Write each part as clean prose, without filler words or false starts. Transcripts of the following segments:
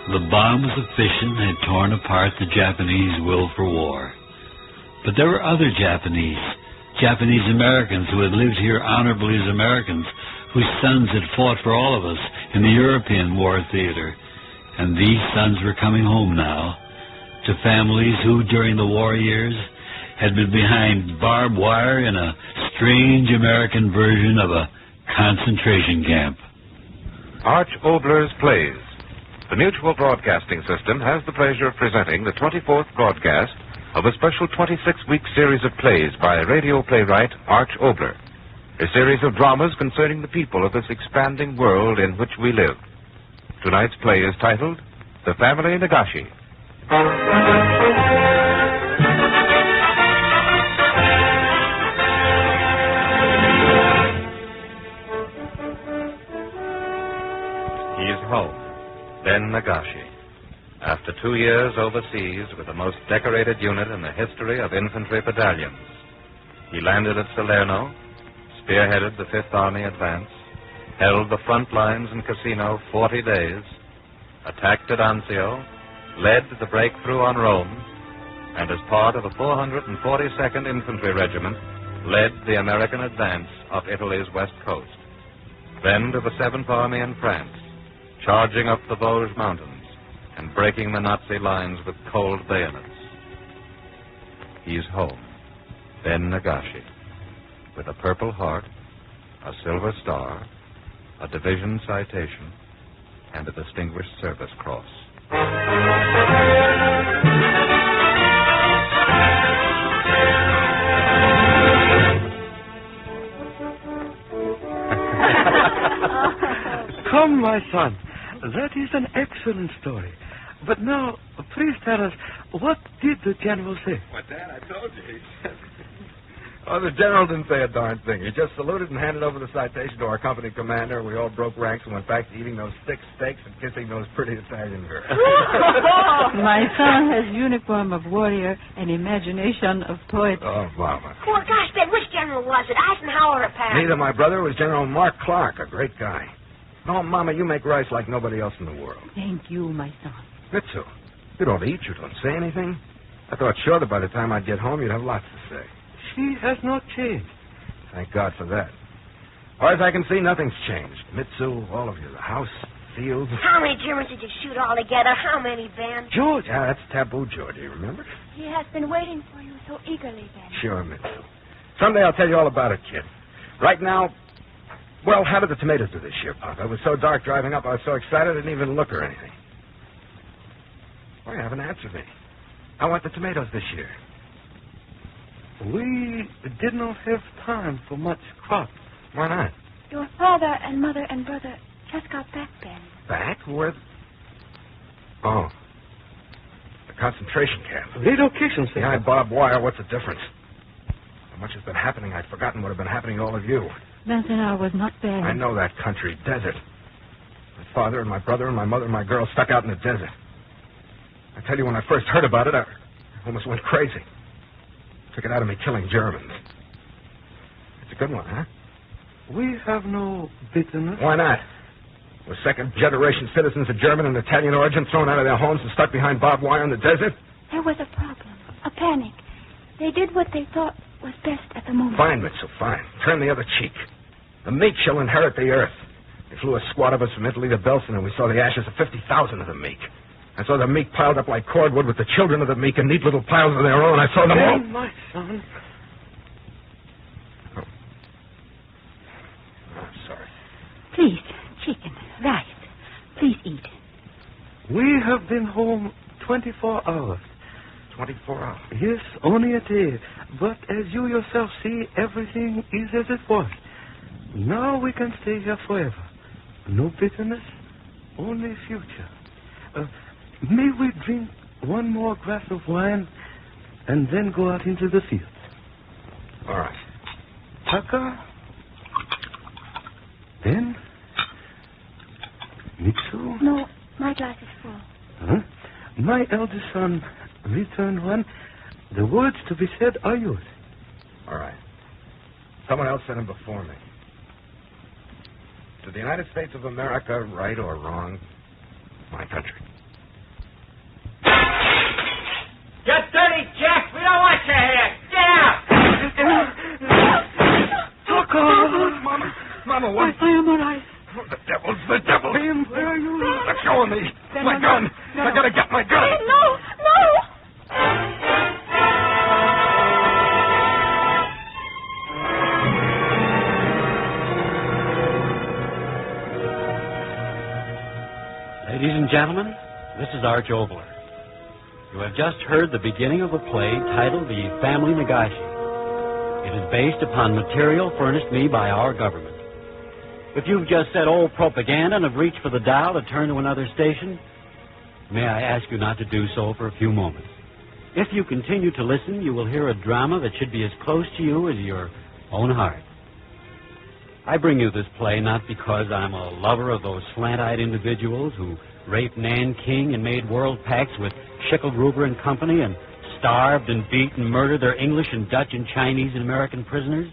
The bombs of fission had torn apart the Japanese will for war. But there were other Japanese Americans who had lived here honorably as Americans, whose sons had fought for all of us in the European war theater. And these sons were coming home now, to families who, during the war years, had been behind barbed wire in a strange American version of a concentration camp. Arch Obler's Plays. The Mutual Broadcasting System has the pleasure of presenting the 24th broadcast of a special 26-week series of plays by radio playwright Arch Obler, a series of dramas concerning the people of this expanding world in which we live. Tonight's play is titled The Family Nagashi. He's home. Ben Nagashi. After 2 years overseas with the most decorated unit in the history of infantry battalions, he landed at Salerno, spearheaded the Fifth Army advance, held the front lines in Cassino 40 days, attacked at Anzio, led the breakthrough on Rome, and as part of the 442nd Infantry Regiment, led the American advance up Italy's west coast. Then to the 7th Army in France, charging up the Vosges Mountains and breaking the Nazi lines with cold bayonets. He's home, Ben Nagashi, with a Purple Heart, a Silver Star, a Division Citation, and a Distinguished Service Cross. Come, my son. That is an excellent story. But now, please tell us, what did the general say? Well, Dad, I told you. He said... Oh, the general didn't say a darn thing. He just saluted and handed over the citation to our company commander, and we all broke ranks and went back to eating those thick steaks and kissing those pretty Italian girls. My son has uniform of warrior and imagination of poet. Oh, Mama. Oh, gosh, Ben, which general was it? Eisenhower or Patton? Neither. My brother was General Mark Clark, a great guy. No, Mama, you make rice like nobody else in the world. Thank you, my son. Mitsu, you don't eat, you don't say anything. I thought sure that by the time I'd get home, you'd have lots to say. She has not changed. Thank God for that. As far as I can see, nothing's changed. Mitsu, all of you, the house, fields. How many Germans did you shoot all together? How many, Ben? George. Yeah, that's Taboo George, you remember? He has been waiting for you so eagerly, Ben. Sure, Mitsu. Someday I'll tell you all about it, kid. Right now, well, how did the tomatoes do this year, Pop? It was so dark driving up, I was so excited I didn't even look or anything. Well, you haven't answered me. How about the tomatoes this year? We did not have time for much crop. Why not? Your father and mother and brother just got back, Ben. Back? Where? Oh. The concentration camp. Relocation center. Behind barbed wire, what's the difference? So much has been happening, I'd forgotten what had been happening to all of you. Benson was not there. I know that country, desert. My father and my brother and my mother and my girl stuck out in the desert. I tell you, when I first heard about it, I almost went crazy. Took it out of me killing Germans. It's a good one, huh? We have no bitterness. Why not? Were second-generation citizens of German and Italian origin thrown out of their homes and stuck behind barbed wire in the desert? There was a problem, a panic. They did what they thought was best at the moment. Fine, Mitchell, fine. Turn the other cheek. The meek shall inherit the earth. They flew a squad of us from Italy to Belsen, and we saw the ashes of 50,000 of the meek. I saw the meek piled up like cordwood with the children of the meek in neat little piles of their own. I saw them all. My son. Oh. I'm sorry. Please, chicken, rice. Please eat. We have been home 24 hours. 24 hours? Yes, only a day. But as you yourself see, everything is as it was. Now we can stay here forever. No bitterness, only future. May we drink one more glass of wine and then go out into the fields? All right. Taka? Ben? Mitsu? No, my glass is full. Huh? My eldest son returned one. The words to be said are yours. All right. Someone else said them before me. To the United States of America, right or wrong, my country. Get dirty, Jack. We don't want you here. Get out. Mama, what? I am all right. Oh, the devil. Ben, where are you? Let go of me. Ben, My gun. no. I gotta get my gun. Ben, no. Ladies and gentlemen, this is Arch Obler. You have just heard the beginning of a play titled The Family Nagashi. It is based upon material furnished me by our government. If you've just said old propaganda and have reached for the dial to turn to another station, may I ask you not to do so for a few moments. If you continue to listen, you will hear a drama that should be as close to you as your own heart. I bring you this play not because I'm a lover of those slant-eyed individuals who raped Nanking and made world pacts with Schicklgruber and company and starved and beat and murdered their English and Dutch and Chinese and American prisoners.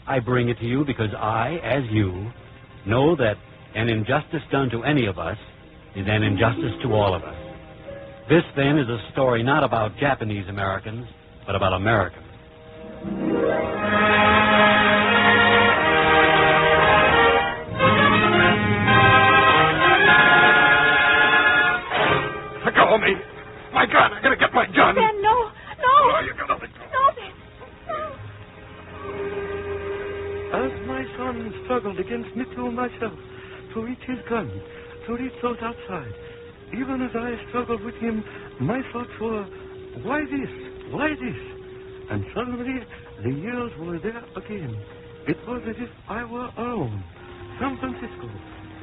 I bring it to you because I, as you, know that an injustice done to any of us is an injustice to all of us. This, then, is a story not about Japanese Americans, but about Americans. Let go of me. My gun. I gotta get my gun. Ben, no. Oh, you gotta let go. No, Ben. As my son struggled against me to myself to reach his gun, to reach those outside, even as I struggled with him, my thoughts were, why this? Why this? And suddenly, the years were there again. It was as if I were alone. San Francisco,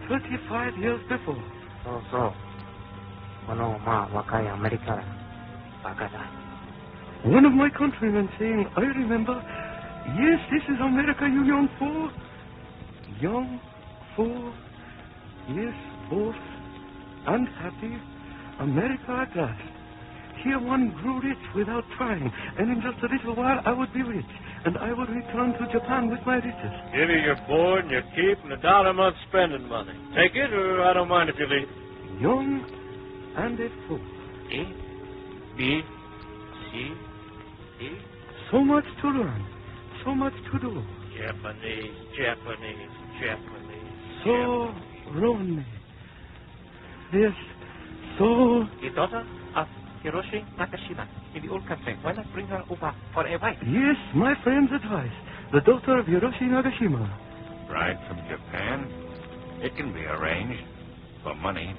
35 years before. One of my countrymen saying, I remember, yes, this is America, you young fool. Young fool. Yes, both unhappy. America at last. Here one grew rich without trying, and in just a little while I would be rich, and I would return to Japan with my riches. Give you your board and your keep and $1 a month spending money. Take it, or I don't mind if you leave. Young and a fool. A, B, C, D. So much to learn, so much to do. Japanese. So lonely. Yes, so... The daughter of Hiroshi Nakashima in the old country. Why not bring her over for a wife? Yes, my friend's advice. The daughter of Hiroshi Nagashima. Bride from Japan? It can be arranged. For money.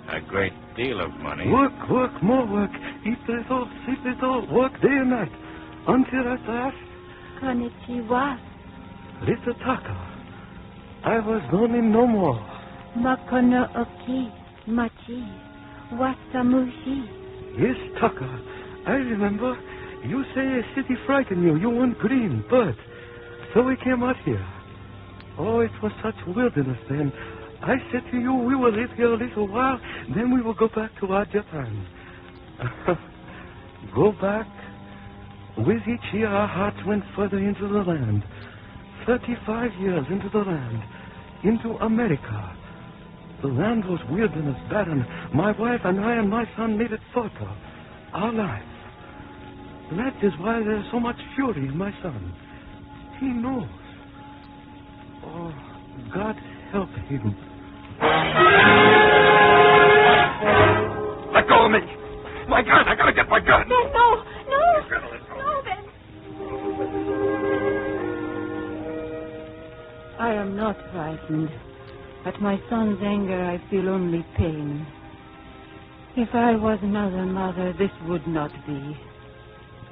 A great deal of money. Work, more work. Eat little, sleep little, work day and night. Until at last... Konnichiwa. Little Taka. I was lonely no more. Makono oki, machi, wasamushi. Yes, Taka. I remember. You say a city frightened you. You want green, birds. So we came out here. Oh, it was such wilderness then. I said to you, we will live here a little while, then we will go back to our Japan. Go back. With each year, our hearts went further into the land. 35 years into the land. Into America. The land was wilderness, barren. My wife and I and my son made it fertile. Our life. That is why there's so much fury in my son. He knows. Oh, God help him. Let go of me. My gun. I gotta get my gun. Ben, no. You gotta let go. No, Ben. I am not frightened. At my son's anger, I feel only pain. If I was another mother, this would not be.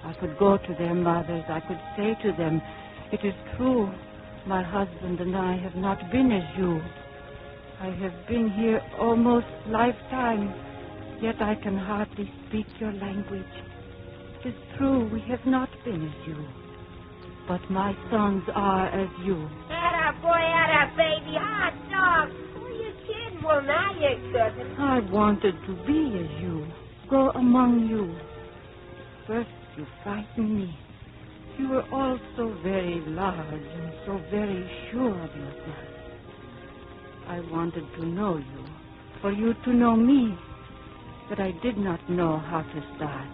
I could go to their mothers. I could say to them, it is true, my husband and I have not been as you. I have been here almost lifetime, yet I can hardly speak your language. It is true, we have not been as you. But my sons are as you. Atta boy, atta baby, hot dog. Who are you kidding? Well, now you're cousin. I wanted to be as you, go among you. First, you frightened me. You were all so very large and so very sure of yourself. I wanted to know you, for you to know me, but I did not know how to start.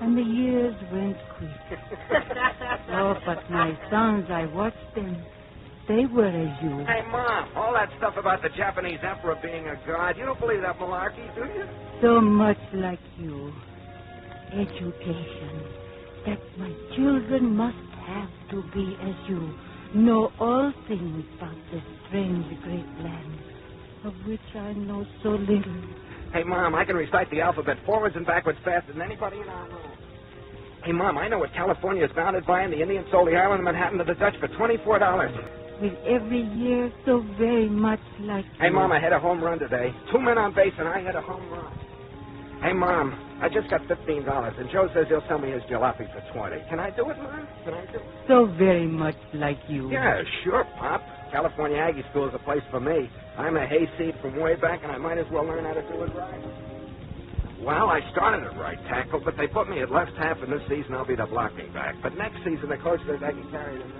and the years went quick. Oh, but my sons, I watched them. They were as you. Hey, Mom, all that stuff about the Japanese emperor being a god, you don't believe that malarkey, do you? So much like you. Education. That my children must have to be as you. Know all things about this strange great land, of which I know so little. Hey, Mom, I can recite the alphabet forwards and backwards faster than anybody in our room. Hey, Mom, I know what California is bounded by, and the Indians sold the island of Manhattan to the Dutch for $24. With every year so very much like you. Hey, Mom, I hit a home run today. 2 men on base, and I hit a home run. Hey, Mom, I just got $15, and Joe says he'll sell me his jalopy for $20. Can I do it, Mom? Can I do it? So very much like you. Yeah, sure, Pop. California Aggie School is a place for me. I'm a hayseed from way back, and I might as well learn how to do it right. Well, I started at right tackle, but they put me at left half, and this season I'll be the blocking back. But next season, the coach says I can carry the lead.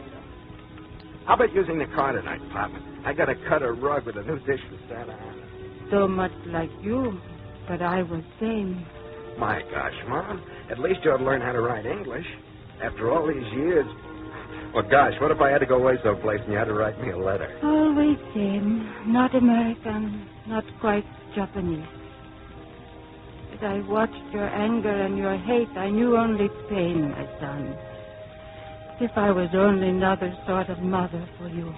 How about using the car tonight, Pop? I got to cut a rug with a new dish from Santa Ana. So much like you, but I was same. My gosh, Mom, at least you ought to learn how to write English. After all these years. Well, gosh, what if I had to go away someplace and you had to write me a letter? Always same. Not American, not quite Japanese. As I watched your anger and your hate, I knew only pain, my son. If I was only another sort of mother for you.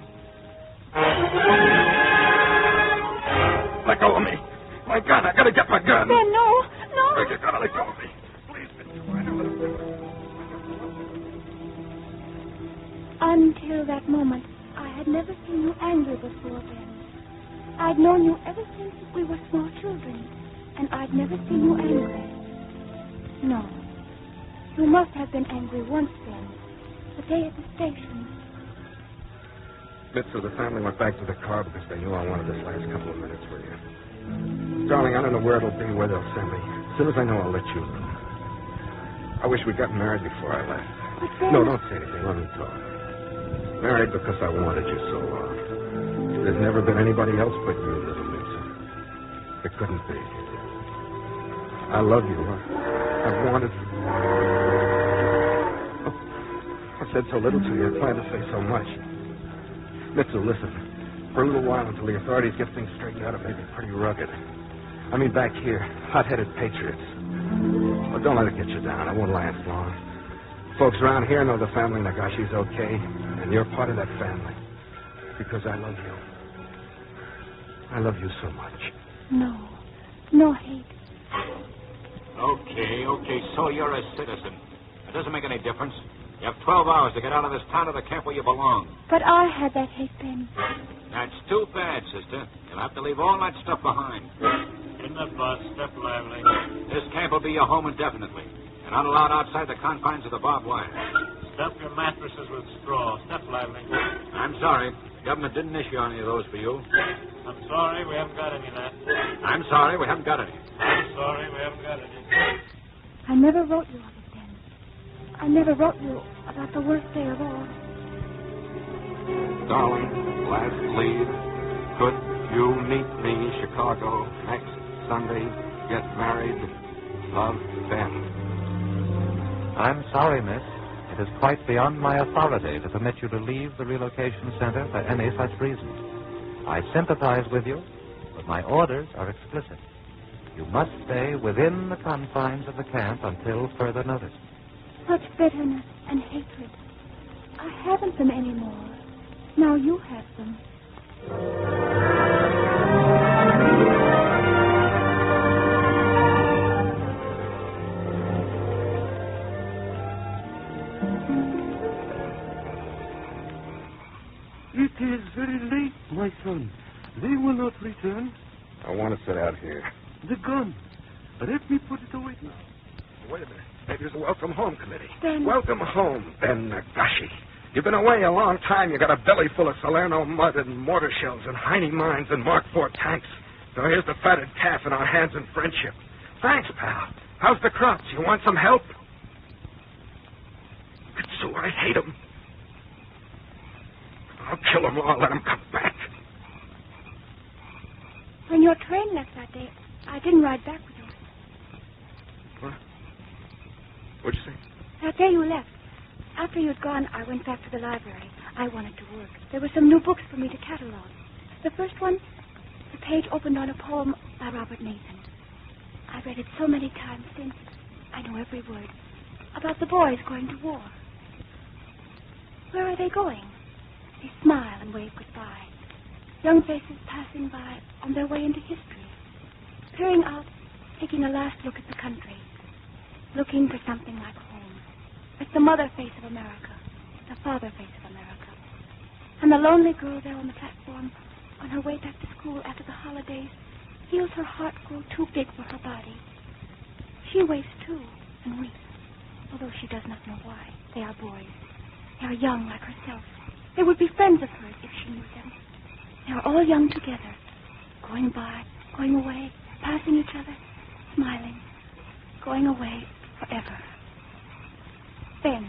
Let go of me. My gun. I gotta get my gun. Ben, no. You gotta let go of me. Please, Until that moment, I had never seen you angry before, Ben. I'd known you ever since we were small children, and I'd never seen you angry. No. You must have been angry once, Ben. The day at the station. Mitsu, the family went back to the car because they knew I wanted this last couple of minutes with you. Darling, I don't know where it'll be, where they'll send me. As soon as I know, I'll let you know. I wish we'd gotten married before I left. But then... No, don't say anything. Let me talk. Married because I wanted you so long. There's never been anybody else but you, little Mitsu. It couldn't be. I love you. I've wanted you. I said so little to you. I planned to say so much. Mitsu, listen. For a little while until the authorities get things straightened out, it may be pretty rugged. I mean, back here, hot-headed patriots. Well, don't let it get you down. It won't last long. Folks around here know the family Nagashi's okay, and you're part of that family. Because I love you. I love you so much. No hate. Okay, so you're a citizen. It doesn't make any difference. You have 12 hours to get out of this town to the camp where you belong. But I had that hate, Ben. That's too bad, sister. You'll have to leave all that stuff behind. In the bus, step lively. This camp will be your home indefinitely. You're not allowed outside the confines of the barbed wire. Stuff your mattresses with straw. Step lively. I'm sorry. The government didn't issue any of those for you. I'm sorry, we haven't got any of that. I'm sorry, we haven't got any. I'm sorry, we haven't got any. I never wrote you of it, Ben. I never wrote you about the worst day of all. Darling, last leave. Could you meet me, Chicago, next Sunday? Get married. Love, Ben. I'm sorry, miss. It is quite beyond my authority to permit you to leave the relocation center for any such reason. I sympathize with you, but my orders are explicit. You must stay within the confines of the camp until further notice. Such bitterness and hatred. I haven't them anymore. Now you have them. It is very late, my son. They will not return. I want to sit out here. The gun. Let me put it away now. Wait a minute. Maybe it's a welcome home committee. Ben. Welcome home, Ben Nagashi. You've been away a long time. You got a belly full of Salerno mud and mortar shells and Heine mines and Mark IV tanks. So here's the fatted calf in our hands in friendship. Thanks, pal. How's the crops? You want some help? Katsu, I hate them. I'll kill them all. Let them come back. When your train left that day, I didn't ride back with you. What? What'd you say? That day you left. After you'd gone, I went back to the library. I wanted to work. There were some new books for me to catalog. The first one, the page opened on a poem by Robert Nathan. I've read it so many times since. I know every word. About the boys going to war. Where are they going? They smile and wave goodbye. Young faces passing by on their way into history. Peering out, taking a last look at the country. Looking for something like home. Like the mother face of America. The father face of America. And the lonely girl there on the platform, on her way back to school after the holidays, feels her heart grow too big for her body. She waits too and weeps, although she does not know why. They are boys. They are young like herself. They would be friends of hers if she knew them. They are all young together, going by, going away, passing each other, smiling, going away forever. Ben,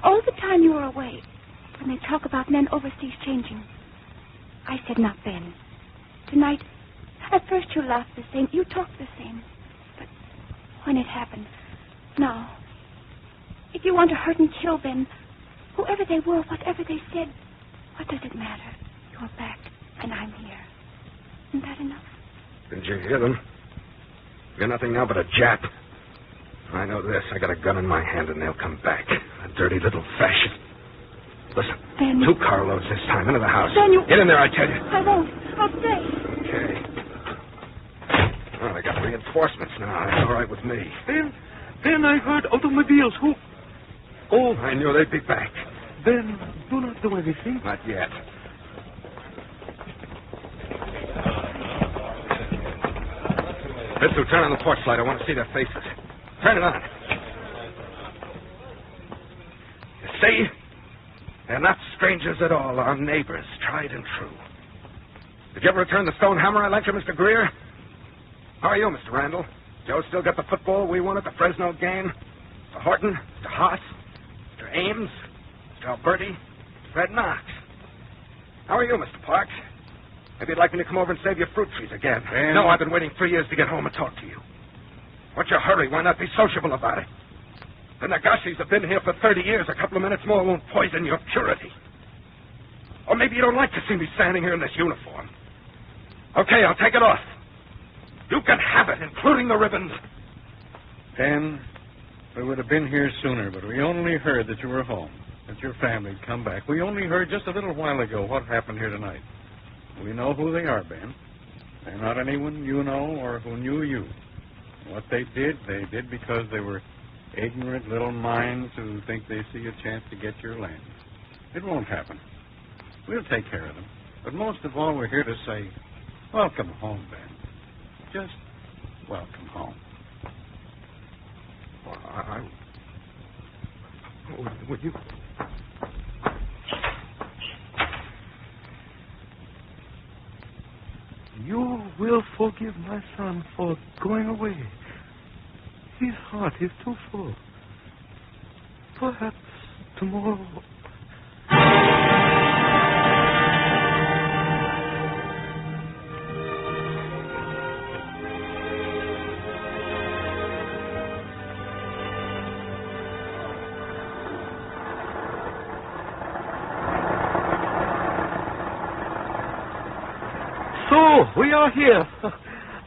all the time you were away, when they talk about men overseas changing, I said not Ben. Tonight, at first you laughed the same, you talked the same. But when it happened, now, if you want to hurt and kill Ben, whoever they were, whatever they said, what does it matter? You're back, and I'm here. Isn't that enough? Didn't you hear them? You're nothing now but a Jap. I know this. I got a gun in my hand, and they'll come back. A dirty little fascist. Listen, Ben. 2 carloads this time. Into the house. Ben, you... Get in there, I tell you. I won't. I'll stay. Okay. Well, I got reinforcements now. That's all right with me. Ben, I heard automobiles. Who? Oh, I knew they'd be back. Ben, do not do anything. Not yet. Let's turn on the porch light. I want to see their faces. Turn it on. You see? They're not strangers at all. Our neighbors, tried and true. Did you ever return the stone hammer I lent you, Mr. Greer? How are you, Mr. Randall? Joe still got the football we won at the Fresno game? Mr. Horton? Mr. Haas? Mr. Ames? Mr. Alberti? Fred Knox? How are you, Mr. Parks? Maybe you'd like me to come over and save your fruit trees again. Ben. No, I've been waiting 3 years to get home and talk to you. What's your hurry? Why not be sociable about it? The Nagashis have been here for 30 years. A couple of minutes more won't poison your purity. Or maybe you don't like to see me standing here in this uniform. Okay, I'll take it off. You can have it, including the ribbons. Ben, we would have been here sooner, but we only heard that you were home, that your family had come back. We only heard just a little while ago what happened here tonight. We know who they are, Ben. They're not anyone you know or who knew you. What they did because they were ignorant little minds who think they see a chance to get your land. It won't happen. We'll take care of them. But most of all, we're here to say, welcome home, Ben. Just welcome home. Well, would you... You will forgive my son for going away. His heart is too full. Perhaps tomorrow... So, we are here.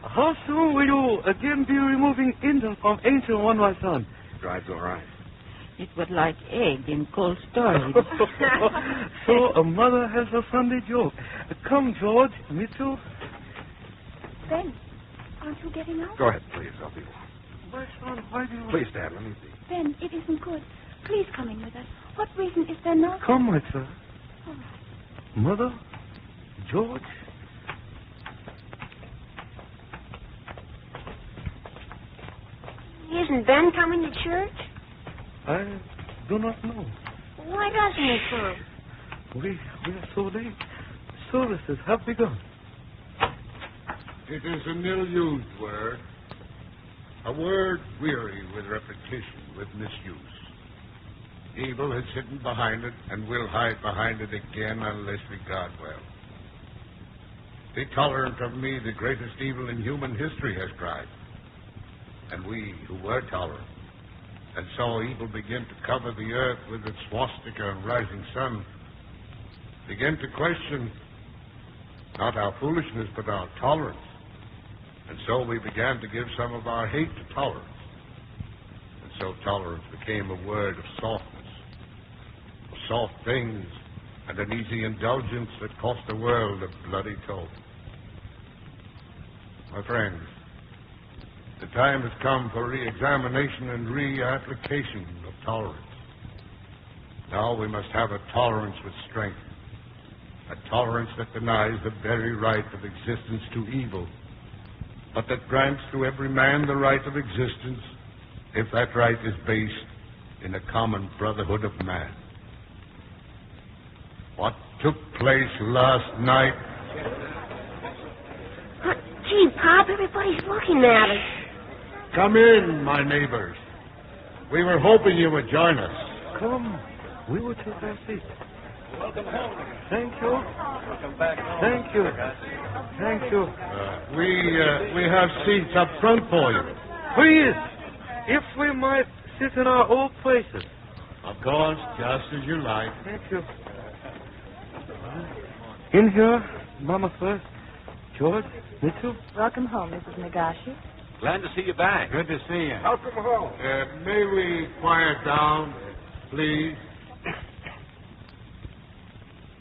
How soon will you again be removing Indian from Angel One, my son? Drive's all right. It was like egg in cold storage. So, a mother has a Sunday joke. Come, George. Me too. Ben, aren't you getting out? Go ahead, please. I'll be... My son, why do you... Please, Dad, let me be. Ben, it isn't good. Please come in with us. What reason is there not? Come, my son. All right. Mother, George... Isn't Ben coming to church? I do not know. Why doesn't he come? We are so late. Services have begun. It is an ill-used word. A word weary with repetition, with misuse. Evil is hidden behind it and will hide behind it again unless we guard well. Be tolerant of me, the greatest evil in human history has cried. And we who were tolerant and saw evil begin to cover the earth with its swastika and rising sun, began to question not our foolishness, but our tolerance. And so we began to give some of our hate to tolerance. And so tolerance became a word of softness, of soft things, and an easy indulgence that cost the world a bloody toll. My friends, the time has come for re-examination and re-application of tolerance. Now we must have a tolerance with strength, a tolerance that denies the very right of existence to evil, but that grants to every man the right of existence if that right is based in a common brotherhood of man. What took place last night... Gee, Pop, everybody's looking at us. Come in, my neighbors. We were hoping you would join us. Come. We will take our seats. Welcome home. Thank you. Welcome back home. Thank you. Thank you. We have seats up front for you. Please, if we might sit in our old places. Of course, just as you like. Thank you. In here, Mama first. George, me too. Welcome home, Mrs. Nagashi. Glad to see you back. Good to see you. Welcome home. May we quiet down, please?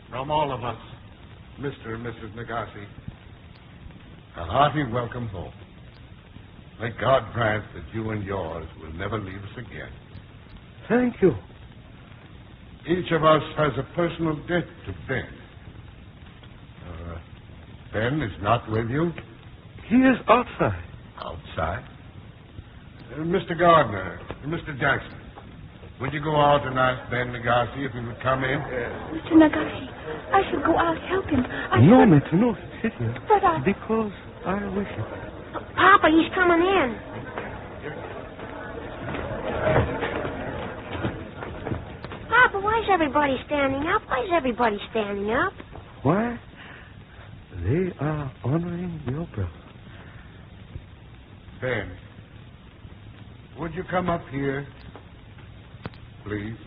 From all of us, Mr. and Mrs. Nagasi, a hearty welcome home. May God grant that you and yours will never leave us again. Thank you. Each of us has a personal debt to Ben. Ben is not with you? He is outside. Outside? Mr. Gardner, Mr. Jackson, would you go out and ask Ben Nagasi if he would come in? Mr. Nagashi, I should go out help him. No, Mitsu, no. Sit here. But I... Because I wish it. Papa, he's coming in. Papa, why is everybody standing up? Why is everybody standing up? Why? They are honoring your brother. Ben, would you come up here, please?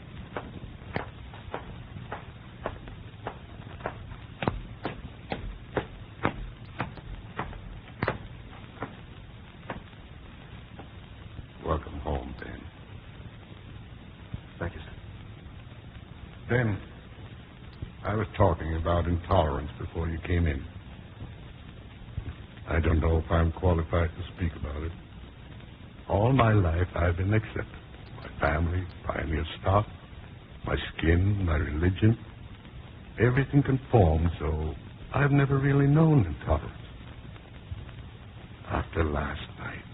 Welcome home, Ben. Thank you, sir. Ben, I was talking about intolerance before you came in. I don't know if I'm qualified to speak about it. All my life I've been accepted. My family, pioneer stock, my skin, my religion. Everything conforms, so I've never really known intolerance. After last night.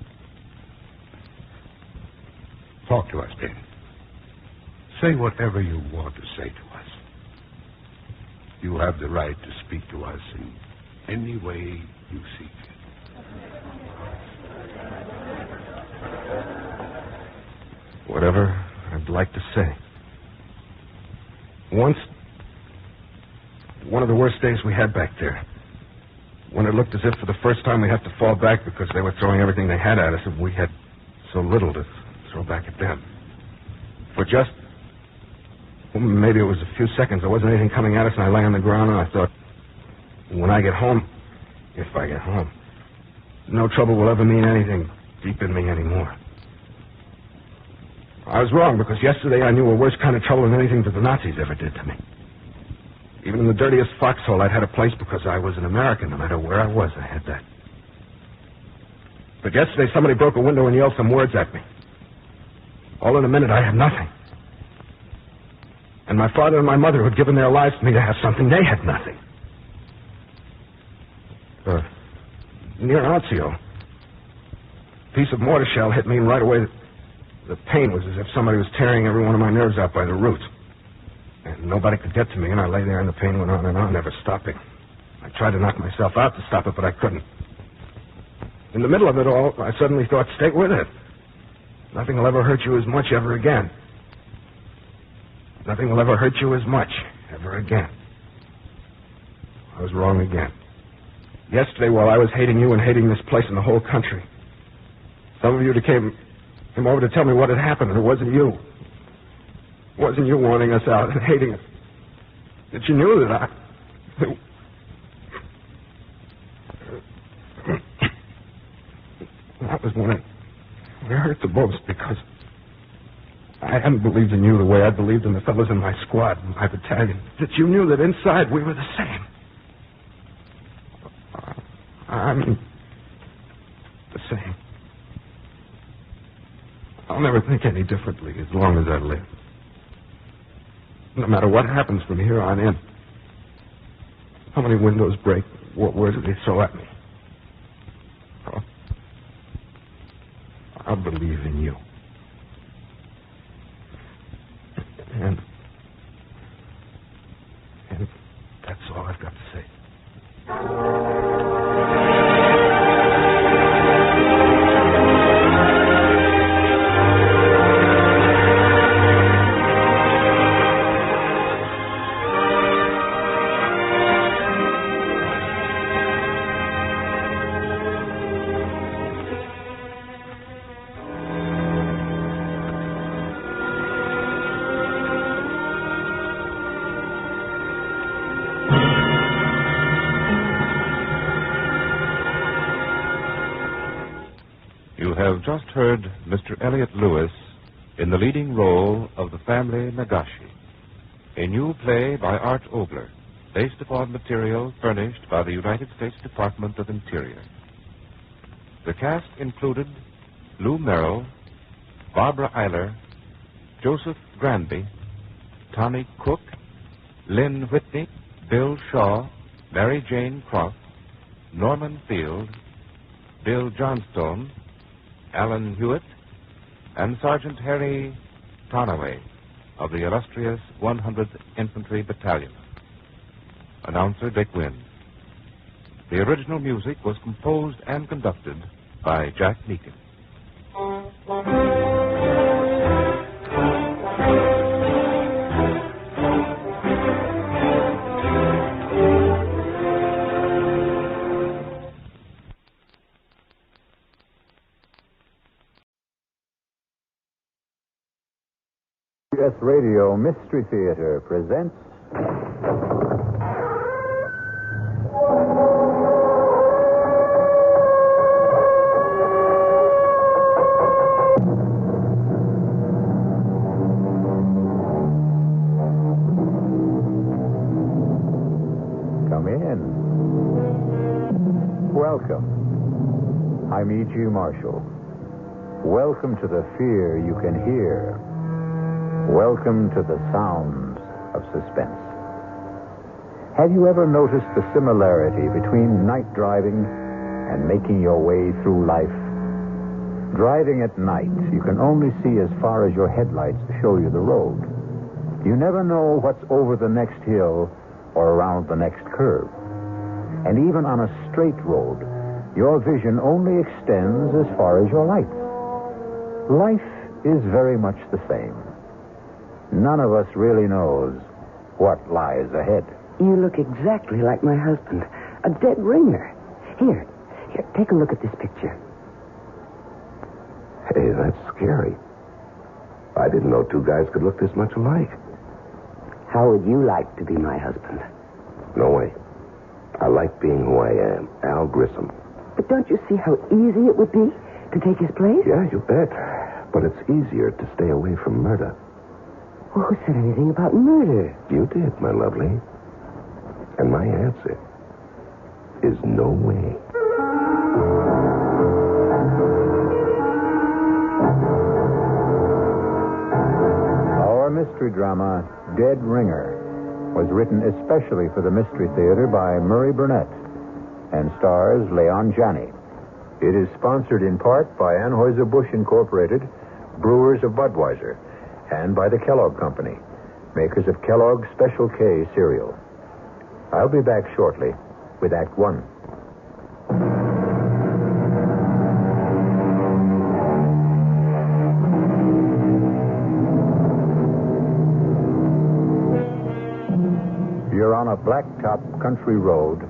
Talk to us, Ben. Say whatever you want to say to us. You have the right to speak to us in any way you see fit. Whatever I'd like to say. Once, one of the worst days we had back there, when it looked as if for the first time we'd have to fall back because they were throwing everything they had at us and we had so little to throw back at them. For just, well, maybe it was a few seconds, there wasn't anything coming at us, and I lay on the ground and I thought, when I get home, if I get home, no trouble will ever mean anything deep in me anymore. I was wrong, because yesterday I knew a worse kind of trouble than anything that the Nazis ever did to me. Even in the dirtiest foxhole, I'd had a place because I was an American. No matter where I was, I had that. But yesterday somebody broke a window and yelled some words at me. All in a minute, I had nothing. And my father and my mother had given their lives to me to have something. They had nothing. Near Anzio, a piece of mortar shell hit me right away. The pain was as if somebody was tearing every one of my nerves out by the roots. And nobody could get to me, and I lay there, and the pain went on and on, never stopping. I tried to knock myself out to stop it, but I couldn't. In the middle of it all, I suddenly thought, stay with it. Nothing will ever hurt you as much ever again. Nothing will ever hurt you as much ever again. I was wrong again. Yesterday, while I was hating you and hating this place and the whole country, some of you Came over to tell me what had happened, and it wasn't you. It wasn't you wanting us out and hating us. That you knew that that was when it hurt the most, because I hadn't believed in you the way I believed in the fellows in my squad, in my battalion. That you knew that inside we were the same. I mean, the same. I'll never think any differently as long as I live. No matter what happens from here on in. How many windows break, what words do they throw at me? Oh, I'll believe in you. And that's all I've got to say. You have just heard Mr. Elliot Lewis in the leading role of the family Nagashi, a new play by Art Obler, based upon material furnished by the United States Department of Interior. The cast included Lou Merrill, Barbara Eiler, Joseph Granby, Tommy Cook, Lynn Whitney, Bill Shaw, Mary Jane Croft, Norman Field, Bill Johnstone, Alan Hewitt, and Sergeant Harry Tonaway of the illustrious 100th Infantry Battalion. Announcer Dick Wynn. The original music was composed and conducted by Jack Meakin. CBS Radio Mystery Theater presents Come in. Welcome. I'm E.G. Marshall. Welcome to the fear you can hear. Welcome to the sounds of suspense. Have you ever noticed the similarity between night driving and making your way through life? Driving at night, you can only see as far as your headlights show you the road. You never know what's over the next hill or around the next curve. And even on a straight road, your vision only extends as far as your lights. Life is very much the same. None of us really knows what lies ahead. You look exactly like my husband. A dead ringer. Here, take a look at this picture. Hey, that's scary. I didn't know two guys could look this much alike. How would you like to be my husband? No way. I like being who I am, Al Grissom. But don't you see how easy it would be to take his place? Yeah, you bet. But it's easier to stay away from murder. Well, who said anything about murder? You did, my lovely. And my answer is no way. Our mystery drama, Dead Ringer, was written especially for the Mystery Theater by Murray Burnett and stars Leon Janney. It is sponsored in part by Anheuser-Busch Incorporated, Brewers of Budweiser, and by the Kellogg Company, makers of Kellogg's Special K cereal. I'll be back shortly with Act One. You're on a blacktop country road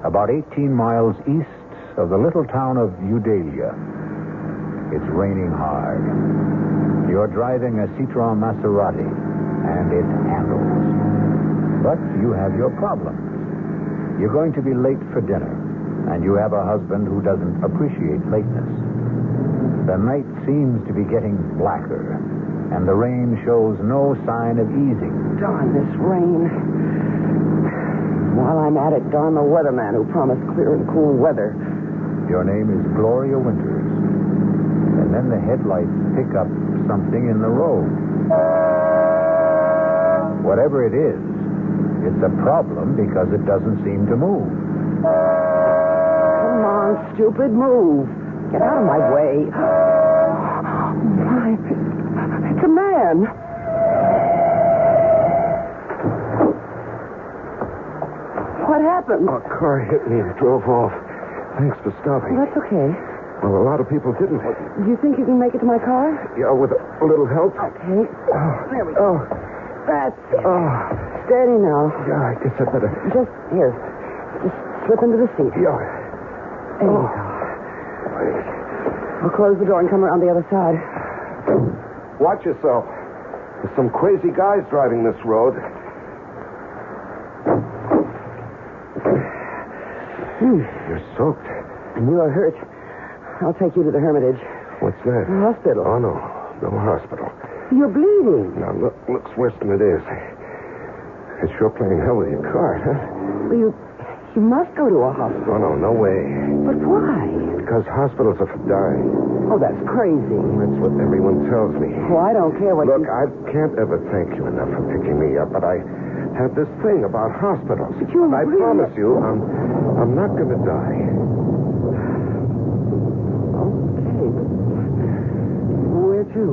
about 18 miles east of the little town of Eudalia. It's raining hard. You're driving a Citroen Maserati, and it handles. But you have your problems. You're going to be late for dinner, and you have a husband who doesn't appreciate lateness. The night seems to be getting blacker, and the rain shows no sign of easing. Darn this rain. While I'm at it, darn the weatherman who promised clear and cool weather. Your name is Gloria Winters. And then the headlights pick up something in the road. Whatever it is, it's a problem because it doesn't seem to move. Come on, stupid, move. Get out of my way. My, it's a man. What happened? A car hit me and drove off. Thanks for stopping. That's okay. Well, a lot of people didn't. Do you think you can make it to my car? Yeah, with a little help. Okay. There we go. That's it. Steady now. Yeah, I guess I better. Just here. Just slip into the seat. Yeah. There you go. I'll close the door and come around the other side. Watch yourself. There's some crazy guys driving this road. You're soaked. And you are hurt. I'll take you to the Hermitage. What's that? The hospital. Oh, no. No hospital. You're bleeding. Now, looks worse than it is. It's sure playing hell with your car, huh? Well, you must go to a hospital. Oh, no way. But why? Because hospitals are for dying. Oh, that's crazy. That's what everyone tells me. Well, I don't care what Look, I can't ever thank you enough for picking me up, but I have this thing about hospitals. But you I promise you, I'm not going to die. Okay, but where to?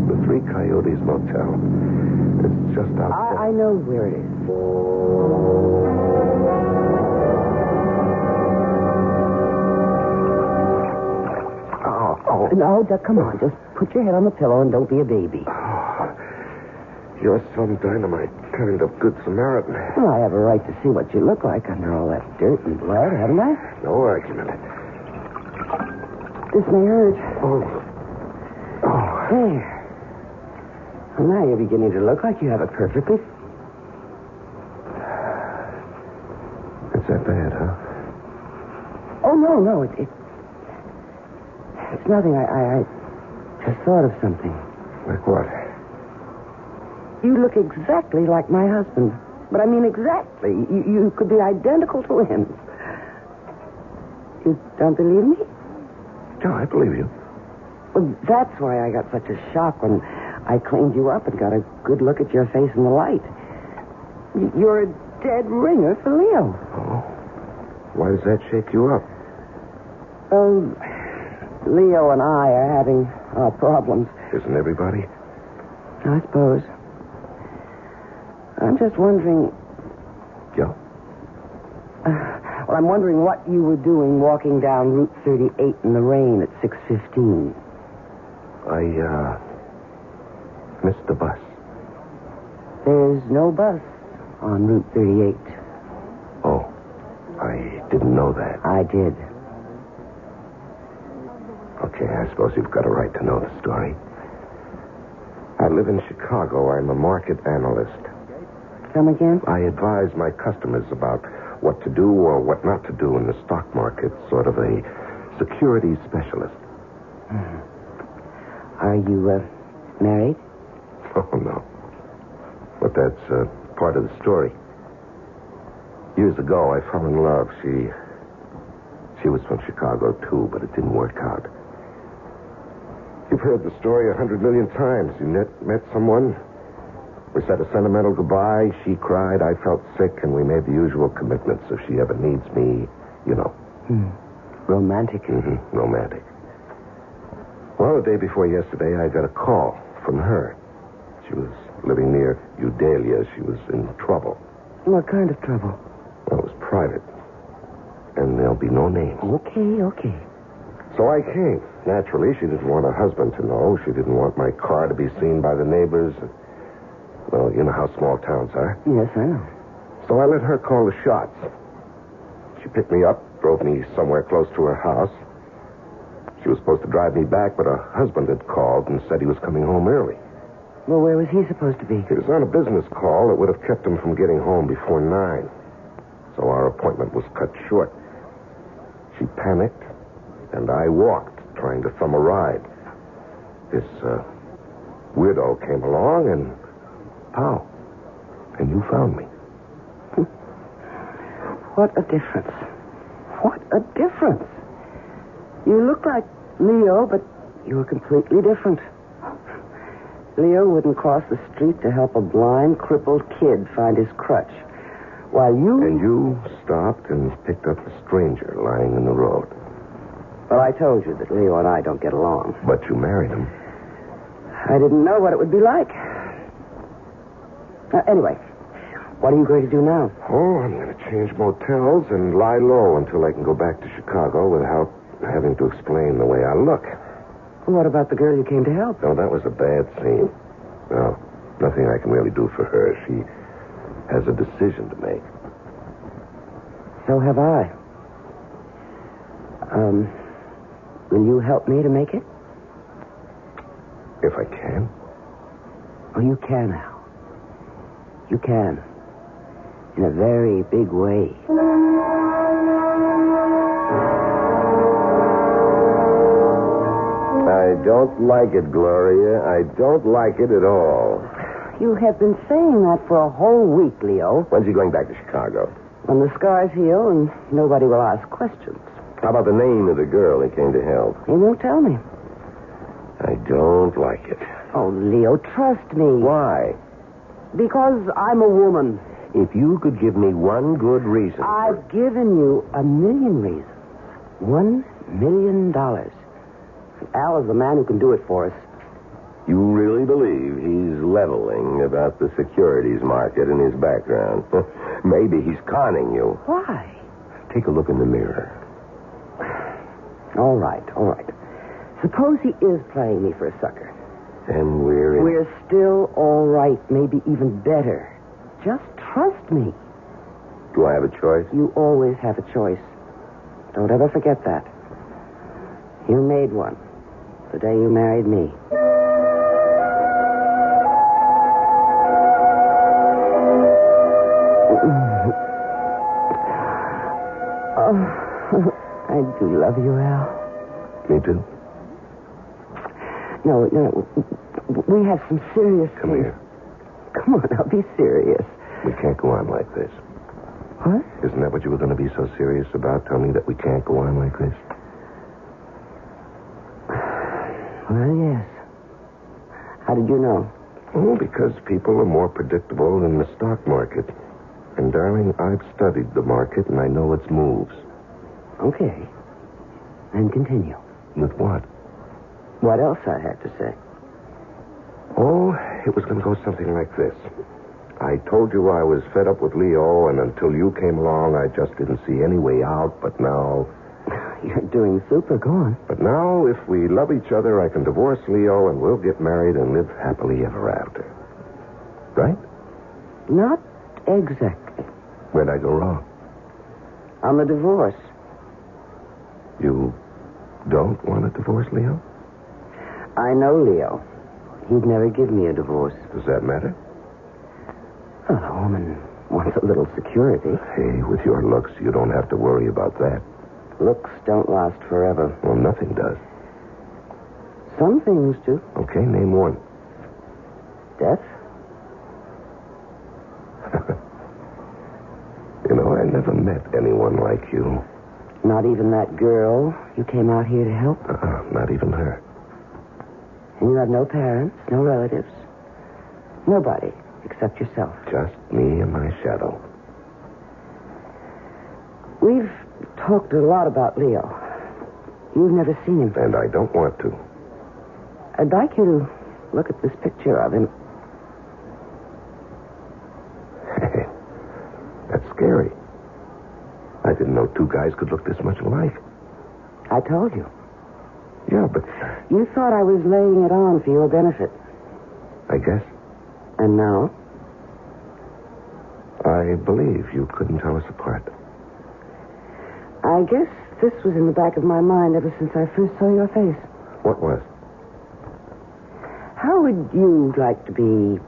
The Three Coyotes Motel. It's just outside. I know where it is. Oh. No, come on. Just put your head on the pillow and don't be a baby. Oh, you're some dynamite kind of good Samaritan. Well, I have a right to see what you look like under all that dirt and blood, haven't I? No argument. This may hurt. Oh. There. Well, now you're beginning to look like you have it perfectly. It's that bad, huh? Oh, no. It's nothing. I just thought of something. Like what? You look exactly like my husband. But I mean exactly. You could be identical to him. You don't believe me? No, I believe you. Well, that's why I got such a shock when I cleaned you up and got a good look at your face in the light. You're a dead ringer for Leo. Oh? Why does that shake you up? Leo and I are having our problems. Isn't everybody? I suppose. I'm just wondering... Yeah? Well, I'm wondering what you were doing walking down Route 38 in the rain at 6:15. I missed the bus. There's no bus on Route 38. Oh, I didn't know that. I did. Okay, I suppose you've got a right to know the story. I live in Chicago. I'm a market analyst. Come again? I advise my customers about what to do or what not to do in the stock market, sort of a security specialist. Are you, married? Oh, no. But that's part of the story. Years ago, I fell in love. She was from Chicago, too, but it didn't work out. You've heard the story 100 million times. You met someone. We said a sentimental goodbye. She cried. I felt sick, and we made the usual commitments. If she ever needs me, you know. Romantic. Mm-hmm. Romantic. Well, the day before yesterday, I got a call from her. She was living near Eudalia. She was in trouble. What kind of trouble? Well, it was private. And there'll be no names. Okay. So I came. Naturally, she didn't want her husband to know. She didn't want my car to be seen by the neighbors. Well, you know how small towns are. Yes, I know. So I let her call the shots. She picked me up, drove me somewhere close to her house. She was supposed to drive me back, but her husband had called and said he was coming home early. Well, where was he supposed to be? He was on a business call that would have kept him from getting home before 9. So our appointment was cut short. She panicked, and I walked, trying to thumb a ride. This weirdo came along, and pow. And you found me. What a difference. What a difference. You look like Leo, but you were completely different. Leo wouldn't cross the street to help a blind, crippled kid find his crutch. While you... And you stopped and picked up a stranger lying in the road. Well, I told you that Leo and I don't get along. But you married him. I didn't know what it would be like. Anyway, what are you going to do now? Oh, I'm going to change motels and lie low until I can go back to Chicago without having to explain the way I look. What about the girl you came to help? No, that was a bad scene. No, nothing I can really do for her. She has a decision to make. So have I. Will you help me to make it? If I can. Oh, you can, Al. You can. In a very big way. I don't like it, Gloria. I don't like it at all. You have been saying that for a whole week, Leo. When's he going back to Chicago? When the scars heal and nobody will ask questions. How about the name of the girl he came to help? He won't tell me. I don't like it. Oh, Leo, trust me. Why? Because I'm a woman. If you could give me one good reason. I've given you 1,000,000 reasons. $1 million. Al is the man who can do it for us. You really believe he's leveling about the securities market in his background? Maybe he's conning you. Why? Take a look in the mirror. All right. Suppose he is playing me for a sucker. Then we're in... We're still all right, maybe even better. Just trust me. Do I have a choice? You always have a choice. Don't ever forget that. You made one the day you married me. Oh, I do love you, Al. Me too. No, we have some serious Come things. here. Come on, now, be serious. We can't go on like this. What? Isn't that what you were going to be so serious about? Tell me that we can't go on like this? Well, yes. How did you know? Oh, because people are more predictable than the stock market. And, darling, I've studied the market, and I know its moves. Okay. Then continue. With what? What else I had to say? Oh, it was going to go something like this. I told you I was fed up with Leo, and until you came along, I just didn't see any way out, but now... You're doing super. Go on. But now, if we love each other, I can divorce Leo, and we'll get married and live happily ever after. Right? Not exactly. Where'd I go wrong? On the divorce. You don't want a divorce, Leo? I know Leo. He'd never give me a divorce. Does that matter? Well, a woman wants a little security. Hey, with your looks, you don't have to worry about that. Looks don't last forever. Well, nothing does. Some things do. Okay, name one. Death? You know, I never met anyone like you. Not even that girl you came out here to help? Not even her. And you have no parents, no relatives. Nobody except yourself. Just me and my shadow. We've talked a lot about Leo. You've never seen him. And I don't want to. I'd like you to look at this picture of him. That's scary. I didn't know two guys could look this much alike. I told you. Yeah, but... You thought I was laying it on for your benefit. I guess. And now? I believe you couldn't tell us apart. I guess This was in the back of my mind ever since I first saw your face. What was? How would you like to be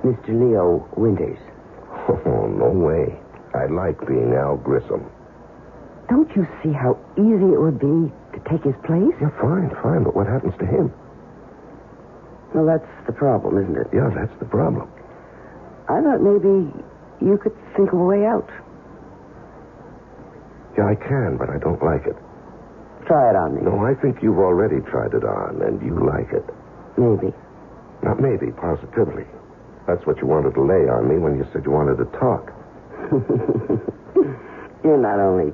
Mr. Leo Winters? Oh, no way. I like being Al Grissom. Don't you see how easy it would be to take his place? Yeah, fine. But what happens to him? Well, that's the problem, isn't it? Yeah, that's the problem. I thought maybe you could think of a way out. Yeah, I can, but I don't like it. Try it on me. No, I think you've already tried it on, and you like it. Maybe. Not maybe, positively. That's what you wanted to lay on me when you said you wanted to talk. You're not only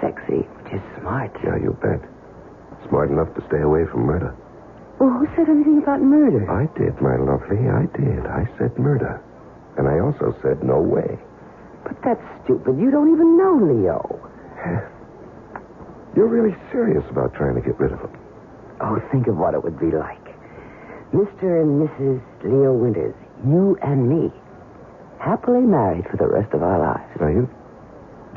sexy, but you're smart. Yeah, you bet. Smart enough to stay away from murder. Well, who said anything about murder? I did, my lovely. I did. I said murder. And I also said no way. But that's stupid. You don't even know Leo. You're really serious about trying to get rid of him. Oh, think of what it would be like. Mr. and Mrs. Leo Winters, you and me, happily married for the rest of our lives. Now, you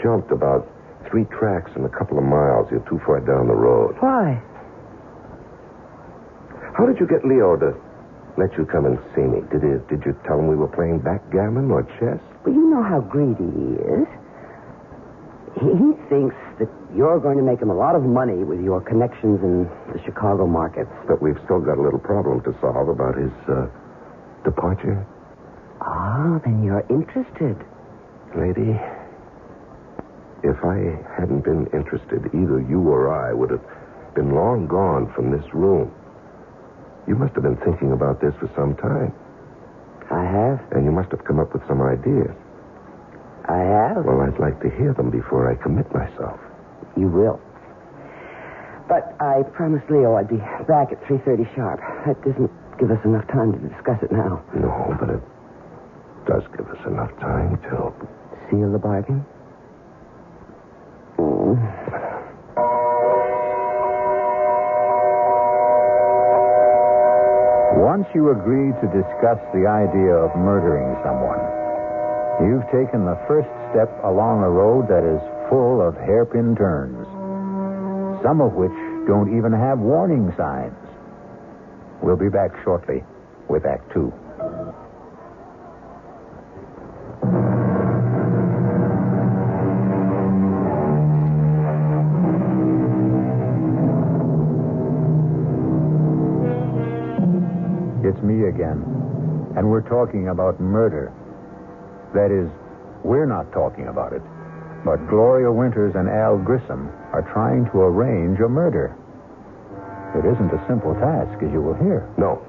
jumped about 3 tracks in a couple of miles. You're too far down the road. Why? How did you get Leo to let you come and see me? Did you tell him we were playing backgammon or chess? Well, you know how greedy he is. He thinks that you're going to make him a lot of money with your connections in the Chicago markets. But we've still got a little problem to solve about his departure. Ah, then you're interested. Lady, if I hadn't been interested, either you or I would have been long gone from this room. You must have been thinking about this for some time. I have. And you must have come up with some ideas. I have. Well, I'd like to hear them before I commit myself. You will. But I promised Leo I'd be back at 3:30 sharp. That doesn't give us enough time to discuss it now. No, but it does give us enough time to... Seal the bargain? Once you agree to discuss the idea of murdering someone, you've taken the first step along a road that is full of hairpin turns, some of which don't even have warning signs. We'll be back shortly with Act 2. It's me again, and we're talking about murder. That is, we're not talking about it, but Gloria Winters and Al Grissom are trying to arrange a murder. It isn't a simple task, as you will hear. No,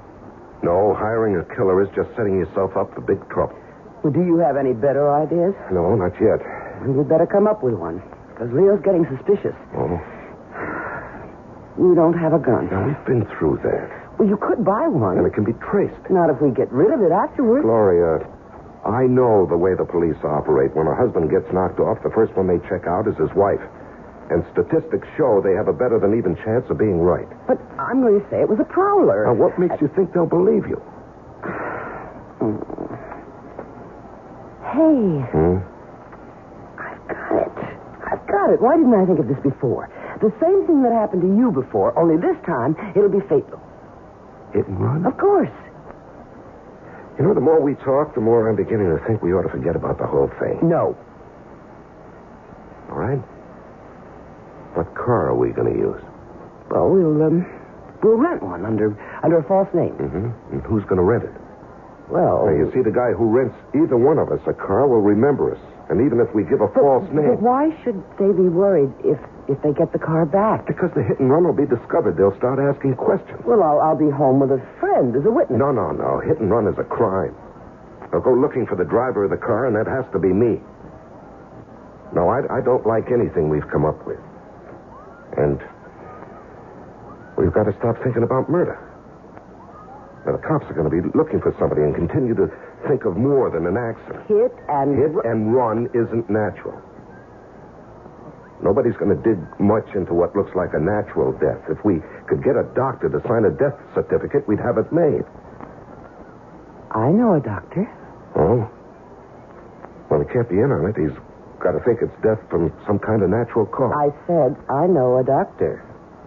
hiring a killer is just setting yourself up for big trouble. Well, do you have any better ideas? No, not yet. We'd better come up with one, because Leo's getting suspicious. Oh? You don't have a gun. Now, we've been through that. Well, you could buy one. And it can be traced. Not if we get rid of it afterwards. Gloria, I know the way the police operate. When a husband gets knocked off, the first one they check out is his wife. And statistics show they have a better than even chance of being right. But I'm going to say it was a prowler. Now, what makes you think they'll believe you? Hey. I've got it. Why didn't I think of this before? The same thing that happened to you before, only this time it'll be fatal. Hit and run? Of course. You know, the more we talk, the more I'm beginning to think we ought to forget about the whole thing. No. All right. What car are we going to use? Well, we'll rent one under a false name. Mm-hmm. And who's going to rent it? Well... Now, you see, the guy who rents either one of us a car will remember us. And even if we give a false name... But why should they be worried if they get the car back? Because the hit and run will be discovered. They'll start asking questions. Well, I'll be home with a friend as a witness. No. Hit and run is a crime. They'll go looking for the driver of the car, and that has to be me. No, I don't like anything we've come up with. And we've got to stop thinking about murder. Now, the cops are going to be looking for somebody and continue to think of more than an accident. Hit and run isn't natural. Nobody's going to dig much into what looks like a natural death. If we could get a doctor to sign a death certificate, we'd have it made. I know a doctor. Oh? Well, he can't be in on it. He's Got to think it's death from some kind of natural cause. I said I know a doctor.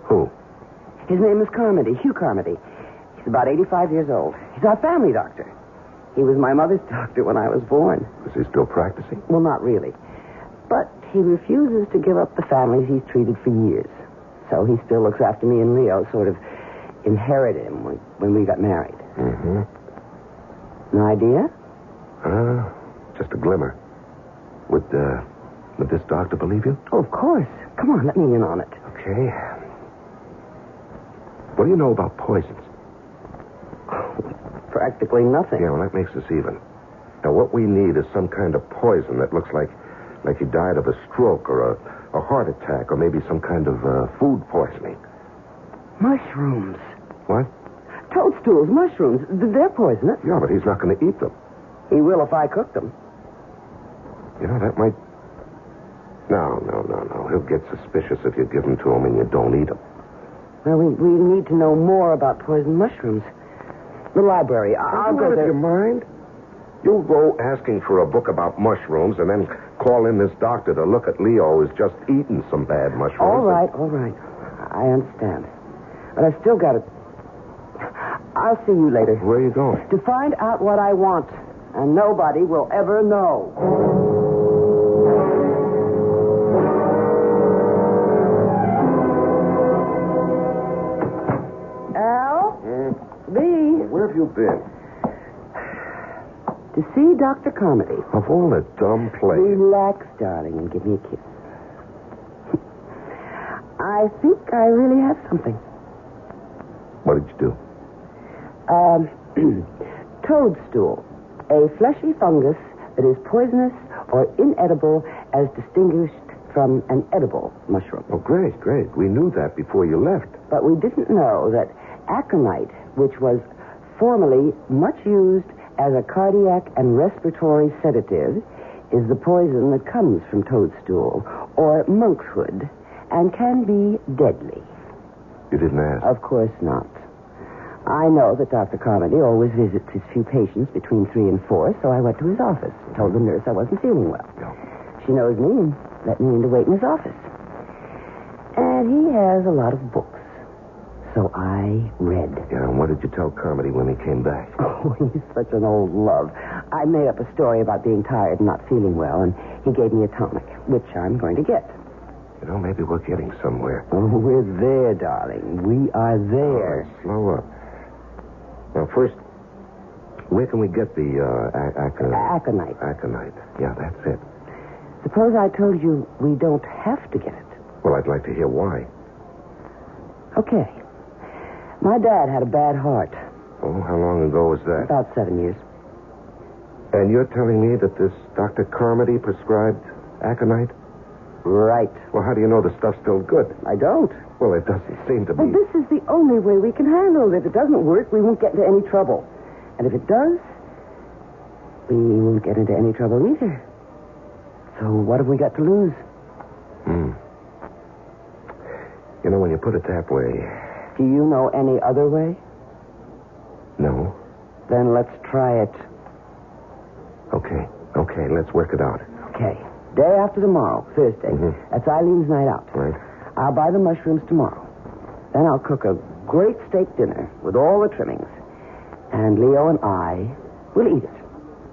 Who? His name is Carmody, Hugh Carmody. He's about 85 years old. He's our family doctor. He was my mother's doctor when I was born. Is he still practicing? Well, not really. But he refuses to give up the families he's treated for years. So he still looks after me and Leo, sort of inherited him when we got married. Mm-hmm. An idea? Just a glimmer. Would this doctor believe you? Oh, of course. Come on, let me in on it. Okay. What do you know about poisons? Practically nothing. Yeah, well, that makes us even. Now, what we need is some kind of poison that looks like he died of a stroke or a heart attack or maybe some kind of food poisoning. Mushrooms. What? Toadstools, mushrooms. They're poisonous. Yeah, but he's not going to eat them. He will if I cook them. You know, that might... No. He'll get suspicious if you give them to him and you don't eat them. Well, we need to know more about poison mushrooms. The library. I'll go there. Your mind? You'll go asking for a book about mushrooms and then call in this doctor to look at Leo who's just eaten some bad mushrooms. All right. I understand. But I've still got to... I'll see you later. Where are you going? To find out what I want. And nobody will ever know. Al? B? Where have you been? To see Dr. Carmody. Of all the dumb plays. Relax, darling, and give me a kiss. I think I really have something. What did you do? Toadstool. A fleshy fungus that is poisonous or inedible as distinguished from an edible mushroom. Oh, great. We knew that before you left. But we didn't know that aconite, which was formerly much used as a cardiac and respiratory sedative, is the poison that comes from toadstool or monkshood and can be deadly. You didn't ask? Of course not. I know that Dr. Carmody always visits his few patients between 3 and 4, so I went to his office. Told the nurse I wasn't feeling well. No. She knows me and let me in to wait in his office. And he has a lot of books. So I read. Yeah, and what did you tell Carmody when he came back? Oh, he's such an old love. I made up a story about being tired and not feeling well, and he gave me a tonic, which I'm going to get. You know, maybe we're getting somewhere. Oh, we're there, darling. We are there. All right, slow up. Now, first, where can we get the aconite? Aconite. Yeah, that's it. Suppose I told you we don't have to get it. Well, I'd like to hear why. Okay. My dad had a bad heart. Oh, how long ago was that? About 7 years. And you're telling me that this Dr. Carmody prescribed aconite? Right. Well, how do you know the stuff's still good? I don't. Well, it doesn't seem to be. Well, this is the only way we can handle it. If it doesn't work, we won't get into any trouble. And if it does, we won't get into any trouble either. So what have we got to lose? You know, when you put it that way... Do you know any other way? No. Then let's try it. Okay, let's work it out. Okay. Day after tomorrow, Thursday. Mm-hmm. That's Eileen's night out. Right. I'll buy the mushrooms tomorrow. Then I'll cook a great steak dinner with all the trimmings. And Leo and I will eat it.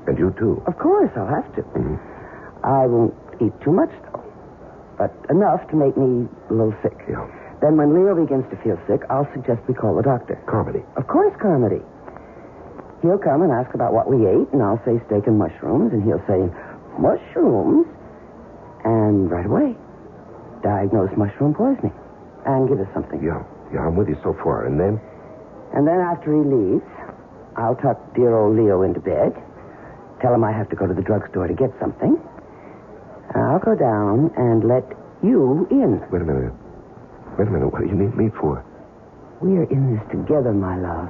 And you too? Of course, I'll have to. Mm-hmm. I won't eat too much, though. But enough to make me a little sick. Yeah. Then when Leo begins to feel sick, I'll suggest we call the doctor. Carmody? Of course, Carmody. He'll come and ask about what we ate, and I'll say steak and mushrooms, and he'll say, mushrooms? And right away, diagnose mushroom poisoning and give us something. Yeah, I'm with you so far. And then? And then after he leaves, I'll tuck dear old Leo into bed, tell him I have to go to the drugstore to get something. I'll go down and let you in. Wait a minute. What do you need me for? We're in this together, my love.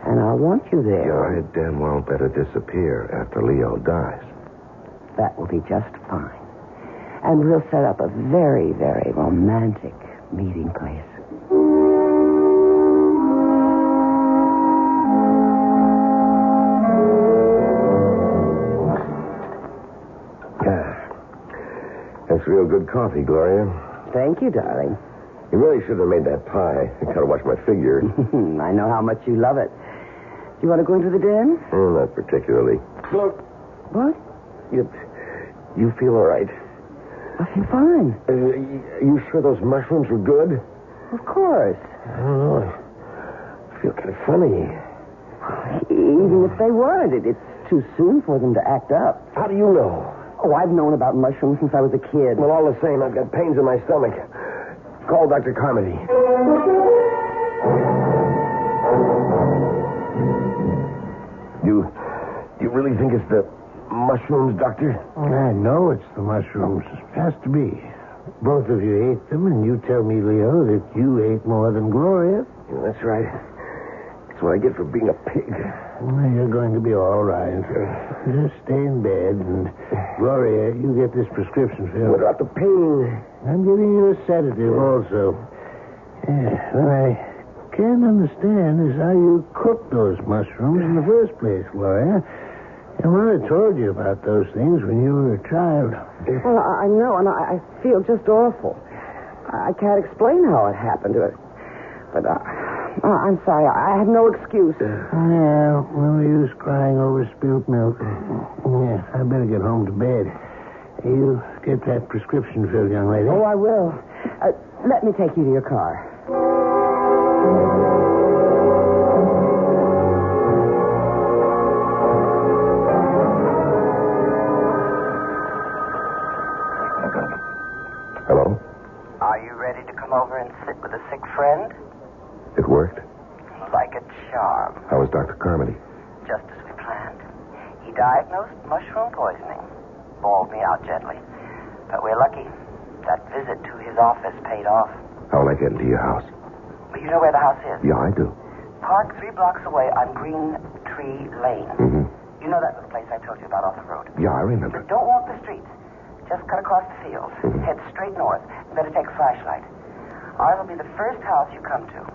And I want you there. Yeah, I damn well better disappear after Leo dies. That will be just fine. And we'll set up a very, very romantic meeting place. That's real good coffee, Gloria. Thank you, darling. You really should have made that pie. I gotta watch my figure. I know how much you love it. Do you want to go into the den? Not particularly. Look. What? You feel all right? I feel fine. You sure those mushrooms were good? Of course. I don't know. I feel kind of funny. Even if they weren't, it's too soon for them to act up. How do you know? Oh, I've known about mushrooms since I was a kid. Well, all the same, I've got pains in my stomach. Call Dr. Carmody. You really think it's the mushrooms, Doctor? I know it's the mushrooms. Has to be. Both of you ate them, and you tell me, Leo, that you ate more than Gloria. Yeah, that's right. That's what I get for being a pig. Well, you're going to be all right. Just stay in bed, and Gloria, you get this prescription filled. What about the pain? I'm giving you a sedative also. Yeah, what I can't understand is how you cooked those mushrooms in the first place, Gloria. Your mother told you about those things when you were a child. Well, I know, and I feel just awful. I can't explain how it happened to it. But I'm sorry. I have no excuse. Yeah, no use crying over spilt milk. Yeah, I better get home to bed. You get that prescription filled, young lady. Oh, I will. Let me take you to your car. Hello? Are you ready to come over and sit with a sick friend? It worked? Like a charm. How was Dr. Carmody? Just as we planned. He diagnosed mushroom poisoning. Bawled me out gently. But we're lucky. That visit to his office paid off. How will I get into your house? Well, you know where the house is? Yeah, I do. Park 3 blocks away on Green Tree Lane. Mm-hmm. You know that little place I told you about off the road? Yeah, I remember. Don't walk the streets. Just cut across the fields. Mm-hmm. Head straight north. You better take a flashlight. Ours will be the first house you come to.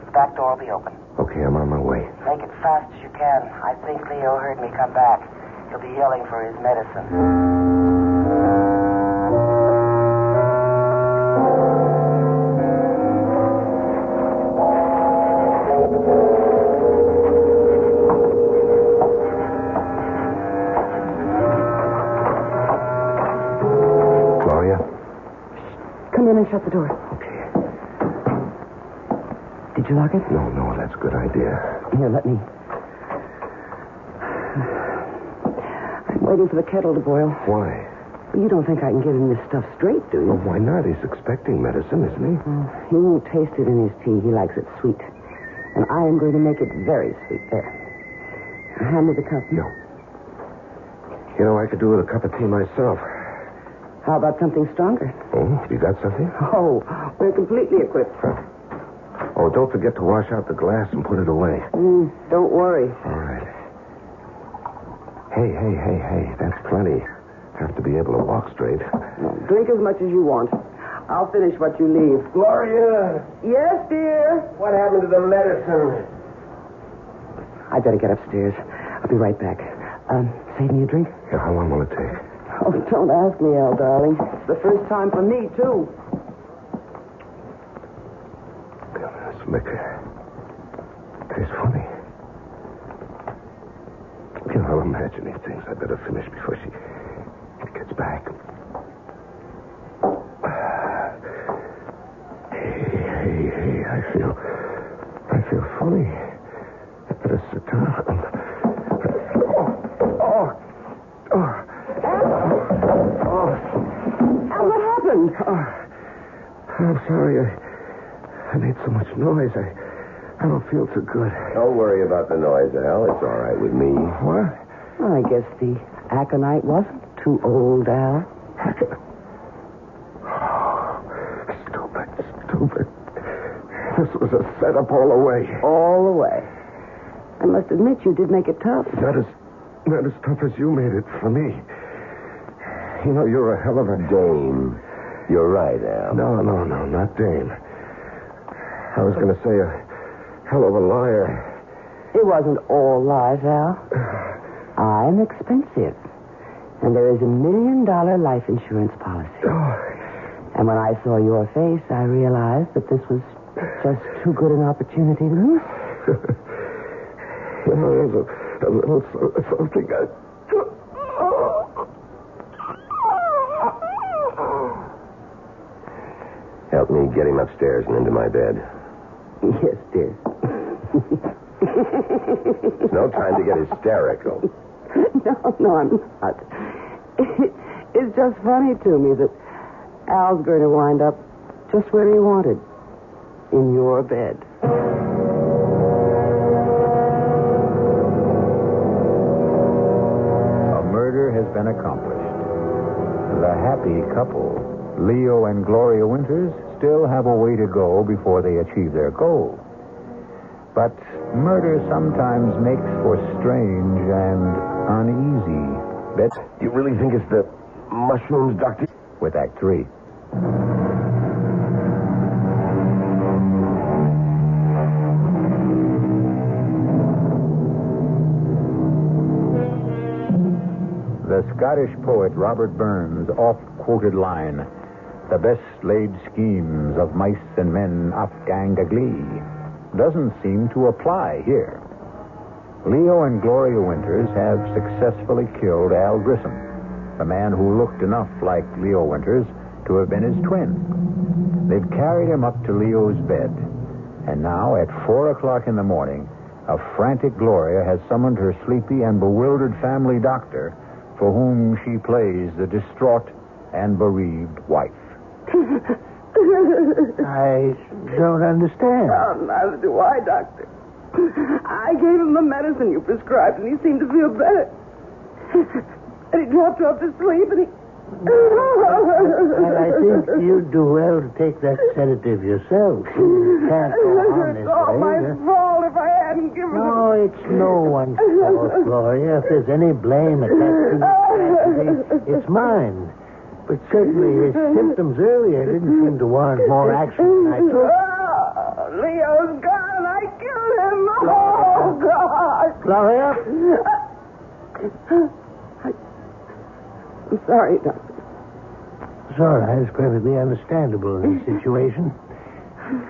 The back door will be open. Okay, I'm on my way. Make it fast as you can. I think Leo heard me come back. He'll be yelling for his medicine. Gloria? Come in and shut the door. Okay. Did you lock it? No, that's a good idea. Here, let me. I'm waiting for the kettle to boil. Why? You don't think I can get him this stuff straight, do you? Well, why not? He's expecting medicine, isn't he? He won't taste it in his tea. He likes it sweet. And I am going to make it very sweet. There. Hand me the cup. No. You know, I could do with a cup of tea myself. How about something stronger? Oh, you got something? Oh, we're completely equipped. Oh, don't forget to wash out the glass and put it away. Don't worry. All right. Hey. That's plenty. Have to be able to walk straight. Drink as much as you want. I'll finish what you leave. Gloria! Yes, dear? What happened to the medicine? I better get upstairs. I'll be right back. Save me a drink? Yeah, how long will it take? Oh, don't ask me, Al, darling. It's the first time for me, too. This liquor. Tastes funny. You know, I'm imagining things. I better finish before she gets back. Hey, I feel funny. I better sit down. Al, what happened? I'm sorry. I made so much noise. I don't feel too good. Don't worry about the noise, Al. It's all right with me. What? Well, I guess the aconite wasn't too old, Al. Stupid. This was a setup all the way. All the way. I must admit you did make it tough. Not as tough as you made it for me. You know, you're a hell of a dame. You're right, Al. No, not dame. I was going to say a hell of a liar. It wasn't all lies, Al. I'm expensive. And there is $1 million life insurance policy. And when I saw your face, I realized that this was just too good an opportunity to miss. There's a little something I... Help me get him upstairs and into my bed. Yes, dear. It's no time to get hysterical. No, I'm not. It's just funny to me that Al's going to wind up just where he wanted. In your bed. A murder has been accomplished. The happy couple, Leo and Gloria Winters, still have a way to go before they achieve their goal. But murder sometimes makes for strange and uneasy bets. You really think it's the mushrooms, Doctor? With Act 3. The Scottish poet Robert Burns' oft-quoted line, "The best laid schemes of mice and men oft-gang a glee," doesn't seem to apply here. Leo and Gloria Winters have successfully killed Al Grissom, the man who looked enough like Leo Winters to have been his twin. They've carried him up to Leo's bed, and now at 4 o'clock in the morning, a frantic Gloria has summoned her sleepy and bewildered family doctor, for whom she plays the distraught and bereaved wife. I don't understand. Neither do I, Doctor. I gave him the medicine you prescribed, and he seemed to feel better. And he dropped off to sleep, and he... And I think you'd do well to take that sedative yourself. You can't go on this It's all way. my fault if I hadn't given No, it's no one's fault, Gloria. If there's any blame attached to this tragedy, it's mine. But certainly his symptoms earlier didn't seem to warrant more action than I took. Leo's gone. I killed him. Oh, God. Gloria? I'm sorry, Doctor. It's all right. It's perfectly understandable in this situation.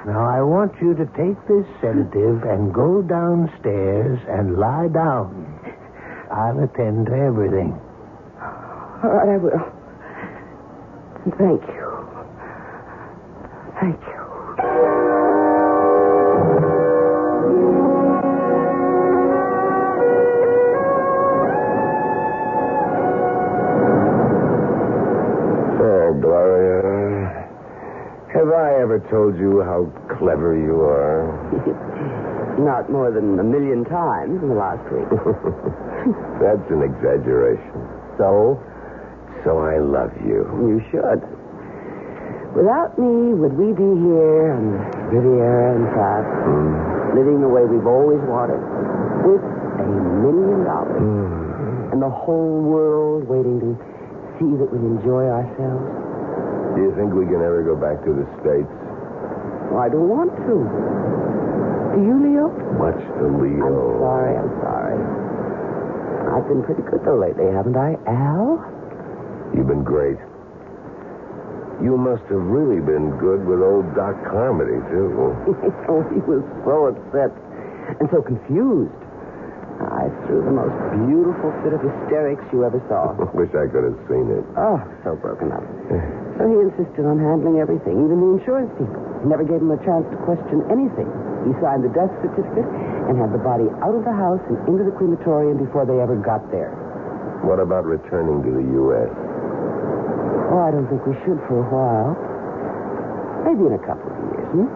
Now, I want you to take this sedative and go downstairs and lie down. I'll attend to everything. All right, I will. Thank you. Thank you. Gloria, have I ever told you how clever you are? Not more than 1,000,000 times in the last week. That's an exaggeration. So I love you. You should. Without me, would we be here on Riviera and Pratt, living the way we've always wanted, with $1 million, and the whole world waiting to see that we enjoy ourselves? Do you think we can ever go back to the States? Well, I don't want to. Do you, Leo? Much to Leo. I'm sorry. I've been pretty good, though, lately, haven't I, Al? You've been great. You must have really been good with old Doc Carmody, too. Oh, he was so upset and so confused. I threw the most beautiful fit of hysterics you ever saw. Wish I could have seen it. Oh, so broken up. So he insisted on handling everything, even the insurance people. He never gave him a chance to question anything. He signed the death certificate and had the body out of the house and into the crematorium before they ever got there. What about returning to the U.S.? Oh, I don't think we should for a while. Maybe in a couple of years,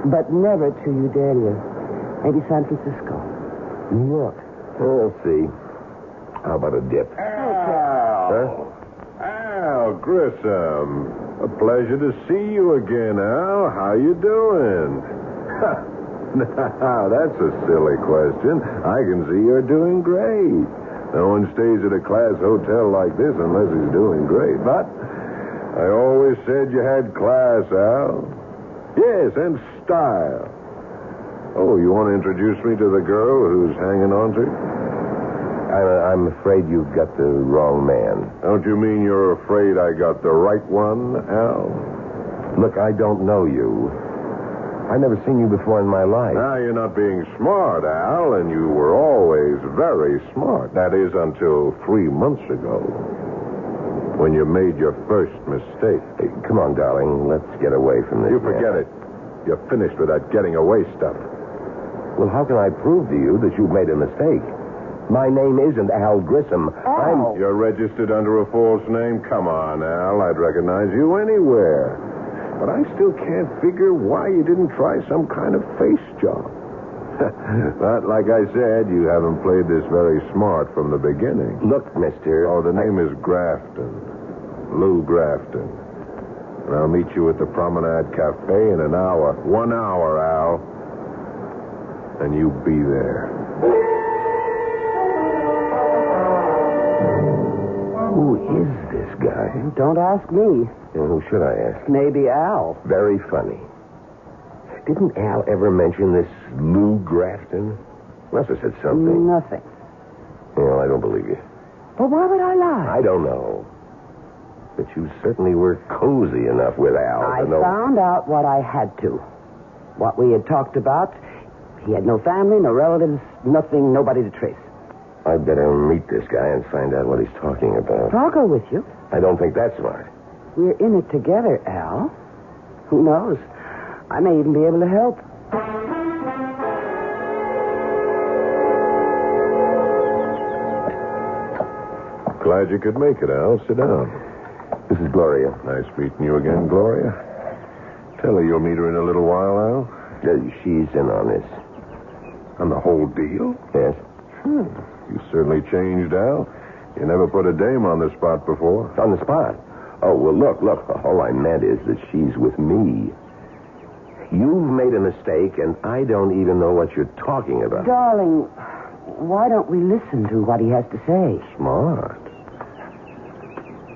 But never to Udalia. Maybe San Francisco. New York. We'll see. How about a dip? Al Grissom. A pleasure to see you again, Al. How you doing? Now, that's a silly question. I can see you're doing great. No one stays at a class hotel like this unless he's doing great. But I always said you had class, Al. Yes, and style. Oh, you want to introduce me to the girl who's hanging on to you? I'm afraid you've got the wrong man. Don't you mean you're afraid I got the right one, Al? Look, I don't know you. I've never seen you before in my life. Now, you're not being smart, Al, and you were always very smart. That is, until 3 months ago, when you made your first mistake. Hey, come on, darling. Let's get away from this. You forget it. You're finished with that getting away stuff. Well, how can I prove to you that you've made a mistake? My name isn't Al Grissom. Al. You're registered under a false name? Come on, Al. I'd recognize you anywhere. But I still can't figure why you didn't try some kind of face job. But, like I said, you haven't played this very smart from the beginning. Look, mister... Oh, the name is Grafton. Lou Grafton. And I'll meet you at the Promenade Cafe in an hour. 1 hour, Al. And you be there. Who is this guy? Don't ask me. And who should I ask? Maybe Al. Very funny. Didn't Al ever mention this Lou Grafton? Must have said something. Nothing. Well, I don't believe you. But why would I lie? I don't know. But you certainly were cozy enough with Al I to know... found out what I had to. What we had talked about. He had no family, no relatives, nothing, nobody to trace. I'd better meet this guy and find out what he's talking about. I'll go with you. I don't think that's smart. We're in it together, Al. Who knows? I may even be able to help. Glad you could make it, Al. Sit down. This is Gloria. Nice meeting you again, Gloria. Tell her you'll meet her in a little while, Al. She's in on this. On the whole deal? Yes. You certainly changed, Al. You never put a dame on the spot before. On the spot? Oh, well, look. All I meant is that she's with me. You've made a mistake, and I don't even know what you're talking about. Darling, why don't we listen to what he has to say? Smart.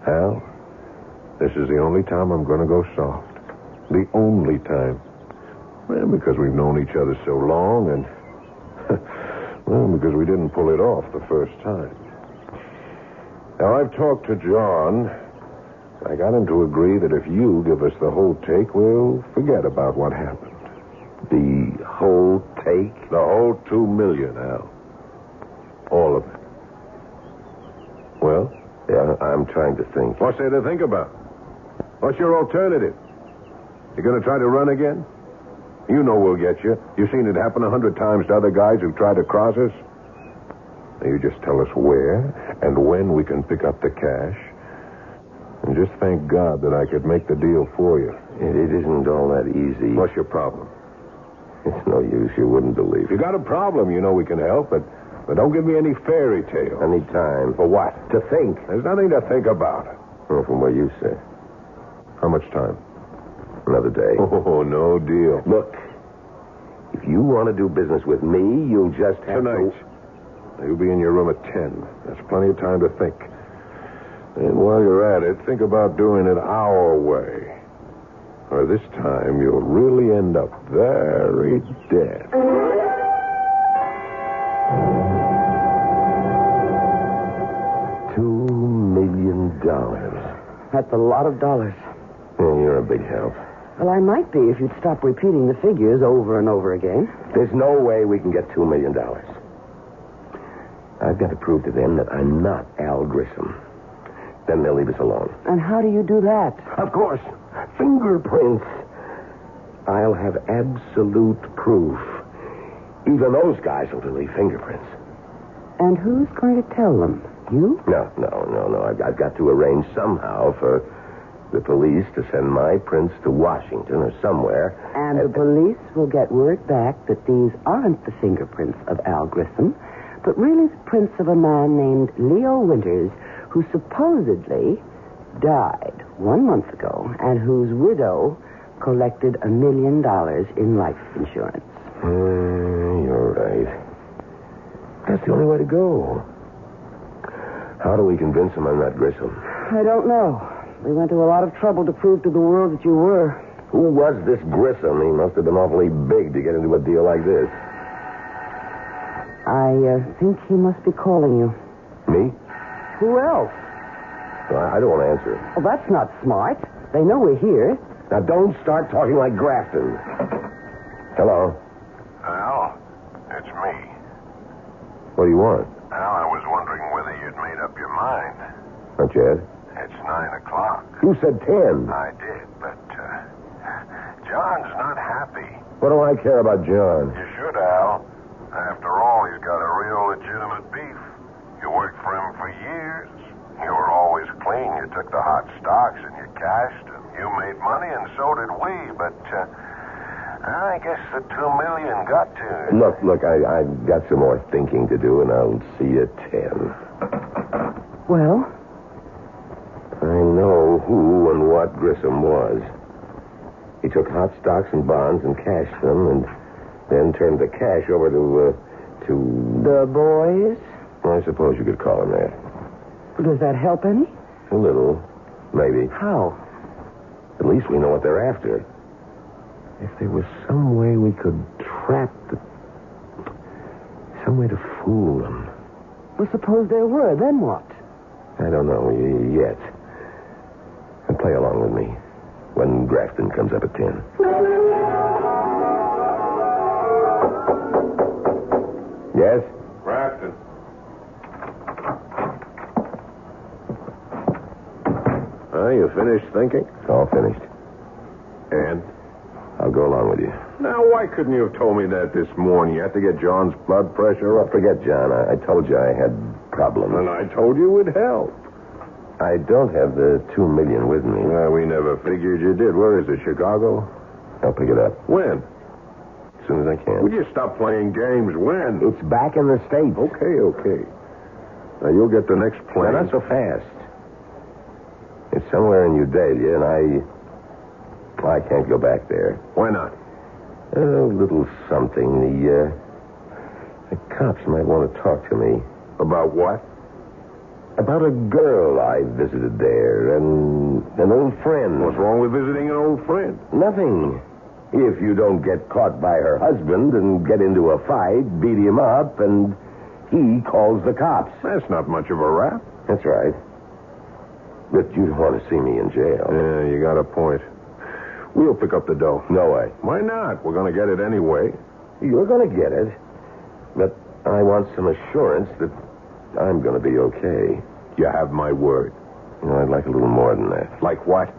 Al, this is the only time I'm going to go soft. The only time. Well, because we've known each other so long, and... well, because we didn't pull it off the first time. Now, I've talked to John. I got him to agree that if you give us the whole take, we'll forget about what happened. The whole take? The whole $2 million, Al. All of it. Well? Yeah, I'm trying to think. What's there to think about? What's your alternative? You going to try to run again? You know we'll get you. You've seen it happen 100 times to other guys who've tried to cross us. Now, you just tell us where and when we can pick up the cash. And just thank God that I could make the deal for you. It isn't all that easy. What's your problem? It's no use. You wouldn't believe it. If you got a problem, you know we can help, but don't give me any fairy tales. Any time. For what? To think. There's nothing to think about. Well, from what you say. How much time? Another day. Oh, no deal. Look, if you want to do business with me, you'll just have Tonight. You'll be in your room at 10. That's plenty of time to think. And while you're at it, think about doing it our way. Or this time, you'll really end up very dead. $2 million. That's a lot of dollars. Yeah, you're a big help. Well, I might be if you'd stop repeating the figures over and over again. There's no way we can get $2 million. I've got to prove to them that I'm not Al Grissom. Then they'll leave us alone. And how do you do that? Of course. Fingerprints. I'll have absolute proof. Even those guys will leave fingerprints. And who's going to tell them? You? No. I've got to arrange somehow for the police to send my prints to Washington or somewhere. And the police will get word back that these aren't the fingerprints of Al Grissom, but really the prints of a man named Leo Winters, who supposedly died 1 month ago and whose widow collected $1 million in life insurance. You're right. That's the only way to go. How do we convince him I'm not Grissom? I don't know. We went to a lot of trouble to prove to the world that you were. Who was this Grissom? He must have been awfully big to get into a deal like this. I think he must be calling you. Me? Who else? Well, I don't want to answer. Well, that's not smart. They know we're here. Now, don't start talking like Grafton. Hello? Al, it's me. What do you want? Al, I was wondering whether you'd made up your mind. Not yet. It's 9 o'clock. You said 10. I did, but John's not happy. What do I care about John? You should, Al. After all, he's got a real legitimate beef. You worked for him for years. You were always clean. You took the hot stocks and you cashed, and you made money, and so did we. But I guess the $2 million got to you. Look, I've got some more thinking to do, and I'll see you at 10. Well? I know who and what Grissom was. He took hot stocks and bonds and cashed them, and then turned the cash over to... The boys? Well, I suppose you could call him that. Does that help any? A little. Maybe. How? At least we know what they're after. If there was some way we could trap the... some way to fool them. Well, suppose there were. Then what? I don't know yet. And play along with me when Grafton comes up at 10. Yes? Grafton. You finished thinking? All finished. And? I'll go along with you. Now, why couldn't you have told me that this morning? You had to get John's blood pressure up. Forget John. I told you I had problems. And I told you it would help. I don't have the $2 million with me. Well, we never figured you did. Where is it, Chicago? I'll pick it up. When? As soon as I can. Will you stop playing games? When? It's back in the States. Okay. Now, you'll get the next plane. Now, not so fast. It's somewhere in Udalia, and I can't go back there. Why not? A little something. The cops might want to talk to me. About what? About a girl I visited there, and an old friend. What's wrong with visiting an old friend? Nothing. If you don't get caught by her husband and get into a fight, beat him up, and he calls the cops. That's not much of a rap. That's right. But you don't want to see me in jail. Yeah, you got a point. We'll pick up the dough. No way. Why not? We're going to get it anyway. You're going to get it. But I want some assurance that I'm going to be okay. You have my word. You know, I'd like a little more than that. Like what?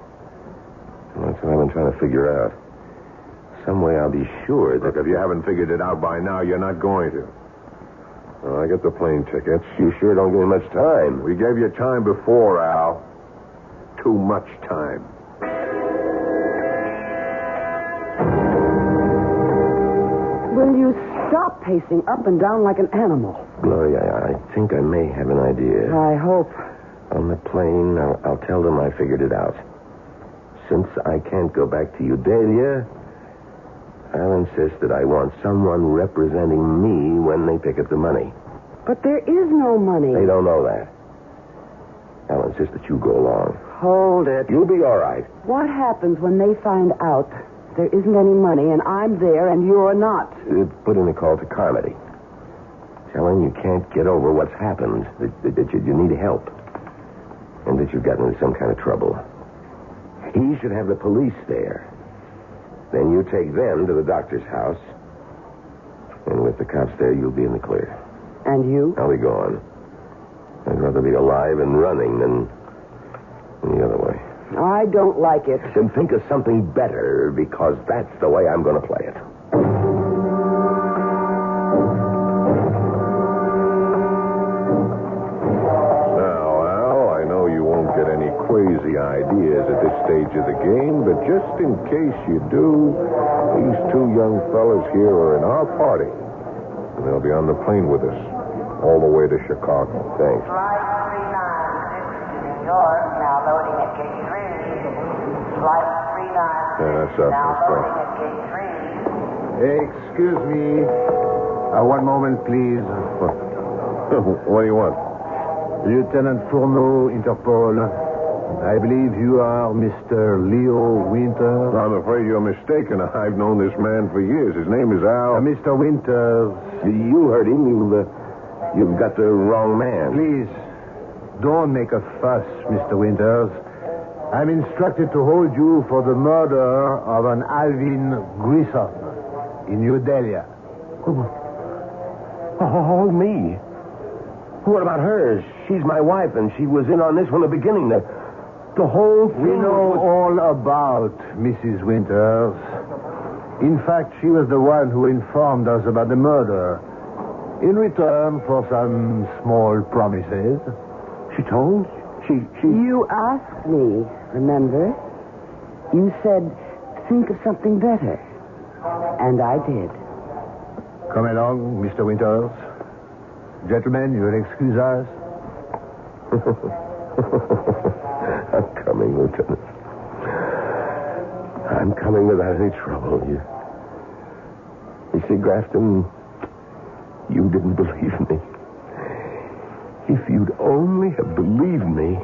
Well, that's what I've been trying to figure out. Some way I'll be sure that... Look, if you haven't figured it out by now, you're not going to. I get the plane tickets. You sure don't give me much time. We gave you time before, Al. Too much time. Will you stop pacing up and down like an animal? Gloria, I think I may have an idea. I hope. On the plane, I'll tell them I figured it out. Since I can't go back to Udalia, I'll insist that I want someone representing me when they pick up the money. But there is no money. They don't know that. I'll insist that you go along. Hold it. You'll be all right. What happens when they find out there isn't any money and I'm there and you're not? Put in a call to Carmody. Tell him you can't get over what's happened, that you need help, and that you've gotten into some kind of trouble. He should have the police there. Then you take them to the doctor's house, and with the cops there, you'll be in the clear. And you? I'll be gone. I'd rather be alive and running than the other way. I don't like it. Then think of something better, because that's the way I'm going to play it. Now, Al, I know you won't get any crazy ideas at this stage of the game, but just in case you do, these two young fellas here are in our party. And they'll be on the plane with us all the way to Chicago. Thanks. Flight 39, New York, now loading at gate 3. Flight 39, that's up. now That's loading right. at gate 3. Excuse me. One moment, please. What do you want? Lieutenant Fourneau, Interpol. I believe you are Mr. Leo Winters. I'm afraid you're mistaken. I've known this man for years. His name is Al. Mr. Winters. You heard him. You've got the wrong man. Please, don't make a fuss, Mr. Winters. I'm instructed to hold you for the murder of an Alvin Grissom in New Delhi. Oh, me? What about her? She's my wife, and she was in on this from the beginning. The whole thing. We know all about Mrs. Winters. In fact, she was the one who informed us about the murder. In return for some small promises. She told? She... You asked me, remember? You said, think of something better. And I did. Come along, Mr. Winters. Gentlemen, you will excuse us. I'm coming, Lieutenant. I'm coming without any trouble. You see, Grafton, you didn't believe me. If you'd only have believed me,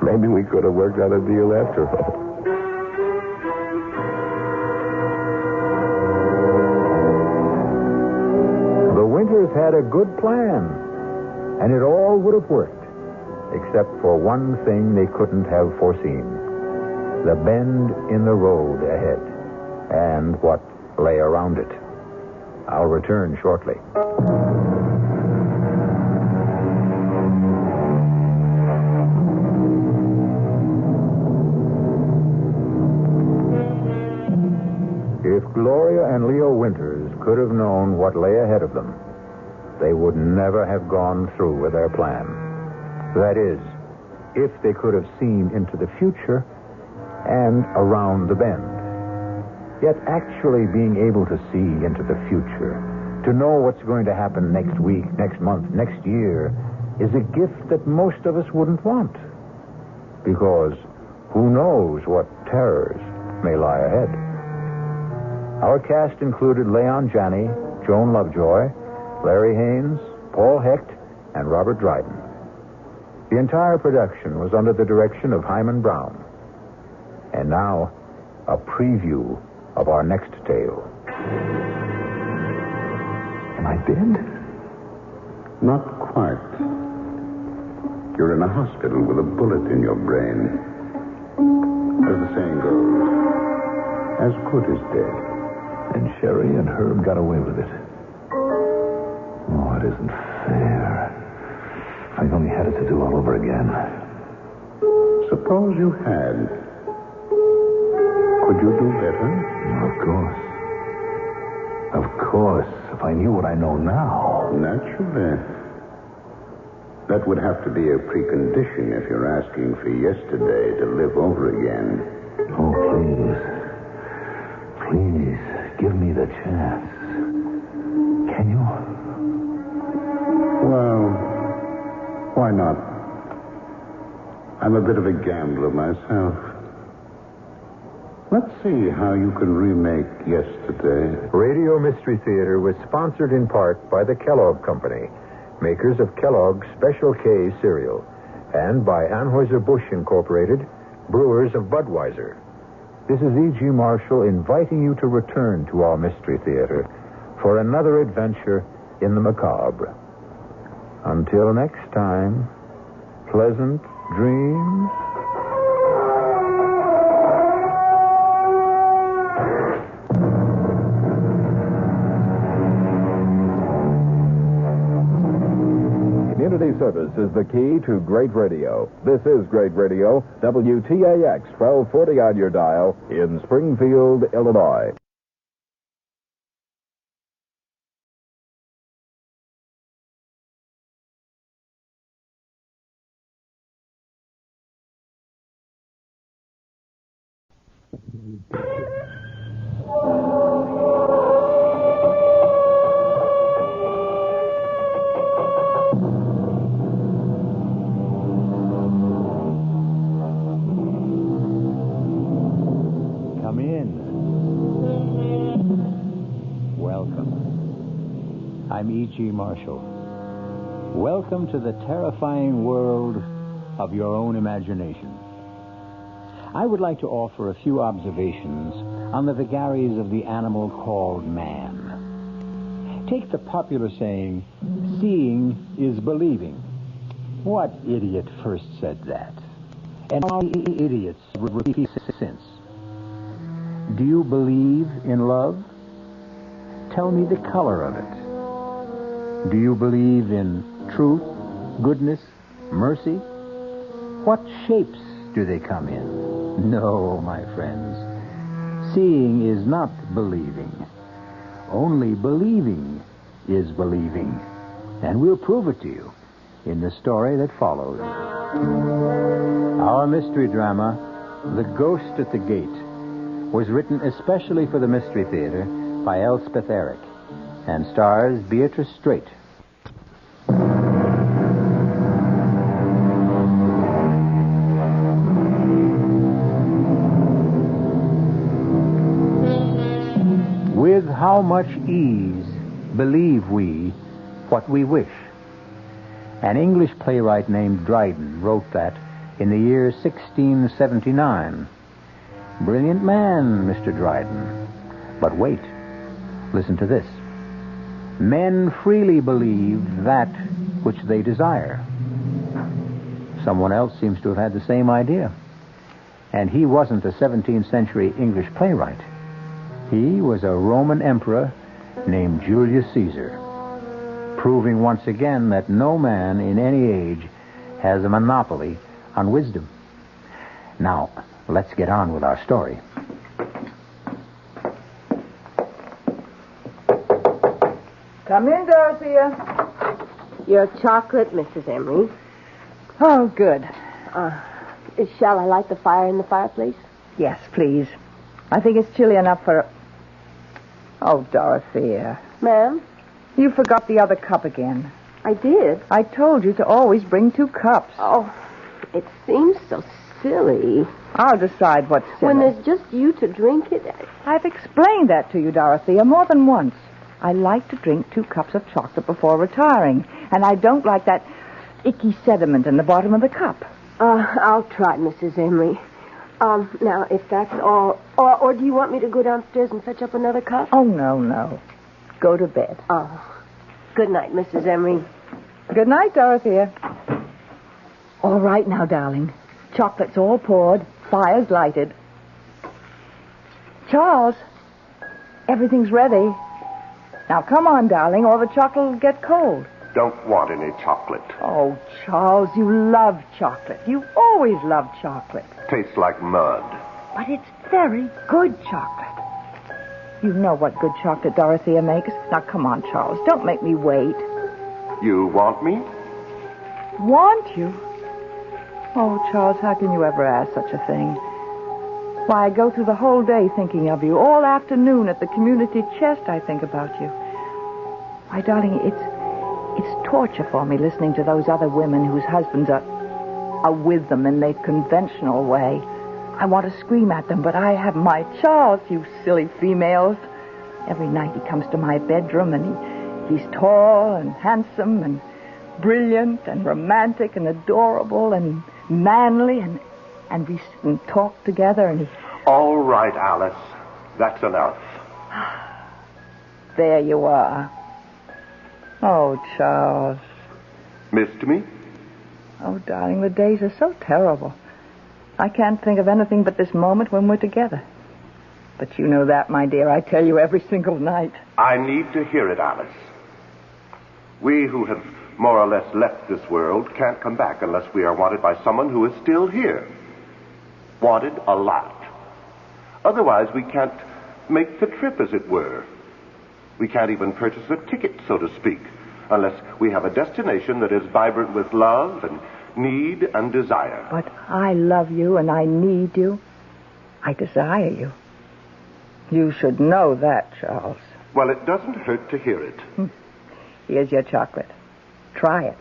maybe we could have worked out a deal after all. The Winters had a good plan, and it all would have worked, except for one thing they couldn't have foreseen: the bend in the road ahead, and what lay around it. I'll return shortly. If Gloria and Leo Winters could have known what lay ahead of them, they would never have gone through with their plan. That is, if they could have seen into the future and around the bend. Yet actually being able to see into the future, to know what's going to happen next week, next month, next year, is a gift that most of us wouldn't want. Because who knows what terrors may lie ahead. Our cast included Leon Janney, Joan Lovejoy, Larry Haynes, Paul Hecht, and Robert Dryden. The entire production was under the direction of Hyman Brown. And now, a preview of our next tale. Am I dead? Not quite. You're in a hospital with a bullet in your brain. As the saying goes, as good as dead. And Sherry and Herb got away with it. Oh, it isn't fair. If I only had it to do all over again. Suppose you had. Could you do better? Of course. Of course, if I knew what I know now. Naturally. That would have to be a precondition if you're asking for yesterday to live over again. Oh, please. Please, give me the chance. Can you? Well, why not? I'm a bit of a gambler myself. Let's see how you can remake yesterday. Radio Mystery Theater was sponsored in part by the Kellogg Company, makers of Kellogg's Special K cereal, and by Anheuser-Busch Incorporated, brewers of Budweiser. This is E.G. Marshall inviting you to return to our Mystery Theater for another adventure in the macabre. Until next time, pleasant dreams. Community service is the key to great radio. This is Great Radio, WTAX 1240 on your dial in Springfield, Illinois. I'm E.G. Marshall. Welcome to the terrifying world of your own imagination. I would like to offer a few observations on the vagaries of the animal called man. Take the popular saying, seeing is believing. What idiot first said that? And how many idiots repeat it since? Do you believe in love? Tell me the color of it. Do you believe in truth, goodness, mercy? What shapes do they come in? No, my friends. Seeing is not believing. Only believing is believing. And we'll prove it to you in the story that follows. Our mystery drama, The Ghost at the Gate, was written especially for the Mystery Theater by Elspeth Eric and stars Beatrice Straight. With how much ease believe we what we wish? An English playwright named Dryden wrote that in the year 1679. Brilliant man, Mr. Dryden. But wait, listen to this. Men freely believe that which they desire. Someone else seems to have had the same idea. And he wasn't a 17th century English playwright. He was a Roman emperor named Julius Caesar, proving once again that no man in any age has a monopoly on wisdom. Now, let's get on with our story. Come in, Dorothea. Your chocolate, Mrs. Emery. Oh, good. Shall I light the fire in the fireplace? Yes, please. I think it's chilly enough for... Oh, Dorothea. Ma'am? You forgot the other cup again. I did. I told you to always bring 2 cups. Oh, it seems so silly. I'll decide what's silly. When there's just you to drink it. I've explained that to you, Dorothea, more than once. I like to drink 2 cups of chocolate before retiring, and I don't like that icky sediment in the bottom of the cup. I'll try, Mrs. Emery. Now, if that's all... Or do you want me to go downstairs and fetch up another cup? Oh, no. Go to bed. Oh. Good night, Mrs. Emery. Good night, Dorothea. All right now, darling. Chocolate's all poured. Fire's lighted. Charles, everything's ready. Now, come on, darling, or the chocolate will get cold. Don't want any chocolate. Oh, Charles, you love chocolate. You always loved chocolate. Tastes like mud. But it's very good chocolate. You know what good chocolate Dorothea makes. Now, come on, Charles. Don't make me wait. You want me? Want you? Oh, Charles, how can you ever ask such a thing? Why, I go through the whole day thinking of you. All afternoon at the community chest, I think about you. Why, darling, it's torture for me listening to those other women whose husbands are with them in the conventional way. I want to scream at them, but I have my Charles, you silly females. Every night he comes to my bedroom, and he's tall and handsome and brilliant and romantic and adorable and manly, and we sit and talk together, and he... All right, Alice. That's enough. There you are. Oh, Charles. Missed me? Oh, darling, the days are so terrible. I can't think of anything but this moment when we're together. But you know that, my dear. I tell you every single night. I need to hear it, Alice. We who have more or less left this world can't come back unless we are wanted by someone who is still here. Wanted a lot. Otherwise, we can't make the trip, as it were. We can't even purchase a ticket, so to speak, unless we have a destination that is vibrant with love and need and desire. But I love you and I need you. I desire you. You should know that, Charles. Well, it doesn't hurt to hear it. Here's your chocolate. Try it.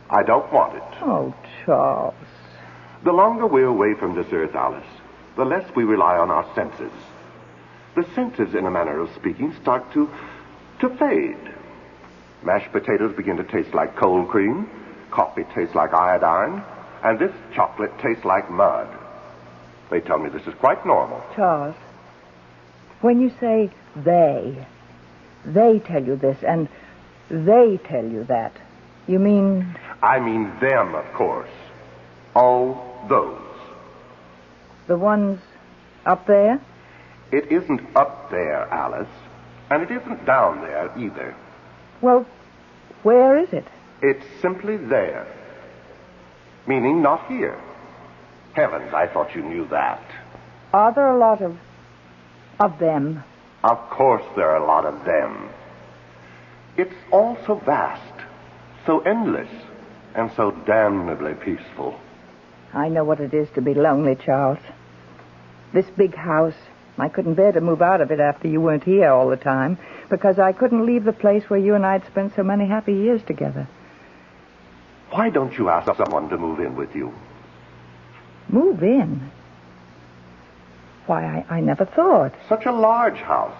I don't want it. Oh, Charles. The longer we're away from this earth, Alice, the less we rely on our senses. The senses, in a manner of speaking, start to fade. Mashed potatoes begin to taste like cold cream. Coffee tastes like iodine. And this chocolate tastes like mud. They tell me this is quite normal. Charles, when you say they they tell you this and they tell you that, you mean... I mean them, of course. All those. The ones up there? It isn't up there, Alice. And it isn't down there, either. Well, where is it? It's simply there. Meaning not here. Heavens, I thought you knew that. Are there a lot of them? Of course there are a lot of them. It's all so vast, so endless, and so damnably peaceful. I know what it is to be lonely, Charles. This big house, I couldn't bear to move out of it after you weren't here all the time, because I couldn't leave the place where you and I'd spent so many happy years together. Why don't you ask someone to move in with you? Move in? Why, I never thought. Such a large house.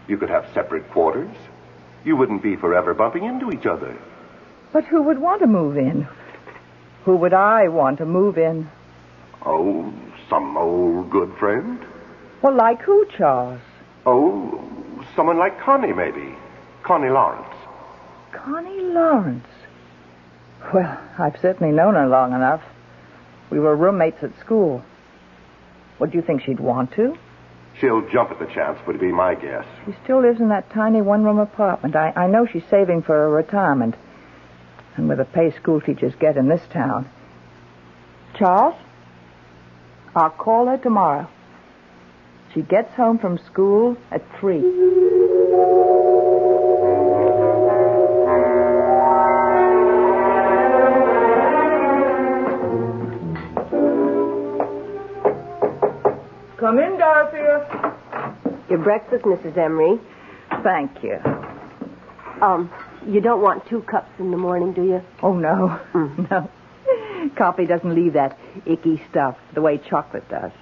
You could have separate quarters. You wouldn't be forever bumping into each other. But who would want to move in? Who would I want to move in? Oh, some old good friend. Well, like who, Charles? Oh, someone like Connie, maybe. Connie Lawrence. Connie Lawrence? Well, I've certainly known her long enough. We were roommates at school. What, do you think she'd want to? She'll jump at the chance, would be my guess. She still lives in that tiny one-room apartment. I know she's saving for a retirement. And with the pay school teachers get in this town. Charles, I'll call her tomorrow. She gets home from school at 3. Come in, Dorothea. Your breakfast, Mrs. Emery. Thank you. You don't want 2 cups in the morning, do you? Oh, no. No. Coffee doesn't leave that icky stuff the way chocolate does.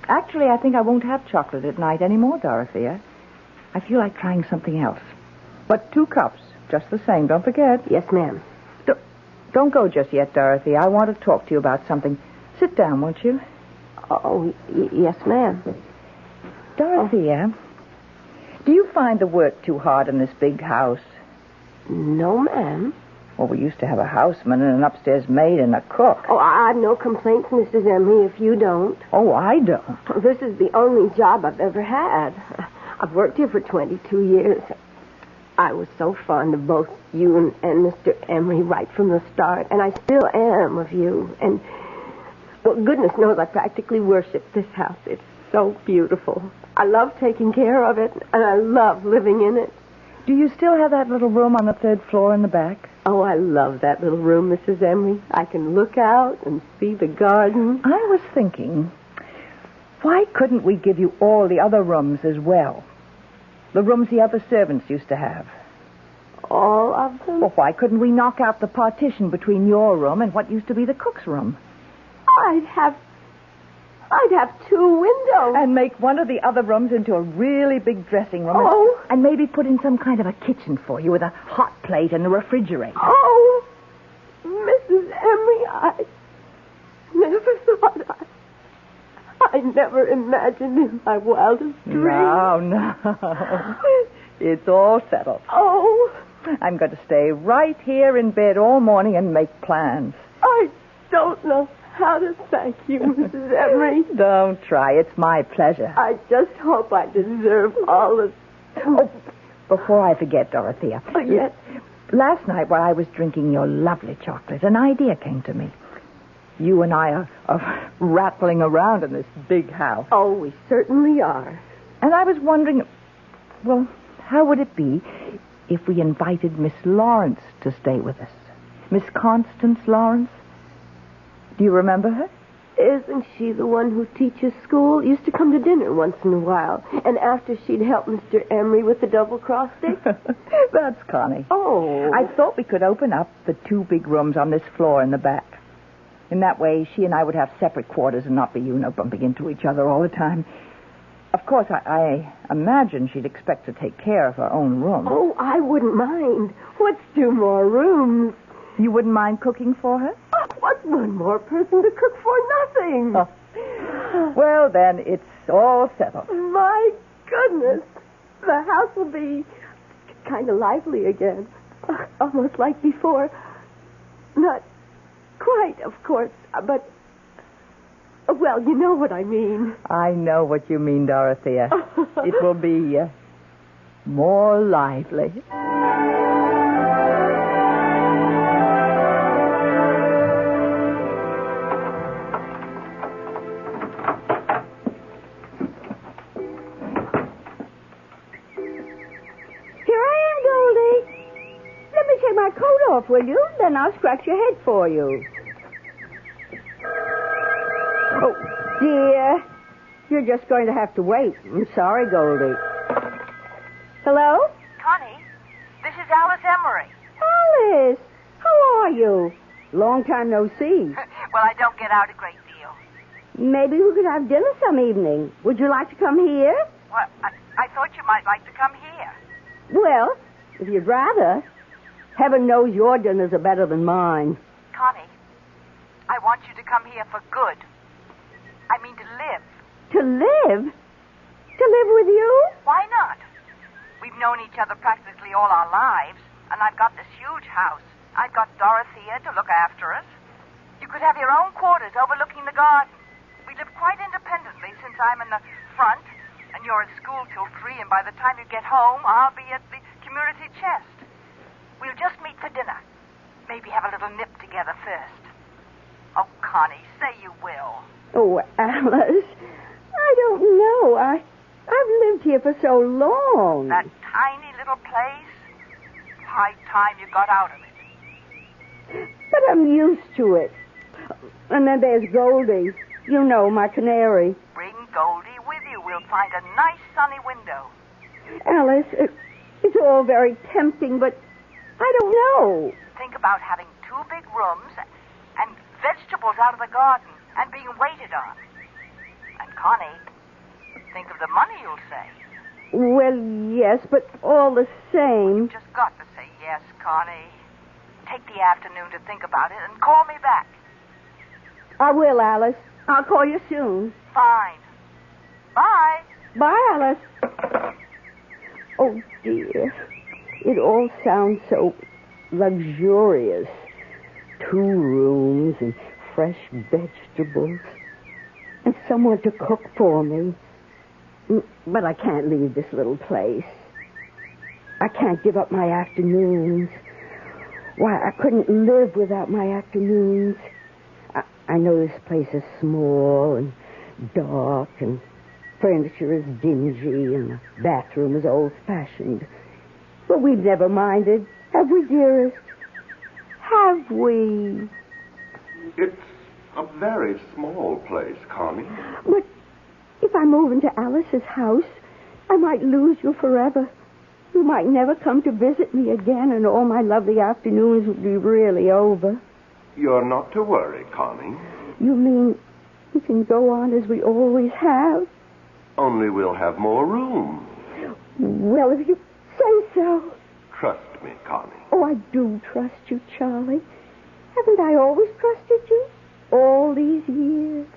Actually, I think I won't have chocolate at night anymore, Dorothea. I feel like trying something else. But 2 cups, just the same, don't forget. Yes, ma'am. Don't go just yet, Dorothea. I want to talk to you about something. Sit down, won't you? Oh, yes, ma'am. Dorothea, do you find the work too hard in this big house? No, ma'am. Well, we used to have a houseman and an upstairs maid and a cook. Oh, I've no complaints, Mrs. Emery, if you don't. Oh, I don't. This is the only job I've ever had. I've worked here for 22 years. I was so fond of both you and Mr. Emery right from the start, and I still am of you. And, well, goodness knows I practically worship this house. It's so beautiful. I love taking care of it, and I love living in it. Do you still have that little room on the 3rd floor in the back? Oh, I love that little room, Mrs. Emery. I can look out and see the garden. I was thinking, why couldn't we give you all the other rooms as well? The rooms the other servants used to have. All of them? Well, why couldn't we knock out the partition between your room and what used to be the cook's room? I'd have 2 windows. And make one of the other rooms into a really big dressing room. Oh. And maybe put in some kind of a kitchen for you with a hot plate and a refrigerator. Oh, Mrs. Emery, I never thought I never imagined in my wildest dreams. No. It's all settled. Oh. I'm going to stay right here in bed all morning and make plans. I don't know how to thank you, Mrs. Emery. Don't try. It's my pleasure. I just hope I deserve all of... Oh, before I forget, Dorothea. Oh, yes. Last night while I was drinking your lovely chocolate, an idea came to me. You and I are rattling around in this big house. Oh, we certainly are. And I was wondering, well, how would it be if we invited Miss Lawrence to stay with us? Miss Constance Lawrence? Do you remember her? Isn't she the one who teaches school? Used to come to dinner once in a while. And after she'd help Mr. Emery with the double-cross stick? That's Connie. Oh. I thought we could open up the 2 big rooms on this floor in the back. In that way, she and I would have separate quarters and not be, bumping into each other all the time. Of course, I imagine she'd expect to take care of her own room. Oh, I wouldn't mind. What's 2 more rooms? You wouldn't mind cooking for her? Oh, what's 1 more person to cook for? Nothing. Oh. Well, then, it's all settled. My goodness. The house will be kind of lively again. Almost like before. Not quite, of course, but... Well, you know what I mean. I know what you mean, Dorothea. It will be more lively. Will you? Then I'll scratch your head for you. Oh, dear. You're just going to have to wait. I'm sorry, Goldie. Hello? Connie, this is Alice Emery. Alice, how are you? Long time no see. Well, I don't get out a great deal. Maybe we could have dinner some evening. Would you like to come here? Well, I thought you might like to come here. Well, if you'd rather... Heaven knows your dinners are better than mine. Connie, I want you to come here for good. I mean to live. To live? To live with you? Why not? We've known each other practically all our lives, and I've got this huge house. I've got Dorothea to look after us. You could have your own quarters overlooking the garden. We live quite independently since I'm in the front, and you're at school till 3, and by the time you get home, I'll be at the community chest. We'll just meet for dinner. Maybe have a little nip together first. Oh, Connie, say you will. Oh, Alice, I don't know. I've lived here for so long. That tiny little place? High time you got out of it. But I'm used to it. And then there's Goldie. You know, my canary. Bring Goldie with you. We'll find a nice sunny window. Alice, it's all very tempting, but... I don't know. Think about having 2 big rooms and vegetables out of the garden and being waited on. And Connie, think of the money you'll save. Well, yes, but all the same... You've just got to say yes, Connie. Take the afternoon to think about it and call me back. I will, Alice. I'll call you soon. Fine. Bye. Bye, Alice. Oh, dear. It all sounds so luxurious. 2 rooms and fresh vegetables. And someone to cook for me. But I can't leave this little place. I can't give up my afternoons. Why, I couldn't live without my afternoons. I know this place is small and dark and furniture is dingy and the bathroom is old-fashioned. But we've never minded, have we, dearest? Have we? It's a very small place, Connie. But if I move into Alice's house, I might lose you forever. You might never come to visit me again, and all my lovely afternoons would be really over. You're not to worry, Connie. You mean we can go on as we always have? Only we'll have more room. Well, if you say so. Trust me, Connie. Oh, I do trust you, Charlie. Haven't I always trusted you? All these years.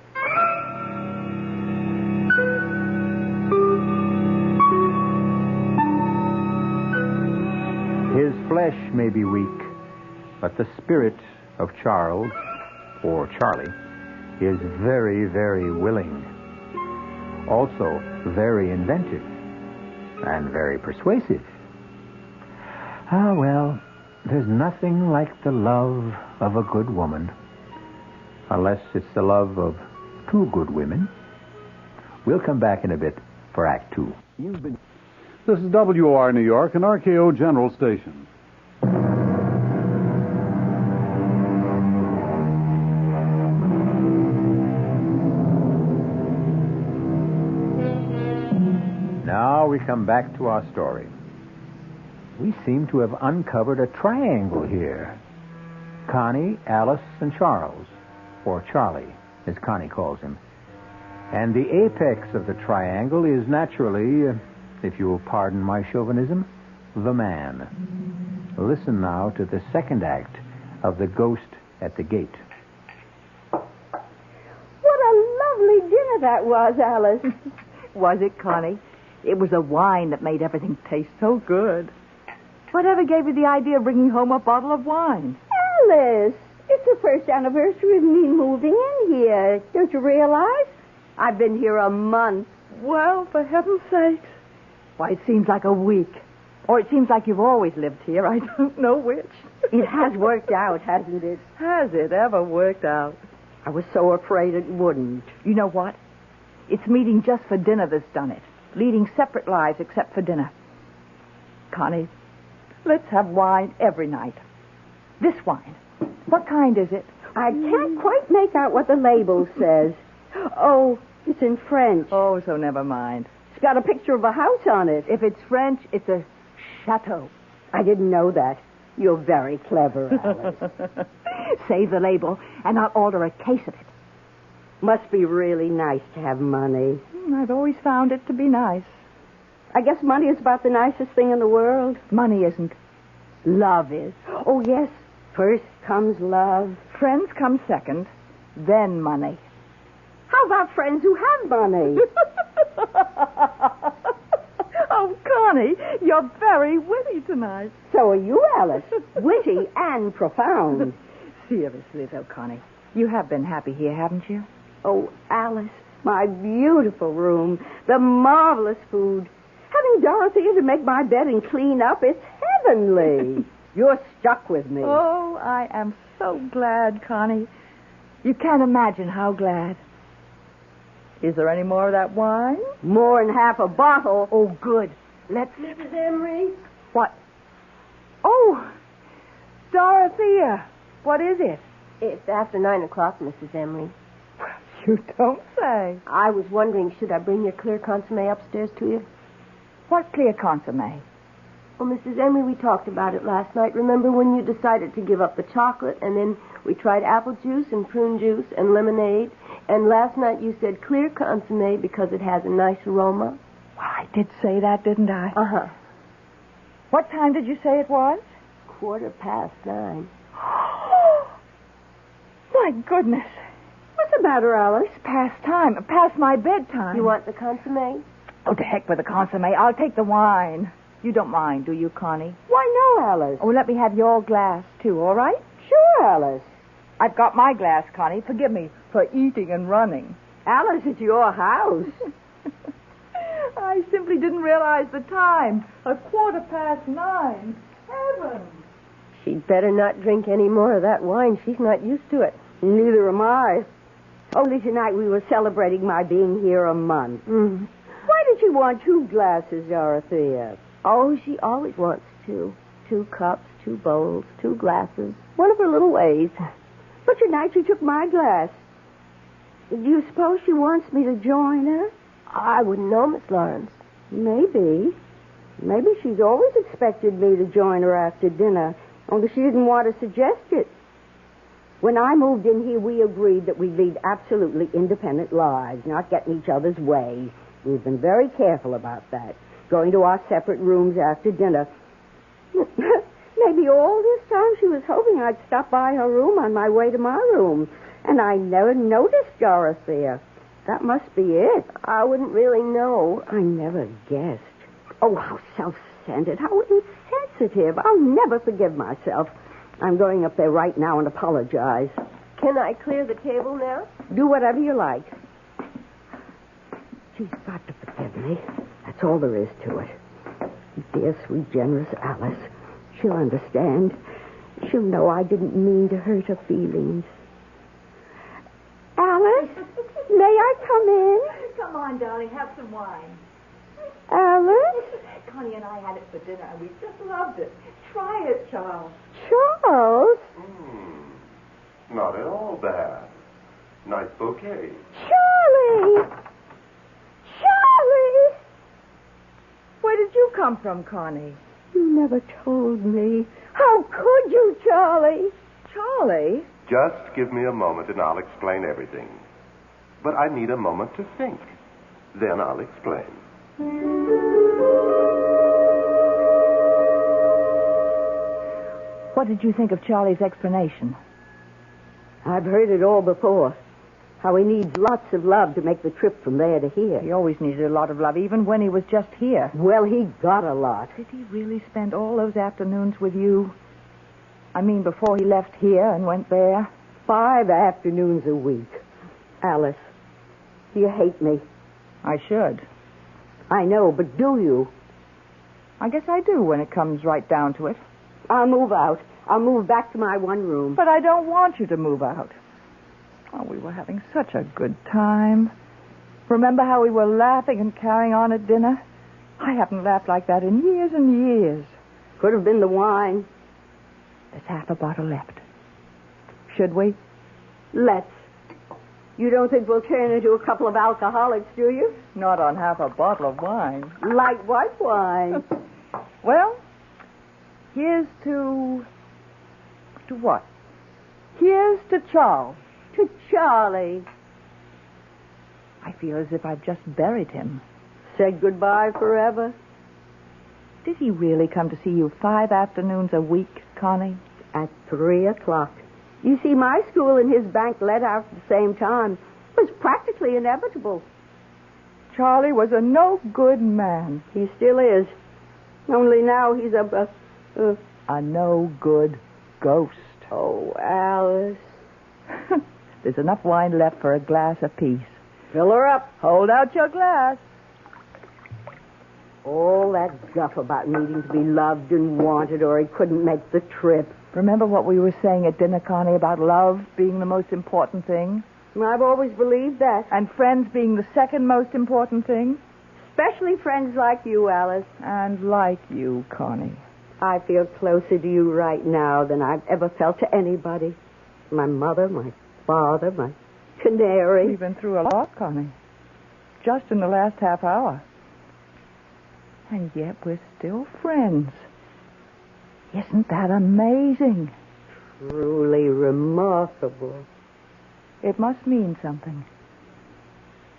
His flesh may be weak, but the spirit of Charles, or Charlie, is very, very willing. Also very inventive and very persuasive. Ah, well, there's nothing like the love of a good woman, unless it's the love of 2 good women. We'll come back in a bit for Act 2. This is WR New York and RKO General Station. Now we come back to our story. We seem to have uncovered a triangle here. Connie, Alice, and Charles, or Charlie, as Connie calls him. And the apex of the triangle is naturally, if you will pardon my chauvinism, the man. Listen now to the second act of The Ghost at the Gate. What a lovely dinner that was, Alice. Was it, Connie? It was the wine that made everything taste so good. Whatever gave you the idea of bringing home a bottle of wine? Alice, it's the first anniversary of me moving in here. Don't you realize? I've been here a month. Well, for heaven's sakes. Why, it seems like a week. Or it seems like you've always lived here. I don't know which. It has worked out, hasn't it? Has it ever worked out? I was so afraid it wouldn't. You know what? It's meeting just for dinner that's done it. Leading separate lives except for dinner. Connie, let's have wine every night. This wine. What kind is it? I can't quite make out what the label says. Oh, it's in French. Oh, so never mind. It's got a picture of a house on it. If it's French, it's a chateau. I didn't know that. You're very clever, Alice. Save the label, and I'll order a case of it. Must be really nice to have money. I've always found it to be nice. I guess money is about the nicest thing in the world. Money isn't. Love is. Oh, yes. First comes love. Friends come second, then money. How about friends who have money? Oh, Connie, you're very witty tonight. So are you, Alice. Witty and profound. Seriously, though, Connie, you have been happy here, haven't you? Oh, Alice, my beautiful room, the marvelous food. Having Dorothea to make my bed and clean up, it's heavenly. You're stuck with me. Oh, I am so glad, Connie. You can't imagine how glad. Is there any more of that wine? More than half a bottle. Oh, good. Let's... Mrs. Emery? What? Oh, Dorothea. What is it? It's after 9 o'clock, Mrs. Emery. You don't say. I was wondering, should I bring your clear consomme upstairs to you? What clear consomme? Well, Mrs. Emery, we talked about it last night. Remember when you decided to give up the chocolate, and then we tried apple juice and prune juice and lemonade, and last night you said clear consomme because it has a nice aroma? Well, I did say that, didn't I? Uh-huh. What time did you say it was? 9:15. My goodness. What's the matter, Alice? It's past time. Past my bedtime. You want the consomme? Oh, to heck with the consomme. I'll take the wine. You don't mind, do you, Connie? Why, no, Alice. Oh, let me have your glass, too, all right? Sure, Alice. I've got my glass, Connie. Forgive me for eating and running. Alice, it's your house. I simply didn't realize the time. 9:15. Heavens. She'd better not drink any more of that wine. She's not used to it. Neither am I. Only tonight we were celebrating my being here a month. Mm. Why did you want 2 glasses, Dorothea? Oh, she always wants 2. 2 cups, 2 bowls, 2 glasses. One of her little ways. But tonight she took my glass. Do you suppose she wants me to join her? I wouldn't know, Miss Lawrence. Maybe. Maybe she's always expected me to join her after dinner, only she didn't want to suggest it. When I moved in here, we agreed that we'd lead absolutely independent lives, not get in each other's way. We've been very careful about that, going to our separate rooms after dinner. Maybe all this time she was hoping I'd stop by her room on my way to my room, and I never noticed Dorothea. That must be it. I wouldn't really know. I never guessed. Oh, how self-centered, how insensitive. I'll never forgive myself. I'm going up there right now and apologize. Can I clear the table now? Do whatever you like. She's got to forgive me. That's all there is to it. Dear, sweet, generous Alice. She'll understand. She'll know I didn't mean to hurt her feelings. Alice, may I come in? Come on, darling, have some wine. Alice? Connie and I had it for dinner, and we just loved it. Try it, Charles. Charles? Not at all bad. Nice bouquet. Charlie! Charlie! Where did you come from, Connie? You never told me. How could you, Charlie? Charlie? Just give me a moment and I'll explain everything. But I need a moment to think. Then I'll explain. What did you think of Charlie's explanation? I've heard it all before. How he needs lots of love to make the trip from there to here. He always needed a lot of love, even when he was just here. Well, he got a lot. Did he really spend all those afternoons with you? I mean, before he left here and went there? 5 afternoons a week. Alice, do you hate me? I should. I know, but do you? I guess I do when it comes right down to it. I'll move out. I'll move back to my one room. But I don't want you to move out. Oh, we were having such a good time. Remember how we were laughing and carrying on at dinner? I haven't laughed like that in years and years. Could have been the wine. There's half a bottle left. Should we? Let's. You don't think we'll turn into a couple of alcoholics, do you? Not on half a bottle of wine. Light white wine. Well, here's to... To what? Here's to Charles. To Charlie. I feel as if I've just buried him. Said goodbye forever? Did he really come to see you 5 afternoons a week, Connie? At 3 o'clock. You see, my school and his bank let out at the same time. It was practically inevitable. Charlie was a no-good man. He still is. Only now he's a no-good ghost. Oh, Alice. There's enough wine left for a glass apiece. Fill her up. Hold out your glass. All that guff about needing to be loved and wanted or he couldn't make the trip. Remember what we were saying at dinner, Connie, about love being the most important thing? I've always believed that. And friends being the second most important thing? Especially friends like you, Alice. And like you, Connie. I feel closer to you right now than I've ever felt to anybody. My mother, my father, my canary. We've been through a lot, Connie. Just in the last half hour. And yet we're still friends. Isn't that amazing? Truly remarkable. It must mean something.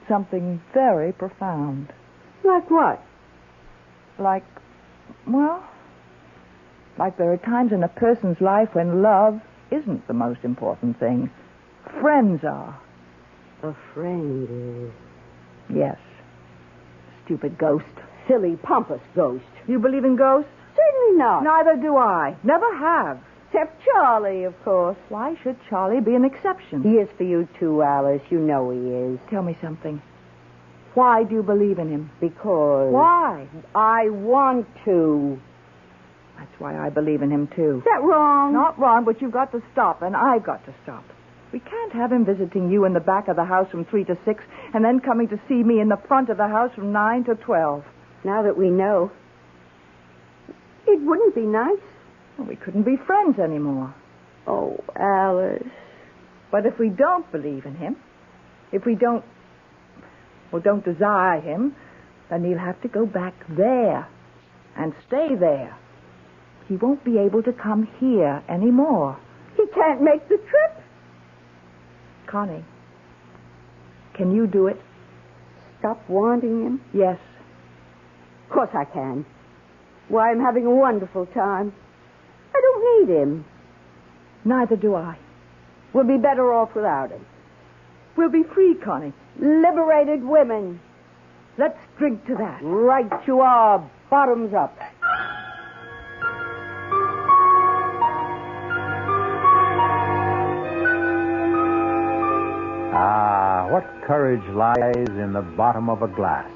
Something very profound. Like what? Like there are times in a person's life when love isn't the most important thing. Friends are. A friend is. Yes. Stupid ghost. Silly, pompous ghost. You believe in ghosts? Certainly not. Neither do I. Never have. Except Charlie, of course. Why should Charlie be an exception? He is for you too, Alice. You know he is. Tell me something. Why do you believe in him? Because... Why? I want to. That's why I believe in him, too. Is that wrong? Not wrong, but you've got to stop, and I've got to stop. We can't have him visiting you in the back of the house from 3 to 6, and then coming to see me in the front of the house from 9 to 12. Now that we know, it wouldn't be nice. Well, we couldn't be friends anymore. Oh, Alice. But if we don't believe in him, if we don't desire him, then he'll have to go back there and stay there. He won't be able to come here anymore. He can't make the trip. Connie, can you do it? Stop wanting him? Yes. Of course I can. Why, I'm having a wonderful time. I don't need him. Neither do I. We'll be better off without him. We'll be free, Connie. Liberated women. Let's drink to that. Right you are. Bottoms up. Ah, what courage lies in the bottom of a glass.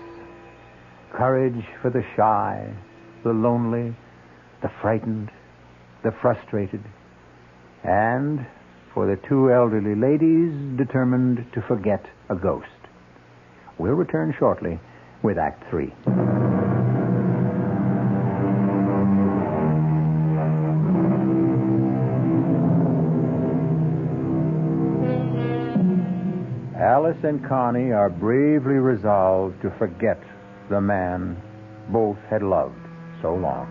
Courage for the shy, the lonely, the frightened, the frustrated, and for the 2 elderly ladies determined to forget a ghost. We'll return shortly with Act 3. Alice and Connie are bravely resolved to forget the man both had loved so long.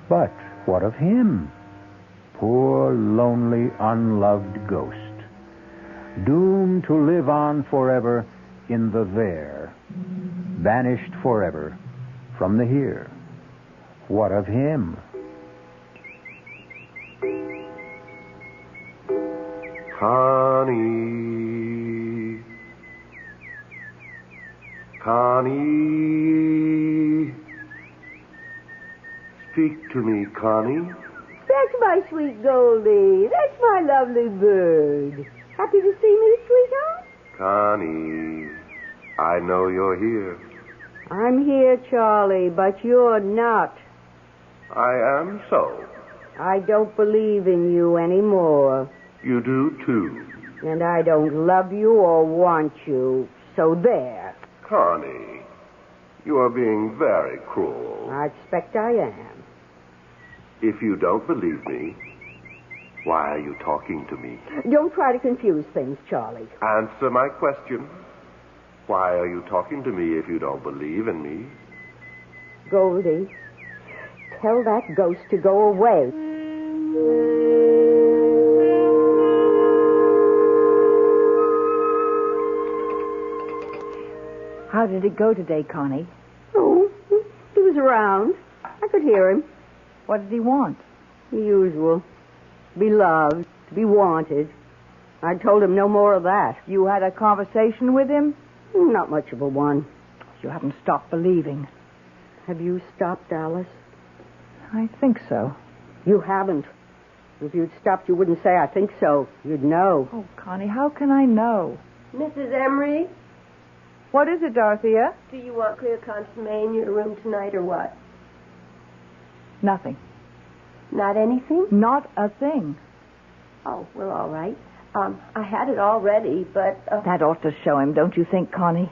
But what of him? Poor, lonely, unloved ghost. Doomed to live on forever in the there. Banished forever from the here. What of him? Connie. Connie. Speak to me, Connie. That's my sweet Goldie. That's my lovely bird. Happy to see me, sweetheart? Connie, I know you're here. I'm here, Charlie, but you're not. I am so. I don't believe in you anymore. You do, too. And I don't love you or want you. So there. Connie, you are being very cruel. I expect I am. If you don't believe me, why are you talking to me? Don't try to confuse things, Charlie. Answer my question. Why are you talking to me if you don't believe in me? Goldie, tell that ghost to go away. How did it go today, Connie? Oh, he was around. I could hear him. What did he want? The usual. To be loved, to be wanted. I told him no more of that. You had a conversation with him? Not much of a one. You haven't stopped believing. Have you stopped, Alice? I think so. You haven't. If you'd stopped, you wouldn't say, I think so. You'd know. Oh, Connie, how can I know? Mrs. Emery, What is it, Dorothea? do you want clear consomme in your room tonight or what? Nothing. Not anything? Not a thing. Oh, well, all right. I had it all ready, but... That ought to show him, don't you think, Connie?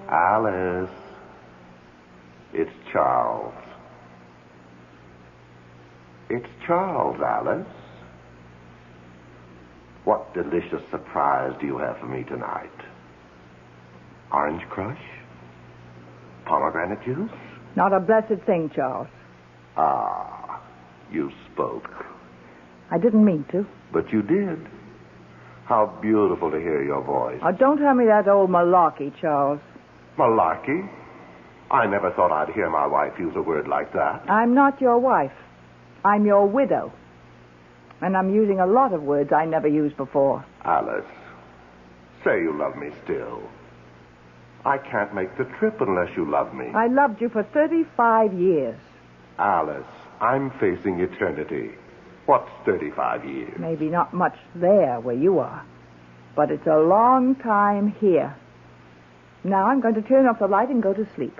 Alice, it's Charles. It's Charles, Alice. What delicious surprise do you have for me tonight? Orange crush? Pomegranate juice? Not a blessed thing, Charles. Ah, you spoke. I didn't mean to. But you did. How beautiful to hear your voice. Oh, don't tell me that old malarkey, Charles. Malarkey? I never thought I'd hear my wife use a word like that. I'm not your wife. I'm your widow. And I'm using a lot of words I never used before. Alice, say you love me still. I can't make the trip unless you love me. I loved you for 35 years. Alice, I'm facing eternity. What's 35 years? Maybe not much there where you are. But it's a long time here. Now I'm going to turn off the light and go to sleep.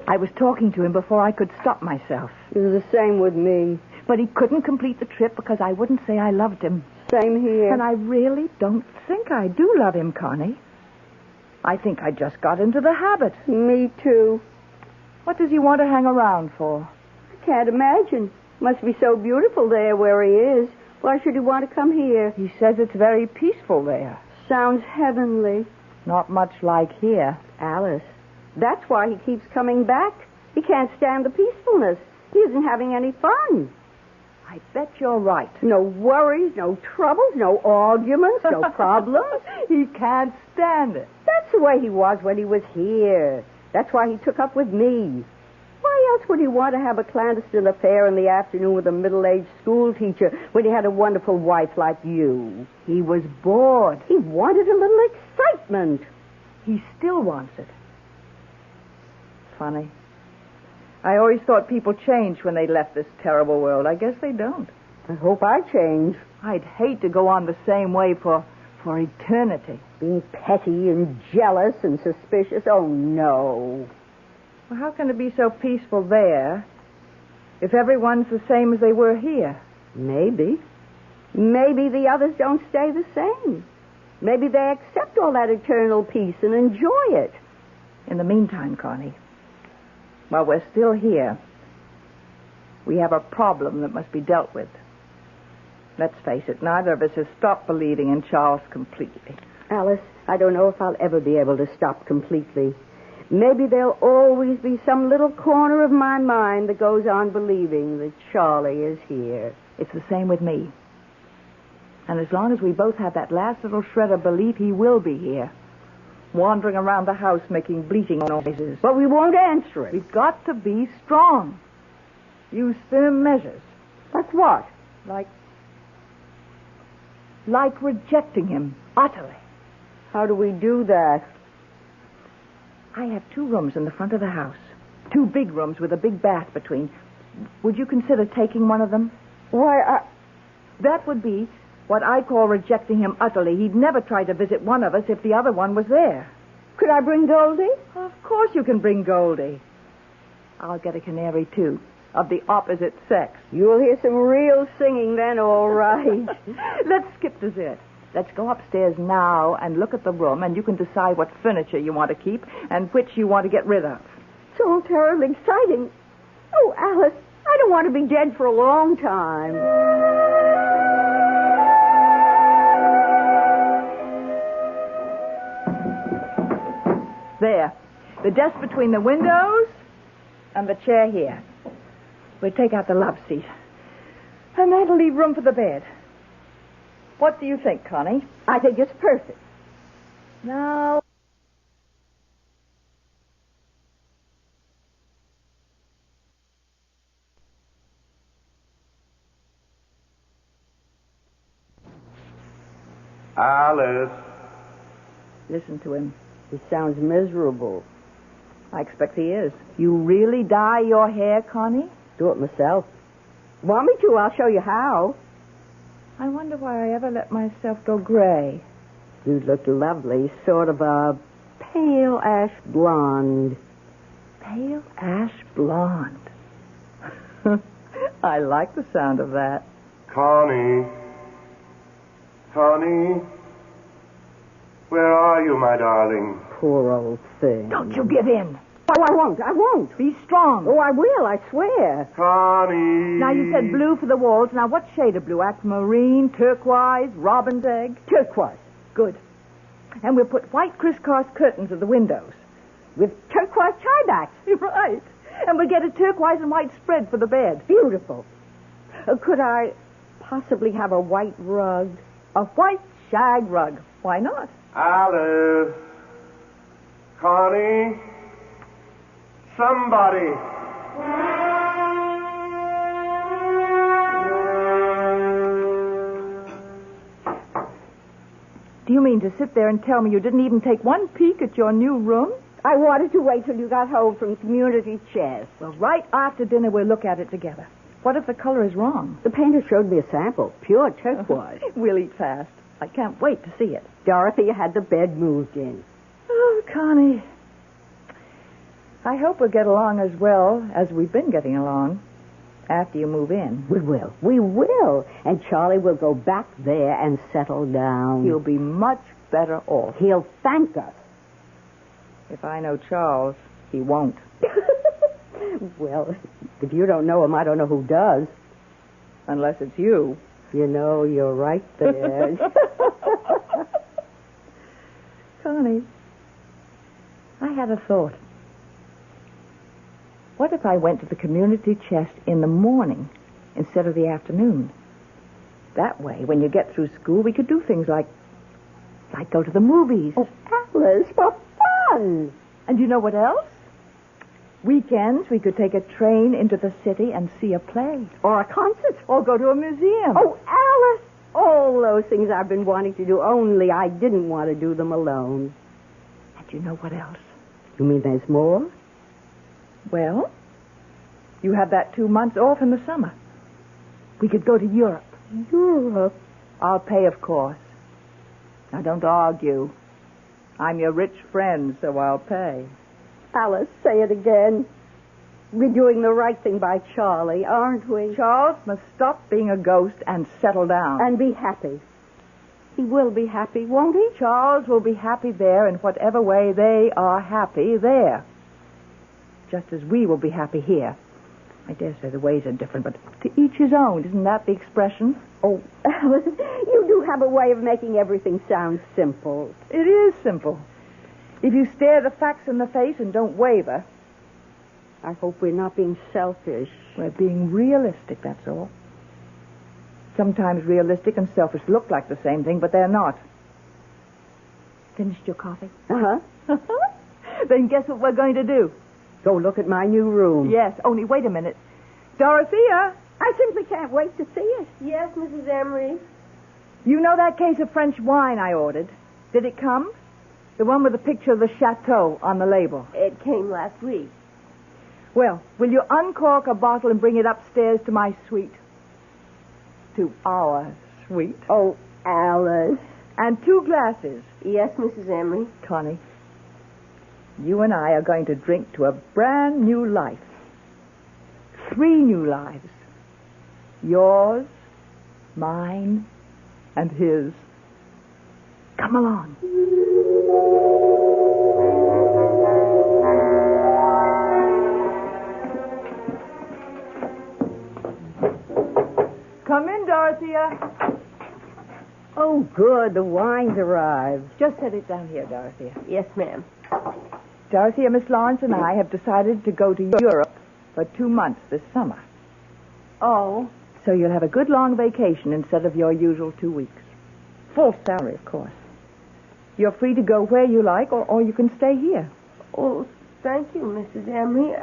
I was talking to him before I could stop myself. It was the same with me. But he couldn't complete the trip because I wouldn't say I loved him. Same here. And I really don't think I do love him, Connie. I think I just got into the habit. Me too. What does he want to hang around for? I can't imagine. Must be so beautiful there where he is. Why should he want to come here? He says it's very peaceful there. Sounds heavenly. Not much like here. Alice, that's why he keeps coming back. He can't stand the peacefulness. He isn't having any fun. I bet you're right. No worries, no troubles, no arguments, no problems. He can't stand it. That's the way he was when he was here. That's why he took up with me. Why else would he want to have a clandestine affair in the afternoon with a middle-aged school teacher when he had a wonderful wife like you? He was bored. He wanted a little excitement. He still wants it. Funny. I always thought people changed when they left this terrible world. I guess they don't. I hope I change. I'd hate to go on the same way for eternity. Being petty and jealous and suspicious. Oh, no. Well, how can it be so peaceful there if everyone's the same as they were here? Maybe. Maybe the others don't stay the same. Maybe they accept all that eternal peace and enjoy it. In the meantime, Connie, while we're still here, we have a problem that must be dealt with. Let's face it, neither of us has stopped believing in Charles completely. Alice, I don't know if I'll ever be able to stop completely. Maybe there'll always be some little corner of my mind that goes on believing that Charlie is here. It's the same with me. And as long as we both have that last little shred of belief, he will be here. Wandering around the house making bleating noises. But we won't answer it. We've got to be strong. Use firm measures. Like what? Like rejecting him utterly. How do we do that? I have 2 rooms in the front of the house. 2 big rooms with a big bath between. Would you consider taking one of them? Why, That would be what I call rejecting him utterly. He'd never try to visit one of us if the other one was there. Could I bring Goldie? Of course you can bring Goldie. I'll get a canary, too, of the opposite sex. You'll hear some real singing then, all right. Let's skip dessert. Let's go upstairs now and look at the room, and you can decide what furniture you want to keep and which you want to get rid of. It's all terribly exciting. Oh, Alice, I don't want to be dead for a long time. There. The desk between the windows and the chair here. We'll take out the love seat. And that'll leave room for the bed. What do you think, Connie? I think it's perfect. Now... Alice. Listen to him. He sounds miserable. I expect he is. You really dye your hair, Connie? Do it myself. Want me to? I'll show you how. I wonder why I ever let myself go gray. You look lovely. Sort of a pale ash blonde. Pale ash blonde. I like the sound of that. Connie. Connie. Where are you, my darling? Poor old thing. Don't you give in. Oh, I won't. I won't. Be strong. Oh, I will. I swear. Connie. Now, you said blue for the walls. Now, what shade of blue? Aquamarine, turquoise, robin's egg? Turquoise. Good. And we'll put white crisscross curtains at the windows. With turquoise tie-backs. Right. And we'll get a turquoise and white spread for the bed. Beautiful. Could I possibly have a white rug? A white shag rug. Why not? Alice. Connie. Somebody. Do you mean to sit there and tell me you didn't even take one peek at your new room? I wanted to wait till you got home from community chess. Well, right after dinner, we'll look at it together. What if the color is wrong? The painter showed me a sample. Pure turquoise. We'll eat fast. I can't wait to see it. Dorothy had the bed moved in. Oh, Connie. I hope we'll get along as well as we've been getting along after you move in. We will. We will. And Charlie will go back there and settle down. He'll be much better off. He'll thank us. If I know Charles, he won't. Well, if you don't know him, I don't know who does. Unless it's you. You know, you're right there. Connie, I had a thought. What if I went to the community chest in the morning instead of the afternoon? That way, when you get through school, we could do things like go to the movies. Oh, Alice, for fun! And you know what else? Weekends, we could take a train into the city and see a play. Or a concert. Or go to a museum. Oh, Alice! All those things I've been wanting to do, only I didn't want to do them alone. And you know what else? You mean there's more? Well, you have that 2 months off in the summer. We could go to Europe. Europe? I'll pay, of course. Now, don't argue. I'm your rich friend, so I'll pay. Alice, say it again. We're doing the right thing by Charlie, aren't we? Charles must stop being a ghost and settle down. And be happy. He will be happy, won't he? Charles will be happy there in whatever way they are happy there. Just as we will be happy here. I dare say the ways are different, but to each his own. Isn't that the expression? Oh, Alice, you do have a way of making everything sound simple. It is simple. If you stare the facts in the face and don't waver. I hope we're not being selfish. We're being realistic, that's all. sometimes realistic and selfish look like the same thing, but they're not. Finished your coffee? Uh-huh. Then guess what we're going to do? Go look at my new room. Yes, only wait a minute. Dorothea! I simply can't wait to see it. Yes, Mrs. Emery. You know that case of French wine I ordered? Did it come? The one with the picture of the chateau on the label. It came last week. Well, will you uncork a bottle and bring it upstairs to my suite? To our suite. Oh, Alice. And 2 glasses. Yes, Mrs. Emery. Connie, you and I are going to drink to a brand new life. 3 new lives. Yours, mine, and his. Come along. Come in, Dorothea. Oh, good. The wine's arrived. Just set it down here, Dorothea. Yes, ma'am. Dorothea, Miss Lawrence and I have decided to go to Europe for 2 months this summer. Oh. So you'll have a good long vacation instead of your usual 2 weeks. Full salary, of course. You're free to go where you like, or you can stay here. Oh, thank you, Mrs. Emery.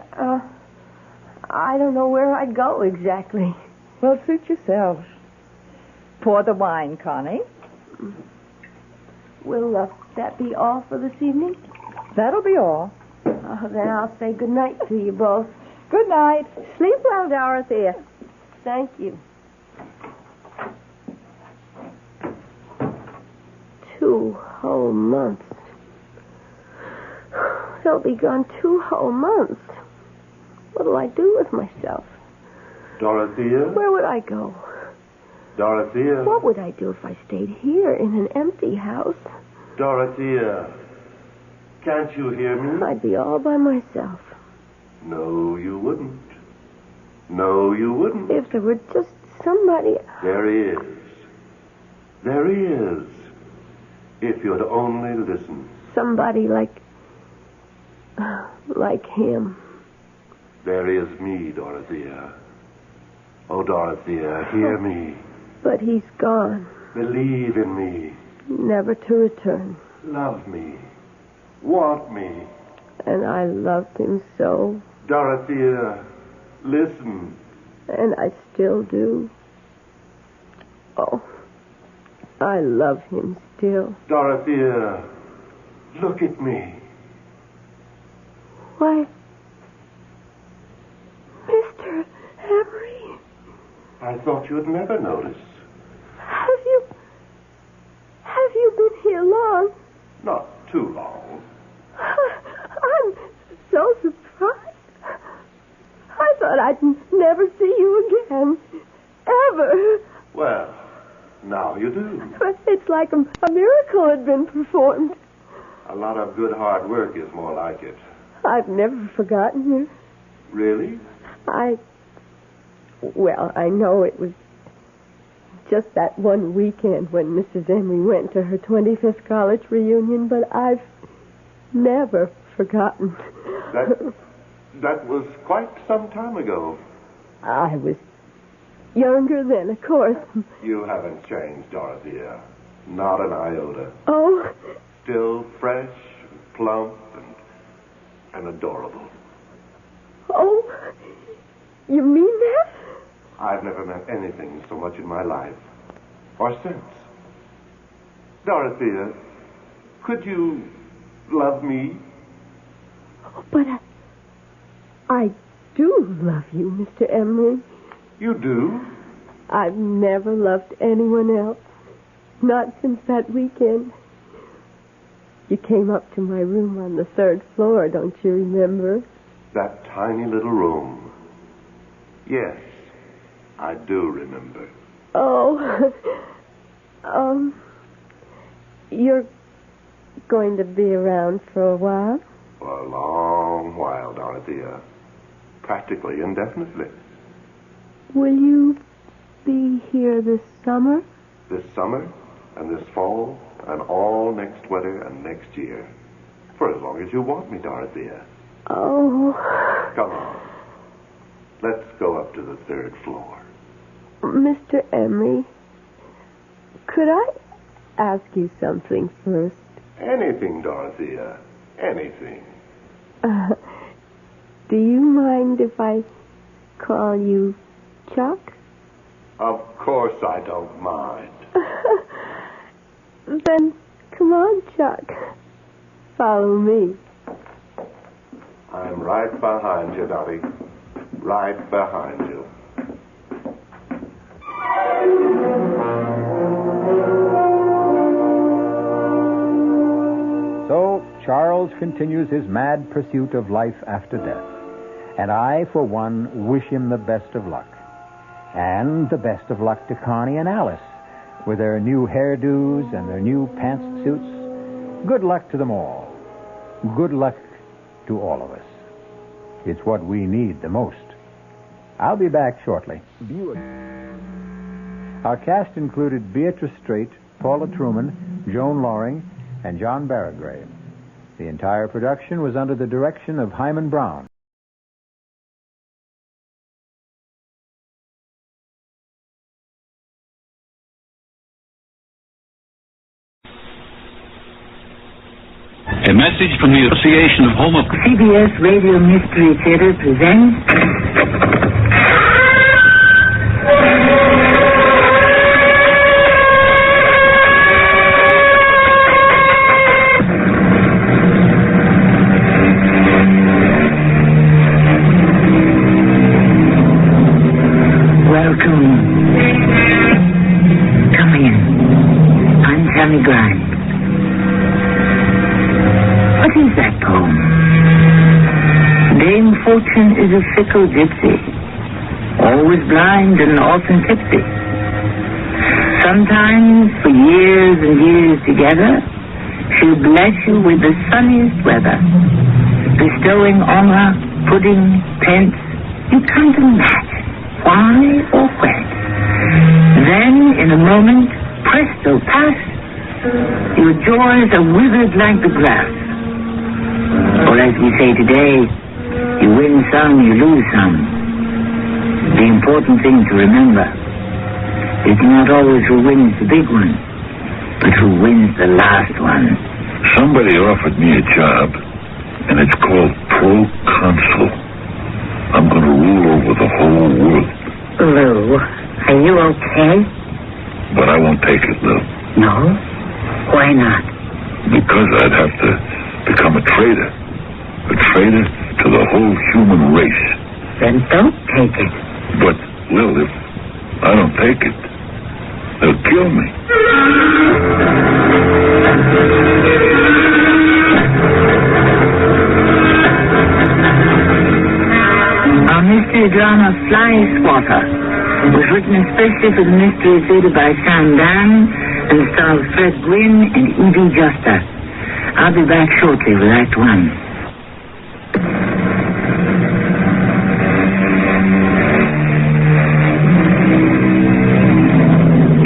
I don't know where I'd go exactly. Well, suit yourselves. Pour the wine, Connie. Will that be all for this evening? That'll be all. Then I'll say good night to you both. Good night. Sleep well, Dorothea. Thank you. 2 whole months. They'll be gone 2 whole months. What'll I do with myself? Dorothea? Where would I go? Dorothea? What would I do if I stayed here in an empty house? Dorothea, can't you hear me? I'd be all by myself. No, you wouldn't. No, you wouldn't. If there were just somebody... There is. There is. If you'd only listen. Somebody like him. There is me, Dorothea. Oh, Dorothea, hear me. But he's gone. Believe in me. Never to return. Love me. Want me. And I loved him so. Dorothea, listen. And I still do. Oh, I love him still. Dorothea, look at me. Why, Mr. Emery. I thought you'd never notice. Have you been here long? Not too long. I'm so surprised. I thought I'd never see you again. Ever. Well, now you do. But it's like a miracle had been performed. A lot of good hard work is more like it. I've never forgotten you. Really? Well, I know it was just that one weekend when Mrs. Emery went to her 25th college reunion, but I've never forgotten. That was quite some time ago. I was younger then, of course. You haven't changed, Dorothea. Not an iota. Oh? Still fresh, and plump, and adorable. Oh, you mean that? I've never met anything so much in my life. Or since. Dorothea, could you love me? But I do love you, Mr. Emery. You do? I've never loved anyone else. Not since that weekend. You came up to my room on the 3rd floor, don't you remember? That tiny little room. Yes, I do remember. Oh, you're going to be around for a while? For a long while, Dorothea. Practically indefinitely. Will you be here this summer? This summer, and this fall, and all next winter and next year. For as long as you want me, Dorothea. Oh. Come on. Let's go up to the 3rd floor. Mr. Emery, could I ask you something first? Anything, Dorothea. Anything. Do you mind if I call you Chuck? Of course I don't mind. Then come on, Chuck. Follow me. I'm right behind you, Dottie. Right behind you. So, Charles continues his mad pursuit of life after death. And I, for one, wish him the best of luck. And the best of luck to Connie and Alice with their new hairdos and their new pantsuits. Good luck to them all. Good luck to all of us. It's what we need the most. I'll be back shortly. Our cast included Beatrice Straight, Paula Truman, Joan Loring, and John Barragrave. The entire production was under the direction of Hyman Brown. A message from the Association of Home of... CBS Radio Mystery Theater presents... Welcome. Come in. I'm Tammy Grimes. What is that poem? Dame Fortune is a fickle gypsy, always blind and often tipsy. Sometimes, for years and years together, she'll bless you with the sunniest weather, bestowing on her pudding, pence, you can't imagine why or when. Then, in a moment, presto, pass, your joys are withered like the grass. Or as we say today, you win some, you lose some. The important thing to remember is not always who wins the big one, but who wins the last one. Somebody offered me a job, and it's called proconsul. I'm going to rule over the whole world. Lou, are you okay? But I won't take it, Lou. No? Why not? Because I'd have to become a traitor. A traitor to the whole human race. Then don't take it. But, Lil, if I don't take it, they'll kill me. Our mystery drama, Fly Swatter, was written especially for the Mystery Theater by Sam Dan and stars Fred Gwynn and E.B. Juster. I'll be back shortly with Act One.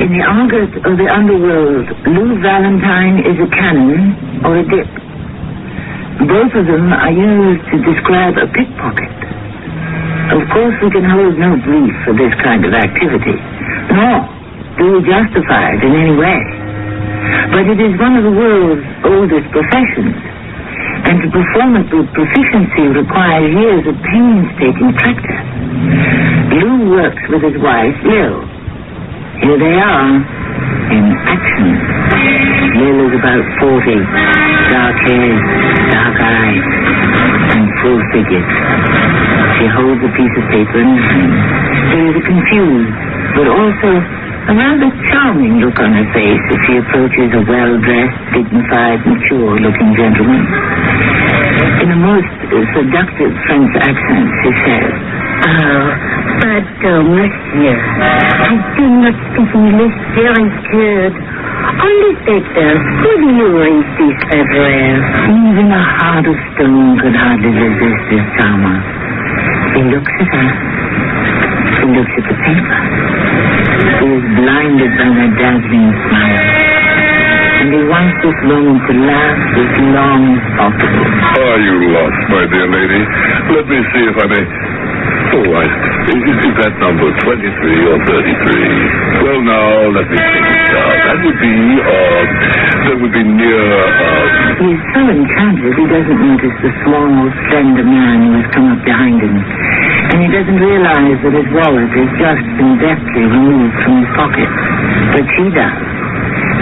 In the argot of the underworld, Lou Valentine is a cannon or a dip. Both of them are used to describe a pickpocket. Of course, we can hold no brief for this kind of activity, nor do we justify it in any way. But it is one of the world's oldest professions, and to perform it with proficiency requires years of painstaking practice. Lou works with his wife, Lil. Here they are, in action. Lil is about 40, dark hair, dark eyes, and full-figured. She holds a piece of paper in her hand. There is a confused, but also a rather charming look on her face as she approaches a well-dressed, dignified, mature-looking gentleman. In a most seductive French accent, she says, "Oh, pardon, monsieur. I do not speak English very good. Only better. Will you read this everywhere?" Even a heart of stone could hardly resist this charmer. He looks at her. He looks at the paper. He is blinded by that dazzling smile. And he wants this moment to last as long as possible. Are you lost, my dear lady? Let me see if I may... Oh, is that number 23 or 33? Well, now, let me think it out. That would be near, He's so enchanted he doesn't notice the small, slender man who has come up behind him. And he doesn't realize that his wallet has just been deftly removed from his pocket. But she does.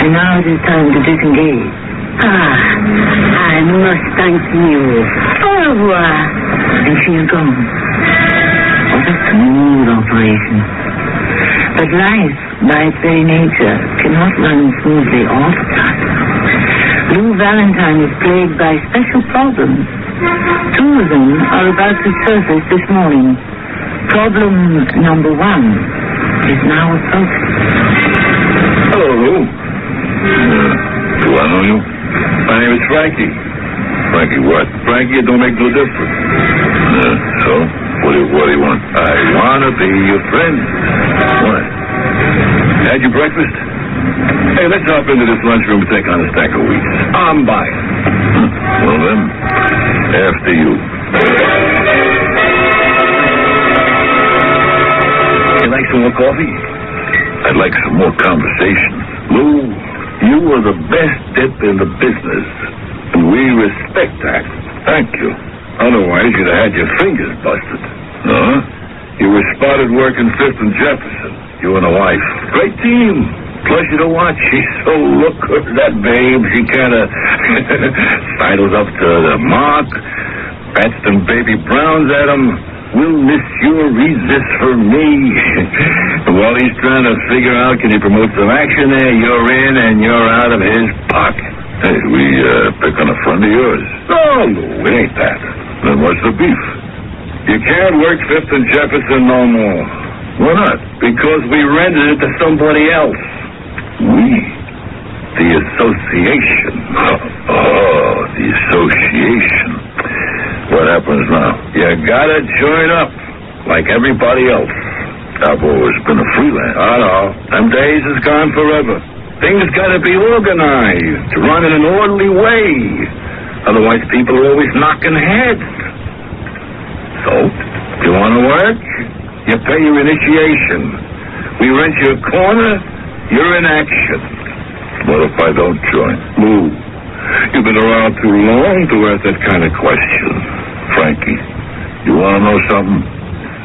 And now it is time to disengage. I must thank you. Au revoir. And she is gone. What a smooth operation. But life, by its very nature, cannot run smoothly all the time. Lou Valentine is plagued by special problems. Two of them are about to surface this morning. Problem number 1 is now approaching. Hello, Lou. Do I know you? My name is Frankie. Frankie what? Frankie, it don't make no difference. So, what do you want? I want to be your friend. What? Had your breakfast? Hey, let's hop into this lunchroom and take on a stack of wheat. I'm buying. Well, then, after you. You like some more coffee? I'd like some more conversation. Lou, you were the best dip in the business, and we respect that. Thank you. Otherwise, you'd have had your fingers busted. Huh? You were spotted working 5th and Jefferson, you and a wife. Great team. Pleasure to watch. She's so looker, that babe. She kind of sidles up to the mark, pats them baby browns at him. Will Monsieur read this for me? While he's trying to figure out, can he promote some action there, you're in and you're out of his pocket. Hey, we pick on a friend of yours. Oh, Lou, it ain't that. Then what's the beef? You can't work 5th and Jefferson no more. Why not? Because we rented it to somebody else. We? The association. Oh, the association. What happens now? You gotta join up, like everybody else. I've always been a freelance. I know. Them days is gone forever. Things gotta be organized, run in an orderly way. Otherwise, people are always knocking heads. So, you wanna work? You pay your initiation. We rent you a corner, you're in action. What if I don't join? Lou, you've been around too long to ask that kind of question. Frankie, you want to know something?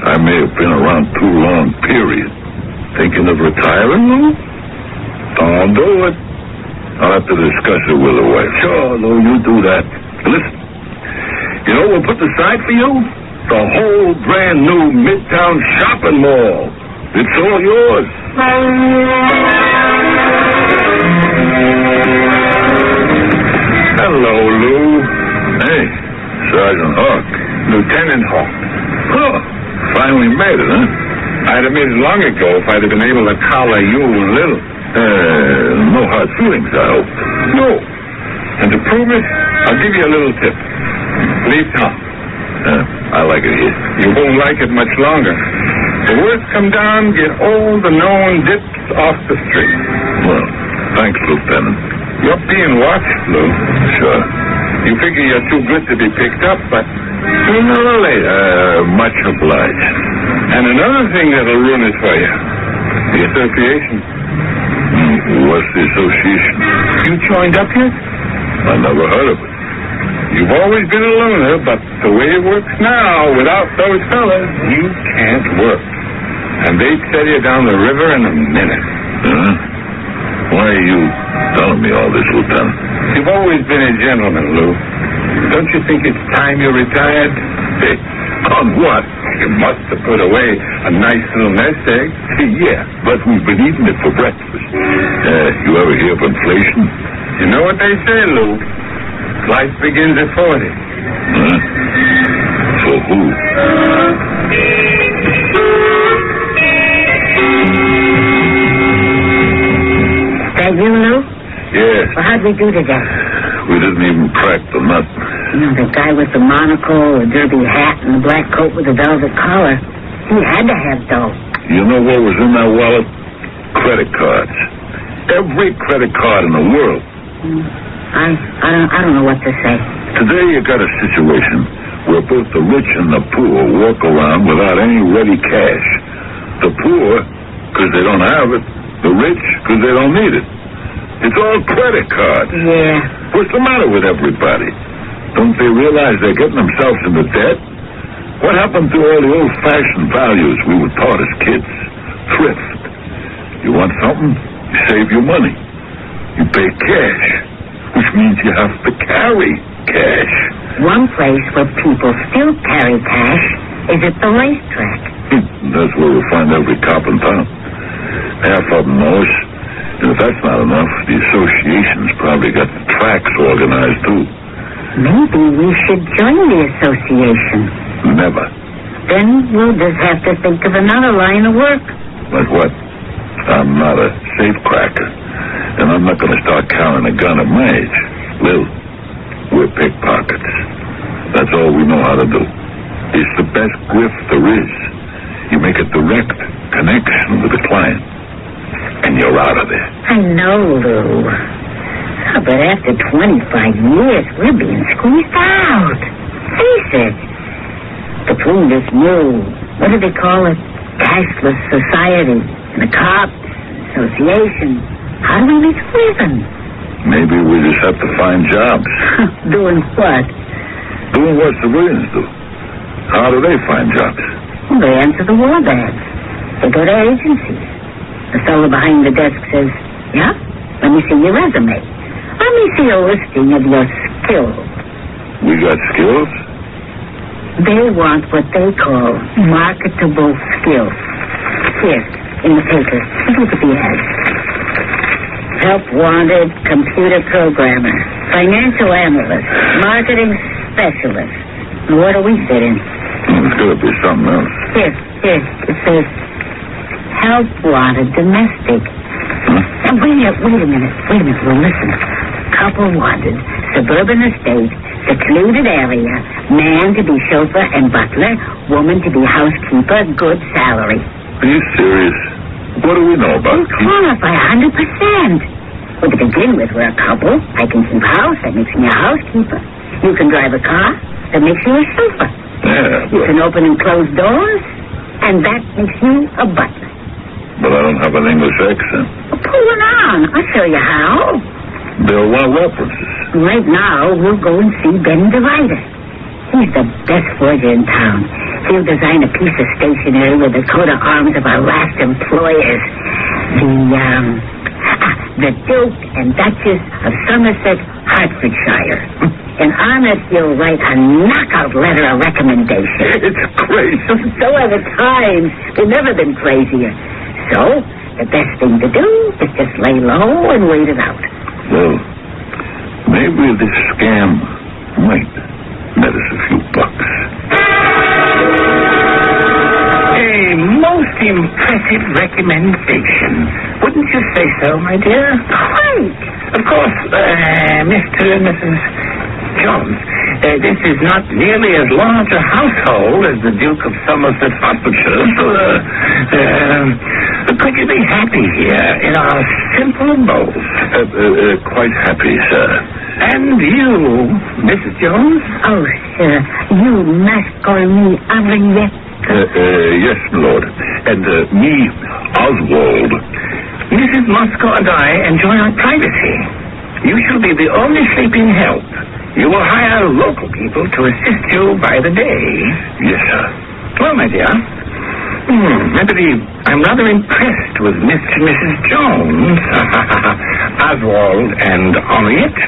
I may have been around too long, period. Thinking of retiring, Lou? Don't do it. I'll have to discuss it with the wife. Sure, Lou, you do that. Listen, you know we'll put aside for you? The whole brand new Midtown shopping mall. It's all yours. Hello, Lou. Hey, Sergeant Hawk. Lieutenant Hawk. Oh, finally made it, huh? I'd have made it long ago if I'd have been able to collar you a little. No hard feelings, I hope. No. And to prove it, I'll give you a little tip. Leave town. I like it here. You won't like it much longer. The words come down, get all the known dips off the street. Well, thanks, Lieutenant. You're being watched, Lou. Sure. You figure you're too good to be picked up, but sooner or later, much obliged. And another thing that'll ruin it for you, the association. What's the association? You joined up yet? I never heard of it. You've always been a loner, but the way it works now, without those fellas, you can't work. And they'd set you down the river in a minute. Huh? Why are you telling me all this, Lieutenant? You've always been a gentleman, Lou. Don't you think it's time you retired? Hey, on what? You must have put away a nice little nest egg. Yeah, but we've been eating it for breakfast. You ever hear of inflation? You know what they say, Lou? Life begins at 40. Huh? For who? That you, Lou? Yes. Well, how'd we do today? We didn't even crack the nut. You know, the guy with the monocle, the derby hat, and the black coat with the velvet collar. He had to have dough. You know what was in that wallet? Credit cards. Every credit card in the world. I don't know what to say. Today you got a situation where both the rich and the poor walk around without any ready cash. The poor, because they don't have it. The rich, because they don't need it. It's all credit cards. Yeah. What's the matter with everybody? Don't they realize they're getting themselves into debt? What happened to all the old-fashioned values we were taught as kids? Thrift. You want something? You save your money. You pay cash, which means you have to carry cash. One place where people still carry cash is at the racetrack. That's where we'll find every cop in town. Half of them know us. And if that's not enough, the association's probably got the tracks organized, too. Maybe we should join the association. Never. Then we'll just have to think of another line of work. Like what? I'm not a safecracker. And I'm not going to start carrying a gun at my age. Lil, we're pickpockets. That's all we know how to do. It's the best grift there is. You make a direct connection with the client, and you're out of there. I know, Lou. Oh, but after 25 years, we're being squeezed out. Face it. Between this new, what do they call it, cashless society, and the cops, association, how do we make a living? Maybe we just have to find jobs. Doing what? Doing what civilians do. How do they find jobs? Well, they answer the war bags. They go to agencies. The fellow behind the desk says, yeah, let me see your resume. Let me see a listing of your skills. We got skills? They want what they call marketable skills. Here, in the paper. Look at the ad. Help wanted, computer programmer, financial analyst, marketing specialist. What do we fit in? It's got to be something else. Here. It says, help wanted, domestic. And wait a minute. Well, listen. Couple wanted, suburban estate, secluded area, man to be chauffeur and butler, woman to be housekeeper, good salary. Are you serious? What do we know about you? Qualify 100%. Well, to begin with, we're a couple. I can keep house. That makes me a housekeeper. You can drive a car. That makes you a chauffeur. Yeah, you can open and close doors, and that makes you a butler. But I don't have an English accent. Well, pull it on. I'll show you how. They'll want references. Right now, we'll go and see Ben the writer. He's the best forger in town. He'll design a piece of stationery with the coat of arms of our last employers. The Duke and Duchess of Somerset, Hertfordshire. And on it, he'll write a knockout letter of recommendation. It's crazy. So are the times. They've never been crazier. So, the best thing to do is just lay low and wait it out. Well, maybe this scam might net us a few bucks. A most impressive recommendation. Wouldn't you say so, my dear? Quite. Of course, Mr. and Mrs. Jones, this is not nearly as large a household as the Duke of Somerset, Hertfordshire. Could you be happy here in our simple abode? Quite happy, sir. And you, Mrs. Jones? Oh, sir, you must call me Henriette. Yes, my lord. And me, Oswald. Mrs. Moscow and I enjoy our privacy. You shall be the only sleeping help. You will hire local people to assist you by the day. Yes, sir. Well, my dear, I believe I'm rather impressed with Mr. and Mrs. Jones, Oswald and Henriette.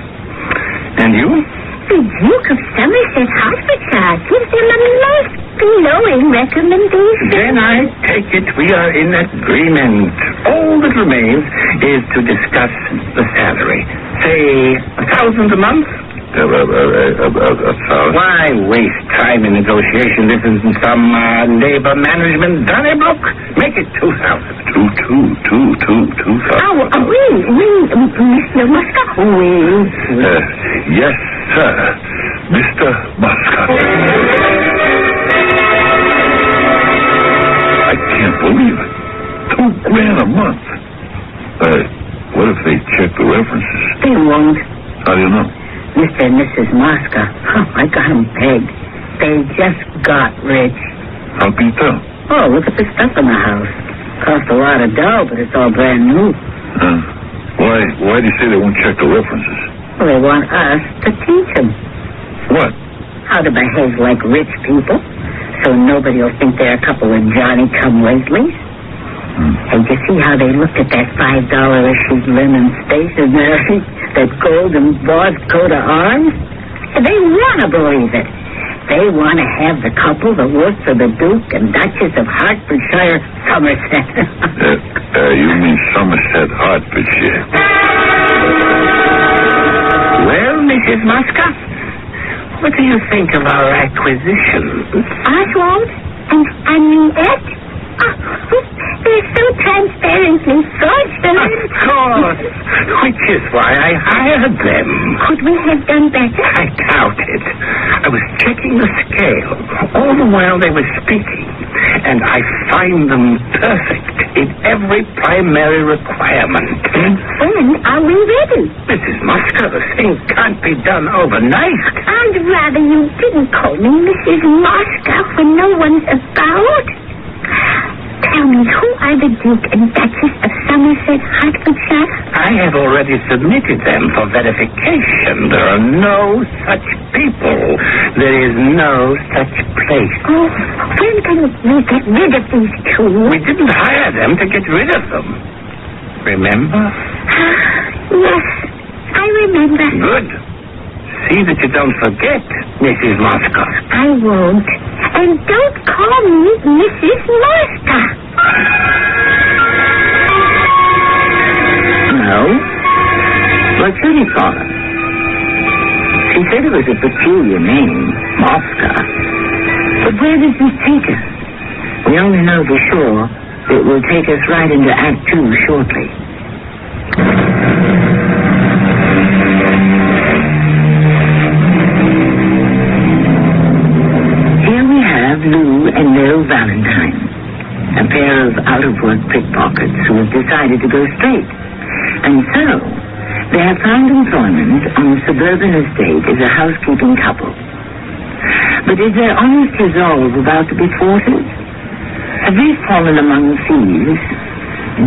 And you? The Duke of Somerset, Hertfordshire gives him a most glowing recommendation. Then I take it we are in agreement. All that remains is to discuss the salary. Say, $1,000 a month? Why waste time in negotiation? This isn't some labor management Donnybrook. Make it 2,000. 2,000. Oui, Mr. Moscow. Oui. Yes, sir, Mr. Moscow. I can't believe it. $2,000 a month. What if they check the references? They won't. How do you know? Mr. and Mrs. Moscow. I got them pegged. They just got rich. How can you tell? Oh, look at the stuff in the house. Cost a lot of dough, but it's all brand new. Why do you say they won't check the references? Well, they want us to teach them. What? How to behave like rich people, so nobody will think they're a couple of Johnny-come-latelys. And you see how they looked at that $5 a sheet linen stationery, that gold embossed coat of arms? They want to believe it. They want to have the couple that works for the Duke and Duchess of Hertfordshire, Somerset. You mean Somerset, Hertfordshire? Well, Mrs. Muska, what do you think of our acquisition? Oswald and Henriette? They're so transparently fraudulent. Of course. Which is why I hired them. Could we have done better? I doubt it. I was checking the scale all the while they were speaking, and I find them perfect in every primary requirement. When are we ready? Mrs. Muska, the thing can't be done overnight. I'd rather you didn't call me Mrs. Muska when no one's about. Tell me, who are the Duke and Duchess of Somerset, Hertfordshire? I have already submitted them for verification. There are no such people. There is no such place. Oh, when can we get rid of these two? We didn't hire them to get rid of them. Remember? Yes, I remember. Good. See that you don't forget, Mrs. Muska. I won't. And don't call me Mrs. Muska. No? What should he call her? She said it was a peculiar name, Muska. But where does this take us? We only know for sure it will take us right into Act 2 shortly. Lou and Mel Valentine, a pair of out-of-work pickpockets who have decided to go straight. And so, they have found employment on a suburban estate as a housekeeping couple. But is their honest resolve about to be thwarted? Have they fallen among thieves,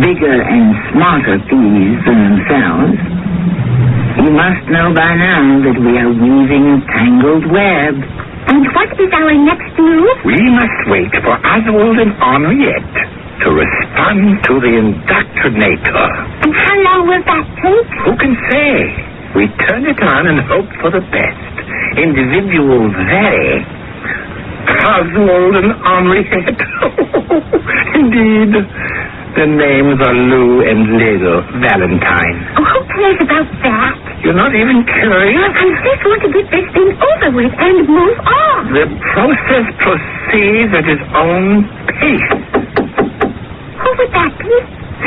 bigger and smarter thieves than themselves? You must know by now that we are weaving a tangled web. And what is our next move? We must wait for Oswald and Henriette to respond to the indoctrinator. And how long will that take? Who can say? We turn it on and hope for the best. Individuals vary. Oswald and Henriette. Indeed. The names are Lou and Little Valentine. Oh, who cares about that? You're not even curious? I just want to get this thing over with and move on. The process proceeds at its own pace. Who would that be?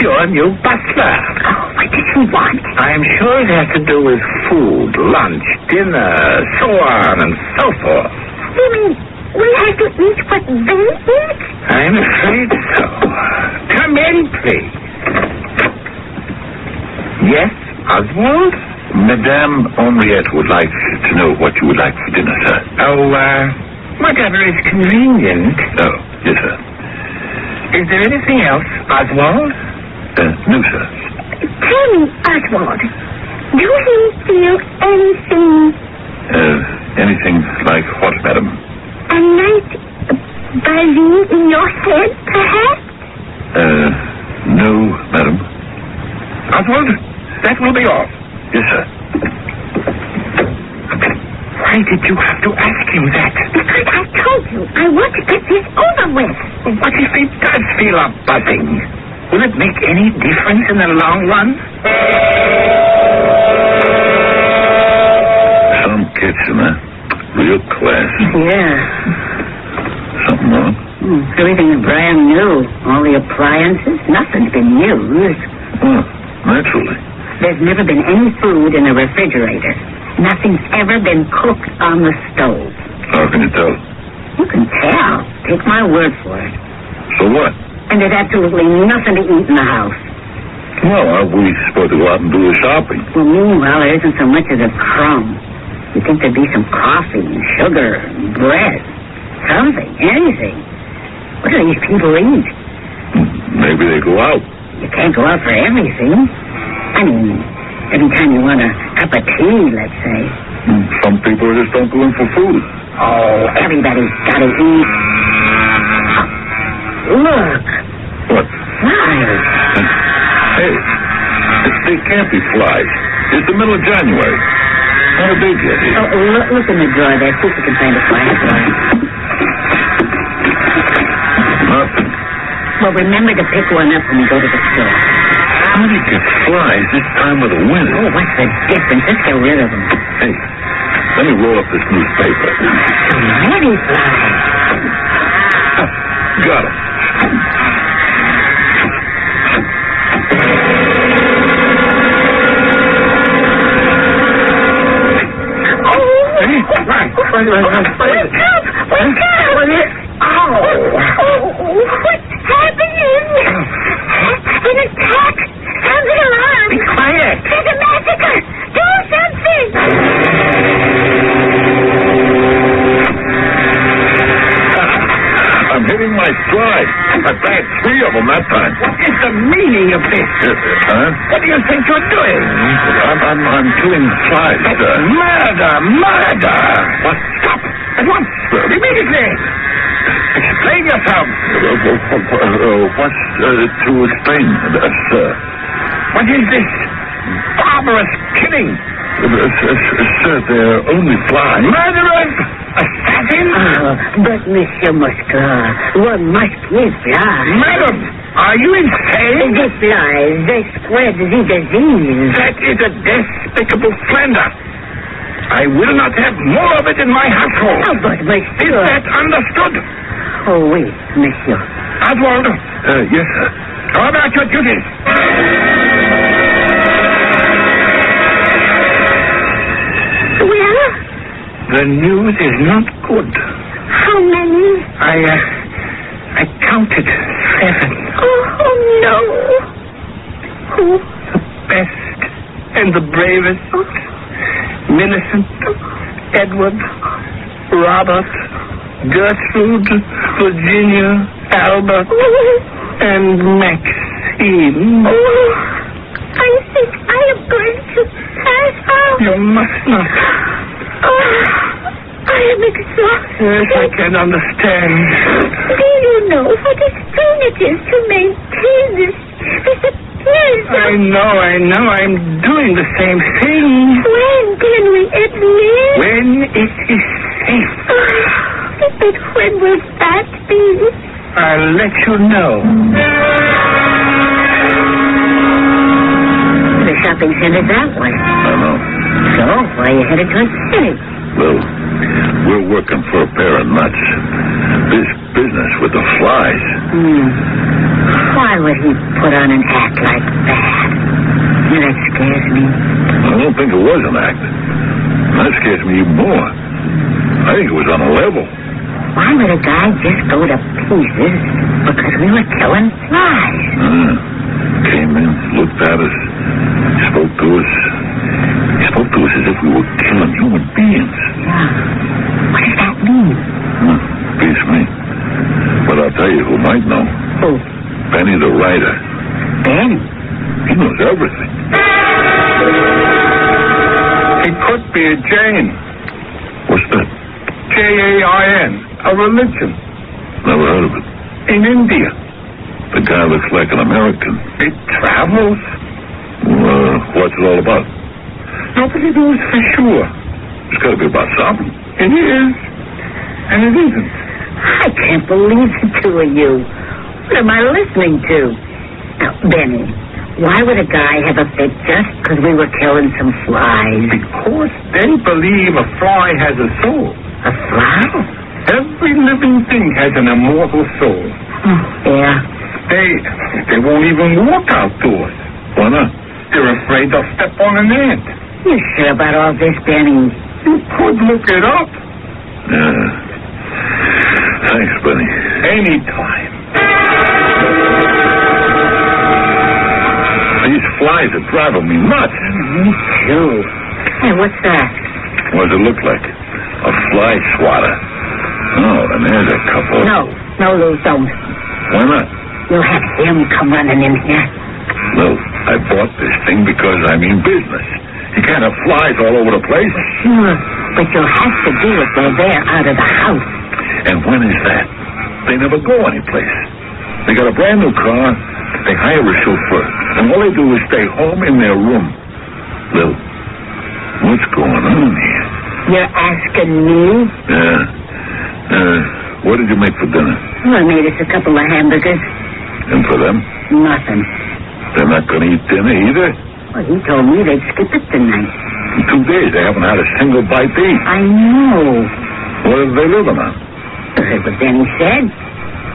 Your new butler. Oh, what does he want? I'm sure it has to do with food, lunch, dinner, so on and so forth. You mean we have to eat what they eat? I'm afraid so. Come in, please. Yes, Oswald? Madame Henriette would like to know what you would like for dinner, sir. Oh, whatever is convenient. Oh, yes, sir. Is there anything else, Oswald? No, sir. Tell me, Oswald, do you feel anything... Anything like what, madam? A night buzzing in your head, perhaps? No, madam. Oswald, that will be all. Yes, sir. Why did you have to ask him that? Because I told you I want to get this over with. What if he does feel a buzzing? Will it make any difference in the long run? Some kitchen, huh? Real classy. Yeah. Something wrong? Everything is brand new. All the appliances, nothing's been used. Well, naturally. There's never been any food in the refrigerator. Nothing's ever been cooked on the stove. How can you tell? You can tell. Take my word for it. So what? And there's absolutely nothing to eat in the house. Well, aren't we supposed to go out and do the shopping? Well, meanwhile, there isn't so much as a crumb. You'd think there'd be some coffee and sugar and bread. Something, anything. What do these people eat? Maybe they go out. You can't go out for everything. I mean, every time you want a cup of tea, let's say. Some people just don't go in for food. Oh, everybody's got to eat. Look. What? Flies. Hey, they can't be flies. It's the middle of January. Not a big yet. Oh, look in the drawer there. See if you can find a fly. Nothing. Well, remember to pick one up when we go to the store. How do you get flies this time of the winter? Oh, what's the difference? Let's get rid of them. Hey, let me roll up this newspaper. So many flies. Got him. Wake up! What is... What's happening? An attack! Sounds an alarm! Be quiet! There's a massacre! Do something! I'm hitting my stride. I bagged 3 of them that time. What is the meaning of this? Huh? What do you think you're doing? I'm killing flies. Murder! What? Stop! At once! Immediately! Explain yourself! What's to explain, sir? What is this barbarous killing? Sir, they're only flies. Murderers! Assassins! But, Monsieur Muscat, one must kill flies. Madam, are you insane? The flies, they spread the disease. That is a despicable slander. I will not have more of it in my household. Oh, but, Monsieur... Is that understood? Oh, oui, Monsieur. Oswald. Yes, sir. How about your duties? Well? The news is not good. How many? I counted 7. Oh, no. Who? The best and the bravest. Millicent, Edward, Robert, Gertrude, Virginia, Albert, and Maxine. Oh, I think I am going to pass out. You must not. Oh, I am exhausted. Yes, I can understand. Do you know what a strain it is to maintain this appearance? I know. I'm doing the same thing. When can we at least? When it is safe. But when will that be? I'll let you know. The shopping center's that way. I know. So, why are you headed towards the city? Well, we're working for a pair of nuts. This business with the flies. Why would he put on an act like that? That scares me. I don't think it was an act. That scares me even more. I think it was on a level. Why would a guy just go to pieces because we were killing flies? Came in, looked at us, spoke to us. He spoke to us as if we were killing human beings. Yeah. What does that mean? Beats me. But I'll tell you who might know. Who? Benny the writer. Ben? He knows everything. It could be a Jain. What's that? Jain. A religion. Never heard of it. In India. The guy looks like an American. It travels. What's it all about? Nobody knows for sure. It's got to be about something. It is. And it isn't. I can't believe the two of you. What am I listening to? Now, Benny, why would a guy have a fit just because we were killing some flies? Because they believe a fly has a soul. A fly? Every living thing has an immortal soul. Yeah. They won't even walk outdoors. Why not? They're afraid they'll step on an ant. You sure about all this, Benny? You could look it up. Yeah. Thanks, Benny. Anytime. These flies are driving me nuts. Me too. Hey, what's that? What does it look like? A fly swatter. Oh, and there's a couple. No, Lou, don't. Why not? You'll have him come running in here. Lou, I bought this thing because I mean business. You can't have flies all over the place. Sure, but you'll have to do it while they're out of the house. And when is that? They never go anyplace. They got a brand new car. They hire a chauffeur. And all they do is stay home in their room. Lou, what's going on here? You're asking me? Yeah. What did you make for dinner? Well, I made us a couple of hamburgers. And for them? Nothing. They're not going to eat dinner either? Well, he told me they'd skip it tonight. In 2 days, they haven't had a single bite to eat. I know. What are they living on? It was then he said.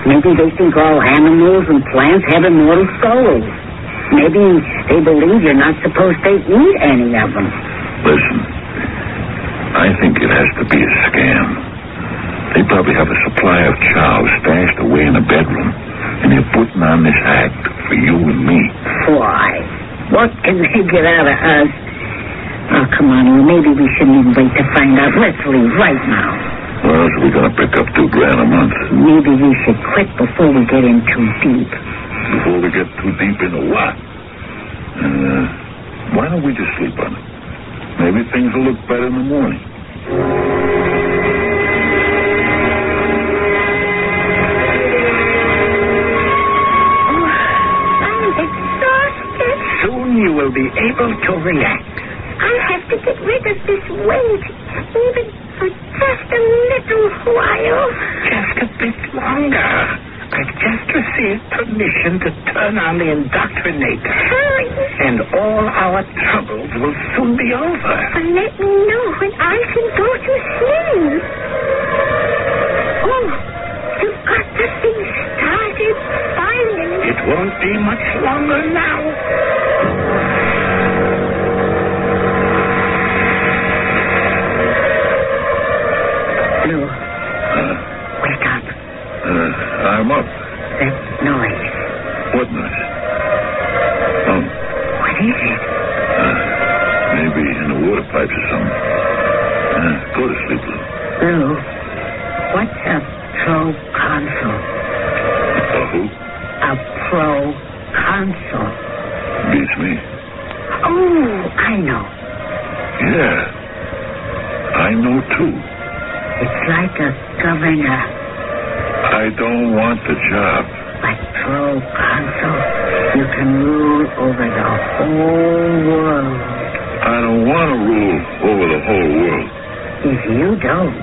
Maybe they think all animals and plants have immortal souls. Maybe they believe you're not supposed to eat any of them. Listen, I think it has to be a scam. They probably have a supply of chow stashed away in a bedroom, and they're putting on this act for you and me. Why? What can they get out of us? Oh, come on, Lou. Maybe we shouldn't even wait to find out. Let's leave right now. What else are we going to pick up $2,000 a month? Maybe we should quit before we get in too deep. Before we get too deep into what? Why don't we just sleep on it? Maybe things will look better in the morning. You will be able to relax. I'll have to get rid of this weight, even for just a little while. Just a bit longer. I've just received permission to turn on the indoctrinator. Hurry. And all our troubles will soon be over. But let me know when I can go to sleep. Oh, you've got the thing started finally. It won't be much longer now. Lou, wake up. I'm up. That noise. What noise? Oh. What is it? Maybe in the water pipes or something. Go to sleep, Lou. Lou, what's a proconsul? A who? A proconsul. Beats me. Oh, I know. Yeah. I know, too. It's like a governor. I don't want the job. But proconsul, you can rule over the whole world. I don't want to rule over the whole world. If you don't,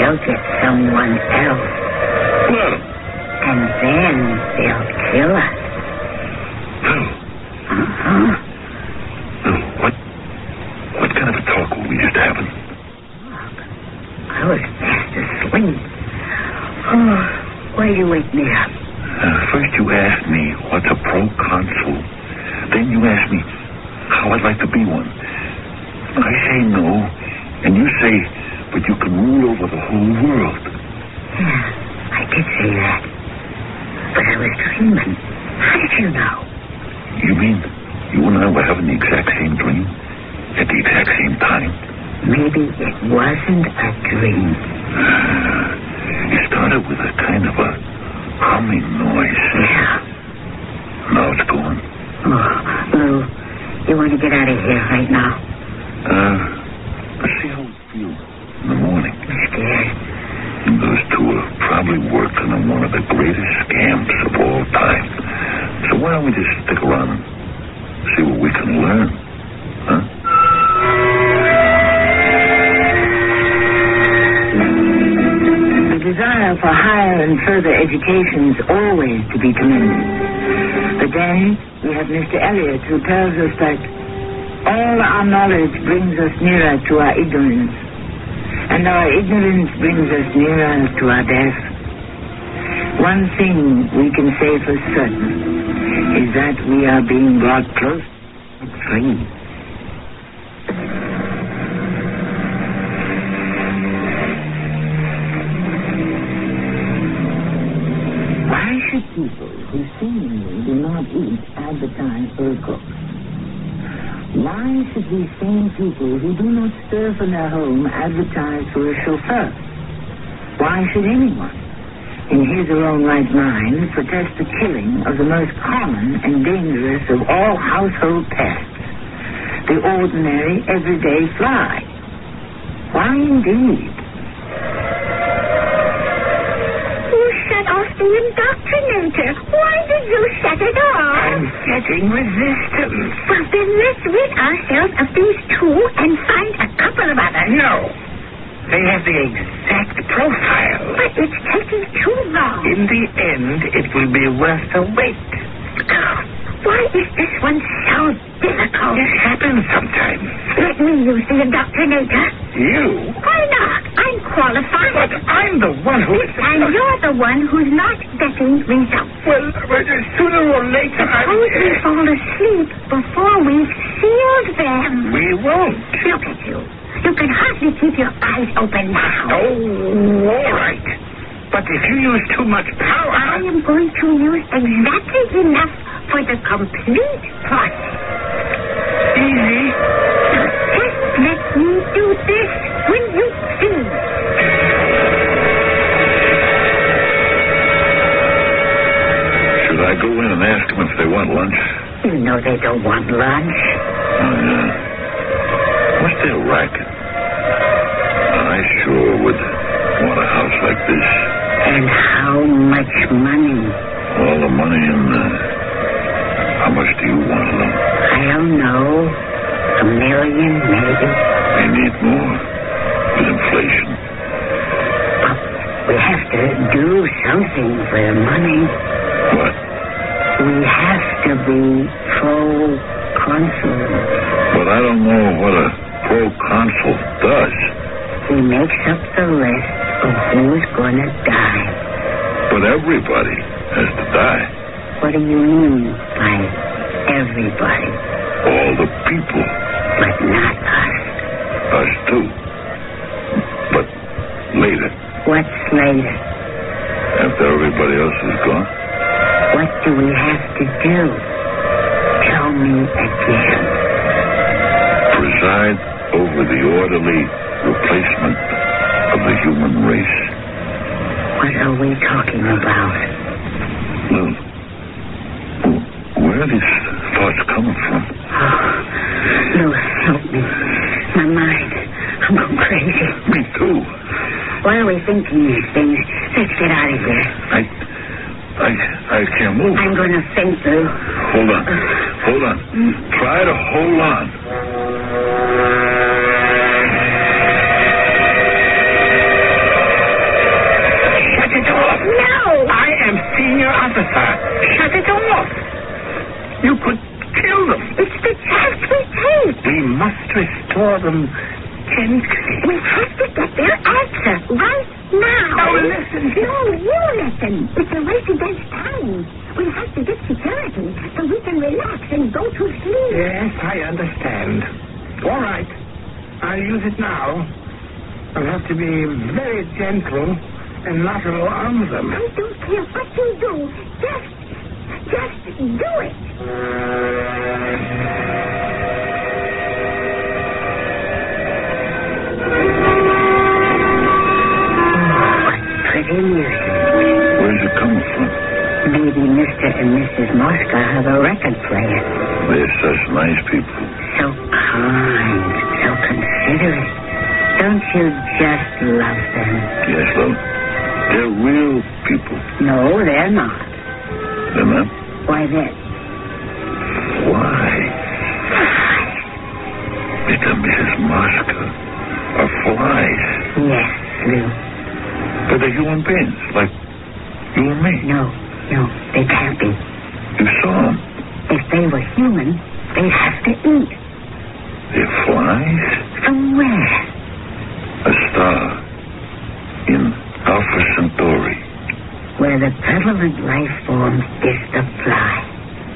you'll get someone else. Let them. And then they'll kill us. Lou. Uh-huh. Lou, what kind of a talk were we just having? I was fast asleep. Oh, why you wake me up? First you asked me what's a proconsul. Then you asked me how I'd like to be one. I say no, and you say, but you can rule over the whole world. Yeah, I did say that. But I was dreaming. How did you know? You mean you and I were having the exact same dream at the exact same time? Maybe it wasn't a dream. It started with a kind of a humming noise. Yeah. Now it's gone. Oh, Lou, you want to get out of here right now? Let's see how we feel in the morning. I'm scared. Those two are probably working on one of the greatest scams of all time. So why don't we just stick around and see what we can learn? Huh? The desire for higher and further education is always to be commended. But then we have Mr. Eliot, who tells us that all our knowledge brings us nearer to our ignorance, and our ignorance brings us nearer to our death. One thing we can say for certain is that we are being brought close to free. Why should people who seemingly do not eat advertise for a cook? Why should these same people who do not stir from their home advertise for a chauffeur? Why should anyone, in his or own right mind, protest the killing of the most common and dangerous of all household pests, the ordinary, everyday fly? Why indeed? You shut off the indoctrinator. Why did you shut it off? I'm getting resistance. Well, then let's rid ourselves of these two and find a couple of others. No. They have the exact profile. But it's taking too long. In the end, it will be worth the wait. Why is this one so difficult? It happens sometimes. Let me use the indoctrinator. You? Why not? I'm qualified. But I'm the one who... And you're the one who's not getting results. Well, sooner or later Suppose we fall asleep before we've sealed them. We won't. Look at you. You can hardly keep your eyes open now. Oh, all right. But if you use too much power... I am going to use exactly enough for the complete process. Easy. Just let me do this when you see. Should I go in and ask them if they want lunch? You know they don't want lunch. Oh, yeah. What's their racket? I sure would want a house like this. And how much money? All the money in how much do you want, Lou? I don't know. $1 million, maybe. We need more. With inflation. But we have to do something for the money. What? We have to be pro-consul. But I don't know what a pro-consul does. He makes up the list of who's going to die. But everybody has to die. What do you mean by everybody? All the people. But not us. Us too. But later. What's later? After everybody else is gone. What do we have to do? Tell me again. Preside over the orderly replacement of the human race. What are we talking about? Lou, where are these thoughts coming from? Oh, Lou, help me. My mind. I'm going crazy. Me too. Why are we thinking these things? Let's get out of here. I can't move. I'm going to faint, Lou. Hold on. Hold on. Try to hold on. Shut it off. No! I am senior officer. Shut it off. You could kill them. It's the chance we take. We must restore them gently. We have to get their answer right now. Oh, listen. No, you listen. It's a race against time. We have to get security so we can relax and go to sleep. Yes, I understand. All right. I'll use it now. I'll have to be very gentle and not alarm them. I don't care what you do. Just do it. Pretty music. Where's it coming from? Maybe Mr. and Mrs. Mosca have a record player. They're such nice people. So kind, so considerate. Don't you just love them? Yes, Lou. They're real people. No, they're not. They're not? Why then? Why? Mr. and Mrs. Mosca are flies. Yes, Lou. But they're human beings, like you and me. No, they can't be. You saw them. If they were human, they'd have to eat. They're flies? From where? A star in Alpha Centauri. Where the prevalent life form is the fly.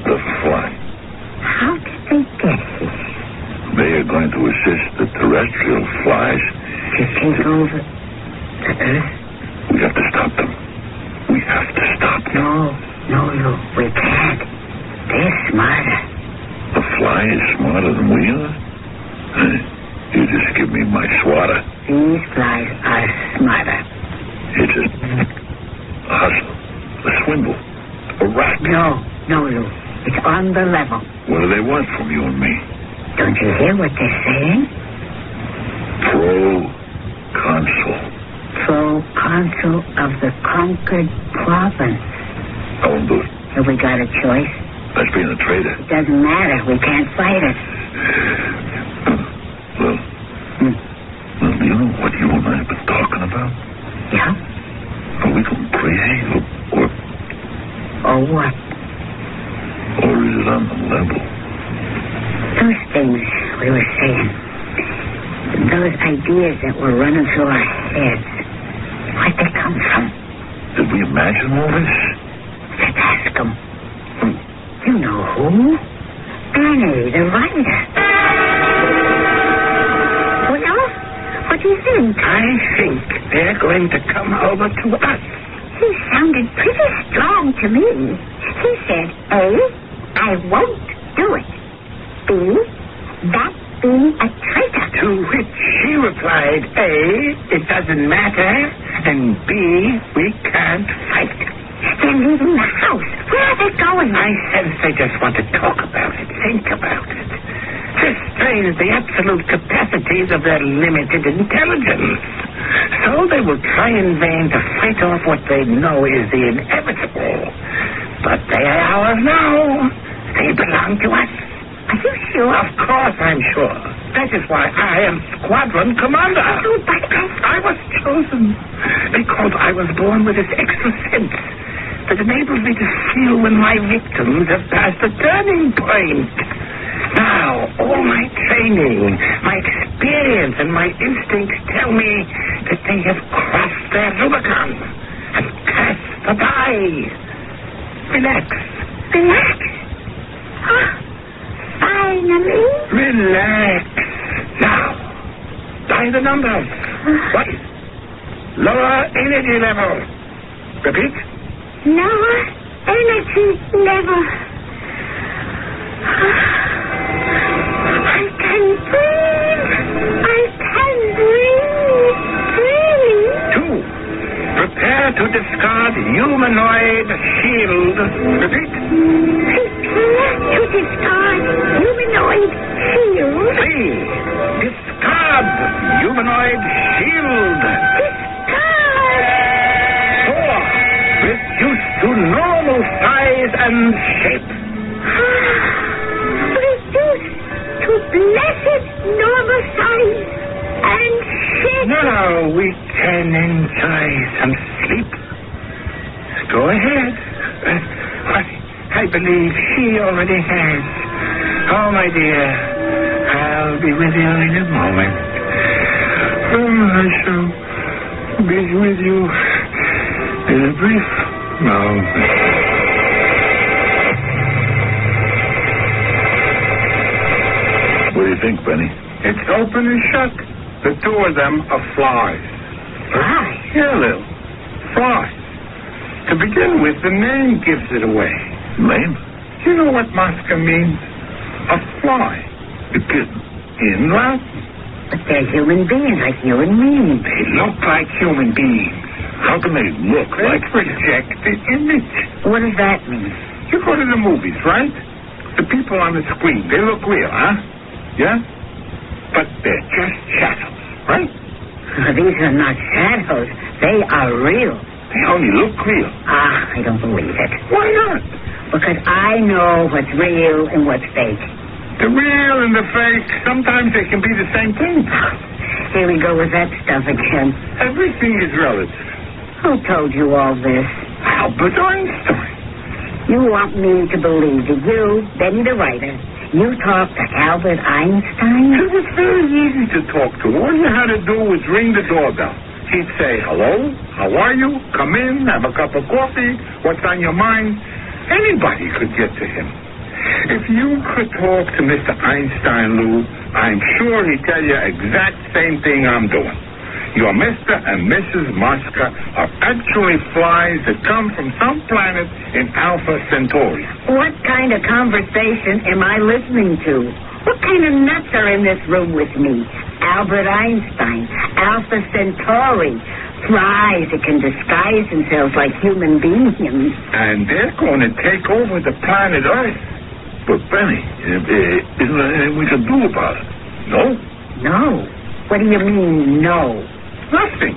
The fly. How did they get here? They are going to assist the terrestrial flies to take over the Earth? We have to stop them. We have to stop them. No, we can't. They're smarter. The fly is smarter than we are? You just give me my swatter. These flies are smarter. It's a hustle, a swindle, a rat. No, Lou. It's on the level. What do they want from you and me? Don't you hear what they're saying? Pro-consul. Pro-consul of the conquered province. I won't do it. Have we got a choice? That's being a traitor. It doesn't matter. We can't fight it. Well, do you know what you and I have been talking about? Yeah? Are we going crazy Or what? Or is it on the level? Those things we were saying, those ideas that were running through our heads, where'd they come from? Did we imagine all this? Let's ask them. You know who? Annie, the writer. Well, what do you think? I think they're going to come over to us. He sounded pretty strong to me. He said, A, I won't do it. B, that being a traitor. To which she replied, A, it doesn't matter, and B, we can't fight. They're leaving the house. Where are they going? I sense they just want to talk about it, think about it. Just strain the absolute capacities of their limited intelligence. So they will try in vain to fight off what they know is the inevitable. But they are ours now. They belong to us. Are you sure? Of course I'm sure. That is why I am squadron commander. Oh, but I was chosen because I was born with this extra sense that enables me to feel when my victims have passed a turning point. Now, all my training, my experience, and my instincts tell me that they have crossed their Rubicon and cast the die. Relax. Relax? Oh, finally? Relax. Now, die the numbers. What? Lower energy level. Repeat. Lower energy level. I can breathe. I can breathe. Really? 2. Prepare to discard humanoid shield. Repeat. Prepare to discard humanoid shield. 3. Discard humanoid shield. Discard. 4. Reduce to normal size and shape. Reduce to blessed normal size and shape. Now we can enjoy some sleep. Go ahead. I believe she already has. Oh, my dear, I'll be with you in a moment. I shall be with you in a brief moment. What do you think, Benny? It's open and shut. The 2 of them are flies. Flies? Yeah, Lil. Flies. To begin with, the name gives it away. Name? You know what Mosca means? A fly. You kidding? In Latin. But they're human beings like you and me. They look like human beings. How can they look They like... project the image. What does that mean? You go to the movies, right? The people on the screen, they look real, huh? Yeah? But they're just shadows, right? These are not shadows. They are real. They only look real. I don't believe it. Why not? Because I know what's real and what's fake. The real and the fake, sometimes they can be the same thing. Here we go with that stuff again. Everything is relative. Who told you all this? Albert Einstein. You want me to believe that you, Benny the writer, you talked to Albert Einstein? It was very easy to talk to. All you had to do was ring the doorbell. He'd say, hello, how are you? Come in, have a cup of coffee. What's on your mind? Anybody could get to him. If you could talk to Mr. Einstein, Lou, I'm sure he'd tell you exact same thing I'm doing. your Mr. and Mrs. Mosca are actually flies that come from some planet in Alpha Centauri. What kind of conversation am I listening to? What kind of nuts are in this room with me? Albert Einstein, Alpha Centauri, flies that can disguise themselves like human beings. And they're going to take over the planet Earth. But, Benny, isn't there anything we can do about it? No? No. What do you mean, no? Nothing.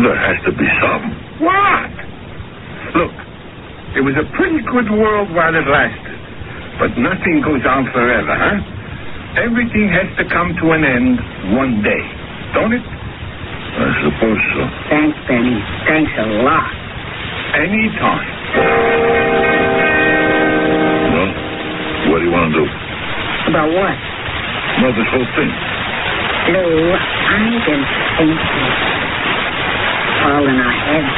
There has to be something. What? Look, it was a pretty good world while it lasted. But nothing goes on forever, huh? Everything has to come to an end one day, don't it? I suppose so. Thanks, Benny. Thanks a lot. Anytime. Well, what do you want to do? About what? Well, this whole thing. Lou, I've been thinking. All in our heads.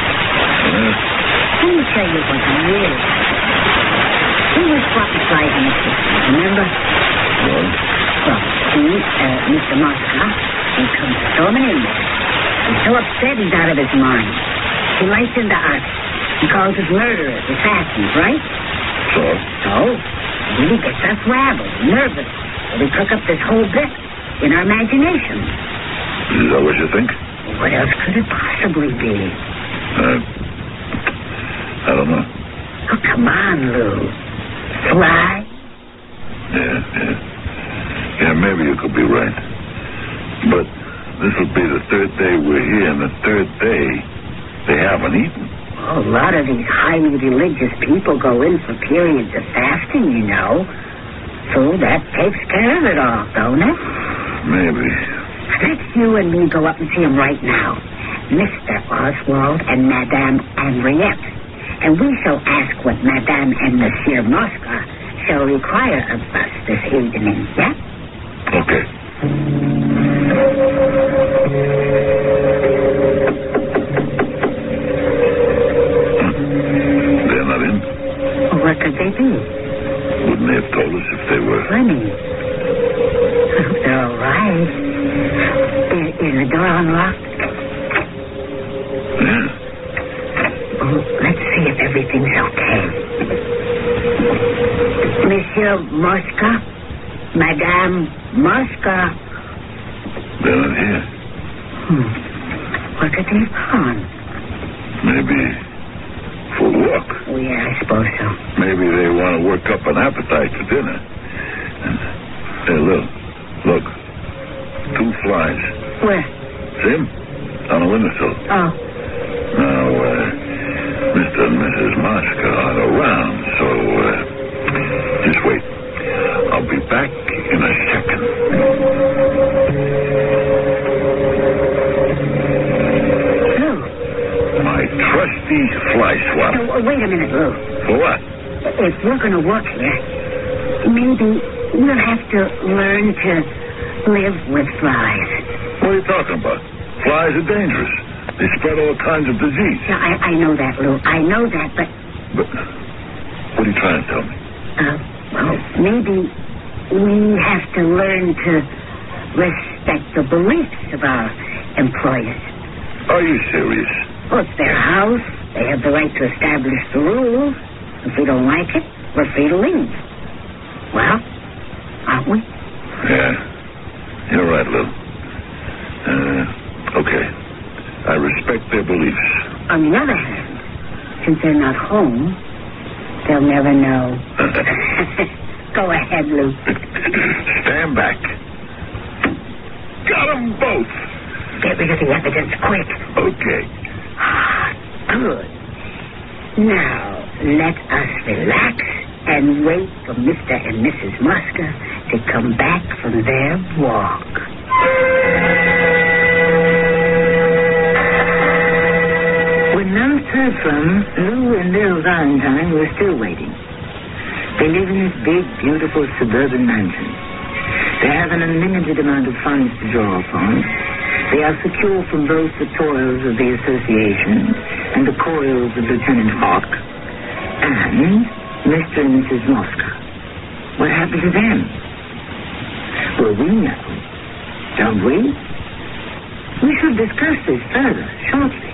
Let me tell you what really happened. We were swapping flies in the kitchen, remember? Well, Mr. Mosca, he comes storming in there. He's so upset he's out of his mind. He lights into us. He calls us murderers, assassins, right? So, he gets us rabbled, nervous. We cook up this whole bit in our imagination. Is that what you think? What else could it possibly be? I don't know. Oh, come on, Lou. Fly? Yeah, maybe you could be right. But this will be the third day we're here, and the third day they haven't eaten. Oh, a lot of these highly religious people go in for periods of fasting, you know. So that takes care of it all, don't it? Maybe. Let's you and me go up and see him right now. Mr. Oswald and Madame Henriette. And we shall ask what Madame and Monsieur Mosca shall require of us this evening, yeah? Okay. They're not in? What could they be? Wouldn't they have told us if they were? Funny. I hope they're all right. Is the door unlocked? Yeah. Oh, let's see if everything's okay. Monsieur Mosca? Madame Mosca? They're not here. What could they have gone? Maybe for a walk. Oh, yeah, I suppose so. Maybe they want to work up an appetite for dinner. Hey, look. 2 flies. Where? See 'em? On the windowsill. Oh. Now, Mr. and Mrs. Mosca aren't around, so, just wait. I'll be back in a second. Lou. My trusty fly swat. Oh, wait a minute, Lou. For what? If we're going to work here, maybe we'll have to learn to live with flies. What are you talking about? Flies are dangerous. They spread all kinds of disease. Yeah, I know that, Lou. I know that, but... But what are you trying to tell me? Well, maybe we have to learn to respect the beliefs of our employers. Are you serious? Well, it's their house. They have the right to establish the rules. If we don't like it, we're free to leave. Well, aren't we? Yeah. You're right, Lou. Okay. I respect their beliefs. On the other hand, since they're not home, they'll never know. Go ahead, Lou. Stand back. Got them both. Get rid of the evidence quick. Okay. Good. Now, let us relax and wait for Mr. and Mrs. Mosca to come back from their walk. When none was heard from, Lou and Bill Valentine were still waiting. They live in this big, beautiful suburban mansion. They have an unlimited amount of funds to draw upon. They are secure from both the toils of the association and the coils of Lieutenant Hawk and Mr. and Mrs. Mosca. What happened to them? Well, we know, don't we? We shall discuss this further shortly.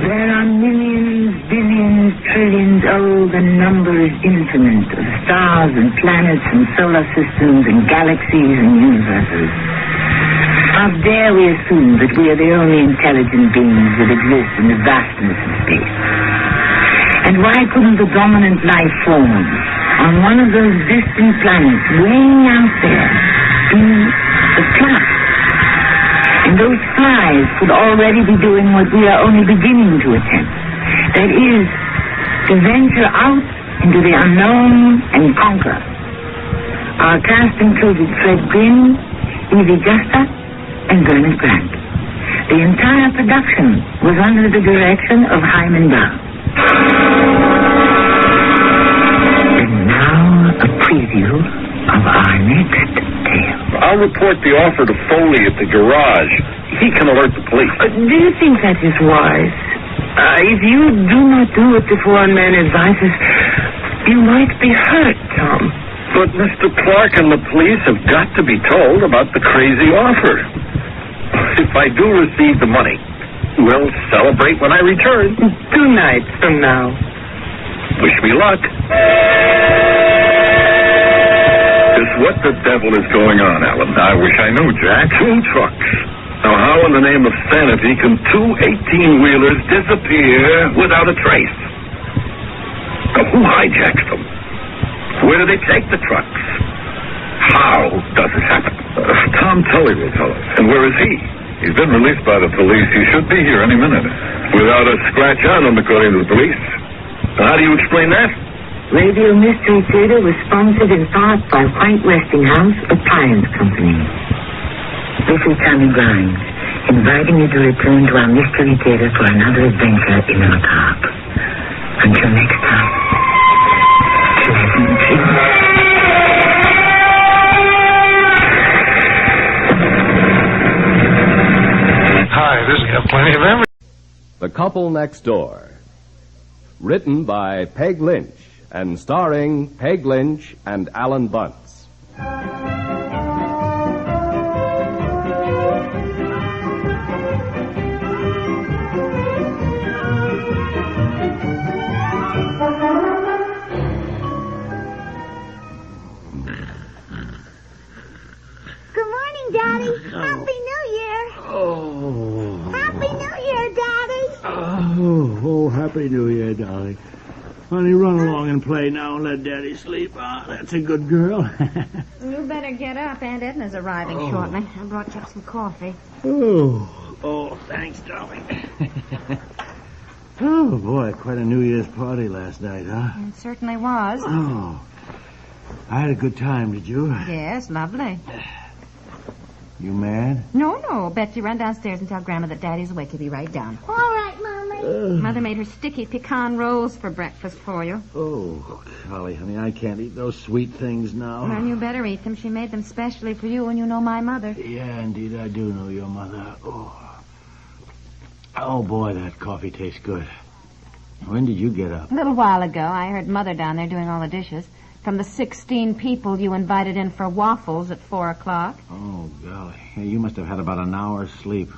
There are millions, billions, trillions, the number is infinite of stars and planets and solar systems and galaxies and universes. How dare we assume that we are the only intelligent beings that exist in the vastness of space? And why couldn't the dominant life form on one of those distant planets way out there be the fly? And those flies could already be doing what we are only beginning to attempt. That is, to venture out into the unknown and conquer. Our cast included Fred Gwynne, Evie Justa, and Bernard Grant. The entire production was under the direction of Hyman Brown. And now a preview of our next tale. I'll report the offer to Foley at the garage. He can alert the police. Do you think that is wise? If you do not do what this one man advises, you might be hurt, Tom. But Mr. Clark and the police have got to be told about the crazy offer. If I do receive the money, we'll celebrate when I return. 2 nights from now. Wish me luck. Just what the devil is going on, Alan? I wish I knew, Jack. 2 trucks. Now, how in the name of sanity can 2 18-wheelers disappear without a trace? Now, who hijacks them? Where do they take the trucks? How does it happen? Tom Tully will tell us. And where is he? He's been released by the police. He should be here any minute. Without a scratch on him, according to the police. Now, how do you explain that? Radio Mystery Theater was sponsored in part by White Westinghouse Appliance Company. This is Tommy Grimes, inviting you to return to our Mystery Theater for another adventure in our park. Until next time, pleasant dreams. Hi, this has got plenty of everything. The Couple Next Door. Written by Peg Lynch and starring Peg Lynch and Alan Bunce. Good morning, Daddy. Happy New Year. Oh. Happy New Year, Daddy. Oh, Happy New Year, darling. Honey, run along and play now and let Daddy sleep. Ah, that's a good girl. You better get up. Aunt Edna's arriving shortly. I brought you up some coffee. Oh, thanks, darling. Oh, boy, quite a New Year's party last night, huh? It certainly was. Oh, I had a good time, did you? Yes, lovely. You mad? No. Betsy, run downstairs and tell Grandma that Daddy's awake. He'll be right down. All right, Mommy. Mother made her sticky pecan rolls for breakfast for you. Oh, golly, honey, I can't eat those sweet things now. Well, you better eat them. She made them specially for you, and you know my mother. Yeah, indeed, I do know your mother. Oh, boy, that coffee tastes good. When did you get up? A little while ago. I heard Mother down there doing all the dishes. From the 16 people you invited in for waffles at 4 o'clock. Oh, golly. Yeah, you must have had about an hour's sleep.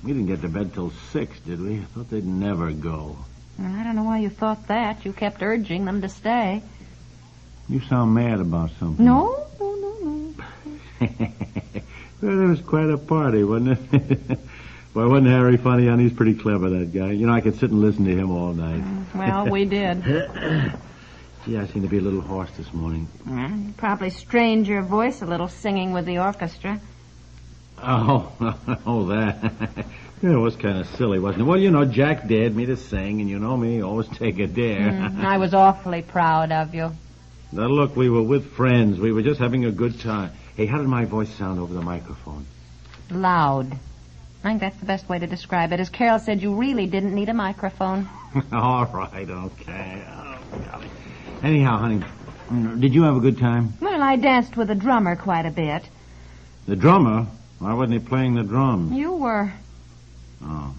We didn't get to bed till 6, did we? I thought they'd never go. Well, I don't know why you thought that. You kept urging them to stay. You sound mad about something. No. Well, it was quite a party, wasn't it? Boy, wasn't Harry funny, honey? He's pretty clever, that guy. You know, I could sit and listen to him all night. Well, we did. Gee, I seem to be a little hoarse this morning. You probably strained your voice a little singing with the orchestra. Oh, that. Yeah, it was kind of silly, wasn't it? Well, you know, Jack dared me to sing, and you know me, always take a dare. I was awfully proud of you. Now, look, we were with friends. We were just having a good time. Hey, how did my voice sound over the microphone? Loud. I think that's the best way to describe it. As Carol said, you really didn't need a microphone. All right, okay. Oh, golly. Anyhow, honey, did you have a good time? Well, I danced with the drummer quite a bit. The drummer? Why wasn't he playing the drums? You were. Oh.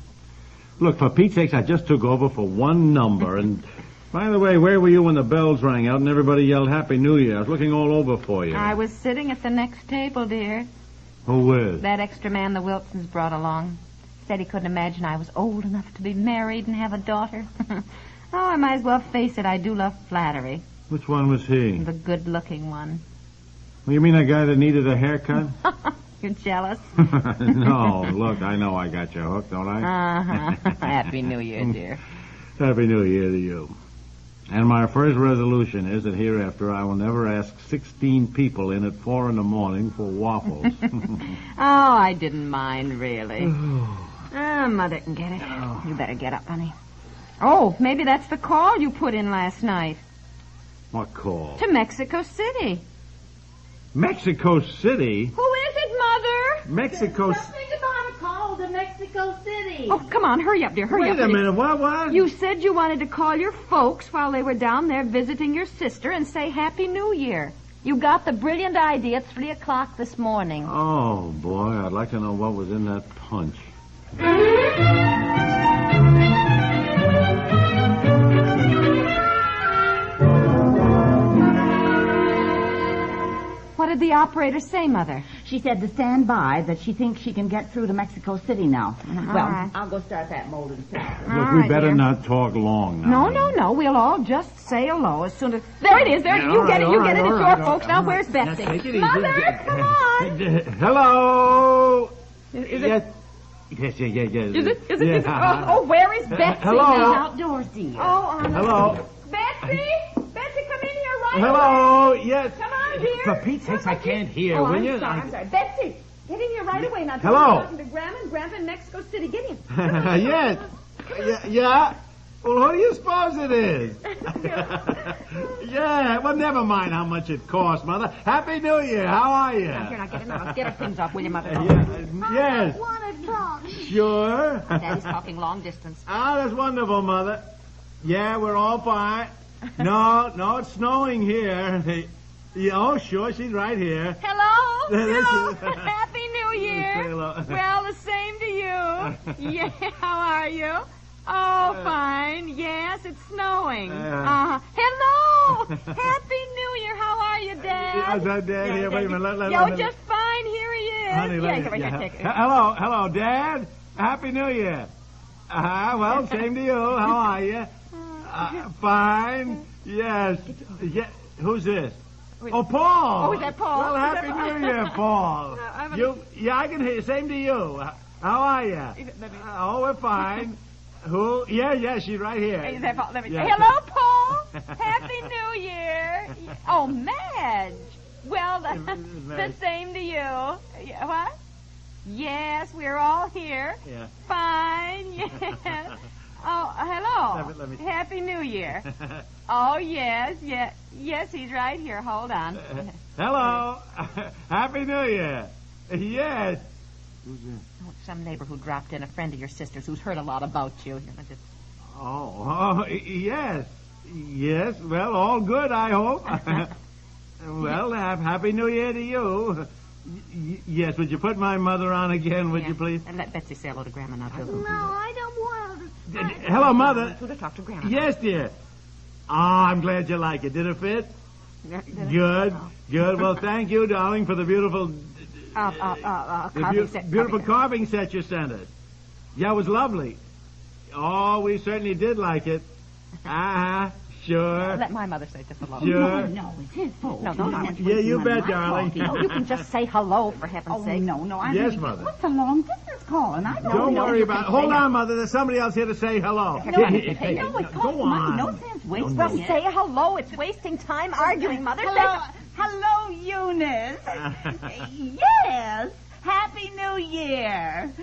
Look, for Pete's sakes, I just took over for one number, and... By the way, where were you when the bells rang out and everybody yelled Happy New Year? I was looking all over for you. I was sitting at the next table, dear. Who with? That extra man the Wilsons brought along. Said he couldn't imagine I was old enough to be married and have a daughter. Oh, I might as well face it. I do love flattery. Which one was he? The good-looking one. Well, you mean that guy that needed a haircut? You're jealous? No, look, I know I got you hooked, don't I? Uh-huh. Happy New Year, dear. Happy New Year to you. And my first resolution is that hereafter I will never ask 16 people in at 4 a.m. for waffles. Oh, I didn't mind, really. Mother can get it. You better get up, honey. Oh, maybe that's the call you put in last night. What call? To Mexico City. Mexico City? Who is it, Mother? Mexico City. Something about a call to Mexico City. Oh, come on, hurry up, dear, hurry up. Wait a minute, what? You said you wanted to call your folks while they were down there visiting your sister and say Happy New Year. You got the brilliant idea at 3 o'clock this morning. Oh, boy, I'd like to know what was in that punch. What did the operator say, Mother? She said to stand by, that she thinks she can get through to Mexico City now. Well, right. I'll go start that molding process. Look, we better not talk long now. No. We'll all just say hello as soon as... There it is. There. You get it. It's your folks. Now, where's Betsy? Take it easy. Mother, come on. Hello? Is it... Yes. Is it? Oh, where is Betsy? Hello? Now? Outdoors, dear. Oh, hello? Betsy, come in here right Hello? away. Yes. Come on, dear. For Pete's sake, I can't hear. Oh, Will I'm you? sorry. Betsy, get in here right away. Now, Hello? I'm talking to Grandma and Grandpa in Mexico City. Get in. Yes. Yeah. Well, who do you suppose it is? Yeah. Well, never mind how much it costs, Mother. Happy New Year. How are you? Now, here, get in there. Let's get our things off, will you, Mother? Yes. I want to talk. Sure. Daddy's talking long distance. Oh, that's wonderful, Mother. Yeah, we're all fine. No, it's snowing here. Oh, sure, she's right here. Hello. Happy New Year. Say hello. Well, the same to you. Yeah, how are you? Oh, fine. Yes, it's snowing. Hello. Happy New Year. How are you, Dad? Is that Dad here? Wait a minute. Just fine. Here he is. Honey, take it. Hello, Dad. Happy New Year. Well, same to you. How are you? Fine. Yes. Yeah. Who's this? Oh, Paul. Oh, is that Paul? Well, Happy New Year, Paul. I can hear you. Same to you. How are you? Oh, we're fine. Who? Yeah, she's right here. Is that Paul? Hello, Paul. Happy New Year. Oh, Madge. Well, the same to you. What? Yes, we're all here. Yeah. Fine, yes. Oh, hello. Let me... Happy New Year. Oh, yes. Yes, he's right here. Hold on. Hello. Happy New Year. Yes. Who's this? Oh, it's some neighbor who dropped in, a friend of your sister's who's heard a lot about you. Oh, yes. Yes, well, all good, I hope. Well, Happy New Year to you. Yes, would you put my mother on again, would you please? And let Betsy say hello to Grandma now, too. No, I don't want to. Hello, Mother. Who to talk to Grandma? Yes, dear. I'm glad you like it. Did it fit? Good. Well, thank you, darling, for the beautiful... carving set you sent us. Yeah, it was lovely. Oh, we certainly did like it. Sure. Let my mother say just hello. Sure. No, it's his fault. No. Yeah, you bet, darling. No, you can just say hello, for heaven's sake. No. Yes, Mother. What's a long distance call? And I don't worry about it. Hold on, Mother. There's somebody else here to say hello. No, it costs money. No sense wasting Well, say hello. It's wasting time arguing, Mother. Hello, Eunice. Yes. Happy New Year.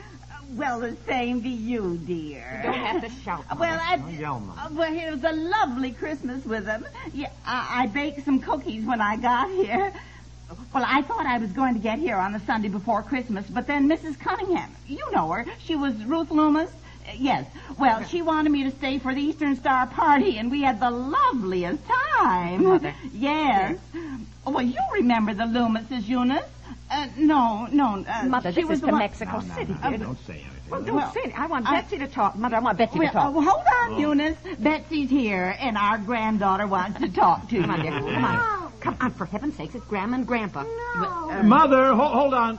Well, the same to you, dear. You don't have to shout, Mother. Well, it was a lovely Christmas with them. Yeah, I baked some cookies when I got here. Well, I thought I was going to get here on the Sunday before Christmas, but then Mrs. Cunningham, you know her, she was Ruth Loomis. Yes. Well, she wanted me to stay for the Eastern Star party, and we had the loveliest time. Mother. Yes. Oh, well, you remember the Loomises, Eunice. No. Mother, she this was is the to one... Mexico City. No, don't say anything. Well, don't say it. I want Betsy to talk. Mother, I want Betsy to talk. Hold on, Eunice. Betsy's here, and our granddaughter wants to talk to you. Come on, dear. Come on. Come on, for heaven's sakes. It's Grandma and Grandpa. No. Mother, hold on.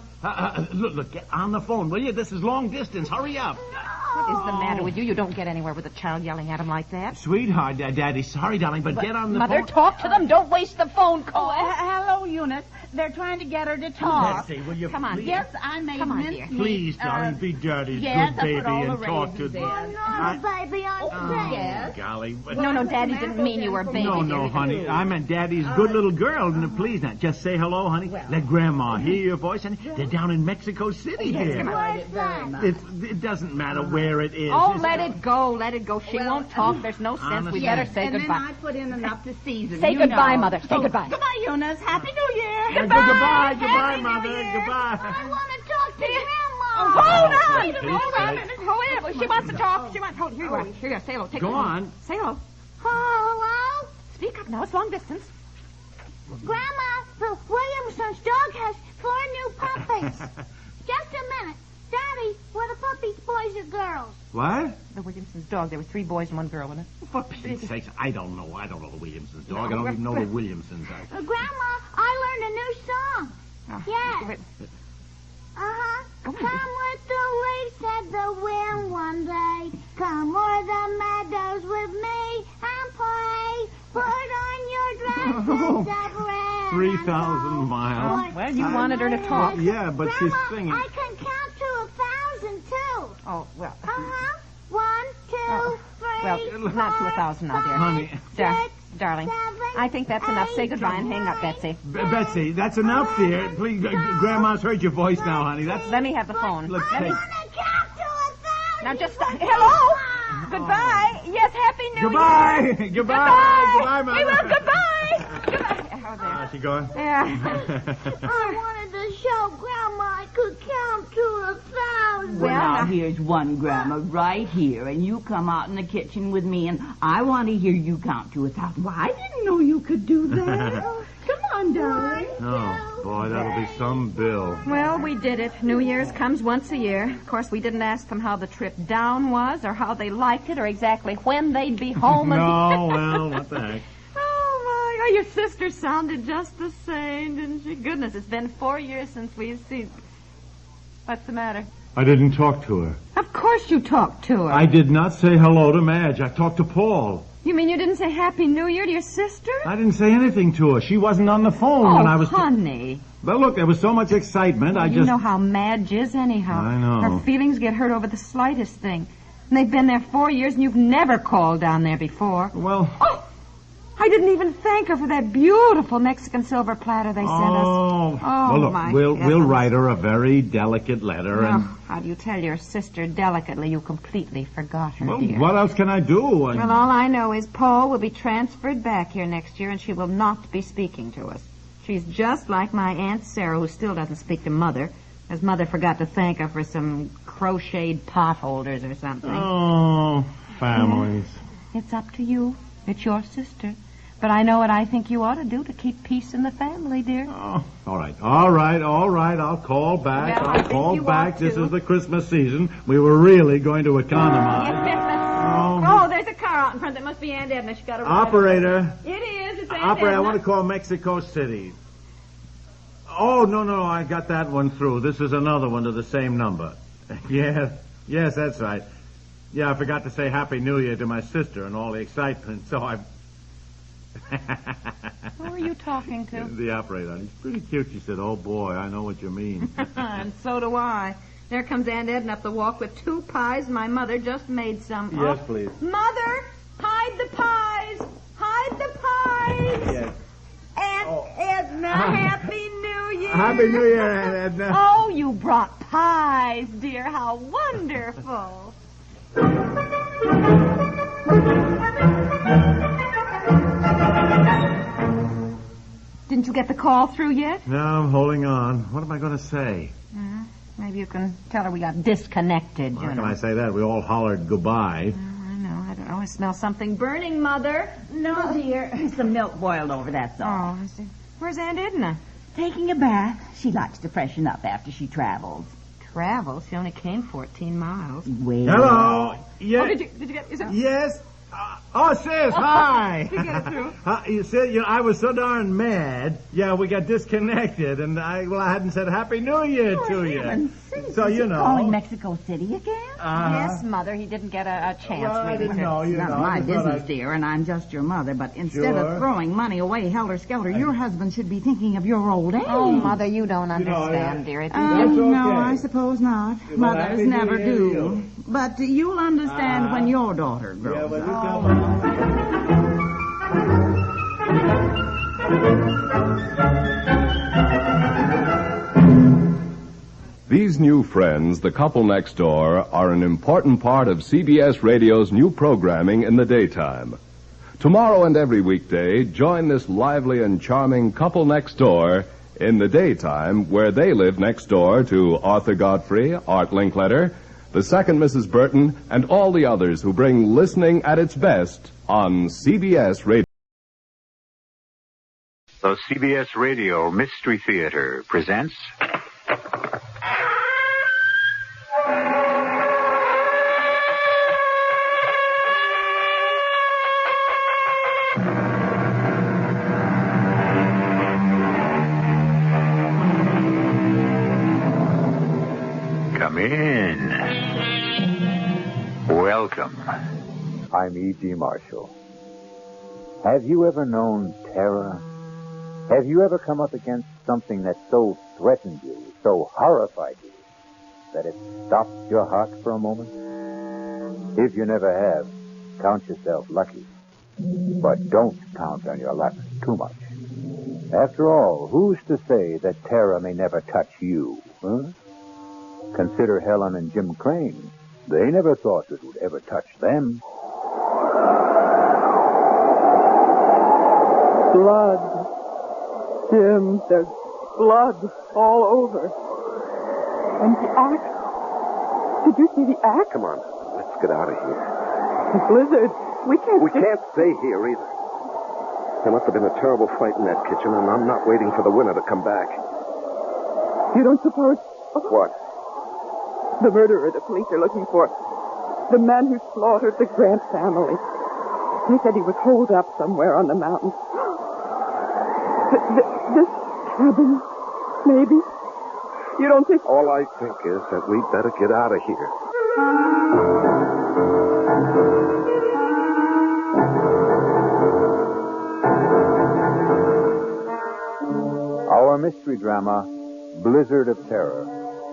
Look, get on the phone, will you? This is long distance. Hurry up. What is the matter with you? You don't get anywhere with a child yelling at him like that. Sweetheart, Daddy, sorry, darling, but get on the Mother, phone. talk to them. Don't waste the phone call. Hello, Eunice. They're trying to get her to talk. Betsy, will you Come on. please? Yes, I made dear. Please, darling, be Daddy's yes, good baby I put all and the talk to raisins them. in. No, baby, I'm saying. Yes. Golly. No, Daddy didn't mean you were a baby. No, honey. I meant Daddy's good little girl. Please, now, just say hello, honey. Let Grandma hear your voice, honey. They're down in Mexico City here. Where's that? It doesn't matter where it is. Oh, let it go. Let it go. She won't talk. There's no sense. Honestly. We better say and goodbye. then I put in enough to season. Say you goodbye, know. Mother. Say goodbye. Goodbye, Eunice. Happy New Year. Goodbye, Mother. Goodbye. I want to talk to Grandma. Hold on. Please Hold on. She wants to talk. Hold. Here you are. Here you are. Say hello. Take Go it. on. Say hello. Hello? Speak up now. It's long distance. Grandma, the Williamson's dog has 4 new puppies. Just a minute. Daddy, were the puppies boys or girls? What? The Williamson's dog. There were 3 boys and 1 girl in it. For Pete's sakes, I don't know. I don't know the Williamsons' dog. I don't even know the Williamsons. Grandma, I learned a new song. Yes. Uh-huh. Come with the leaves, said the wind one day. Come o'er the meadows with me and play. Put on your dresses of red. 3,000 miles. Well, you wanted her to talk. Yeah, but she's Grandma, singing. I can count to 1,000 too. Oh, well. Uh-huh. 1, 2, 3. Well, not to 1,000 now, dear. Honey. Darling, I think that's enough. Say goodbye and hang up, Betsy. Betsy, that's enough, dear. Please, Grandma's heard your voice now, honey. Let me have the phone. Look, I take... want to count to 1,000. Now just hello. Goodbye. Yes, Happy New Year. Goodbye, Mother. We will. Goodbye. Goodbye. Oh, there. Is she going? Yeah. I wanted to show Grandma I could count to 1,000. Well, now here's one, Grandma, right here, and you come out in the kitchen with me, and I want to hear you count to 1,000. Well, I didn't know you could do that. Come on, darling. Oh, boy, that'll be some bill. Well, we did it. New Year's comes once a year. Of course, we didn't ask them how the trip down was, or how they liked it, or exactly when they'd be home. No, well, what the heck. Oh, my. Oh, your sister sounded just the same, didn't she? Goodness, it's been 4 years since we've seen... What's the matter? I didn't talk to her. Of course you talked to her. I did not say hello to Madge. I talked to Paul. You mean you didn't say Happy New Year to your sister? I didn't say anything to her. She wasn't on the phone when I was... honey. Well, look, there was so much excitement, I You just... know how Madge is anyhow. I know. Her feelings get hurt over the slightest thing. And they've been there 4 years, and you've never called down there before. Well... Oh! I didn't even thank her for that beautiful Mexican silver platter they sent us. Oh, Oh, well, look, my we'll goodness. write her a very delicate letter, and... Oh, how do you tell your sister delicately you completely forgot her, Well, dear? what else can I do? Well, all I know is Paul will be transferred back here next year, and she will not be speaking to us. She's just like my Aunt Sarah, who still doesn't speak to Mother, as Mother forgot to thank her for some crocheted pot holders or something. Oh, families. It's up to you. It's your sister. But I know what I think you ought to do to keep peace in the family, dear. Oh, all right. I'll call back. Well, I I'll think call you back. ought This to. is the Christmas season. We were really going to economize. Oh, there's a car out in front. That must be Aunt Edna. She got a Operator. It is. It's Aunt Operator, I Edna. want to call Mexico City. Oh, no, I got that one through. This is another one to the same number. Yes, that's right. Yeah, I forgot to say Happy New Year to my sister and all the excitement, so I... Who are you talking to? The operator. He's pretty cute. She said, oh, boy, I know what you mean. And so do I. There comes Aunt Edna up the walk with 2 pies. My mother just made some. Yes, please. Mother, hide the pies. Hide the pies. Yes. Aunt Edna, Happy New Year. Happy New Year, Aunt Edna. Oh, you brought pies, dear. How wonderful. Didn't you get the call through yet? No, I'm holding on. What am I going to say? Maybe you can tell her we got disconnected. How can I say that? We all hollered goodbye. I know. I don't know. I smell something burning, Mother. No, dear. Some milk boiled over, that's all. Oh, I see. Where's Aunt Edna? taking a bath. She likes to freshen up after she travels. Travel? She only came 14 miles. Well. Hello. Yeah. Oh, did you get yourself? Yes. Sis, hi. Did you get it through? You said, I was so darn mad. Yeah, we got disconnected, and I hadn't said Happy New Year to you. So, Is he calling Mexico City again? Yes, Mother. He didn't get a chance. Well, I didn't know. It's none of my business, dear, and I'm just your mother. But instead of throwing money away helter-skelter, your husband should be thinking of your old age. Oh, Mother, you don't understand, dearie. No, I suppose not. Mothers never do. But you'll understand when your daughter grows up. These new friends, the couple next door, are an important part of CBS Radio's new programming in the daytime. Tomorrow and every weekday, join this lively and charming couple next door in the daytime, where they live next door to Arthur Godfrey, Art Linkletter, the second Mrs. Burton, and all the others who bring listening at its best on CBS Radio. The CBS Radio Mystery Theater presents... Come in. Welcome. I'm E.G. Marshall. Have you ever known terror? Have you ever come up against something that so threatened you, so horrified you, that it stopped your heart for a moment? If you never have, count yourself lucky. But don't count on your luck too much. After all, who's to say that terror may never touch you, huh? Consider Helen and Jim Crane. They never thought it would ever touch them. Blood. Jim, there's blood all over. And the axe. Did you see the axe? Come on, let's get out of here. The blizzard. We can't stay here either. There must have been a terrible fight in that kitchen, and I'm not waiting for the winner to come back. You don't suppose... What? The murderer the police are looking for. The man who slaughtered the Grant family. They said he was holed up somewhere on the mountain. This cabin, maybe? You don't think... All I think is that we'd better get out of here. Our mystery drama, Blizzard of Terror,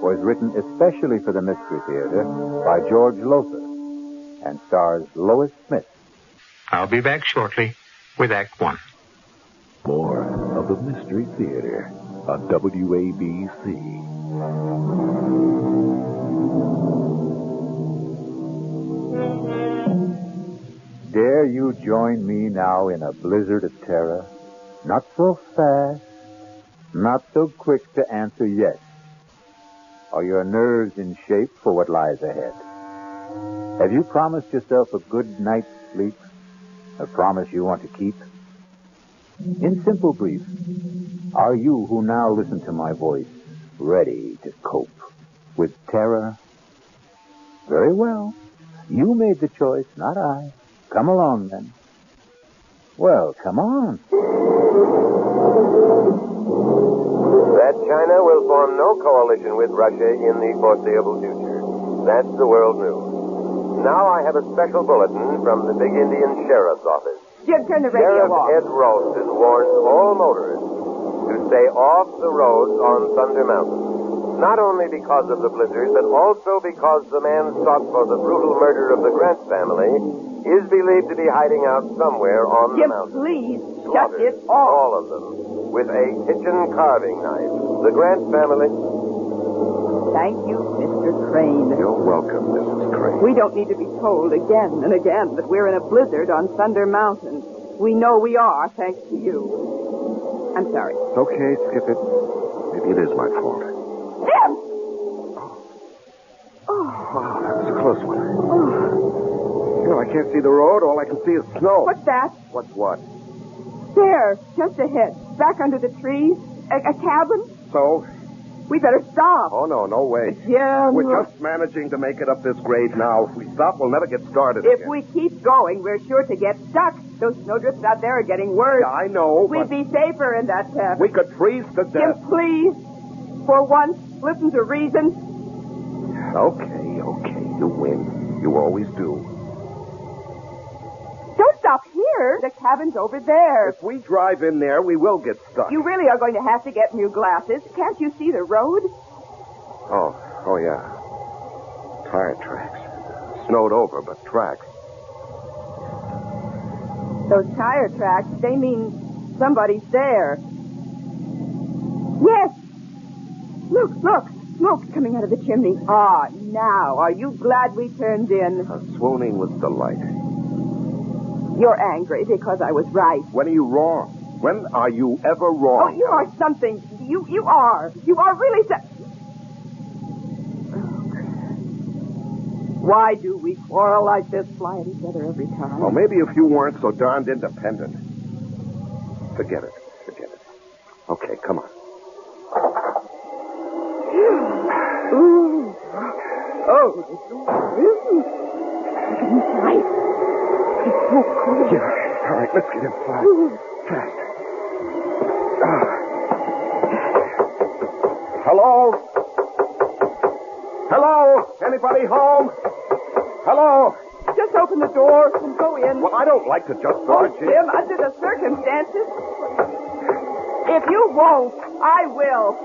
was written especially for the Mystery Theater by George Lothar and stars Lois Smith. I'll be back shortly with Act One. More of the Mystery Theater on WABC. Dare you join me now in a blizzard of terror? Not so fast, not so quick to answer yes. Are your nerves in shape for what lies ahead? Have you promised yourself a good night's sleep? A promise you want to keep? In simple brief, are you who now listen to my voice ready to cope with terror? Very well. You made the choice, not I. Come along, then. Well, come on. That China will form no coalition with Russia in the foreseeable future. That's the world news. Now I have a special bulletin from the big Indian Sheriff's office. Jim, turn the radio Sheriff off. Ed Roast has warned all motorists to stay off the roads on Thunder Mountain. Not only because of the blizzard, but also because the man sought for the brutal murder of the Grant family is believed to be hiding out somewhere on the mountain. Please, shut it off. All of them, with a kitchen carving knife. The Grant family... Thank you, Mr. Crane. You're welcome, Mrs. Crane. We don't need to be told again and again that we're in a blizzard on Thunder Mountain. We know we are, thanks to you. I'm sorry. Okay, skip it. Maybe it is my fault. Jim! Wow, that was a close one. I can't see the road. All I can see is snow. What's that? What's what? There, just ahead, back under the trees. A cabin? So? We better stop. Oh, no way. Jim. We're just managing to make it up this grade now. If we stop, we'll never get started If again. we keep going, we're sure to get stuck. Those snowdrifts out there are getting worse. Yeah, I know, We'd be safer in that cabin. we could freeze to death. Jim, please. For once, listen to reason. Okay. You win. You always do. Don't stop here. The cabin's over there. If we drive in there, we will get stuck. You really are going to have to get new glasses. Can't you see the road? Oh, yeah. Tire tracks. Snowed over, but tracks. Those tire tracks, they mean somebody's there. Yes. Look. Smoke coming out of the chimney. Ah, now, are you glad we turned in? Swooning with delight. You're angry because I was right. When are you wrong? When are you ever wrong? Oh, you are something. You are. You are really Why do we quarrel like this, fly at each other every time? Well, maybe if you weren't so darned independent. Forget it. Okay, come on. Ooh. Oh, it's nice. It's so cool. Yeah. All right, let's get inside. Fast. Hello? Anybody home? Hello? Just open the door and go in. Well, I don't like to just barge in. Jim, under the circumstances, if you won't, I will.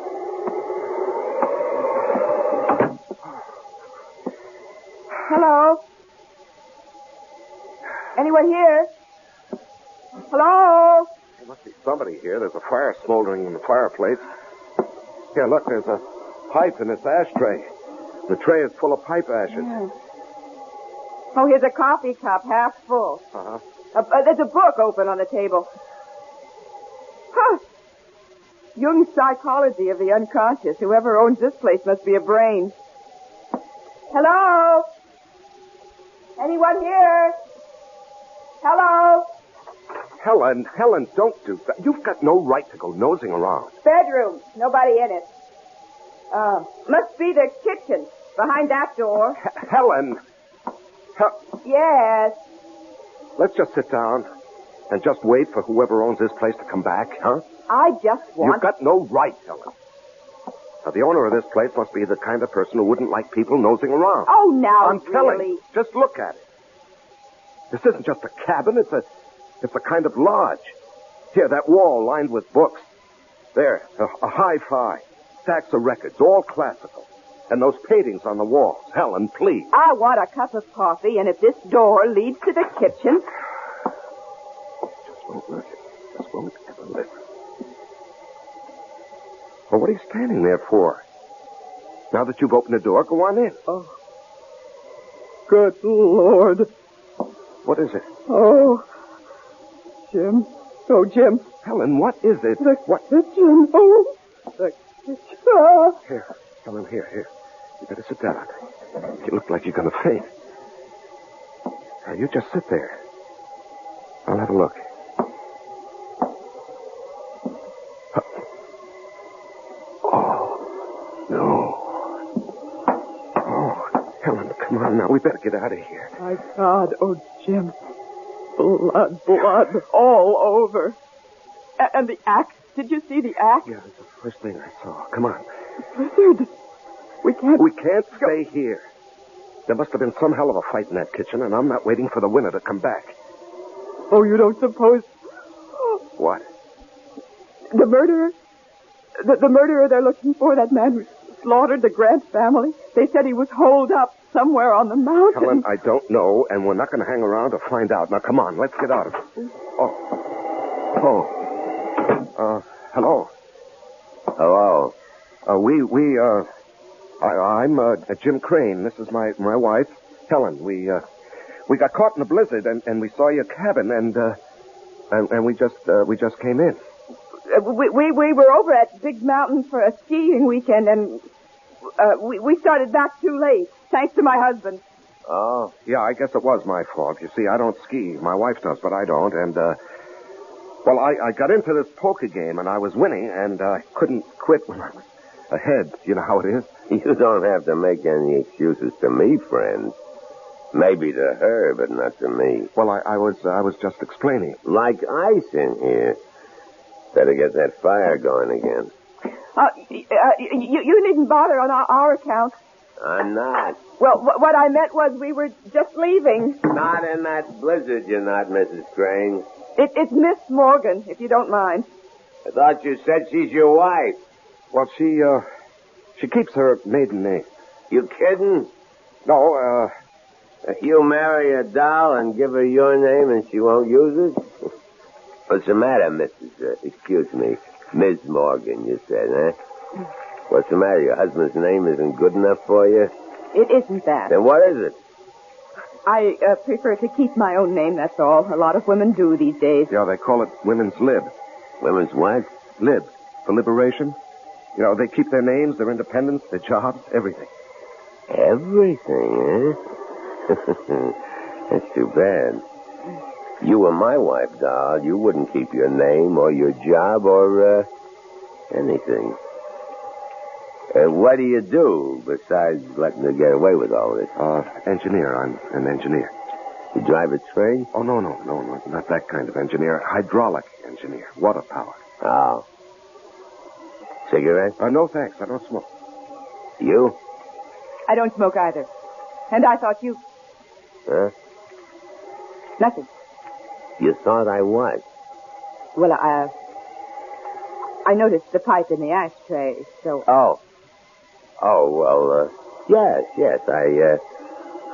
Hello? Anyone here? Hello? There must be somebody here. There's a fire smoldering in the fireplace. Here, look, there's a pipe in this ashtray. The tray is full of pipe ashes. Yeah. Oh, here's a coffee cup, half full. Uh-huh. There's a book open on the table. Huh. Jung's Psychology of the Unconscious. Whoever owns this place must be a brain. Hello? Anyone here? Hello? Helen, don't do that. You've got no right to go nosing around. Bedroom. Nobody in it. Must be the kitchen. Behind that door. Helen! Yes. Let's just sit down and just wait for whoever owns this place to come back, huh? I just want... You've got no right, Helen. Now, the owner of this place must be the kind of person who wouldn't like people nosing around. Oh, now, I'm telling really? you. Just look at it. This isn't just a cabin. It's a kind of lodge. Here, that wall lined with books. There, a hi-fi. Stacks of records, all classical. And those paintings on the walls. Helen, please. I want a cup of coffee, and if this door leads to the kitchen... Just won't ever listen. Well, what are you standing there for? Now that you've opened the door, go on in. Oh. Good Lord. What is it? Oh. Jim. Oh, Jim. Helen, what is it? The kitchen. Oh. The kitchen. Ah. Here. Helen, here. You better sit down. You look like you're going to faint. Now, you just sit there. I'll have a look. Oh, no. Oh, Helen, come on now. We better get out of here. My God. Oh, Jim. Blood all over. And the axe. Did you see the axe? Yeah, that's the first thing I saw. Come on. Blizzard. We can't stay here. There must have been some hell of a fight in that kitchen, and I'm not waiting for the winner to come back. Oh, you don't suppose... What? The murderer? The murderer they're looking for, that man who slaughtered the Grant family? They said he was holed up somewhere on the mountain. Helen, I don't know, and we're not going to hang around to find out. Now, come on, let's get out of it. Hello. Hello. I'm Jim Crane. This is my wife, Helen. We got caught in a blizzard, and we saw your cabin, and we just came in. We were over at Big Mountain for a skiing weekend, and we started back too late, thanks to my husband. Oh. Yeah, I guess it was my fault. You see, I don't ski. My wife does, but I don't, and Well, I got into this poker game, and I was winning, and I couldn't quit when I was ahead. You know how it is? You don't have to make any excuses to me, friend. Maybe to her, but not to me. Well, I was just explaining. Like ice in here. Better get that fire going again. You needn't bother on our account. I'm not. Well, what I meant was we were just leaving. Not in that blizzard, you're not, Mrs. Crane. It's Miss Morgan, if you don't mind. I thought you said she's your wife. Well, she keeps her maiden name. You kidding? No, You marry a doll and give her your name and she won't use it? What's the matter, excuse me, Ms. Morgan, you said, huh? What's the matter? Your husband's name isn't good enough for you? It isn't that. Then what is it? I prefer to keep my own name, that's all. A lot of women do these days. Yeah, they call it women's lib. Women's what? Lib. For liberation. You know, they keep their names, their independence, their jobs, everything. Everything, eh? That's too bad. You were my wife, doll. You wouldn't keep your name or your job or, anything. What do you do besides letting her get away with all this? Engineer. I'm an engineer. You drive a train? Oh, no, not that kind of engineer. Hydraulic engineer. Water power. Oh. Cigarette? No, thanks. I don't smoke. You? I don't smoke either. And I thought you... Huh? Nothing. You thought I was? Well, I noticed the pipe in the ashtray, so... Oh, well, yes,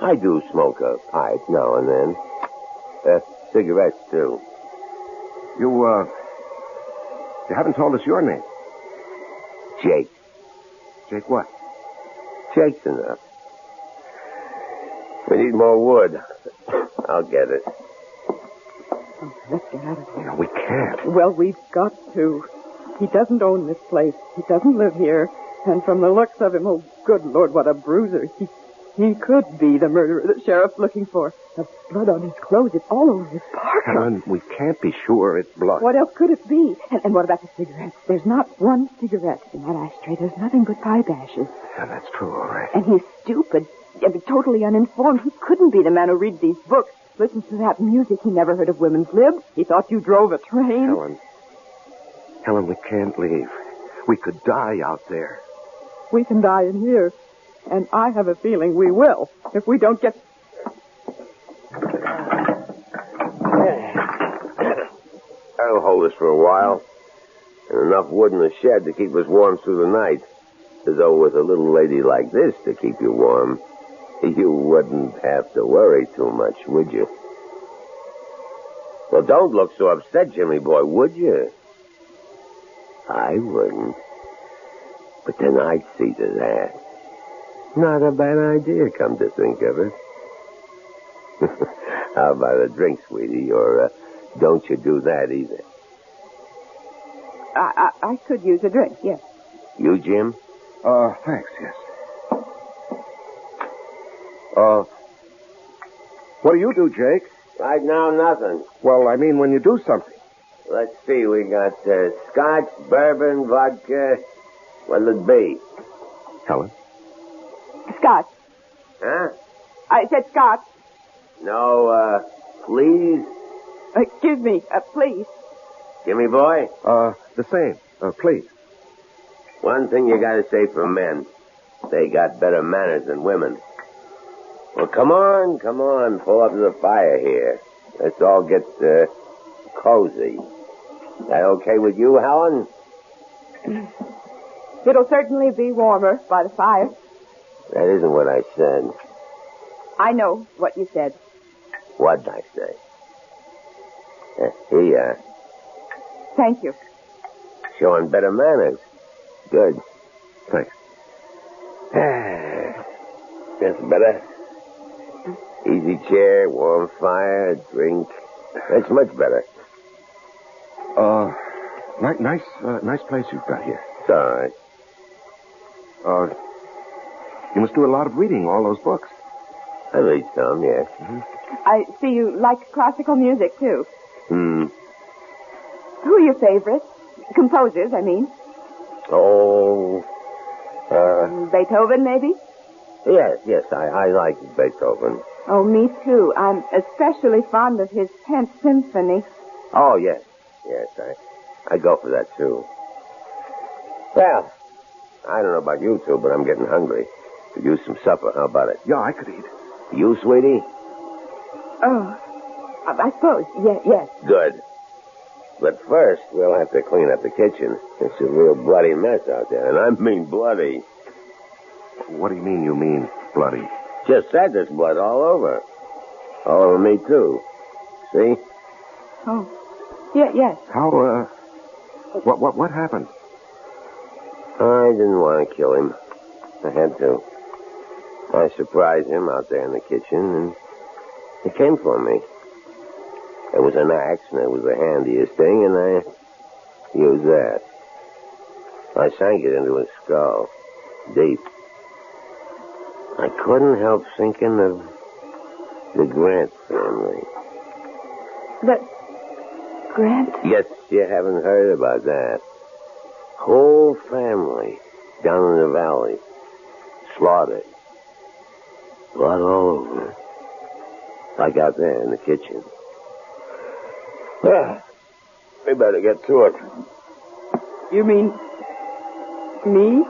I do smoke a pipe now and then. Cigarettes, too. You haven't told us your name. Jake. Jake what? Jake's enough. We need more wood. I'll get it. Oh, let's get out of here. No, we can't. Well, we've got to. He doesn't own this place. He doesn't live here. And from the looks of him, oh, good Lord, what a bruiser. He could be the murderer the sheriff's looking for. The blood on his clothes, it's all over his parka. Helen, we can't be sure it's blood. What else could it be? And what about the cigarettes? There's not one cigarette in that ashtray. There's nothing but pipe ashes. Yeah, that's true, all right. And he's stupid. Totally uninformed. He couldn't be the man who reads these books, listens to that music. He never heard of women's lib. He thought you drove a train. Helen, we can't leave. We could die out there. We can die in here. And I have a feeling we will, if we don't get... That'll hold us for a while. And enough wood in the shed to keep us warm through the night. As though with a little lady like this to keep you warm, you wouldn't have to worry too much, would you? Well, don't look so upset, Jimmy boy, would you? I wouldn't. But then I'd see to that. Not a bad idea, come to think of it. How about a drink, sweetie? Or don't you do that either? I could use a drink, yes. You, Jim? Thanks, yes. What do you do, Jake? Right now, nothing. Well, I mean when you do something. Let's see, we got scotch, bourbon, vodka. What'll it be? Helen? Scotch. Huh? I said scotch. No, please? Excuse me, please. Jimmy boy? The same. Please. One thing you gotta say for men. They got better manners than women. Well, come on. Pull up to the fire here. Let's all get, cozy. That okay with you, Helen? It'll certainly be warmer by the fire. That isn't what I said. I know what you said. What'd I say? Here you are. Thank you. Showing better manners. Good. Thanks. That's better. Easy chair, warm fire, drink. That's much better. Nice place you've got here. It's all right. You must do a lot of reading, all those books. I read some, yes. I see you like classical music, too. Who are your favorites? Composers, I mean. Oh, Beethoven, maybe? yes, I like Beethoven. Oh, me too. I'm especially fond of his 10th Symphony. Oh, yes, I go for that, too. Well, I don't know about you two, but I'm getting hungry. Could use some supper. How about it? Yeah, I could eat. You, sweetie? Oh, I suppose. Yes. Good. But first, we'll have to clean up the kitchen. It's a real bloody mess out there, and I mean bloody. What do you mean bloody? Just said there's blood all over. All over me, too. See? Oh, yes. How, what happened? I didn't want to kill him. I had to. I surprised him out there in the kitchen, and he came for me. It was an axe, and it was the handiest thing, and I used that. I sank it into his skull, deep. I couldn't help thinking of the Grant family. The Grant? Yes, you haven't heard about that. Whole family down in the valley. Slaughtered. Blood all over. Like out there in the kitchen. Well, we better get to it. You mean me?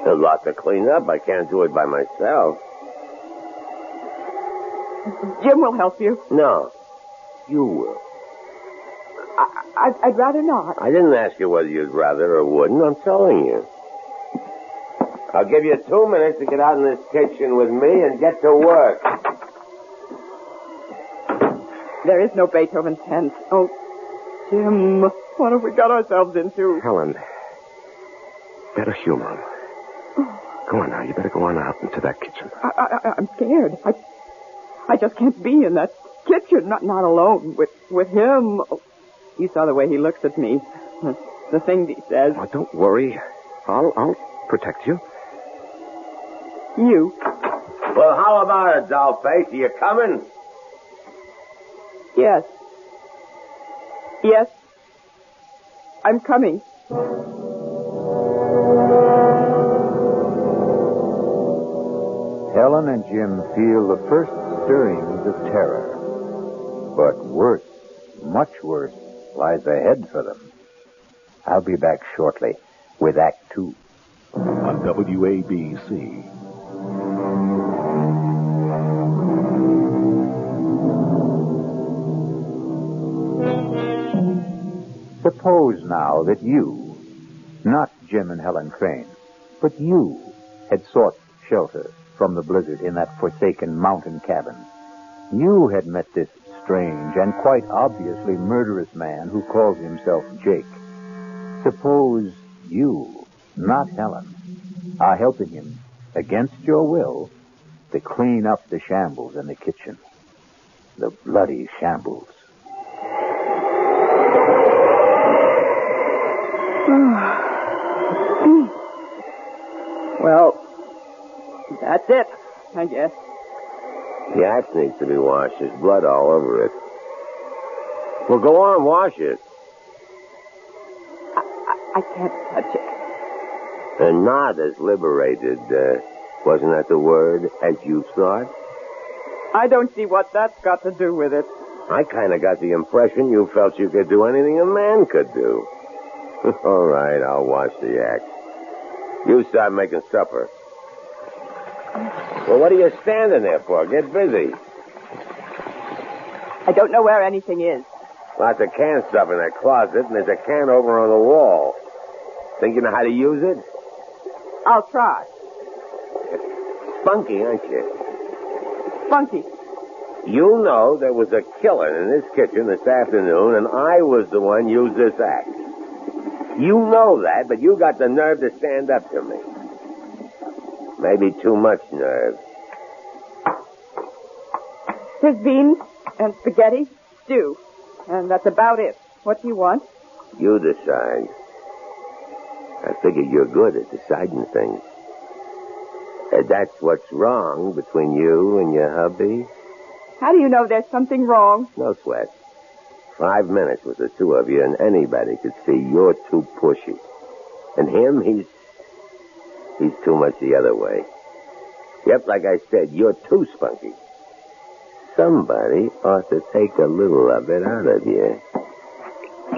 There's a lot to clean up. I can't do it by myself. Jim will help you. No. You will. I'd rather not. I didn't ask you whether you'd rather or wouldn't. I'm telling you. I'll give you 2 minutes to get out in this kitchen with me and get to work. There is no Beethoven 10th. Oh, Jim, what have we got ourselves into? Helen, better humor him. Go on now. You better go on out into that kitchen. I'm scared. I just can't be in that kitchen, not alone with him. Oh, you saw the way he looks at me. The things he says. Oh, don't worry. I'll protect you. You? Well, how about it, dollface? Are you coming? Yes. I'm coming. Helen and Jim feel the first stirrings of terror. But worse, much worse, lies ahead for them. I'll be back shortly with Act 2. On WABC. Suppose now that you, not Jim and Helen Crane, but you had sought shelter from the blizzard in that forsaken mountain cabin. You had met this strange and quite obviously murderous man who calls himself Jake. Suppose you, not Helen, are helping him, against your will, to clean up the shambles in the kitchen. The bloody shambles. Well, that's it, I guess. The axe needs to be washed. There's blood all over it. Well, go on, wash it. I can't touch it. And not as liberated, wasn't that the word, as you thought? I don't see what that's got to do with it. I kind of got the impression you felt you could do anything a man could do. All right, I'll wash the axe. You start making supper. Well, what are you standing there for? Get busy. I don't know where anything is. Lots of canned stuff in that closet, and there's a can over on the wall. Think you know how to use it? I'll try. Spunky, aren't you? Spunky. You know there was a killer in this kitchen this afternoon, and I was the one who used this axe. You know that, but you got the nerve to stand up to me. Maybe too much nerve. There's beans and spaghetti, stew, and that's about it. What do you want? You decide. I figure you're good at deciding things. That's what's wrong between you and your hubby? How do you know there's something wrong? No sweat. 5 minutes with the two of you, and anybody could see you're too pushy. And him, he's too much the other way. Yep, like I said, you're too spunky. Somebody ought to take a little of it out of you.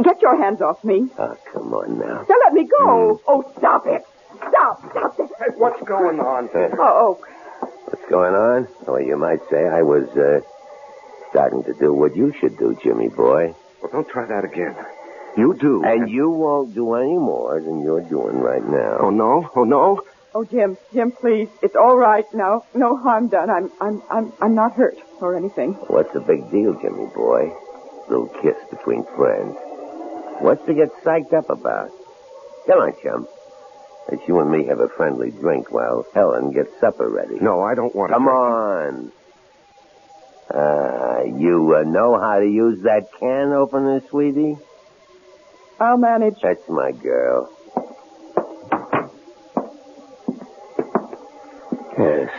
Get your hands off me. Oh, come on now. Now let me go. Oh, stop it. Stop it. Hey, what's going on here? Oh. What's going on? Well, you might say I was, starting to do what you should do, Jimmy boy. Well, don't try that again. You do. And you won't do any more than you're doing right now. Oh, no? Oh, no? Oh, Jim, please. It's all right now. No harm done. I'm not hurt or anything. What's the big deal, Jimmy boy? Little kiss between friends. What's to get psyched up about? Come on, chum. Let's you and me have a friendly drink while Helen gets supper ready. No, I don't want to. Come on. You know how to use that can opener, sweetie? I'll manage. That's my girl.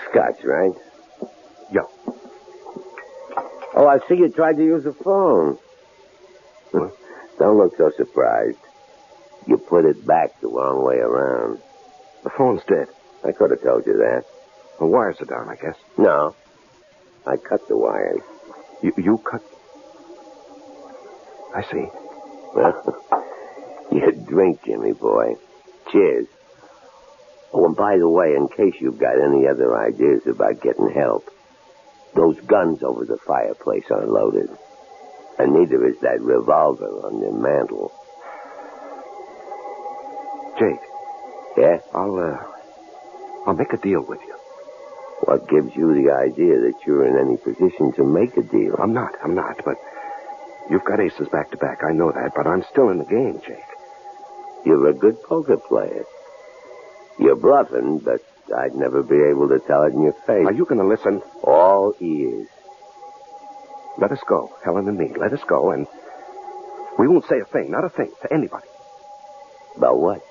Scotch, right? Yeah. Oh, I see you tried to use the phone. Don't look so surprised. You put it back the wrong way around. The phone's dead. I could have told you that. The wires are down, I guess. No. I cut the wires. You cut? I see. Well, you drink, Jimmy boy. Cheers. Oh, and by the way, in case you've got any other ideas about getting help, those guns over the fireplace are loaded. And neither is that revolver on your mantel. Jake. Yeah? I'll make a deal with you. What gives you the idea that you're in any position to make a deal? I'm not, but you've got aces back to back. I know that, but I'm still in the game, Jake. You're a good poker player. You're bluffing, but I'd never be able to tell it in your face. Are you going to listen? All ears. Let us go, Helen and me. Let us go, and we won't say a thing, not a thing, to anybody. About what?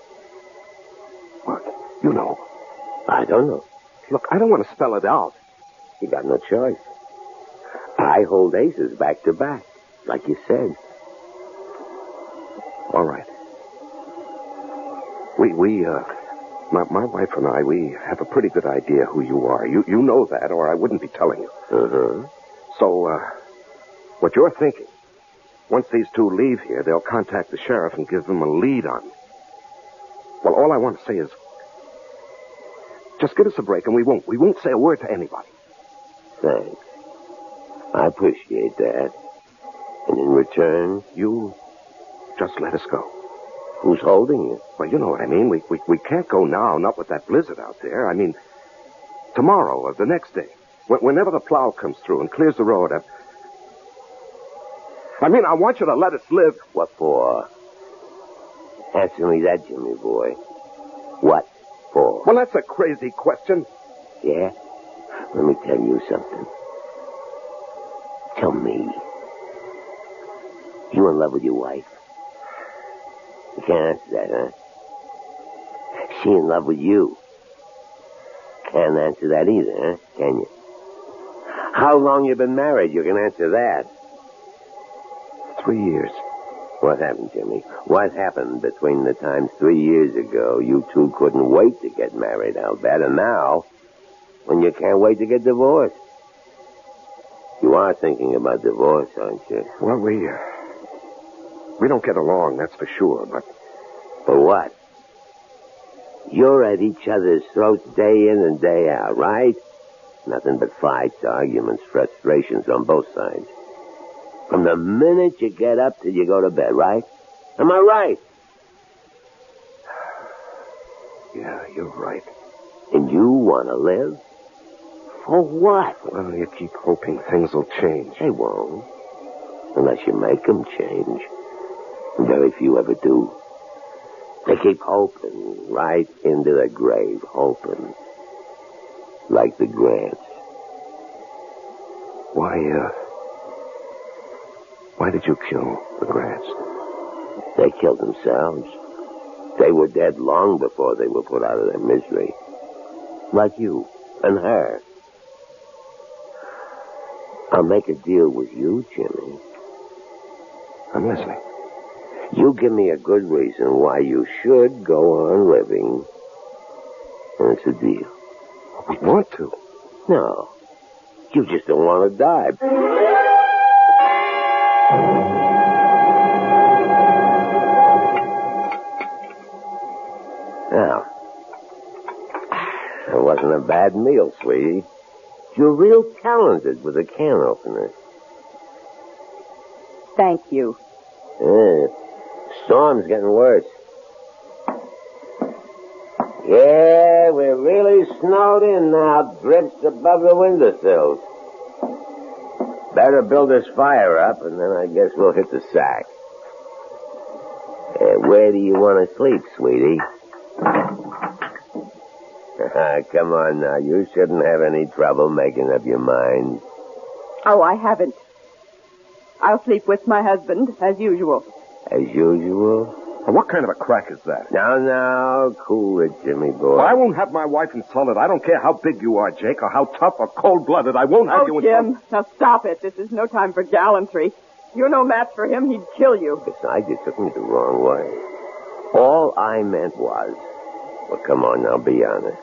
What? You know. I don't know. Look, I don't want to spell it out. You got no choice. I hold aces back to back, like you said. All right. My wife and I, we have a pretty good idea who you are. You know that, or I wouldn't be telling you. Uh-huh. So, what you're thinking, once these two leave here, they'll contact the sheriff and give them a lead on me. Well, all I want to say is, just give us a break and we won't say a word to anybody. Thanks. I appreciate that. And in return, you just let us go. Who's holding you? Well, you know what I mean. We can't go now, not with that blizzard out there. I mean, tomorrow or the next day. Whenever the plow comes through and clears the road. I want you to let us live. What for? Answer me that, Jimmy boy. What for? Well, that's a crazy question. Yeah? Let me tell you something. Tell me. You in love with your wife? You can't answer that, huh? She in love with you? Can't answer that either, huh? Can you? How long you been married? You can answer that. 3 years. What happened, Jimmy? What happened between the time 3 years ago you two couldn't wait to get married, I'll bet, and now, when you can't wait to get divorced? You are thinking about divorce, aren't you? Well, we don't get along, that's for sure, but... For what? You're at each other's throats day in and day out, right? Nothing but fights, arguments, frustrations on both sides. From the minute you get up till you go to bed, right? Am I right? Yeah, you're right. And you want to live? For what? Well, you keep hoping things will change. They won't. Unless you make them change. And very few ever do. They keep hoping right into the grave, hoping. Like the Grants. Why did you kill the Grants? They killed themselves. They were dead long before they were put out of their misery. Like you and her. I'll make a deal with you, Jimmy. I'm listening. You give me a good reason why you should go on living. And it's a deal. We want to. No. You just don't want to die. Now, it wasn't a bad meal, sweetie. You're real talented with a can opener. Thank you. Storm's getting worse. Yeah, we're really snowed in now. Drifts above the windowsills. Better build this fire up, and then I guess we'll hit the sack. Where do you want to sleep, sweetie? Come on now. You shouldn't have any trouble making up your mind. Oh, I haven't. I'll sleep with my husband, as usual. As usual? What kind of a crack is that? Now, cool it, Jimmy boy. Well, I won't have my wife insulted. I don't care how big you are, Jake, or how tough or cold-blooded. I won't have you insulted. Jim, now stop it. This is no time for gallantry. You're no match for him. He'd kill you. Besides, you took me the wrong way. All I meant was... Well, come on now, be honest.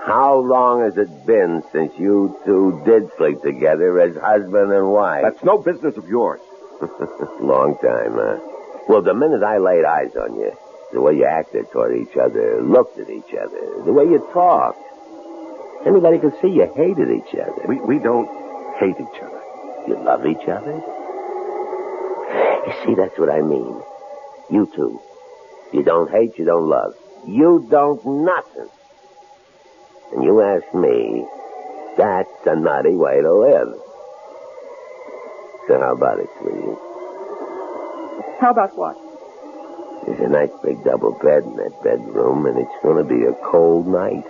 How long has it been since you two did sleep together as husband and wife? That's no business of yours. Long time, huh? Well, the minute I laid eyes on you, the way you acted toward each other, looked at each other, the way you talked, anybody could see you hated each other. We don't hate each other. You love each other? You see, that's what I mean. You two. You don't hate, you don't love. You don't nothing. And you ask me, that's a nutty way to live. So how about it, sweetie? How about what? There's a nice big double bed in that bedroom, and it's going to be a cold night.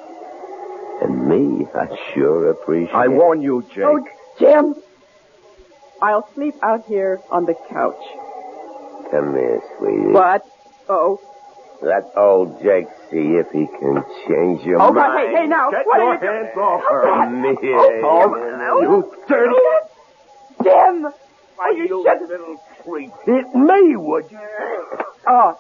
And me, I sure appreciate it. I warn you, Jake. Oh, Jim! I'll sleep out here on the couch. Come here, sweetie. What? Oh. Let old Jake see if he can change your mind. mind. Hey, now. Get what your are you hands off her. Come here. You dirty... Jim! Why, you little creep. Hit me, would you? Oh.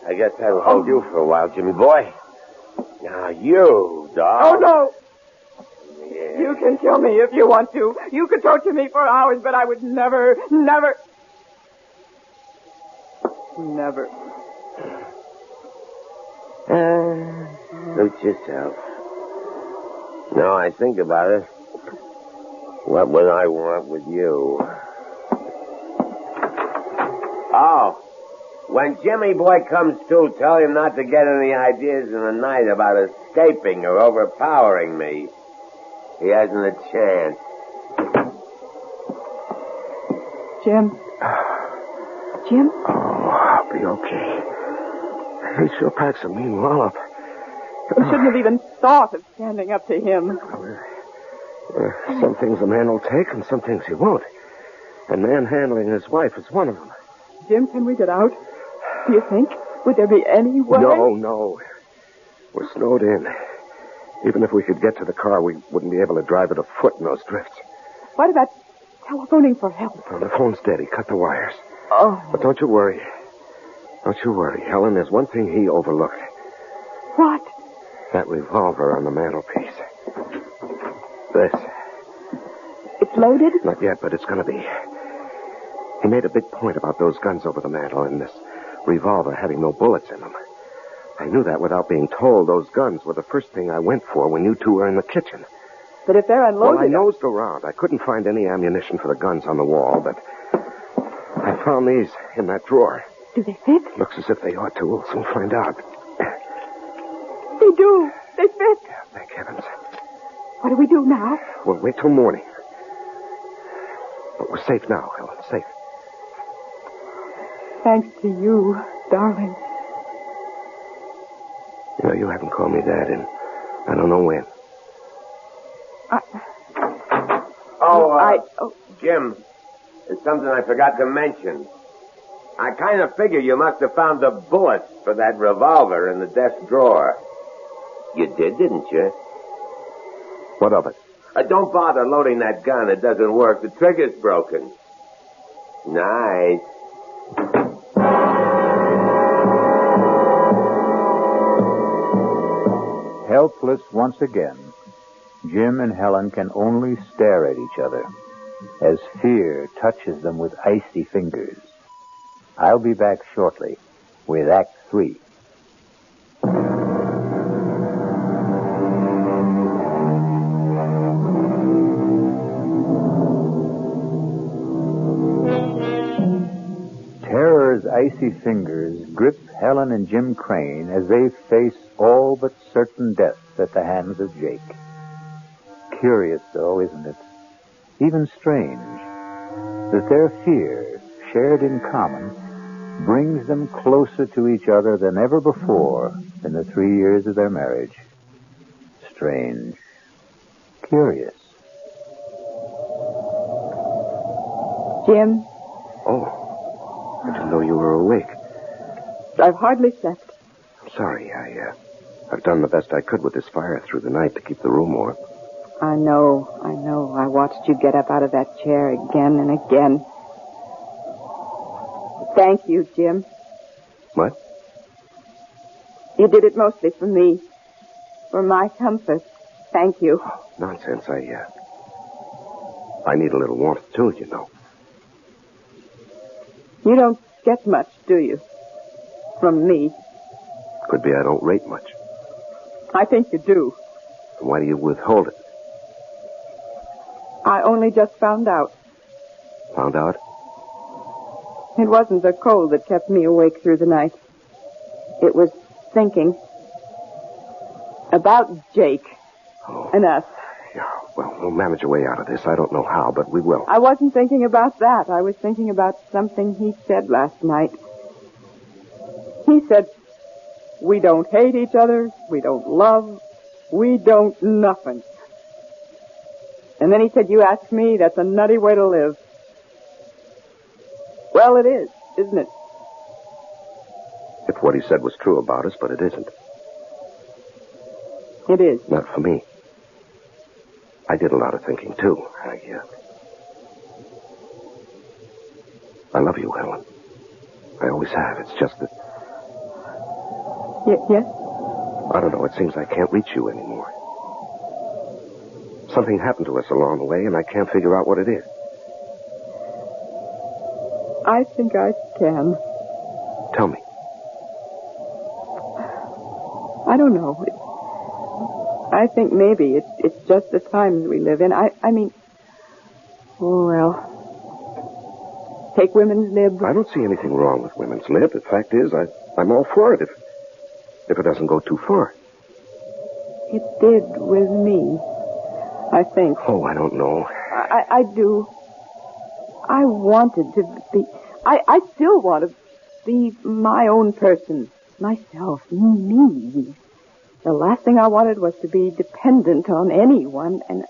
I guess I'll hold you for a while, Jimmy boy. Now, you, dog. Oh, no. Yeah. You can kill me if you want to. You could torture me for hours, but I would never. Suit yourself. Now I think about it. What would I want with you? Oh, when Jimmy boy comes to, tell him not to get any ideas in the night about escaping or overpowering me. He hasn't a chance. Jim? Jim? Oh, I'll be okay. He sure packs a mean wallop. You shouldn't have even thought of standing up to him. Some things a man will take and some things he won't. And manhandling his wife is one of them. Jim, can we get out? Do you think? Would there be any way? No. We're snowed in. Even if we could get to the car, we wouldn't be able to drive it afoot in those drifts. What about telephoning for help? Well, the phone's dead. He cut the wires. Oh. But don't you worry. Don't you worry, Helen. There's one thing he overlooked. What? That revolver on the mantelpiece. This. It's loaded? Not yet, but it's going to be. He made a big point about those guns over the mantel and this revolver having no bullets in them. I knew that without being told. Those guns were the first thing I went for when you two were in the kitchen. But if they're unloaded... Well, I nosed around. I couldn't find any ammunition for the guns on the wall, but I found these in that drawer. Do they fit? Looks as if they ought to. We'll soon find out. They do. They fit. Yeah, thank heavens. What do we do now? We'll wait till morning. But we're safe now, Helen. Safe. Thanks to you, darling. You know, you haven't called me Dad in I don't know when. Jim, there's something I forgot to mention. I kind of figure you must have found the bullets for that revolver in the desk drawer. You did, didn't you? What of it? Don't bother loading that gun. It doesn't work. The trigger's broken. Nice. Helpless once again, Jim and Helen can only stare at each other as fear touches them with icy fingers. I'll be back shortly with Act 3. Terror's icy fingers grip Helen and Jim Crane as they face all but certain death at the hands of Jake. Curious, though, isn't it? Even strange that their fear, shared in common, brings them closer to each other than ever before in the 3 years of their marriage. Strange. Curious. Jim? Oh, I didn't know you were awake. I've hardly slept. I'm sorry. I've done the best I could with this fire through the night to keep the room warm. I know. I watched you get up out of that chair again and again. Thank you, Jim. What? You did it mostly for me. For my comfort. Thank you. Oh, nonsense. I need a little warmth, too, you know. You don't get much, do you? From me. Could be I don't rate much. I think you do. Why do you withhold it? I only just found out. Found out? It wasn't the cold that kept me awake through the night. It was thinking about Jake and us. Yeah, well, we'll manage a way out of this. I don't know how, but we will. I wasn't thinking about that. I was thinking about something he said last night. He said, we don't hate each other, we don't love, we don't nothing. And then he said, you ask me, that's a nutty way to live. Well, it is, isn't it? If what he said was true about us, but it isn't. It is. Not for me. I did a lot of thinking, too. I love you, Helen. I always have. It's just that... Yes? I don't know. It seems I can't reach you anymore. Something happened to us along the way, and I can't figure out what it is. I think I can. Tell me. I don't know. I think maybe it's just the times we live in. I mean, oh, well, take women's lib. I don't see anything wrong with women's lib. The fact is, I'm all for it if it doesn't go too far. It did with me, I think. Oh, I don't know. I do. I wanted to be... I still want to be my own person. Myself. Me. The last thing I wanted was to be dependent on anyone, and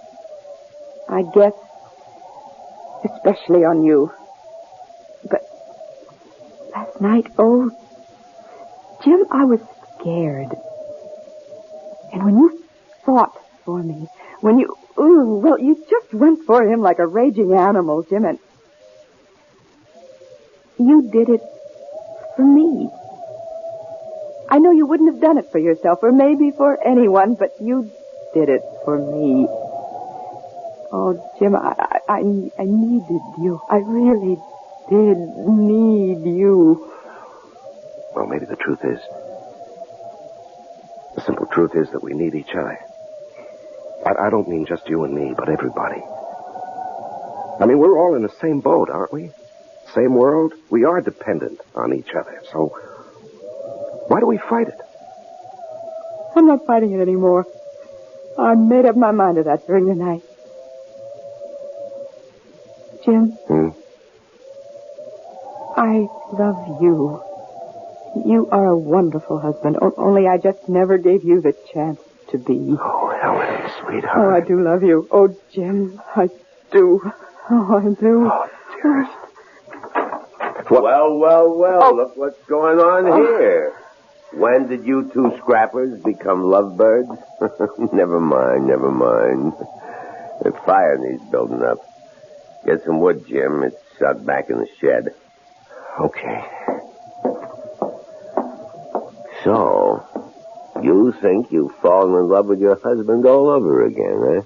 I guess especially on you. But last night, oh, Jim, I was scared. And when you fought for me, when you, you just went for him like a raging animal, Jim, and you did it for me. I know you wouldn't have done it for yourself, or maybe for anyone, but you did it for me. Oh, Jim, I needed you. I really did need you. Well, maybe the truth is... The simple truth is that we need each other. I don't mean just you and me, but everybody. I mean, we're all in the same boat, aren't we? Same world. We are dependent on each other, so... Why do we fight it? I'm not fighting it anymore. I made up my mind to that during the night. Jim? I love you. You are a wonderful husband, only I just never gave you the chance to be. Oh, Helen, sweetheart. Oh, I do love you. Oh, Jim, I do. Oh, I do. Oh, dearest. Well, look what's going on here. When did you two scrappers become lovebirds? Never mind. The fire needs building up. Get some wood, Jim. It's out back in the shed. Okay. So, you think you've fallen in love with your husband all over again, eh?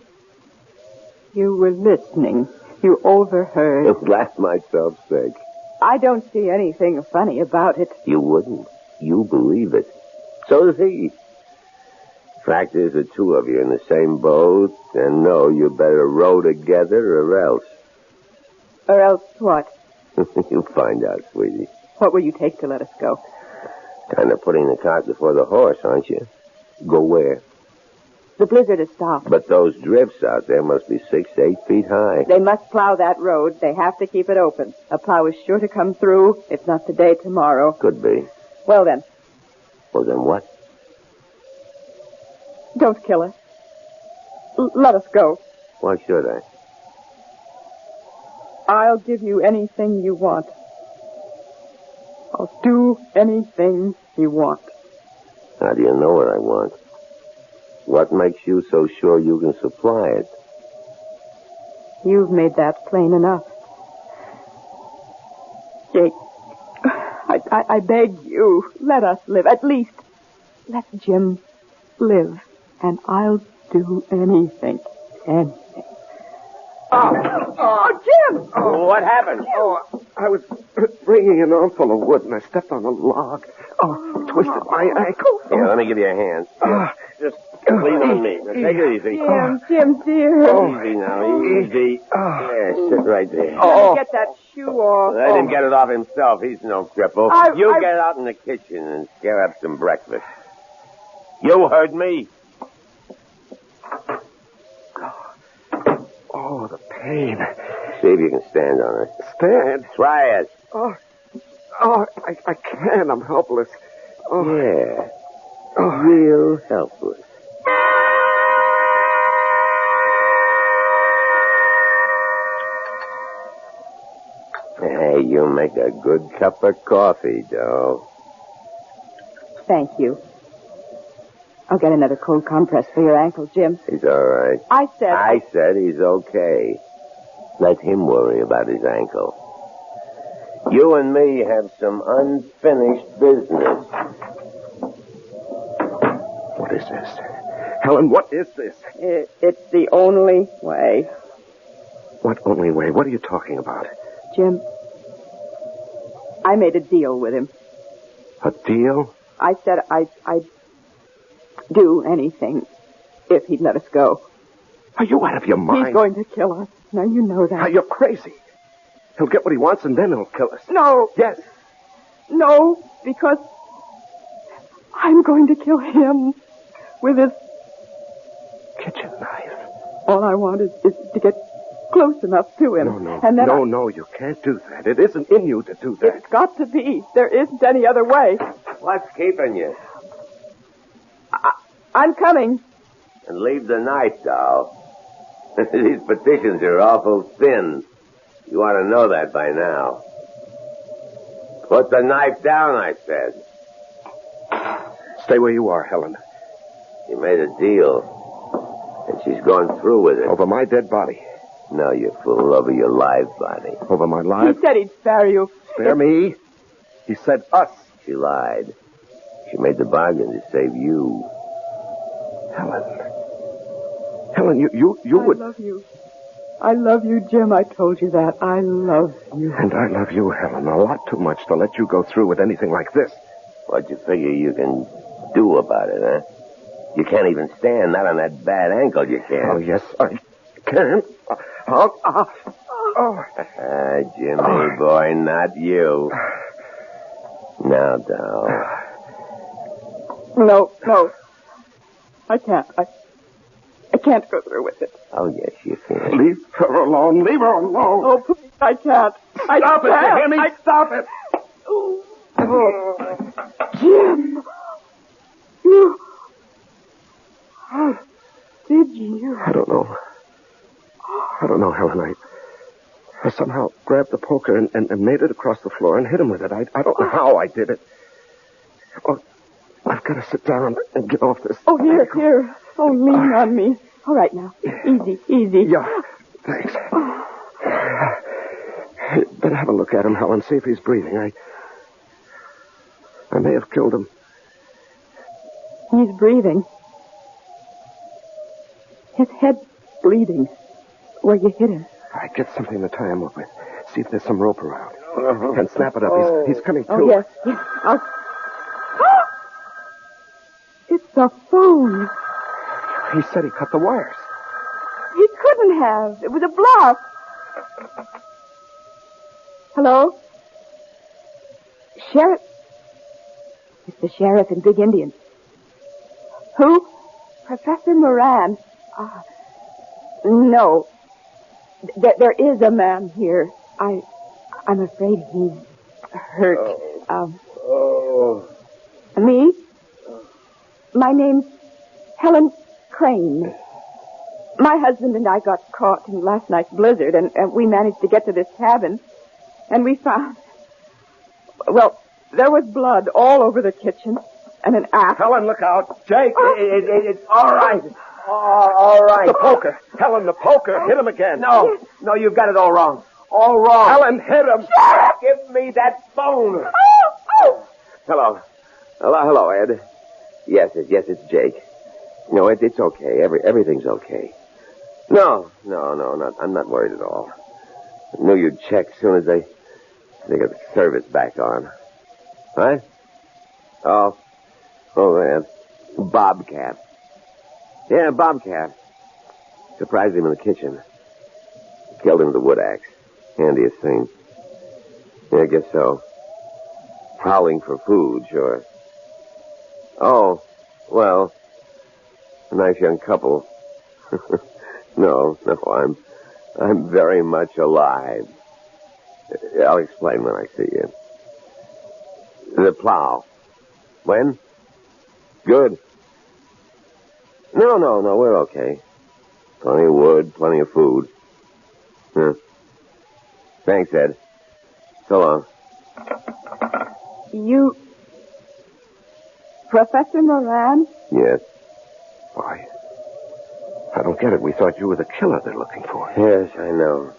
You were listening. You overheard. For myself sake. I don't see anything funny about it. You wouldn't. You believe it. So does he. Fact is, the two of you in the same boat, and no, you better row together or else. Or else what? You'll find out, sweetie. What will you take to let us go? Kind of putting the cart before the horse, aren't you? Go where? The blizzard has stopped. But those drifts out there must be 6 to 8 feet high. They must plow that road. They have to keep it open. A plow is sure to come through, if not today, tomorrow. Could be. Well, then. Well, then what? Don't kill us. Let us go. Why should I? I'll give you anything you want. I'll do anything you want. How do you know what I want? What makes you so sure you can supply it? You've made that plain enough. Jake, I beg you, let us live. At least, let Jim live. And I'll do anything. Anything. Oh, Jim! Oh, what happened? Oh, I was bringing an armful of wood, and I stepped on a log. Oh, twisted my ankle. Here, let me give you a hand. Just lean on me. Now, take it easy. Jim, dear. Easy now, easy. There, sit right there. Get that shoe off. Let him get it off himself. He's no cripple. You get out in the kitchen and scare up some breakfast. You heard me. Oh, the pain. See if you can stand on it. Stand? Try it. I can't. I'm helpless. Yeah. Real helpless. Hey, you make a good cup of coffee, Doe. Thank you. I'll get another cold compress for your ankle, Jim. He's all right. I said he's okay. Let him worry about his ankle. You and me have some unfinished business. What is this? Helen, what is this? It's the only way. What only way? What are you talking about? Jim, I made a deal with him. A deal? I said I'd do anything if he'd let us go. Are you out of your mind? He's going to kill us. Now you know that. You're crazy. He'll get what he wants and then he'll kill us. No. Yes. No, because I'm going to kill him with this kitchen knife. All I want is to get close enough to him. No. And then No, you can't do that. It isn't in you to do that. It's got to be. There isn't any other way. What's keeping you? I'm coming. And leave the knife, Doll. These petitions are awful thin. You ought to know that by now. Put the knife down, I said. Stay where you are, Helen. You made a deal. And she's gone through with it. Over my dead body. No, you fool. Over your live body. Over my live? He said he'd spare you. Spare me? He said us. She lied. She made the bargain to save you. Helen, you would... I love you. I love you, Jim. I told you that. I love you. And I love you, Helen, a lot too much to let you go through with anything like this. What you figure you can do about it, huh? You can't even stand. Not on that bad ankle, you can't. Oh, yes, I can. Jimmy, boy, not you. Now, Doll. No. I can't. I can't go through with it. Oh, yes, you can. Leave her alone. Leave her alone. Oh, please, I can't. Stop it, you hear me? Stop it. Oh, Jim. You... How did you? I don't know, Helen. I somehow grabbed the poker and made it across the floor and hit him with it. I don't know how I did it. Oh, gotta sit down and get off this. Oh, here. Oh, lean on me. All right, now. Easy. Yeah, thanks. You better have a look at him, Helen, see if he's breathing. I may have killed him. He's breathing. His head's bleeding where you hit him. All right, get something to tie him up with. See if there's some rope around. And snap it up. He's coming to. Oh, yes. It's a phone. He said he cut the wires. He couldn't have. It was a bluff. Hello? Sheriff? It's the sheriff and Big Indian. Who? Professor Moran. No. There is a man here. I'm afraid he's hurt. Me? My name's Helen Crane. My husband and I got caught in last night's blizzard, and we managed to get to this cabin. And we found... Well, there was blood all over the kitchen, and an axe. Helen, look out. Jake, it's all right. All right. The poker. Helen, the poker. Hit him again. No, you've got it all wrong. All wrong. Helen, hit him. Give me that phone. Hello, Ed. Yes, it's Jake. No, it's okay. Everything's okay. No, I'm not worried at all. I knew you'd check as soon as they got the service back on. What? Oh, man. Bobcat. Yeah, Bobcat. Surprised him in the kitchen. Killed him with a wood axe. Handiest thing. Yeah, I guess so. Prowling for food, sure. Oh, well, a nice young couple. No, I'm very much alive. I'll explain when I see you. The plow. When? Good. No, we're okay. Plenty of wood, plenty of food. Thanks, Ed. So long. You... Professor Moran? Yes. Why? I don't get it. We thought you were the killer they're looking for. Yes, I know.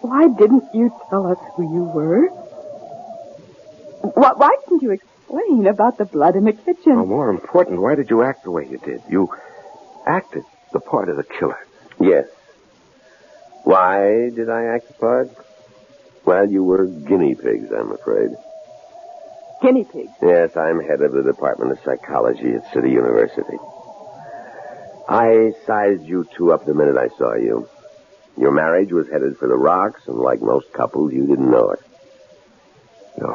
Why didn't you tell us who you were? Why didn't you explain about the blood in the kitchen? Well, more important, why did you act the way you did? You acted the part of the killer. Yes. Why did I act the part? Well, you were guinea pigs, I'm afraid. Guinea pigs? Yes, I'm head of the Department of Psychology at City University. I sized you two up the minute I saw you. Your marriage was headed for the rocks, and like most couples, you didn't know it. No,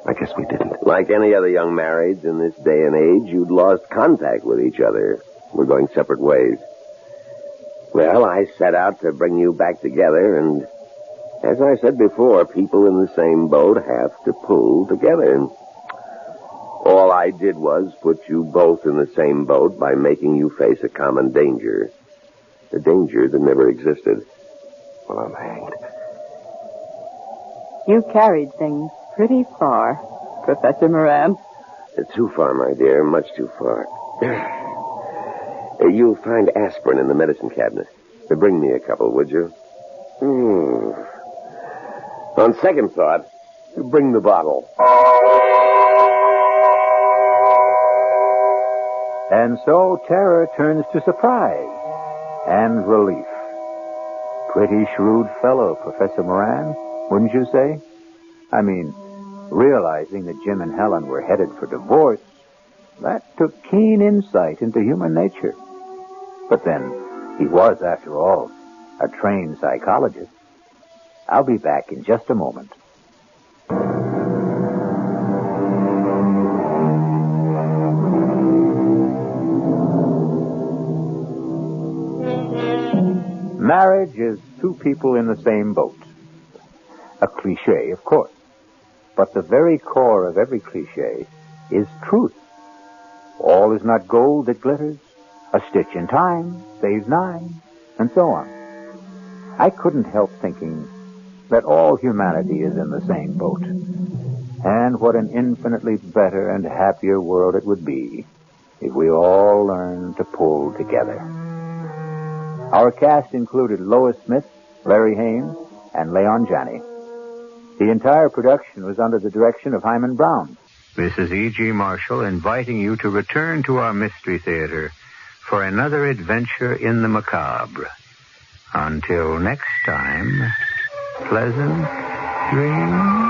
I guess we didn't. Like any other young marrieds in this day and age, you'd lost contact with each other. We're going separate ways. Well, I set out to bring you back together, and as I said before, people in the same boat have to pull together. And all I did was put you both in the same boat by making you face a common danger. A danger that never existed. Well, I'm hanged. You carried things pretty far, Professor Moran. Too far, my dear. Much too far. You'll find aspirin in the medicine cabinet. Bring me a couple, would you? On second thought, bring the bottle. And so terror turns to surprise and relief. Pretty shrewd fellow, Professor Moran, wouldn't you say? I mean, realizing that Jim and Helen were headed for divorce, that took keen insight into human nature. But then, he was, after all, a trained psychologist. I'll be back in just a moment. Marriage is two people in the same boat. A cliche, of course. But the very core of every cliche is truth. All is not gold that glitters. A stitch in time saves 9, and so on. I couldn't help thinking that all humanity is in the same boat. And what an infinitely better and happier world it would be if we all learned to pull together. Our cast included Lois Smith, Larry Haynes, and Leon Janney. The entire production was under the direction of Hyman Brown. This is E.G. Marshall inviting you to return to our Mystery Theater for another adventure in the macabre. Until next time, pleasant dreams.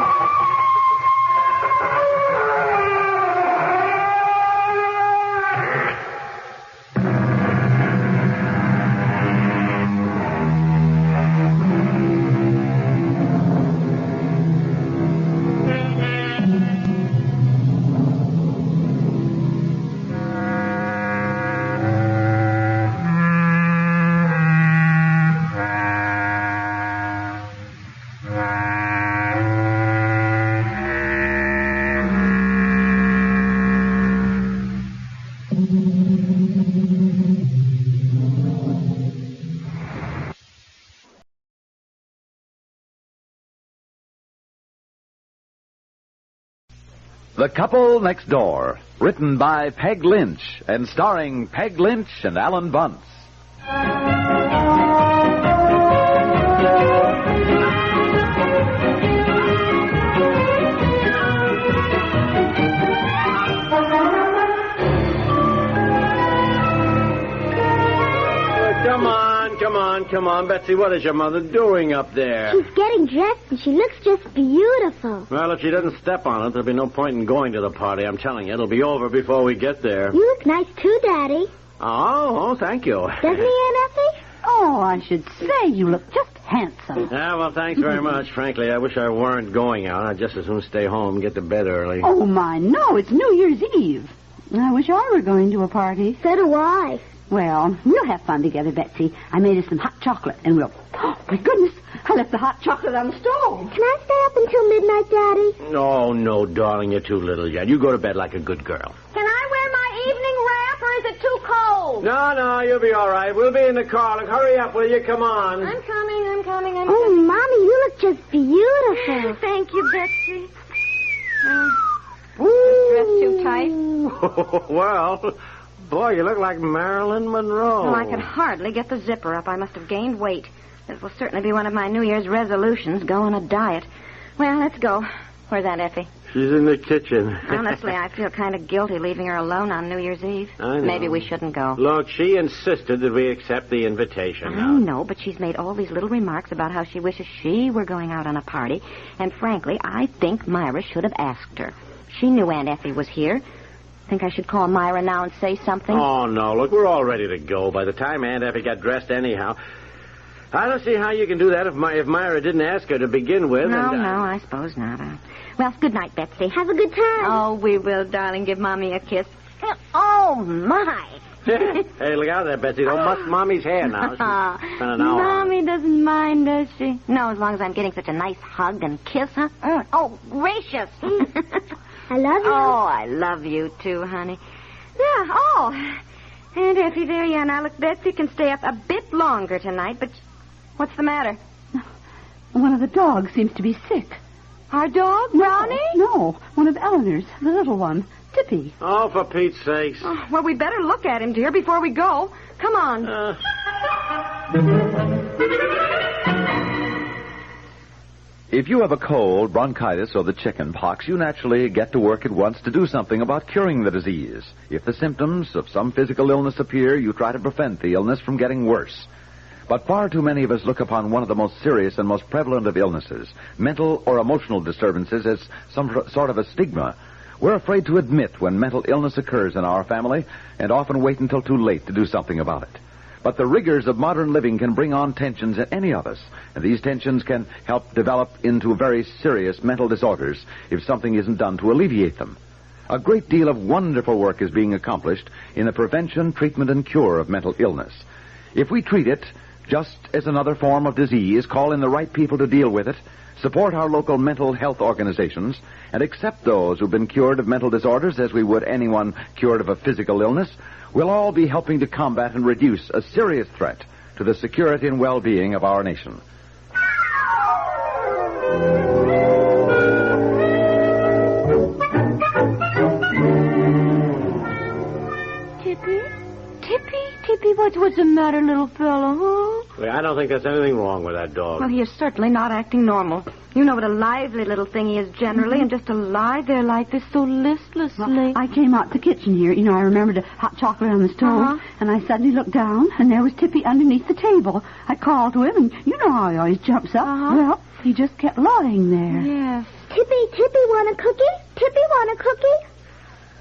The Couple Next Door, written by Peg Lynch and starring Peg Lynch and Alan Bunce. Come on, Betsy, what is your mother doing up there? She's getting dressed, and she looks just beautiful. Well, if she doesn't step on it, there'll be no point in going to the party. I'm telling you, it'll be over before we get there. You look nice, too, Daddy. Oh, thank you. Doesn't he, Aunt Effie? Oh, I should say you look just handsome. Yeah, well, thanks very much. Frankly, I wish I weren't going out. I'd just as soon stay home and get to bed early. Oh, my, no, it's New Year's Eve. I wish I were going to a party. So do I. Well, we'll have fun together, Betsy. I made us some hot chocolate, and we'll... Oh, my goodness, I left the hot chocolate on the stove. Can I stay up until midnight, Daddy? No, darling, you're too little yet. You go to bed like a good girl. Can I wear my evening wrap, or is it too cold? No, you'll be all right. We'll be in the car. Look, hurry up, will you? Come on. I'm coming. Oh, Mommy, you look just beautiful. Thank you, Betsy. Dressed too tight? Well... Boy, you look like Marilyn Monroe. Well, I could hardly get the zipper up. I must have gained weight. This will certainly be one of my New Year's resolutions, go on a diet. Well, let's go. Where's Aunt Effie? She's in the kitchen. Honestly, I feel kind of guilty leaving her alone on New Year's Eve. I know. Maybe we shouldn't go. Look, she insisted that we accept the invitation. I know, but she's made all these little remarks about how she wishes she were going out on a party. And frankly, I think Myra should have asked her. She knew Aunt Effie was here. Think I should call Myra now and say something? Oh, no. Look, we're all ready to go. By the time Aunt Effie got dressed anyhow. I don't see how you can do that if Myra didn't ask her to begin with. No, I suppose not. Well, good night, Betsy. Have a good time. Oh, we will, darling. Give Mommy a kiss. Oh, my. Hey, look out there, Betsy. Don't muss Mommy's hair now. She's spent an hour. Mommy doesn't mind, does she? No, as long as I'm getting such a nice hug and kiss, huh? Oh, gracious. I love you. Oh, I love you, too, honey. Yeah, Aunt Effie, there you are. Now, look, Betsy can stay up a bit longer tonight, but what's the matter? One of the dogs seems to be sick. Our dog, Brownie? No, one of Eleanor's, the little one, Tippy. Oh, for Pete's sakes. Oh, well, we better look at him, dear, before we go. Come on. If you have a cold, bronchitis, or the chicken pox, you naturally get to work at once to do something about curing the disease. If the symptoms of some physical illness appear, you try to prevent the illness from getting worse. But far too many of us look upon one of the most serious and most prevalent of illnesses, mental or emotional disturbances, as some sort of a stigma. We're afraid to admit when mental illness occurs in our family and often wait until too late to do something about it. But the rigors of modern living can bring on tensions in any of us, and these tensions can help develop into very serious mental disorders if something isn't done to alleviate them. A great deal of wonderful work is being accomplished in the prevention, treatment, and cure of mental illness. If we treat it just as another form of disease, call in the right people to deal with it, support our local mental health organizations, and accept those who've been cured of mental disorders as we would anyone cured of a physical illness, we'll all be helping to combat and reduce a serious threat to the security and well-being of our nation. Tippy, what's the matter, little fellow, huh? Well, I don't think there's anything wrong with that dog. Well, he is certainly not acting normal. You know what a lively little thing he is generally, and just to lie there like this so listlessly. Well, I came out the kitchen here. You know, I remembered a hot chocolate on the stove, and I suddenly looked down, and there was Tippy underneath the table. I called to him, and you know how he always jumps up. Well, he just kept lying there. Yes. Tippy, want a cookie? Tippy, want a cookie?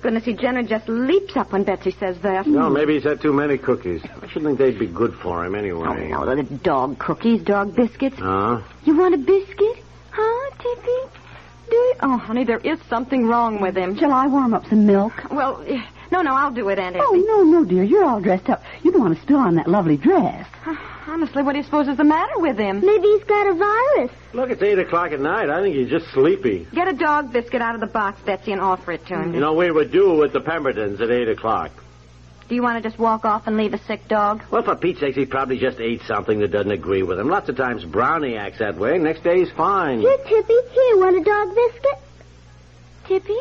Goodness, he generally just leaps up when Betsy says that. No, maybe he's had too many cookies. I should think they'd be good for him anyway. Oh, no, the dog cookies, dog biscuits. Huh? You want a biscuit? Huh, Tippy? Do you? Oh, honey, there is something wrong with him. Shall I warm up some milk? Well, no, I'll do it, Aunt Effie. Oh, no, dear. You're all dressed up. You don't want to spill on that lovely dress. Honestly, what do you suppose is the matter with him? Maybe he's got a virus. Look, it's 8 o'clock at night. I think he's just sleepy. Get a dog biscuit out of the box, Betsy, and offer it to him. You know, we were due with the Pembertons at 8 o'clock. Do you want to just walk off and leave a sick dog? Well, for Pete's sake, he probably just ate something that doesn't agree with him. Lots of times Brownie acts that way. Next day he's fine. Here, Tippy. Here, want a dog biscuit? Tippy?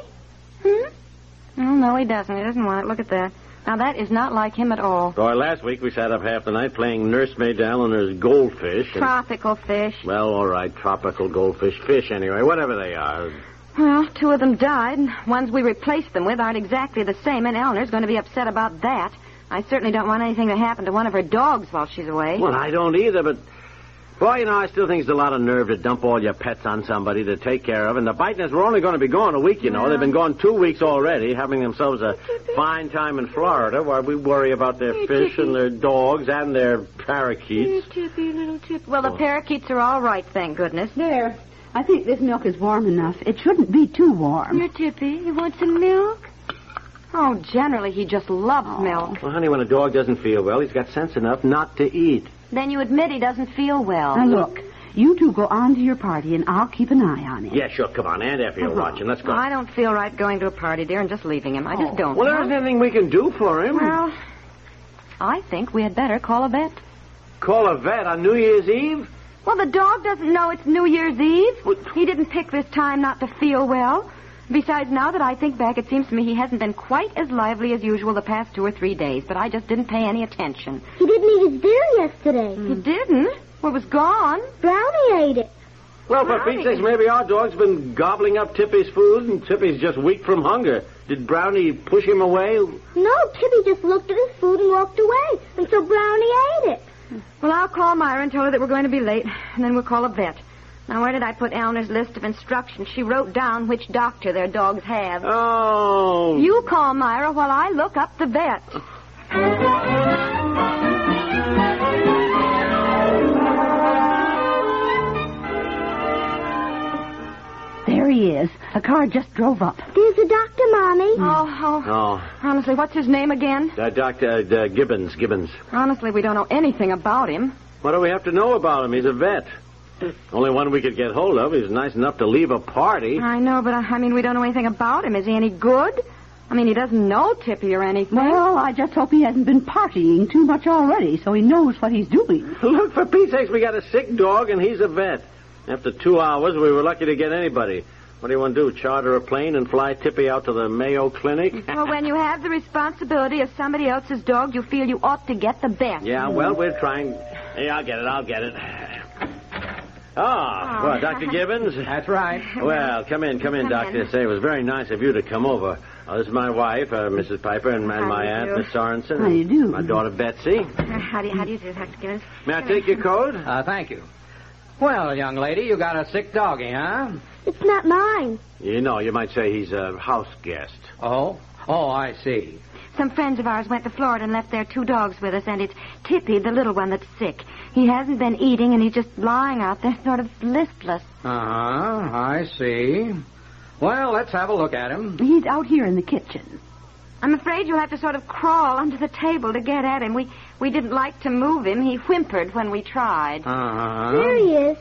Oh, no, he doesn't. He doesn't want it. Look at that. Now, that is not like him at all. Boy, last week we sat up half the night playing nursemaid to Eleanor's goldfish. Tropical fish. Well, all right, tropical goldfish. Fish, anyway, whatever they are. Well, 2 of them died. Ones we replaced them with aren't exactly the same, and Eleanor's going to be upset about that. I certainly don't want anything to happen to one of her dogs while she's away. Well, I don't either, but... Boy, you know, I still think it's a lot of nerve to dump all your pets on somebody to take care of. And the Bidens were only going to be gone a week, you know. They've been gone 2 weeks already, having themselves a fine time in Florida while we worry about their fish and their dogs and their parakeets. Little Tippy. Well, the parakeets are all right, thank goodness. There. I think this milk is warm enough. It shouldn't be too warm. Here, Tippy, you want some milk? Oh, generally, he just loves milk. Well, honey, when a dog doesn't feel well, he's got sense enough not to eat. Then you admit he doesn't feel well. Now, look, you two go on to your party, and I'll keep an eye on him. Yeah, sure, come on. Aunt Effie will watch him. Let's go. Well, I don't feel right going to a party, dear, and just leaving him. I just don't. Well, there isn't anything we can do for him. Well, I think we had better call a vet. Call a vet on New Year's Eve? Well, the dog doesn't know it's New Year's Eve. He didn't pick this time not to feel well. Besides, now that I think back, it seems to me he hasn't been quite as lively as usual the past 2 or 3 days, but I just didn't pay any attention. He didn't eat his dinner yesterday. He didn't? Well, it was gone. Brownie ate it. Well, for Pete's sake, maybe our dog's been gobbling up Tippy's food, and Tippy's just weak from hunger. Did Brownie push him away? No, Tippy just looked at his food and walked away, and so Brownie ate it. Well, I'll call Myra and tell her that we're going to be late, and then we'll call a vet. Now, where did I put Eleanor's list of instructions? She wrote down which doctor their dogs have. Oh. You call Myra while I look up the vet. There he is. A car just drove up. There's a doctor, Mommy. Oh. Honestly, what's his name again? Dr. Gibbons. Honestly, we don't know anything about him. What do we have to know about him? He's a vet. Only one we could get hold of. He's nice enough to leave a party. I know, but I mean, we don't know anything about him. Is he any good? I mean, he doesn't know Tippy or anything. Well, I just hope he hasn't been partying too much already, so he knows what he's doing. Look, for Pete's sakes, we got a sick dog, and he's a vet. After 2 hours, we were lucky to get anybody. What do you want to do, charter a plane and fly Tippy out to the Mayo Clinic? Well, when you have the responsibility of somebody else's dog, you feel you ought to get the best. Yeah, well, we're trying... Hey, I'll get it. Well, Dr. Gibbons? That's right. Well, come in, Doctor. Say, it was very nice of you to come over. This is my wife, Mrs. Piper, and my aunt, Miss Sorensen. How do you do? My daughter, Betsy. How do you do, Dr. Gibbons? May I take your coat? Thank you. Well, young lady, you got a sick doggy, huh? It's not mine. You know, you might say he's a house guest. Oh, I see. Some friends of ours went to Florida and left their 2 dogs with us, and it's Tippy, the little one, that's sick. He hasn't been eating, and he's just lying out there sort of listless. I see. Well, let's have a look at him. He's out here in the kitchen. I'm afraid you'll have to sort of crawl under the table to get at him. We didn't like to move him. He whimpered when we tried. There he is.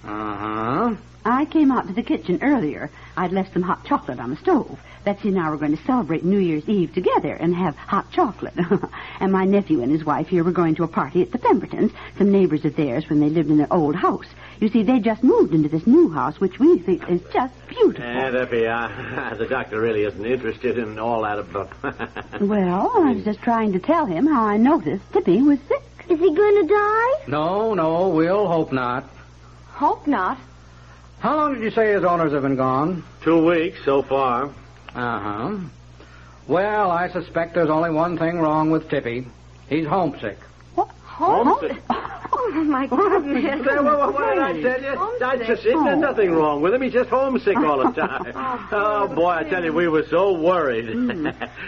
Uh-huh. I came out to the kitchen earlier. I'd left some hot chocolate on the stove. Betsy and I were going to celebrate New Year's Eve together and have hot chocolate. And my nephew and his wife here were going to a party at the Pembertons, some neighbors of theirs when they lived in their old house. You see, they just moved into this new house, which we think is just beautiful. Effie, the doctor really isn't interested in all that about... Well, I was just trying to tell him how I noticed Tippy was sick. Is he going to die? No, we'll hope not. Hope not. How long did you say his owners have been gone? 2 weeks so far. Uh-huh. Well, I suspect there's only one thing wrong with Tippy. He's homesick. What? Homesick? Oh, my goodness. What did I tell you? There's nothing wrong with him. He's just homesick all the time. Oh, boy, I tell you, we were so worried.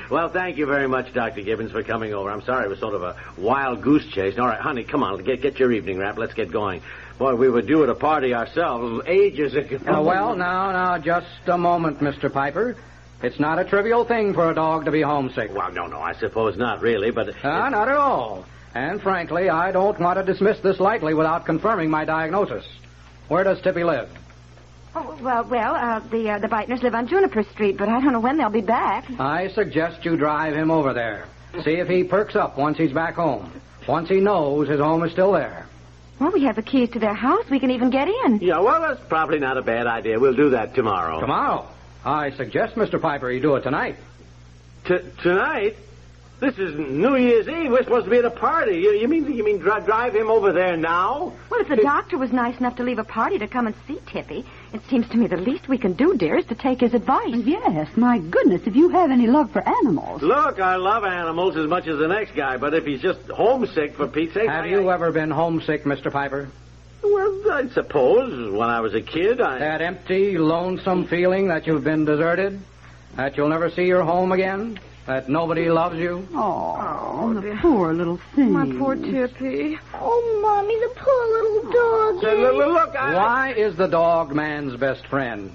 Well, thank you very much, Dr. Gibbons, for coming over. I'm sorry it was sort of a wild goose chase. All right, honey, come on. Get your evening wrap. Let's get going. Boy, we were due at a party ourselves ages ago. Well, now, just a moment, Mr. Piper. It's not a trivial thing for a dog to be homesick. Well, no, I suppose not, really, but... Not at all. And frankly, I don't want to dismiss this lightly without confirming my diagnosis. Where does Tippy live? Oh, well, the Beitners live on Juniper Street, but I don't know when they'll be back. I suggest you drive him over there. See if he perks up once he's back home. Once he knows his home is still there. Well, we have the keys to their house. We can even get in. Yeah, well, that's probably not a bad idea. We'll do that tomorrow. Tomorrow? I suggest, Mr. Piper, you do it tonight. Tonight? This is New Year's Eve. We're supposed to be at a party. You mean drive him over there now? Well, if the doctor was nice enough to leave a party to come and see Tippy, it seems to me the least we can do, dear, is to take his advice. Yes, my goodness, if you have any love for animals. Look, I love animals as much as the next guy, but if he's just homesick, for Pete's sake... Have you ever been homesick, Mr. Piper? Well, I suppose when I was a kid, That empty, lonesome feeling that you've been deserted? That you'll never see your home again? That nobody loves you? Oh, the poor little thing. My poor Tippy. Oh, Mommy, the poor little dog. Look, Why is the dog man's best friend?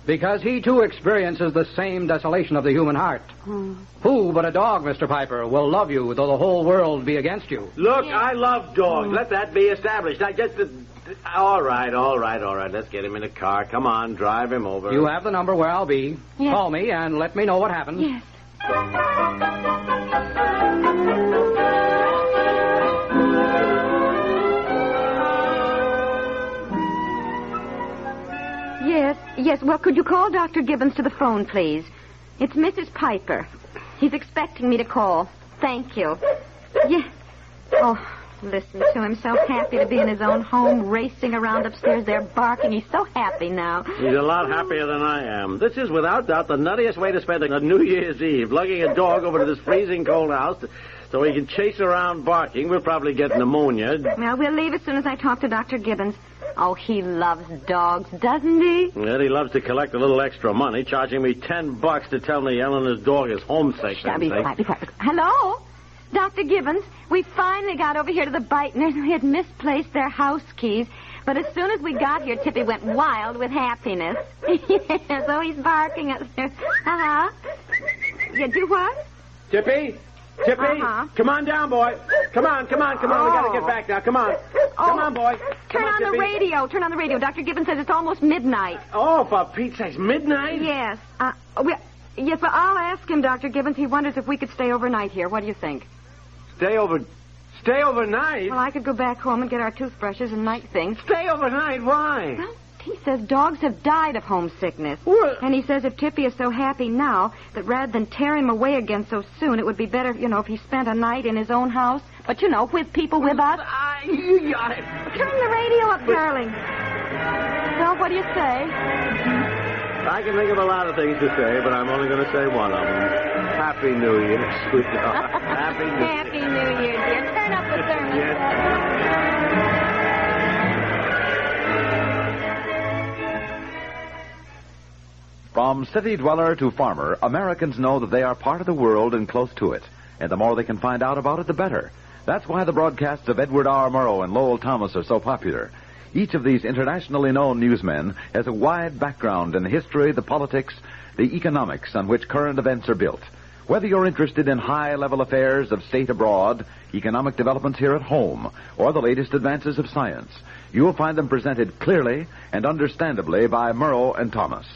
Because he, too, experiences the same desolation of the human heart. Who but a dog, Mr. Piper, will love you though the whole world be against you? Look, I love dogs. Let that be established. I just... All right. Let's get him in a car. Come on, drive him over. You have the number where I'll be. Yes. Call me and let me know what happens. Yes. Yes. Well, could you call Dr. Gibbons to the phone, please? It's Mrs. Piper. He's expecting me to call. Thank you. Yes. Oh, listen to him. So happy to be in his own home, racing around upstairs there, barking. He's so happy now. He's a lot happier than I am. This is, without doubt, the nuttiest way to spend a New Year's Eve, lugging a dog over to this freezing cold house so he can chase around barking. We'll probably get pneumonia. Well, we'll leave as soon as I talk to Dr. Gibbons. Oh, he loves dogs, doesn't he? Yeah, he loves to collect a little extra money, charging me $10 to tell me Eleanor's dog is homesick. Be quiet. Hello? Dr. Gibbons, we finally got over here to the Beitners. We had misplaced their house keys. But as soon as we got here, Tippy went wild with happiness. So he's barking at us. Uh-huh. You do what? Tippy? Uh-huh. Come on down, boy. Come on. We gotta get back now. Come on. Come on, boy. Turn on the radio. Dr. Gibbons says it's almost midnight. Oh, for Pete's sake, midnight? Yes. Yes, but I'll ask him, Dr. Gibbons. He wonders if we could stay overnight here. What do you think? Stay overnight? Well, I could go back home and get our toothbrushes and night things. Stay overnight? Why? Well, he says dogs have died of homesickness. What? And he says if Tippy is so happy now that rather than tear him away again so soon, it would be better, if he spent a night in his own house. But, with people with us. You got it. Turn the radio up, darling. Well, what do you say? I can think of a lot of things to say, but I'm only going to say one of them. Happy New Year, sweetheart. Happy New Year. Happy New Year, dear. Turn up the thermostat. From city dweller to farmer, Americans know that they are part of the world and close to it. And the more they can find out about it, the better. That's why the broadcasts of Edward R. Murrow and Lowell Thomas are so popular. Each of these internationally known newsmen has a wide background in the history, the politics, the economics on which current events are built. Whether you're interested in high-level affairs of state abroad, economic developments here at home, or the latest advances of science, you'll find them presented clearly and understandably by Murrow and Thomas.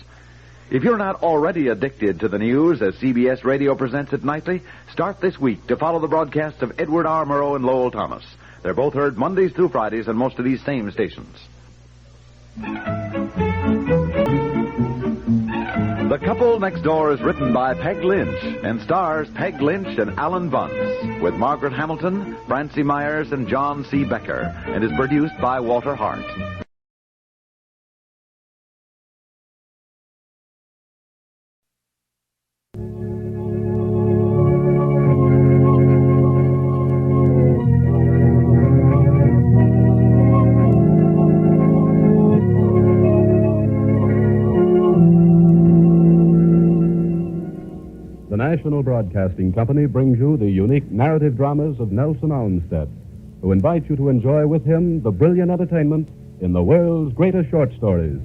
If you're not already addicted to the news as CBS Radio presents it nightly, start this week to follow the broadcasts of Edward R. Murrow and Lowell Thomas. They're both heard Mondays through Fridays on most of these same stations. The Couple Next Door is written by Peg Lynch and stars Peg Lynch and Alan Bunce with Margaret Hamilton, Francie Myers, and John C. Becker, and is produced by Walter Hart. The National Broadcasting Company brings you the unique narrative dramas of Nelson Olmsted, who invites you to enjoy with him the brilliant entertainment in the world's greatest short stories.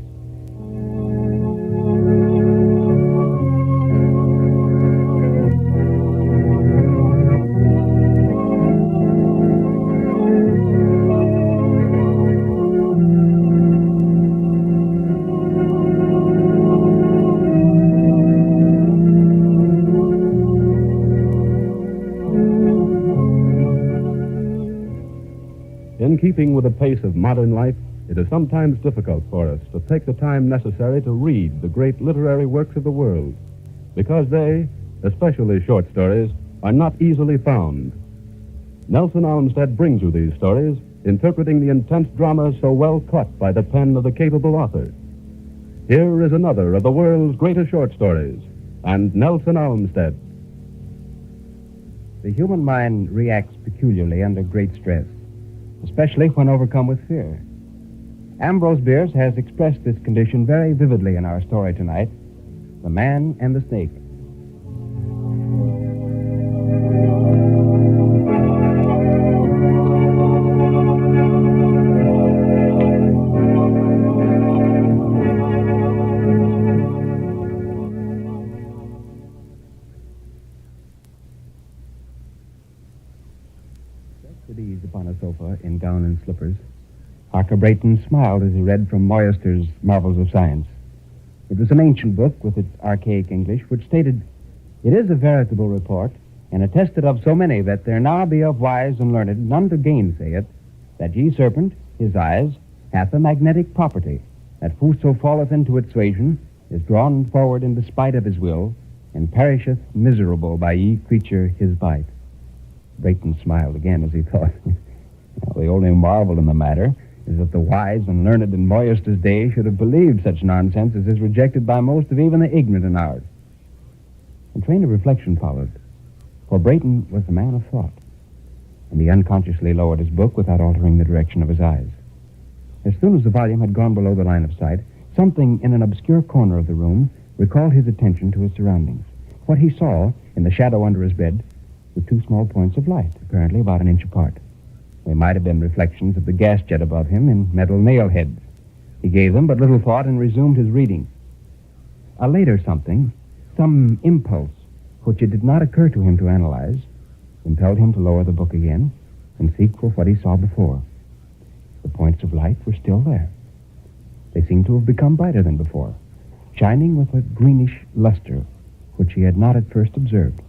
In keeping with the pace of modern life, it is sometimes difficult for us to take the time necessary to read the great literary works of the world, because they, especially short stories, are not easily found. Nelson Olmsted brings you these stories, interpreting the intense drama so well caught by the pen of the capable author. Here is another of the world's greatest short stories, and Nelson Olmsted. The human mind reacts peculiarly under great stress, especially when overcome with fear. Ambrose Bierce has expressed this condition very vividly in our story tonight, The Man and the Snake. At ease upon a sofa in gown and slippers, Harker Brayton smiled as he read from Moyester's Marvels of Science. It was an ancient book with its archaic English, which stated, "It is a veritable report, and attested of so many, that there now be of wise and learned none to gainsay it, that ye serpent, his eyes, hath a magnetic property, that whoso falleth into its suasion is drawn forward in despite of his will, and perisheth miserable by ye creature his bite." Brayton smiled again as he thought, the only marvel in the matter is that the wise and learned in Moyester's day should have believed such nonsense as is rejected by most of even the ignorant in ours. A train of reflection followed, for Brayton was a man of thought, and he unconsciously lowered his book without altering the direction of his eyes. As soon as the volume had gone below the line of sight, something in an obscure corner of the room recalled his attention to his surroundings. What he saw in the shadow under his bed were two small points of light, apparently about an inch apart. They might have been reflections of the gas jet above him in metal nail heads. He gave them but little thought and resumed his reading. A later something, some impulse, which it did not occur to him to analyze, impelled him to lower the book again and seek for what he saw before. The points of light were still there. They seemed to have become brighter than before, shining with a greenish luster, which he had not at first observed.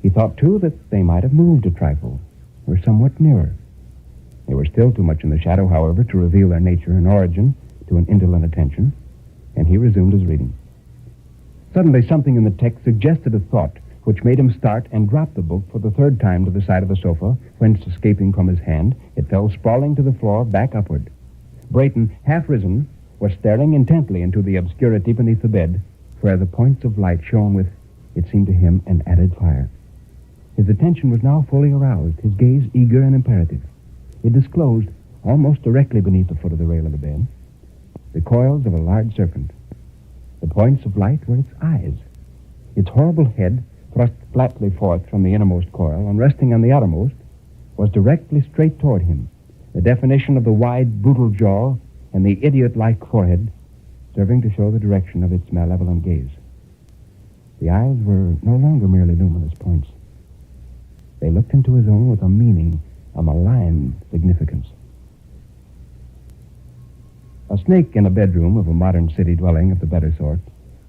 He thought, too, that they might have moved a trifle, or somewhat nearer. They were still too much in the shadow, however, to reveal their nature and origin to an indolent attention, and he resumed his reading. Suddenly, something in the text suggested a thought which made him start and drop the book for the third time to the side of the sofa, whence, escaping from his hand, it fell sprawling to the floor, back upward. Brayton, half risen, was staring intently into the obscurity beneath the bed, where the points of light shone with, it seemed to him, an added fire. His attention was now fully aroused, his gaze eager and imperative. It disclosed, almost directly beneath the foot of the rail of the bed, the coils of a large serpent. The points of light were its eyes. Its horrible head, thrust flatly forth from the innermost coil and resting on the outermost, was directly straight toward him, the definition of the wide, brutal jaw and the idiot-like forehead serving to show the direction of its malevolent gaze. The eyes were no longer merely luminous points. They looked into his own with a meaning, a malign significance. A snake in a bedroom of a modern city dwelling of the better sort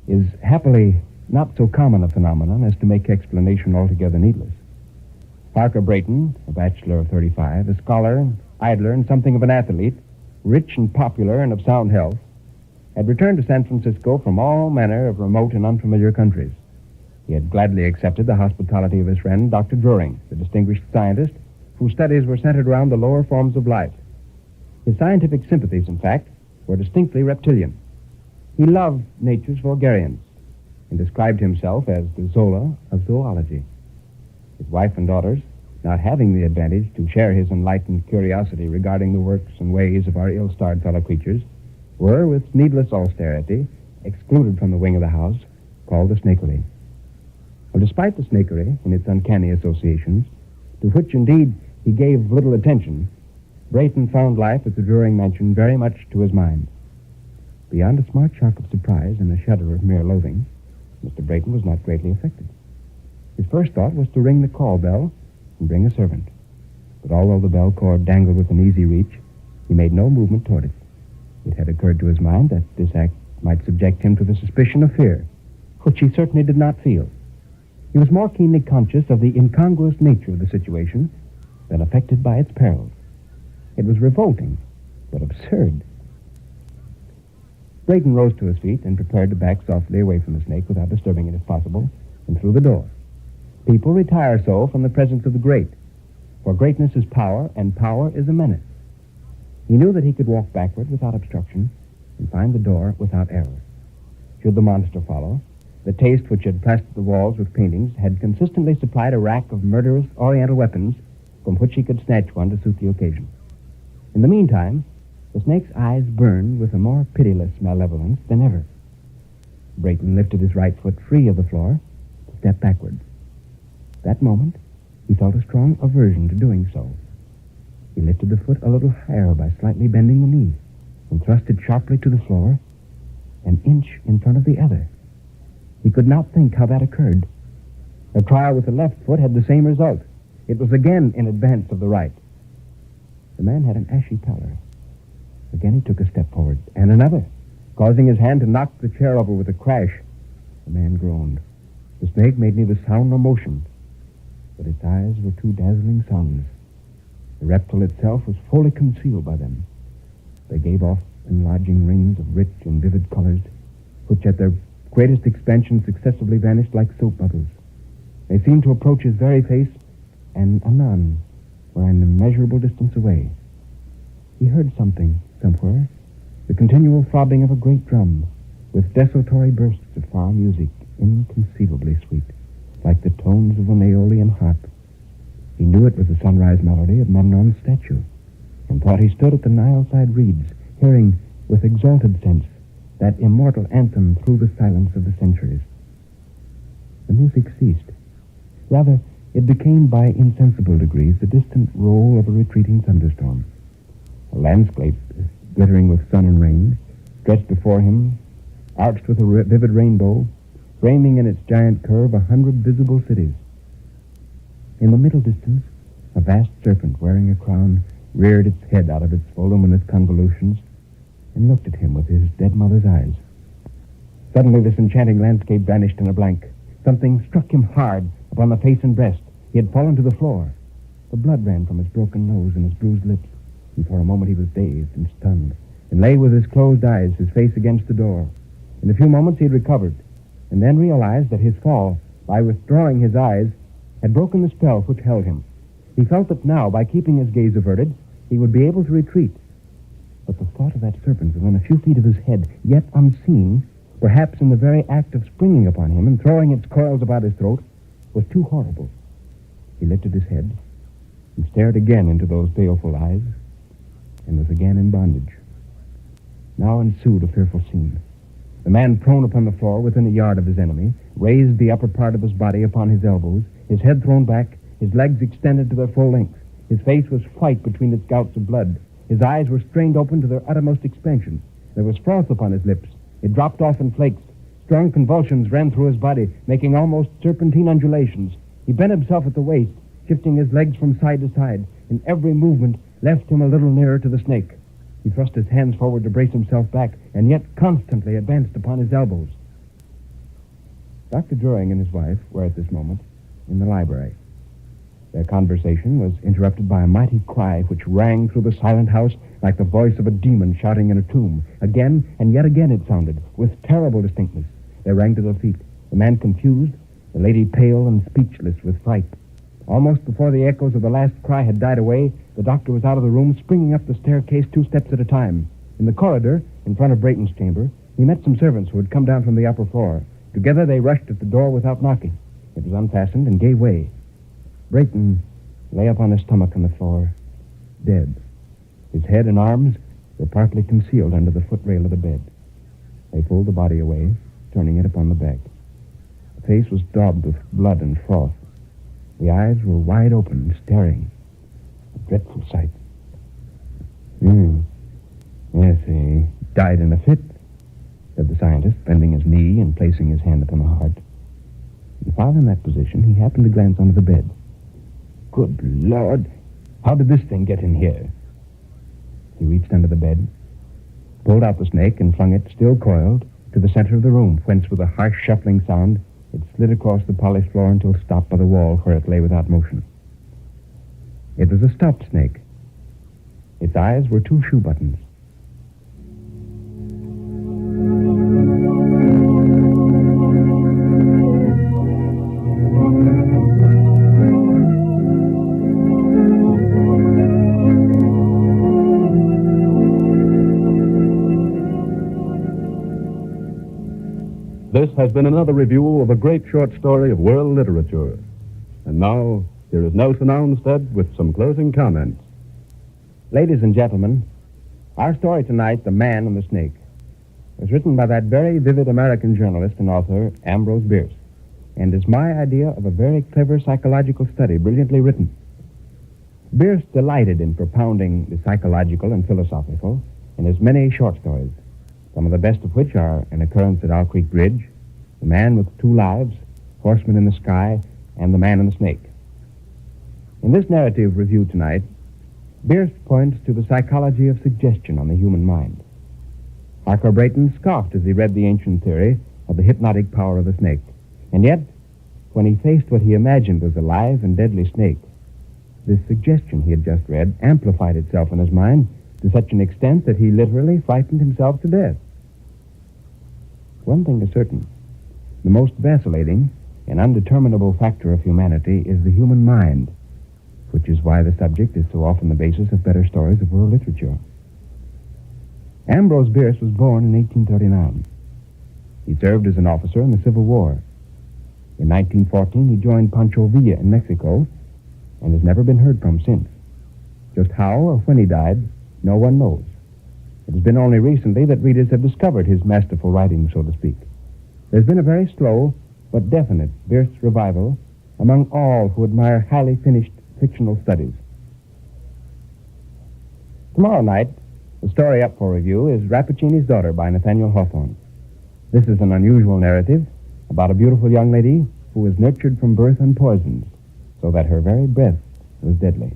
is happily not so common a phenomenon as to make explanation altogether needless. Parker Brayton, a bachelor of 35, a scholar, idler, and something of an athlete, rich and popular and of sound health, had returned to San Francisco from all manner of remote and unfamiliar countries. He had gladly accepted the hospitality of his friend, Dr. Druring, the distinguished scientist whose studies were centered around the lower forms of life. His scientific sympathies, in fact, were distinctly reptilian. He loved nature's vulgarians and described himself as the Zola of zoology. His wife and daughters, not having the advantage to share his enlightened curiosity regarding the works and ways of our ill-starred fellow creatures, were, with needless austerity, excluded from the wing of the house called the snakery. Well, despite the snakery and its uncanny associations, to which, indeed, he gave little attention, Brayton found life at the Druring mansion very much to his mind. Beyond a smart shock of surprise and a shudder of mere loathing, Mr. Brayton was not greatly affected. His first thought was to ring the call bell and bring a servant. But although the bell cord dangled within easy reach, he made no movement toward it. It had occurred to his mind that this act might subject him to the suspicion of fear, which he certainly did not feel. He was more keenly conscious of the incongruous nature of the situation than affected by its perils. It was revolting, but absurd. Brayton rose to his feet and prepared to back softly away from the snake without disturbing it if possible, and through the door. People retire so from the presence of the great, for greatness is power, and power is a menace. He knew that he could walk backward without obstruction and find the door without error. Should the monster follow, the taste which had plastered the walls with paintings had consistently supplied a rack of murderous oriental weapons from which he could snatch one to suit the occasion. In the meantime, the snake's eyes burned with a more pitiless malevolence than ever. Brayton lifted his right foot free of the floor to step backward. That moment, he felt a strong aversion to doing so. He lifted the foot a little higher by slightly bending the knee and thrust it sharply to the floor, an inch in front of the other. He could not think how that occurred. A trial with the left foot had the same result. It was again in advance of the right. The man had an ashy pallor. Again he took a step forward, and another, causing his hand to knock the chair over with a crash. The man groaned. The snake made neither sound nor motion, but its eyes were two dazzling suns. The reptile itself was fully concealed by them. They gave off enlarging rings of rich and vivid colors, which at their greatest expansion successively vanished like soap bubbles. They seemed to approach his very face, and anon were an immeasurable distance away. He heard something somewhere, the continual throbbing of a great drum, with desultory bursts of far music, inconceivably sweet, like the tones of an Aeolian harp. He knew it was the sunrise melody of Memnon's statue, and thought he stood at the Nile-side reeds, hearing with exalted sense that immortal anthem through the silence of the centuries. The music ceased. Rather, it became by insensible degrees the distant roll of a retreating thunderstorm. A landscape, glittering with sun and rain, stretched before him, arched with a vivid rainbow, framing in its giant curve 100 visible cities. In the middle distance, a vast serpent wearing a crown reared its head out of its voluminous convolutions and looked at him with his dead mother's eyes. Suddenly, this enchanting landscape vanished in a blank. Something struck him hard upon the face and breast. He had fallen to the floor. The blood ran from his broken nose and his bruised lips, and for a moment he was dazed and stunned, and lay with his closed eyes, his face against the door. In a few moments he had recovered, and then realized that his fall, by withdrawing his eyes, had broken the spell which held him. He felt that now, by keeping his gaze averted, he would be able to retreat. But the thought of that serpent within a few feet of his head, yet unseen, perhaps in the very act of springing upon him and throwing its coils about his throat, was too horrible. He lifted his head and stared again into those baleful eyes, and was again in bondage. Now ensued a fearful scene. The man prone upon the floor within a yard of his enemy raised the upper part of his body upon his elbows, his head thrown back, his legs extended to their full length. His face was white between its gouts of blood. His eyes were strained open to their uttermost expansion. There was froth upon his lips. It dropped off in flakes, Strong convulsions ran through his body, making almost serpentine undulations. He bent himself at the waist, shifting his legs from side to side, and every movement left him a little nearer to the snake. He thrust his hands forward to brace himself back, and yet constantly advanced upon his elbows. Dr. Druring and his wife were at this moment in the library. Their conversation was interrupted by a mighty cry which rang through the silent house like the voice of a demon shouting in a tomb. Again and yet again it sounded, with terrible distinctness. They rang to their feet, the man confused, the lady pale and speechless with fright. Almost before the echoes of the last cry had died away, the doctor was out of the room, springing up the staircase 2 steps at a time. In the corridor, in front of Brayton's chamber, he met some servants who had come down from the upper floor. Together they rushed at the door without knocking. It was unfastened and gave way. Brayton lay upon his stomach on the floor, dead. His head and arms were partly concealed under the footrail of the bed. They pulled the body away, turning it upon the back. The face was daubed with blood and froth. The eyes were wide open, staring. A dreadful sight. Yes, he died in a fit, said the scientist, bending his knee and placing his hand upon the heart. And while in that position, he happened to glance under the bed. Good Lord, how did this thing get in here? He reached under the bed, pulled out the snake, and flung it, still coiled, to the center of the room, whence, with a harsh shuffling sound, it slid across the polished floor until stopped by the wall, where it lay without motion. It was a stopped snake. Its eyes were 2 shoe buttons. This has been another review of a great short story of world literature. And now, here is Nelson Armstead with some closing comments. Ladies and gentlemen, our story tonight, The Man and the Snake, was written by that very vivid American journalist and author, Ambrose Bierce, and is my idea of a very clever psychological study, brilliantly written. Bierce delighted in propounding the psychological and philosophical in his many short stories, some of the best of which are An Occurrence at Owl Creek Bridge, The Man with 2 Lives, Horseman in the Sky, and The Man and the Snake. In this narrative review tonight, Bierce points to the psychology of suggestion on the human mind. Harker Brayton scoffed as he read the ancient theory of the hypnotic power of a snake. And yet, when he faced what he imagined was a live and deadly snake, this suggestion he had just read amplified itself in his mind to such an extent that he literally frightened himself to death. One thing is certain. The most vacillating and undeterminable factor of humanity is the human mind, which is why the subject is so often the basis of better stories of world literature. Ambrose Bierce was born in 1839. He served as an officer in the Civil War. In 1914, he joined Pancho Villa in Mexico and has never been heard from since. Just how or when he died, no one knows. It has been only recently that readers have discovered his masterful writing, so to speak. There's been a very slow but definite Bierce revival among all who admire highly finished fictional studies. Tomorrow night, the story up for review is Rappaccini's Daughter by Nathaniel Hawthorne. This is an unusual narrative about a beautiful young lady who was nurtured from birth unpoisoned, so that her very breath was deadly.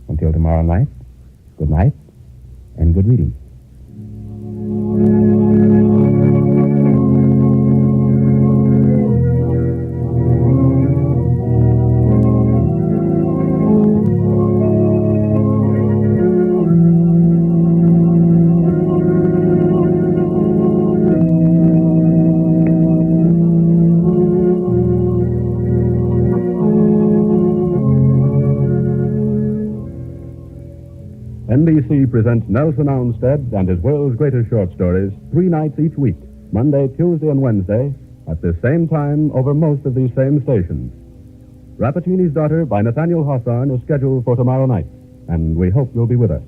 Until tomorrow night, good night and good reading. NBC presents Nelson Armstead and his world's greatest short stories 3 nights each week, Monday, Tuesday, and Wednesday, at this same time over most of these same stations. Rappaccini's Daughter by Nathaniel Hawthorne is scheduled for tomorrow night, and we hope you'll be with us.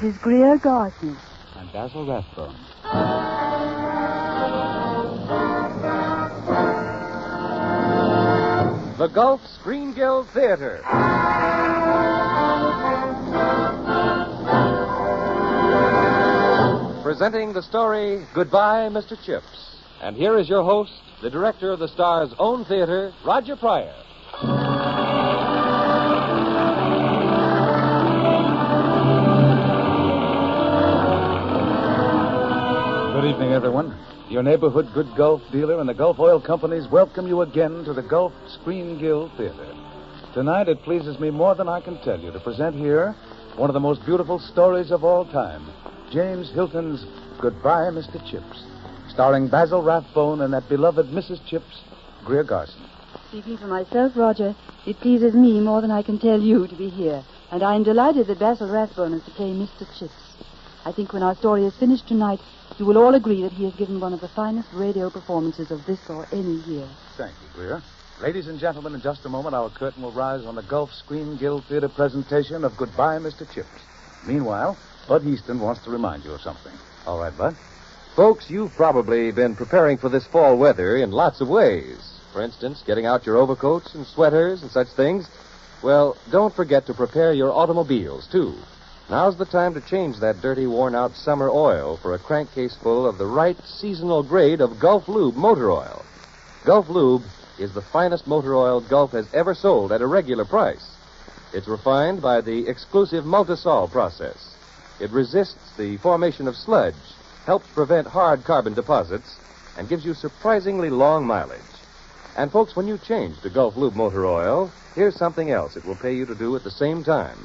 is Greer Garson. And Basil Rathbone. The Gulf Screen Guild Theater. Presenting the story, Goodbye, Mr. Chips. And here is your host, the director of the Star's own theater, Roger Pryor. Good evening, everyone. Your neighborhood Good Gulf dealer and the Gulf Oil Companies welcome you again to the Gulf Screen Guild Theater. Tonight, it pleases me more than I can tell you to present here one of the most beautiful stories of all time, James Hilton's Goodbye, Mr. Chips, starring Basil Rathbone and that beloved Mrs. Chips, Greer Garson. Speaking for myself, Roger, it pleases me more than I can tell you to be here, and I am delighted that Basil Rathbone is to play Mr. Chips. I think when our story is finished tonight, you will all agree that he has given one of the finest radio performances of this or any year. Thank you, Greer. Ladies and gentlemen, in just a moment, our curtain will rise on the Gulf Screen Guild Theater presentation of Goodbye, Mr. Chips. Meanwhile, Bud Easton wants to remind you of something. All right, Bud? Folks, you've probably been preparing for this fall weather in lots of ways. For instance, getting out your overcoats and sweaters and such things. Well, don't forget to prepare your automobiles, too. Now's the time to change that dirty, worn-out summer oil for a crankcase full of the right seasonal grade of Gulf Lube motor oil. Gulf Lube is the finest motor oil Gulf has ever sold at a regular price. It's refined by the exclusive Multisol process. It resists the formation of sludge, helps prevent hard carbon deposits, and gives you surprisingly long mileage. And, folks, when you change to Gulf Lube motor oil, here's something else it will pay you to do at the same time.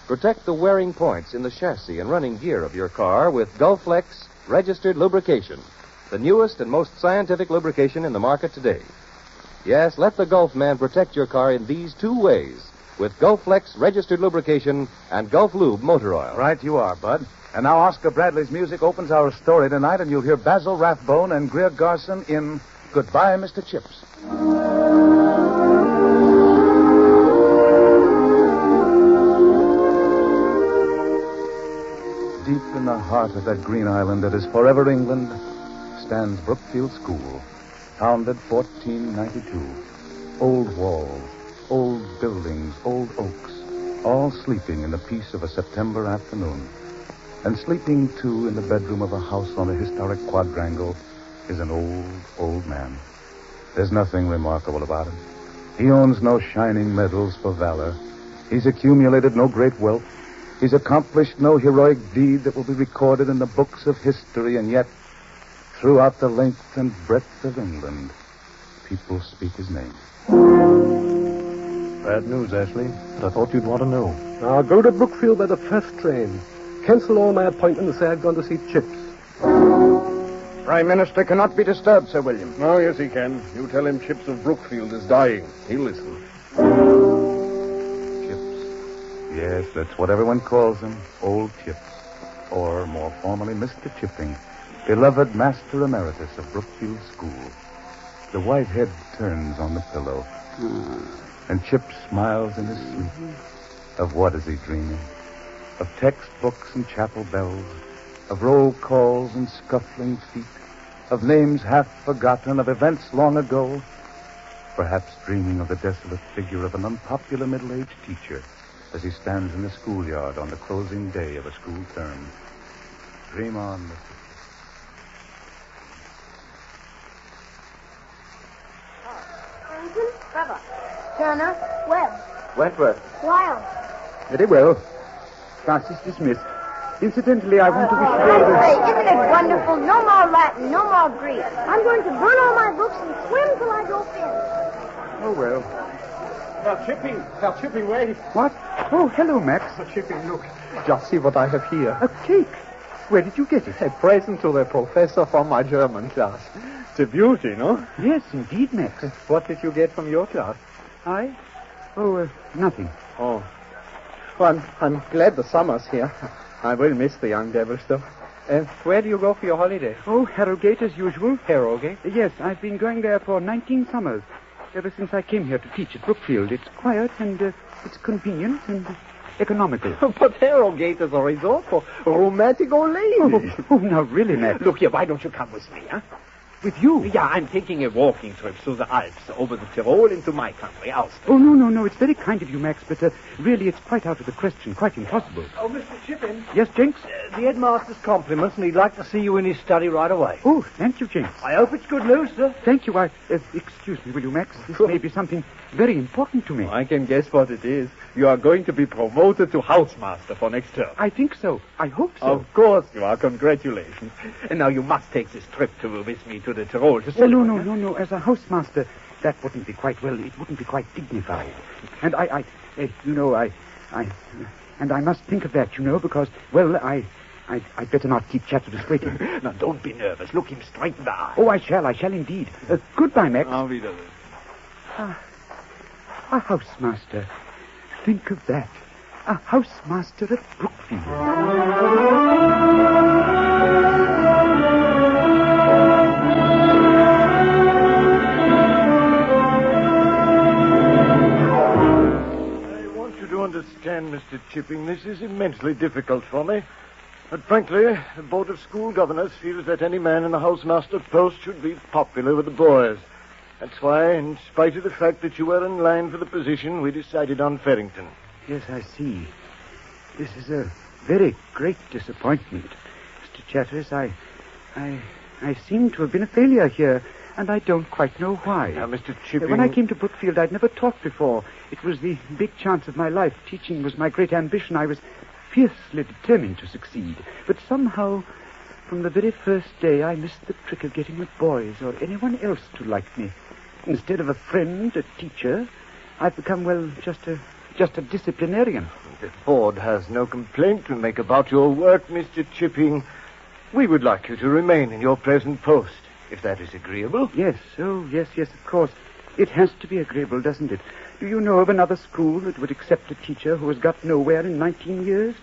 Protect the wearing points in the chassis and running gear of your car with Gulflex registered lubrication, the newest and most scientific lubrication in the market today. Yes, let the Gulf man protect your car in these two ways, with Gulflex registered lubrication and Gulf Lube motor oil. Right you are, Bud. And now Oscar Bradley's music opens our story tonight, and you'll hear Basil Rathbone and Greer Garson in Goodbye, Mr. Chips. Deep in the heart of that green island that is forever England stands Brookfield School, founded 1492. Old walls, old buildings, old oaks, all sleeping in the peace of a September afternoon. And sleeping, too, in the bedroom of a house on the historic quadrangle is an old, old man. There's nothing remarkable about him. He owns no shining medals for valor. He's accumulated no great wealth. He's accomplished no heroic deed that will be recorded in the books of history, and yet, throughout the length and breadth of England, people speak his name. Bad news, Ashley, but I thought you'd want to know. I'll go to Brookfield by the first train. Cancel all my appointments and say I've gone to see Chips. Prime Minister cannot be disturbed, Sir William. Oh, yes, he can. You tell him Chips of Brookfield is dying. He'll listen. Yes, that's what everyone calls him, Old Chips. Or, more formally, Mr. Chipping, beloved Master Emeritus of Brookfield School. The white head turns on the pillow, and Chips smiles in his sleep. Of what is he dreaming? Of textbooks and chapel bells, of roll calls and scuffling feet, of names half forgotten, of events long ago. Perhaps dreaming of the desolate figure of an unpopular middle-aged teacher as he stands in the schoolyard on the closing day of a school term. Dream on, Mr. Lincoln, Trevor, Turner, Webb, Wentworth. Lyle. Very well. Class is dismissed. Incidentally, I want to wish you all Say, isn't it wonderful? No more Latin, no more Greek. I'm going to burn all my books and swim till I go thin. Oh, well. Herr Chipping, wait. What? Oh, hello, Max. Chipping, look. Just see what I have here. A cake. Where did you get it? A present to the professor from my German class. It's a beauty, no? Yes, indeed, Max. What did you get from your class? I? Oh, nothing. Oh. Well, I'm glad the summer's here. I will miss the young devils, though. Where do you go for your holiday? Oh, Harrogate as usual. Harrogate? Yes, I've been going there for 19 summers. Ever since I came here to teach at Brookfield. It's quiet and it's convenient and economical. But Harrogate is a resort for romantic old ladies. Oh, now really, Max. Look here, why don't you come with me, huh? With you? Yeah, I'm taking a walking trip through the Alps, over the Tyrol into my country, Austria. Oh, no. It's very kind of you, Max, but really it's quite out of the question, quite impossible. Oh, Mr. Chippin. Yes, Jenks? The headmaster's compliments, and he'd like to see you in his study right away. Oh, thank you, Jenks. I hope it's good news, sir. Thank you. Excuse me, will you, Max? This may be something very important to me. I can guess what it is. You are going to be promoted to housemaster for next term. I think so. I hope so. Of course you are. Congratulations. And now you must take this trip with me to the Tyrol to celebrate. No. As a housemaster, that wouldn't be quite well. It wouldn't be quite dignified. And I must think of that, because, well, I'd better not keep Chatterton waiting. Now, don't be nervous. Look him straight in the eye. Oh, I shall indeed. Goodbye, Max. Auf Wiedersehen. A housemaster. Think of that. A housemaster at Brookfield. I want you to understand, Mr. Chipping, this is immensely difficult for me. But frankly, the Board of School Governors feels that any man in the housemaster post should be popular with the boys. That's why, in spite of the fact that you were in line for the position, we decided on Farrington. Yes, I see. This is a very great disappointment. Mr. Chatteris, I seem to have been a failure here, and I don't quite know why. Now, Mr. Chipping... When I came to Brookfield, I'd never taught before. It was the big chance of my life. Teaching was my great ambition. I was fiercely determined to succeed. But somehow, from the very first day, I missed the trick of getting the boys or anyone else to like me. Instead of a friend, a teacher, I've become, well, just a disciplinarian. The board has no complaint to make about your work, Mr. Chipping. We would like you to remain in your present post, if that is agreeable. Yes, of course. It has to be agreeable, doesn't it? Do you know of another school that would accept a teacher who has got nowhere in 19 years?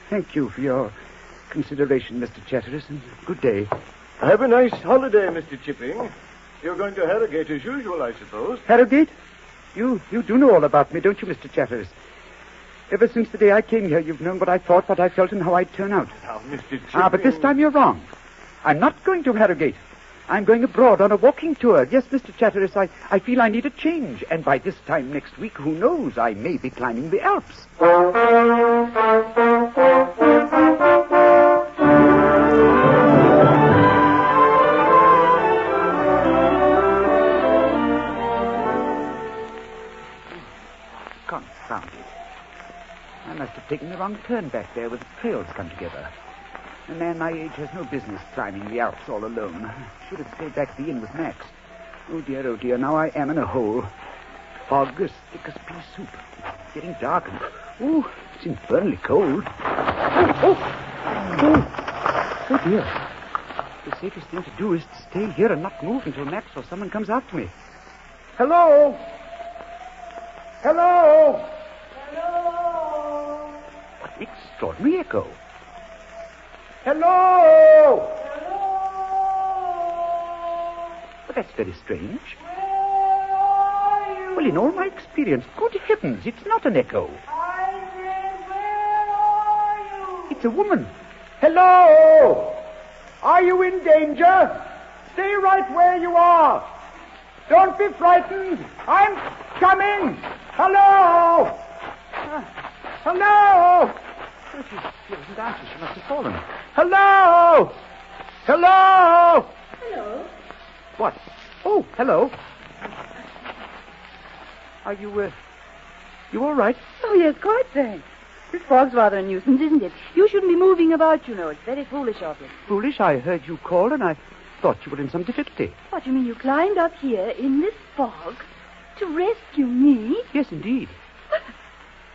Thank you for your consideration, Mr. Chatteris, and good day. Have a nice holiday, Mr. Chipping. You're going to Harrogate as usual, I suppose. Harrogate? You do know all about me, don't you, Mr. Chatteris? Ever since the day I came here, you've known what I thought, what I felt, and how I'd turn out. Now, Mr. Chipping... but this time you're wrong. I'm not going to Harrogate. I'm going abroad on a walking tour. Yes, Mr. Chatteris, I feel I need a change. And by this time next week, who knows, I may be climbing the Alps. Confound it. I must have taken the wrong turn back there where the trails come together. A man my age has no business climbing the Alps all alone. I should have stayed back at the inn with Max. Oh, dear, now I am in a hole. Fog as thick as pea soup. It's getting dark and... Oh, it's infernally cold. Oh, dear. The safest thing to do is to stay here and not move until Max or someone comes after me. Hello? What an extraordinary echo. Hello! Well, that's very strange. Well, in all my experience, good heavens, it's not an echo. It's a woman. Hello! Are you in danger? Stay right where you are. Don't be frightened. I'm coming. Hello! Hello! She doesn't answer. She must have fallen. Hello! Hello! Hello. What? Oh, hello. Are you all right? Oh, yes, quite, thanks. This fog's rather a nuisance, isn't it? You shouldn't be moving about, you know. It's very foolish of you. Foolish? I heard you call and I thought you were in some difficulty. What, you mean you climbed up here in this fog to rescue me? Yes, indeed.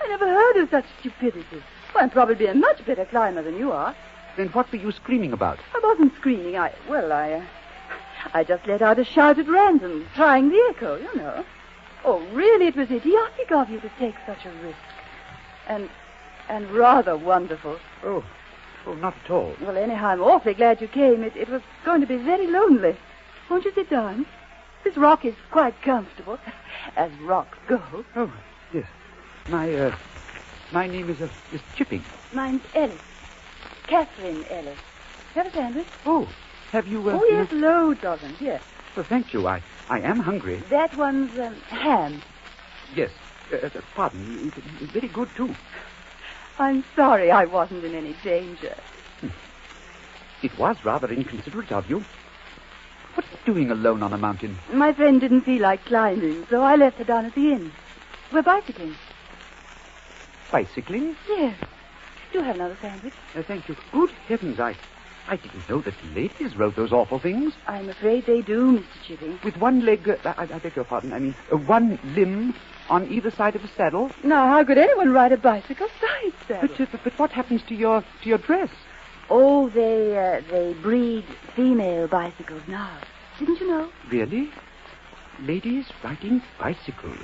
I never heard of such stupidity. Well, I'm probably a much better climber than you are. Then what were you screaming about? I wasn't screaming. I just let out a shout at random, trying the echo, you know. Oh, really, it was idiotic of you to take such a risk. And rather wonderful. Oh, not at all. Well, anyhow, I'm awfully glad you came. It was going to be very lonely. Won't you sit down? This rock is quite comfortable, as rocks go. Oh, yes. My name is Chipping. Mine's Ellis. Catherine Ellis. Have a sandwich? Oh, have you... oh, yes, loads of them. Here. Well, thank you. I am hungry. That one's ham. Yes. Pardon. It's very good, too. I'm sorry I wasn't in any danger. It was rather inconsiderate of you. What are you doing alone on a mountain? My friend didn't feel like climbing, so I left her down at the inn. We're bicycling. Bicycling? Yes. Do have another sandwich. Thank you. Good heavens, I didn't know that ladies rode those awful things. I'm afraid they do, Mr. Chipping. With one leg, I beg your pardon, I mean, one limb on either side of a saddle. Now, how could anyone ride a bicycle side saddle? But what happens to your dress? Oh, they breed female bicycles now. Didn't you know? Really? Ladies riding bicycles.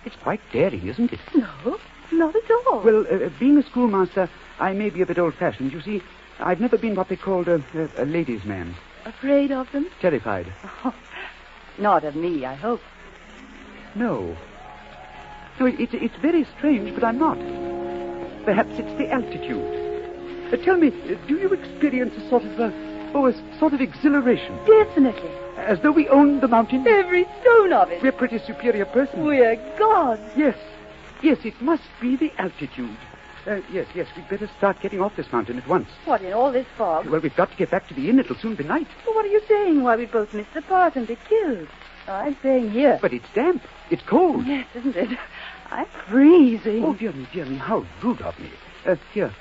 It's quite daring, isn't it? No, not at all. Well, being a schoolmaster, I may be a bit old-fashioned. You see, I've never been what they called a ladies' man. Afraid of them? Terrified. Oh, not of me, I hope. No. No, it's very strange, but I'm not. Perhaps it's the altitude. Tell me, do you experience a sort of exhilaration? Definitely. As though we owned the mountain? Every stone of it. We're pretty superior persons. We're gods. Yes, it must be the altitude. Yes, we'd better start getting off this mountain at once. What, in all this fog? Well, we've got to get back to the inn. It'll soon be night. Well, what are you saying? Why, we both missed the park and be killed. Oh, I'm staying here. But it's damp. It's cold. Yes, isn't it? I'm freezing. Oh, dear me, how rude of me. Here,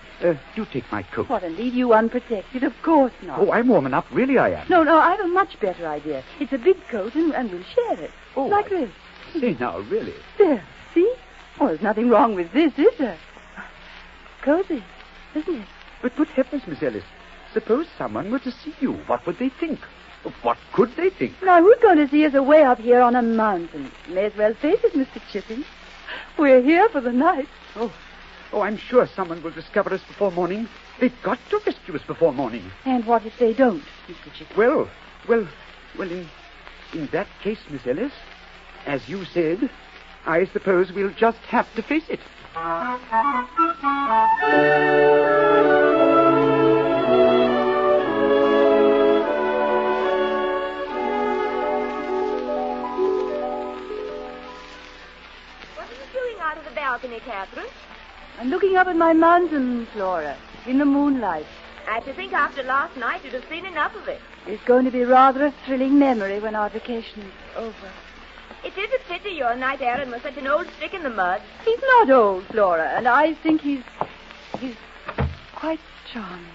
do take my coat. What, and leave you unprotected? Of course not. Oh, I'm warm enough. Really, I am. No, I have a much better idea. It's a big coat, and we'll share it. Oh, like this. Say now, really? There, see? Oh, there's nothing wrong with this, is there? Cozy, isn't it? But good heavens, Miss Ellis, suppose someone were to see you. What would they think? What could they think? Now, who's going to see us away up here on a mountain? May as well face it, Mr. Chipping. We're here for the night. Oh, I'm sure someone will discover us before morning. They've got to rescue us before morning. And what if they don't, Mr. Chipping? Well, in that case, Miss Ellis, as you said, I suppose we'll just have to face it. Balcony, Catherine? I'm looking up at my mountain, Flora, in the moonlight. I should think after last night you'd have seen enough of it. It's going to be rather a thrilling memory when our vacation's over. It is a pity your knight errant was such an old stick in the mud. He's not old, Flora, and I think he's quite charming.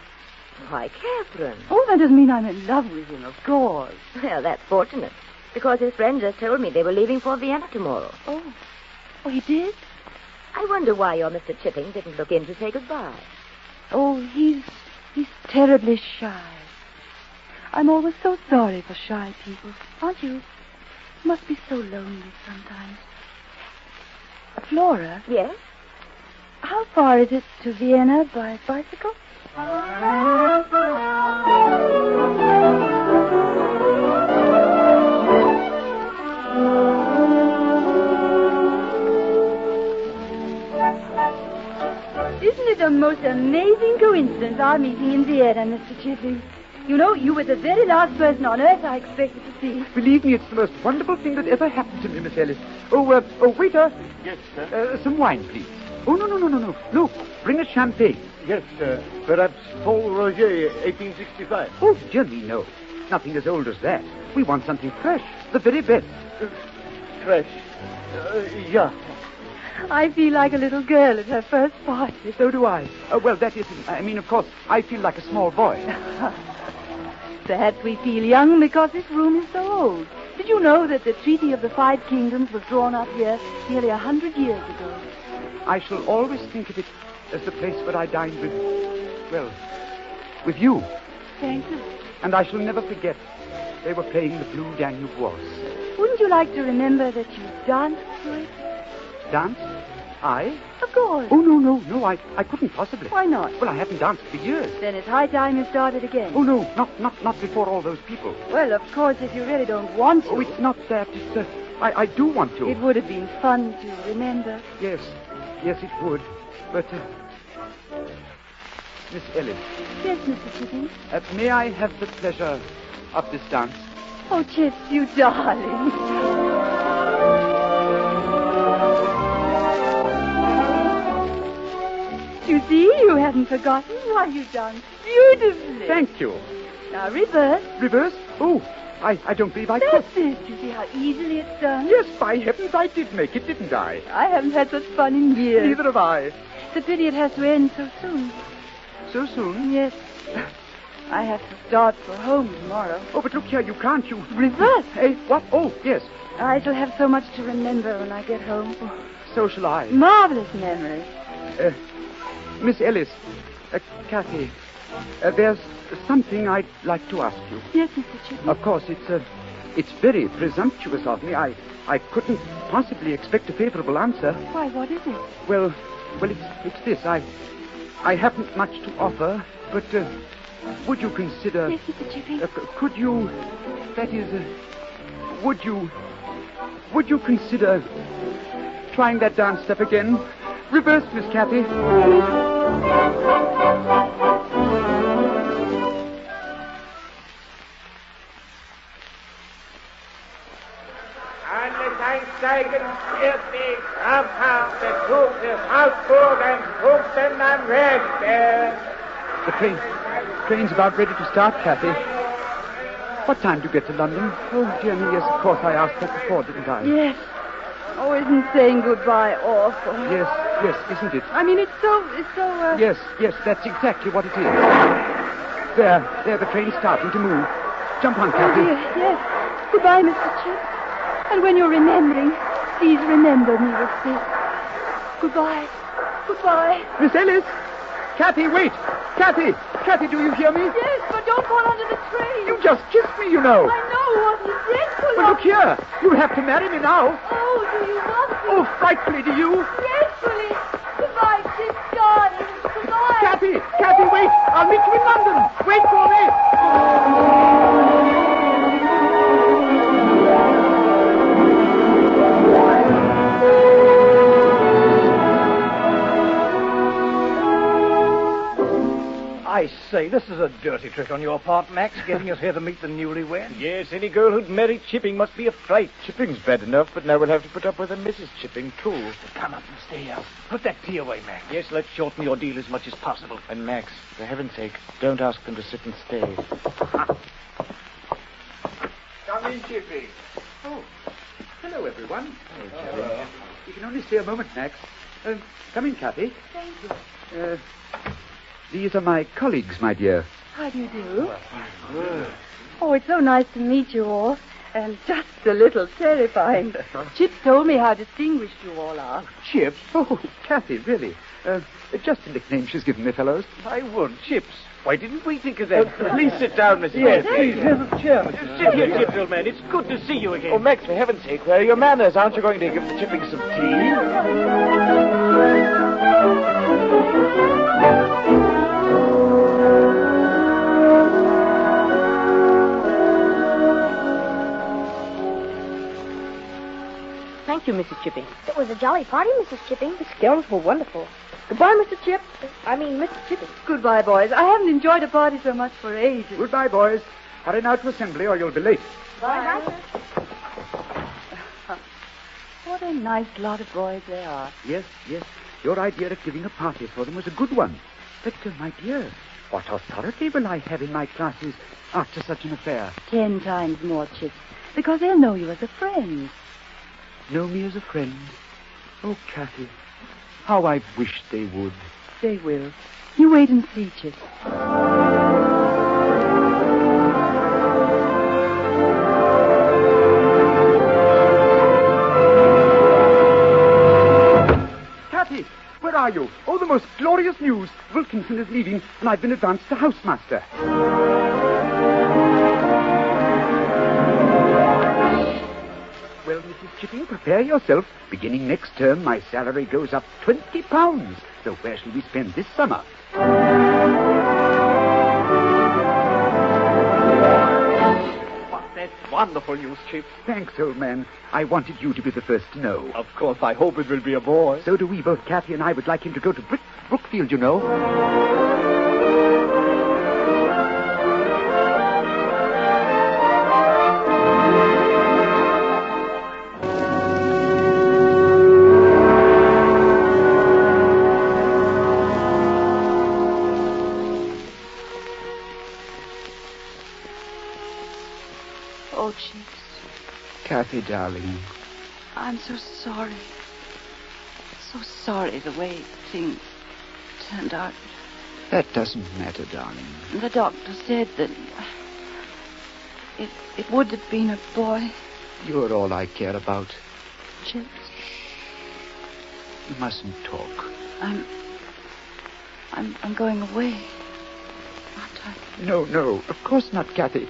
Why, Catherine. Oh, that doesn't mean I'm in love with him, of course. Well, that's fortunate, because his friend just told me they were leaving for Vienna tomorrow. Oh, he did? I wonder why your Mr. Chipping didn't look in to say goodbye. Oh, he's terribly shy. I'm always so sorry for shy people, aren't you? Must be so lonely sometimes. Flora? Yes? How far is it to Vienna by bicycle? Isn't it the most amazing coincidence our meeting in Vienna, Mr. Chipping? You know, you were the very last person on earth I expected to see. Believe me, it's the most wonderful thing that ever happened to me, Miss Ellis. Oh, waiter. Yes, sir. Some wine, please. Oh, no. Look, bring us champagne. Yes, sir. Perhaps Paul Roger, 1865. Oh, dear me, no. Nothing as old as that. We want something fresh, the very best. Fresh? Yeah. I feel like a little girl at her first party. So do I. Well, that isn't... I mean, of course, I feel like a small boy. Perhaps we feel young because this room is so old. Did you know that the Treaty of the Five Kingdoms was drawn up here nearly 100 years ago? I shall always think of it as the place where I dined with you. Thank you. And I shall never forget they were playing the Blue Danube Waltz. Wouldn't you like to remember that you danced to it? Dance? I? Of course. Oh, no, I couldn't possibly. Why not? Well, I haven't danced for years. Then it's high time you started again. Oh, no, not before all those people. Well, of course, if you really don't want to. Oh, it's not that. It's, I do want to. It would have been fun to remember. Yes, it would. But, Miss Ellis. Yes, Mr. Chipping. May I have the pleasure of this dance? Oh, Chips, you darling. You see, you haven't forgotten. Why, you've done beautifully. Thank you. Now, reverse. Reverse? Oh, I don't believe I could. That's it. You see how easily it's done? Yes, by heavens, I did make it, didn't I? I haven't had such fun in years. Neither have I. It's a pity it has to end so soon. So soon? Yes. I have to start for home tomorrow. Oh, but look here, you can't. You... Reverse. Hey, what? Oh, yes. I shall have so much to remember when I get home. Oh, so shall I. Marvelous memories. Miss Ellis, Kathy, there's something I'd like to ask you. Yes, Mr. Chipping. Of course, it's very presumptuous of me. I couldn't possibly expect a favorable answer. Why, what is it? Well, it's this. I haven't much to offer, but would you consider... Yes, Mr. Chipping. Could you... That is, would you consider trying that dance step again? Reverse, Miss Kathy. Alle einsteigen, fertig, Rampart, der Zug ist Augsburg and Punkten am Rechte. The train's about ready to start, Kathy. What time do you get to London? Oh, dear me, yes, of course, I asked that before, didn't I? Yes. Oh, isn't saying goodbye awful? Yes, isn't it? I mean, it's so... Yes, that's exactly what it is. There, the train's starting to move. Jump on, Kathy. Oh, yes. Goodbye, Mr. Chip. And when you're remembering, please remember me with this. Goodbye. Miss Ellis! Kathy, wait! Kathy, do you hear me? Yes, but don't fall under the train. You just kissed me, you know. I know, what is dreadful. But look here, you'll have to marry me now. Oh, do you want me? Oh, frightfully, do you? Dreadfully. Goodbye, Chip, darling. Goodbye. Kathy, wait. I'll meet you in London. Wait for me. I say, this is a dirty trick on your part, Max, getting us here to meet the newlywed. Yes, any girl who'd marry Chipping must be a fright. Chipping's bad enough, but now we'll have to put up with a Mrs. Chipping, too. Come up and stay out. Put that tea away, Max. Yes, let's shorten your deal as much as possible. And Max, for heaven's sake, don't ask them to sit and stay. Come in, Chipping. Oh, hello, everyone. You can only stay a moment, Max. Come in, Kathy. Thank you. These are my colleagues, my dear. How do you do? Oh, it's so nice to meet you all. And just a little terrifying. Chip told me how distinguished you all are. Chip? Oh, Kathy, really. Just a nickname she's given me, fellows. I would, Chips. Why didn't we think of that? Please sit down, Mrs. Yes, please, here's a chair. Sit here, Chips, old man. It's good to see you again. Oh, Max, for heaven's sake, where are your manners? Aren't you going to give the Chipping some tea? Thank you, Mrs. Chipping. It was a jolly party, Mrs. Chipping. The scoundrels were wonderful. Goodbye, Mr. Chip. Mr. Chipping. Goodbye, boys. I haven't enjoyed a party so much for ages. Goodbye, boys. Hurry now to assembly or you'll be late. Bye. What a nice lot of boys they are. Yes. Your idea of giving a party for them was a good one. But, my dear, what authority will I have in my classes after such an affair? 10 times more, Chip. Because they'll know you as a friend. Know me as a friend? Oh, Kathy, how I wish they would. They will. You wait and see, Chip. Kathy, where are you? Oh, the most glorious news. Wilkinson is leaving, and I've been advanced to housemaster. Well, Mrs. Chipping, prepare yourself. Beginning next term, my salary goes up £20. So where shall we spend this summer? What's that Wonderful news, Chips. Thanks, old man. I wanted you to be the first to know. Of course, I hope it will be a boy. So do we. Both Kathy and I would like him to go to Brookfield, you know. Oh, Chips. Kathy, darling. I'm so sorry. So sorry the way things turned out. That doesn't matter, darling. The doctor said that it would have been a boy. You're all I care about. Chips. You mustn't talk. I'm going away. Aren't I? No, of course not, Kathy.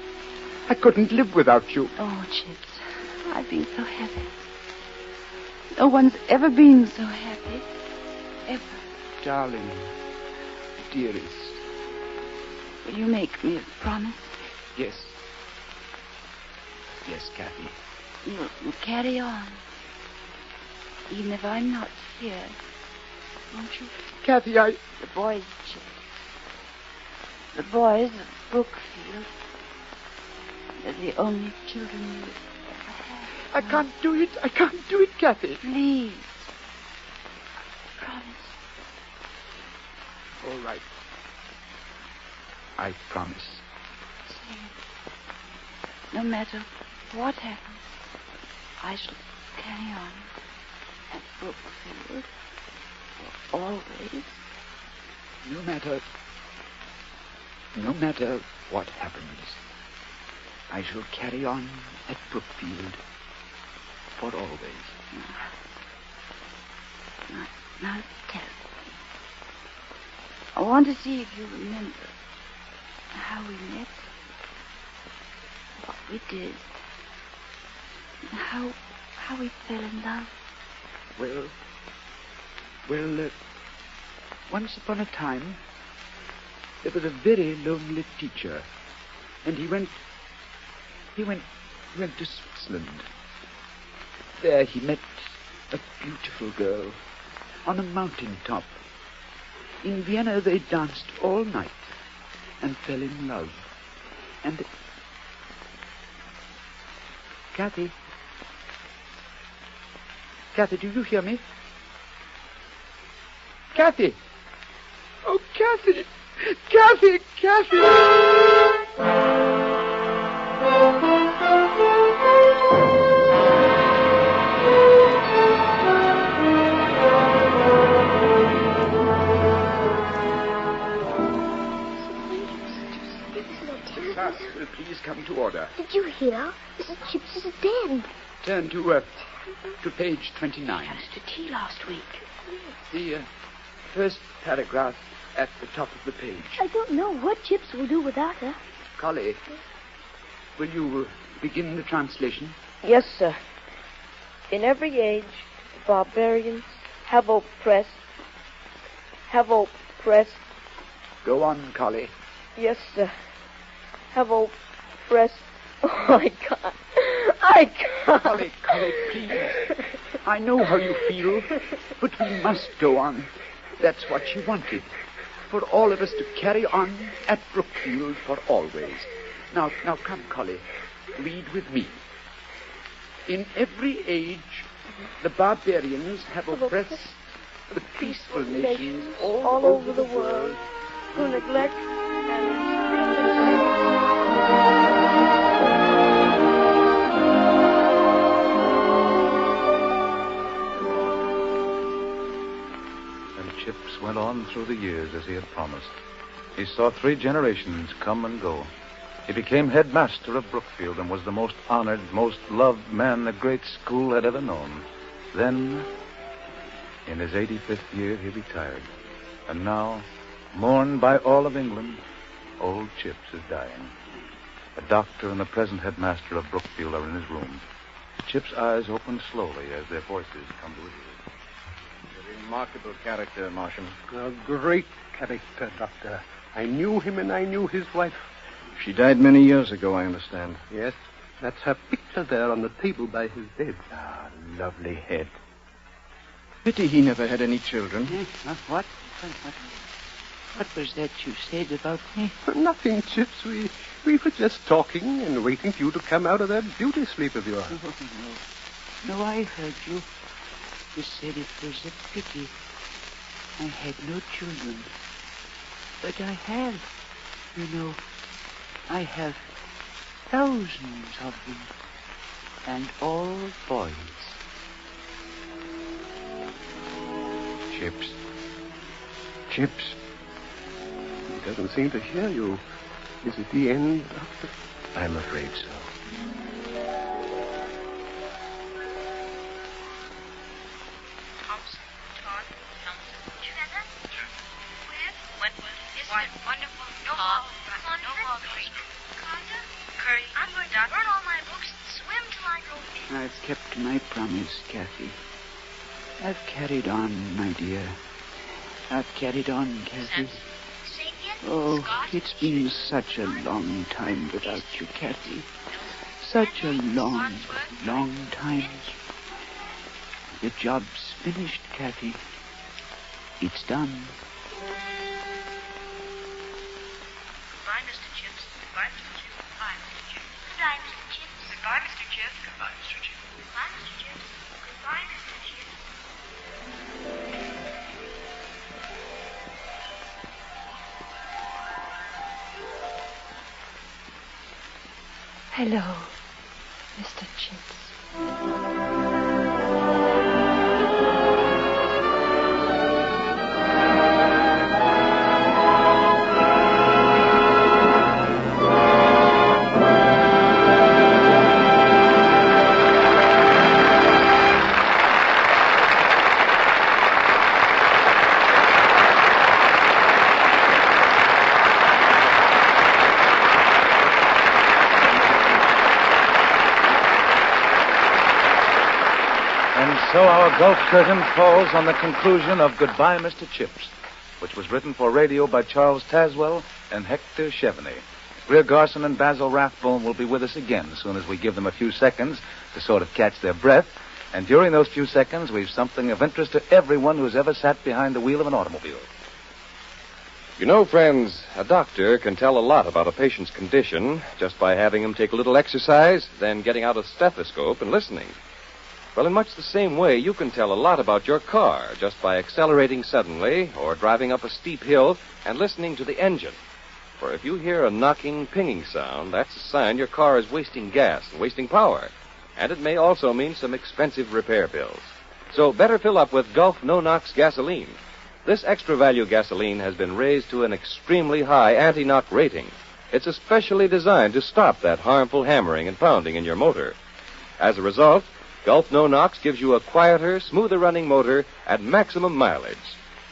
I couldn't live without you. Oh, Chips, I've been so happy. No one's ever been so happy. Ever. Darling, dearest. Will you make me a promise? Yes. Yes, Kathy. You'll carry on. Even if I'm not here. Won't you? Kathy, The boys, Chips. The boys of Brookfield. They're the only children you ever had. I can't do it. I can't do it, Kathy. Please. Promise. All right. I promise. Say it. No matter what happens, I shall carry on at Brookfield for always. No matter what happens, I shall carry on at Brookfield for always. Now tell me. I want to see if you remember how we met, what we did, and how we fell in love. Well, once upon a time, there was a very lonely teacher, and he went to Switzerland. There he met a beautiful girl on a mountain top. In Vienna they danced all night and fell in love. And Kathy, do you hear me? Kathy! Oh, Kathy! Kathy! Will please come to order. Did you hear? Mrs. Chips is dead. Turn to page 29. Had us to tea last week. The first paragraph at the top of the page. I don't know what Chips will do without her. Collie, will you begin the translation? Yes, sir. In every age, the barbarians have oppressed. Go on, Collie. Yes, sir. Have oppressed. Oh, I can't. Collie, please. I know how you feel, but we must go on. That's what she wanted. For all of us to carry on at Brookfield for always. Now come, Collie. Read with me. In every age, the barbarians have oppressed the peaceful nations all over the world who neglect and Chips went on through the years as he had promised. He saw 3 generations come and go. He became headmaster of Brookfield and was the most honored, most loved man the great school had ever known. Then, in his 85th year, he retired. And now, mourned by all of England, old Chips is dying. The doctor and the present headmaster of Brookfield are in his room. Chip's eyes open slowly as their voices come to his ears. Remarkable character, Marshal. A great character, Doctor. I knew him and I knew his wife. She died many years ago, I understand. Yes. That's her picture there on the table by his bed. Ah, lovely head. Pity he never had any children. What was that you said about me? Nothing, Chips. We were just talking and waiting for you to come out of that beauty sleep of yours. No, I heard you. You said it was a pity I had no children. But I have. You know, I have thousands of them. And all boys. Chips. Chips. He doesn't seem to hear you. Is it the end, Doctor? I'm afraid so. I've kept my promise, Kathy. I've carried on, my dear. I've carried on, Kathy. Oh, it's been such a long time without you, Kathy. Such a long, long time. The job's finished, Kathy. It's done. Goodbye, Mr. Chips. Goodbye, Mr. Chips. Goodbye, Mr. Chips. Goodbye, Mr. Chips. Goodbye, Mr. Chips. Goodbye, Mr. Chips. Goodbye, Mr. Chips. Goodbye, Mr. Chips. Hello, Mr. Chips. So our Gulf curtain falls on the conclusion of Goodbye, Mr. Chips, which was written for radio by Charles Tazwell and Hector Chevenix. Greer Garson and Basil Rathbone will be with us again as soon as we give them a few seconds to sort of catch their breath. And during those few seconds, we've something of interest to everyone who's ever sat behind the wheel of an automobile. You know, friends, a doctor can tell a lot about a patient's condition just by having him take a little exercise, then getting out a stethoscope and listening. Well, in much the same way, you can tell a lot about your car just by accelerating suddenly or driving up a steep hill and listening to the engine. For if you hear a knocking, pinging sound, that's a sign your car is wasting gas and wasting power. And it may also mean some expensive repair bills. So better fill up with Gulf No-Knox gasoline. This extra-value gasoline has been raised to an extremely high anti-knock rating. It's especially designed to stop that harmful hammering and pounding in your motor. As a result, Gulf No-Knox gives you a quieter, smoother-running motor at maximum mileage.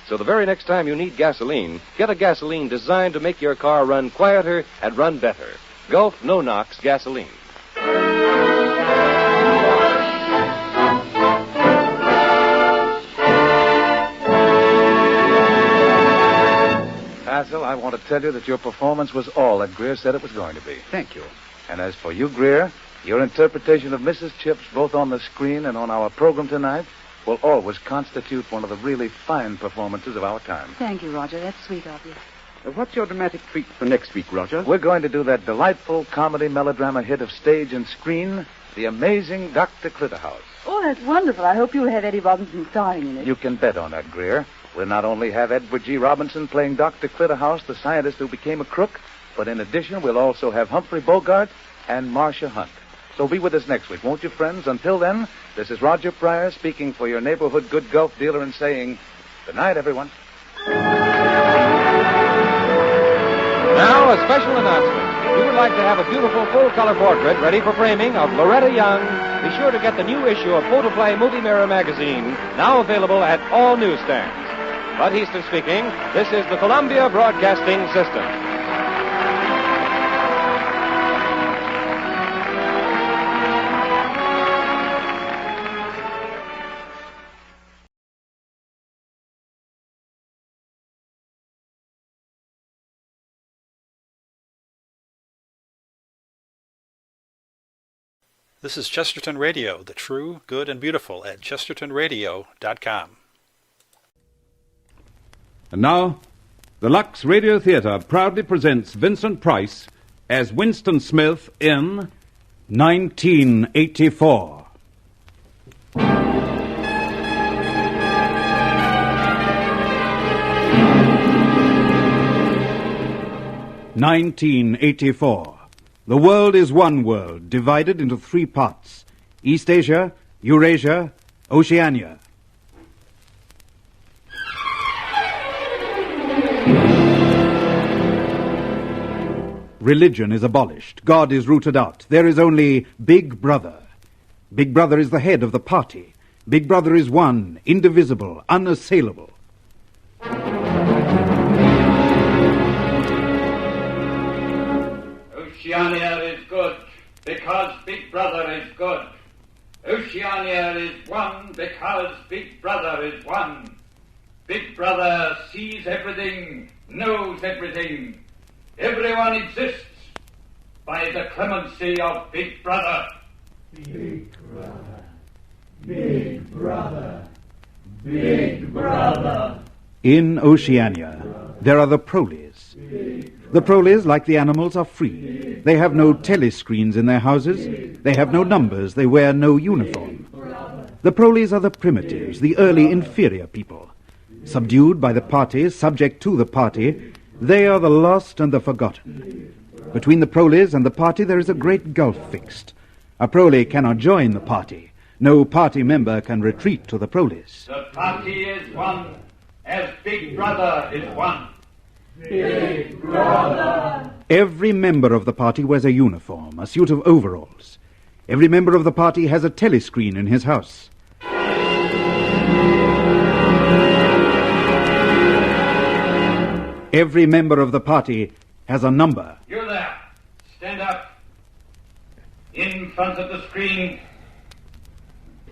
So the very next time you need gasoline, get a gasoline designed to make your car run quieter and run better. Gulf No-Knox gasoline. Basil, I want to tell you that your performance was all that Greer said it was going to be. Thank you. And as for you, Greer, your interpretation of Mrs. Chips, both on the screen and on our program tonight, will always constitute one of the really fine performances of our time. Thank you, Roger. That's sweet of you. What's your dramatic treat for next week, Roger? We're going to do that delightful comedy melodrama hit of stage and screen, The Amazing Dr. Clitterhouse. Oh, that's wonderful. I hope you'll have Eddie Robinson starring in it. You can bet on that, Greer. We'll not only have Edward G. Robinson playing Dr. Clitterhouse, the scientist who became a crook, but in addition, we'll also have Humphrey Bogart and Marcia Hunt. So be with us next week, won't you, friends? Until then, this is Roger Pryor speaking for your neighborhood good Gulf dealer and saying, good night, everyone. Now, a special announcement. If you would like to have a beautiful full-color portrait ready for framing of Loretta Young, be sure to get the new issue of Photoplay Multi-Mirror magazine, now available at all newsstands. Bud Heaster speaking. This is the Columbia Broadcasting System. This is Chesterton Radio, the true, good, and beautiful at chestertonradio.com. And now, the Lux Radio Theatre proudly presents Vincent Price as Winston Smith in 1984. 1984. The world is one world, divided into three parts: East Asia, Eurasia, Oceania. Religion is abolished. God is rooted out. There is only Big Brother. Big Brother is the head of the party. Big Brother is one, indivisible, unassailable. Oceania is good because Big Brother is good. Oceania is one because Big Brother is one. Big Brother sees everything, knows everything. Everyone exists by the clemency of Big Brother. Big Brother, Big Brother, Big Brother. In Oceania, there are the proles. The proles, like the animals, are free. They have no telescreens in their houses. They have no numbers. They wear no uniform. The proles are the primitives, the early inferior people. Subdued by the party, subject to the party, they are the lost and the forgotten. Between the proles and the party there is a great gulf fixed. A prole cannot join the party. No party member can retreat to the proles. The party is one as Big Brother is one. Big Brother. Every member of the party wears a uniform, a suit of overalls. Every member of the party has a telescreen in his house. Every member of the party has a number. You there, stand up. In front of the screen.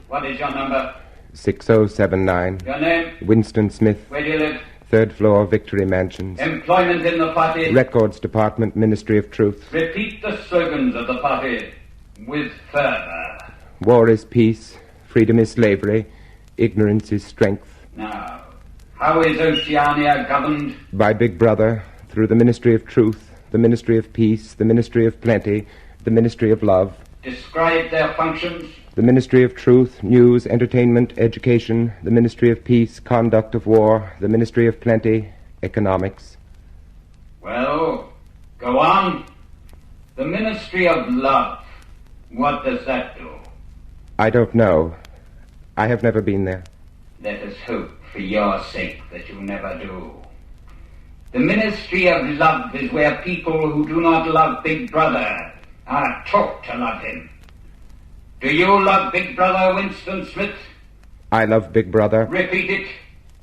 What is your number? 6079. Your name? Winston Smith. Where do you live? 3rd floor, Victory Mansions. Employment in the party? Records Department, Ministry of Truth. Repeat the slogans of the party with fervor. War is peace. Freedom is slavery. Ignorance is strength. Now, how is Oceania governed? By Big Brother, through the Ministry of Truth, the Ministry of Peace, the Ministry of Plenty, the Ministry of Love. Describe their functions. The Ministry of Truth, News, Entertainment, Education, the Ministry of Peace, Conduct of War, the Ministry of Plenty, Economics. Well, go on. The Ministry of Love, what does that do? I don't know. I have never been there. Let us hope for your sake that you never do. The Ministry of Love is where people who do not love Big Brother are taught to love him. Do you love Big Brother, Winston Smith? I love Big Brother. Repeat it.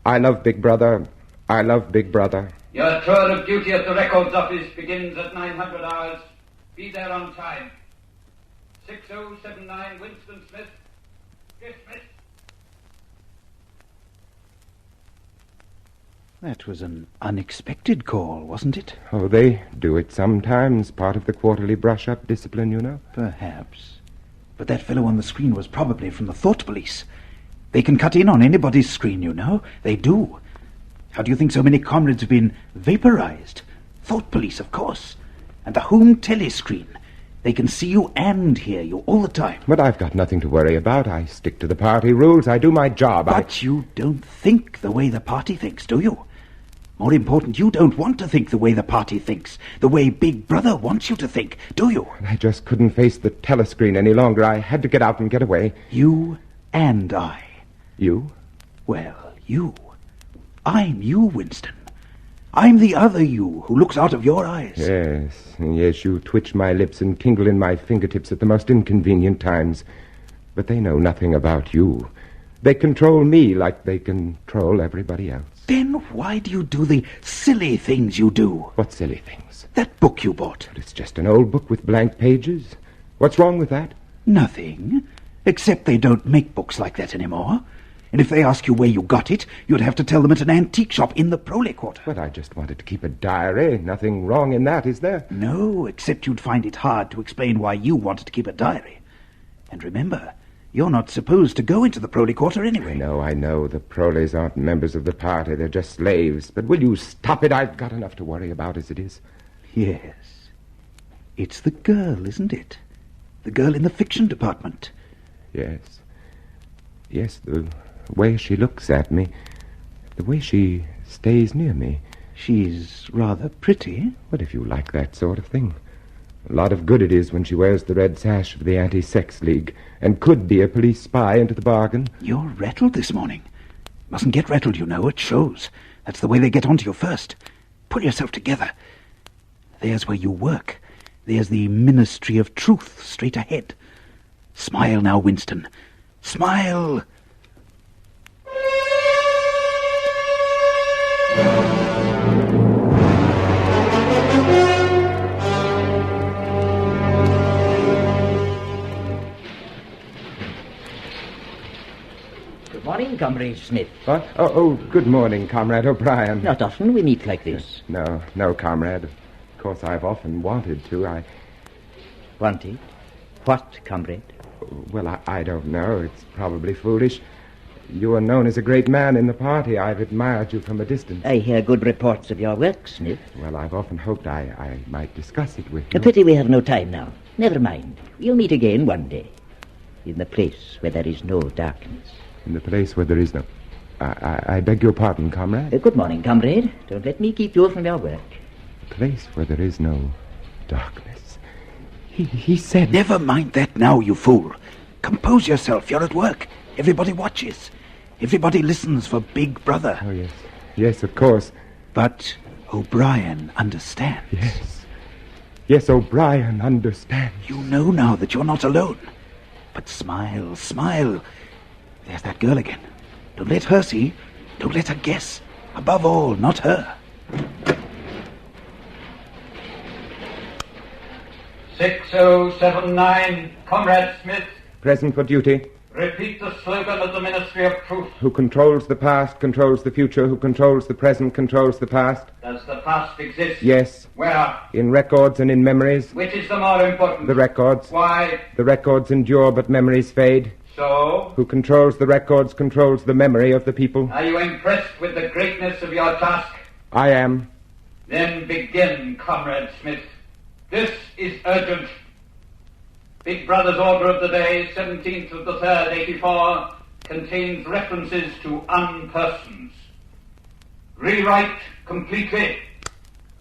I love Big Brother. I love Big Brother. Your tour of duty at the Records Office begins at 900 hours. Be there on time. 6079 Winston Smith. Dismissed. That was an unexpected call, wasn't it? Oh, they do it sometimes. Part of the quarterly brush-up discipline, you know. Perhaps. But that fellow on the screen was probably from the Thought Police. They can cut in on anybody's screen, you know. They do. How do you think so many comrades have been vaporized? Thought Police, of course. And the home telescreen. They can see you and hear you all the time. But I've got nothing to worry about. I stick to the party rules. I do my job. But you don't think the way the party thinks, do you? More important, you don't want to think the way the party thinks, the way Big Brother wants you to think, do you? I just couldn't face the telescreen any longer. I had to get out and get away. You and I. You? Well, you. I'm you, Winston. I'm the other you who looks out of your eyes. Yes, you twitch my lips and tingle in my fingertips at the most inconvenient times. But they know nothing about you. They control me like they control everybody else. Then why do you do the silly things you do? What silly things? That book you bought. But it's just an old book with blank pages. What's wrong with that? Nothing. Except they don't make books like that anymore. And if they ask you where you got it, you'd have to tell them at an antique shop in the Prole Quarter. But I just wanted to keep a diary. Nothing wrong in that, is there? No, except you'd find it hard to explain why you wanted to keep a diary. And remember, you're not supposed to go into the Proley Quarter anyway. No, I know. The Proleys aren't members of the party. They're just slaves. But will you stop it? I've got enough to worry about as it is. Yes. It's the girl, isn't it? The girl in the fiction department. Yes. Yes, the way she looks at me. The way she stays near me. She's rather pretty. What if you like that sort of thing? A lot of good it is when she wears the red sash of the Anti-Sex League and could be a police spy into the bargain. You're rattled this morning. Mustn't get rattled, you know. It shows. That's the way they get onto you first. Pull yourself together. There's where you work. There's the Ministry of Truth straight ahead. Smile now, Winston. Smile! Good morning, Comrade Smith. What? Oh, good morning, Comrade O'Brien. Not often we meet like this. No, Comrade. Of course, I've often wanted to. Wanted? What, Comrade? Well, I don't know. It's probably foolish. You are known as a great man in the party. I've admired you from a distance. I hear good reports of your work, Smith. Well, I've often hoped I might discuss it with you. A pity we have no time now. Never mind. We'll meet again one day. In the place where there is no darkness. In the place where there is no... I beg your pardon, Comrade. Good morning, Comrade. Don't let me keep you from your work. A place where there is no darkness. He said... Never mind that now, you fool. Compose yourself. You're at work. Everybody watches. Everybody listens for Big Brother. Oh, yes. Yes, of course. But O'Brien understands. Yes. Yes, O'Brien understands. You know now that you're not alone. But smile, smile. There's that girl again. Don't let her see. Don't let her guess. Above all, not her. 6079, Comrade Smith. Present for duty. Repeat the slogan of the Ministry of Truth. Who controls the past, controls the future. Who controls the present, controls the past. Does the past exist? Yes. Where? In records and in memories. Which is the more important? The records. Why? The records endure, but memories fade. So? Who controls the records, controls the memory of the people. Are you impressed with the greatness of your task? I am. Then begin, Comrade Smith. This is urgent. Big Brother's order of the day, 17th of the 3rd, 84, contains references to unpersons. Rewrite completely.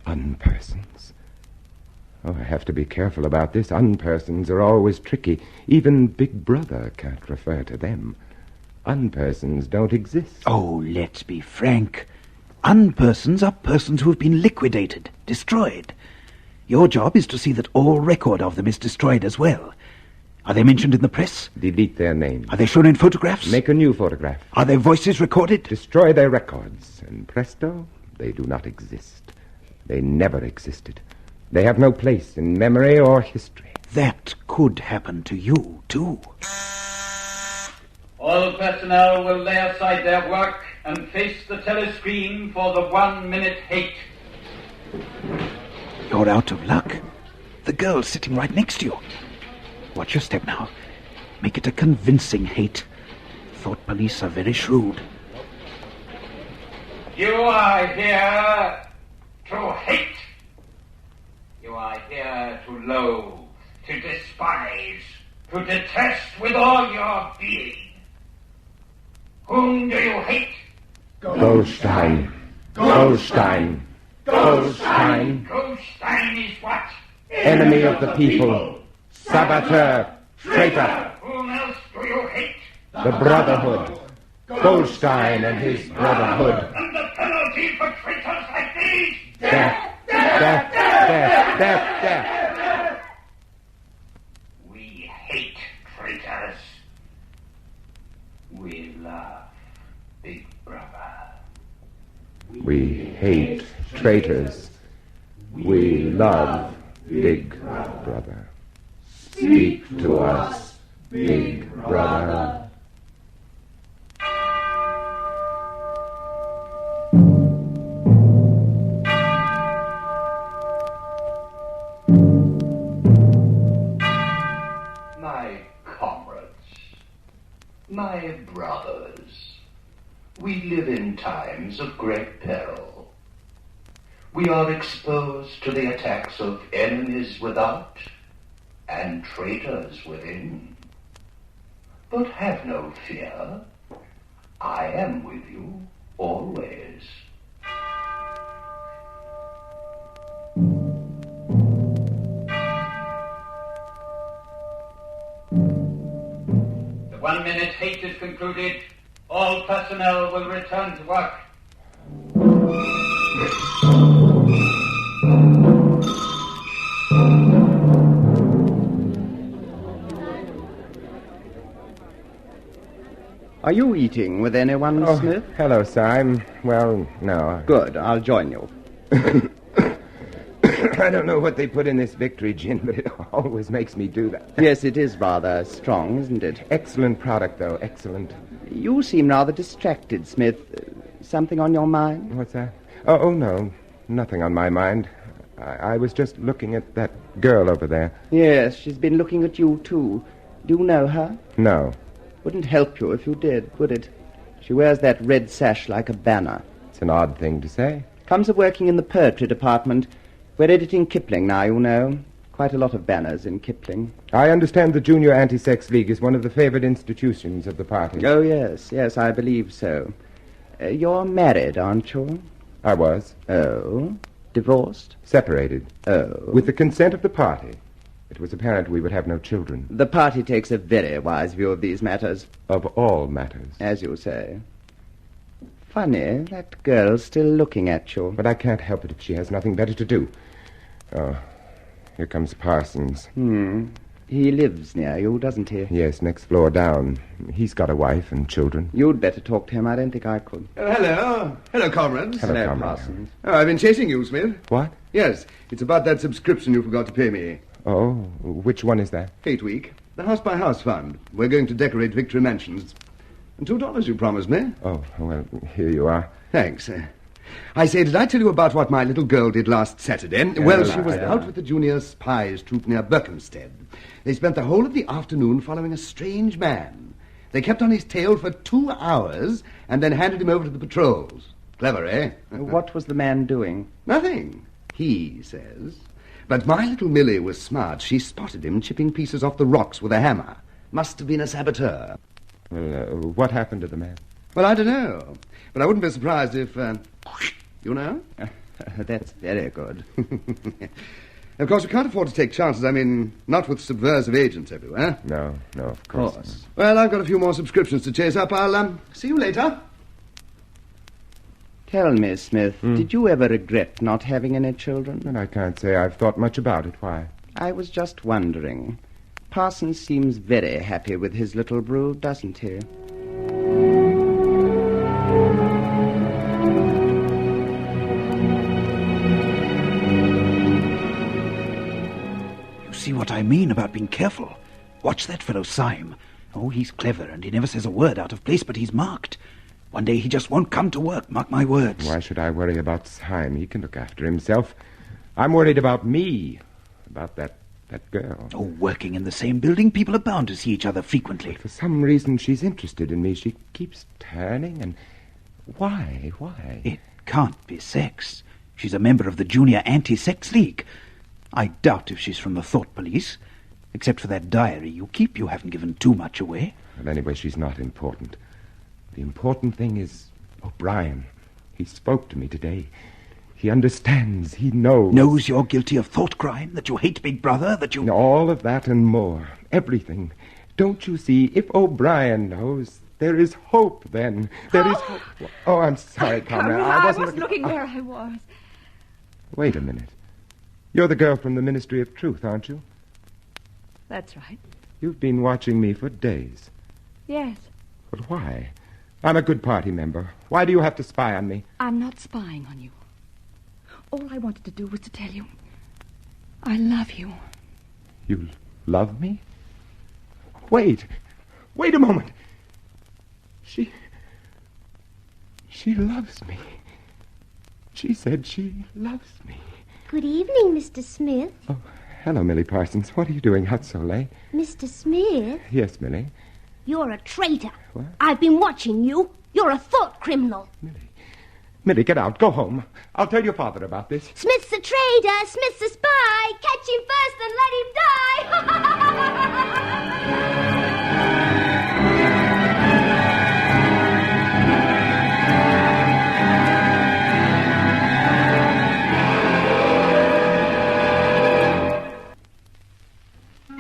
Unpersons? Oh, I have to be careful about this. Unpersons are always tricky. Even Big Brother can't refer to them. Unpersons don't exist. Oh, let's be frank. Unpersons are persons who have been liquidated, destroyed. Your job is to see that all record of them is destroyed as well. Are they mentioned in the press? Delete their names. Are they shown in photographs? Make a new photograph. Are their voices recorded? Destroy their records. And presto, they do not exist. They never existed. They have no place in memory or history. That could happen to you, too. All personnel will lay aside their work and face the telescreen for the 1-minute hate. You're out of luck. The girl's sitting right next to you. Watch your step now. Make it a convincing hate. Thought police are very shrewd. You are here to hate. You are here to loathe, to despise, to detest with all your being. Whom do you hate? Goldstein. Goldstein. Goldstein. Goldstein is what? Enemy of the people. Saboteur. Traitor. Whom else do you hate? The Brotherhood. Goldstein and his Brotherhood. And the penalty for traitors like these? Death. Death. Death. Death. Death. We hate traitors. We love Big Brother. We hate traitors. We love Big Brother. Speak to us, Big Brother. My comrades. My brothers, we live in times of great peril. We are exposed to the attacks of enemies without and traitors within. But have no fear. I am with you always. The 1 minute hate is concluded. All personnel will return to work. Are you eating with anyone, Smith? Hello, sir. No. Good. I'll join you. I don't know what they put in this victory gin, but it always makes me do that. Yes, it is rather strong, isn't it? Excellent product, though. Excellent. You seem rather distracted, Smith. Something on your mind? What's that? Oh, no. Nothing on my mind. I was just looking at that girl over there. Yes, she's been looking at you, too. Do you know her? No. Wouldn't help you if you did, would it? She wears that red sash like a banner. It's an odd thing to say. Comes of working in the poetry department. We're editing Kipling now, you know. Quite a lot of banners in Kipling. I understand the Junior Anti-Sex League is one of the favored institutions of the party. Oh, yes. Yes, I believe so. You're married, aren't you? I was. Oh. Divorced? Separated. Oh. With the consent of the party. It was apparent we would have no children. The party takes a very wise view of these matters. Of all matters. As you say. Funny, that girl's still looking at you. But I can't help it if she has nothing better to do. Oh, here comes Parsons. He lives near you, doesn't he? Yes, next floor down. He's got a wife and children. You'd better talk to him. I don't think I could. Hello. Hello, comrades. Hello, comrade. Parsons. Oh, I've been chasing you, Smith. What? Yes, it's about that subscription you forgot to pay me. Oh, which one is that? Fate Week. The House by House Fund. We're going to decorate Victory Mansions. And $2 you promised me. Oh, well, here you are. Thanks. I say, did I tell you about what my little girl did last Saturday? Well, she was out with the junior spies troop near Berkhamsted. They spent the whole of the afternoon following a strange man. They kept on his tail for 2 hours and then handed him over to the patrols. Clever, eh? What was the man doing? Nothing, he says. But my little Millie was smart. She spotted him chipping pieces off the rocks with a hammer. Must have been a saboteur. Well, what happened to the man? Well, I don't know. But I wouldn't be surprised if, you know? That's very good. Of course, we can't afford to take chances. I mean, not with subversive agents everywhere. No, of course. Well, I've got a few more subscriptions to chase up. I'll, see you later. Tell me, Smith, did you ever regret not having any children? And I can't say I've thought much about it. Why? I was just wondering. Parsons seems very happy with his little brood, doesn't he? You see what I mean about being careful? Watch that fellow Syme. Oh, he's clever, and he never says a word out of place, but he's marked. One day he just won't come to work, mark my words. Why should I worry about Syme? He can look after himself. I'm worried about me, about that girl. Oh, working in the same building, people are bound to see each other frequently. But for some reason, she's interested in me. She keeps turning, and why? It can't be sex. She's a member of the Junior Anti-Sex League. I doubt if she's from the Thought Police. Except for that diary you keep, you haven't given too much away. Well, anyway, she's not important. The important thing is O'Brien. He spoke to me today. He understands. He knows. Knows you're guilty of thought crime, that you hate Big Brother, that you... All of that and more. Everything. Don't you see? If O'Brien knows, there is hope then. There is hope. Oh, I'm sorry, Conrad. I wasn't looking where I was. Wait a minute. You're the girl from the Ministry of Truth, aren't you? That's right. You've been watching me for days. Yes. But why? I'm a good party member. Why do you have to spy on me? I'm not spying on you. All I wanted to do was to tell you I love you. You love me? Wait a moment. She loves me. She said she loves me. Good evening, Mr. Smith. Oh, hello, Millie Parsons. What are you doing out so late? Mr. Smith? Yes, Millie. You're a traitor. What? I've been watching you. You're a thought criminal. Millie, get out. Go home. I'll tell your father about this. Smith's a traitor. Smith's a spy. Catch him first and let him die.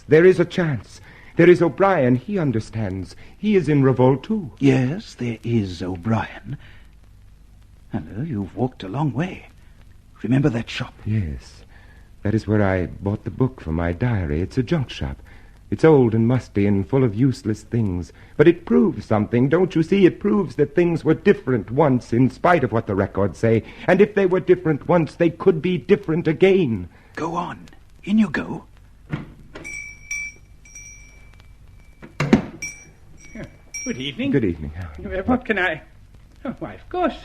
There is a chance. There is O'Brien. He understands. He is in revolt, too. Yes, there is O'Brien. Hello, you've walked a long way. Remember that shop? Yes. That is where I bought the book for my diary. It's a junk shop. It's old and musty and full of useless things. But it proves something, don't you see? It proves that things were different once, in spite of what the records say. And if they were different once, they could be different again. Go on. In you go. Good evening. Good evening. What can I... Oh, why, of course.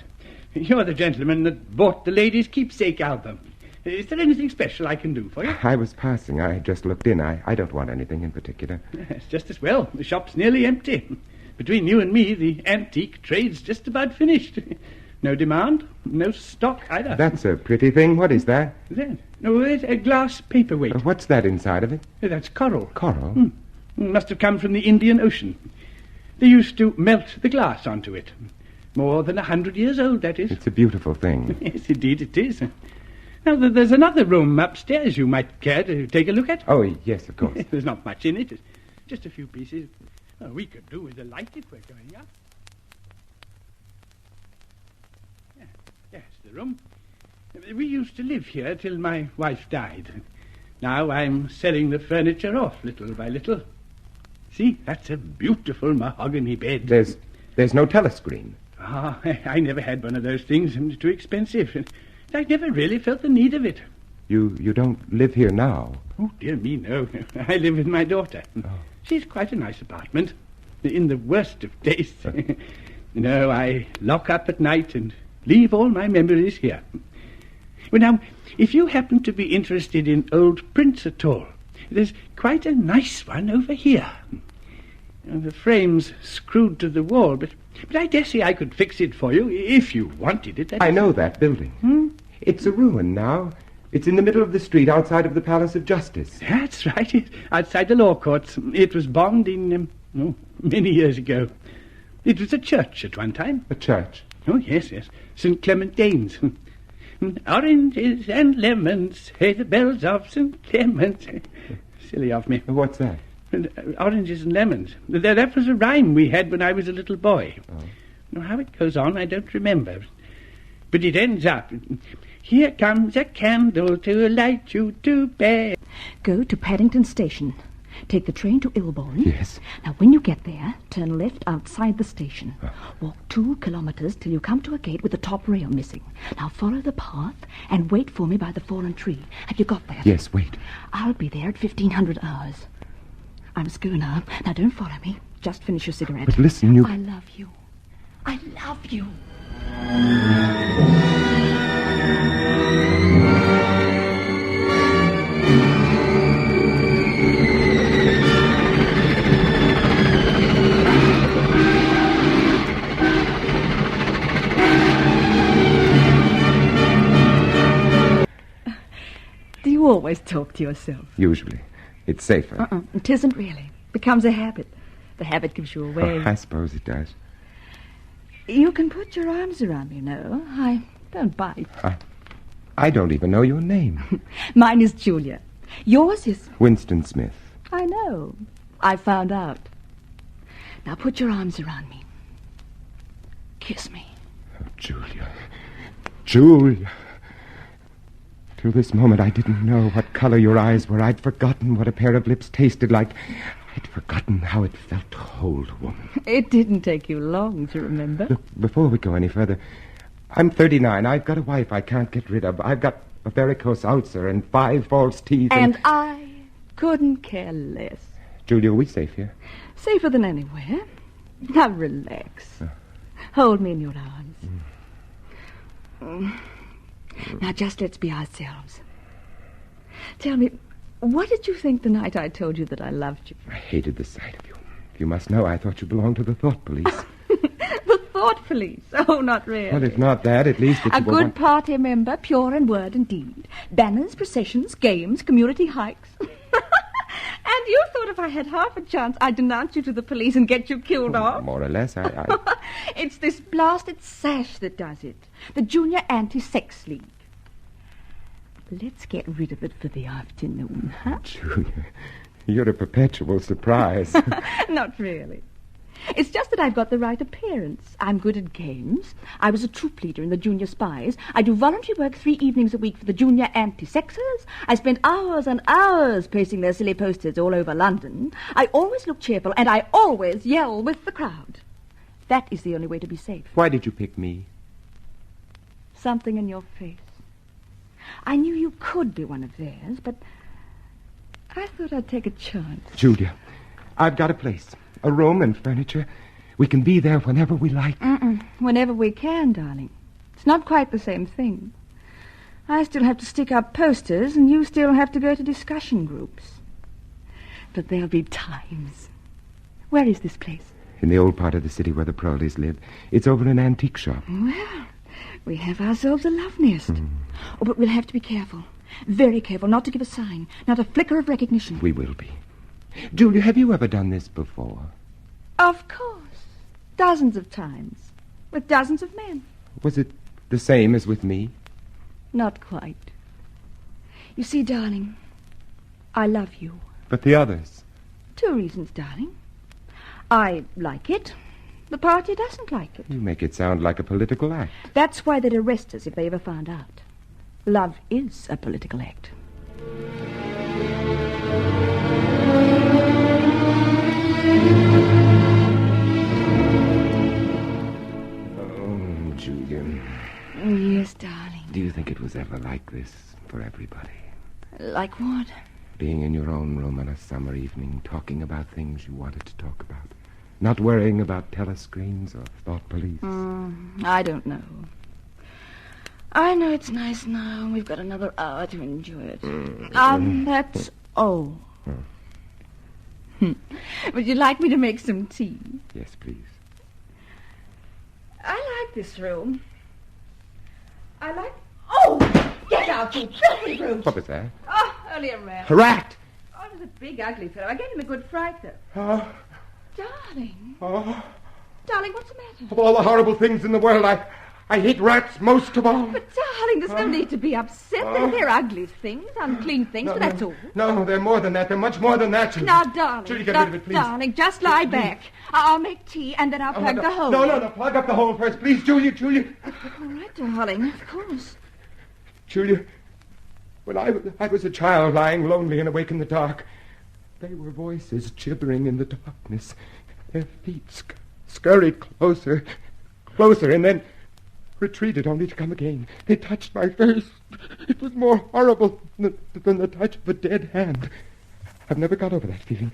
You're the gentleman that bought the Ladies' Keepsake album. Is there anything special I can do for you? I was passing. I just looked in. I don't want anything in particular. Yes, just as well. The shop's nearly empty. Between you and me, the antique trade's just about finished. No demand, no stock either. That's a pretty thing. What is that? That? No, it's a glass paperweight. What's that inside of it? That's coral. Coral? Must have come from the Indian Ocean. They used to melt the glass onto it. More than 100 years old, that is. It's a beautiful thing. Yes, indeed it is. Now, there's another room upstairs you might care to take a look at. Oh, yes, of course. There's not much in it. It's just a few pieces. Well, we could do with a light if we're going up. Yes, the room. We used to live here till my wife died. Now I'm selling the furniture off little by little. See, that's a beautiful mahogany bed. There's no telescreen. Ah, I never had one of those things. Too expensive. I never really felt the need of it. You don't live here now? Oh, dear me, no. I live with my daughter. Oh. She's quite a nice apartment. In the worst of tastes. No, I lock up at night and leave all my memories here. Well, now, if you happen to be interested in old prints at all, there's quite a nice one over here. The frame's screwed to the wall, but I dare say I could fix it for you if you wanted it. I know that building. It's a ruin now. It's in the middle of the street outside of the Palace of Justice. That's right, outside the law courts. It was bombed in, many years ago. It was a church at one time. A church? Oh, yes. St. Clementine's. Oranges and lemons, hey, the bells of St. Clement's. Silly of me. What's that? Oranges and lemons. That was a rhyme we had when I was a little boy. Oh. How it goes on, I don't remember. But it ends up, here comes a candle to light you to bed. Go to Paddington Station. Take the train to Ilborne. Yes. Now, when you get there, turn left outside the station. Walk 2 kilometers till you come to a gate with the top rail missing. Now, follow the path and wait for me by the fallen tree. Have you got that? Yes, wait. I'll be there at 1500 hours. I must go now. Now, don't follow me. Just finish your cigarette. But listen, you... I love you. I love you. Do you always talk to yourself? Usually. It's safer. It isn't really. Becomes a habit. The habit gives you away. I suppose it does. You can put your arms around me, I don't bite. I don't even know your name. Mine is Julia. Yours is... Winston Smith. I know. I found out. Now put your arms around me. Kiss me. Oh, Julia. Julia. Till this moment, I didn't know what color your eyes were. I'd forgotten what a pair of lips tasted like. I'd forgotten how it felt to hold a woman. It didn't take you long to remember. Look, before we go any further, I'm 39. I've got a wife I can't get rid of. I've got a varicose ulcer and 5 false teeth. And I couldn't care less. Julia, are we safe here? Safer than anywhere. Now relax. Hold me in your arms. Now just let's be ourselves. Tell me, what did you think the night I told you that I loved you? I hated the sight of you. You must know I thought you belonged to the thought police. The thought police? Oh, not really. Well, if not that, at least it's a good party member, pure in word and deed. Banners, processions, games, community hikes. And you thought if I had half a chance, I'd denounce you to the police and get you killed off? More or less, I... It's this blasted sash that does it. The Junior Anti-Sex League. Let's get rid of it for the afternoon, huh? Julia, you're a perpetual surprise. Not really. It's just that I've got the right appearance. I'm good at games. I was a troop leader in the Junior Spies. I do voluntary work 3 evenings a week for the Junior Anti-Sexers. I spend hours and hours pasting their silly posters all over London. I always look cheerful, and I always yell with the crowd. That is the only way to be safe. Why did you pick me? Something in your face. I knew you could be one of theirs, but I thought I'd take a chance. Julia, I've got a place. A room and furniture. We can be there whenever we like. Whenever we can, darling. It's not quite the same thing. I still have to stick up posters, and you still have to go to discussion groups. But there'll be times. Where is this place? In the old part of the city where the Proleys live. It's over an antique shop. Well, we have ourselves a love nest. Oh, but we'll have to be careful. Very careful not to give a sign. Not a flicker of recognition. We will be. Julia, have you ever done this before? Of course. Dozens of times. With dozens of men. Was it the same as with me? Not quite. You see, darling, I love you. But the others? 2 reasons, darling. I like it. The party doesn't like it. You make it sound like a political act. That's why they'd arrest us if they ever found out. Love is a political act. Oh, Julia. Yes, darling. Do you think it was ever like this for everybody? Like what? Being in your own room on a summer evening, talking about things you wanted to talk about. Not worrying about telescreens or thought police. I don't know. I know it's nice now. We've got another hour to enjoy it. That's all. Would you like me to make some tea? Yes, please. I like this room. Oh! Get out, you filthy brute! What was that? Oh, only a rat. A rat! Oh, it was a big, ugly fellow. I gave him a good fright, though. Darling. Darling, what's the matter? Of all the horrible things in the world, I hate rats most of all. But, darling, there's no need to be upset. They're ugly things, unclean things, but that's all. No, they're more than that. They're much more than that. Now, darling. Julie, get rid of it, please. Darling, just lie back. I'll make tea, and then I'll plug the hole. No. Plug up the hole first, please, Julia. All right, darling, of course. Julia, when I was a child lying lonely and awake in the dark, they were voices gibbering in the darkness. Their feet scurried closer, and then retreated only to come again. They touched my face. It was more horrible than the touch of a dead hand. I've never got over that feeling.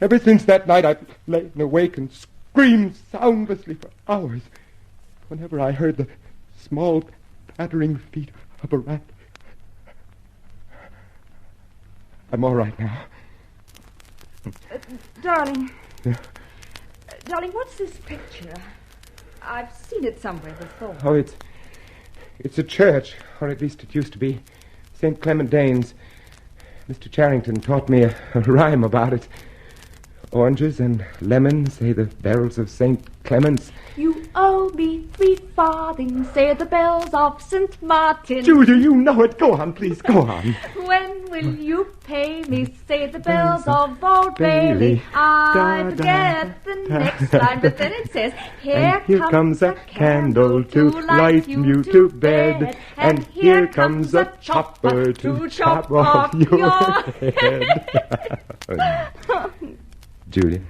Ever since that night, I've lain awake and screamed soundlessly for hours. Whenever I heard the small, pattering feet of a rat. I'm all right now. Darling. Yeah. Darling, what's this picture? I've seen it somewhere before. Oh, it's a church, or at least it used to be. St. Clement Danes. Mr. Charrington taught me a rhyme about it. Oranges and lemons, say the bells of St. Clement's. You owe me 3 farthings, say the bells of St. Martin. Julia, you know it. Go on, please, go on. When will you pay me, say the bells of Old Bailey. I forget the next line, but then it says, here comes a candle to light you to bed, and here comes a chopper to chop off your head. Julia.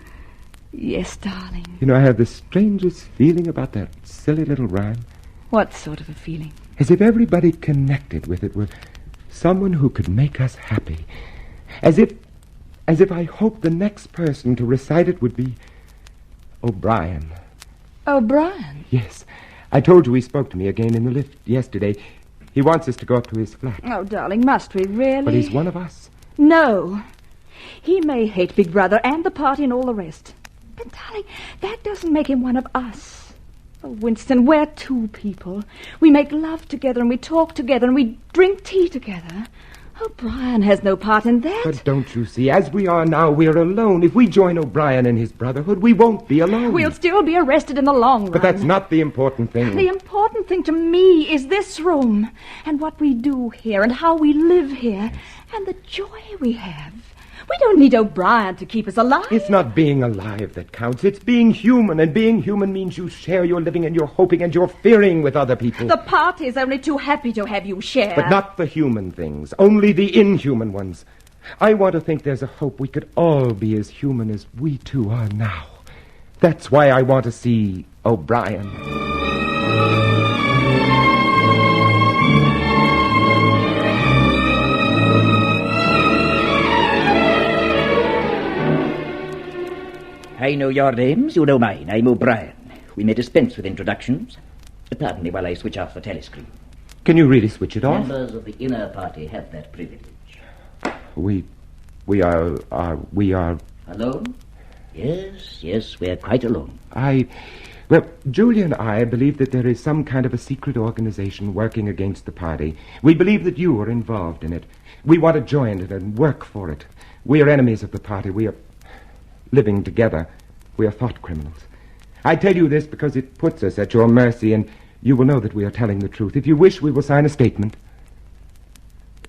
Yes, darling. You know, I have the strangest feeling about that silly little rhyme. What sort of a feeling? As if everybody connected with it were someone who could make us happy. As if I hoped the next person to recite it would be O'Brien. O'Brien? Yes. I told you he spoke to me again in the lift yesterday. He wants us to go up to his flat. Oh, darling, must we really? But he's one of us. No. He may hate Big Brother and the party and all the rest. But darling, that doesn't make him one of us. Oh, Winston, we're two people. We make love together and we talk together and we drink tea together. O'Brien has no part in that. But don't you see, as we are now, we're alone. If we join O'Brien and his brotherhood, we won't be alone. We'll still be arrested in the long run. But that's not the important thing. The important thing to me is this room, and what we do here, and how we live here, and the joy we have. We don't need O'Brien to keep us alive. It's not being alive that counts. It's being human, and being human means you share your living and your hoping and your fearing with other people. The party's only too happy to have you share. But not the human things, only the inhuman ones. I want to think there's a hope we could all be as human as we two are now. That's why I want to see O'Brien. I know your names, you know mine. I'm O'Brien. We may dispense with introductions. Pardon me while I switch off the telescreen. Can you really switch it off? Members of the inner party have that privilege. We are... Alone? Yes, we're quite alone. Well, Julia and I believe that there is some kind of a secret organization working against the party. We believe that you are involved in it. We want to join it and work for it. We are enemies of the party. We are living together. We are thought criminals. I tell you this because it puts us at your mercy, and you will know that we are telling the truth. If you wish, we will sign a statement.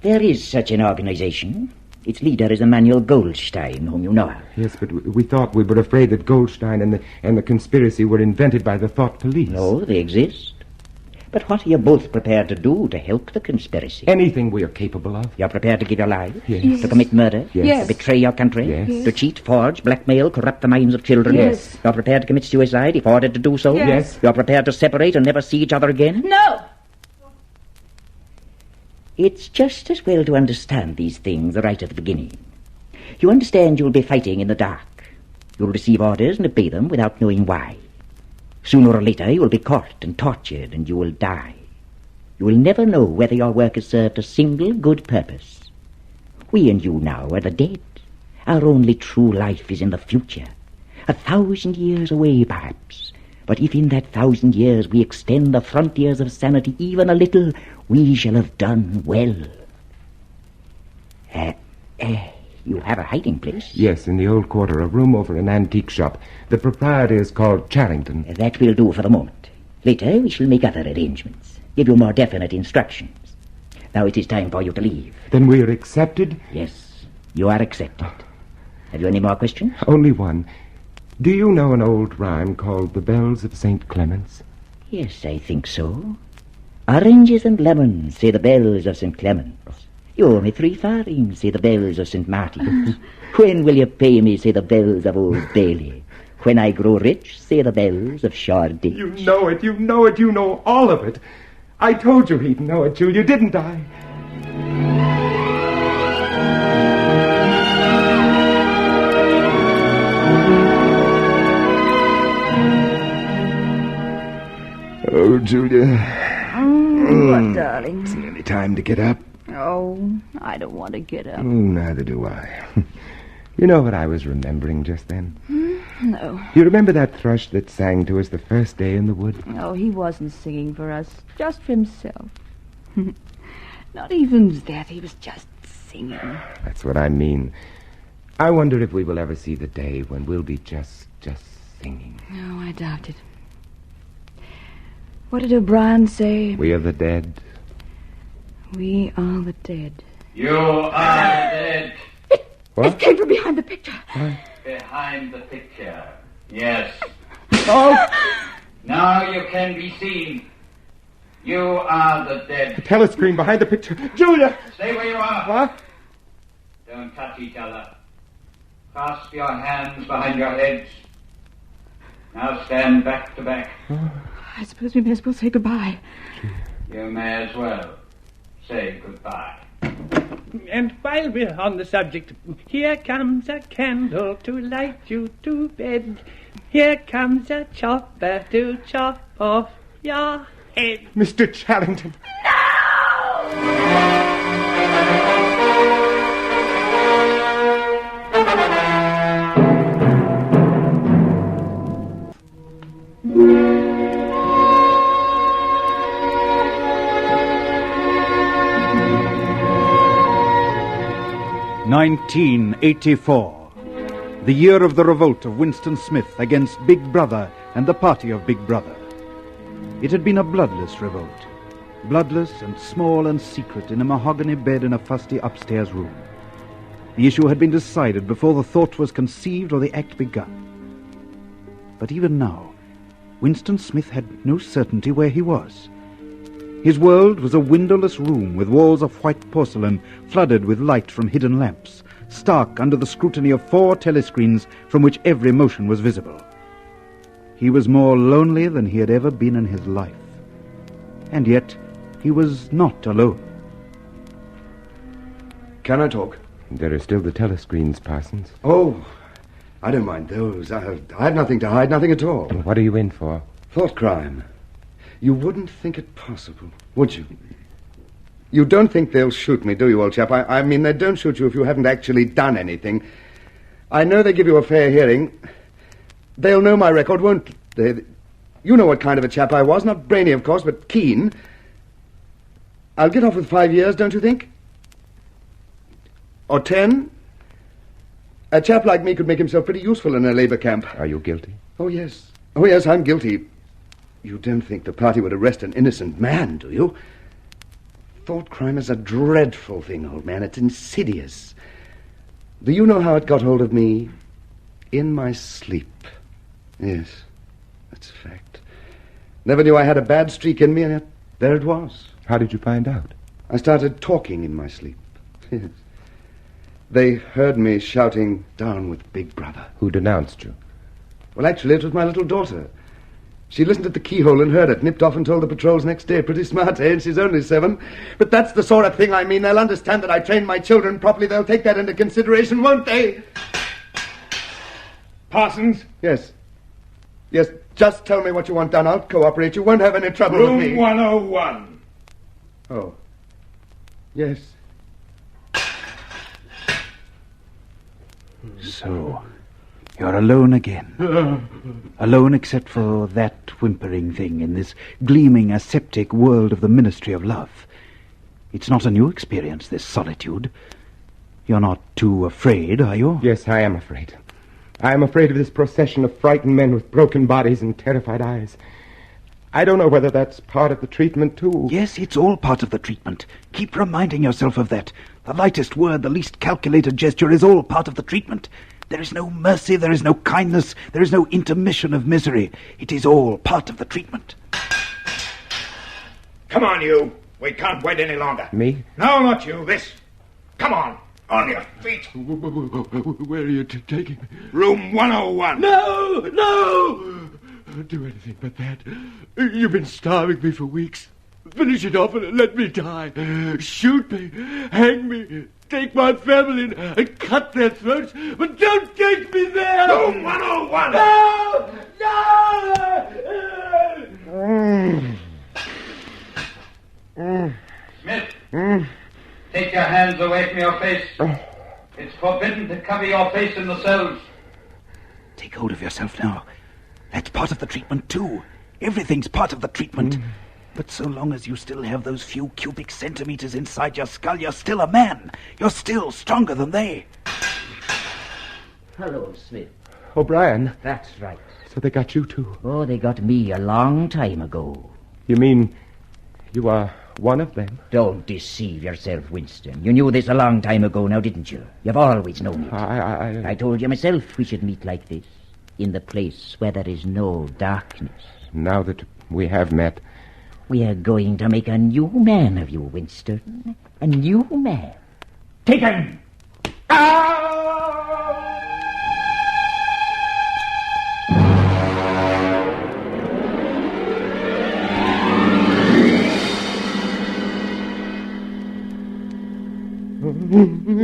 There is such an organization. Its leader is Emmanuel Goldstein, whom you know. Yes, but we thought we were afraid that Goldstein and the conspiracy were invented by the thought police. No, they exist. But what are you both prepared to do to help the conspiracy? Anything we are capable of. You're prepared to give your lives? Yes. To commit murder? Yes. To betray your country? Yes. To cheat, forge, blackmail, corrupt the minds of children? Yes. You're prepared to commit suicide if ordered to do so? Yes. You're prepared to separate and never see each other again? No! It's just as well to understand these things right at the beginning. You understand you'll be fighting in the dark. You'll receive orders and obey them without knowing why. Sooner or later you will be caught and tortured and you will die. You will never know whether your work has served a single good purpose. We and you now are the dead. Our only true life is in the future. 1,000 years away, perhaps. But if in that 1,000 years we extend the frontiers of sanity even a little, we shall have done well. You have a hiding place? Yes, in the old quarter, a room over an antique shop. The proprietor is called Charrington. That will do for the moment. Later we shall make other arrangements, give you more definite instructions. Now it is time for you to leave. Then we are accepted? Yes, you are accepted. Have you any more questions? Only one. Do you know an old rhyme called The Bells of St. Clement's? Yes, I think so. Oranges and lemons, say the bells of St. Clement's. You owe me 3 farthings, say the bells of St. Martin's. When will you pay me, say the bells of Old Bailey. When I grow rich, say the bells of Shoreditch. You know it, you know all of it. I told you he'd know it, Julia, didn't I? Oh, Julia. What, darling? It's nearly time to get up. Oh, I don't want to get up. Oh, neither do I. You know what I was remembering just then? No. You remember that thrush that sang to us the first day in the wood? No, he wasn't singing for us, just for himself. Not even that, he was just singing. That's what I mean. I wonder if we will ever see the day when we'll be just singing. No, I doubt it. What did O'Brien say? We are the dead. We are the dead. You are the dead. What? It came from behind the picture. What? Behind the picture. Yes. Oh! Now you can be seen. You are the dead. The telescreen behind the picture. Julia! Stay where you are. What? Don't touch each other. Clasp your hands behind your heads. Now stand back to back. I suppose we may as well say goodbye. You may as well say goodbye. And while we're on the subject, here comes a candle to light you to bed. Here comes a chopper to chop off your head. Mr. Charrington. 1984. The year of the revolt of Winston Smith against Big Brother and the party of Big Brother. It had been a bloodless revolt. Bloodless and small and secret in a mahogany bed in a fusty upstairs room. The issue had been decided before the thought was conceived or the act begun. But even now, Winston Smith had no certainty where he was. His world was a windowless room with walls of white porcelain flooded with light from hidden lamps, stark under the scrutiny of 4 telescreens from which every motion was visible. He was more lonely than he had ever been in his life. And yet, he was not alone. Can I talk? There are still the telescreens, Parsons. Oh, I don't mind those. I have nothing to hide, nothing at all. What are you in for? Thought crime. You wouldn't think it possible, would you? You don't think they'll shoot me, do you, old chap? I mean, they don't shoot you if you haven't actually done anything. I know they give you a fair hearing. They'll know my record, won't they? You know what kind of a chap I was. Not brainy, of course, but keen. I'll get off with 5 years, don't you think? Or 10? A chap like me could make himself pretty useful in a labor camp. Are you guilty? Oh, yes. Oh, yes, I'm guilty. You don't think the party would arrest an innocent man, do you? Thought crime is a dreadful thing, old man. It's insidious. Do you know how it got hold of me? In my sleep. Yes, that's a fact. Never knew I had a bad streak in me, and yet there it was. How did you find out? I started talking in my sleep. Yes. They heard me shouting, "Down with Big Brother." Who denounced you? Well, actually, it was my little daughter. She listened at the keyhole and heard it, nipped off and told the patrols next day. Pretty smart, eh? And she's only 7. But that's the sort of thing I mean. They'll understand that I trained my children properly. They'll take that into consideration, won't they? Parsons? Yes. Yes, just tell me what you want done. I'll cooperate. You won't have any trouble with me. Room 101. Oh. Yes. So, you're alone again. Alone except for that whimpering thing in this gleaming aseptic world of the Ministry of Love. It's not a new experience, this solitude. You're not too afraid, are you? Yes, I am afraid. I am afraid of this procession of frightened men with broken bodies and terrified eyes. I don't know whether that's part of the treatment, too. Yes, it's all part of the treatment. Keep reminding yourself of that. The lightest word, the least calculated gesture is all part of the treatment. There is no mercy, there is no kindness, there is no intermission of misery. It is all part of the treatment. Come on, you. We can't wait any longer. Me? No, not you. This. Come on. On your feet. Where are you taking me? Room 101. No! No! Don't do anything but that. You've been starving me for weeks. Finish it off and let me die. Shoot me. Hang me. Take my family and cut their throats. But don't take me there! Room 101! No! Smith, take your hands away from your face. It's forbidden to cover your face in the cells. Take hold of yourself now. That's part of the treatment, too. Everything's part of the treatment. But so long as you still have those few cubic centimeters inside your skull, you're still a man. You're still stronger than they. Hello, Smith. O'Brien. That's right. So they got you, too? Oh, they got me a long time ago. You mean you are one of them? Don't deceive yourself, Winston. You knew this a long time ago now, didn't you? You've always known it. I told you myself we should meet like this, in the place where there is no darkness. Now that we have met, we are going to make a new man of you, Winston. A new man. Take him!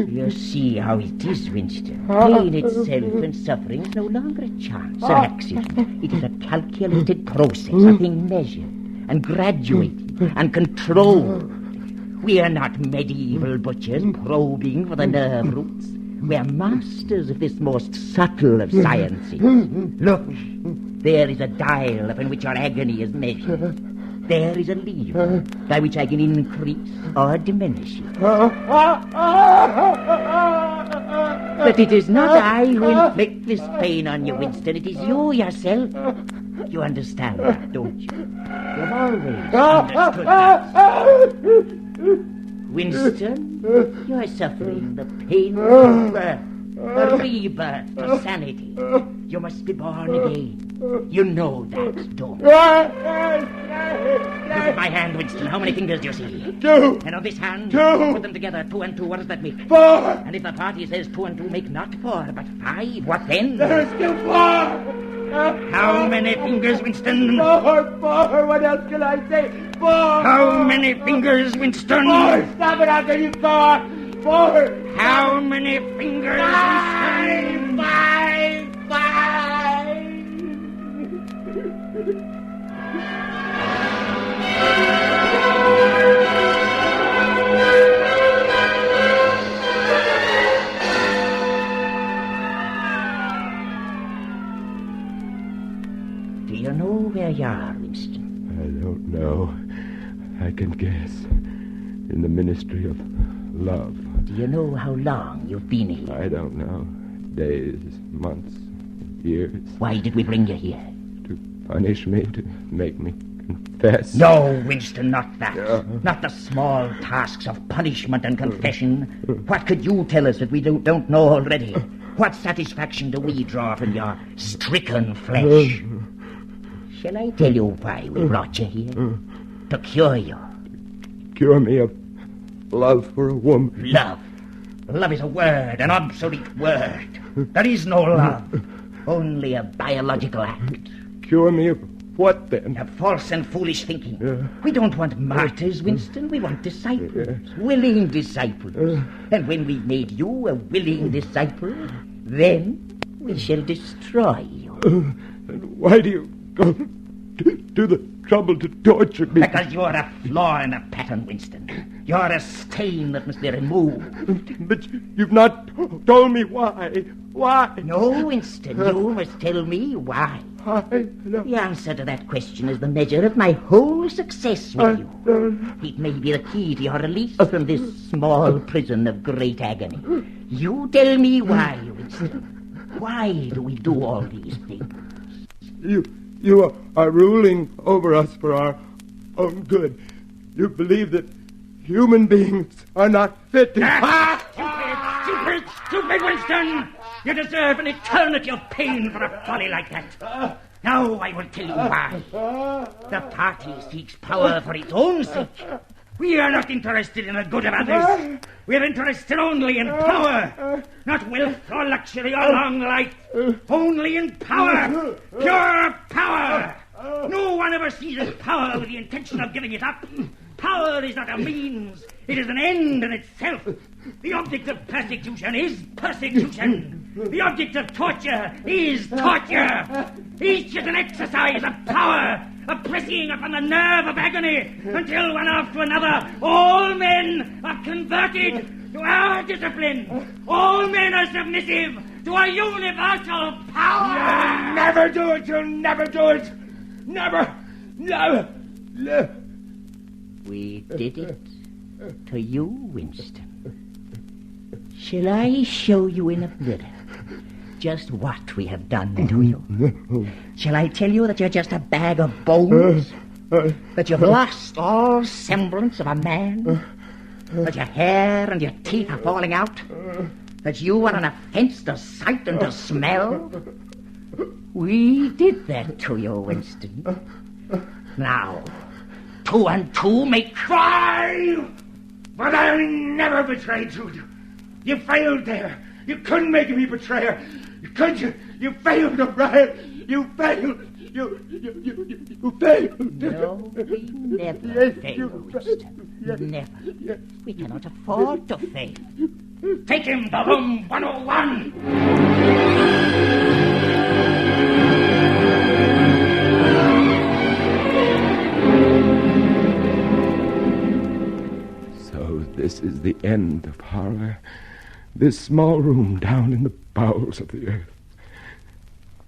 You see how it is, Winston. Pain itself and suffering is no longer a chance, an accident. It is a calculated process, a thing measured and graduated and controlled. We are not medieval butchers probing for the nerve roots. We are masters of this most subtle of sciences. Look, there is a dial upon which our agony is measured. There is a lever by which I can increase or diminish it. But it is not I who inflict this pain on you, Winston. It is you yourself. You understand that, don't you? You've always understood that. Winston, you are suffering the pain of birth, a rebirth to sanity. You must be born again. You know that, don't you? Look at my hand, Winston. How many fingers do you see? 2. And on this hand, 2. Put them together. 2 and 2. What does that make? 4. And if the party says 2 and 2 make not 4, but 5, what then? There's still 4. How many fingers, Winston? 4. What else can I say? 4. How many fingers, Winston? 4. Stop it. I'll tell you 4. 4. How many fingers, Winston? 5. Do you know where you are, Winston? I don't know. I can guess. In the ministry of love. Do you know how long you've been here? I don't know. Days, months, years. Why did we bring you here? To punish me, to make me confess. No, Winston, not that. Not the small tasks of punishment and confession. What could you tell us that we don't know already? What satisfaction do we draw from your stricken flesh? Shall I tell you why we brought you here? To cure you. Cure me of love for a woman. Love. Love is a word, an obsolete word. There is no love. Only a biological act. Cure me of what, then? Of false and foolish thinking. We don't want martyrs, Winston. We want disciples. Willing disciples. And when we've made you a willing disciple, then we shall destroy you. And why do you go to the trouble to torture me? Because you're a flaw in a pattern, Winston. You're a stain that must be removed. But you've not told me why. Why? No, Winston, you must tell me why. The answer to that question is the measure of my whole success with you. It may be the key to your release from this small prison of great agony. You tell me why, Winston. Why do we do all these things? You are ruling over us for our own good. You believe that human beings are not fit to... Stupid, Winston! You deserve an eternity of pain for a folly like that. Now I will tell you why. The party seeks power for its own sake. We are not interested in the good of others. We are interested only in power. Not wealth or luxury or long life. Only in power. Pure power. No one ever seizes power with the intention of giving it up. Power is not a means. It is an end in itself. The object of persecution is persecution. The object of torture is torture. Each is an exercise of power, a pressing upon the nerve of agony, until one after another all men are converted to our discipline. All men are submissive to our universal power. You'll never do it. You'll never do it. Never. Never. We did it to you, Winston. Shall I show you in a mirror just what we have done to you? Shall I tell you that you're just a bag of bones? That you've lost all semblance of a man? That your hair and your teeth are falling out? That you are an offense to sight and to smell? We did that to you, Winston. Now, 2 and 2 make 5! But I'll never betray you. You failed there. You couldn't make me betrayer. Could you? You failed, O'Brien. You failed. You failed. No, we never fail, Winston. Never. We cannot afford to fail. Take him to room 101. So this is the end of horror. This small room down in the bowels of the earth.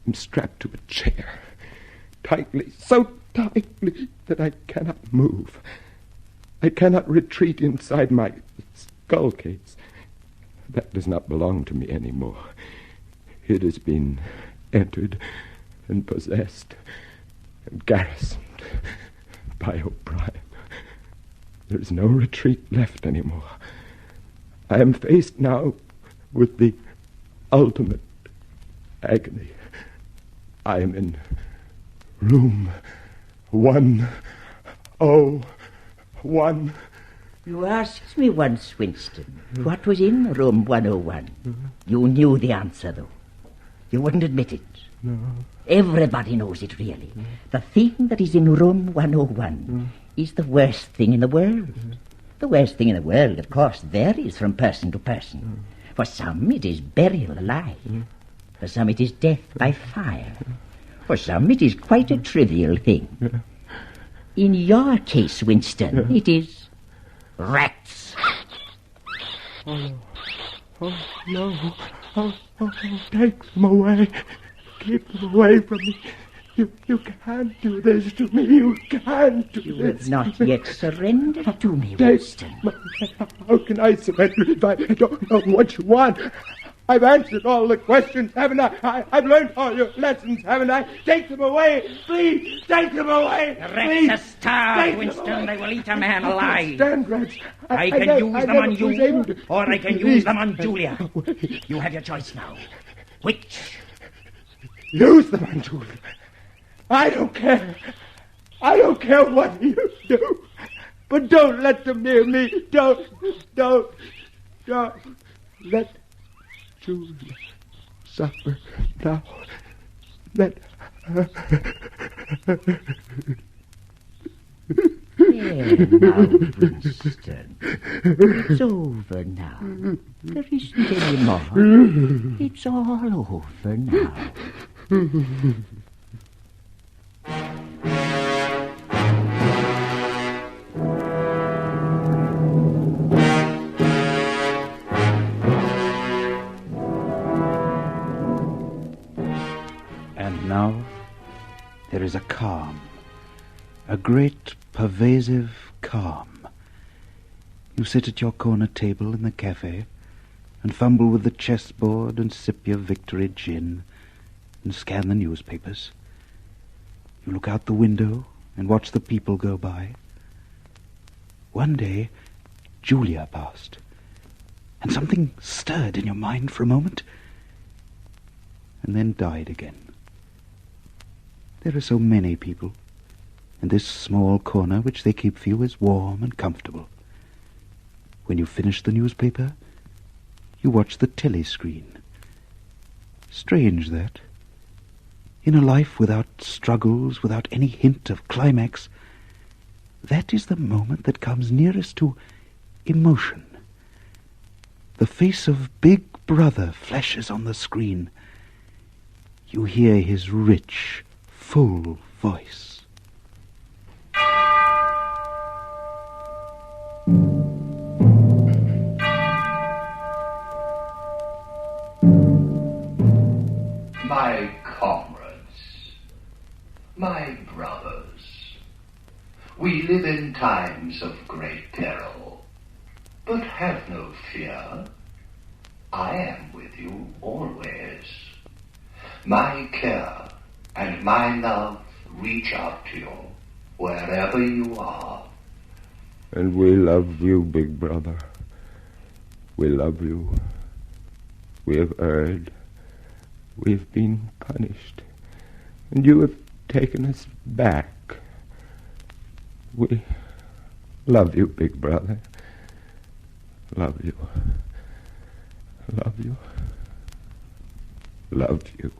I'm strapped to a chair, tightly, so tightly that I cannot move. I cannot retreat inside my skull case. That does not belong to me anymore. It has been entered and possessed and garrisoned by O'Brien. There is no retreat left anymore. I am faced now with the ultimate agony. I am in room 101. You asked me once, Winston, what was in room 101. You knew the answer, though. You wouldn't admit it. No. Everybody knows it, really. The thing that is in room 101 is the worst thing in the world. The worst thing in the world, of course, varies from person to person. For some, it is burial alive. For some, it is death by fire. For some, it is quite a trivial thing. In your case, Winston, it is rats. Oh, no. Oh, take them away. Keep them away from me. You can't do this to me. You can't do this. You have not yet surrendered to me, Winston. How can I surrender if I don't know what you want? I've answered all the questions, haven't I? I've learned all your lessons, haven't I? Take them away. Please, take them away. The rats are starved, Winston. They will eat a man alive. Stand, rats. I can use them on you, or I can use them on Julia. You have your choice now. Which? Use them on Julia. I don't care. I don't care what you do. But don't let them near me. Don't let Julia suffer now. Let her. There now, Winston. It's over now. There isn't any more. It's all over now. And now there is a calm, a great pervasive calm. You sit at your corner table in the cafe and fumble with the chessboard and sip your victory gin and scan the newspapers. You look out the window and watch the people go by. One day, Julia passed, and something stirred in your mind for a moment, and then died again. There are so many people, and this small corner which they keep for you is warm and comfortable. When you finish the newspaper, you watch the telescreen. Strange that. In a life without struggles, without any hint of climax, that is the moment that comes nearest to emotion. The face of Big Brother flashes on the screen. You hear his rich, full voice. My comrades, my brothers, we live in times of great peril, but have no fear. I am with you always. My care and my love reach out to you wherever you are. And we love you, Big Brother. We love you. We have erred. We have been punished. And you have taken us back. We love you, Big Brother. Love you. Love you. Love you.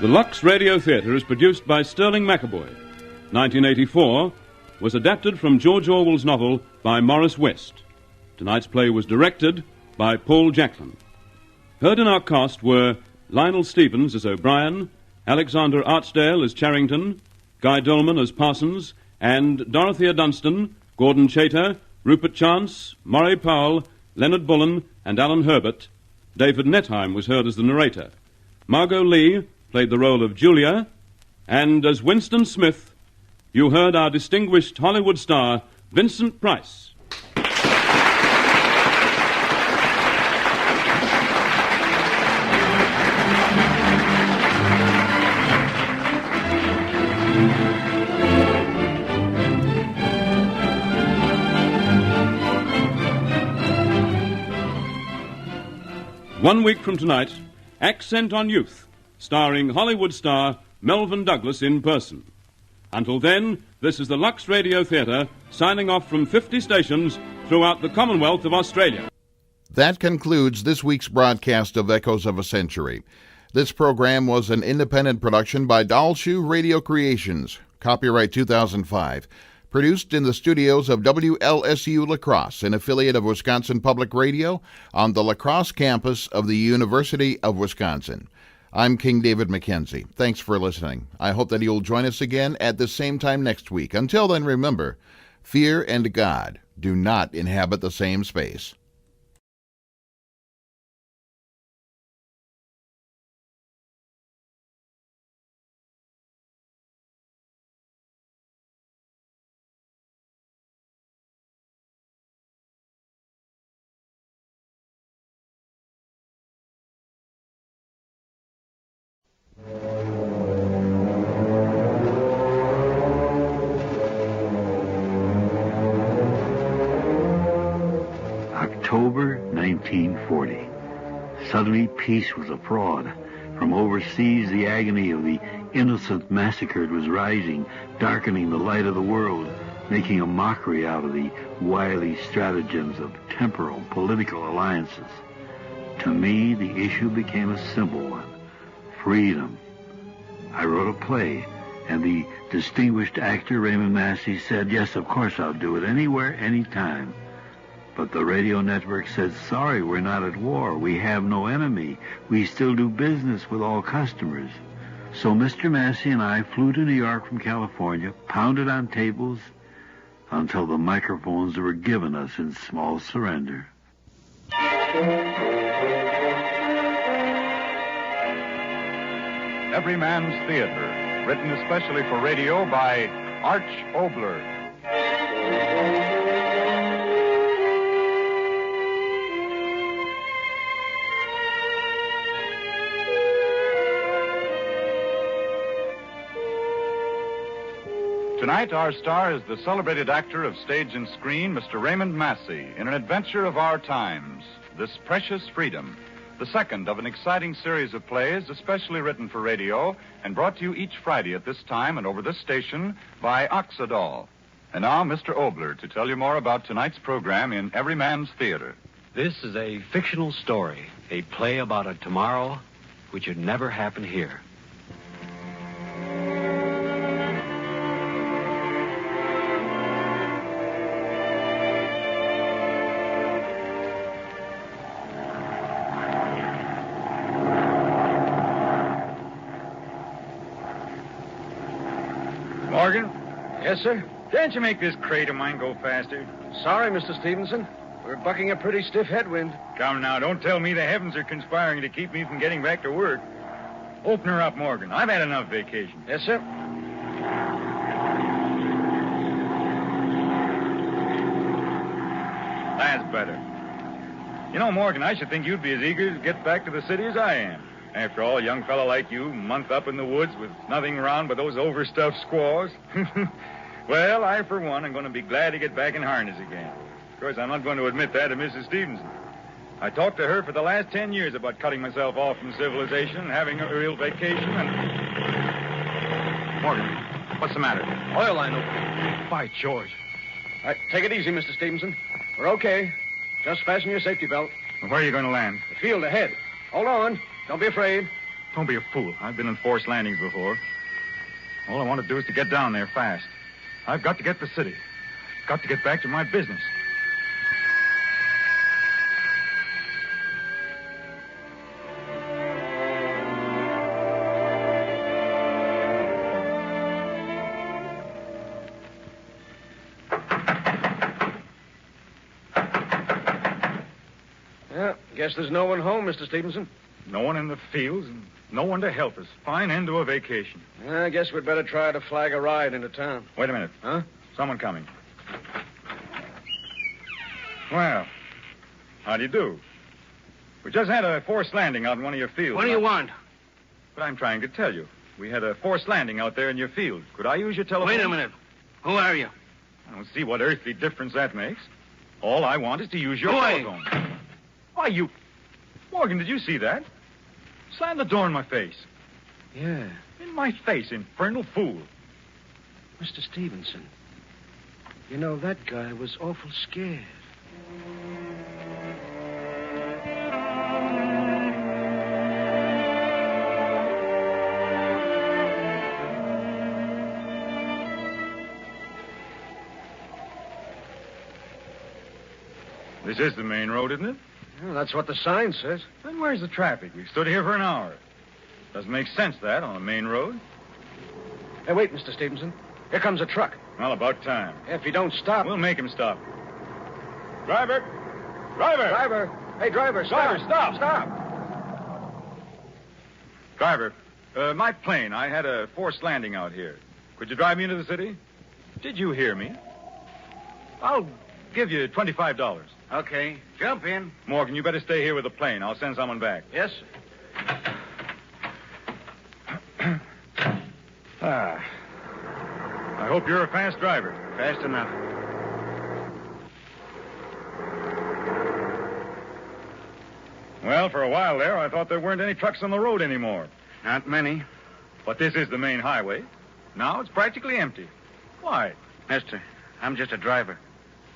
The Lux Radio Theatre is produced by Sterling McAvoy. 1984, was adapted from George Orwell's novel by Morris West. Tonight's play was directed by Paul Jacklin. Heard in our cast were Lionel Stevens as O'Brien, Alexander Archdale as Charrington, Guy Dolman as Parsons, and Dorothea Dunstan, Gordon Chater, Rupert Chance, Murray Powell, Leonard Bullen, and Alan Herbert. David Netheim was heard as the narrator. Margot Lee played the role of Julia, and as Winston Smith, you heard our distinguished Hollywood star, Vincent Price. One week from tonight, Accent on Youth, starring Hollywood star Melvyn Douglas in person. Until then, this is the Lux Radio Theatre, signing off from 50 stations throughout the Commonwealth of Australia. That concludes this week's broadcast of Echoes of a Century. This program was an independent production by Dalshoe Radio Creations, copyright 2005. Produced in the studios of WLSU La Crosse, an affiliate of Wisconsin Public Radio, on the La Crosse campus of the University of Wisconsin. I'm King David McKenzie. Thanks for listening. I hope that you'll join us again at the same time next week. Until then, remember, fear and God do not inhabit the same space. October 1940. Suddenly peace was abroad. From overseas, the agony of the innocent massacred was rising, darkening the light of the world, making a mockery out of the wily stratagems of temporal political alliances. To me, the issue became a simple one: freedom. I wrote a play, and the distinguished actor Raymond Massey said, "Yes, of course I'll do it, anywhere, anytime." But the radio network said, "Sorry, we're not at war. We have no enemy. We still do business with all customers." So Mr. Massey and I flew to New York from California, pounded on tables until the microphones were given us in small surrender. Every Man's Theater, written especially for radio by Arch Obler. Tonight, our star is the celebrated actor of stage and screen, Mr. Raymond Massey, in an adventure of our times, This Precious Freedom, the second of an exciting series of plays especially written for radio and brought to you each Friday at this time and over this station by Oxidol. And now, Mr. Obler to tell you more about tonight's program in Every Man's Theater. This is a fictional story, a play about a tomorrow which would never happen here. Morgan? Yes, sir? Can't you make this crate of mine go faster? Sorry, Mr. Stevenson. We're bucking a pretty stiff headwind. Come now, don't tell me the heavens are conspiring to keep me from getting back to work. Open her up, Morgan. I've had enough vacation. Yes, sir. That's better. You know, Morgan, I should think you'd be as eager to get back to the city as I am. After all, a young fellow like you, a month up in the woods with nothing around but those overstuffed squaws. Well, I, for one, am going to be glad to get back in harness again. Of course, I'm not going to admit that to Mrs. Stevenson. I talked to her for the last 10 years about cutting myself off from civilization and having a real vacation, and... Morgan, what's the matter? Oil line open. By George. All right, take it easy, Mr. Stevenson. We're okay. Just fasten your safety belt. Well, where are you going to land? The field ahead. Hold on. Don't be afraid. Don't be a fool. I've been in forced landings before. All I want to do is to get down there fast. I've got to get to the city. Got to get back to my business. Well, guess there's no one home, Mr. Stevenson. No one in the fields and no one to help us. Fine end to a vacation. I guess we'd better try to flag a ride into town. Wait a minute. Huh? Someone coming. Well, how do you do? We just had a forced landing out in one of your fields. What do you want? But I'm trying to tell you. We had a forced landing out there in your field. Could I use your telephone? Wait a minute. Who are you? I don't see what earthly difference that makes. All I want is to use your Who are telephone. Why, you... Morgan, did you see that? Slam the door in my face. Yeah. In my face, infernal fool. Mr. Stevenson. You know, that guy was awful scared. This is the main road, isn't it? Well, that's what the sign says. Then where's the traffic? We've stood here for an hour. Doesn't make sense, that, on a main road. Hey, wait, Mr. Stevenson. Here comes a truck. Well, about time. If you don't stop... We'll make him stop. Driver! Driver! Driver! Hey, driver, stop! Driver, stop! Stop! Driver, my plane. I had a forced landing out here. Could you drive me into the city? Did you hear me? I'll give you $25. Okay, jump in. Morgan, you better stay here with the plane. I'll send someone back. Yes, sir. I hope you're a fast driver. Fast enough. Well, for a while there, I thought there weren't any trucks on the road anymore. Not many. But this is the main highway. Now it's practically empty. Why? Mister, I'm just a driver.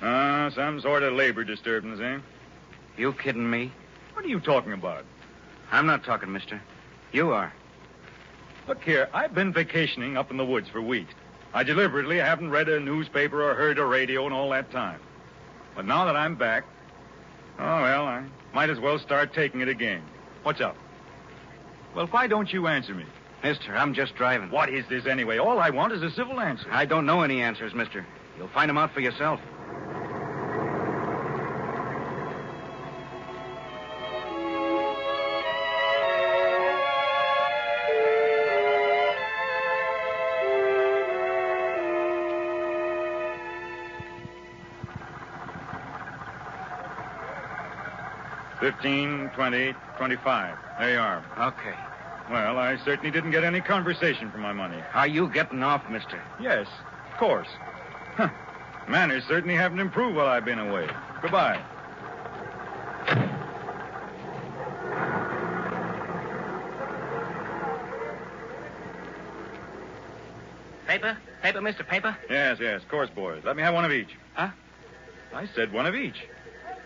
Some sort of labor disturbance, eh? You kidding me? What are you talking about? I'm not talking, mister. You are. Look here, I've been vacationing up in the woods for weeks. I deliberately haven't read a newspaper or heard a radio in all that time. But now that I'm back, I might as well start taking it again. What's up? Well, why don't you answer me? Mister, I'm just driving. What is this anyway? All I want is a civil answer. I don't know any answers, mister. You'll find them out for yourself. $15, $20, $25. There you are. Okay. Well, I certainly didn't get any conversation for my money. Are you getting off, mister? Yes, of course. Huh. Manners certainly haven't improved while I've been away. Goodbye. Paper? Paper, mister, paper? Yes, of course, boys. Let me have one of each. Huh? I said one of each.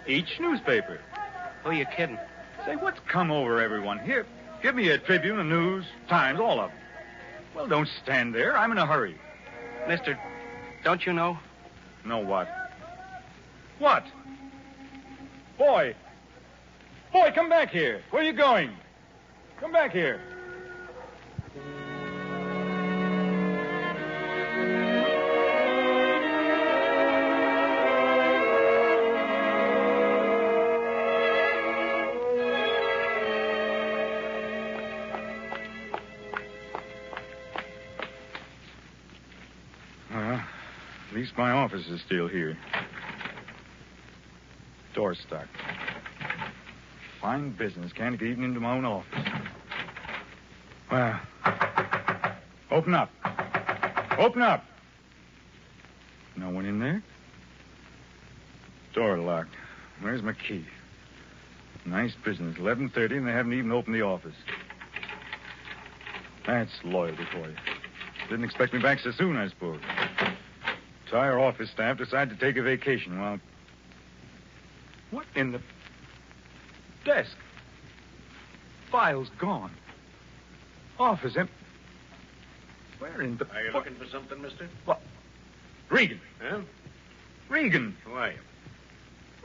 Each newspaper. Who are you kidding? Say, what's come over everyone? Here, give me a Tribune, a News, Times, all of them. Well, don't stand there. I'm in a hurry. Mister, don't you know? Know what? What? Boy! Boy, come back here. Where are you going? Come back here. At least my office is still here. Door stuck. Fine business. Can't get even into my own office. Well, open up. Open up. No one in there? Door locked. Where's my key? Nice business. 11:30 and they haven't even opened the office. That's loyalty for you. Didn't expect me back so soon, I suppose. Entire office staff decided to take a vacation. Well, what in the... Desk. Files gone. Office empty. Where in the... Are you looking for something, mister? What? Regan. Huh? Regan. Who are you?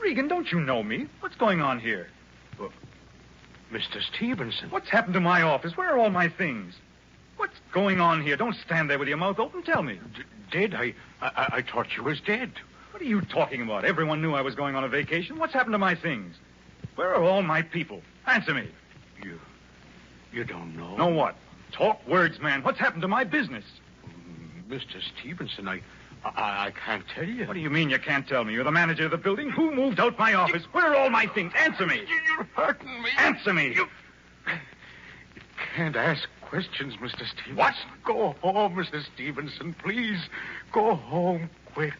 Regan, don't you know me? What's going on here? Well, Mr. Stevenson. What's happened to my office? Where are all my things? What's going on here? Don't stand there with your mouth open. Tell me. Dead? I thought you was dead. What are you talking about? Everyone knew I was going on a vacation. What's happened to my things? Where are all my people? Answer me. You don't know? Know what? Talk words, man. What's happened to my business? Mr. Stevenson, I can't tell you. What do you mean you can't tell me? You're the manager of the building. Who moved out my office? Where are all my things? Answer me. You're hurting me. Answer me. You can't ask questions, Mr. Stevenson. What? Go home, Mr. Stevenson. Please, go home quick.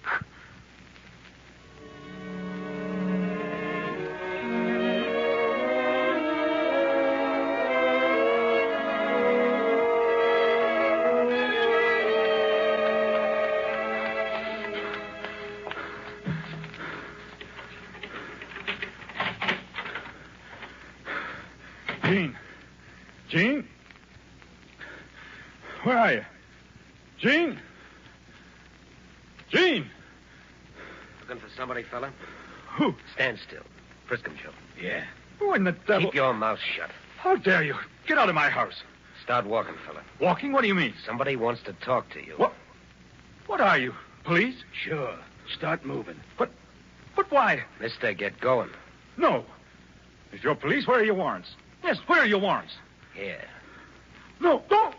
Jean? Where are you? Jean? Jean? Looking for somebody, fella? Who? Stand still. Frisk him, Joe. Yeah. Who in the devil? Keep your mouth shut. How dare you? Get out of my house. Start walking, fella. Walking? What do you mean? Somebody wants to talk to you. What are you? Police? Sure. Start moving. But why? Mister, get going. No. If you're police, where are your warrants? Yes, where are your warrants? Here. No, don't!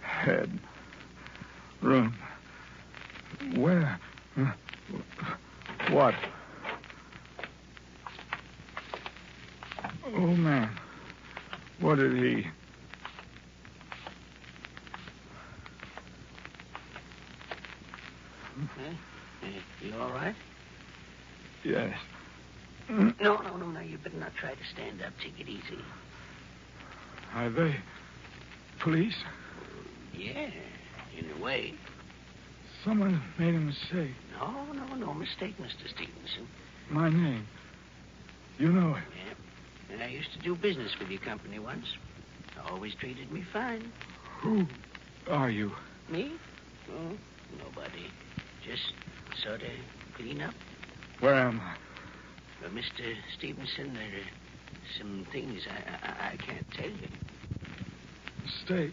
Head. Room. Where? What? Oh, man. What did he... You all right? Yes. No, you better not try to stand up. Take it easy. Are they police? Yeah, in a way. Someone made a mistake. No mistake, Mr. Stevenson. My name. You know it. Yeah. And I used to do business with your company once. Always treated me fine. Who are you? Me? Oh, nobody. Just sort of clean up. Where am I? Well, Mr. Stevenson, there are some things I can't tell you. Mistake.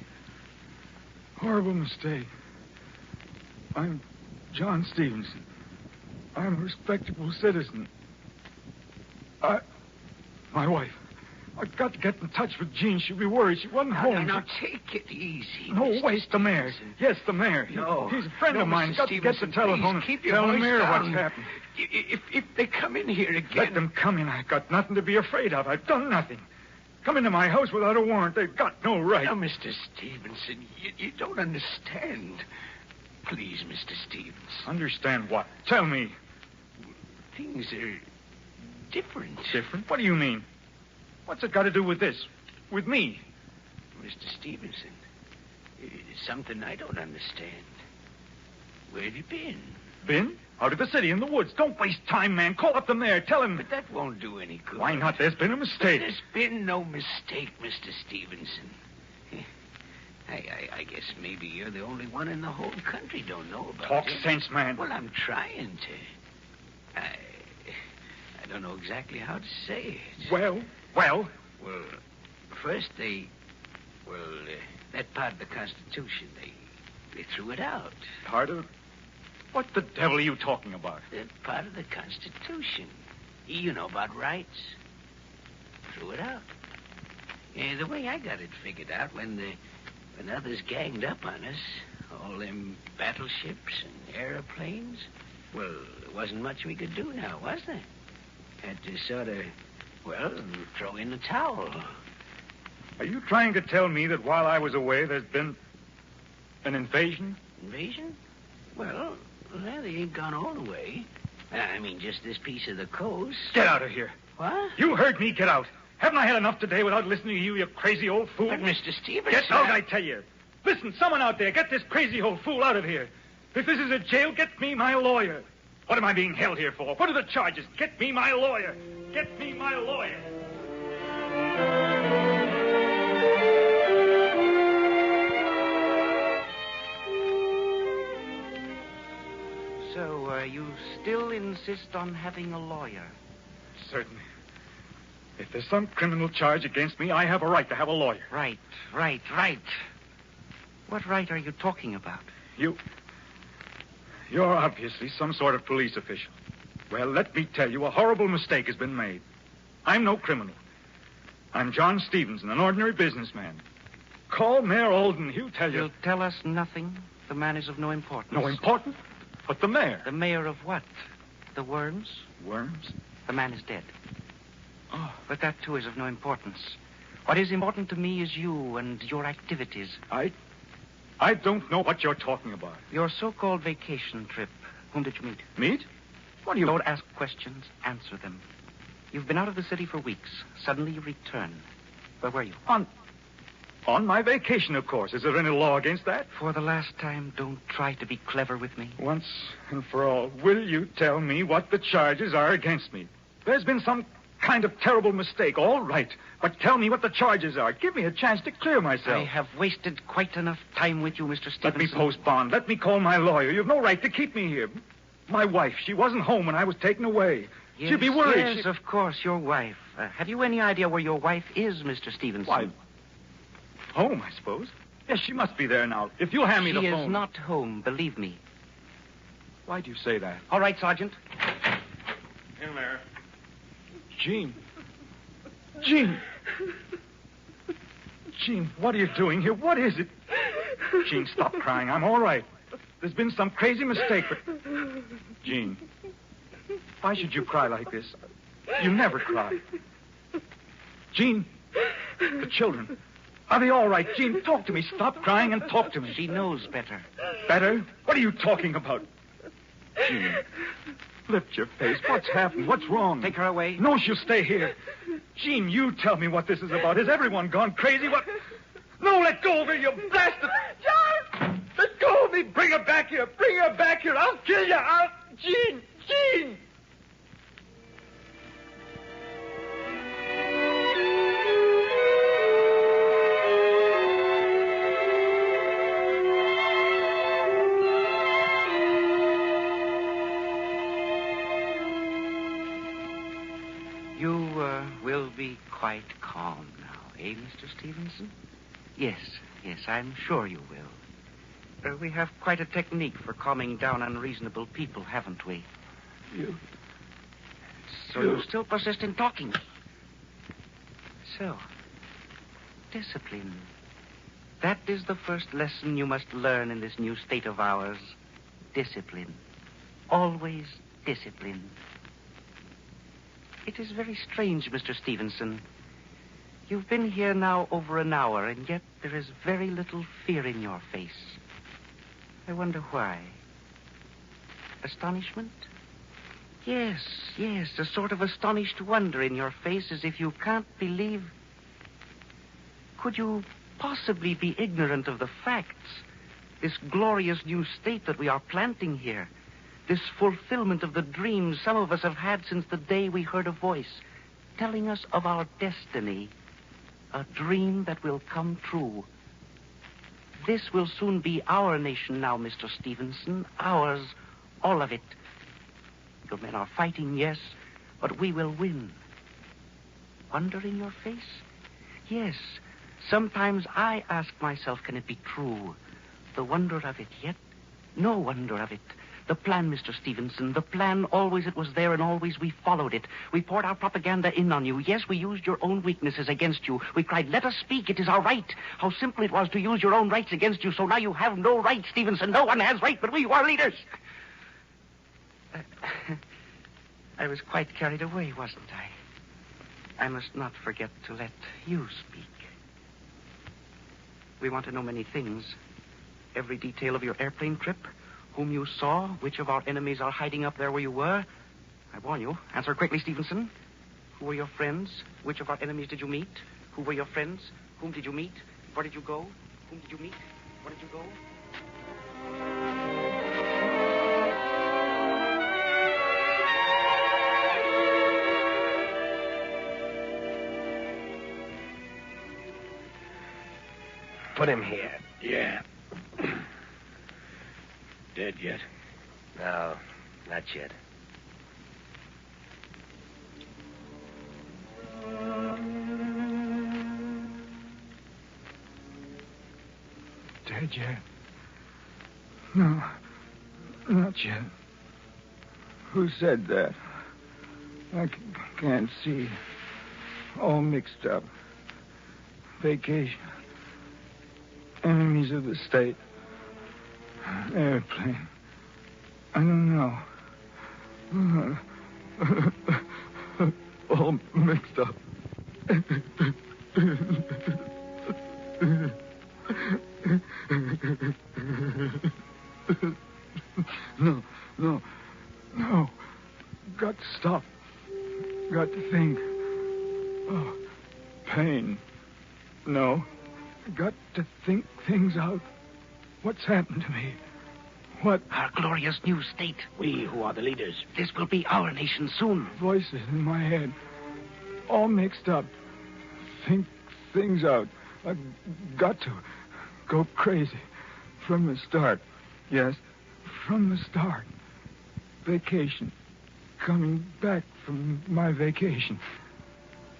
Horrible mistake. I'm John Stevenson. I'm a respectable citizen. My wife. I've got to get in touch with Jean. She'll be worried. She wasn't home. Now, take it easy. No, Mr. wait, the mayor. Yes, the mayor. No. He's a friend of mine. Mr. Got to get the telephone and keep your tell the voice mayor down. what's happened. If they come in here again... Let them come in. I've got nothing to be afraid of. I've done nothing. Come into my house without a warrant. They've got no right. Now, Mr. Stevenson, you don't understand. Please, Mr. Stevens. Understand what? Tell me. Things are different. Different? What do you mean? What's it got to do with this? With me? Mr. Stevenson, it's something I don't understand. Where have you been? Been? Out of the city, in the woods. Don't waste time, man. Call up the mayor. Tell him... But that won't do any good. Why not? There's been a mistake. There's been no mistake, Mr. Stevenson. I guess maybe you're the only one in the whole country don't know about Talk it. sense, man. Well, I'm trying to. I don't know exactly how to say it. Well? Well, first that part of the Constitution, they threw it out. Part of... What the devil are you talking about? That part of the Constitution. You know about rights. Threw it out. The way I got it figured out, when others ganged up on us, all them battleships and airplanes, well, there wasn't much we could do now, was there? Had to sort of, throw in the towel. Are you trying to tell me that while I was away, there's been an invasion? Invasion? Well, they ain't gone all the way. I mean, just this piece of the coast. Get out of here. What? You heard me. Get out. Haven't I had enough today without listening to you, you crazy old fool? But, Mr. Stevenson... Get out, I tell you. Listen, someone out there, get this crazy old fool out of here. If this is a jail, get me my lawyer. What am I being held here for? What are the charges? Get me my lawyer. Get me my lawyer. So, you still insist on having a lawyer? Certainly. If there's some criminal charge against me, I have a right to have a lawyer. Right. What right are you talking about? You're obviously some sort of police official. Well, let me tell you, a horrible mistake has been made. I'm no criminal. I'm John Stevenson, an ordinary businessman. Call Mayor Olden. He'll tell you. He'll tell us nothing. The man is of no importance. No importance? But the mayor. The mayor of what? The Worms? Worms? The man is dead. Oh. But that, too, is of no importance. What is important to me is you and your activities. I don't know what you're talking about. Your so-called vacation trip. Whom did you meet? Meet? What do you... Don't ask questions. Answer them. You've been out of the city for weeks. Suddenly you return. Where were you? On my vacation, of course. Is there any law against that? For the last time, don't try to be clever with me. Once and for all, will you tell me what the charges are against me? There's been some kind of terrible mistake, all right. But tell me what the charges are. Give me a chance to clear myself. I have wasted quite enough time with you, Mr. Stevenson. Let me post bond. Let me call my lawyer. You've no right to keep me here. My wife, she wasn't home when I was taken away. Yes, She'd be worried. Yes, of course, your wife. Have you any idea where your wife is, Mr. Stevenson? Why, home, I suppose. Yes, she must be there now. If you'll hand me the phone. She is not home, believe me. Why do you say that? All right, Sergeant. In there. Jean. Jean, what are you doing here? What is it? Jean, stop crying. I'm all right. There's been some crazy mistake, but... Jean, why should you cry like this? You never cry. Jean, the children, are they all right? Jean, talk to me. Stop crying and talk to me. She knows better. Better? What are you talking about? Jean, lift your face. What's happened? What's wrong? Take her away. No, she'll stay here. Jean, you tell me what this is about. Has everyone gone crazy? What? No, let go of her, you bastard! John! Let go of me! Bring her back here! Bring her back here! I'll kill you! Jean! You will be quite calm now, eh, Mr. Stevenson? Yes, I'm sure you will. We have quite a technique for calming down unreasonable people, haven't we? So you still persist in talking. So, discipline. That is the first lesson you must learn in this new state of ours. Discipline. Always discipline. It is very strange, Mr. Stevenson. You've been here now over an hour, and yet there is very little fear in your face. I wonder why. Astonishment? Yes, a sort of astonished wonder in your face, as if you can't believe... Could you possibly be ignorant of the facts? This glorious new state that we are planting here. This fulfillment of the dreams some of us have had since the day we heard a voice telling us of our destiny. A dream that will come true. This will soon be our nation now, Mr. Stevenson. Ours, all of it. Your men are fighting, yes, but we will win. Wonder in your face? Yes. Sometimes I ask myself, can it be true? The wonder of it, yet no wonder of it. The plan, Mr. Stevenson, the plan, always it was there and always we followed it. We poured our propaganda in on you. Yes, we used your own weaknesses against you. We cried, let us speak, it is our right. How simple it was to use your own rights against you, so now you have no right, Stevenson. No one has right but we who are leaders. I was quite carried away, wasn't I? I must not forget to let you speak. We want to know many things. Every detail of your airplane trip, whom you saw, which of our enemies are hiding up there where you were. I warn you. Answer quickly, Stevenson. Who were your friends? Which of our enemies did you meet? Who were your friends? Whom did you meet? Where did you go? Whom did you meet? Where did you go? Put him here. Yeah. Dead yet? No, not yet. Dead yet? No, not yet. Who said that? I can't see. All mixed up. Vacation. Enemies of the state. Airplane. I don't know. All mixed up. No. Got to stop. Got to think. Oh, pain. No. Got to think things out. What's happened to me? What? Our glorious new state. We who are the leaders. This will be our nation soon. Voices in my head. All mixed up. Think things out. I've got to go crazy. From the start. Yes, from the start. Vacation. Coming back from my vacation.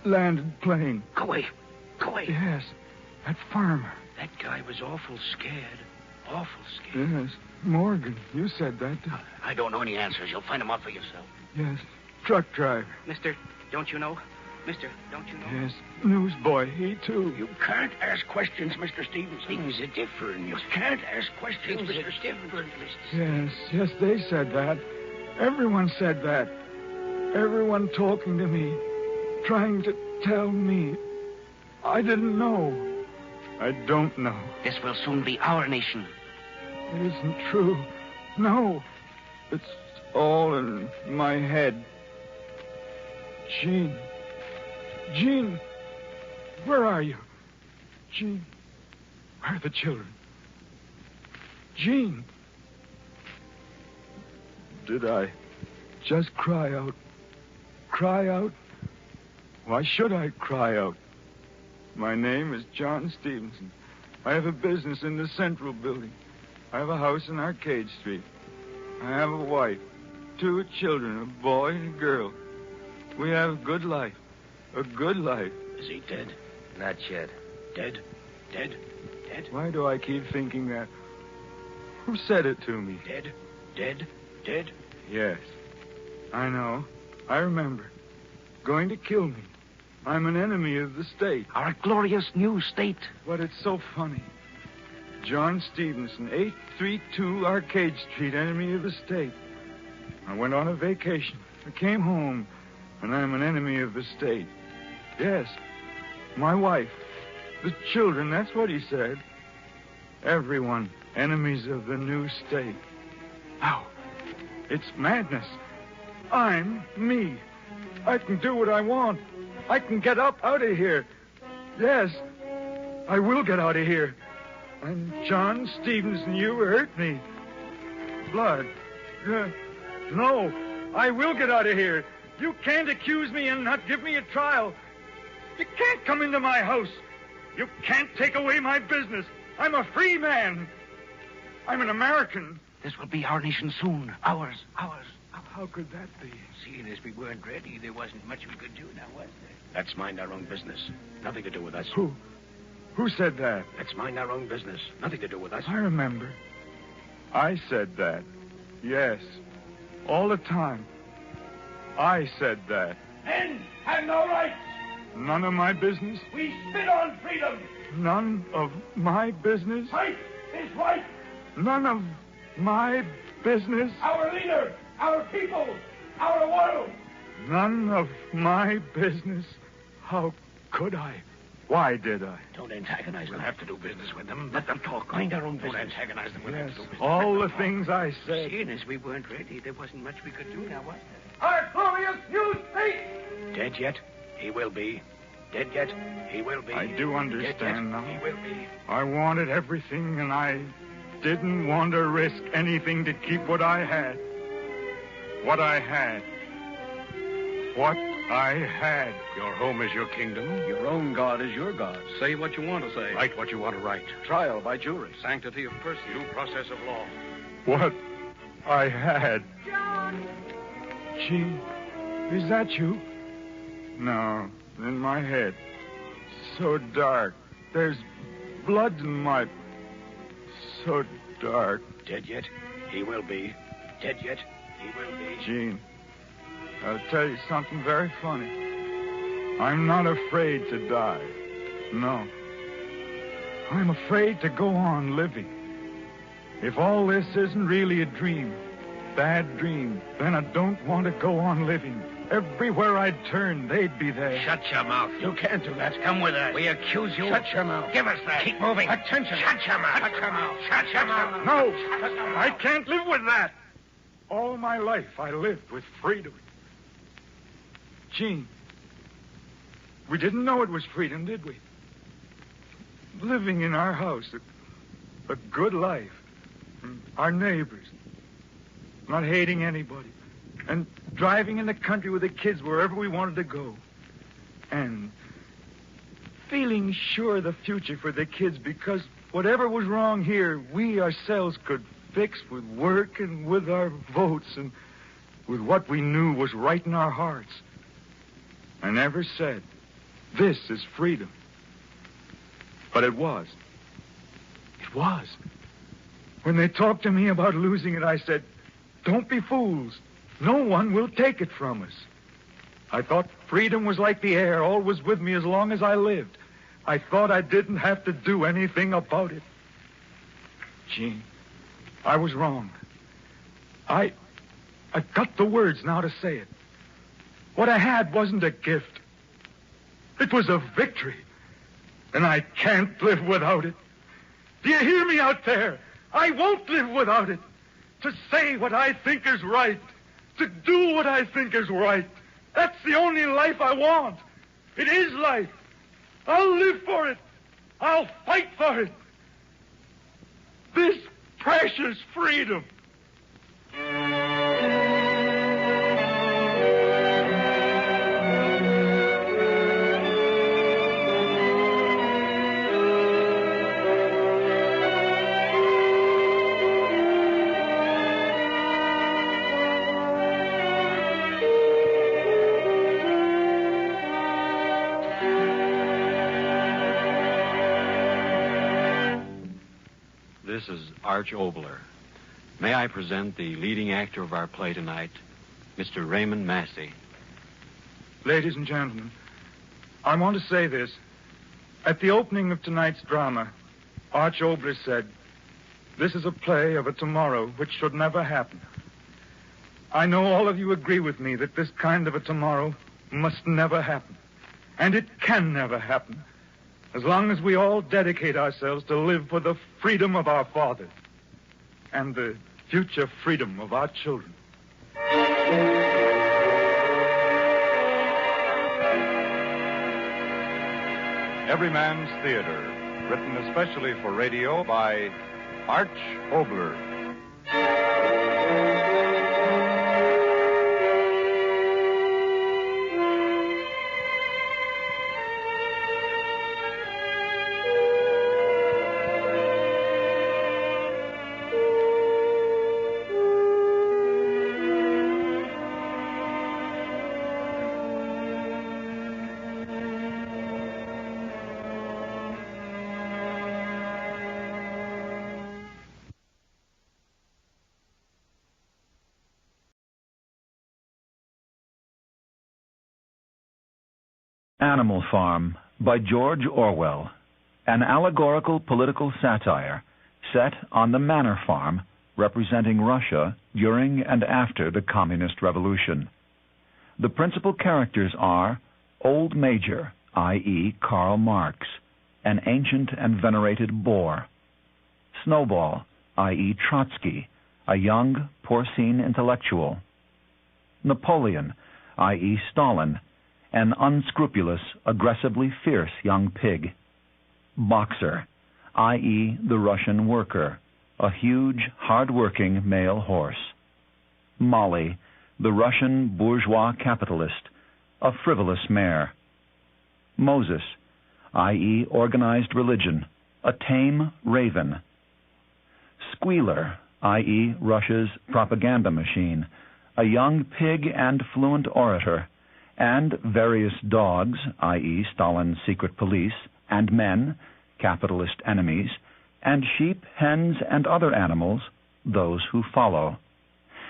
Landed plane. Go away. Go away. Yes, that farmer. That guy was awful scared. Awful scared. Yes, Morgan, you said that. I don't know any answers. You'll find them out for yourself. Yes, truck driver. Mister, don't you know? Mister, don't you know? Yes, newsboy, he too. You can't ask questions, Mr. Stevens. Things are different. You can't ask questions, Mr. Stevens. Yes, they said that. Everyone said that. Everyone talking to me, trying to tell me. I didn't know. I don't know. This will soon be our nation. It isn't true. No. It's all in my head. Jean, where are you? Jean, where are the children? Jean. Did I just cry out? Cry out? Why should I cry out? My name is John Stevenson. I have a business in the Central Building. I have a house in Arcade Street. I have a wife, 2 children, a boy and a girl. We have a good life. A good life. Is he dead? Not yet. Dead? Why do I keep thinking that? Who said it to me? Dead? Yes. I know. I remember. Going to kill me. I'm an enemy of the state. Our glorious new state. But it's so funny. John Stevenson, 832 Arcade Street, enemy of the state. I went on a vacation. I came home, and I'm an enemy of the state. Yes. My wife. The children, that's what he said. Everyone, enemies of the new state. No. It's madness. I'm me. I can do what I want. I can get up out of here. Yes, I will get out of here. I'm John Stevenson. You hurt me. Blood. No, I will get out of here. You can't accuse me and not give me a trial. You can't come into my house. You can't take away my business. I'm a free man. I'm an American. This will be our nation soon. Ours. How could that be? Seeing as we weren't ready, there wasn't much we could do now, was there? Let's mind our own business. Nothing to do with us. Who said that? Let's mind our own business. Nothing to do with us. I remember. I said that. Yes. All the time. I said that. Men have no rights. None of my business? We spit on freedom. None of my business? Right is right. None of my business? Our leader, our people, our world. None of my business? How could I? Why did I? Don't antagonize them. We'll have to do business with them. Let them talk. Mind our own business. Don't antagonize them. We'll have to do business. All the things I said. Seeing as we weren't ready, there wasn't much we could do now, was there? Our glorious new state! Dead yet? He will be. Dead yet? He will be. I do understand now. He will be. I wanted everything, and I didn't want to risk anything to keep what I had. What I had. What I had. Your home is your kingdom. Your own God is your God. Say what you want to say. Write what you want to write. Trial by jury. Sanctity of person. Due process of law. What I had. John! Gee, is that you? No, in my head. So dark. There's blood in my... So dark. Dead yet? He will be. Dead yet? He will be. Gene, I'll tell you something very funny. I'm not afraid to die. No. I'm afraid to go on living. If all this isn't really a dream, bad dream, then I don't want to go on living. Everywhere I'd turn, they'd be there. Shut your mouth. You can't do that. Come with us. We accuse you. Shut your mouth. Give us that. Keep moving. Attention. Shut your mouth. Shut your mouth. Shut your mouth. No, I can't live with that. All my life, I lived with freedom. Gene, we didn't know it was freedom, did we? Living in our house, a good life. Our neighbors. Not hating anybody. And driving in the country with the kids wherever we wanted to go. And feeling sure of the future for the kids because whatever was wrong here, we ourselves could fix with work and with our votes and with what we knew was right in our hearts. I never said, this is freedom. But it was. It was. When they talked to me about losing it, I said, don't be fools. No one will take it from us. I thought freedom was like the air, always with me as long as I lived. I thought I didn't have to do anything about it. Gene, I was wrong. I've got the words now to say it. What I had wasn't a gift. It was a victory. And I can't live without it. Do you hear me out there? I won't live without it. To say what I think is right. To do what I think is right. That's the only life I want. It is life. I'll live for it. I'll fight for it. This precious freedom. This is Arch Obler. May I present the leading actor of our play tonight, Mr. Raymond Massey. Ladies and gentlemen, I want to say this. At the opening of tonight's drama, Arch Obler said, this is a play of a tomorrow which should never happen. I know all of you agree with me that this kind of a tomorrow must never happen. And it can never happen. As long as we all dedicate ourselves to live for the freedom of our fathers and the future freedom of our children. Every Man's Theater, written especially for radio by Arch Obler. Animal Farm by George Orwell, an allegorical political satire set on the manor farm representing Russia during and after the Communist Revolution. The principal characters are Old Major, i.e. Karl Marx, an ancient and venerated Boer; Snowball, i.e. Trotsky, a young, porcine intellectual; Napoleon, i.e. Stalin, an unscrupulous, aggressively fierce young pig; Boxer, i.e. the Russian worker, a huge, hard-working male horse; Molly, the Russian bourgeois capitalist, a frivolous mare. Moses, i.e. organized religion, a tame raven. Squealer, i.e. Russia's propaganda machine, a young pig and fluent orator, and various dogs, i.e. Stalin's secret police, and men, capitalist enemies, and sheep, hens, and other animals, those who follow.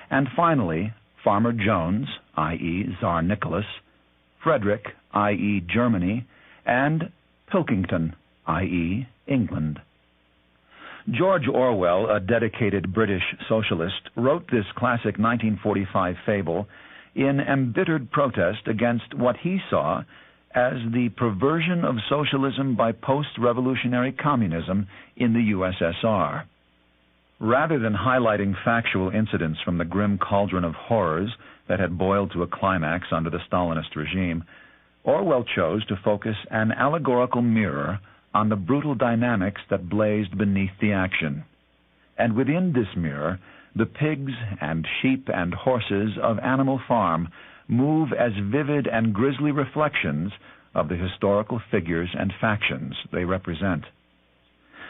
And finally, Farmer Jones, i.e. Tsar Nicholas, Frederick, i.e. Germany, and Pilkington, i.e. England. George Orwell, a dedicated British socialist, wrote this classic 1945 fable in embittered protest against what he saw as the perversion of socialism by post-revolutionary communism in the USSR. Rather than highlighting factual incidents from the grim cauldron of horrors that had boiled to a climax under the Stalinist regime, Orwell chose to focus an allegorical mirror on the brutal dynamics that blazed beneath the action. And within this mirror, the pigs and sheep and horses of Animal Farm move as vivid and grisly reflections of the historical figures and factions they represent.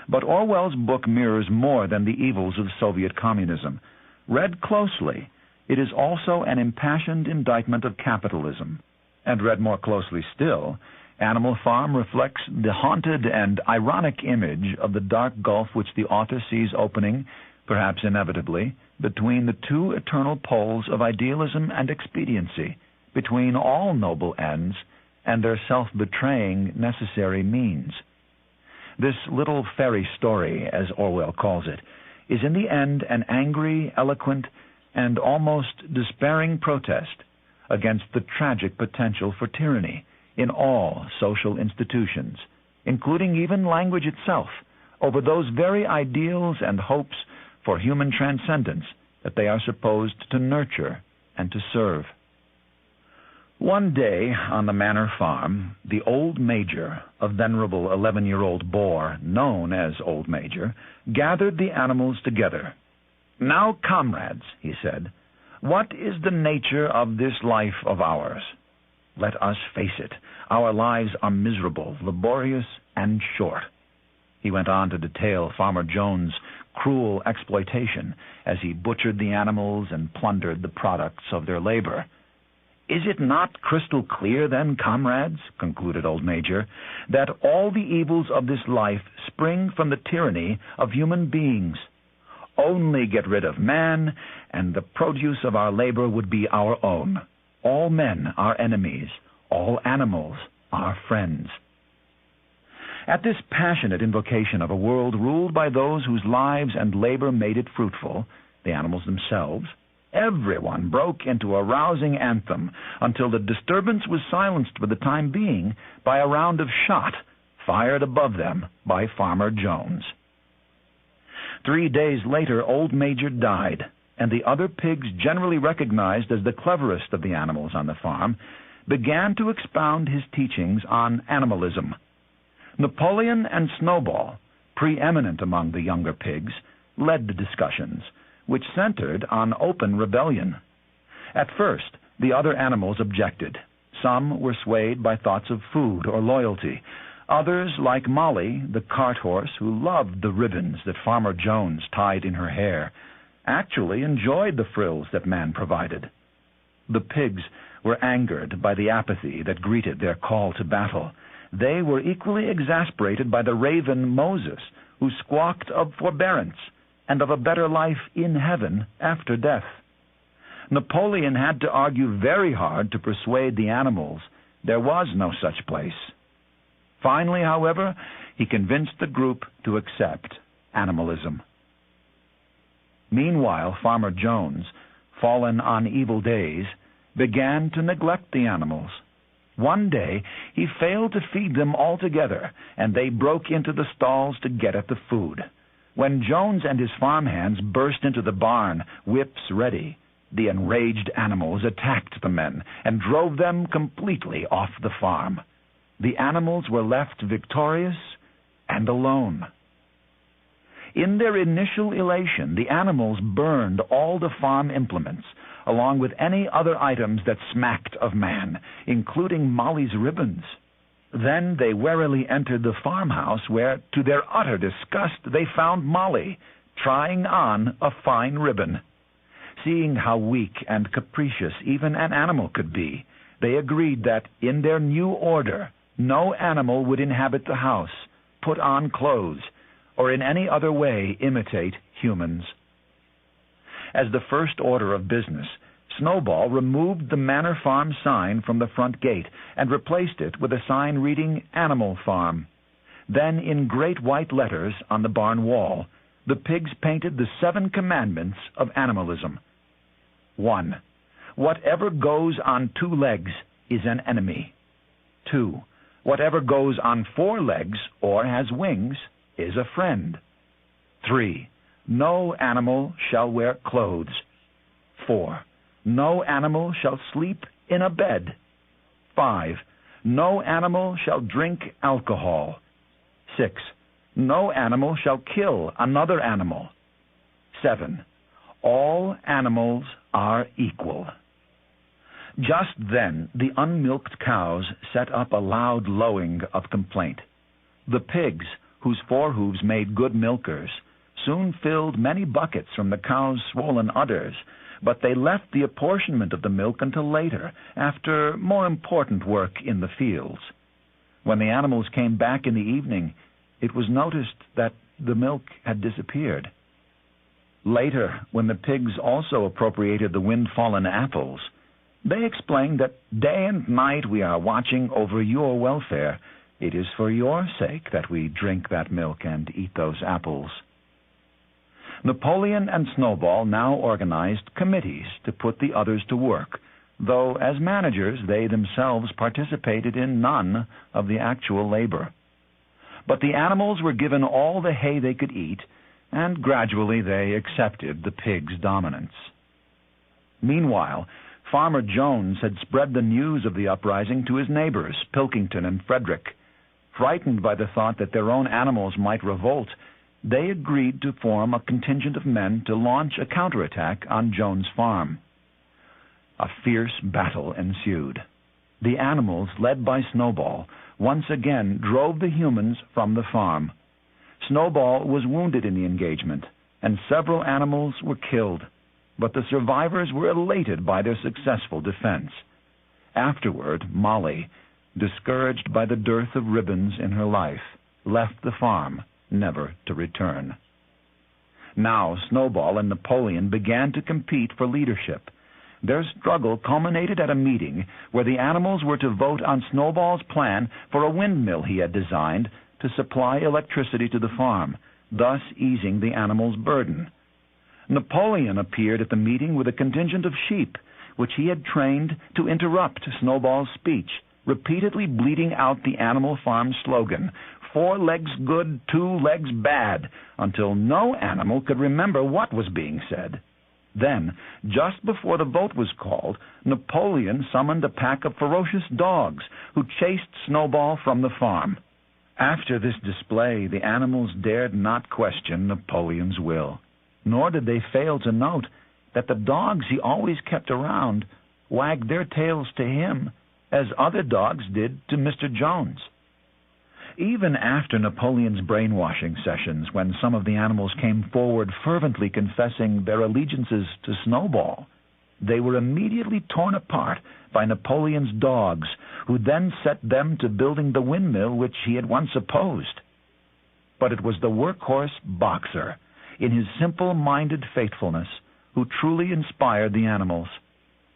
But Orwell's book mirrors more than the evils of Soviet communism. Read closely, it is also an impassioned indictment of capitalism. And read more closely still, Animal Farm reflects the haunted and ironic image of the dark gulf which the author sees opening, perhaps inevitably, between the two eternal poles of idealism and expediency, between all noble ends and their self-betraying necessary means. This little fairy story, as Orwell calls it, is in the end an angry, eloquent, and almost despairing protest against the tragic potential for tyranny in all social institutions, including even language itself, over those very ideals and hopes for human transcendence that they are supposed to nurture and to serve. One day on the manor farm, the old major, a venerable 11-year-old boar known as Old Major, gathered the animals together. "Now, comrades," he said, "what is the nature of this life of ours? Let us face it. Our lives are miserable, laborious, and short." He went on to detail Farmer Jones' cruel exploitation as he butchered the animals and plundered the products of their labor. "Is it not crystal clear, then, comrades," concluded Old Major, "that all the evils of this life spring from the tyranny of human beings? Only get rid of man, and the produce of our labor would be our own. All men are enemies, all animals are friends." At this passionate invocation of a world ruled by those whose lives and labor made it fruitful, the animals themselves, everyone broke into a rousing anthem until the disturbance was silenced for the time being by a round of shot fired above them by Farmer Jones. 3 days later, Old Major died, and the other pigs, generally recognized as the cleverest of the animals on the farm, began to expound his teachings on animalism. Napoleon and Snowball, preeminent among the younger pigs, led the discussions, which centered on open rebellion. At first, the other animals objected. Some were swayed by thoughts of food or loyalty. Others, like Molly, the cart horse, who loved the ribbons that Farmer Jones tied in her hair, actually enjoyed the frills that man provided. The pigs were angered by the apathy that greeted their call to battle. They were equally exasperated by the raven Moses, who squawked of forbearance and of a better life in heaven after death. Napoleon had to argue very hard to persuade the animals there was no such place. Finally, however, he convinced the group to accept animalism. Meanwhile, Farmer Jones, fallen on evil days, began to neglect the animals. One day, he failed to feed them altogether, and they broke into the stalls to get at the food. When Jones and his farmhands burst into the barn, whips ready, the enraged animals attacked the men and drove them completely off the farm. The animals were left victorious and alone. In their initial elation, the animals burned all the farm implements, along with any other items that smacked of man, including Molly's ribbons. Then they warily entered the farmhouse where, to their utter disgust, they found Molly trying on a fine ribbon. Seeing how weak and capricious even an animal could be, they agreed that, in their new order, no animal would inhabit the house, put on clothes, or in any other way imitate humans. As the first order of business, Snowball removed the Manor Farm sign from the front gate and replaced it with a sign reading Animal Farm. Then, in great white letters on the barn wall, the pigs painted the 7 commandments of animalism. 1. Whatever goes on 2 legs is an enemy. 2. Whatever goes on 4 legs or has wings is a friend. 3. No animal shall wear clothes. 4. No animal shall sleep in a bed. 5. No animal shall drink alcohol. 6. No animal shall kill another animal. 7. All animals are equal. Just then the unmilked cows set up a loud lowing of complaint. The pigs, whose forehooves made good milkers, soon filled many buckets from the cows' swollen udders, but they left the apportionment of the milk until later, after more important work in the fields. When the animals came back in the evening, it was noticed that the milk had disappeared. Later, when the pigs also appropriated the wind-fallen apples, they explained that day and night we are watching over your welfare. It is for your sake that we drink that milk and eat those apples. Napoleon and Snowball now organized committees to put the others to work, though as managers they themselves participated in none of the actual labor. But the animals were given all the hay they could eat, and gradually they accepted the pigs' dominance. Meanwhile, Farmer Jones had spread the news of the uprising to his neighbors, Pilkington and Frederick. Frightened by the thought that their own animals might revolt, they agreed to form a contingent of men to launch a counterattack on Jones' farm. A fierce battle ensued. The animals, led by Snowball, once again drove the humans from the farm. Snowball was wounded in the engagement, and several animals were killed, but the survivors were elated by their successful defense. Afterward, Molly, discouraged by the dearth of ribbons in her life, left the farm, never to return. Now Snowball and Napoleon began to compete for leadership. Their struggle culminated at a meeting where the animals were to vote on Snowball's plan for a windmill he had designed to supply electricity to the farm, thus easing the animals' burden. Napoleon appeared at the meeting with a contingent of sheep, which he had trained to interrupt Snowball's speech, repeatedly bleating out the Animal Farm slogan, 4 legs good, 2 legs bad, until no animal could remember what was being said. Then, just before the vote was called, Napoleon summoned a pack of ferocious dogs who chased Snowball from the farm. After this display, the animals dared not question Napoleon's will, nor did they fail to note that the dogs he always kept around wagged their tails to him as other dogs did to Mr. Jones. Even after Napoleon's brainwashing sessions, when some of the animals came forward fervently confessing their allegiances to Snowball, they were immediately torn apart by Napoleon's dogs, who then set them to building the windmill which he had once opposed. But it was the workhorse Boxer, in his simple-minded faithfulness, who truly inspired the animals.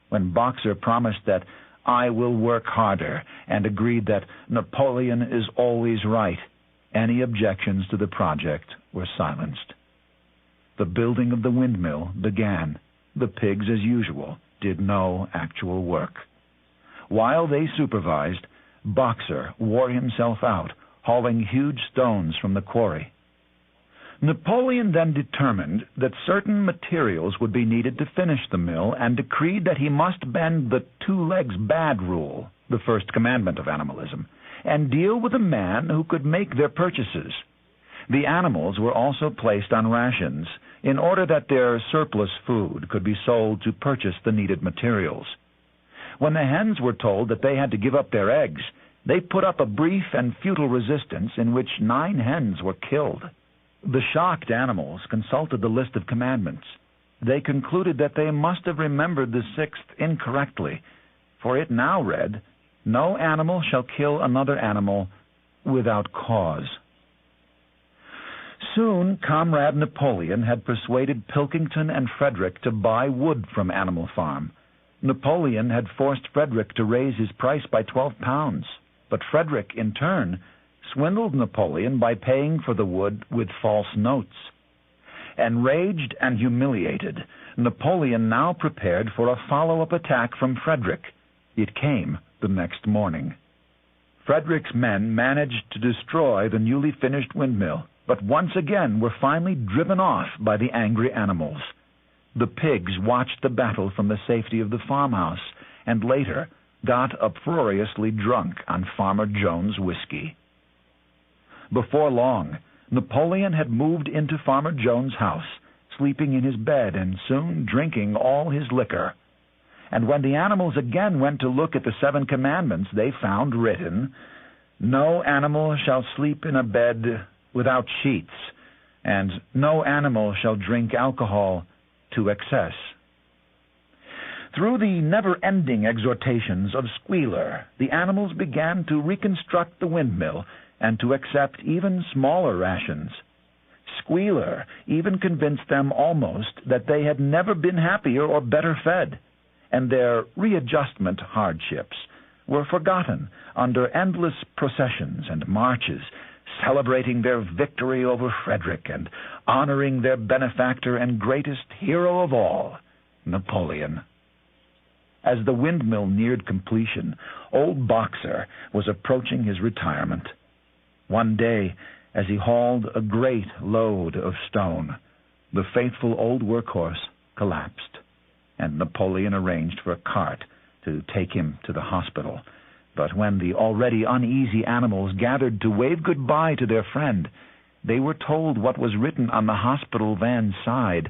When Boxer promised that I will work harder, and agreed that Napoleon is always right, any objections to the project were silenced. The building of the windmill began. The pigs, as usual, did no actual work. While they supervised, Boxer wore himself out, hauling huge stones from the quarry. Napoleon then determined that certain materials would be needed to finish the mill, and decreed that he must bend the 2 legs bad rule, the first commandment of animalism, and deal with a man who could make their purchases. The animals were also placed on rations in order that their surplus food could be sold to purchase the needed materials. When the hens were told that they had to give up their eggs, they put up a brief and futile resistance in which 9 hens were killed. The shocked animals consulted the list of commandments. They concluded that they must have remembered the 6th incorrectly, for it now read, "No animal shall kill another animal without cause." Soon, Comrade Napoleon had persuaded Pilkington and Frederick to buy wood from Animal Farm. Napoleon had forced Frederick to raise his price by 12 pounds, but Frederick, in turn, swindled Napoleon by paying for the wood with false notes. Enraged and humiliated, Napoleon now prepared for a follow-up attack from Frederick. It came the next morning. Frederick's men managed to destroy the newly finished windmill, but once again were finally driven off by the angry animals. The pigs watched the battle from the safety of the farmhouse, and later got uproariously drunk on Farmer Jones' whiskey. Before long, Napoleon had moved into Farmer Jones' house, sleeping in his bed and soon drinking all his liquor. And when the animals again went to look at the 7 commandments, they found written, "No animal shall sleep in a bed without sheets, and no animal shall drink alcohol to excess." Through the never-ending exhortations of Squealer, the animals began to reconstruct the windmill and to accept even smaller rations. Squealer even convinced them almost that they had never been happier or better fed, and their readjustment hardships were forgotten under endless processions and marches, celebrating their victory over Frederick and honoring their benefactor and greatest hero of all, Napoleon. As the windmill neared completion, old Boxer was approaching his retirement. One day, as he hauled a great load of stone, the faithful old workhorse collapsed, and Napoleon arranged for a cart to take him to the hospital. But when the already uneasy animals gathered to wave goodbye to their friend, they were told what was written on the hospital van's side: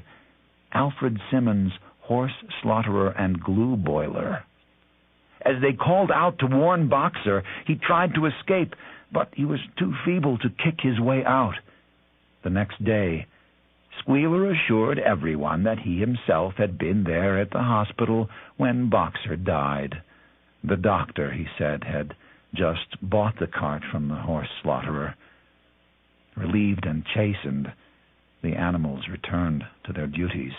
"Alfred Simmons, horse slaughterer and glue boiler." As they called out to warn Boxer, he tried to escape, but he was too feeble to kick his way out. The next day, Squealer assured everyone that he himself had been there at the hospital when Boxer died. The doctor, he said, had just bought the cart from the horse slaughterer. Relieved and chastened, the animals returned to their duties.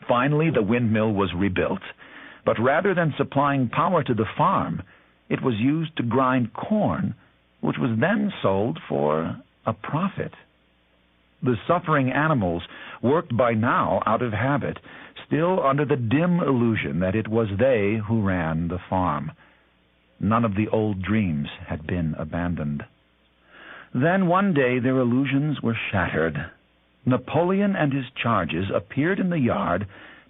Finally, the windmill was rebuilt, but rather than supplying power to the farm, it was used to grind corn, which was then sold for a profit. The suffering animals worked by now out of habit, still under the dim illusion that it was they who ran the farm. None of the old dreams had been abandoned. Then one day their illusions were shattered. Napoleon and his charges appeared in the yard,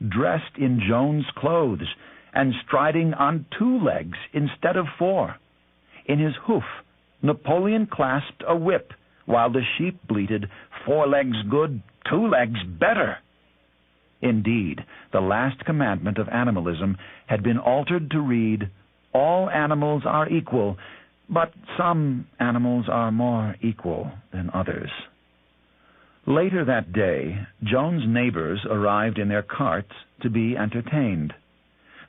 dressed in Jones' clothes, and striding on 2 legs instead of 4. In his hoof, Napoleon clasped a whip, while the sheep bleated, "4 legs good, 2 legs better." Indeed, the last commandment of animalism had been altered to read, "All animals are equal, but some animals are more equal than others." Later that day, Jones' neighbors arrived in their carts to be entertained.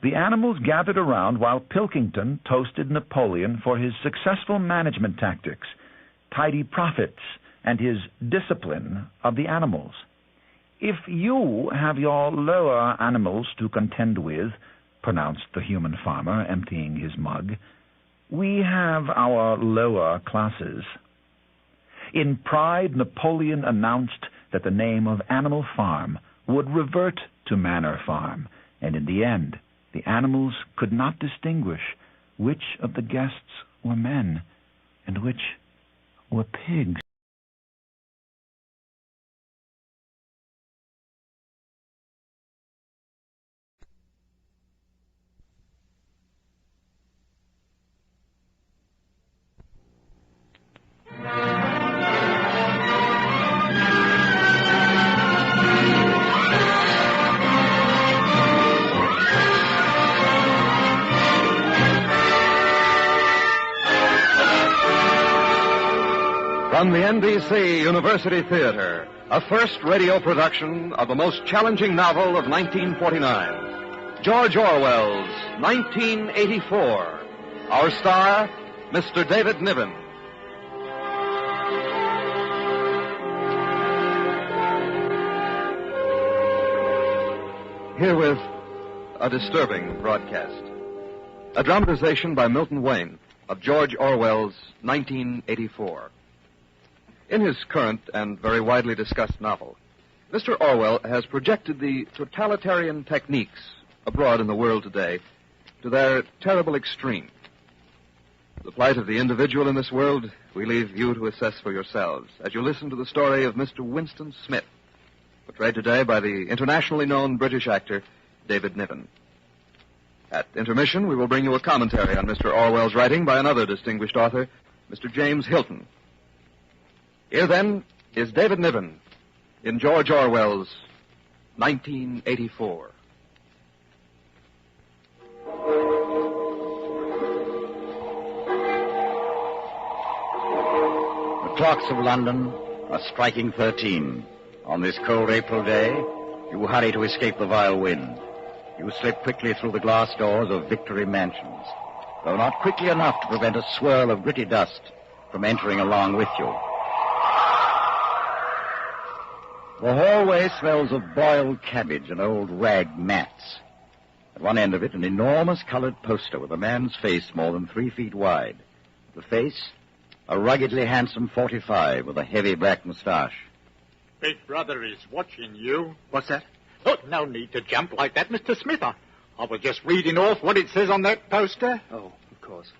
The animals gathered around while Pilkington toasted Napoleon for his successful management tactics, tidy profits, and his discipline of the animals. "If you have your lower animals to contend with," pronounced the human farmer, emptying his mug, "we have our lower classes." In pride, Napoleon announced that the name of Animal Farm would revert to Manor Farm, and in the end, the animals could not distinguish which of the guests were men and which were pigs. From the NBC University Theater, a first radio production of the most challenging novel of 1949, George Orwell's 1984. Our star, Mr. David Niven. Herewith, a disturbing broadcast. A dramatization by Milton Wayne of George Orwell's 1984. In his current and very widely discussed novel, Mr. Orwell has projected the totalitarian techniques abroad in the world today to their terrible extreme. The plight of the individual in this world we leave you to assess for yourselves as you listen to the story of Mr. Winston Smith, portrayed today by the internationally known British actor David Niven. At intermission, we will bring you a commentary on Mr. Orwell's writing by another distinguished author, Mr. James Hilton. Here, then, is David Niven in George Orwell's 1984. The clocks of London are striking 13. On this cold April day, you hurry to escape the vile wind. You slip quickly through the glass doors of Victory Mansions, though not quickly enough to prevent a swirl of gritty dust from entering along with you. The hallway smells of boiled cabbage and old rag mats. At one end of it, an enormous colored poster with a man's face more than 3 feet wide. The face, a ruggedly handsome 45 with a heavy black mustache. Big Brother is watching you. What's that? Oh, no need to jump like that, Mr. Smith. I was just reading off what it says on that poster. Oh, of course.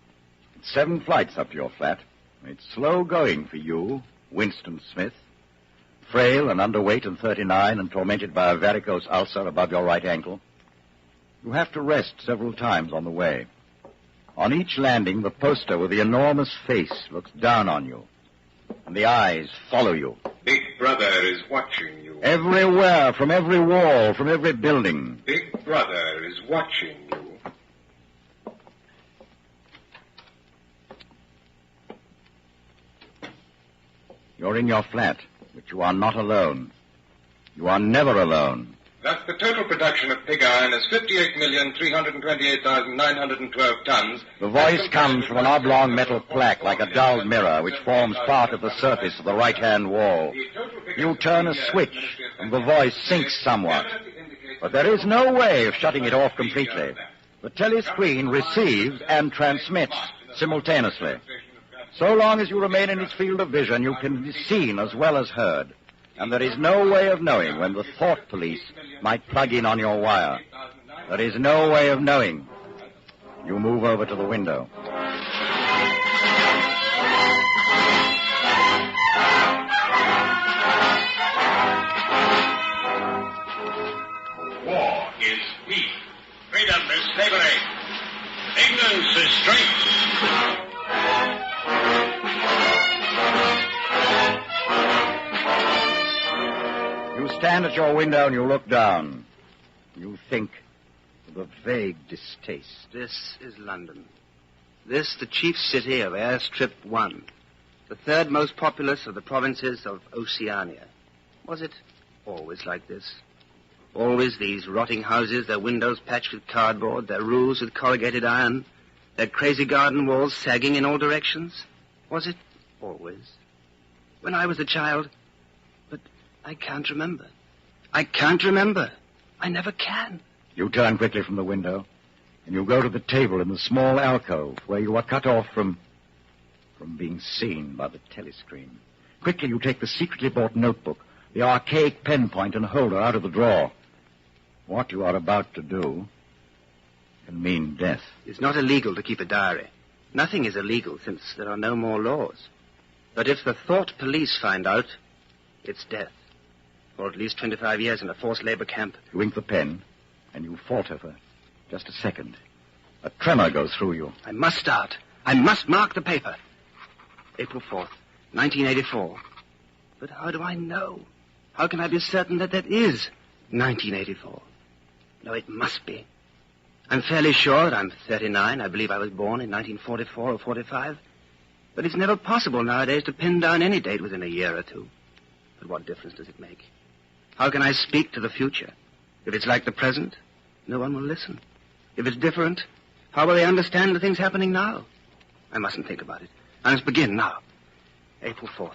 It's 7 flights up to your flat. It's slow going for you, Winston Smith. Frail and underweight and 39 and tormented by a varicose ulcer above your right ankle. You have to rest several times on the way. On each landing, the poster with the enormous face looks down on you, and the eyes follow you. Big Brother is watching you. Everywhere, from every wall, from every building. Big Brother is watching you. You're in your flat, but you are not alone. You are never alone. Thus, the total production of pig iron is 58,328,912 tons. The voice comes from an oblong metal plaque like a dull mirror which forms part of the surface of the right-hand wall. You turn a switch and the voice sinks somewhat. But there is no way of shutting it off completely. The telescreen receives and transmits simultaneously. So long as you remain in its field of vision, you can be seen as well as heard. And there is no way of knowing when the thought police might plug in on your wire. There is no way of knowing. You move over to the window. War is peace. Freedom is slavery. Ignorance is strength. You stand at your window and you look down. You think with a vague distaste. This is London. This, the chief city of Airstrip 1. The third most populous of the provinces of Oceania. Was it always like this? Always these rotting houses, their windows patched with cardboard, their roofs with corrugated iron, their crazy garden walls sagging in all directions? Was it always? When I was a child... I can't remember. I can't remember. I never can. You turn quickly from the window, and you go to the table in the small alcove where you are cut off from being seen by the telescreen. Quickly you take the secretly bought notebook, the archaic pen point and holder out of the drawer. What you are about to do can mean death. It's not illegal to keep a diary. Nothing is illegal since there are no more laws. But if the thought police find out, it's death. Or at least 25 years in a forced labor camp. You ink the pen, and you falter for just a second. A tremor goes through you. I must start. I must mark the paper. April 4th, 1984. But how do I know? How can I be certain that is 1984? No, it must be. I'm fairly sure that I'm 39. I believe I was born in 1944 or 45. But it's never possible nowadays to pin down any date within a year or two. But what difference does it make? How can I speak to the future? If it's like the present, no one will listen. If it's different, how will they understand the things happening now? I mustn't think about it. I must begin now. April 4th.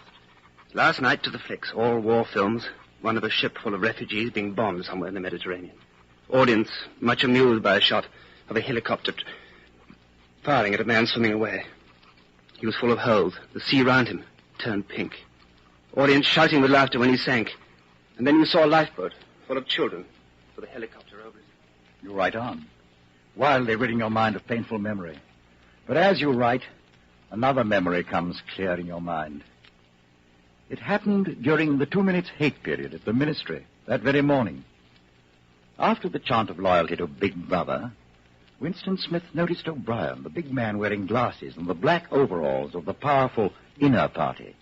Last night to the flicks, all war films, one of a ship full of refugees being bombed somewhere in the Mediterranean. Audience much amused by a shot of a helicopter firing at a man swimming away. He was full of holes. The sea round him turned pink. Audience shouting with laughter when he sank. And then you saw a lifeboat full of children with a helicopter over it. You write on, wildly ridding your mind of painful memory. But as you write, another memory comes clear in your mind. It happened during the 2 minutes hate period at the ministry that very morning. After the chant of loyalty to Big Brother, Winston Smith noticed O'Brien, the big man wearing glasses and the black overalls of the powerful inner party.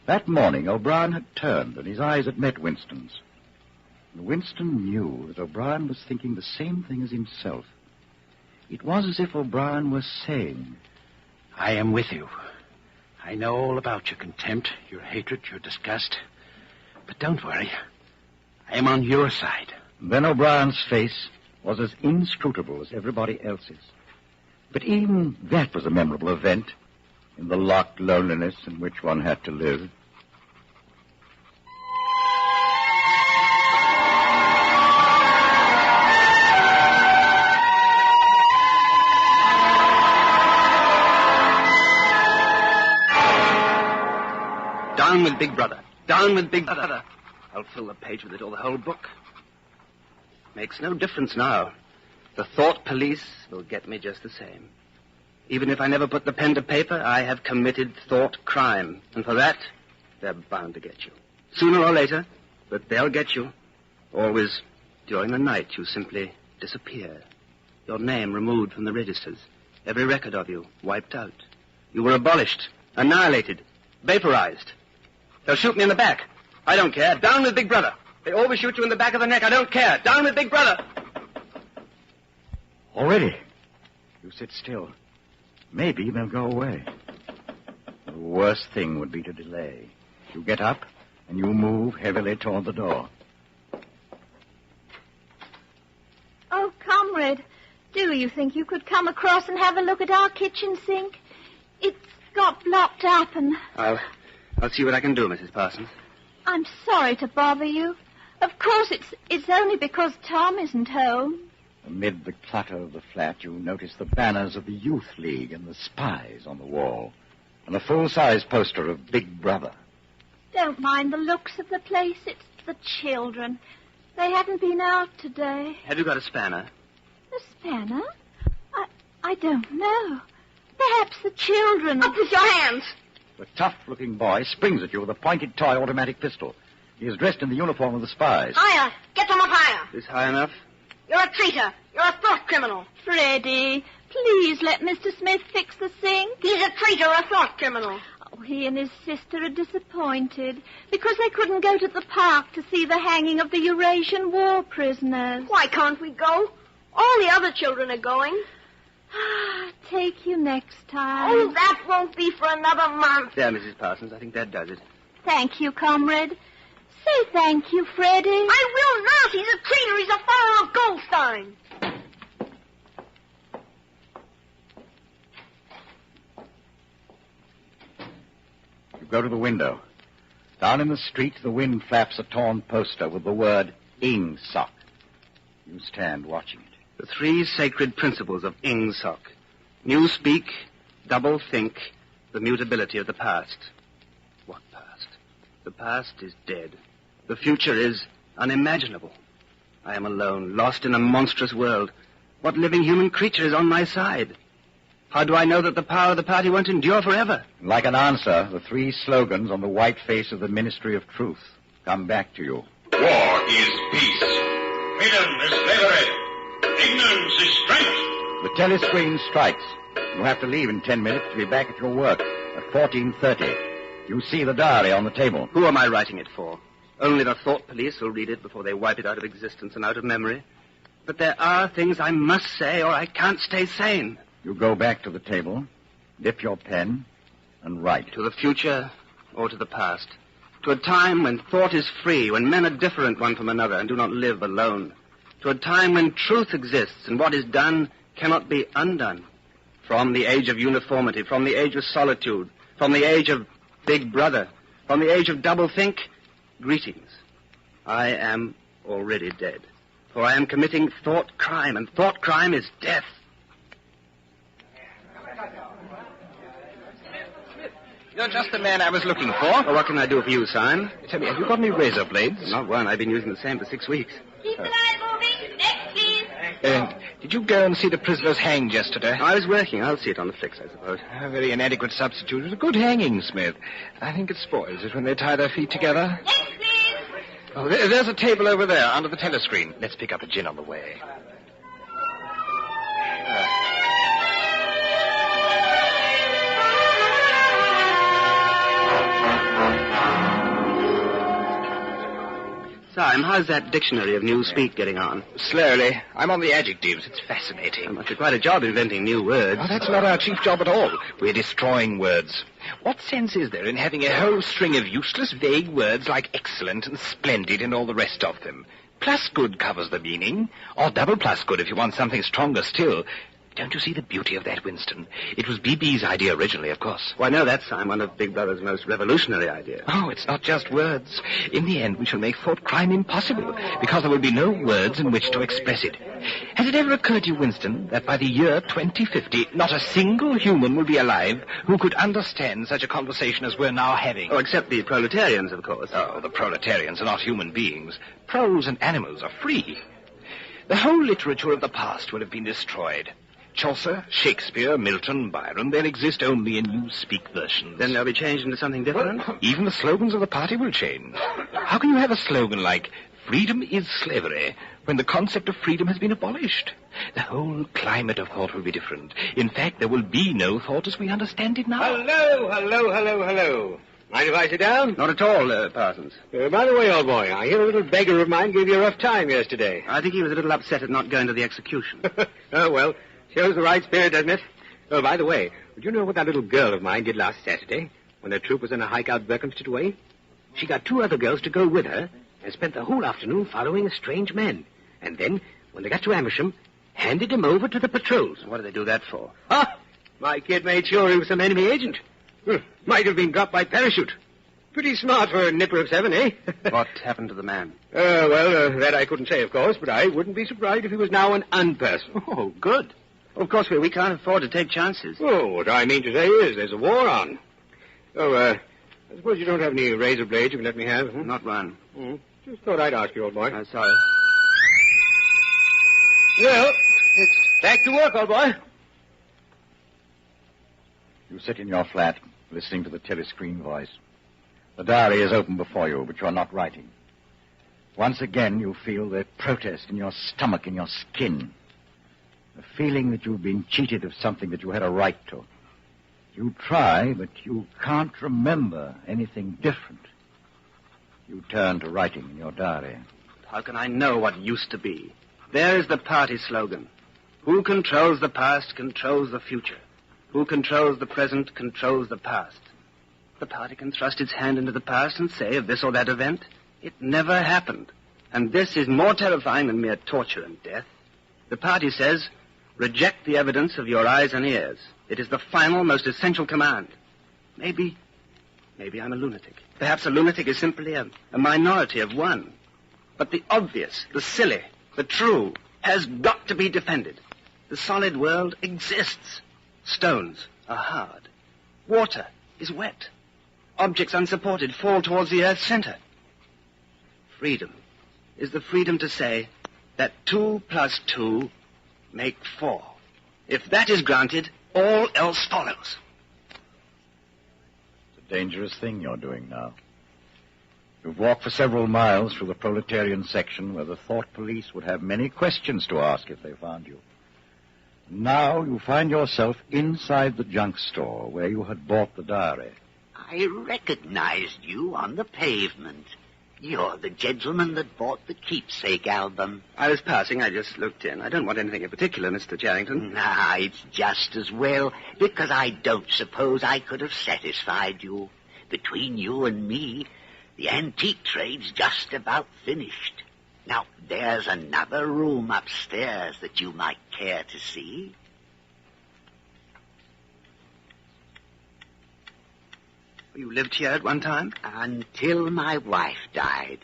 That morning, O'Brien had turned and his eyes had met Winston's. And Winston knew that O'Brien was thinking the same thing as himself. It was as if O'Brien was saying, I am with you. I know all about your contempt, your hatred, your disgust. But don't worry. I am on your side. Then O'Brien's face was as inscrutable as everybody else's. But even that was a memorable event in the locked loneliness in which one had to live. Down with Big Brother. Down with Big Brother. I'll fill the page with it or the whole book. Makes no difference now. The thought police will get me just the same. Even if I never put the pen to paper, I have committed thought crime. And for that, they're bound to get you. Sooner or later, but they'll get you. Always during the night, you simply disappear. Your name removed from the registers. Every record of you wiped out. You were abolished, annihilated, vaporized. They'll shoot me in the back. I don't care. Down with Big Brother. They always shoot you in the back of the neck. I don't care. Down with Big Brother. Already? You sit still. Maybe they'll go away. The worst thing would be to delay. You get up, and you move heavily toward the door. Oh, comrade, do you think you could come across and have a look at our kitchen sink? It's got blocked up and... I'll see what I can do, Mrs. Parsons. I'm sorry to bother you. Of course, it's only because Tom isn't home. Amid the clutter of the flat, you notice the banners of the Youth League and the Spies on the wall, and a full-size poster of Big Brother. Don't mind the looks of the place. It's the children. They haven't been out today. Have you got a spanner? A spanner? I don't know. Perhaps the children... Up with your hands! The tough-looking boy springs at you with a pointed toy automatic pistol. He is dressed in the uniform of the Spies. Higher! Get them up higher! Is high enough? You're a traitor. You're a thought criminal. Freddie, please let Mr. Smith fix the sink. He's a traitor, a thought criminal. Oh, he and his sister are disappointed because they couldn't go to the park to see the hanging of the Eurasian war prisoners. Why can't we go? All the other children are going. Take you next time. Oh, that won't be for another month. There, Mrs. Parsons, I think that does it. Thank you, comrade. Say thank you, Freddie. I will not. He's a traitor. He's a follower of Goldstein. You go to the window. Down in the street, the wind flaps a torn poster with the word Ingsoc. You stand watching it. The three sacred principles of Ingsoc. New speak, double think, the mutability of the past. What past? The past is dead. The future is unimaginable. I am alone, lost in a monstrous world. What living human creature is on my side? How do I know that the power of the party won't endure forever? Like an answer, the three slogans on the white face of the Ministry of Truth come back to you. War is peace. Freedom is slavery. Ignorance is strength. The telescreen strikes. You have to leave in 10 minutes to be back at your work at 14:30. You see the diary on the table. Who am I writing it for? Only the thought police will read it before they wipe it out of existence and out of memory. But there are things I must say or I can't stay sane. You go back to the table, dip your pen, and write. To the future or to the past. To a time when thought is free, when men are different one from another and do not live alone. To a time when truth exists and what is done cannot be undone. From the age of uniformity, from the age of solitude, from the age of Big Brother, from the age of doublethink, greetings. I am already dead, for I am committing thought crime, and thought crime is death. You're just the man I was looking for. Well, what can I do for you, Simon? Tell me, have you got any razor blades? Not one. I've been using the same for 6 weeks. Keep the line moving. Next, please. Did you go and see the prisoners hanged yesterday? I was working. I'll see it on the flicks, I suppose. A very inadequate substitute. It was a good hanging, Smith. I think it spoils it when they tie their feet together. Next, please. Oh, there's a table over there, under the telescreen. Let's pick up a gin on the way. Simon, how's that dictionary of Newspeak getting on? Slowly. I'm on the adjectives. It's fascinating. You must do quite a job inventing new words. Oh, that's not our chief job at all. We're destroying words. What sense is there in having a whole string of useless, vague words like excellent and splendid and all the rest of them? Plus good covers the meaning, or double plus good if you want something stronger still. Don't you see the beauty of that, Winston? It was BB's idea originally, of course. Well, I know that's one of Big Brother's most revolutionary ideas. Oh, it's not just words. In the end, we shall make thought crime impossible, because there will be no words in which to express it. Has it ever occurred to you, Winston, that by the year 2050, not a single human will be alive who could understand such a conversation as we're now having? Oh, except the proletarians, of course. Oh, the proletarians are not human beings. Proles and animals are free. The whole literature of the past will have been destroyed. Chaucer, Shakespeare, Milton, Byron, they'll exist only in Newspeak versions. Then they'll be changed into something different? Well, even the slogans of the party will change. How can you have a slogan like, freedom is slavery, when the concept of freedom has been abolished? The whole climate of thought will be different. In fact, there will be no thought as we understand it now. Hello. Mind if I sit down? Not at all, Parsons. By the way, old boy, I hear a little beggar of mine gave you a rough time yesterday. I think he was a little upset at not going to the execution. Oh, well, shows the right spirit, doesn't it? Oh, by the way, would you know what that little girl of mine did last Saturday, when her troop was on a hike out Berkhamsted way? She got 2 other girls to go with her, and spent the whole afternoon following a strange man. And then, when they got to Amersham, handed him over to the patrols. What did they do that for? Ah! My kid made sure he was some enemy agent. Might have been dropped by parachute. Pretty smart for a nipper of 7, eh? What happened to the man? That I couldn't say, of course, but I wouldn't be surprised if he was now an unperson. Oh, good. Well, of course, we can't afford to take chances. Oh, what I mean to say is there's a war on. Oh, I suppose you don't have any razor blades you can let me have? Huh? Not one. Just thought I'd ask you, old boy. I'm sorry. Well, it's back to work, old boy. You sit in your flat, listening to the telescreen voice. The diary is open before you, but you're not writing. Once again, you feel the protest in your stomach, in your skin. The feeling that you've been cheated of something that you had a right to. You try, but you can't remember anything different. You turn to writing in your diary. How can I know what used to be? There is the party slogan. Who controls the past controls the future. Who controls the present controls the past. The party can thrust its hand into the past and say of this or that event, it never happened. And this is more terrifying than mere torture and death. The party says, reject the evidence of your eyes and ears. It is the final, most essential command. Maybe I'm a lunatic. Perhaps a lunatic is simply a minority of one. But the obvious, the silly, the true, has got to be defended. The solid world exists. Stones are hard. Water is wet. Objects unsupported fall towards the earth's center. Freedom is the freedom to say that 2 + 2 make 4. If that is granted, all else follows. It's a dangerous thing you're doing now. You've walked for several miles through the proletarian section where the thought police would have many questions to ask if they found you. Now you find yourself inside the junk store where you had bought the diary. I recognized you on the pavement. You're the gentleman that bought the keepsake album. I was passing. I just looked in. I don't want anything in particular, Mr. Charrington. Nah, it's just as well, because I don't suppose I could have satisfied you. Between you and me, the antique trade's just about finished. Now, there's another room upstairs that you might care to see. You lived here at one time? Until my wife died.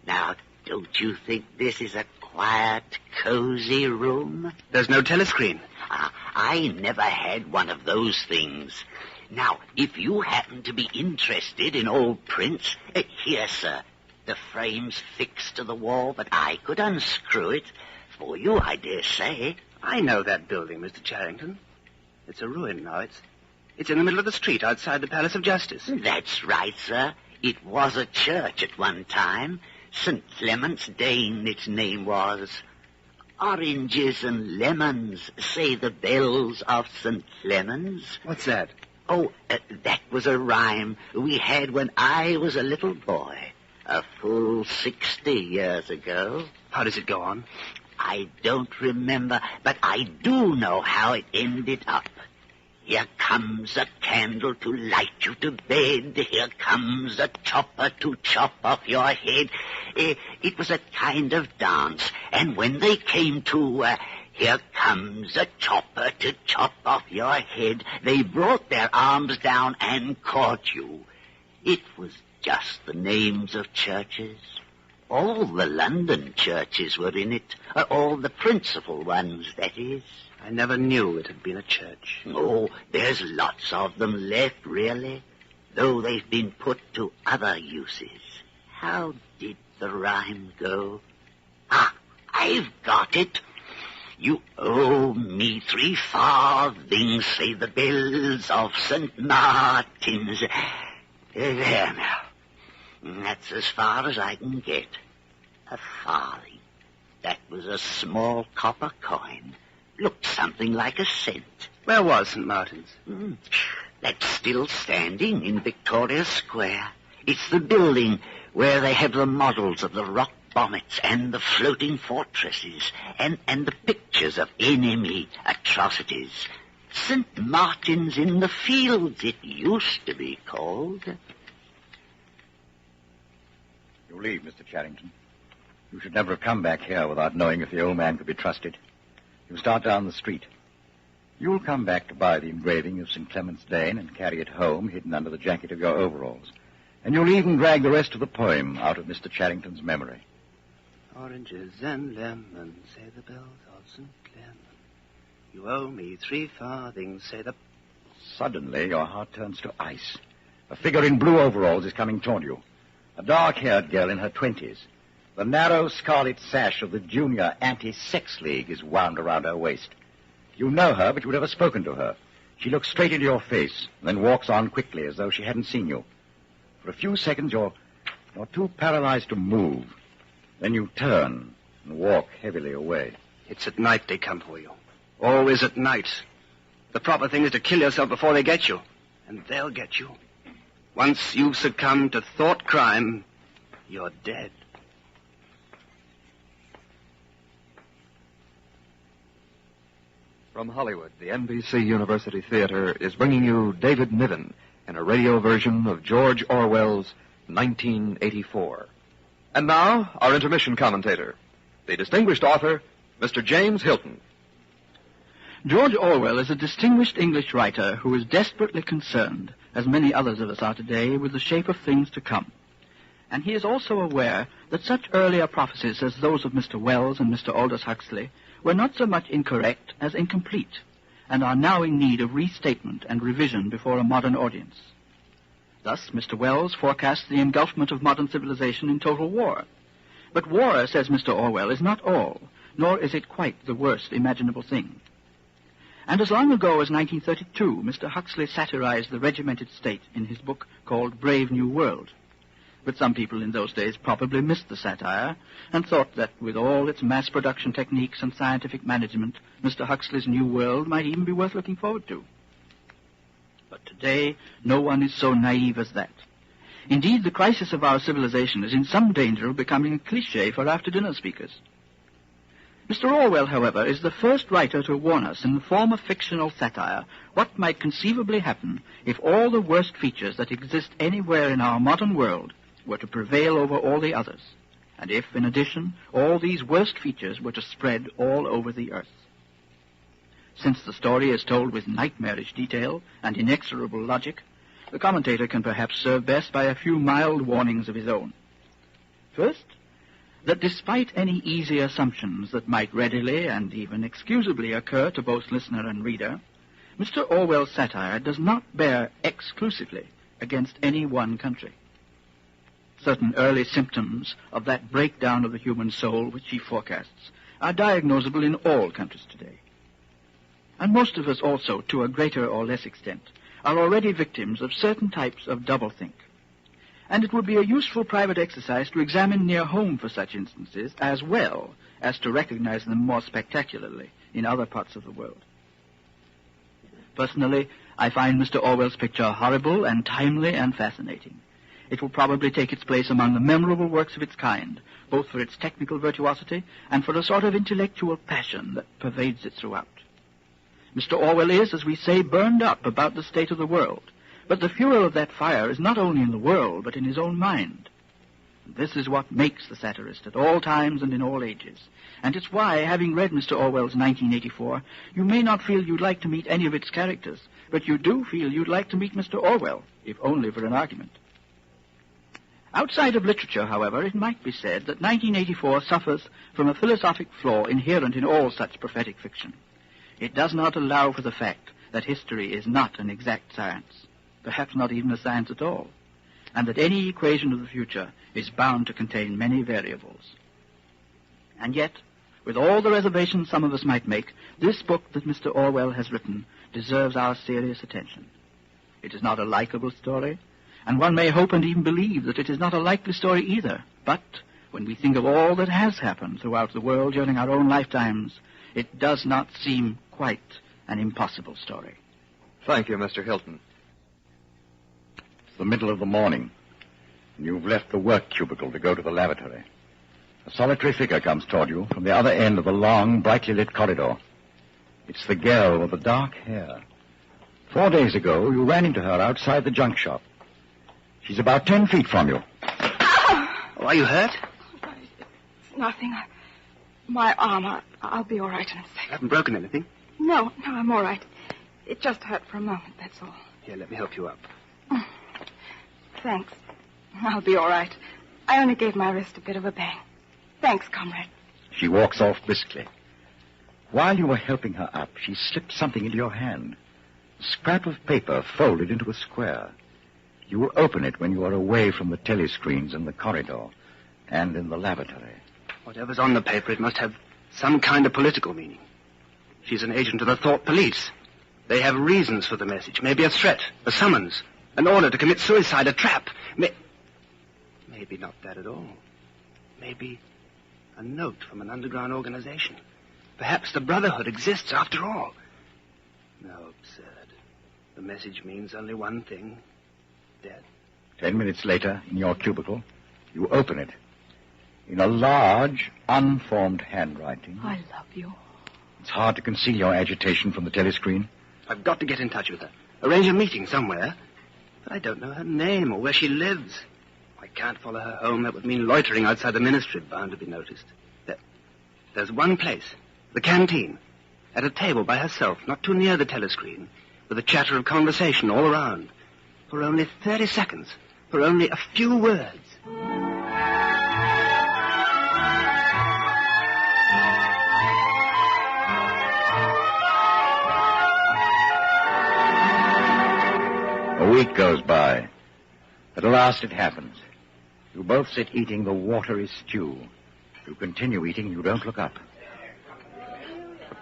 Now, don't you think this is a quiet, cozy room? There's no telescreen. I never had one of those things. Now, if you happen to be interested in old prints, here, sir. The frame's fixed to the wall, but I could unscrew it for you, I dare say. I know that building, Mr. Charrington. It's a ruin now. It's in the middle of the street outside the Palace of Justice. That's right, sir. It was a church at one time. St. Clement's Dane, its name was. Oranges and lemons, say the bells of St. Clement's. What's that? Oh, that was a rhyme we had when I was a little boy, a full 60 years ago. How does it go on? I don't remember, but I do know how it ended up. Here comes a candle to light you to bed. Here comes a chopper to chop off your head. It was a kind of dance. And when they came to, here comes a chopper to chop off your head, they brought their arms down and caught you. It was just the names of churches. All the London churches were in it. All the principal ones, that is. I never knew it had been a church. Oh, there's lots of them left, really, though they've been put to other uses. How did the rhyme go? I've got it. You owe me 3 farthings, say the bells of St. Martin's. There now. That's as far as I can get. A farthing. That was a small copper coin. Looked something like a cent. Where was St. Martin's? That's still standing in Victoria Square. It's the building where they have the models of the rock bonnets and the floating fortresses and the pictures of enemy atrocities. St. Martin's in the Fields, it used to be called. You leave, Mr. Charrington. You should never have come back here without knowing if the old man could be trusted. You start down the street. You'll come back to buy the engraving of St. Clement's Dane and carry it home hidden under the jacket of your overalls. And you'll even drag the rest of the poem out of Mr. Charrington's memory. Oranges and lemons, say the bells of St. Clement. You owe me 3 farthings, say the... Suddenly, your heart turns to ice. A figure in blue overalls is coming toward you. A dark-haired girl in her 20s. The narrow scarlet sash of the Junior Anti-Sex League is wound around her waist. You know her, but you've never spoken to her. She looks straight into your face, and then walks on quickly as though she hadn't seen you. For a few seconds, you're too paralyzed to move. Then you turn and walk heavily away. It's at night they come for you. Always at night. The proper thing is to kill yourself before they get you. And they'll get you. Once you've succumbed to thought crime, you're dead. From Hollywood, the NBC University Theater is bringing you David Niven in a radio version of George Orwell's 1984. And now, our intermission commentator, the distinguished author, Mr. James Hilton. George Orwell is a distinguished English writer who is desperately concerned, as many others of us are today, with the shape of things to come. And he is also aware that such earlier prophecies as those of Mr. Wells and Mr. Aldous Huxley were not so much incorrect as incomplete, and are now in need of restatement and revision before a modern audience. Thus, Mr. Wells forecasts the engulfment of modern civilization in total war. But war, says Mr. Orwell, is not all, nor is it quite the worst imaginable thing. And as long ago as 1932, Mr. Huxley satirized the regimented state in his book called Brave New World. But some people in those days probably missed the satire and thought that with all its mass production techniques and scientific management, Mr. Huxley's New World might even be worth looking forward to. But today, no one is so naive as that. Indeed, the crisis of our civilization is in some danger of becoming a cliché for after-dinner speakers. Mr. Orwell, however, is the first writer to warn us in the form of fictional satire what might conceivably happen if all the worst features that exist anywhere in our modern world were to prevail over all the others, and if, in addition, all these worst features were to spread all over the earth. Since the story is told with nightmarish detail and inexorable logic, the commentator can perhaps serve best by a few mild warnings of his own. First, that despite any easy assumptions that might readily and even excusably occur to both listener and reader, Mr. Orwell's satire does not bear exclusively against any one country. Certain early symptoms of that breakdown of the human soul which he forecasts are diagnosable in all countries today. And most of us also, to a greater or less extent, are already victims of certain types of doublethink. And it would be a useful private exercise to examine near home for such instances as well as to recognize them more spectacularly in other parts of the world. Personally, I find Mr. Orwell's picture horrible and timely and fascinating. It will probably take its place among the memorable works of its kind, both for its technical virtuosity and for a sort of intellectual passion that pervades it throughout. Mr. Orwell is, as we say, burned up about the state of the world. But the fuel of that fire is not only in the world, but in his own mind. This is what makes the satirist at all times and in all ages. And it's why, having read Mr. Orwell's 1984, you may not feel you'd like to meet any of its characters, but you do feel you'd like to meet Mr. Orwell, if only for an argument. Outside of literature, however, it might be said that 1984 suffers from a philosophic flaw inherent in all such prophetic fiction. It does not allow for the fact that history is not an exact science, perhaps not even a science at all, and that any equation of the future is bound to contain many variables. And yet, with all the reservations some of us might make, this book that Mr. Orwell has written deserves our serious attention. It is not a likable story, and one may hope and even believe that it is not a likely story either. But when we think of all that has happened throughout the world during our own lifetimes, it does not seem quite an impossible story. Thank you, Mr. Hilton. It's the middle of the morning, and you've left the work cubicle to go to the lavatory. A solitary figure comes toward you from the other end of the long, brightly lit corridor. It's the girl with the dark hair. 4 days ago, you ran into her outside the junk shop. She's about 10 feet from you. Oh, are you hurt? It's nothing. My arm. I'll be all right in a second. You haven't broken anything? No, I'm all right. It just hurt for a moment, that's all. Here, let me help you up. Thanks. I'll be all right. I only gave my wrist a bit of a bang. Thanks, comrade. She walks off briskly. While you were helping her up, she slipped something into your hand. A scrap of paper folded into a square. You will open it when you are away from the telescreens in the corridor and in the lavatory. Whatever's on the paper, it must have some kind of political meaning. She's an agent of the thought police. They have reasons for the message. Maybe a threat, a summons, an order to commit suicide, a trap. Maybe not that at all. Maybe a note from an underground organization. Perhaps the Brotherhood exists after all. No, absurd. The message means only one thing. Death. 10 minutes later, in your cubicle, you open it. In a large, unformed handwriting. I love you. It's hard to conceal your agitation from the telescreen. I've got to get in touch with her. Arrange a meeting somewhere. But I don't know her name or where she lives. I can't follow her home. That would mean loitering outside the ministry, bound to be noticed. There's one place, the canteen, at a table by herself, not too near the telescreen, with a chatter of conversation all around. For only 30 seconds. For only a few words. A week goes by. At last it happens. You both sit eating the watery stew. You continue eating, you don't look up.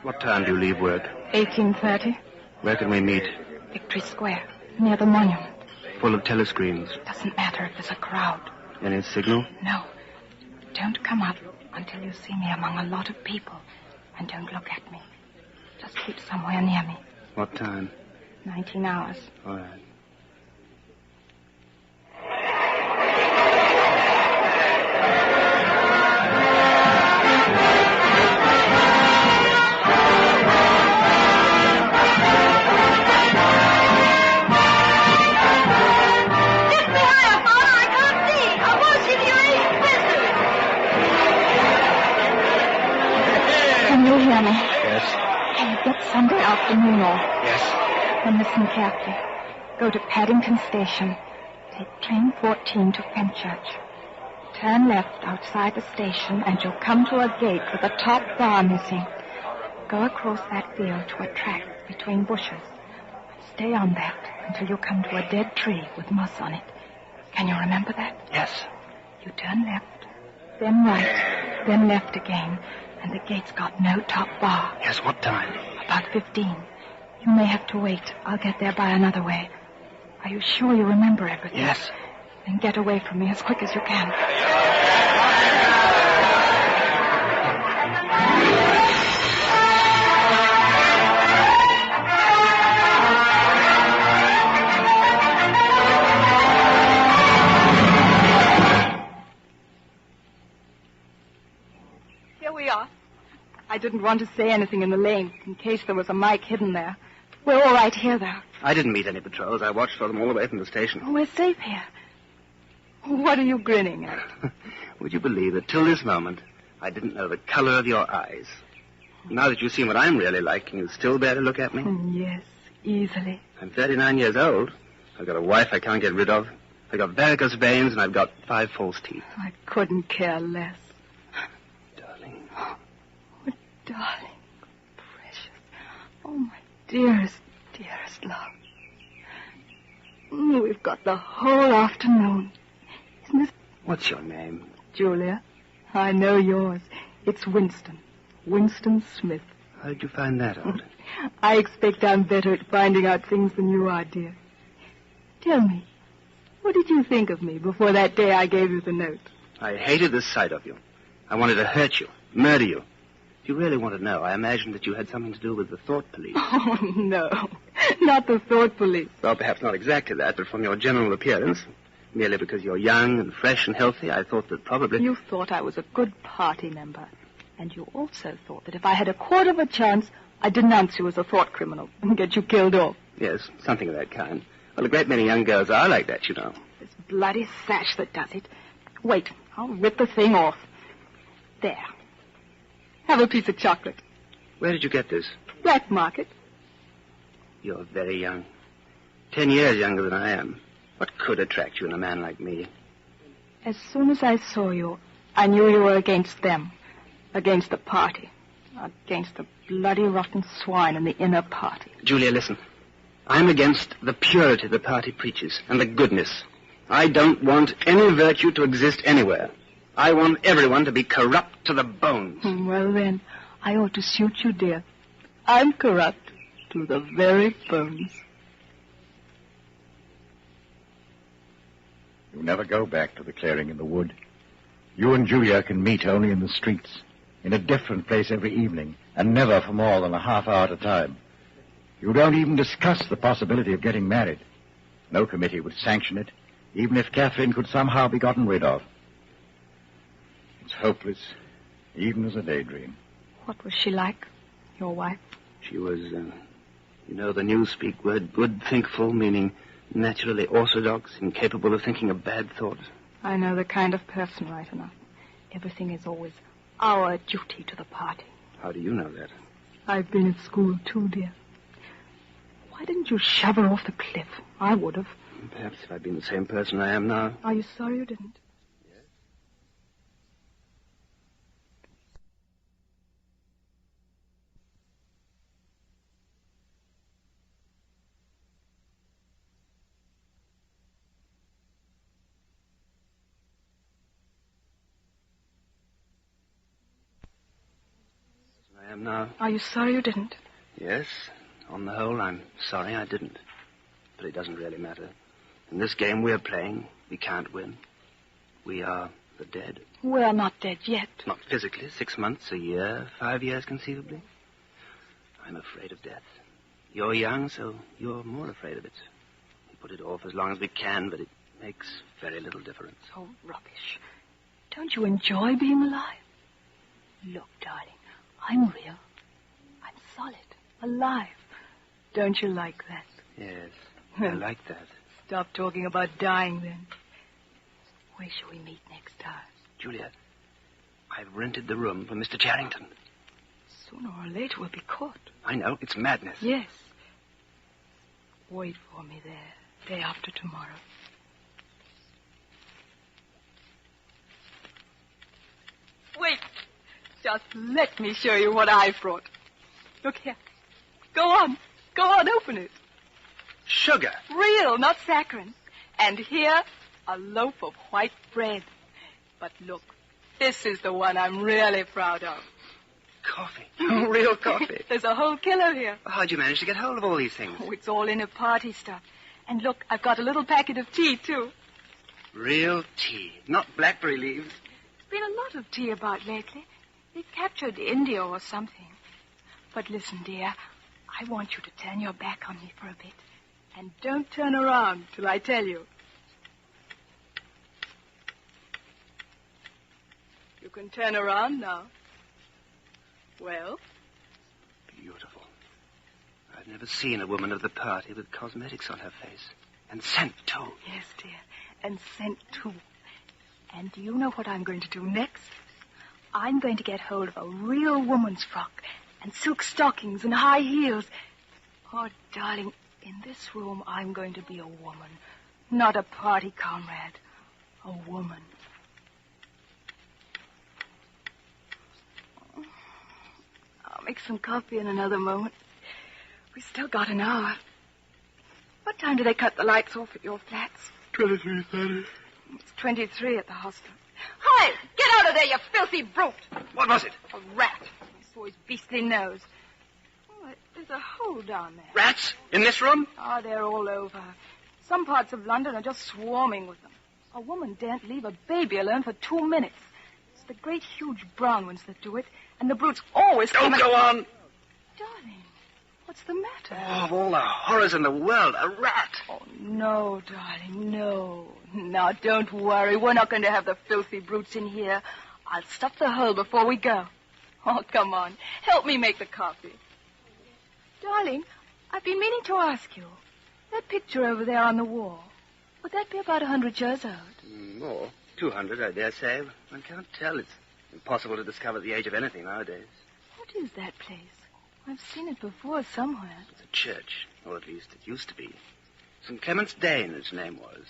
What time do you leave work? 18:30. Where can we meet? Victory Square, near the monument. Full of telescreens. Doesn't matter if there's a crowd. Any signal? No. Don't come up until you see me among a lot of people. And don't look at me. Just keep somewhere near me. What time? 19 hours. All right. hear me? Yes. Can you get Sunday afternoon off? Yes. Then listen carefully. Go to Paddington Station. Take train 14 to Fenchurch. Turn left outside the station and you'll come to a gate with a top bar missing. Go across that field to a track between bushes. Stay on that until you come to a dead tree with moss on it. Can you remember that? Yes. You turn left, then right, then left again, and the gate's got no top bar. Yes, what time? About 15. You may have to wait. I'll get there by another way. Are you sure you remember everything? Yes. Then get away from me as quick as you can. Here we are. I didn't want to say anything in the lane in case there was a mic hidden there. We're all right here, though. I didn't meet any patrols. I watched for them all the way from the station. Oh, we're safe here. What are you grinning at? Would you believe that till this moment, I didn't know the color of your eyes? Now that you've seen what I'm really like, can you still bear to look at me? Yes, easily. I'm 39 years old. I've got a wife I can't get rid of. I've got varicose veins, and I've got 5 false teeth. I couldn't care less. Darling. Oh, darling. Precious. Oh, my dearest, dearest love. We've got the whole afternoon. Isn't this... What's your name? Julia. I know yours. It's Winston. Winston Smith. How did you find that out? I expect I'm better at finding out things than you are, dear. Tell me, what did you think of me before that day I gave you the note? I hated the sight of you. I wanted to hurt you, murder you. If you really want to know, I imagined that you had something to do with the thought police. Oh, no. Not the thought police. Well, perhaps not exactly that, but from your general appearance, merely because you're young and fresh and healthy, I thought that probably... You thought I was a good party member. And you also thought that if I had a quarter of a chance, I'd denounce you as a thought criminal and get you killed off. Yes, something of that kind. Well, a great many young girls are like that, you know. This bloody sash that does it. Wait, I'll rip the thing off. There. Have a piece of chocolate. Where did you get this? Black market. You're very young. 10 years younger than I am. What could attract you in a man like me? As soon as I saw you, I knew you were against them. Against the party. Against the bloody rotten swine in the inner party. Julia, listen. I'm against the purity the party preaches and the goodness. I don't want any virtue to exist anywhere. I want everyone to be corrupt to the bones. Well, then, I ought to suit you, dear. I'm corrupt to the very bones. You never go back to the clearing in the wood. You and Julia can meet only in the streets, in a different place every evening, and never for more than a half hour at a time. You don't even discuss the possibility of getting married. No committee would sanction it, even if Catherine could somehow be gotten rid of. It's hopeless, even as a daydream. What was she like, your wife? She was, you know the newspeak word good thinkful, meaning naturally orthodox, incapable of thinking a bad thought. I know the kind of person right enough. Everything is always our duty to the party. How do you know that? I've been at school too, dear. Why didn't you shove her off the cliff? I would have. Perhaps if I'd been the same person I am now. Are you sorry you didn't? I am now. Are you sorry you didn't? Yes. On the whole, I'm sorry I didn't. But it doesn't really matter. In this game we're playing, we can't win. We are the dead. We're not dead yet. Not physically. 6 months, a year, 5 years conceivably. I'm afraid of death. You're young, so you're more afraid of it. We put it off as long as we can, but it makes very little difference. Oh, rubbish. Don't you enjoy being alive? Look, darling, I'm real. I'm solid, alive. Don't you like that? Yes, I like that. Stop talking about dying, then. Where shall we meet next time? Julia, I've rented the room for Mr. Charrington. Sooner or later we'll be caught. I know. It's madness. Yes. Wait for me there. Day after tomorrow. Wait. Just let me show you what I've brought. Look here. Go on. Go on, open it. Sugar. Real, not saccharine. And here, a loaf of white bread. But look, this is the one I'm really proud of. Coffee. Oh, real coffee. There's a whole kilo here. How'd you manage to get hold of all these things? Oh, it's all in a party stuff. And look, I've got a little packet of tea, too. Real tea, not blackberry leaves. There's been a lot of tea about lately. They captured India or something. But listen, dear, I want you to turn your back on me for a bit. And don't turn around till I tell you. You can turn around now. Well? Beautiful. I've never seen a woman of the party with cosmetics on her face. And scent, too. Yes, dear. And scent, too. And do you know what I'm going to do next? I'm going to get hold of a real woman's frock and silk stockings and high heels. Oh, darling, in this room, I'm going to be a woman, not a party comrade. A woman. I'll make some coffee in another moment. We've still got an hour. What time do they cut the lights off at your flats? 23:30. It's 23 at the hospital. Hi! Get out of there, you filthy brute! What was it? A rat. I saw his beastly nose. Oh, there's a hole down there. Rats? In this room? Oh, they're all over. Some parts of London are just swarming with them. A woman daren't leave a baby alone for 2 minutes. It's the great, huge brown ones that do it, and the brutes always come. Don't go on! Darling, what's the matter? Oh, of all the horrors in the world, a rat! Oh, no, darling, no. Now, don't worry. We're not going to have the filthy brutes in here. I'll stuff the hole before we go. Oh, come on. Help me make the coffee. Darling, I've been meaning to ask you. That picture over there on the wall, would that be about 100 years old? More. 200, I dare say. One can't tell. It's impossible to discover the age of anything nowadays. What is that place? I've seen it before somewhere. It's a church, or at least it used to be. St. Clement's Dane, its name was.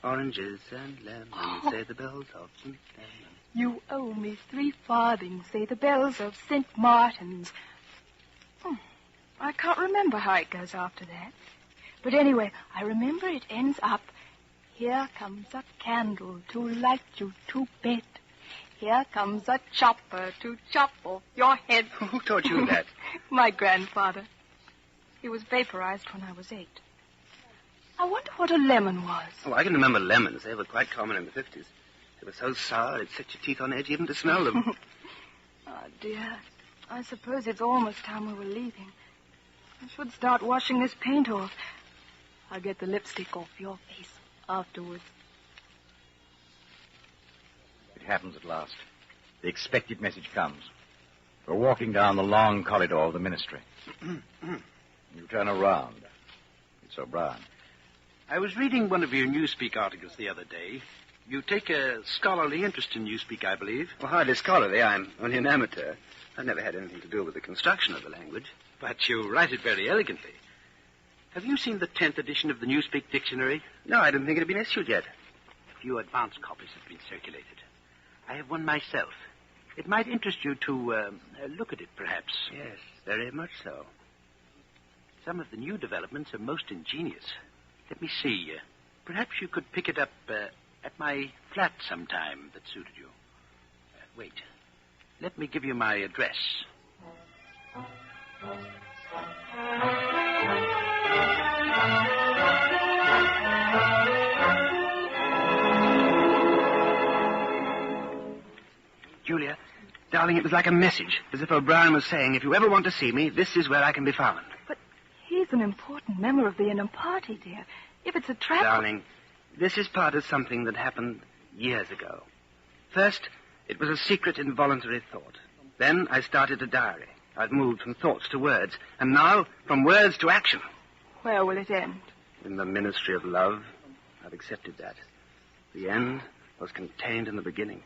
Oranges and lemons, say the bells of St. Clement. You owe me 3 farthings, say the bells of St. Martin's. I can't remember how it goes after that. But anyway, I remember it ends up, here comes a candle to light you to bed. Here comes a chopper to chop off your head. Who taught you that? My grandfather. He was vaporized when I was 8. I wonder what a lemon was. Oh, I can remember lemons. They were quite common in the 50s. They were so sour it set your teeth on edge even to smell them. Oh, dear. I suppose it's almost time we were leaving. I should start washing this paint off. I'll get the lipstick off your face afterwards. It happens at last. The expected message comes. We're walking down the long corridor of the ministry. You turn around. It's O'Brien. I was reading one of your Newspeak articles the other day. You take a scholarly interest in Newspeak, I believe. Well, hardly scholarly. I'm only an amateur. I've never had anything to do with the construction of the language. But you write it very elegantly. Have you seen the 10th edition of the Newspeak Dictionary? No, I didn't think it had been issued yet. A few advance copies have been circulated. I have one myself. It might interest you to look at it, perhaps. Yes, very much so. Some of the new developments are most ingenious. Let me see. Perhaps you could pick it up at my flat sometime that suited you. Wait. Let me give you my address. Julia, darling, it was like a message, as if O'Brien was saying, if you ever want to see me, this is where I can be found. But he's an important member of the inner party, dear. If it's a trap... Darling, this is part of something that happened years ago. First, it was a secret, involuntary thought. Then I started a diary. I've moved from thoughts to words. And now, from words to action. Where will it end? In the ministry of love. I've accepted that. The end was contained in the beginning.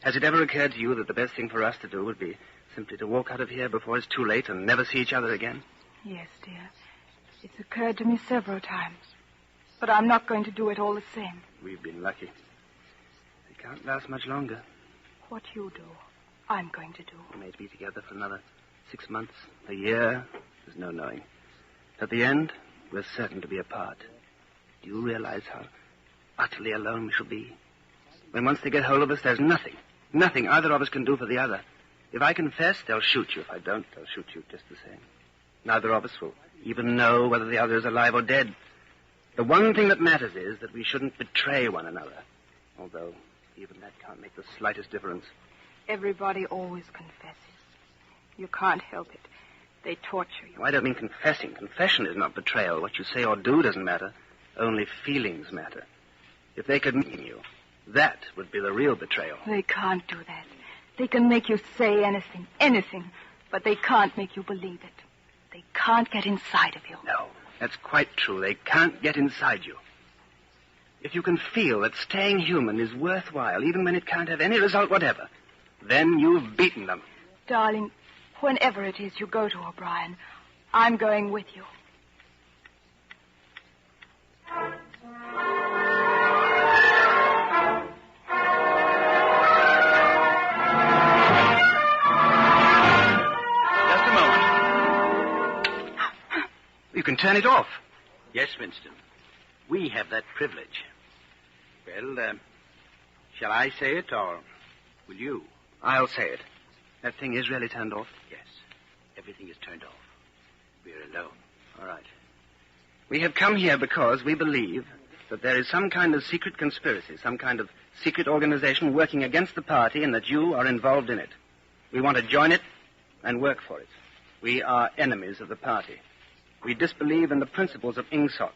Has it ever occurred to you that the best thing for us to do would be simply to walk out of here before it's too late and never see each other again? Yes, dear. It's occurred to me several times. But I'm not going to do it all the same. We've been lucky. It can't last much longer. What you do, I'm going to do. We may be together for another 6 months, a year. There's no knowing. At the end, we're certain to be apart. Do you realize how utterly alone we shall be? When once they get hold of us, there's nothing either of us can do for the other. If I confess, they'll shoot you. If I don't, they'll shoot you just the same. Neither of us will even know whether the other is alive or dead. The one thing that matters is that we shouldn't betray one another, although even that can't make the slightest difference. Everybody always confesses. You can't help it. They torture you. I don't mean confessing. Confession is not betrayal. What you say or do doesn't matter. Only feelings matter. If they could mean you, that would be the real betrayal. They can't do that. They can make you say anything, but they can't make you believe it. They can't get inside of you. No, that's quite true. They can't get inside you. If you can feel that staying human is worthwhile, even when it can't have any result whatever, then you've beaten them. Darling, whenever it is you go to O'Brien, I'm going with you. Just a moment. You can turn it off. Yes, Winston. We have that privilege. Well, shall I say it, or will you? I'll say it. That thing is really turned off? Yes. Everything is turned off. We're alone. All right. We have come here because we believe that there is some kind of secret conspiracy, some kind of secret organization working against the party, and that you are involved in it. We want to join it and work for it. We are enemies of the party. We disbelieve in the principles of Ingsoc.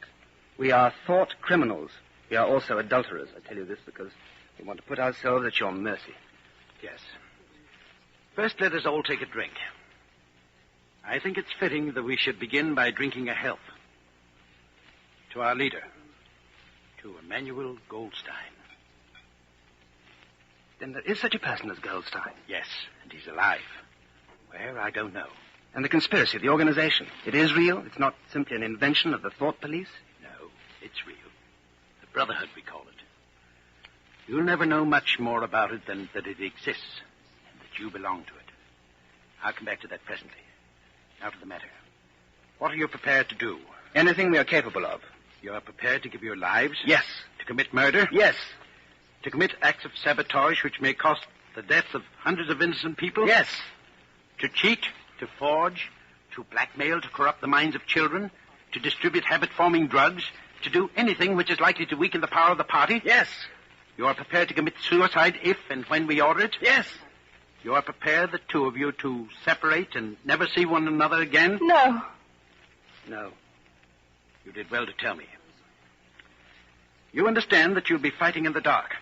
We are thought criminals. We are also adulterers. I tell you this because we want to put ourselves at your mercy. Yes. First, let us all take a drink. I think it's fitting that we should begin by drinking a health. To our leader, to Emmanuel Goldstein. Then there is such a person as Goldstein? Yes, and he's alive. Where, I don't know. And the conspiracy, the organization, it is real? It's not simply an invention of the thought police? No, it's real. The Brotherhood, we call it. You'll never know much more about it than that it exists, and that you belong to it. I'll come back to that presently. Now to the matter. What are you prepared to do? Anything we are capable of. You are prepared to give your lives? Yes. To commit murder? Yes. To commit acts of sabotage which may cost the deaths of hundreds of innocent people? Yes. To cheat, to forge, to blackmail, to corrupt the minds of children, to distribute habit-forming drugs, to do anything which is likely to weaken the power of the party? Yes. You are prepared to commit suicide if and when we order it? Yes. You are prepared, the two of you, to separate and never see one another again? No. No. You did well to tell me. You understand that you'll be fighting in the dark.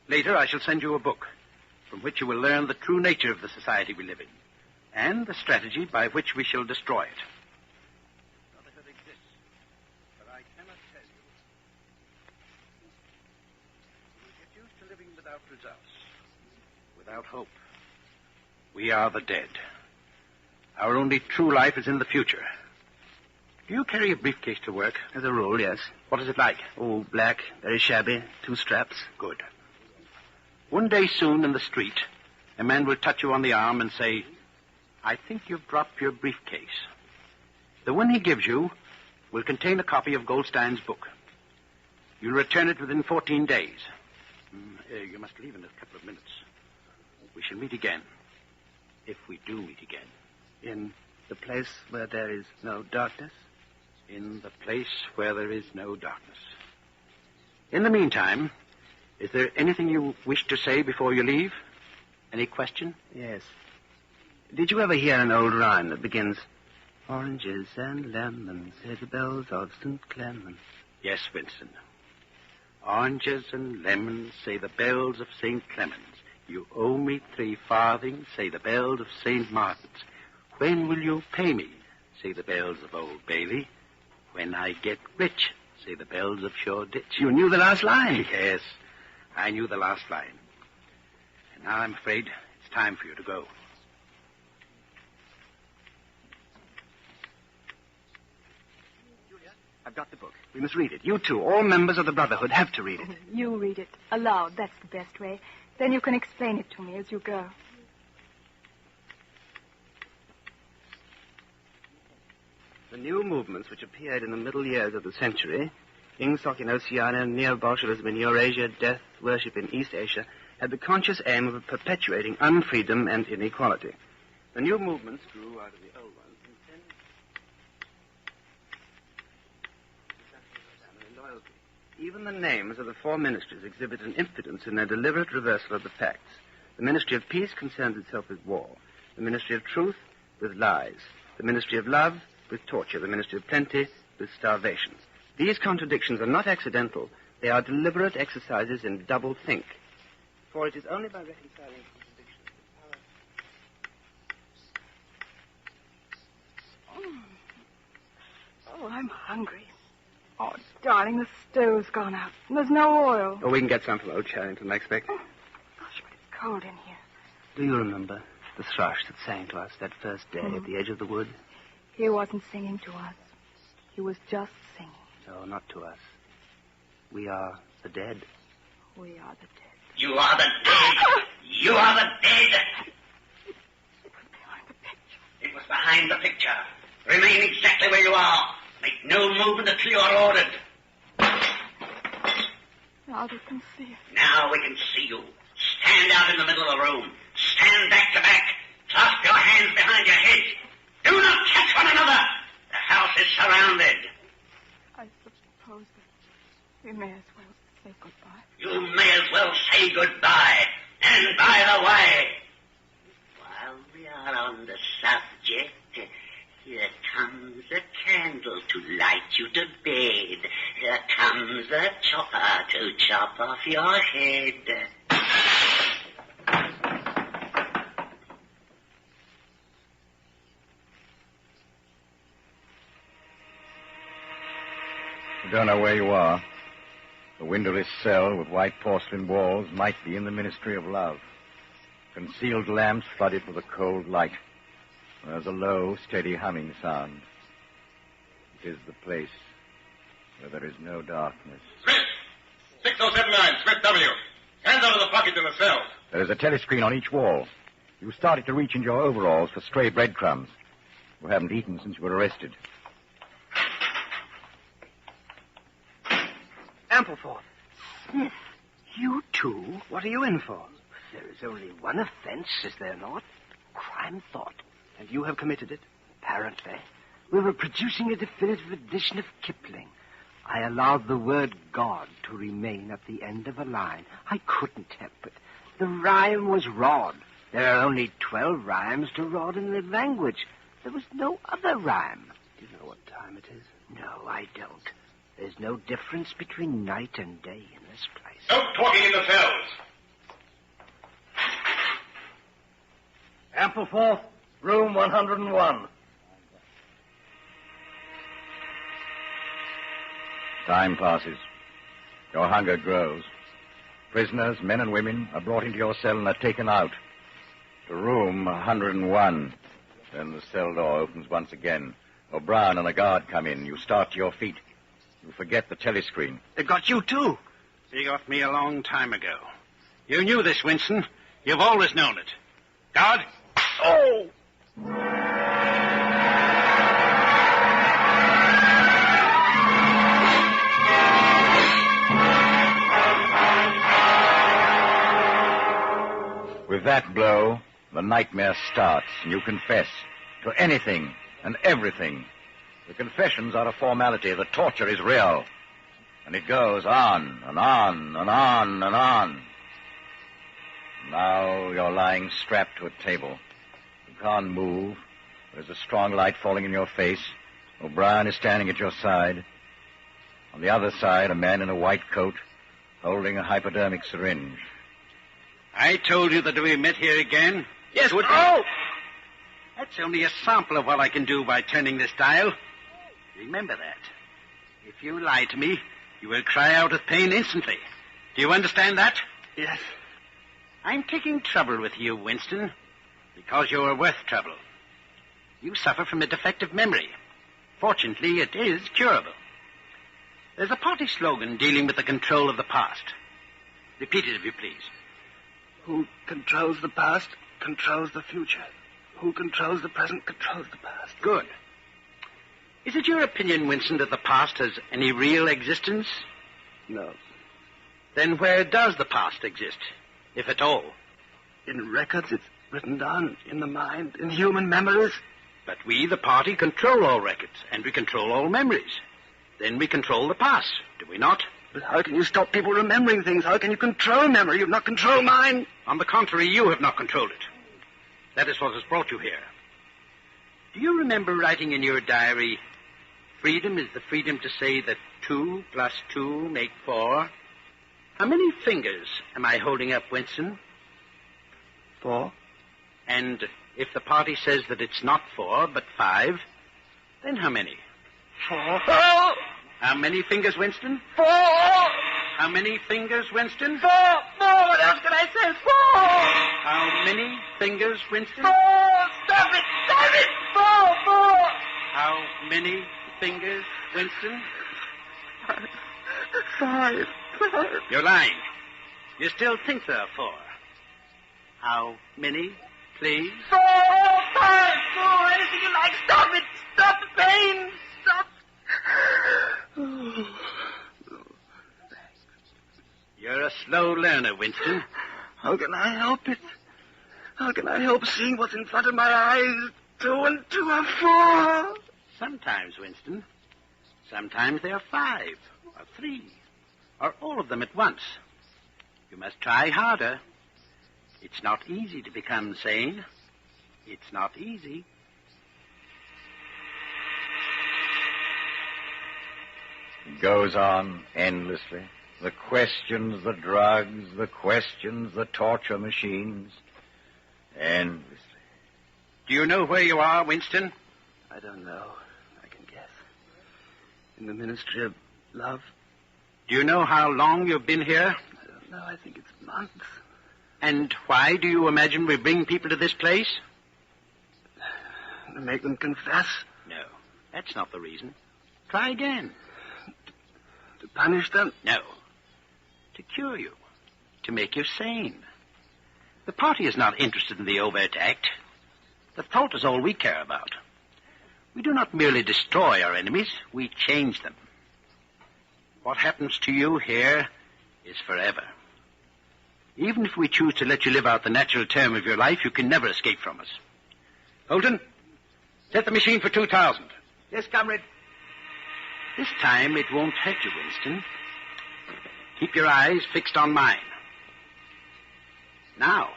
Later, I shall send you a book from which you will learn the true nature of the society we live in and the strategy by which we shall destroy it. Brotherhood exists, but I cannot tell you. You will get used to living without results, without hope. We are the dead. Our only true life is in the future. Do you carry a briefcase to work? As a rule, yes. What is it like? Oh, black, very shabby, 2 straps. Good. One day soon in the street, a man will touch you on the arm and say, I think you've dropped your briefcase. The one he gives you will contain a copy of Goldstein's book. You'll return it within 14 days. You must leave in a couple of minutes. We shall meet again. If we do meet again. In the place where there is no darkness? In the place where there is no darkness. In the meantime, is there anything you wish to say before you leave? Any question? Yes. Did you ever hear an old rhyme that begins, Oranges and lemons, say the bells of St. Clement? Yes, Winston. Oranges and lemons, say the bells of St. Clement's. You owe me 3 farthings, say the bells of St. Martin's. When will you pay me, say the bells of Old Bailey. When I get rich, say the bells of Shoreditch. You knew the last line? Yes, I knew the last line. Now, I'm afraid it's time for you to go. I've got the book. We must read it. You too. All members of the Brotherhood have to read it. You read it aloud. That's the best way. Then you can explain it to me as you go. The new movements which appeared in the middle years of the century, Ingsoc in Oceania, Neo-Bolshevism in Eurasia, death worship in East Asia, had the conscious aim of perpetuating unfreedom and inequality. The new movements grew out of the old ones and tended to loyalty. Even the names of the four ministries exhibit an impudence in their deliberate reversal of the facts. The Ministry of Peace concerns itself with war. The Ministry of Truth with lies. The Ministry of Love with torture. The Ministry of Plenty with starvations. These contradictions are not accidental. They are deliberate exercises in double think. For it is only by reconciling contradictions that power... Oh, I'm hungry. Oh, darling, the stove's gone out. And there's no oil. Oh, we can get some from Old Charrington, I expect. Oh, gosh, but it's cold in here. Do you remember the thrush that sang to us that first day at the edge of the wood? He wasn't singing to us. He was just singing. No, not to us. We are the dead. We are the dead. You are the dead. You are the dead. It was behind the picture. Remain exactly where you are. Make no movement until you are ordered. Now we can see it. Now we can see you. Stand out in the middle of the room. Stand back to back. Clasp your hands behind your head. Do not touch one another. The house is surrounded. I suppose that we may as well say goodbye. You may as well say goodbye. And by the way, while we are on the subject, here comes a candle to light you to bed. Here comes a chopper to chop off your head. You don't know where you are. The windowless cell with white porcelain walls might be in the Ministry of Love. Concealed lamps flooded with a cold light. There's a low, steady humming sound. It is the place where there is no darkness. Smith! 6079, Smith W. Hands out of the pockets in the cells. There is a telescreen on each wall. You started to reach into your overalls for stray breadcrumbs. You haven't eaten since you were arrested. Ampleforth. Smith, you too? What are you in for? There is only one offense, is there not? Crime thought. And you have committed it? Apparently. We were producing a definitive edition of Kipling. I allowed the word God to remain at the end of a line. I couldn't help it. The rhyme was rod. There are only 12 rhymes to rod in the language. There was no other rhyme. Do you know what time it is? No, I don't. There's no difference between night and day in this place. No talking in the cells. Ampleforth, room 101. Time passes. Your hunger grows. Prisoners, men and women, are brought into your cell and are taken out. To room 101. Then the cell door opens once again. O'Brien and a guard come in. You start to your feet. You forget the telescreen. They got you, too. They got me a long time ago. You knew this, Winston. You've always known it. Guard. Oh! With that blow, the nightmare starts, and you confess to anything and everything. The confessions are a formality. The torture is real. And it goes on and on and on and on. Now you're lying strapped to a table. You can't move. There's a strong light falling in your face. O'Brien is standing at your side. On the other side, a man in a white coat holding a hypodermic syringe. I told you that we met here again. Yes, would oh! That's only a sample of what I can do by turning this dial. Remember that. If you lie to me, you will cry out with pain instantly. Do you understand that? Yes. I'm taking trouble with you, Winston, because you're worth trouble. You suffer from a defective memory. Fortunately, it is curable. There's a party slogan dealing with the control of the past. Repeat it, if you please. Who controls the past controls the future. Who controls the present controls the past. Good. Is it your opinion, Winston, that the past has any real existence? No. Then where does the past exist, if at all? In records, it's written down in the mind, in human memories. But we, the party, control all records, and we control all memories. Then we control the past, do we not? But how can you stop people remembering things? How can you control memory? You've not controlled mine. On the contrary, you have not controlled it. That is what has brought you here. Do you remember writing in your diary, freedom is the freedom to say that 2 plus 2 make 4? How many fingers am I holding up, Winston? 4. And if the party says that it's not 4, but 5, then how many? 4. How many fingers, Winston? 4. How many fingers, Winston? 4. What else can I say? 4. How many fingers, Winston? 4. Stop it! Stop it! 4. How many fingers, Winston? 5. You're lying. You still think there are 4. How many, please? 4, 5, 4, anything you like. Stop it! Stop the pain! Stop! You're a slow learner, Winston. How can I help it? How can I help seeing what's in front of my eyes? 2 and 2 are 4. Sometimes, Winston. Sometimes they are 5 or 3 or all of them at once. You must try harder. It's not easy to become sane. It's not easy. It goes on endlessly. The questions, the drugs, the questions, the torture machines. Endlessly. Do you know where you are, Winston? I don't know. I can guess. In the Ministry of Love. Do you know how long you've been here? I don't know. I think it's months. And why do you imagine we bring people to this place? To make them confess. No, that's not the reason. Try again. To punish them? No. To cure you. To make you sane. The party is not interested in the overt act. The thought is all we care about. We do not merely destroy our enemies, we change them. What happens to you here is forever. Even if we choose to let you live out the natural term of your life, you can never escape from us. Holton, set the machine for 2,000. Yes, comrade. This time it won't hurt you, Winston. Keep your eyes fixed on mine. Now,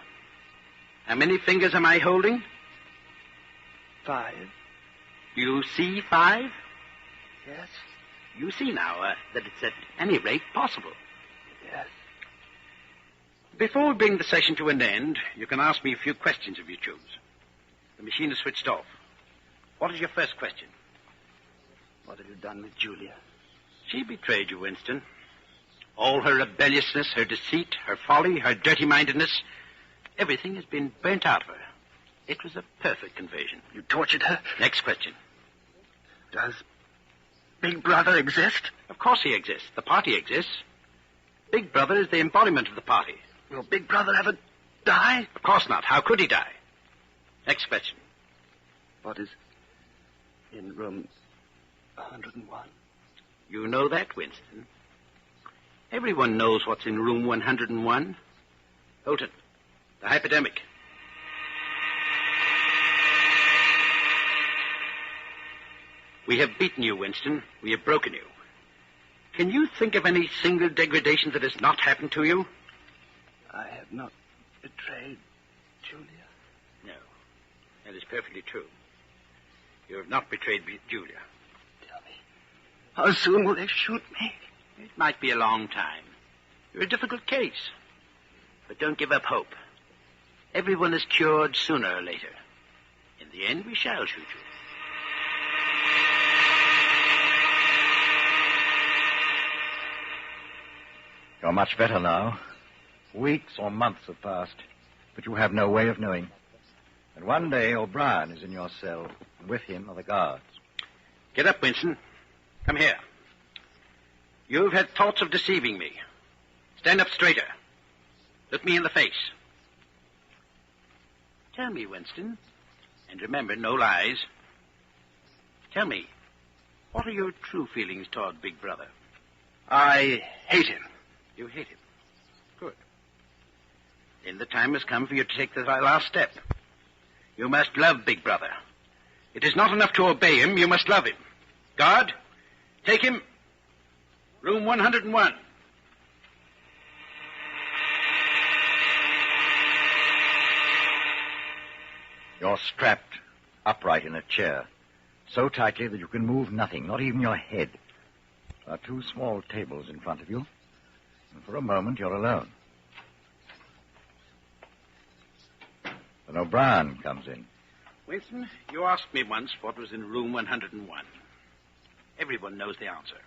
how many fingers am I holding? 5. You see 5? Yes. You see now that it's at any rate possible. Yes. Before we bring the session to an end, you can ask me a few questions if you choose. The machine is switched off. What is your first question? What have you done with Julia? She betrayed you, Winston. All her rebelliousness, her deceit, her folly, her dirty-mindedness, everything has been burnt out of her. It was a perfect conversion. You tortured her? Next question. Does Big Brother exist? Of course he exists. The party exists. Big Brother is the embodiment of the party. Will Big Brother ever die? Of course not. How could he die? Next question. What is in room 101? You know that, Winston. Everyone knows what's in room 101. Holton, the hypodermic. We have beaten you, Winston. We have broken you. Can you think of any single degradation that has not happened to you? I have not betrayed Julia. No, that is perfectly true. You have not betrayed Julia. Tell me, how soon will they shoot me? It might be a long time. You're a difficult case. But don't give up hope. Everyone is cured sooner or later. In the end, we shall shoot you. You're much better now. Weeks or months have passed, but you have no way of knowing. And one day O'Brien is in your cell, and with him are the guards. Get up, Winston. Come here. You've had thoughts of deceiving me. Stand up straighter. Look me in the face. Tell me, Winston, and remember, no lies. Tell me, what are your true feelings toward Big Brother? I hate him. You hate him? Good. Then the time has come for you to take the last step. You must love Big Brother. It is not enough to obey him, you must love him. Guard, take him. Room 101. You're strapped upright in a chair, so tightly that you can move nothing, not even your head. There are two small tables in front of you, and for a moment you're alone. Then O'Brien comes in. Winston, you asked me once what was in room 101. Everyone knows the answer.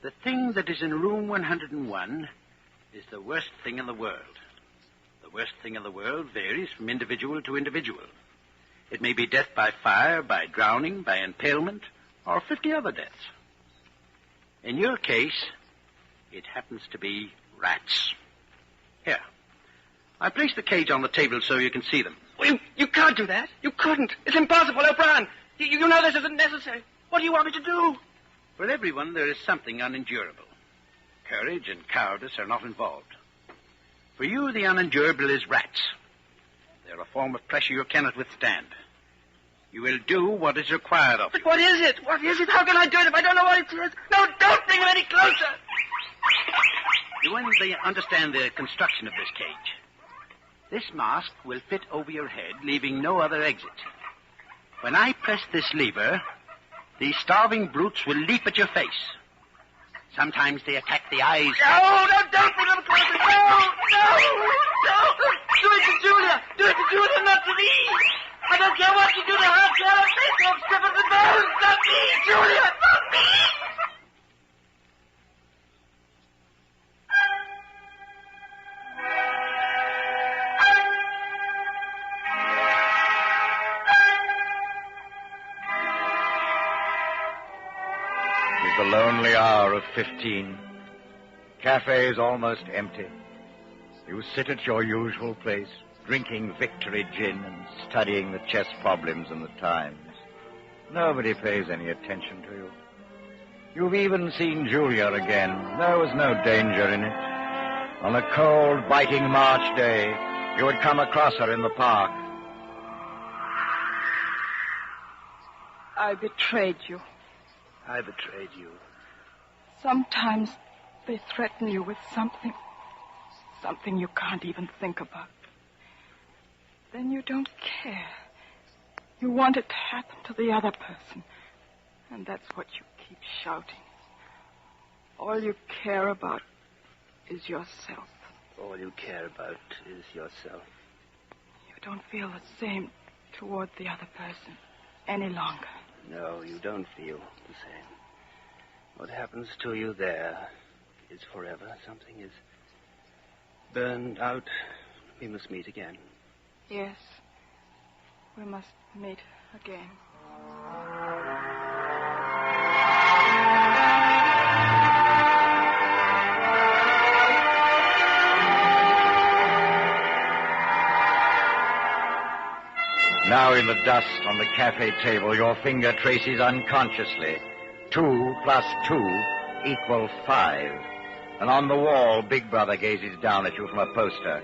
The thing that is in room 101 is the worst thing in the world. The worst thing in the world varies from individual to individual. It may be death by fire, by drowning, by impalement, or 50 other deaths. In your case, it happens to be rats. Here. I placed the cage on the table so you can see them. Well, you can't do that. You couldn't. It's impossible, O'Brien. You know this isn't necessary. What do you want me to do? For everyone, there is something unendurable. Courage and cowardice are not involved. For you, the unendurable is rats. They're a form of pressure you cannot withstand. You will do what is required of you. But what is it? What is it? How can I do it if I don't know what it is? No, don't bring him any closer. You won't understand the construction of this cage. This mask will fit over your head, leaving no other exit. When I press this lever, these starving brutes will leap at your face. Sometimes they attack the eyes. No, don't bring him closer. No. Do it to Julia. Do it to Julia, not to me. I don't care what you do to her. Tear her face off, strip her the bones. Not me, Julia. Not me. It is the lonely hour of 15. Cafe is almost empty. You sit at your usual place, drinking victory gin and studying the chess problems and the times. Nobody pays any attention to you. You've even seen Julia again. There was no danger in it. On a cold, biting March day, you had come across her in the park. I betrayed you. I betrayed you. Sometimes they threaten you with something you can't even think about. Then you don't care. You want it to happen to the other person. And that's what you keep shouting. All you care about is yourself. All you care about is yourself. You don't feel the same toward the other person any longer. No, you don't feel the same. What happens to you there is forever. Something is burned out. We must meet again. Yes, we must meet again. Now in the dust on the cafe table, your finger traces unconsciously 2 + 2 = 5. And on the wall, Big Brother gazes down at you from a poster.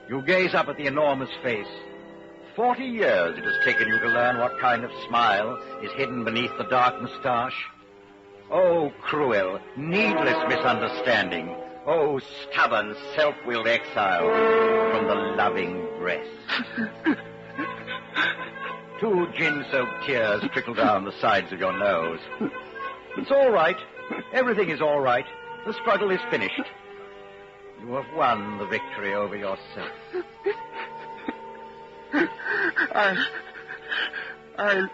You gaze up at the enormous face. 40 years it has taken you to learn what kind of smile is hidden beneath the dark moustache. Oh, cruel, needless misunderstanding. Oh, stubborn, self-willed exile from the loving breast. 2 gin-soaked tears trickle down the sides of your nose. It's all right. Everything is all right. The struggle is finished. You have won the victory over yourself. I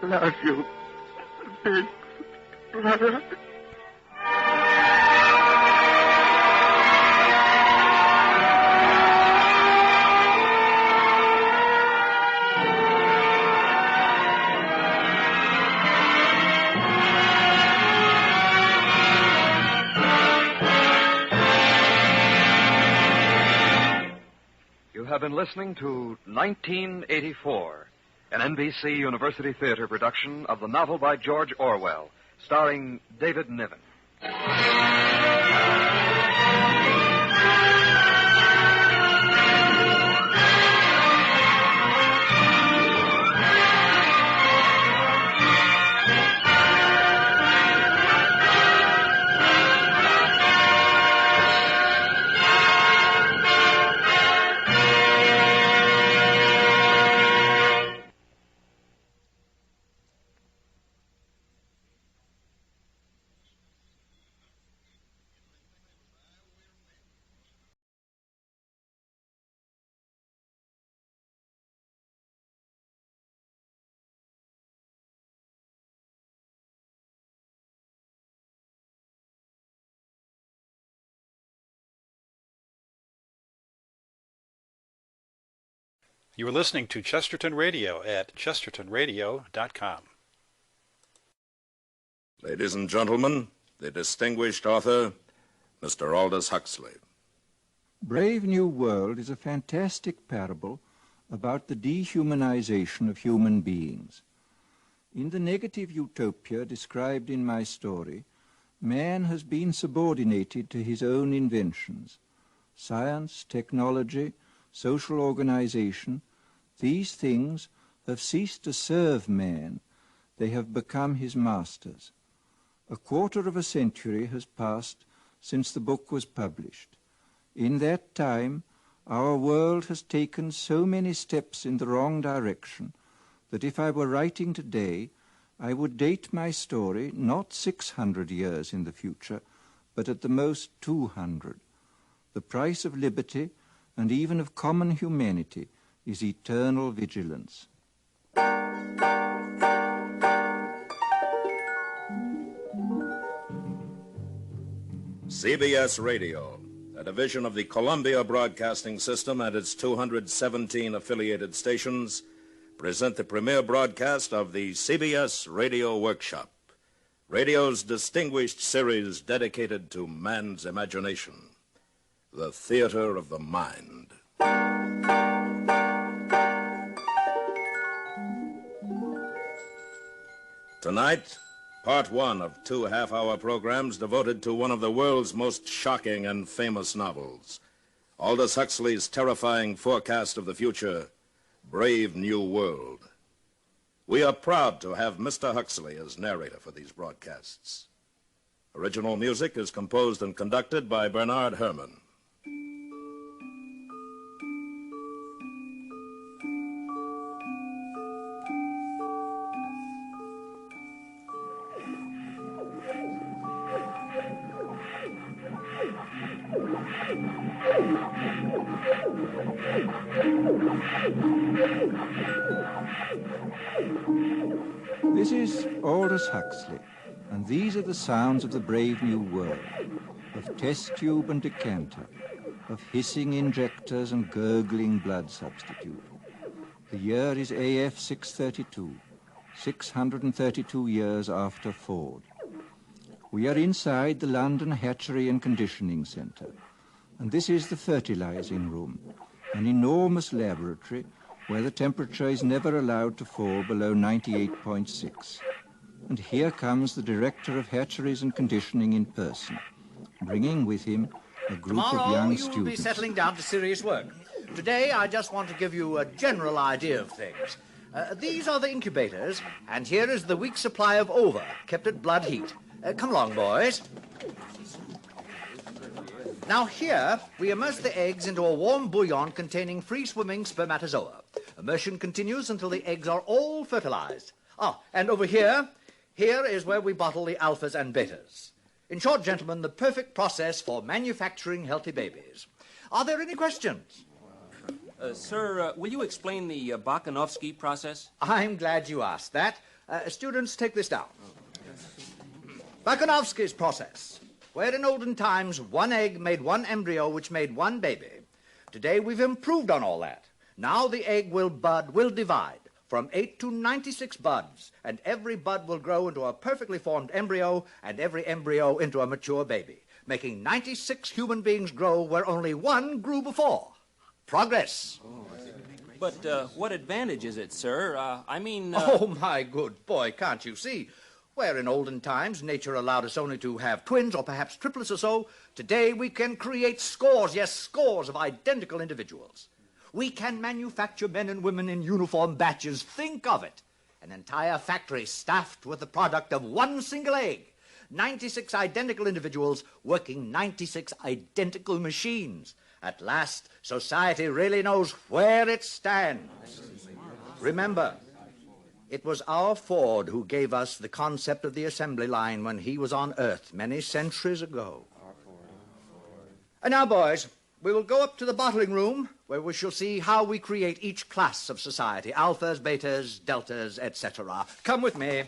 love you, Big Brother. have been listening to 1984, an NBC University Theater production of the novel by George Orwell, starring David Niven. You are listening to Chesterton Radio at chestertonradio.com. Ladies and gentlemen, the distinguished author, Mr. Aldous Huxley. Brave New World is a fantastic parable about the dehumanization of human beings. In the negative utopia described in my story, man has been subordinated to his own inventions. Science, technology, social organization, these things have ceased to serve man. They have become his masters. A quarter of a century has passed since the book was published. In that time, our world has taken so many steps in the wrong direction that if I were writing today, I would date my story not 600 years in the future, but at the most 200. The price of liberty and even of common humanity is eternal vigilance. CBS Radio, a division of the Columbia Broadcasting System and its 217 affiliated stations, present the premiere broadcast of the CBS Radio Workshop, radio's distinguished series dedicated to man's imagination. The Theater of the Mind. Tonight, part one of 2 half-hour programs devoted to one of the world's most shocking and famous novels, Aldous Huxley's terrifying forecast of the future, Brave New World. We are proud to have Mr. Huxley as narrator for these broadcasts. Original music is composed and conducted by Bernard Herrmann. This is Aldous Huxley, and these are the sounds of the brave new world, of test tube and decanter, of hissing injectors and gurgling blood substitute. The year is AF 632, 632 years after Ford. We are inside the London Hatchery and Conditioning Centre, and this is the fertilizing room, an enormous laboratory where the temperature is never allowed to fall below 98.6. And here comes the director of hatcheries and conditioning in person, bringing with him a group of young students. Tomorrow you'll be settling down to serious work. Today I just want to give you a general idea of things. These are the incubators, and here is the week's supply of ova, kept at blood heat. Come along, boys. Now here, we immerse the eggs into a warm bouillon containing free-swimming spermatozoa. Immersion continues until the eggs are all fertilized. And over here is where we bottle the alphas and betas. In short, gentlemen, the perfect process for manufacturing healthy babies. Are there any questions? Sir, will you explain the Bakhanovsky process? I'm glad you asked that. Students, take this down. Bakhanovsky's process, where in olden times one egg made one embryo which made one baby. Today we've improved on all that. Now the egg will divide from 8 to 96 buds, and every bud will grow into a perfectly formed embryo, and every embryo into a mature baby, making 96 human beings grow where only one grew before. Progress. But what advantage is it, sir? Oh, my good boy, can't you see? Where in olden times nature allowed us only to have twins or perhaps triplets or so, today we can create scores, yes, scores of identical individuals. We can manufacture men and women in uniform batches. Think of it. An entire factory staffed with the product of one single egg. 96 identical individuals working 96 identical machines. At last, society really knows where it stands. Remember, it was our Ford who gave us the concept of the assembly line when he was on Earth many centuries ago. And now, boys, we will go up to the bottling room where we shall see how we create each class of society, alphas, betas, deltas, etc. Come with me.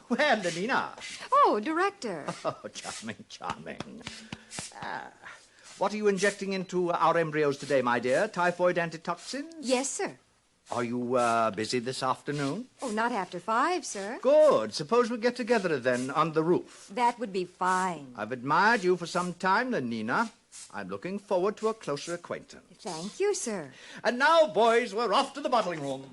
Well, Lenina. Oh, Director. Oh, charming, charming. What are you injecting into our embryos today, my dear? Typhoid antitoxins? Yes, sir. Are you busy this afternoon? Oh, not after 5, sir. Good. Suppose we get together then on the roof. That would be fine. I've admired you for some time, Lenina. I'm looking forward to a closer acquaintance. Thank you, sir. And now, boys, we're off to the bottling room.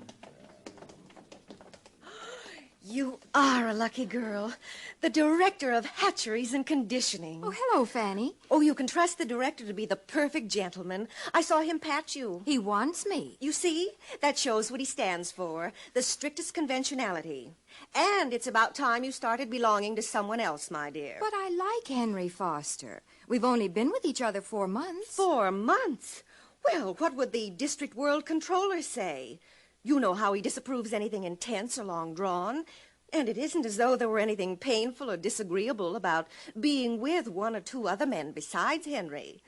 You are a lucky girl. The director of hatcheries and conditioning. Oh, hello, Fanny. Oh, you can trust the director to be the perfect gentleman. I saw him pat you. He wants me. You see? That shows what he stands for. The strictest conventionality. And it's about time you started belonging to someone else, my dear. But I like Henry Foster. We've only been with each other 4 months. 4 months? Well, what would the district world controller say? You know how he disapproves anything intense or long-drawn. And it isn't as though there were anything painful or disagreeable about being with 1 or 2 other men besides Henry.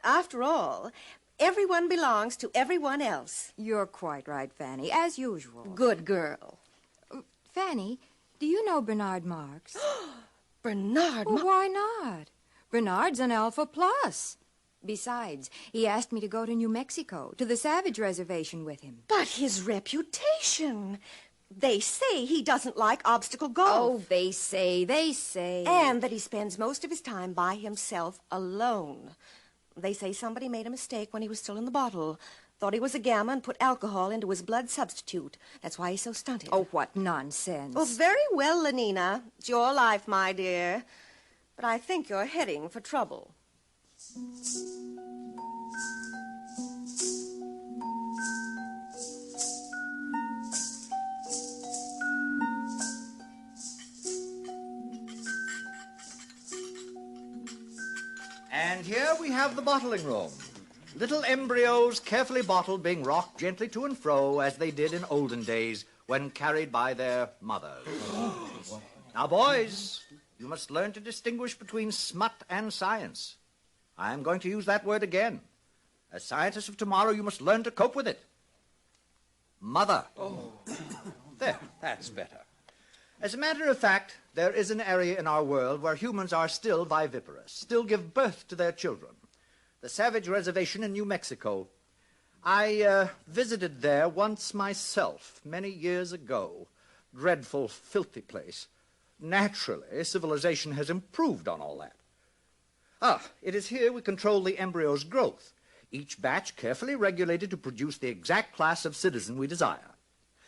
After all, everyone belongs to everyone else. You're quite right, Fanny, as usual. Good girl. Fanny, do you know Bernard Marx? Bernard Marx? Why not? Bernard's an Alpha Plus. Besides, he asked me to go to New Mexico, to the Savage Reservation with him. But his reputation... They say he doesn't like obstacle golf. Oh, they say. And that he spends most of his time by himself alone. They say somebody made a mistake when he was still in the bottle. Thought he was a gamma and put alcohol into his blood substitute. That's why he's so stunted. Oh, what nonsense. Oh, very well, Lenina. It's your life, my dear. But I think you're heading for trouble. And here we have the bottling room. Little embryos carefully bottled being rocked gently to and fro as they did in olden days when carried by their mothers. Now, boys, you must learn to distinguish between smut and science. I am going to use that word again. As scientists of tomorrow, you must learn to cope with it. Mother. Oh. There, that's better. As a matter of fact, there is an area in our world where humans are still viviparous, still give birth to their children. The Savage Reservation in New Mexico. I visited there once myself, many years ago. Dreadful, filthy place. Naturally, civilization has improved on all that. It is here we control the embryo's growth, each batch carefully regulated to produce the exact class of citizen we desire.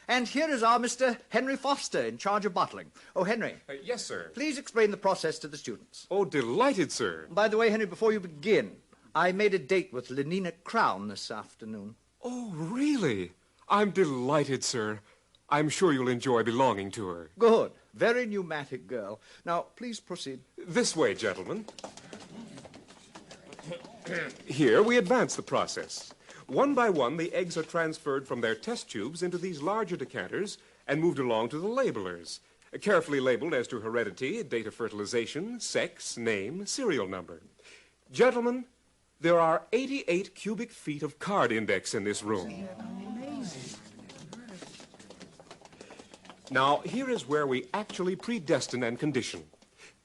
And here is our Mr. Henry Foster in charge of bottling. Oh, Henry. Yes, sir. Please explain the process to the students. Oh, delighted, sir. By the way, Henry, before you begin, I made a date with Lenina Crown this afternoon. Oh, really? I'm delighted, sir. I'm sure you'll enjoy belonging to her. Good. Very pneumatic girl. Now, please proceed. This way, gentlemen. Here we advance the process. One by one, the eggs are transferred from their test tubes into these larger decanters and moved along to the labelers, carefully labeled as to heredity, date of fertilization, sex, name, serial number. Gentlemen, there are 88 cubic feet of card index in this room. Now, here is where we actually predestine and condition.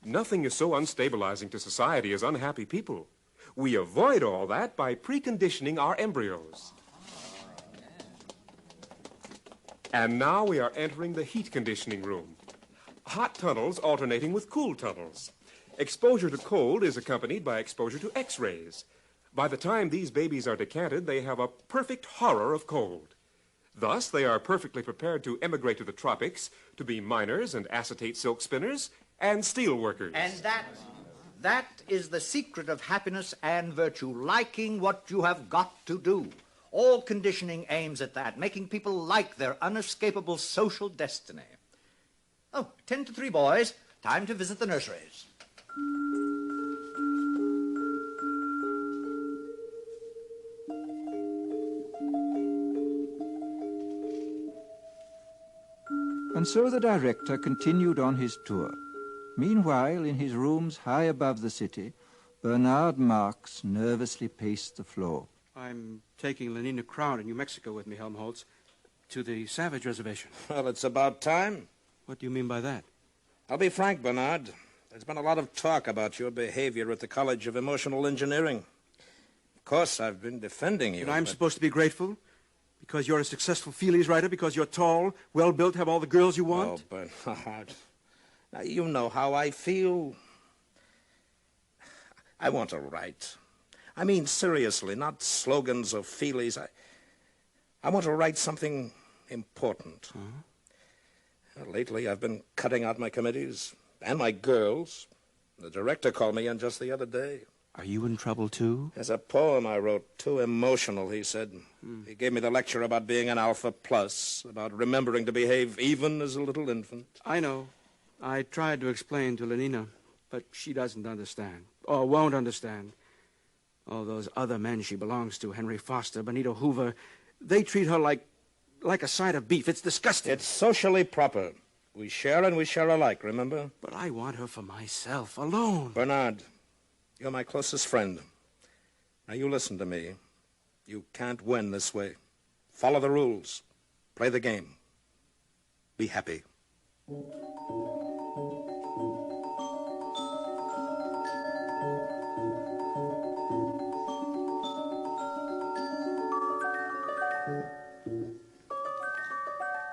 Nothing is so unstabilizing to society as unhappy people. We avoid all that by preconditioning our embryos. And now we are entering the heat conditioning room. Hot tunnels alternating with cool tunnels. Exposure to cold is accompanied by exposure to X-rays. By the time these babies are decanted, they have a perfect horror of cold. Thus, they are perfectly prepared to emigrate to the tropics, to be miners and acetate silk spinners and steel workers. And that is the secret of happiness and virtue, liking what you have got to do. All conditioning aims at that, making people like their unescapable social destiny. Oh, 10 to 3, boys. Time to visit the nurseries. And so the director continued on his tour. Meanwhile, in his rooms high above the city, Bernard Marx nervously paced the floor. I'm taking Lenina Crown in New Mexico with me, Helmholtz, to the Savage Reservation. Well, it's about time. What do you mean by that? I'll be frank, Bernard. There's been a lot of talk about your behavior at the College of Emotional Engineering. Of course, I've been defending you. And I'm supposed to be grateful? Because you're a successful feelies writer? Because you're tall, well-built, have all the girls you want? Oh, Bernard. Now, you know how I feel. I want to write. I mean, seriously, not slogans or feelies. I want to write something important. Lately, I've been cutting out my committees and my girls. The director called me in just the other day. Are you in trouble, too? There's a poem I wrote, too emotional, he said. He gave me the lecture about being an alpha plus, about remembering to behave even as a little infant. I know. I tried to explain to Lenina, but she doesn't understand, or won't understand. All those other men she belongs to, Henry Foster, Benito Hoover, they treat her like a side of beef. It's disgusting. It's socially proper. We share and we share alike, remember? But I want her for myself, alone. Bernard, you're my closest friend. Now, you listen to me. You can't win this way. Follow the rules. Play the game. Be happy.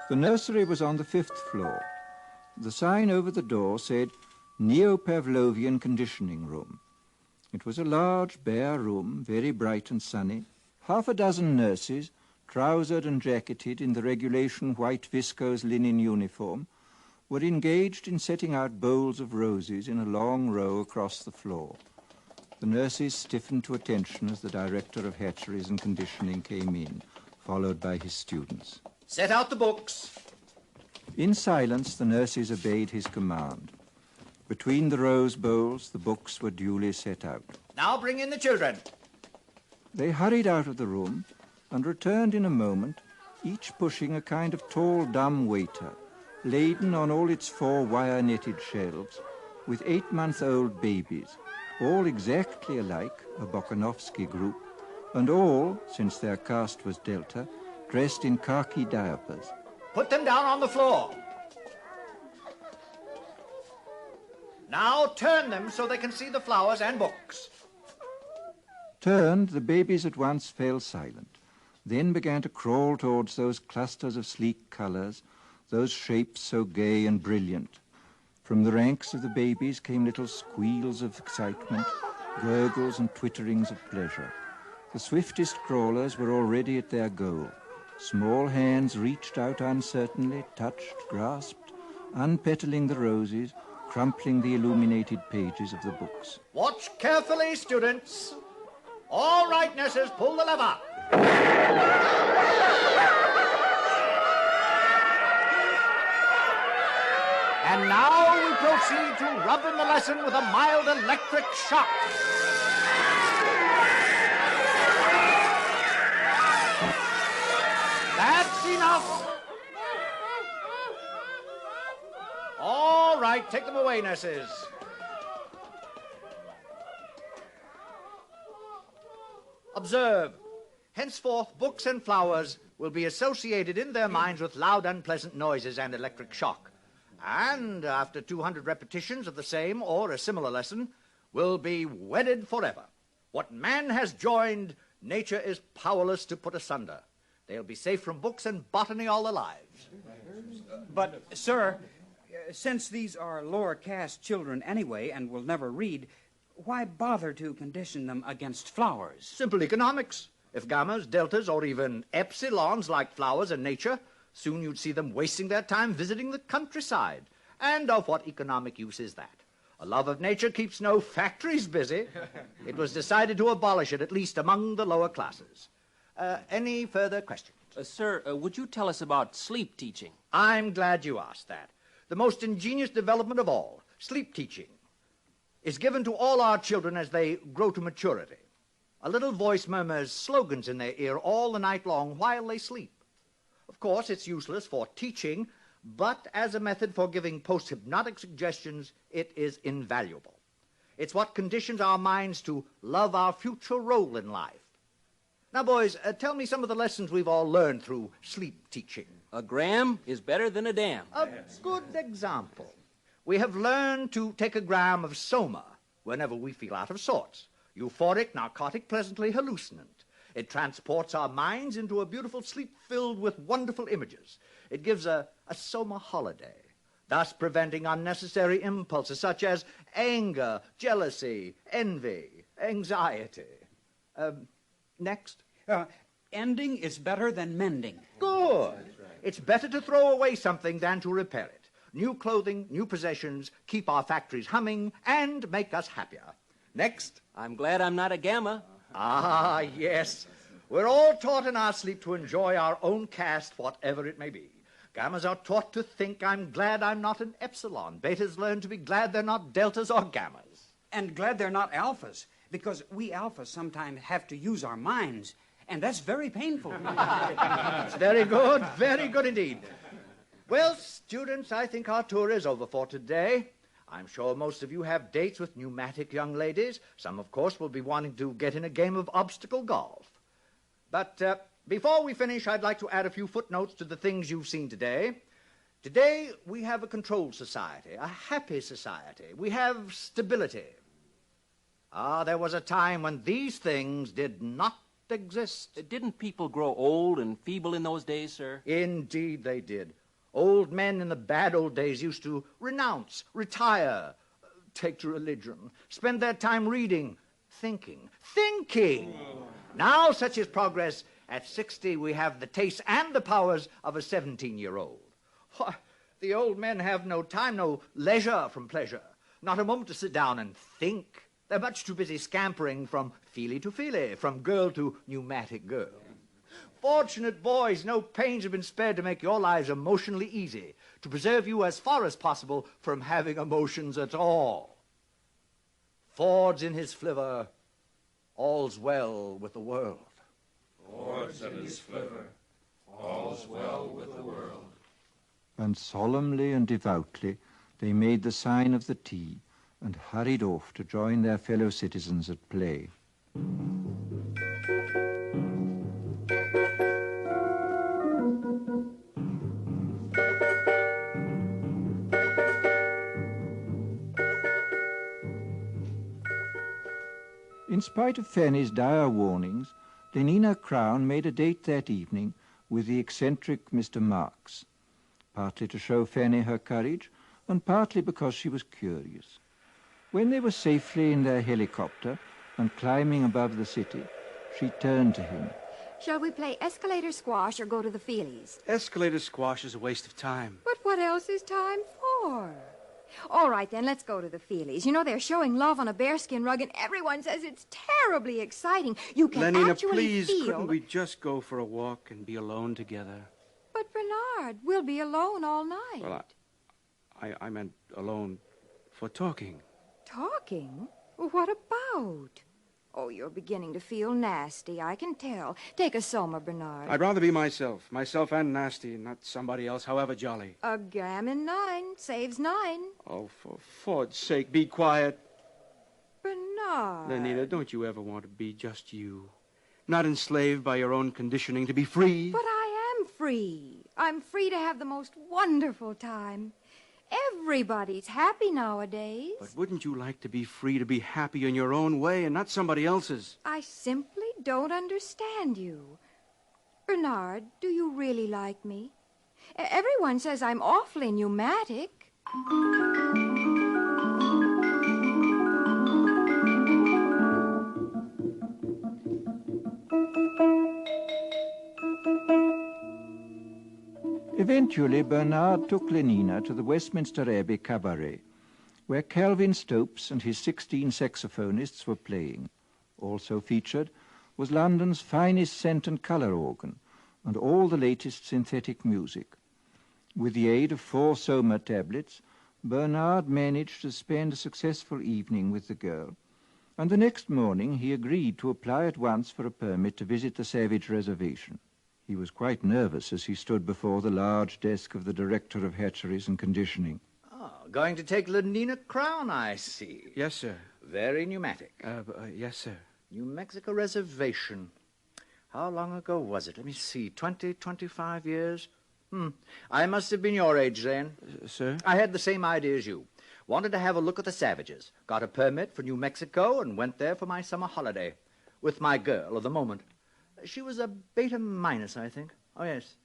The nursery was on the 5th floor. The sign over the door said, Neo-Pavlovian Conditioning Room. It was a large, bare room, very bright and sunny. Half a dozen nurses, trousered and jacketed in the regulation white viscose linen uniform, were engaged in setting out bowls of roses in a long row across the floor. The nurses stiffened to attention as the director of hatcheries and conditioning came in, followed by his students. Set out the books. In silence, the nurses obeyed his command. Between the rose bowls, the books were duly set out. Now bring in the children. They hurried out of the room and returned in a moment, each pushing a kind of tall, dumb waiter, laden on all its 4 wire-netted shelves with 8-month-old babies, all exactly alike, a Bokanovsky group, and all, since their caste was Delta, dressed in khaki diapers. Put them down on the floor. Now turn them so they can see the flowers and books. Turned, the babies at once fell silent, then began to crawl towards those clusters of sleek colors, those shapes so gay and brilliant. From the ranks of the babies came little squeals of excitement, gurgles and twitterings of pleasure. The swiftest crawlers were already at their goal. Small hands reached out uncertainly, touched, grasped, unpetaling the roses, crumpling the illuminated pages of the books. Watch carefully, students. All right, nurses, pull the lever. And now we proceed to rub in the lesson with a mild electric shock. That's enough. All right, take them away, nurses. Observe. Henceforth, books and flowers will be associated in their minds with loud, unpleasant noises and electric shock. And after 200 repetitions of the same or a similar lesson, will be wedded forever. What man has joined, nature is powerless to put asunder. They'll be safe from books and botany all their lives. But, sir, Since these are lower caste children anyway and will never read, why bother to condition them against flowers? Simple economics. If gammas, deltas, or even epsilons like flowers in nature, soon you'd see them wasting their time visiting the countryside. And of what economic use is that? A love of nature keeps no factories busy. It was decided to abolish it, at least among the lower classes. Any further questions? Sir, would you tell us about sleep teaching? I'm glad you asked that. The most ingenious development of all, sleep teaching, is given to all our children as they grow to maturity. A little voice murmurs slogans in their ear all the night long while they sleep. Of course, it's useless for teaching, but as a method for giving post-hypnotic suggestions, it is invaluable. It's what conditions our minds to love our future role in life. Now, boys, tell me some of the lessons we've all learned through sleep teaching. A gram is better than a dam. A good example. We have learned to take a gram of soma whenever we feel out of sorts. Euphoric, narcotic, pleasantly hallucinant. It transports our minds into a beautiful sleep filled with wonderful images. It gives a soma holiday, thus preventing unnecessary impulses such as anger, jealousy, envy, anxiety. Next. Ending is better than mending. Good. It's better to throw away something than to repair it. New clothing, new possessions keep our factories humming and make us happier. Next. I'm glad I'm not a gamma. Ah, yes. We're all taught in our sleep to enjoy our own caste, whatever it may be. Gammas are taught to think, I'm glad I'm not an epsilon. Betas learn to be glad they're not deltas or gammas. And glad they're not alphas, because we alphas sometimes have to use our minds, and that's very painful. It's very good indeed. Well, students, I think our tour is over for today. I'm sure most of you have dates with pneumatic young ladies. Some, of course, will be wanting to get in a game of obstacle golf. But before we finish, I'd like to add a few footnotes to the things you've seen today. Today, we have a controlled society, a happy society. We have stability. There was a time when these things did not exist. Didn't people grow old and feeble in those days, sir? Indeed they did. Old men in the bad old days used to renounce, retire, take to religion, spend their time reading, thinking. Now, such is progress. At 60, we have the tastes and the powers of a 17-year-old. The old men have no time, no leisure from pleasure, not a moment to sit down and think. They're much too busy scampering from feely to feely, from girl to pneumatic girl. Fortunate boys, no pains have been spared to make your lives emotionally easy, to preserve you as far as possible from having emotions at all. Ford's in his flivver, all's well with the world. Ford's in his flivver, all's well with the world. And solemnly and devoutly they made the sign of the T and hurried off to join their fellow citizens at play. In spite of Fanny's dire warnings, Lenina Crown made a date that evening with the eccentric Mr. Marks, partly to show Fanny her courage, and partly because she was curious. When they were safely in their helicopter and climbing above the city, she turned to him. Shall we play escalator squash or go to the Feelies? Escalator squash is a waste of time. But what else is time for? All right, then, let's go to the Feelies. You know, they're showing love on a bearskin rug, and everyone says it's terribly exciting. You can Lenina, actually please, feel... couldn't we just go for a walk and be alone together? But, Bernard, we'll be alone all night. Well, I meant alone for talking. Talking? What about? Oh, you're beginning to feel nasty, I can tell. Take a soma, Bernard. I'd rather be myself and nasty, not somebody else, however jolly. A gammon 9 saves 9. Oh, for Ford's sake, be quiet. Bernard. Lenina, don't you ever want to be just you? Not enslaved by your own conditioning, to be free? But I am free. I'm free to have the most wonderful time. Everybody's happy nowadays. But wouldn't you like to be free to be happy in your own way and not somebody else's? I simply don't understand you. Bernard, do you really like me? Everyone says I'm awfully pneumatic. Eventually, Bernard took Lenina to the Westminster Abbey Cabaret, where Calvin Stopes and his 16 saxophonists were playing. Also featured was London's finest scent and colour organ, and all the latest synthetic music. With the aid of 4 Soma tablets, Bernard managed to spend a successful evening with the girl, and the next morning he agreed to apply at once for a permit to visit the Savage Reservation. He was quite nervous as he stood before the large desk of the Director of Hatcheries and Conditioning. Oh, going to take Lenina Crown, I see. Yes, sir. Very pneumatic. Yes, sir. New Mexico Reservation. How long ago was it? Let me see. 20, 25 years? I must have been your age then. Sir? I had the same idea as you. Wanted to have a look at the Savages. Got a permit for New Mexico and went there for my summer holiday. With my girl of the moment. She was a beta minus, I think. Oh, yes.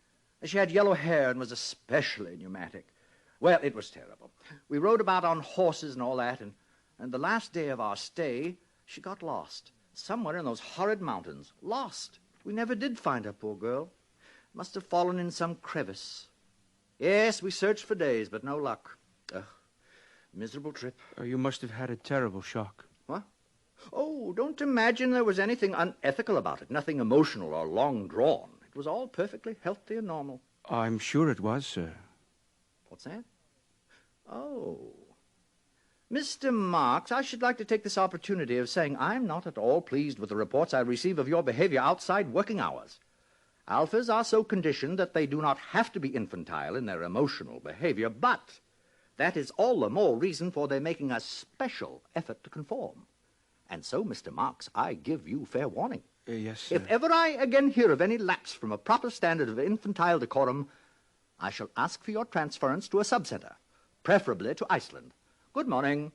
She had yellow hair and was especially pneumatic. Well, it was terrible. We rode about on horses and all that, and the last day of our stay, she got lost. Somewhere in those horrid mountains. Lost. We never did find her, poor girl. Must have fallen in some crevice. Yes, we searched for days, but no luck. Miserable trip. You must have had a terrible shock. What? Oh, don't imagine there was anything unethical about it. Nothing emotional or long drawn. It was all perfectly healthy and normal. I'm sure it was, sir. What's that? Oh. Mr. Marks, I should like to take this opportunity of saying I'm not at all pleased with the reports I receive of your behavior outside working hours. Alphas are so conditioned that they do not have to be infantile in their emotional behavior, but that is all the more reason for their making a special effort to conform. And so, Mr. Marks, I give you fair warning. Yes, sir. If ever I again hear of any lapse from a proper standard of infantile decorum, I shall ask for your transference to a subcenter, preferably to Iceland. Good morning.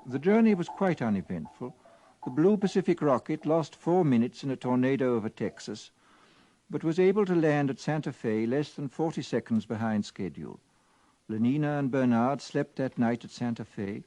The journey was quite uneventful. The Blue Pacific rocket lost 4 minutes in a tornado over Texas, but was able to land at Santa Fe less than 40 seconds behind schedule. Lenina and Bernard slept that night at Santa Fe,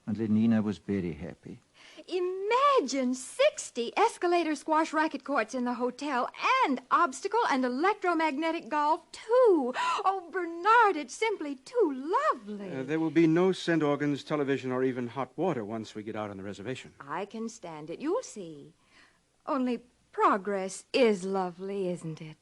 and Lenina was very happy. Imagine 60 escalator squash racket courts in the hotel, and obstacle and electromagnetic golf, too. Oh, Bernard, it's simply too lovely. There will be no scent organs, television, or even hot water once we get out on the reservation. I can stand it. You'll see. Only progress is lovely, isn't it?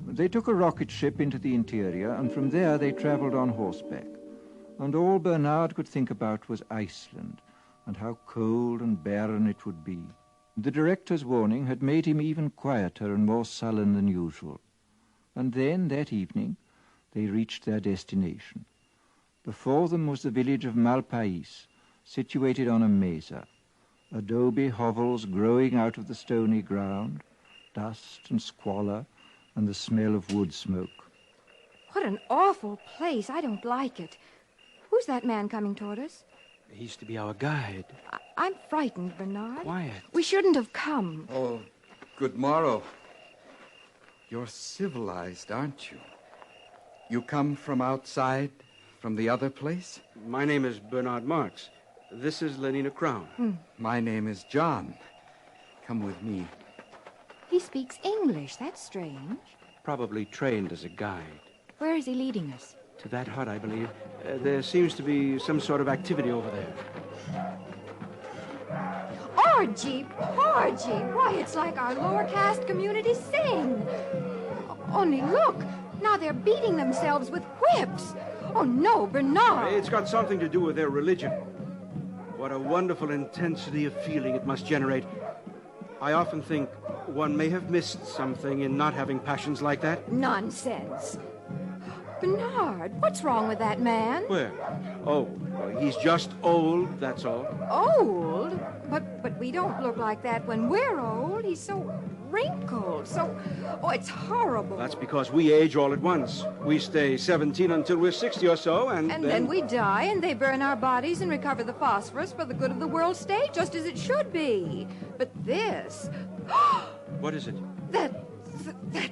They took a rocket ship into the interior, and from there they traveled on horseback. And all Bernard could think about was Iceland, and how cold and barren it would be. The director's warning had made him even quieter and more sullen than usual. And then, that evening, they reached their destination. Before them was the village of Malpais, situated on a mesa. Adobe hovels growing out of the stony ground, dust and squalor, and the smell of wood smoke. What an awful place. I don't like it. Who's that man coming toward us? He's to be our guide. I'm frightened, Bernard. Quiet. We shouldn't have come. Oh, good morrow. You're civilized, aren't you? You come from outside, from the other place? My name is Bernard Marks. This is Lenina Crown. My name is John. Come with me. He speaks English. That's strange. Probably trained as a guide. Where is he leading us? To that hut, I believe. There seems to be some sort of activity over there. Orgy! Orgy! Why, it's like our lower caste community sing. Only look. Now they're beating themselves with whips. Oh, no, Bernard. It's got something to do with their religion. What a wonderful intensity of feeling it must generate. I often think one may have missed something in not having passions like that. Nonsense. Bernard, what's wrong with that man? Where? Oh, he's just old, that's all. Old? But we don't look like that when we're old. He's so wrinkled. It's horrible. That's because we age all at once. We stay 17 until we're 60 or so, and then we die, and they burn our bodies and recover the phosphorus for the good of the world state, just as it should be. But this... What is it? That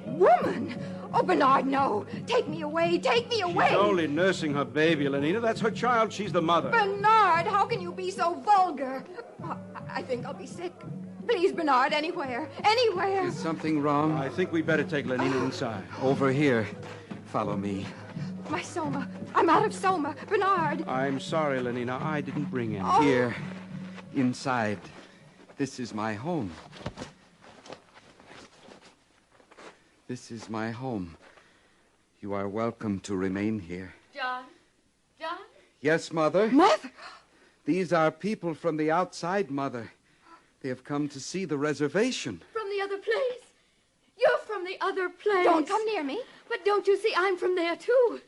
woman! Oh, Bernard, no. Take me away. Take me away. She's only nursing her baby, Lenina. That's her child. She's the mother. Bernard, how can you be so vulgar? I think I'll be sick. Please, Bernard, anywhere. Anywhere. Is something wrong? I think we'd better take Lenina inside. Over here. Follow me. My soma. I'm out of soma. Bernard. I'm sorry, Lenina. I didn't bring him. Oh. Here. Inside. This is my home. This is my home. You are welcome to remain here. John? John? Yes, Mother? Mother? These are people from the outside, Mother. They have come to see the reservation. From the other place? You're from the other place. Don't come near me. But don't you see, I'm from there, too.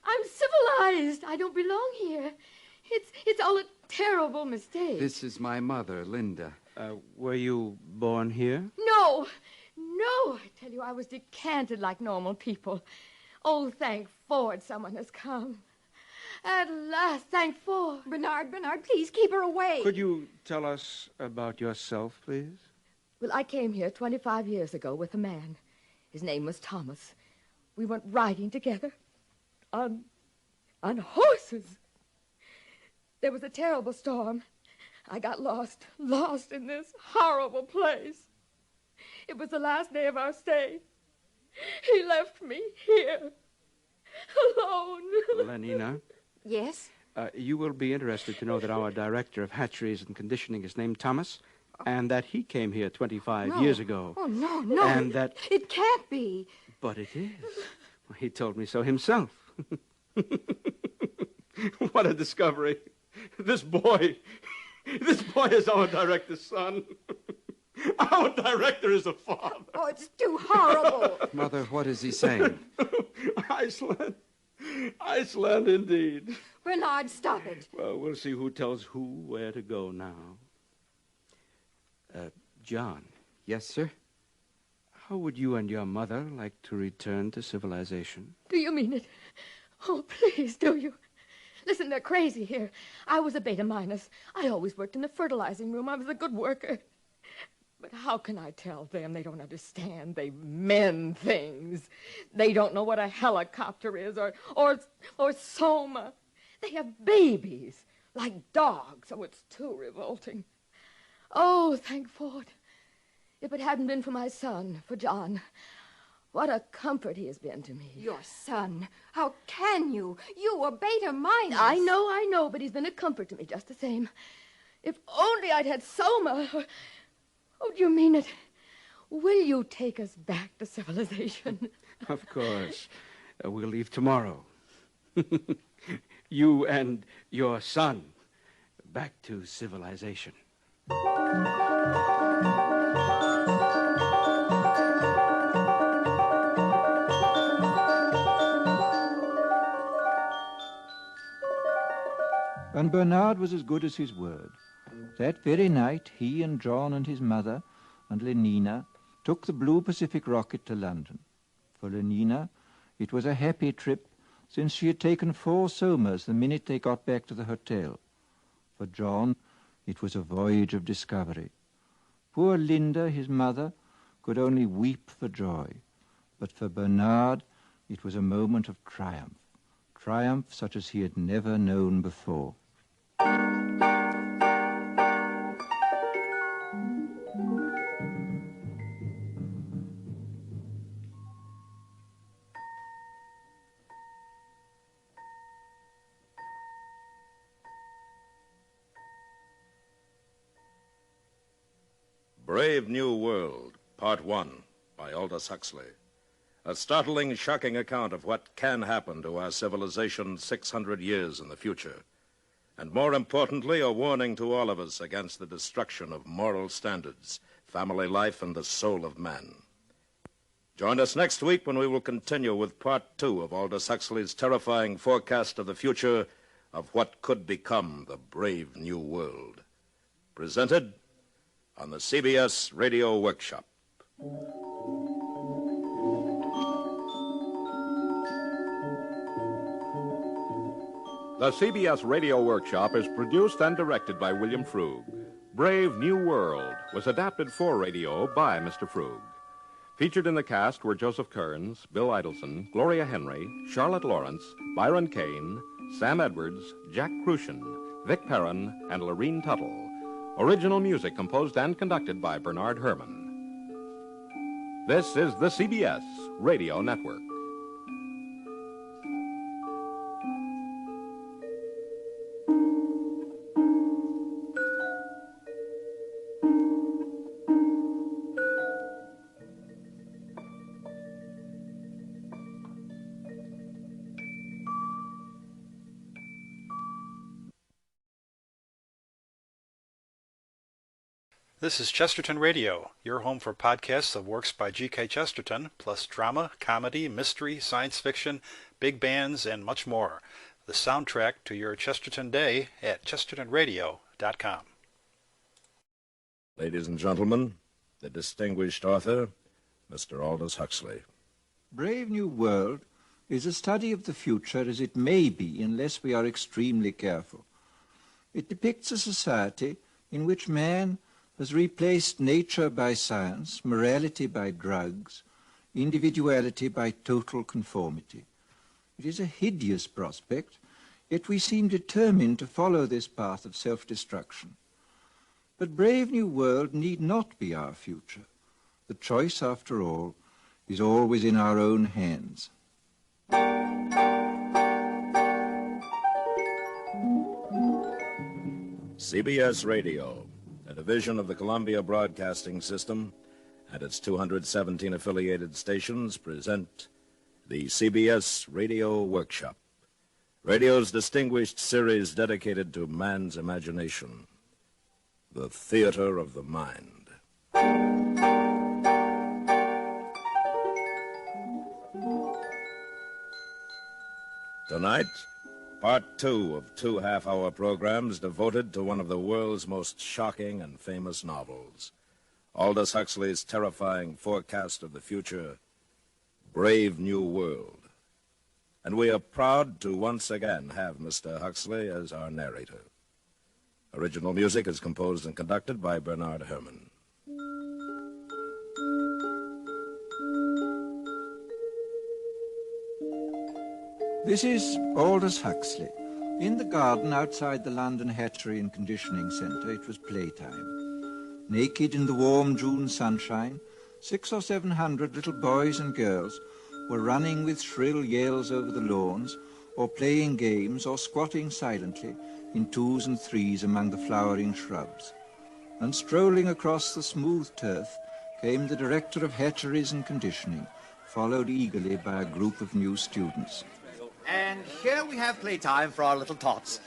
I'm civilized. I don't belong here. It's all a terrible mistake. This is my mother, Linda. Were you born here? No. I tell you, I was decanted like normal people. Oh, thank Ford someone has come. At last, thank Ford. Bernard, please keep her away. Could you tell us about yourself, please? Well, I came here 25 years ago with a man. His name was Thomas. We went riding together on horses. There was a terrible storm. I got lost in this horrible place. It was the last day of our stay. He left me here, alone. Lenina? Yes? You will be interested to know that our director of hatcheries and conditioning is named Thomas, and that he came here 25 years ago. Oh, no. And that... It can't be. But it is. He told me so himself. What a discovery. This boy is our director's son. Our director is a father. Oh, it's too horrible. Mother, what is he saying? Iceland indeed. Bernard, stop it. Well, we'll see who tells who where to go now. John. Yes, sir? How would you and your mother like to return to civilization? Do you mean it? Oh, please, do you? Listen, they're crazy here. I was a beta minus. I always worked in the fertilizing room. I was a good worker. But how can I tell them? They don't understand. They mend things. They don't know what a helicopter is or soma. They have babies like dogs. Oh, it's too revolting. Oh, thank Ford. If it hadn't been for my son, for John, what a comfort he has been to me. Your son? How can you? You were beta minus. I know, but he's been a comfort to me just the same. If only I'd had soma. Oh, do you mean it? Will you take us back to civilization? Of course. We'll leave tomorrow. You and your son back to civilization. And Bernard was as good as his word. That very night, he and John and his mother and Lenina took the Blue Pacific rocket to London. For Lenina, it was a happy trip, since she had taken 4 somas the minute they got back to the hotel. For John, it was a voyage of discovery. Poor Linda, his mother, could only weep for joy. But for Bernard, it was a moment of triumph such as he had never known before. Brave New World, Part 1, by Aldous Huxley. A startling, shocking account of what can happen to our civilization 600 years in the future. And more importantly, a warning to all of us against the destruction of moral standards, family life, and the soul of man. Join us next week when we will continue with Part 2 of Aldous Huxley's terrifying forecast of the future of what could become the brave new world. Presented on the CBS Radio Workshop. The CBS Radio Workshop is produced and directed by William Frug. Brave New World was adapted for radio by Mr. Frug. Featured in the cast were Joseph Kearns, Bill Idelson, Gloria Henry, Charlotte Lawrence, Byron Kane, Sam Edwards, Jack Crucian, Vic Perrin, and Lorene Tuttle. Original music composed and conducted by Bernard Herrmann. This is the CBS Radio Network. This is Chesterton Radio, your home for podcasts of works by G.K. Chesterton, plus drama, comedy, mystery, science fiction, big bands, and much more. The soundtrack to your Chesterton day at chestertonradio.com. Ladies and gentlemen, the distinguished author, Mr. Aldous Huxley. Brave New World is a study of the future as it may be unless we are extremely careful. It depicts a society in which man has replaced nature by science, morality by drugs, individuality by total conformity. It is a hideous prospect, yet we seem determined to follow this path of self-destruction. But Brave New World need not be our future. The choice, after all, is always in our own hands. CBS Radio, a division of the Columbia Broadcasting System, and its 217 affiliated stations present the CBS Radio Workshop, radio's distinguished series dedicated to man's imagination, the theater of the mind. Tonight, Part 2 of 2 half-hour programs devoted to one of the world's most shocking and famous novels, Aldous Huxley's terrifying forecast of the future, Brave New World. And we are proud to once again have Mr. Huxley as our narrator. Original music is composed and conducted by Bernard Herrmann. This is Aldous Huxley. In the garden outside the London Hatchery and Conditioning Centre, it was playtime. Naked in the warm June sunshine, 600 or 700 little boys and girls were running with shrill yells over the lawns, or playing games, or squatting silently in twos and threes among the flowering shrubs. And strolling across the smooth turf came the director of hatcheries and conditioning, followed eagerly by a group of new students. And here we have playtime for our little tots.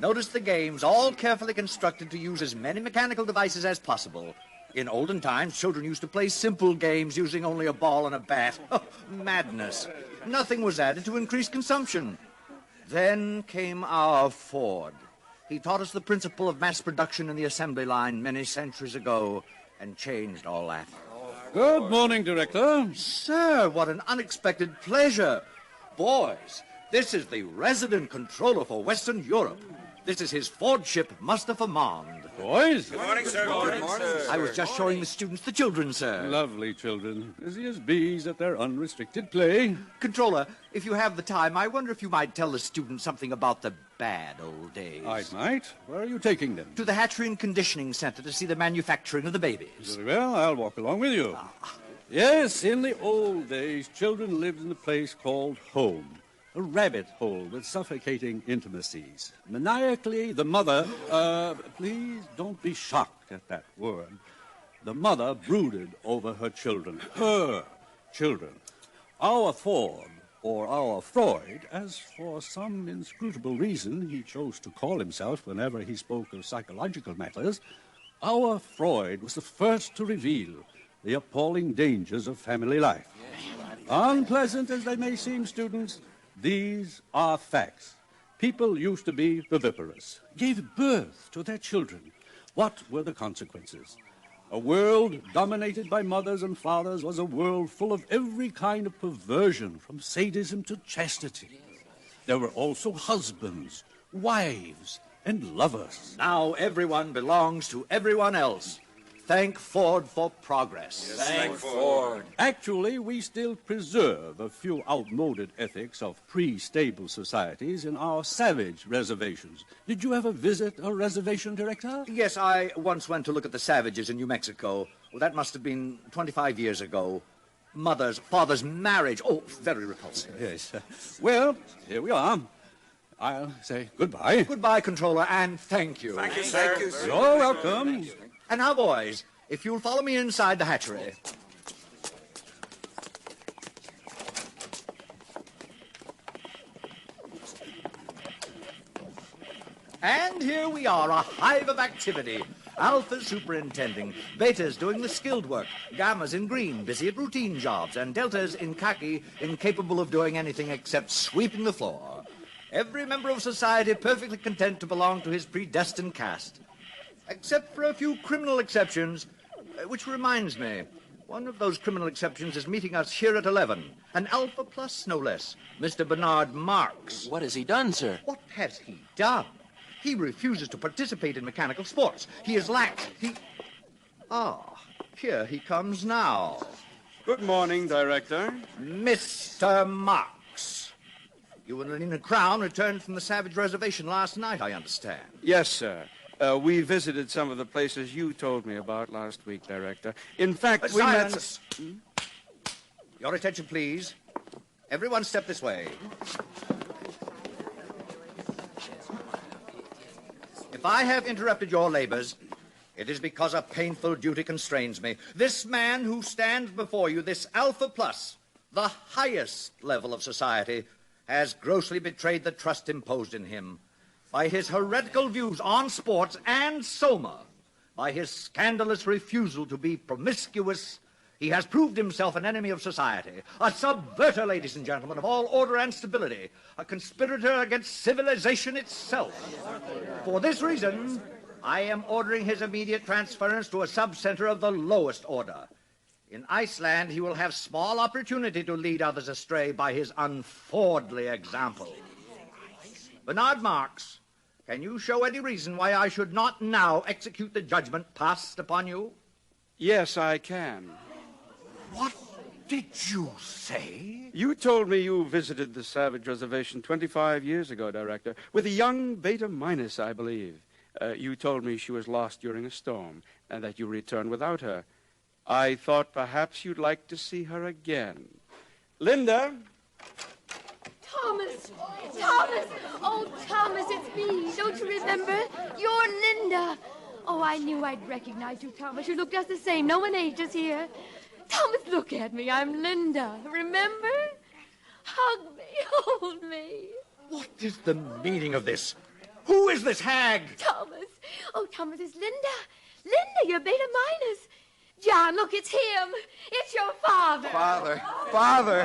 Notice the games, all carefully constructed to use as many mechanical devices as possible. In olden times, children used to play simple games using only a ball and a bat. Oh, madness. Nothing was added to increase consumption. Then came our Ford. He taught us the principle of mass production in the assembly line many centuries ago and changed all that. Good morning, Director. Sir, what an unexpected pleasure. Boys, this is the resident controller for Western Europe. This is his Ford ship, Mustafa Mond. Boys? Good morning, sir. Good morning, sir. I was just showing the students the children, sir. Lovely children. Busy as bees at their unrestricted play. Controller, if you have the time, I wonder if you might tell the students something about the bad old days. I might. Where are you taking them? To the Hatchery and Conditioning Center to see the manufacturing of the babies. Very well, I'll walk along with you. Yes, in the old days, children lived in a place called home. A rabbit hole with suffocating intimacies. Maniacally, the mother, please don't be shocked at that word. The mother brooded over her children. Her children. Our Ford, or our Freud, as for some inscrutable reason he chose to call himself whenever he spoke of psychological matters, our Freud was the first to reveal the appalling dangers of family life. Unpleasant as they may seem, students, these are facts. People used to be viviparous, gave birth to their children. What were the consequences? A world dominated by mothers and fathers was a world full of every kind of perversion, from sadism to chastity. There were also husbands, wives, and lovers. Now everyone belongs to everyone else. Thank Ford for progress. Yes, thank Ford. Actually, we still preserve a few outmoded ethics of pre-stable societies in our savage reservations. Did you ever visit a reservation, Director? Yes, I once went to look at the savages in New Mexico. Well, that must have been 25 years ago. Father's marriage. Oh, very repulsive. Yes. Well, here we are. I'll say goodbye. Goodbye, Controller, and thank you. Thank you, sir. Thank you, sir. You're welcome. And now, boys, if you'll follow me inside the hatchery. And here we are, a hive of activity. Alpha's superintending, Beta's doing the skilled work, Gamma's in green, busy at routine jobs, and Delta's in khaki, incapable of doing anything except sweeping the floor. Every member of society perfectly content to belong to his predestined caste. Except for a few criminal exceptions, which reminds me, one of those criminal exceptions is meeting us here at 11. An Alpha Plus, no less, Mr. Bernard Marks. What has he done, sir? What has he done? He refuses to participate in mechanical sports. He is lax. Here he comes now. Good morning, Director. Mr. Marks. You and Lenina Crown returned from the Savage Reservation last night, I understand. Yes, sir. We visited some of the places you told me about last week, Director. In fact, we silence. Your attention, please. Everyone step this way. If I have interrupted your labors, it is because a painful duty constrains me. This man who stands before you, this Alpha Plus, the highest level of society, has grossly betrayed the trust imposed in him by his heretical views on sports and Soma, by his scandalous refusal to be promiscuous. He has proved himself an enemy of society, a subverter, ladies and gentlemen, of all order and stability, a conspirator against civilization itself. For this reason, I am ordering his immediate transference to a sub-center of the lowest order. In Iceland, he will have small opportunity to lead others astray by his unfordly example. Bernard Marks, can you show any reason why I should not now execute the judgment passed upon you? Yes, I can. What did you say? You told me you visited the Savage Reservation 25 years ago, Director, with a young Beta Minus, I believe. You told me she was lost during a storm and that you returned without her. I thought perhaps you'd like to see her again. Linda? Thomas! Thomas! Oh, Thomas, it's me. Don't you remember? You're Linda. Oh, I knew I'd recognize you, Thomas. You look just the same. No one aged us here. Thomas, look at me. I'm Linda. Remember? Hug me. Hold me. What is the meaning of this? Who is this hag? Thomas. Oh, Thomas, it's Linda. Linda, you're Beta Minus. John, look, it's him. It's your father. Father.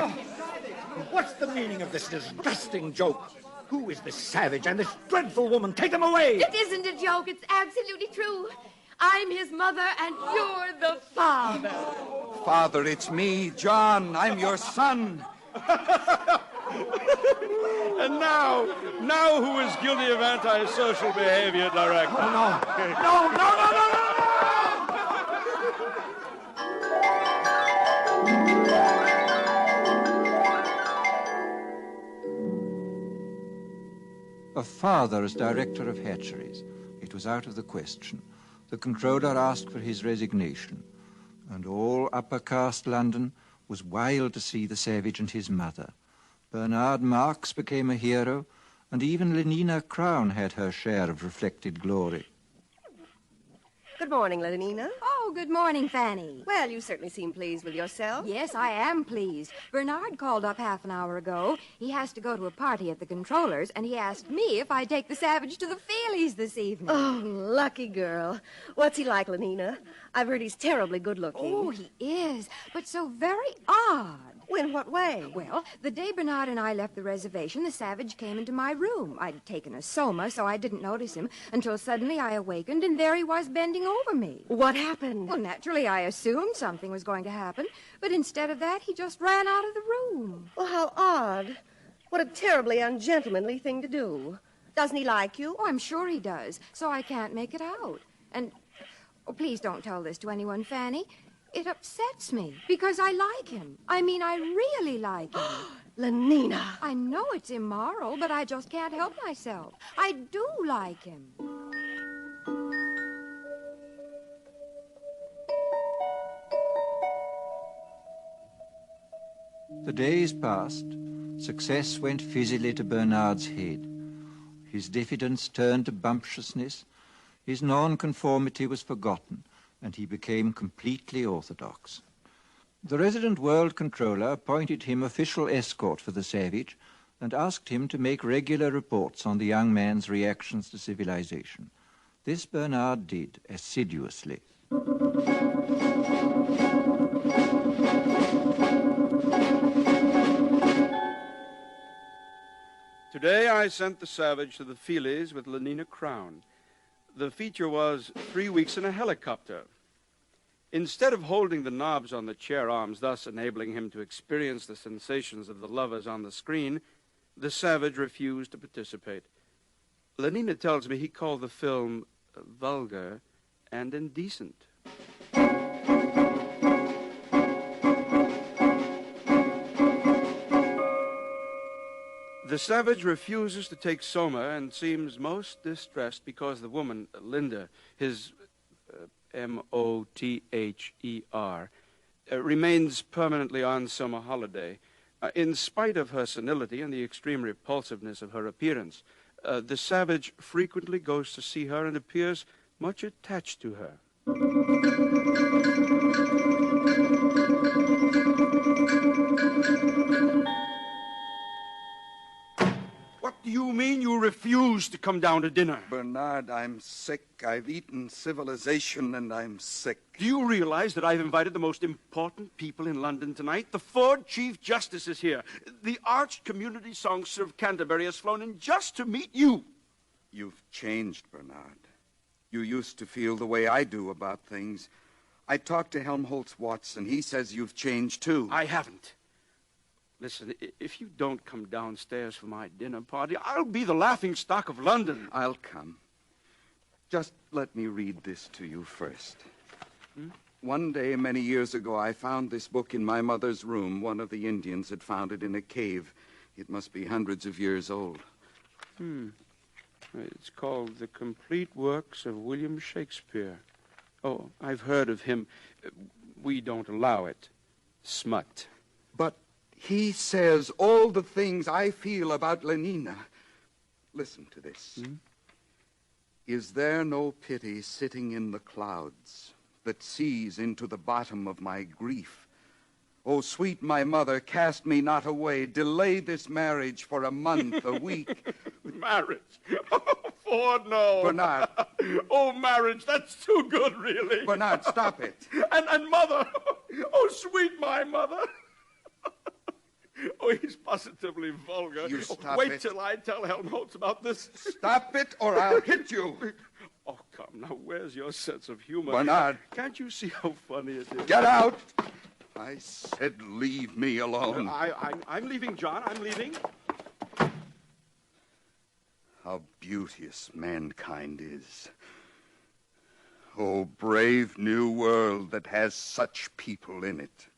What's the meaning of this disgusting joke? Who is this savage and this dreadful woman? Take them away. It isn't a joke. It's absolutely true. I'm his mother, and you're the father. Father, it's me, John. I'm your son. And now who is guilty of antisocial behavior, Director? No. A father as director of hatcheries. It was out of the question. The controller asked for his resignation, and all upper caste London was wild to see the savage and his mother. Bernard Marks became a hero, and even Lenina Crown had her share of reflected glory. Good morning, Lenina. Oh, good morning, Fanny. Well, you certainly seem pleased with yourself. Yes, I am pleased. Bernard called up half an hour ago. He has to go to a party at the controller's, and he asked me if I'd take the savage to the Feelies this evening. Oh, lucky girl. What's he like, Lenina? I've heard he's terribly good-looking. Oh, he is, but so very odd. In what way? Well, the day Bernard and I left the reservation, the savage came into my room. I'd taken a soma, so I didn't notice him until suddenly I awakened, and there he was bending over me. What happened? Well, naturally, I assumed something was going to happen, but instead of that, he just ran out of the room. Well, how odd. What a terribly ungentlemanly thing to do. Doesn't he like you? Oh, I'm sure he does, so I can't make it out. And, oh, please don't tell this to anyone, Fanny. It upsets me because I like him. I mean, I really like him. Lenina. I know it's immoral, but I just can't help myself. I do like him. The days passed. Success went fizzily to Bernard's head. His diffidence turned to bumptiousness. His nonconformity was forgotten, and he became completely orthodox. The resident world controller appointed him official escort for the savage and asked him to make regular reports on the young man's reactions to civilization. This Bernard did assiduously. Today I sent the savage to the Feelies with Lenina Crown. The feature was 3 weeks in a helicopter. Instead of holding the knobs on the chair arms, thus enabling him to experience the sensations of the lovers on the screen, the savage refused to participate. Lenina tells me he called the film vulgar and indecent. The savage refuses to take soma and seems most distressed because the woman, Linda, his M-O-T-H-E-R, remains permanently on summer holiday. In spite of her senility and the extreme repulsiveness of her appearance, the savage frequently goes to see her and appears much attached to her. What do you mean you refuse to come down to dinner? Bernard, I'm sick. I've eaten civilization and I'm sick. Do you realize that I've invited the most important people in London tonight? The 4 Chief Justices here. The arch community songster of Canterbury has flown in just to meet you. You've changed, Bernard. You used to feel the way I do about things. I talked to Helmholtz Watson. He says you've changed, too. I haven't. Listen, if you don't come downstairs for my dinner party, I'll be the laughingstock of London. I'll come. Just let me read this to you first. One day, many years ago, I found this book in my mother's room. One of the Indians had found it in a cave. It must be hundreds of years old. It's called The Complete Works of William Shakespeare. Oh, I've heard of him. We don't allow it. Smut. But he says all the things I feel about Lenina. Listen to this. Is there no pity sitting in the clouds that sees into the bottom of my grief? Oh, sweet my mother, cast me not away. Delay this marriage for a month, a week. Marriage? Oh, Ford, no. Bernard. Oh, marriage, that's too good, really. Bernard, stop it. And mother. Oh, sweet my mother. Oh, he's positively vulgar. You stop Wait it. till I tell Helmholtz about this. Stop it, or I'll hit you. Oh, come, now, where's your sense of humor? Bernard. Can't you see how funny it is? Get out. I said leave me alone. I'm leaving, John. I'm leaving. How beauteous mankind is. Oh, brave new world that has such people in it.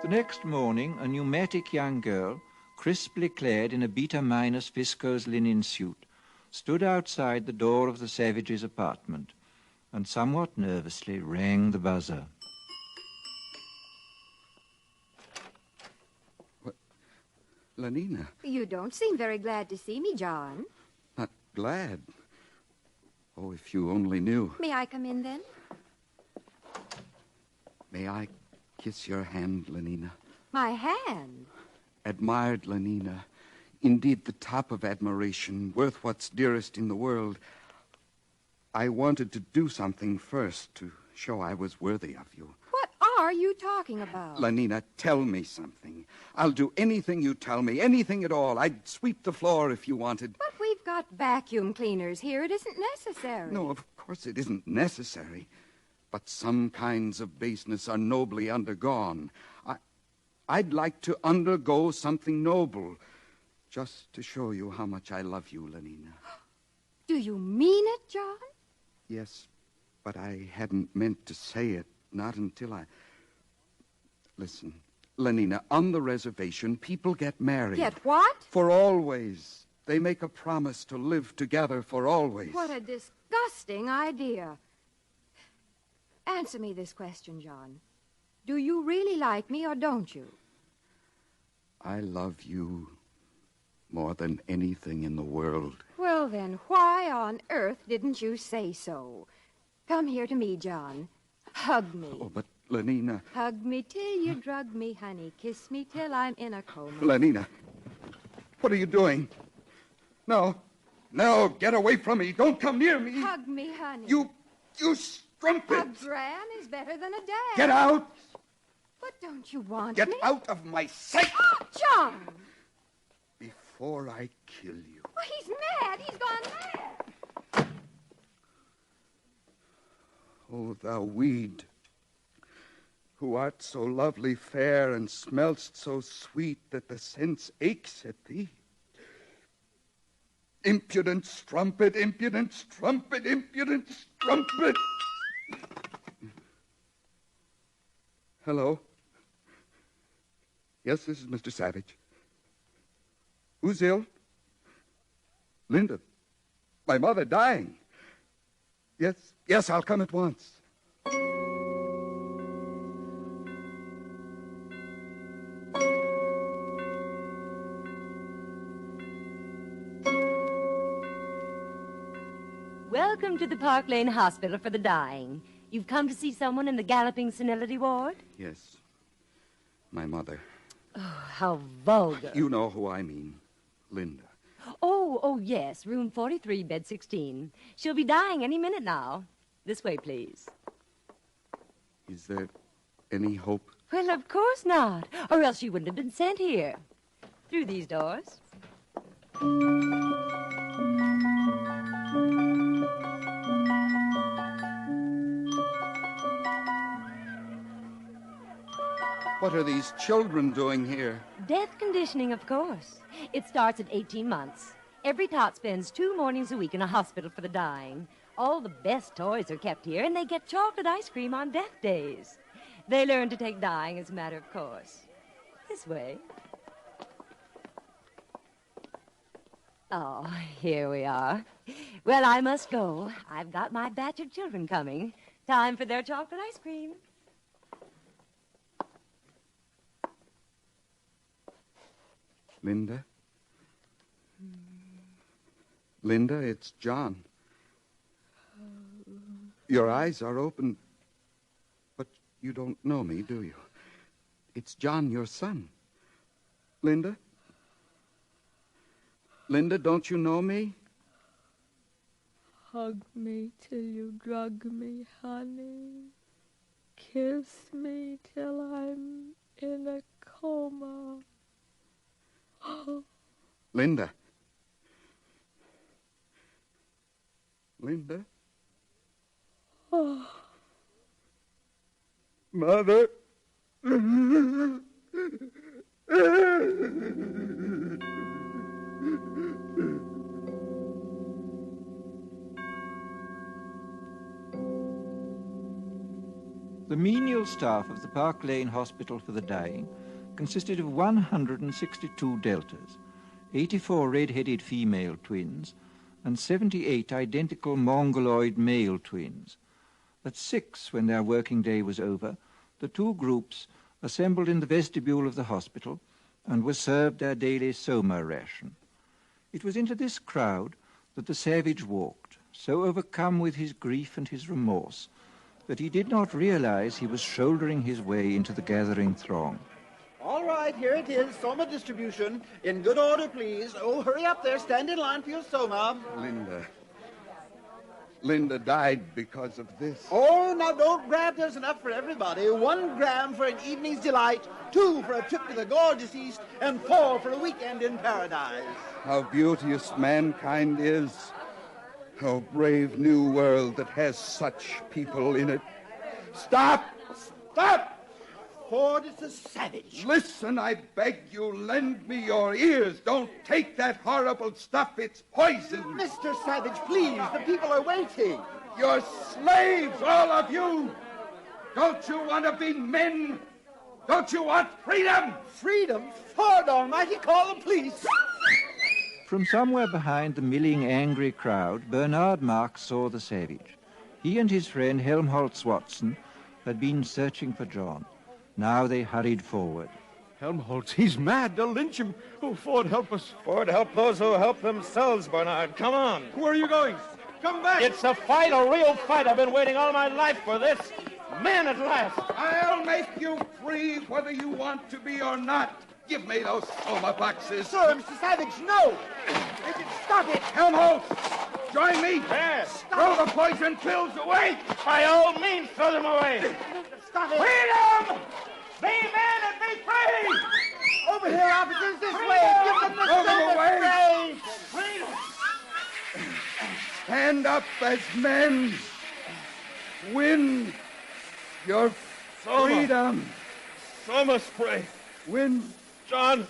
The next morning, a pneumatic young girl, crisply clad in a beta-minus viscose linen suit, stood outside the door of the savage's apartment and somewhat nervously rang the buzzer. What? Lenina. You don't seem very glad to see me, John. Not glad. Oh, if you only knew. May I come in, then? May I kiss your hand, Lenina? My hand? admired Lenina. Indeed, the top of admiration, worth what's dearest in the world. I wanted to do something first to show I was worthy of you. What are you talking about? Lenina, tell me something. I'll do anything you tell me, anything at all. I'd sweep the floor if you wanted. But we've got vacuum cleaners here. It isn't necessary. No, of course it isn't necessary. But some kinds of baseness are nobly undergone. I'd like to undergo something noble, just to show you how much I love you, Lenina. Do you mean it, John? Yes, but I hadn't meant to say it, not until I... Listen, Lenina, on the reservation, people get married. Get what? For always. They make a promise to live together for always. What a disgusting idea. Answer me this question, John. Do you really like me or don't you? I love you more than anything in the world. Well, then, why on earth didn't you say so? Come here to me, John. Hug me. Oh, but Lenina... Hug me till you drug me, honey. Kiss me till I'm in a coma. Lenina, what are you doing? No, get away from me. Don't come near me. Hug me, honey. You strumpet. A gran is better than a dad. Get out. But don't you want Get me? out of my sight. Oh, John! Before I kill you. Well, he's mad. He's gone mad. Oh, thou weed, who art so lovely fair and smell'st so sweet that the sense aches at thee. Impudent strumpet, impudent strumpet, impudent strumpet. Hello? Yes, this is Mr. Savage. Who's ill? Linda. My mother dying. Yes, I'll come at once. Welcome to the Park Lane Hospital for the Dying. You've come to see someone in the galloping senility ward? Yes. My mother. Oh, how vulgar. You know who I mean. Linda. Oh, yes. Room 43, bed 16. She'll be dying any minute now. This way, please. Is there any hope? Well, of course not. Or else she wouldn't have been sent here. Through these doors. What are these children doing here? Death conditioning, of course. It starts at 18 months. Every tot spends 2 mornings a week in a hospital for the dying. All the best toys are kept here, and they get chocolate ice cream on death days. They learn to take dying as a matter of course. This way. Oh, here we are. Well, I must go. I've got my batch of children coming. Time for their chocolate ice cream. Linda? Linda, it's John. Your eyes are open, but you don't know me, do you? It's John, your son. Linda? Linda, don't you know me? Hug me till you drug me, honey. Kiss me till I'm in a coma. Linda. Linda? Oh. Mother. The menial staff of the Park Lane Hospital for the Dying consisted of 162 deltas, 84 red-headed female twins, and 78 identical mongoloid male twins. At 6, when their working day was over, the 2 groups assembled in the vestibule of the hospital and were served their daily soma ration. It was into this crowd that the savage walked, so overcome with his grief and his remorse that he did not realize he was shouldering his way into the gathering throng. All All right, here it is. Soma distribution. In good order, please. Oh, hurry up there. Stand in line for your Soma. Linda died because of this. Oh, now don't grab. There's enough for everybody. 1 gram for an evening's delight, 2 for a trip to the gorgeous East, and 4 for a weekend in paradise. How beauteous mankind is. How brave new world that has such people in it. Stop! Stop! Ford is a savage. Listen, I beg you, lend me your ears. Don't take that horrible stuff. It's poison. Mr. Savage, please. The people are waiting. You're slaves, all of you. Don't you want to be men? Don't you want freedom? Freedom? Ford Almighty, call the police. From somewhere behind the milling, angry crowd, Bernard Marx saw the savage. He and his friend Helmholtz Watson had been searching for John. Now they hurried forward. Helmholtz, he's mad. They'll lynch him. Oh, Ford, help us. Ford, help those who help themselves, Bernard. Come on. Where are you going? Come back. It's a fight, a real fight. I've been waiting all my life for this. Man at last. I'll make you free whether you want to be or not. Give me those Soma boxes. Sir, Mr. Savage, no. Stop it. Helmholtz, join me. Yes. Throw the poison pills away. By all means, throw them away. Stop it. Freedom! Be men and be free! Over here, officers, this way. Give them the Throw them away. Freedom! Stand up as men. Win your freedom. Soma spray. Win John.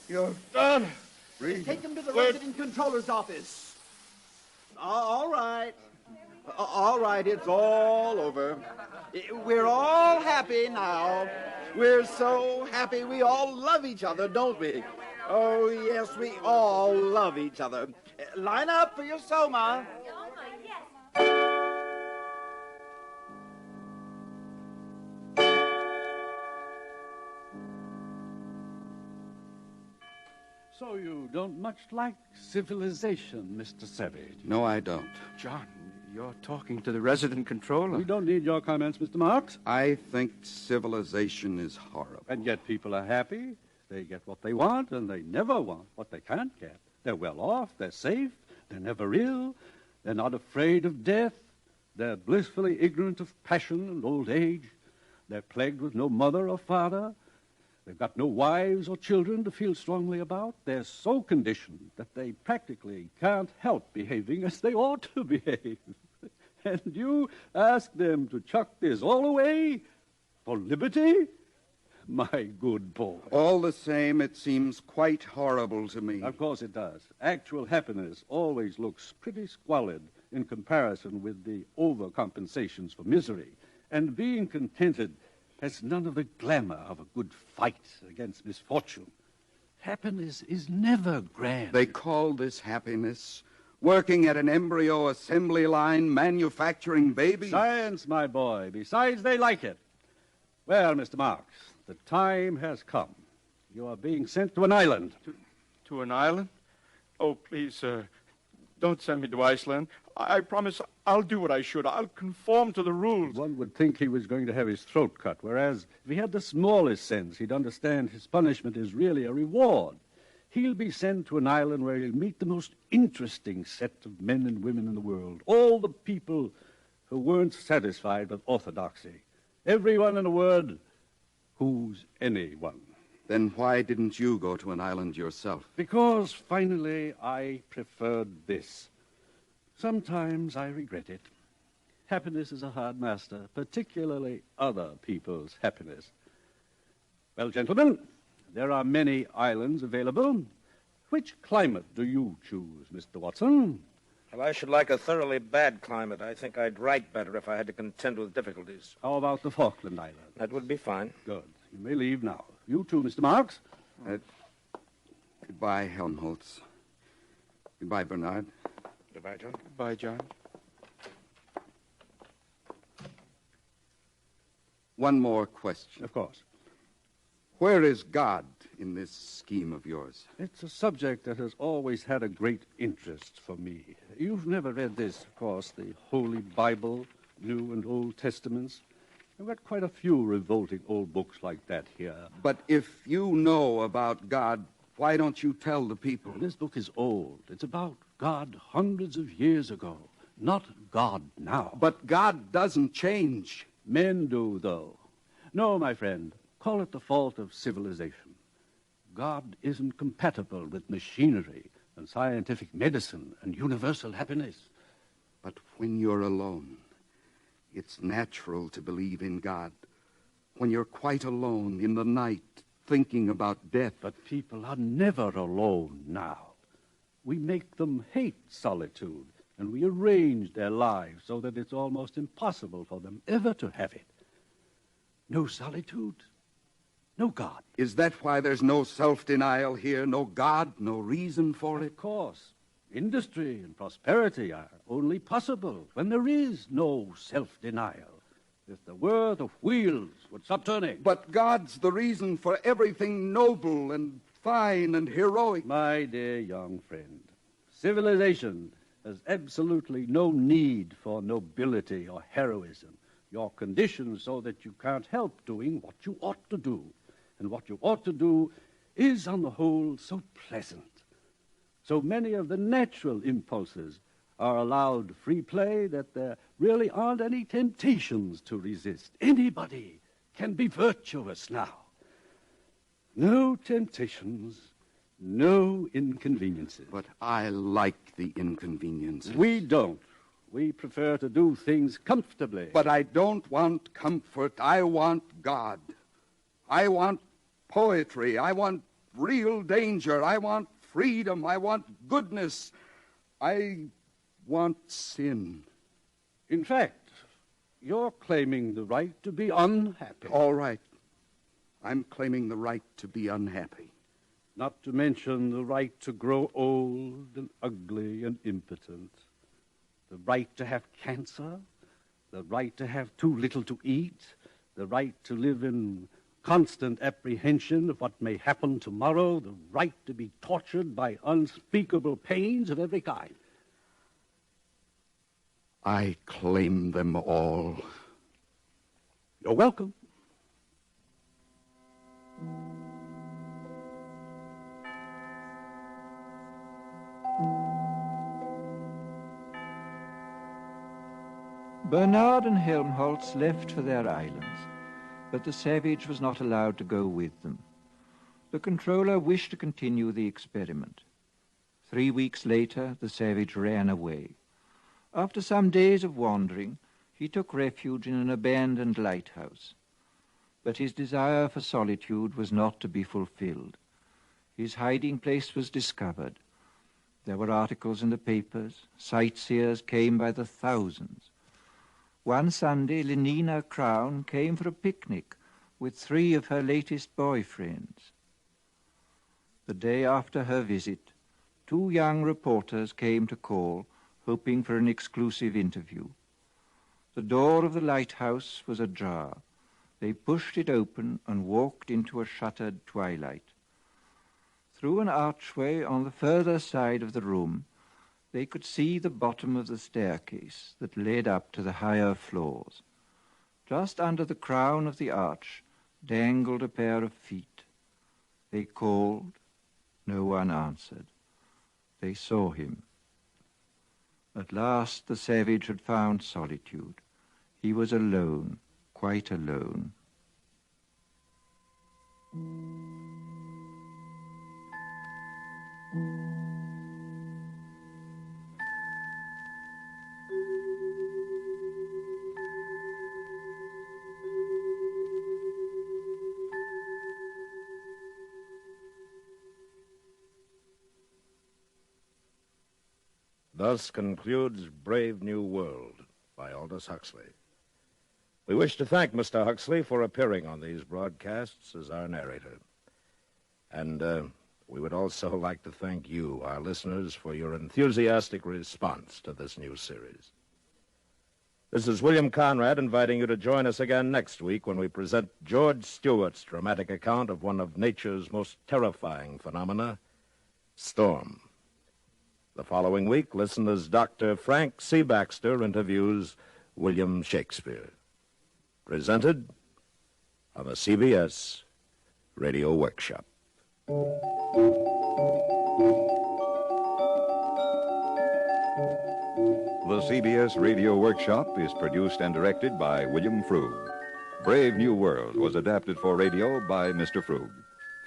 your John. freedom. Take them to the resident controller's office. All right. All right, it's all over. We're all happy now. We're so happy we all love each other, don't we? Oh, yes, we all love each other. Line up for your Soma. So you don't much like civilization, Mr. Savage? No, I don't. John, you're talking to the resident controller. We don't need your comments, Mr. Marx. I think civilization is horrible. And yet people are happy. They get what they want, and they never want what they can't get. They're well off, they're safe, they're never ill, they're not afraid of death, they're blissfully ignorant of passion and old age, they're plagued with no mother or father, they've got no wives or children to feel strongly about. They're so conditioned that they practically can't help behaving as they ought to behave. And you ask them to chuck this all away for liberty? My good boy. All the same, it seems quite horrible to me. Of course it does. Actual happiness always looks pretty squalid in comparison with the overcompensations for misery. And being contented has none of the glamour of a good fight against misfortune. Happiness is never grand. They call this happiness. Working at an embryo assembly line, manufacturing babies. Science, my boy. Besides, they like it. Well, Mr. Marx, the time has come. You are being sent to an island. To an island? Oh, please, sir. Don't send me to Iceland. I promise I'll do what I should. I'll conform to the rules. One would think he was going to have his throat cut, whereas if he had the smallest sense, he'd understand his punishment is really a reward. He'll be sent to an island where he'll meet the most interesting set of men and women in the world. All the people who weren't satisfied with orthodoxy. Everyone, in a word, who's anyone. Then why didn't you go to an island yourself? Because, finally, I preferred this. Sometimes I regret it. Happiness is a hard master, particularly other people's happiness. Well, gentlemen, there are many islands available. Which climate do you choose, Mr. Watson? Well, I should like a thoroughly bad climate. I think I'd write better if I had to contend with difficulties. How about the Falkland Islands? That would be fine. Good. You may leave now. You too, Mr. Marx. Goodbye, Helmholtz. Goodbye, Bernard. Goodbye, John. Goodbye, John. One more question. Of course. Where is God in this scheme of yours? It's a subject that has always had a great interest for me. You've never read this, of course, the Holy Bible, New and Old Testaments. I've got quite a few revolting old books like that here. But if you know about God, why don't you tell the people? This book is old. It's about God hundreds of years ago, not God now. But God doesn't change. Men do, though. No, my friend, call it the fault of civilization. God isn't compatible with machinery and scientific medicine and universal happiness. But when you're alone, it's natural to believe in God. When you're quite alone in the night, thinking about death. But people are never alone now. We make them hate solitude, and we arrange their lives so that it's almost impossible for them ever to have it. No solitude, no God. Is that why there's no self-denial here? No God, no reason for it? Of course. Industry and prosperity are only possible when there is no self-denial. If there were, the wheels would stop turning. But God's the reason for everything noble and fine and heroic. My dear young friend, civilization has absolutely no need for nobility or heroism. You're conditioned so that you can't help doing what you ought to do. And what you ought to do is, on the whole, so pleasant. So many of the natural impulses are allowed free play that there really aren't any temptations to resist. Anybody can be virtuous now. No temptations, no inconveniences. But I like the inconveniences. We don't. We prefer to do things comfortably. But I don't want comfort. I want God. I want poetry. I want real danger. I want freedom. I want goodness. I want sin. In fact, you're claiming the right to be unhappy. All right. I'm claiming the right to be unhappy. Not to mention the right to grow old and ugly and impotent. The right to have cancer. The right to have too little to eat. The right to live in constant apprehension of what may happen tomorrow. The right to be tortured by unspeakable pains of every kind. I claim them all. You're welcome. Bernard and Helmholtz left for their islands, but the savage was not allowed to go with them. The controller wished to continue the experiment. 3 weeks later, the savage ran away. After some days of wandering, he took refuge in an abandoned lighthouse. But his desire for solitude was not to be fulfilled. His hiding place was discovered. There were articles in the papers. Sightseers came by the thousands. One Sunday, Lenina Crown came for a picnic with 3 of her latest boyfriends. The day after her visit, 2 young reporters came to call, hoping for an exclusive interview. The door of the lighthouse was ajar. They pushed it open and walked into a shuttered twilight. Through an archway on the further side of the room, they could see the bottom of the staircase that led up to the higher floors. Just under the crown of the arch dangled a pair of feet. They called. No one answered. They saw him. At last the savage had found solitude. He was alone, quite alone. Thus concludes Brave New World by Aldous Huxley. We wish to thank Mr. Huxley for appearing on these broadcasts as our narrator. And we would also like to thank you, our listeners, for your enthusiastic response to this new series. This is William Conrad inviting you to join us again next week when we present George Stewart's dramatic account of one of nature's most terrifying phenomena, storm. The following week, listen as Dr. Frank C. Baxter interviews William Shakespeare. presented of a CBS Radio Workshop. The CBS Radio Workshop is produced and directed by William Frug. Brave New World was adapted for radio by Mr. Frug.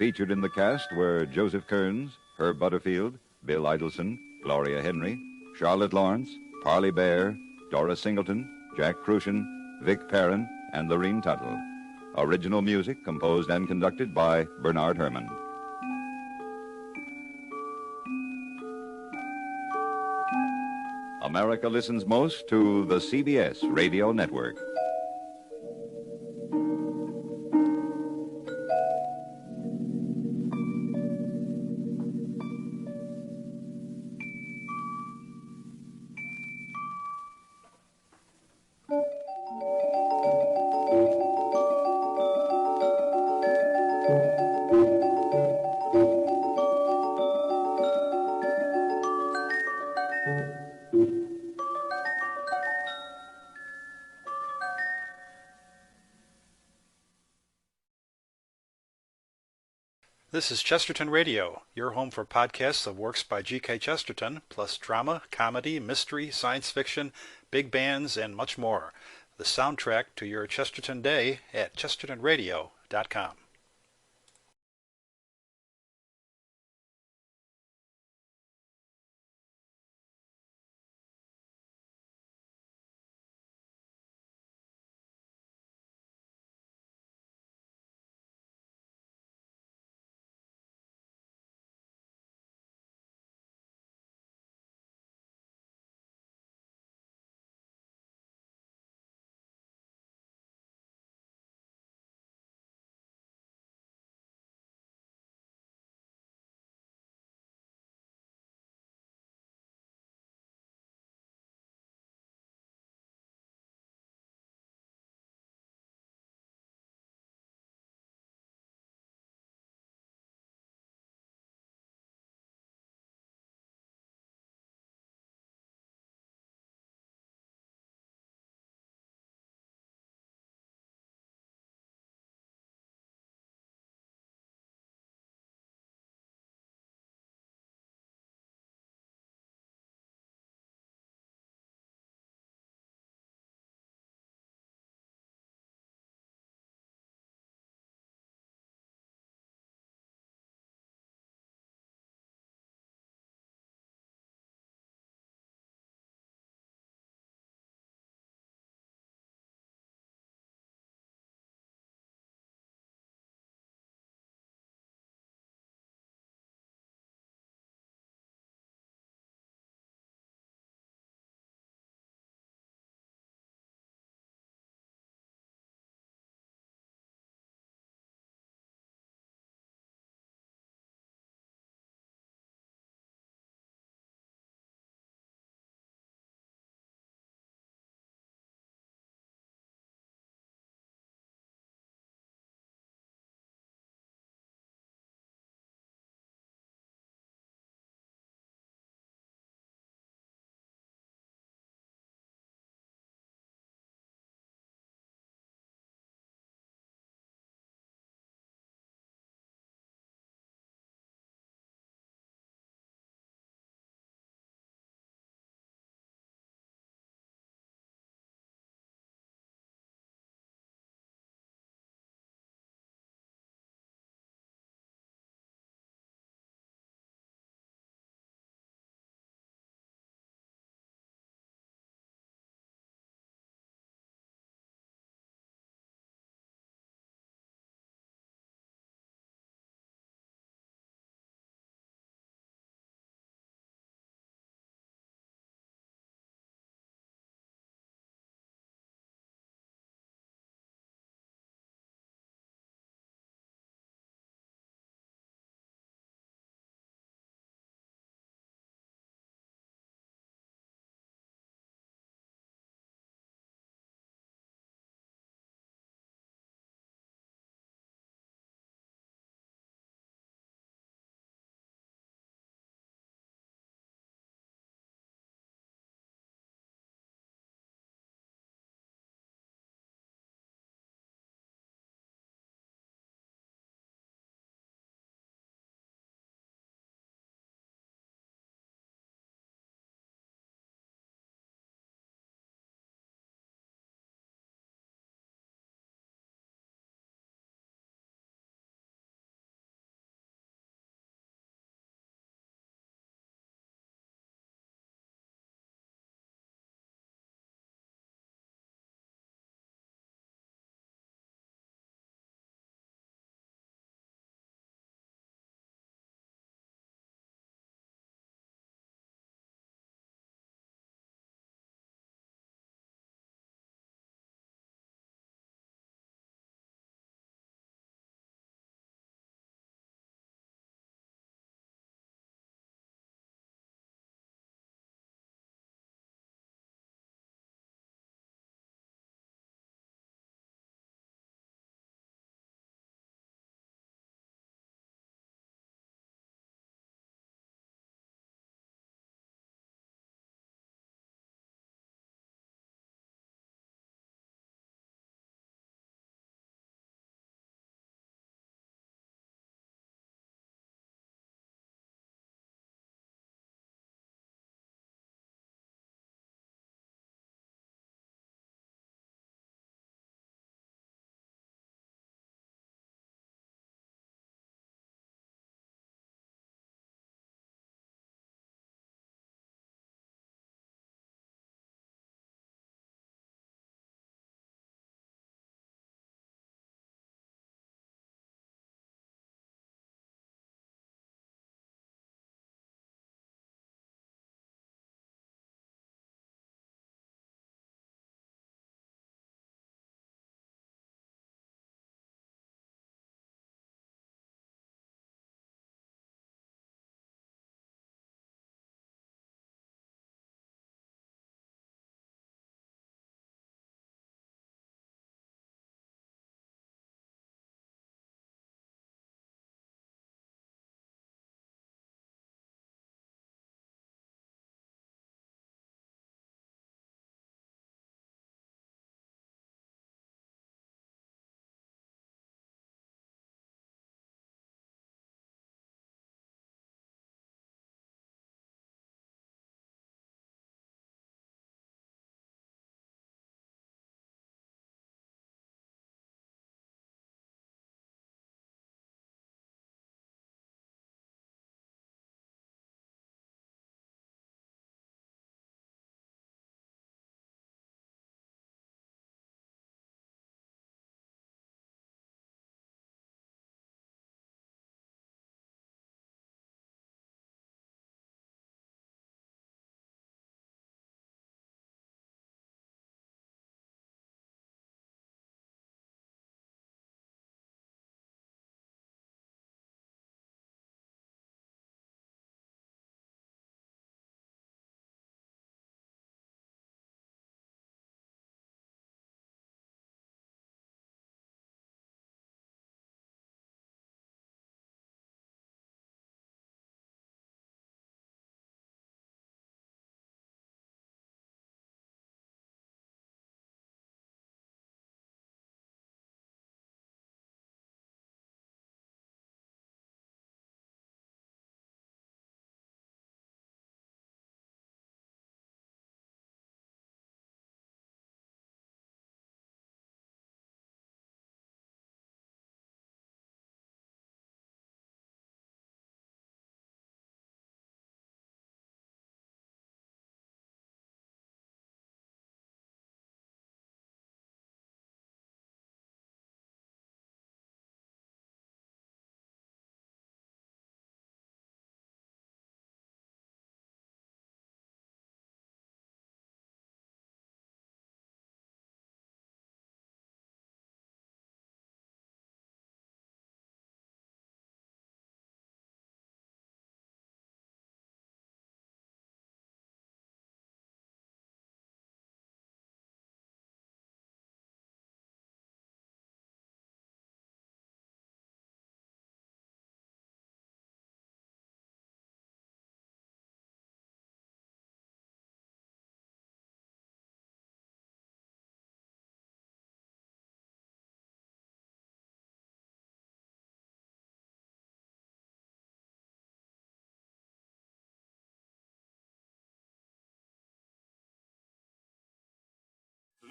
Featured in the cast were Joseph Kearns, Herb Butterfield, Bill Idelson, Gloria Henry, Charlotte Lawrence, Parley Bear, Dora Singleton, Jack Crucian, Vic Perrin, and Lorene Tuttle. Original music composed and conducted by Bernard Herrmann. America listens most to the CBS Radio Network. This is Chesterton Radio, your home for podcasts of works by G.K. Chesterton, plus drama, comedy, mystery, science fiction, big bands, and much more. The soundtrack to your Chesterton day at chestertonradio.com.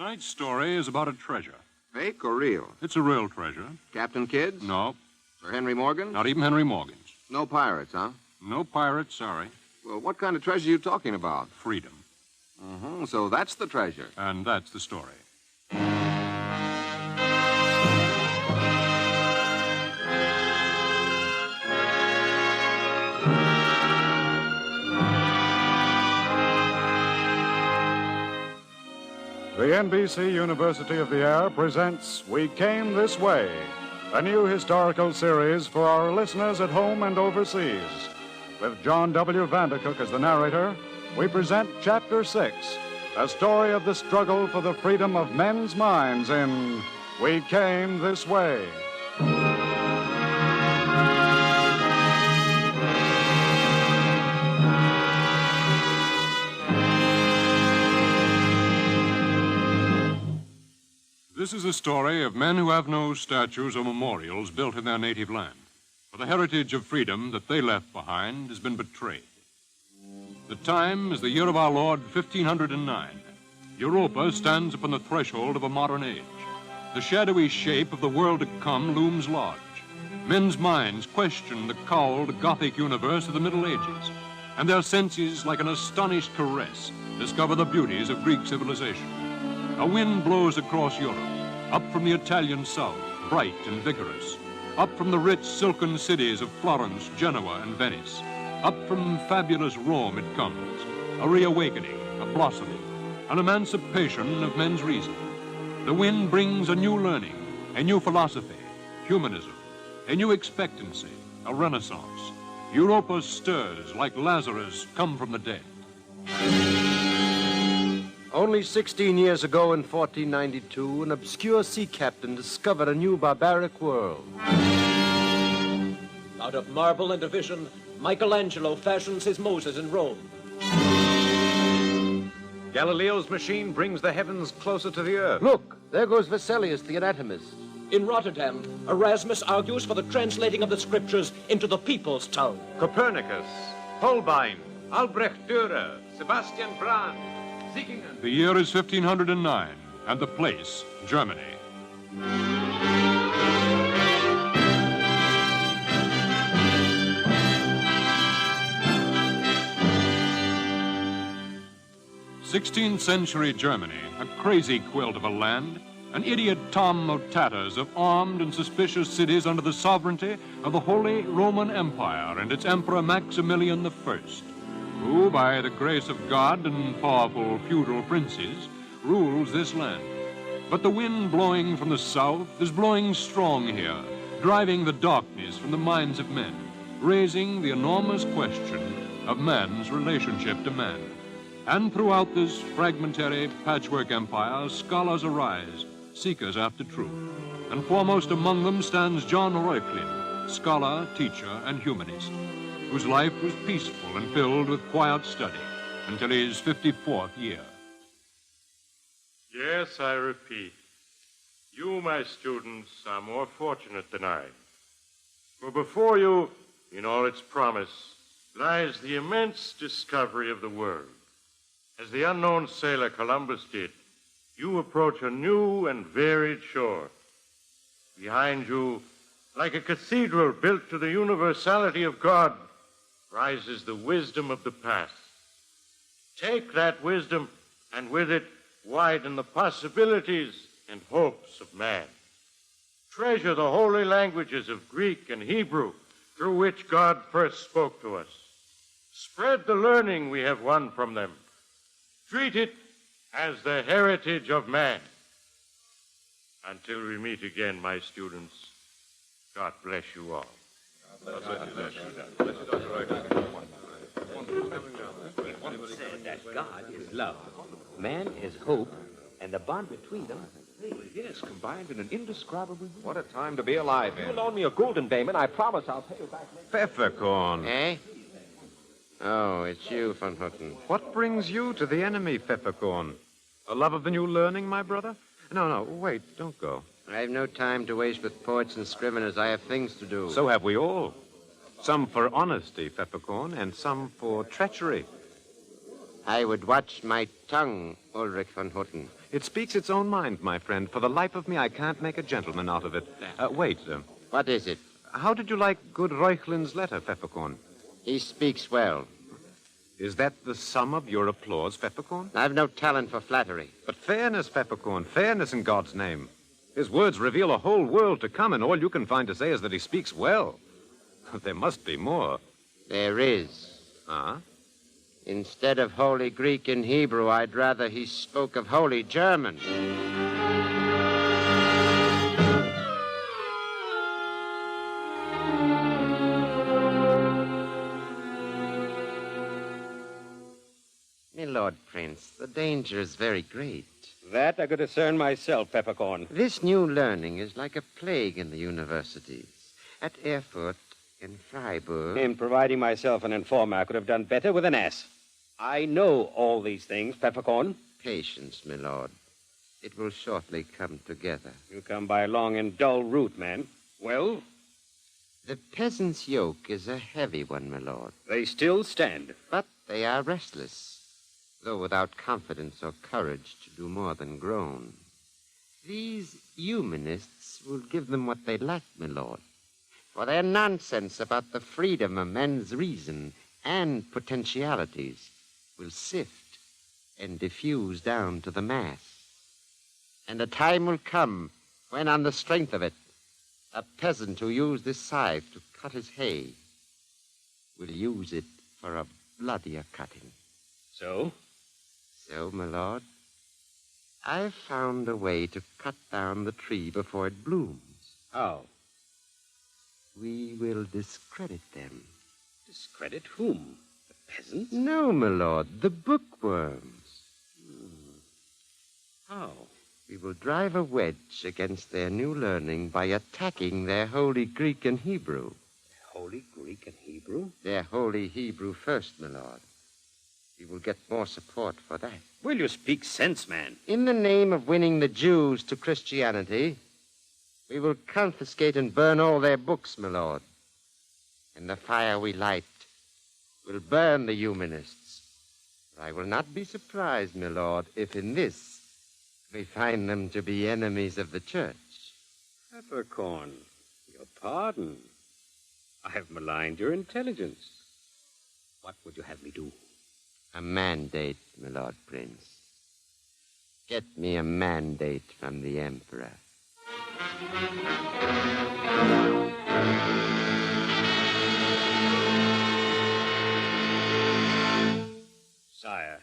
Tonight's story is about a treasure. Fake or real? It's a real treasure. Captain Kidd's? No. Sir Henry Morgan? Not even Henry Morgan's. No pirates, huh? No pirates, sorry. Well, what kind of treasure are you talking about? Freedom. Mm-hmm. So that's the treasure. And that's the story. The NBC University of the Air presents We Came This Way, a new historical series for our listeners at home and overseas. With John W. Vandercook as the narrator, we present Chapter 6, a story of the struggle for the freedom of men's minds in We Came This Way. This is a story of men who have no statues or memorials built in their native land. For the heritage of freedom that they left behind has been betrayed. The time is the year of our Lord, 1509. Europa stands upon the threshold of a modern age. The shadowy shape of the world to come looms large. Men's minds question the cowled Gothic universe of the Middle Ages, and their senses, like an astonished caress, discover the beauties of Greek civilization. A wind blows across Europe, up from the Italian south, bright and vigorous, up from the rich silken cities of Florence, Genoa, and Venice. Up from fabulous Rome it comes, a reawakening, a blossoming, an emancipation of men's reason. The wind brings a new learning, a new philosophy, humanism, a new expectancy, a renaissance. Europa stirs like Lazarus come from the dead. Only 16 years ago in 1492, an obscure sea captain discovered a new barbaric world. Out of marble and division, Michelangelo fashions his Moses in Rome. Galileo's machine brings the heavens closer to the earth. Look, there goes Vesalius, the anatomist. In Rotterdam, Erasmus argues for the translating of the scriptures into the people's tongue. Copernicus, Holbein, Albrecht Dürer, Sebastian Brand, Siegingen. The year is 1509, and the place, Germany. '16th century Germany, a crazy quilt of a land, an idiot Tom of tatters of armed and suspicious cities under the sovereignty of the Holy Roman Empire and its Emperor Maximilian I, who, by the grace of God and powerful feudal princes, rules this land. But the wind blowing from the south is blowing strong here, driving the darkness from the minds of men, raising the enormous question of man's relationship to man. And throughout this fragmentary patchwork empire, scholars arise, seekers after truth. And foremost among them stands John Reuchlin, scholar, teacher, and humanist, whose life was peaceful and filled with quiet study until his 54th year. Yes, I repeat, you, my students, are more fortunate than I. For before you, in all its promise, lies the immense discovery of the world. As the unknown sailor Columbus did, you approach a new and varied shore. Behind you, like a cathedral built to the universality of God, rises the wisdom of the past. Take that wisdom, and with it, widen the possibilities and hopes of man. Treasure the holy languages of Greek and Hebrew, through which God first spoke to us. Spread the learning we have won from them. Treat it as the heritage of man. Until we meet again, my students, God bless you all. That God is love, man is hope, and the bond between them, yes, combined in an indescribable... What a time to be alive in. You loan me a gulden, Damon, I promise I'll pay you back next... Pfefferkorn. Eh? Oh, it's you, Von Hutten. What brings you to the enemy, Pfefferkorn? A love of the new learning, my brother? No, wait, don't go. I've no time to waste with poets and scriveners. I have things to do. So have we all. Some for honesty, Pfefferkorn, and some for treachery. I would watch my tongue, Ulrich von Hutten. It speaks its own mind, my friend. For the life of me, I can't make a gentleman out of it. Wait. What is it? How did you like good Reuchlin's letter, Pfefferkorn? He speaks well. Is that the sum of your applause, Pfefferkorn? I've no talent for flattery. But fairness, Pfefferkorn, fairness in God's name. His words reveal a whole world to come, and all you can find to say is that he speaks well. There must be more. There is. Huh? Instead of Holy Greek and Hebrew, I'd rather he spoke of Holy German. My Lord Prince, the danger is very great. That I could discern myself, Peppercorn. This new learning is like a plague in the universities. At Erfurt, in Freiburg... In providing myself an informer, I could have done better with an ass. I know all these things, Peppercorn. Patience, my lord. It will shortly come together. You come by a long and dull route, man. Well? The peasant's yoke is a heavy one, my lord. They still stand. But they are restless, though without confidence or courage to do more than groan. These humanists will give them what they lack, my lord. For their nonsense about the freedom of men's reason and potentialities will sift and diffuse down to the mass. And a time will come when, on the strength of it, a peasant who used this scythe to cut his hay will use it for a bloodier cutting. So? So, my lord, I've found a way to cut down the tree before it blooms. How? We will discredit them. Discredit whom? The peasants? No, my lord, the bookworms. How? We will drive a wedge against their new learning by attacking their Holy Greek and Hebrew. Holy Greek and Hebrew? Their Holy Hebrew first, my lord. We will get more support for that. Will you speak sense, man? In the name of winning the Jews to Christianity, we will confiscate and burn all their books, my lord. And the fire we light will burn the humanists. But I will not be surprised, my lord, if in this we find them to be enemies of the church. Peppercorn, your pardon. I have maligned your intelligence. What would you have me do? A mandate, my Lord Prince. Get me a mandate from the Emperor. Sire,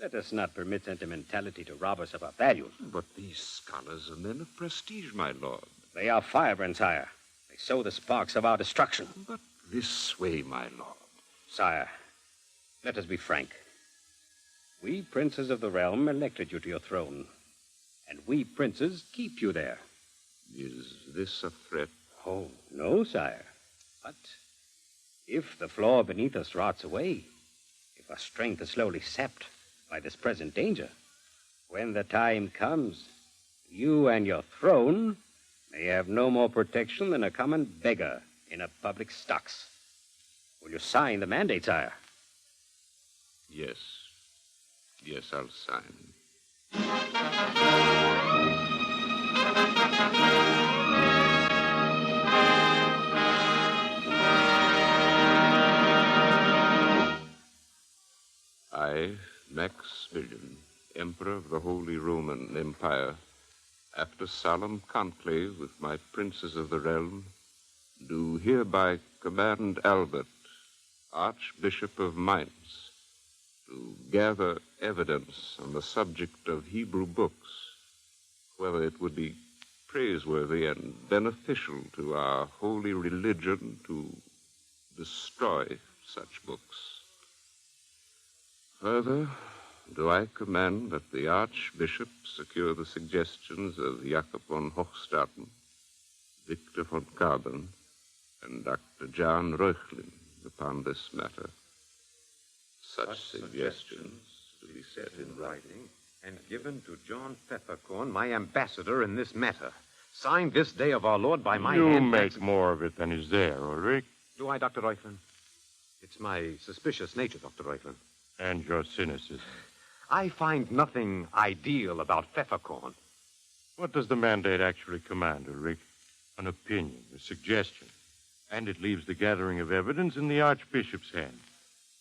let us not permit sentimentality to rob us of our values. But these scholars are men of prestige, my lord. They are firebrands, sire. They sow the sparks of our destruction. But this way, my lord. Sire, let us be frank. We princes of the realm elected you to your throne, and we princes keep you there. Is this a threat? Oh, no, sire. But if the floor beneath us rots away, if our strength is slowly sapped by this present danger, when the time comes, you and your throne may have no more protection than a common beggar in a public stocks. Will you sign the mandate, sire? Yes. Yes, I'll sign. I, Maximilian, Emperor of the Holy Roman Empire, after solemn conclave with my princes of the realm, do hereby command Albert, Archbishop of Mainz, to gather evidence on the subject of Hebrew books, whether it would be praiseworthy and beneficial to our holy religion to destroy such books. Further, do I command that the Archbishop secure the suggestions of Jakob von Hochstaden, Victor von Carbon, and Dr. John Reuchlin upon this matter. Such suggestions to be set in writing and given to John Pfefferkorn, my ambassador in this matter. Signed this day of our Lord by my hand. You make more of it than is there, Ulrich. Do I, Dr. Reuchlin? It's my suspicious nature, Dr. Reuchlin. And your cynicism. I find nothing ideal about peppercorn. What does the mandate actually command, Ulrich? An opinion, a suggestion. And it leaves the gathering of evidence in the Archbishop's hand.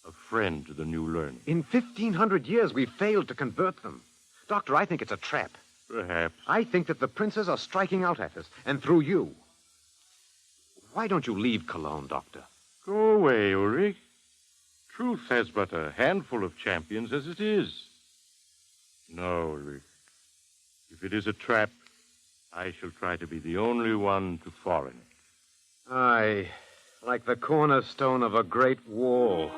A friend to the new learning. In 1,500 years, we've failed to convert them. Doctor, I think it's a trap. Perhaps. I think that the princes are striking out at us, and through you. Why don't you leave Cologne, Doctor? Go away, Ulrich. Truth has but a handful of champions as it is. No, Ulrich. If it is a trap, I shall try to be the only one to fall in it. Aye, like the cornerstone of a great wall.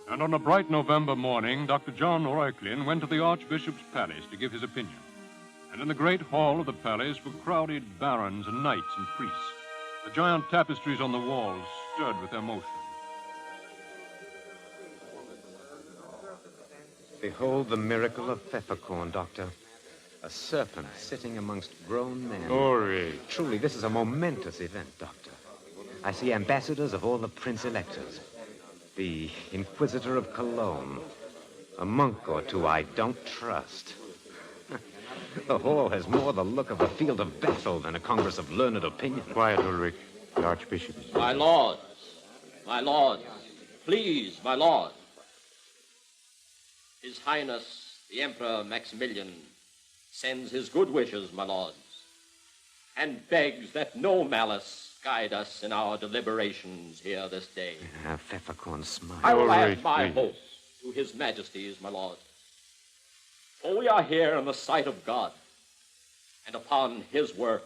And on a bright November morning, Dr. John Reuchlin went to the Archbishop's palace to give his opinion. And in the great hall of the palace were crowded barons and knights and priests. The giant tapestries on the walls stirred with their motion. Behold the miracle of peppercorn, Doctor. A serpent sitting amongst grown men. Ulrich. Truly, this is a momentous event, Doctor. I see ambassadors of all the prince-electors. The Inquisitor of Cologne. A monk or two I don't trust. The hall has more the look of a field of battle than a congress of learned opinion. Quiet, Ulrich. The Archbishop is... My lords, please, my lord. His Highness, the Emperor Maximilian, sends his good wishes, my lords, and begs that no malice guide us in our deliberations here this day. Peppercorn smile. I will Ulrich, add my please. hopes to his majesties, my lord. For we are here in the sight of God, and upon his work.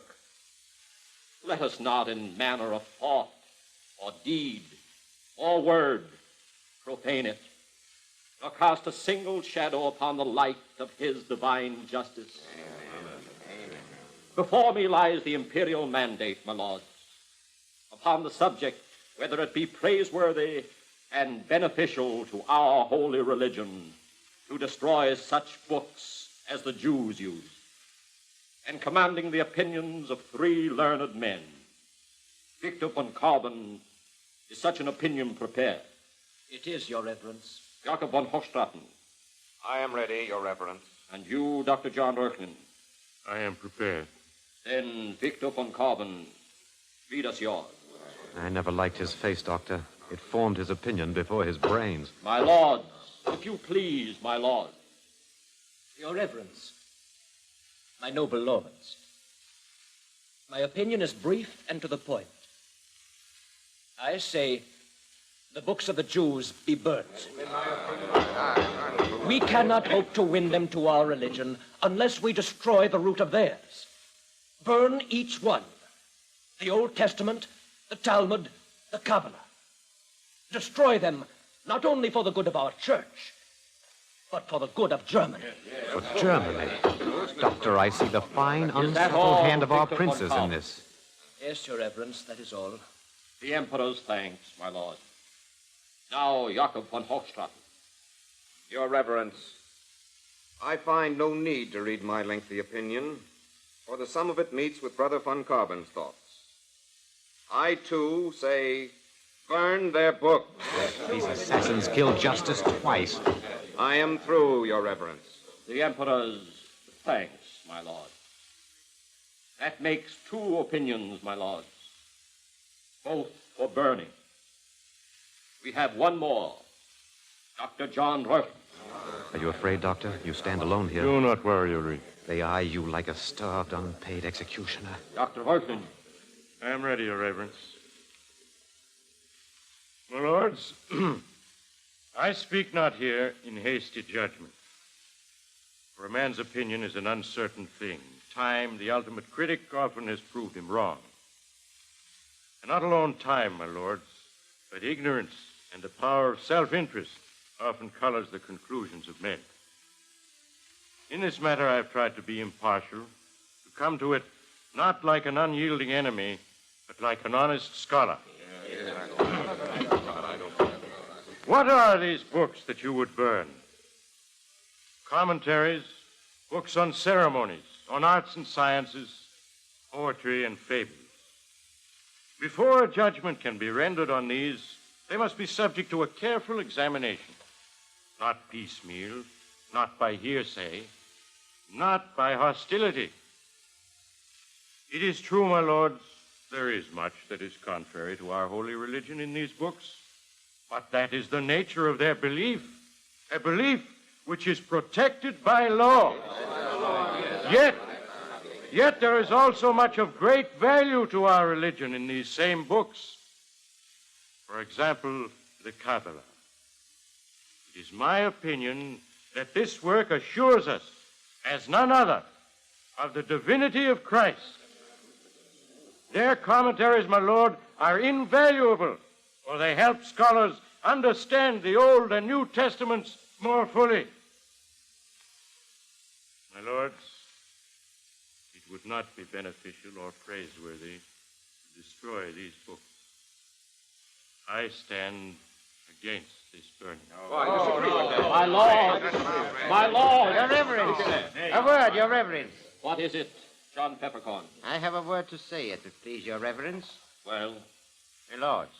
Let us not in manner of thought, or deed, or word, profane it, nor cast a single shadow upon the light of his divine justice. Before me lies the imperial mandate, my lords, upon the subject whether it be praiseworthy and beneficial to our holy religion to destroy such books as the Jews use, and commanding the opinions of 3 learned men. Victor von Carbon, is such an opinion prepared? It is, Your Reverence. Jakob von Hochstraten. I am ready, Your Reverence. And you, Dr. John Reuchlin. I am prepared. Then, Victor von Carbon, read us yours. I never liked his face, Doctor. It formed his opinion before his brains. My lords, if you please, my lord. Your Reverence, my noble lords, my opinion is brief and to the point. I say the books of the Jews be burnt. We cannot hope to win them to our religion unless we destroy the root of theirs. Burn each one. The Old Testament, the Talmud, the Kabbalah. Destroy them not only for the good of our church, but for the good of Germany. For Germany? Doctor, I see the fine, all, unsubtle hand of our Victor von princes in Carbon? this. Yes, Your Reverence, that is all. The Emperor's thanks, my lord. Now, Jakob von Hochstraten. Your Reverence, I find no need to read my lengthy opinion, for the sum of it meets with Brother von Carbon's thoughts. I, too, say, burn their books. These assassins killed justice twice. I am through, Your Reverence. The Emperor's thanks, my lord. That makes 2 opinions, my lords, both for burning. We have one more. Dr. John Reuchlin. Are you afraid, Doctor? You stand alone here. Do not worry, Ulrich. They eye you like a starved, unpaid executioner. Dr. Reuchlin. I am ready, Your Reverence. My lords, I speak not here in hasty judgment. For a man's opinion is an uncertain thing. Time, the ultimate critic, often has proved him wrong. And not alone time, my lords, but ignorance and the power of self-interest often colors the conclusions of men. In this matter, I have tried to be impartial, to come to it not like an unyielding enemy, but like an honest scholar. What are these books that you would burn? commentaries, books on ceremonies, on arts and sciences, poetry and fables. Before a judgment can be rendered on these, they must be subject to a careful examination, not piecemeal, not by hearsay, not by hostility. It is true, my lords, there is much that is contrary to our holy religion in these books, but that is the nature of their belief, a belief which is protected by law. Yet there is also much of great value to our religion in these same books. For example, the Kabbalah. It is my opinion that this work assures us, as none other, of the divinity of Christ. Their commentaries, my lord, are invaluable, for they help scholars understand the Old and New Testaments more fully. My lords, it would not be beneficial or praiseworthy to destroy these books. I stand against this burning. My lord! My lord! Your Reverence! A word, Your Reverence. What is it, John Peppercorn? I have a word to say, if it please Your Reverence. Well? My lords,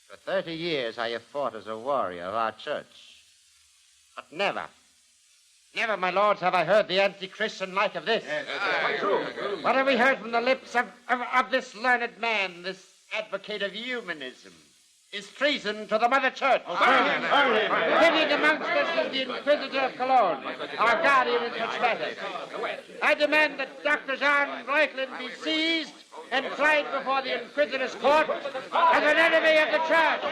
for 30 years I have fought as a warrior of our church. But never, my lords, have I heard the anti-Christian like of this. What have we heard from the lips of this learned man, this advocate of humanism? Is treason to the Mother Church. Sitting amongst us is the Inquisitor of Cologne, our guardian in such matters. I demand that Dr. Jean Reuchlin be seized and tried before the Inquisitor's court as an enemy of the Church.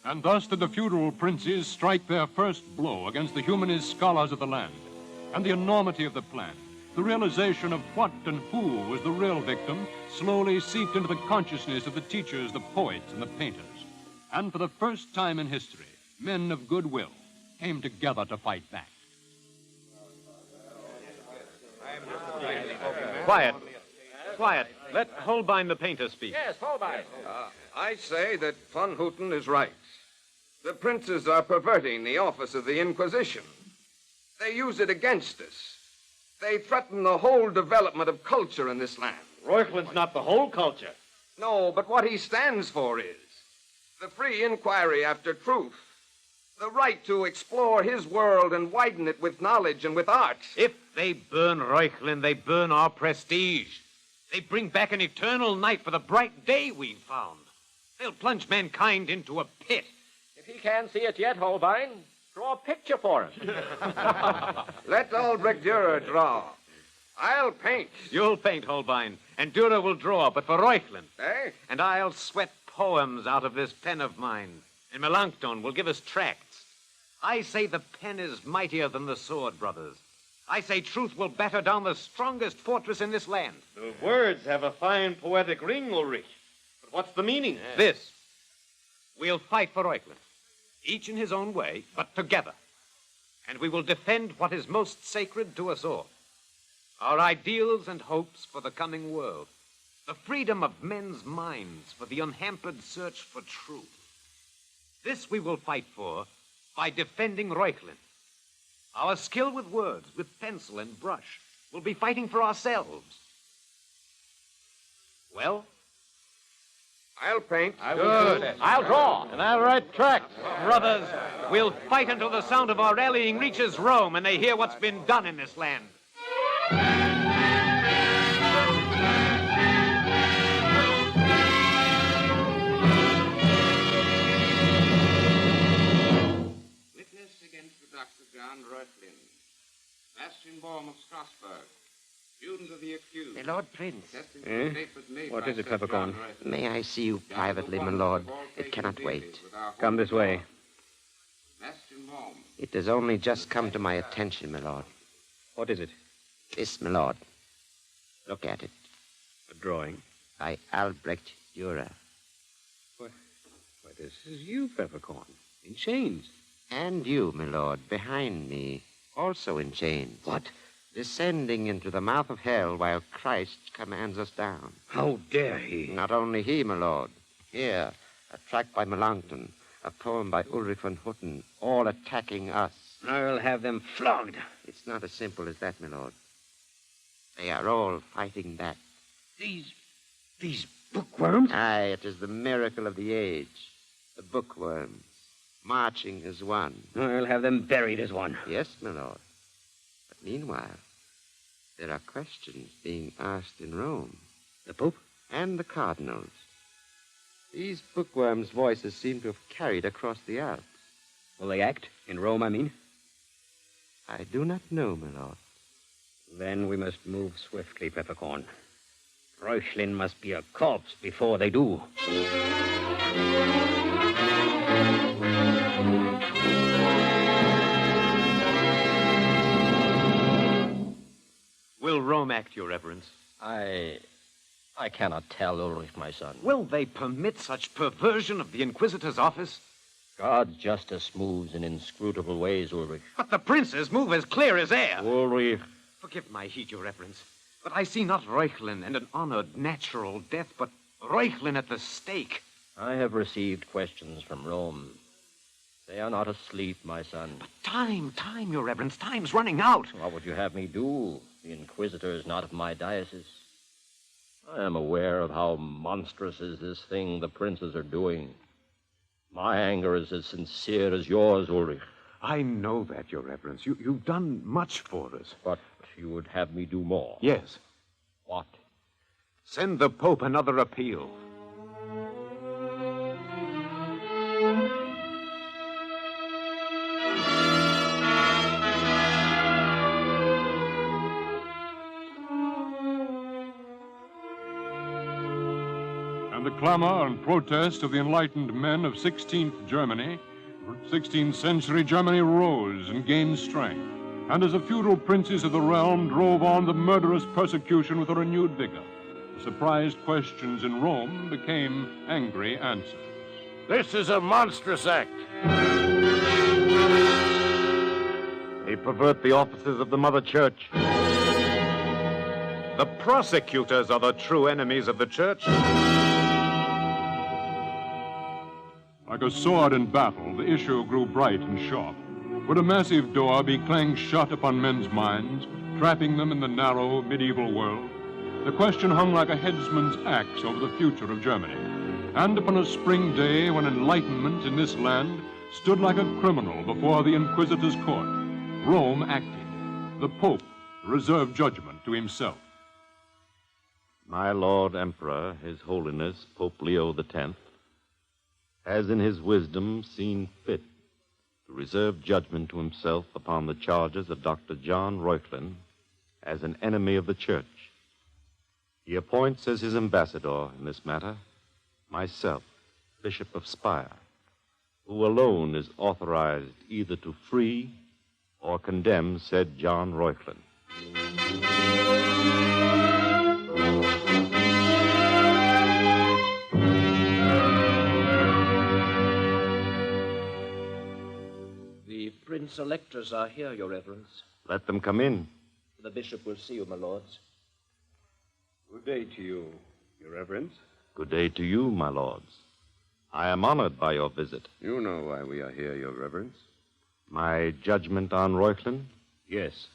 And thus did the feudal princes strike their first blow against the humanist scholars of the land. And the enormity of the plan, the realization of what and who was the real victim, slowly seeped into the consciousness of the teachers, the poets, and the painters. And for the first time in history, men of goodwill came together to fight back. Quiet. Quiet. Let Holbein the painter speak. Yes, Holbein. I say that von Houten is right. The princes are perverting the office of the Inquisition. They use it against us. They threaten the whole development of culture in this land. Reuchlin's not the whole culture. No, but what he stands for is the free inquiry after truth, the right to explore his world and widen it with knowledge and with art. If they burn Reuchlin, they burn our prestige. They bring back an eternal night for the bright day we've found. They'll plunge mankind into a pit. If he can't see it yet, Holbein, draw a picture for him. Let Albrecht Dürer draw. I'll paint. You'll paint, Holbein, and Dürer will draw, but for Reuchlin. Eh? And I'll sweat poems out of this pen of mine, and Melanchthon will give us tracts. I say the pen is mightier than the sword, brothers. I say truth will batter down the strongest fortress in this land. The words have a fine poetic ring, Ulrich. But what's the meaning? This. We'll fight for Reuchlin, each in his own way, but together. And we will defend what is most sacred to us all. Our ideals and hopes for the coming world. The freedom of men's minds for the unhampered search for truth. This we will fight for by defending Reuchlin. Our skill with words, with pencil and brush, will be fighting for ourselves. Well? I'll paint. Good. I'll draw. And I'll write tracts. Brothers, we'll fight until the sound of our rallying reaches Rome and they hear what's been done in this land. Witness against the Dr. John Reuchlin, Sebastian Baum of Strasbourg, student of the accused. My Lord Prince. What is it, Peppercorn? May I see you privately, my lord? It cannot wait. Come this way. It has only just come to my attention, my lord. What is it? This, my lord. Look at it. A drawing? By Albrecht Dürer. Why, this is you, Peppercorn, in chains. And you, my lord, behind me, also in chains. What? descending into the mouth of hell while Christ commands us down. How dare he? Not only he, my lord. Here, a tract by Melanchthon, a poem by Ulrich von Hutten, all attacking us. I'll have them flogged. It's not as simple as that, my lord. They are all fighting back. These bookworms? Aye, it is the miracle of the age. The bookworms, marching as one. I'll have them buried as one. Yes, my lord. But meanwhile, there are questions being asked in Rome. The Pope? And the cardinals. These bookworms' voices seem to have carried across the Alps. Will they act? In Rome, I mean? I do not know, my lord. Then we must move swiftly, Peppercorn. Reuchlin must be a corpse before they do. Will Rome act, Your Reverence? I cannot tell, Ulrich, my son. Will they permit such perversion of the Inquisitor's office? God's justice moves in inscrutable ways, Ulrich. But the princes move as clear as air. Ulrich. Forgive my heat, Your Reverence, but I see not Reuchlin and an honored natural death, but Reuchlin at the stake. I have received questions from Rome. They are not asleep, my son. But time, Your Reverence. Time's running out. What would you have me do? The Inquisitor is not of my diocese. I am aware of how monstrous is this thing the princes are doing. My anger is as sincere as yours, Ulrich. I know that, Your Reverence. You've done much for us. But you would have me do more. Yes. What? Send the Pope another appeal. And the clamor and protest of the enlightened men of 16th Germany, 16th century Germany rose and gained strength. And as the feudal princes of the realm drove on the murderous persecution with a renewed vigor, the surprised questions in Rome became angry answers. This is a monstrous act. They pervert the offices of the Mother Church. The prosecutors are the true enemies of the Church. Like a sword in battle, the issue grew bright and sharp. Would a massive door be clanged shut upon men's minds, trapping them in the narrow medieval world? The question hung like a headsman's axe over the future of Germany. And upon a spring day when enlightenment in this land stood like a criminal before the Inquisitor's court, Rome acted. The Pope reserved judgment to himself. My Lord Emperor, His Holiness Pope Leo X, has in his wisdom seen fit to reserve judgment to himself upon the charges of Dr. John Reuchlin as an enemy of the Church. He appoints as his ambassador in this matter myself, Bishop of Speyer, who alone is authorized either to free or condemn said John Reuchlin. The prince-electors are here, Your Reverence. Let them come in. The bishop will see you, my lords. Good day to you, Your Reverence. Good day to you, my lords. I am honored by your visit. You know why we are here, Your Reverence. My judgment on Reuchlin? Yes.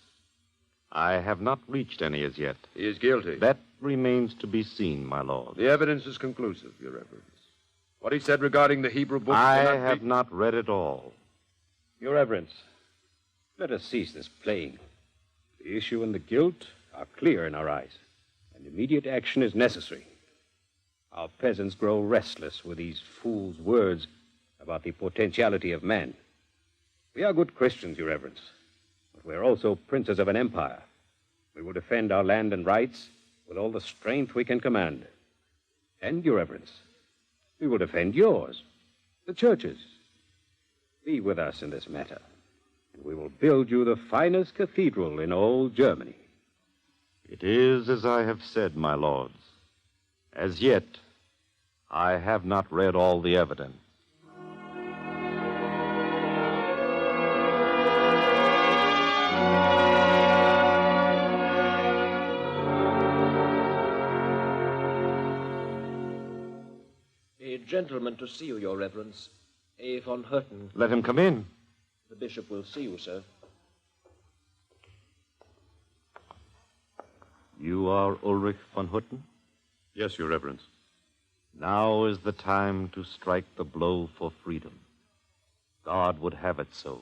I have not reached any as yet. He is guilty. That remains to be seen, my lord. The evidence is conclusive, Your Reverence. What he said regarding the Hebrew book... I have not read it all. Your Reverence, let us cease this playing. The issue and the guilt are clear in our eyes, and immediate action is necessary. Our peasants grow restless with these fools' words about the potentiality of man. We are good Christians, Your Reverence, but we are also princes of an empire. We will defend our land and rights with all the strength we can command. And, Your Reverence, we will defend yours, the churches. Be with us in this matter, and we will build you the finest cathedral in all Germany. It is as I have said, my lords. As yet, I have not read all the evidence. gentleman to see you, Your Reverence. A. von Herten. Let him come in. The bishop will see you, sir. You are Ulrich von Hutten? Yes, Your Reverence. Now is the time to strike the blow for freedom. God would have it so.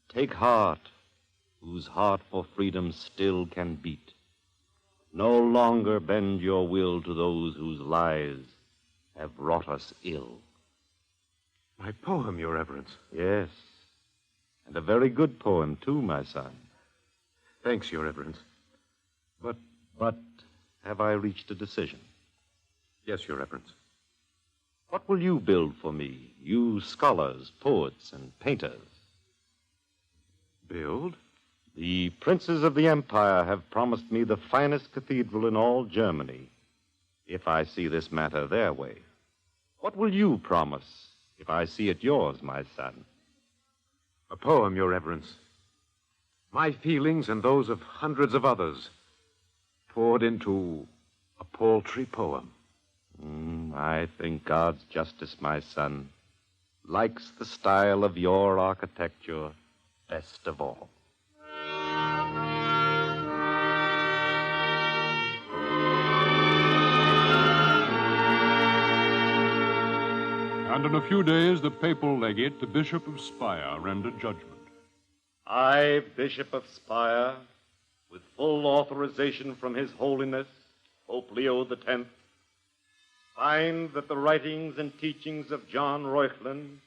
Take heart, whose heart for freedom still can beat. No longer bend your will to those whose lies have wrought us ill. My poem, Your Reverence. Yes, and a very good poem, too, my son. Thanks, Your Reverence. But have I reached a decision? Yes, Your Reverence. What will you build for me, you scholars, poets, and painters? Build? The princes of the empire have promised me the finest cathedral in all Germany, if I see this matter their way. What will you promise if I see it yours, my son? A poem, Your Reverence. My feelings and those of hundreds of others poured into a paltry poem. I think God's justice, my son, likes the style of your architecture best of all. And in a few days, the papal legate, the Bishop of Speyer, rendered judgment. I, Bishop of Speyer, with full authorization from His Holiness, Pope Leo X, find that the writings and teachings of John Reuchlin,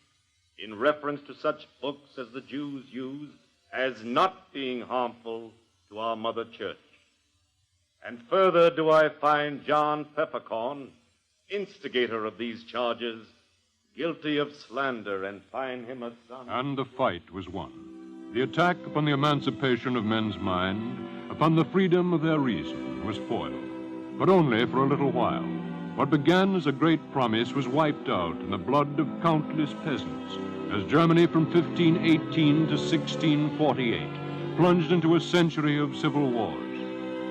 in reference to such books as the Jews use, as not being harmful to our Mother Church. And further do I find John Pfefferkorn, instigator of these charges, guilty of slander, and find him a son. And the fight was won. The attack upon the emancipation of men's mind, upon the freedom of their reason, was foiled, but only for a little while. What began as a great promise was wiped out in the blood of countless peasants, as Germany from 1518 to 1648 plunged into a century of civil wars.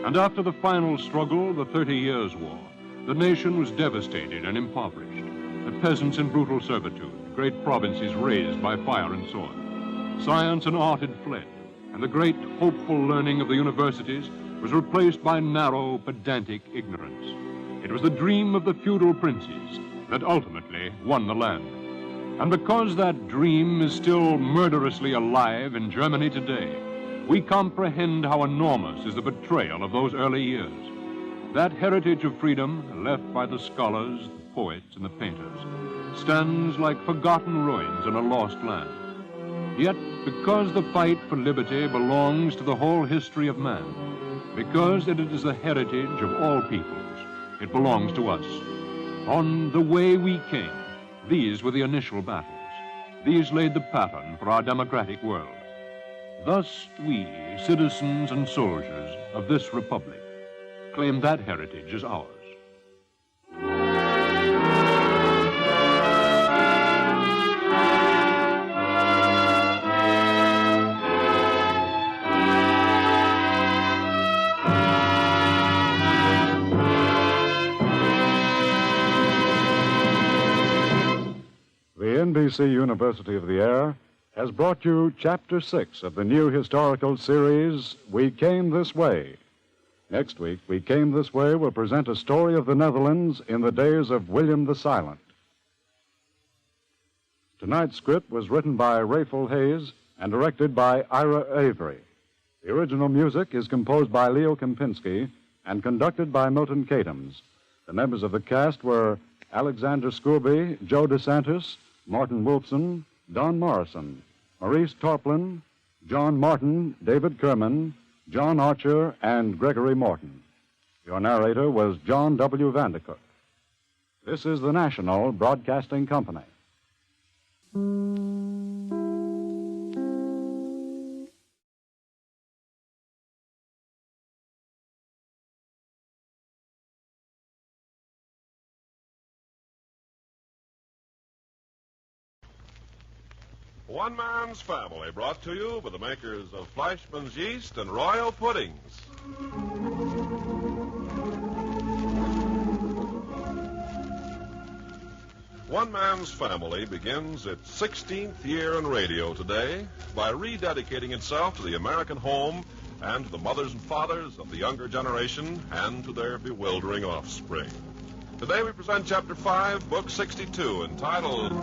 And after the final struggle, the 30 Years' War, the nation was devastated and impoverished. The peasants in brutal servitude, great provinces razed by fire and sword. Science and art had fled, and the great hopeful learning of the universities was replaced by narrow, pedantic ignorance. It was the dream of the feudal princes that ultimately won the land. And because that dream is still murderously alive in Germany today, we comprehend how enormous is the betrayal of those early years. That heritage of freedom left by the scholars, the poets, and the painters stands like forgotten ruins in a lost land. Yet, because the fight for liberty belongs to the whole history of man, because it is the heritage of all peoples, it belongs to us. On the way we came, these were the initial battles. These laid the pattern for our democratic world. Thus, we, citizens and soldiers of this republic, claim that heritage as ours. The NBC University of the Air has brought you Chapter 6 of the new historical series, We Came This Way. Next week, We Came This Way will present a story of the Netherlands in the days of William the Silent. Tonight's script was written by Rayful Hayes and directed by Ira Avery. The original music is composed by Leo Kempinski and conducted by Milton Cadams. The members of the cast were Alexander Scooby, Joe DeSantis, Martin Wolfson, Don Morrison, Maurice Torplin, John Martin, David Kerman, John Archer, and Gregory Morton. Your narrator was John W. Vandercook. This is the National Broadcasting Company. One Man's Family, brought to you by the makers of Fleischmann's Yeast and Royal Puddings. One Man's Family begins its 16th year in radio today by rededicating itself to the American home and to the mothers and fathers of the younger generation and to their bewildering offspring. Today we present Chapter 5, Book 62, entitled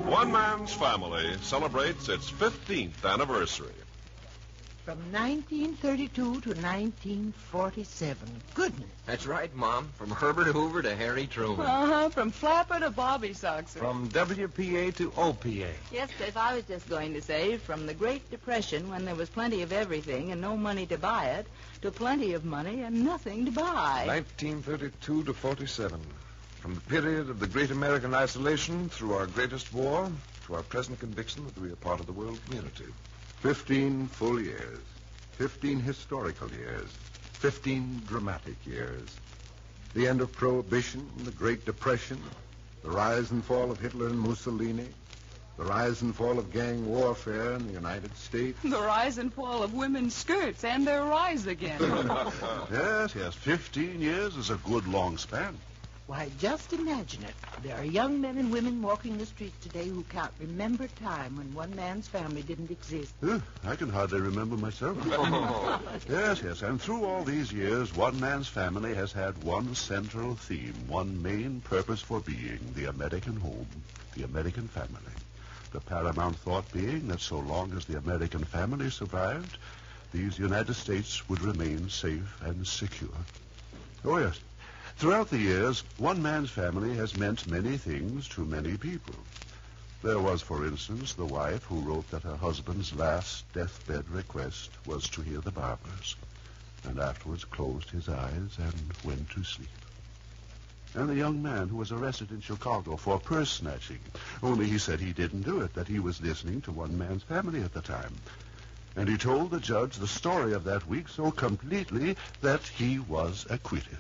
One Man's Family Celebrates its 15th Anniversary. From 1932 to 1947. Goodness. That's right, Mom. From Herbert Hoover to Harry Truman. From Flapper to Bobby Soxer. From WPA to OPA. Yes, Cliff, I was just going to say, from the Great Depression, when there was plenty of everything and no money to buy it, to plenty of money and nothing to buy. 1932 to 47. From the period of the great American isolation through our greatest war to our present conviction that we are part of the world community. 15 full years, 15 historical years, 15 dramatic years. The end of Prohibition, the Great Depression, the rise and fall of Hitler and Mussolini, the rise and fall of gang warfare in the United States. The rise and fall of women's skirts and their rise again. Yes, 15 years is a good long span. Why, just imagine it. There are young men and women walking the streets today who can't remember time when one man's family didn't exist. I can hardly remember myself. Yes, and through all these years, one man's family has had one central theme, one main purpose for being, the American home, the American family. The paramount thought being that so long as the American family survived, these United States would remain safe and secure. Oh, yes. Throughout the years, one man's family has meant many things to many people. There was, for instance, the wife who wrote that her husband's last deathbed request was to hear the Barbers, and afterwards closed his eyes and went to sleep. And the young man who was arrested in Chicago for purse snatching, only he said he didn't do it, that he was listening to one man's family at the time. And he told the judge the story of that week so completely that he was acquitted.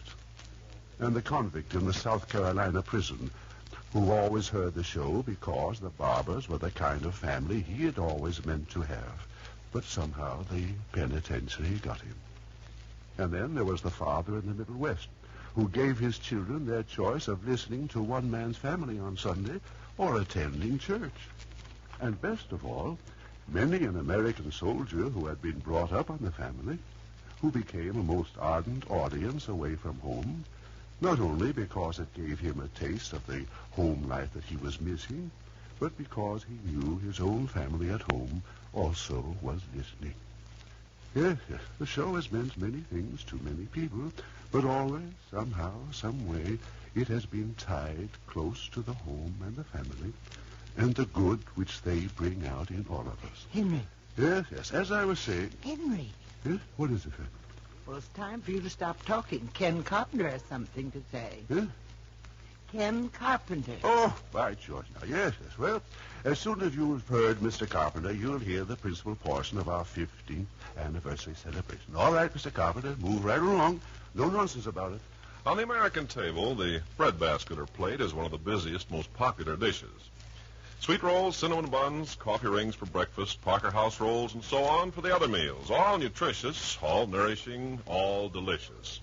And the convict in the South Carolina prison, who always heard the show because the Barbers were the kind of family he had always meant to have. But somehow the penitentiary got him. And then there was the father in the Middle West, who gave his children their choice of listening to one man's family on Sunday or attending church. And best of all, many an American soldier who had been brought up on the family, who became a most ardent audience away from home, not only because it gave him a taste of the home life that he was missing, but because he knew his own family at home also was listening. Yes, the show has meant many things to many people, but always, somehow, some way, it has been tied close to the home and the family, and the good which they bring out in all of us. Henry. Yes, as I was saying... Henry. Yes, what is it, Fred? Well, it's time for you to stop talking. Ken Carpenter has something to say. Huh? Ken Carpenter. Oh, by George, now, yes. Well, as soon as you've heard Mr. Carpenter, you'll hear the principal portion of our 15th anniversary celebration. All right, Mr. Carpenter, move right along. No nonsense about it. On the American table, the breadbasket or plate is one of the busiest, most popular dishes. Sweet rolls, cinnamon buns, coffee rings for breakfast, Parker House rolls, and so on for the other meals. All nutritious, all nourishing, all delicious.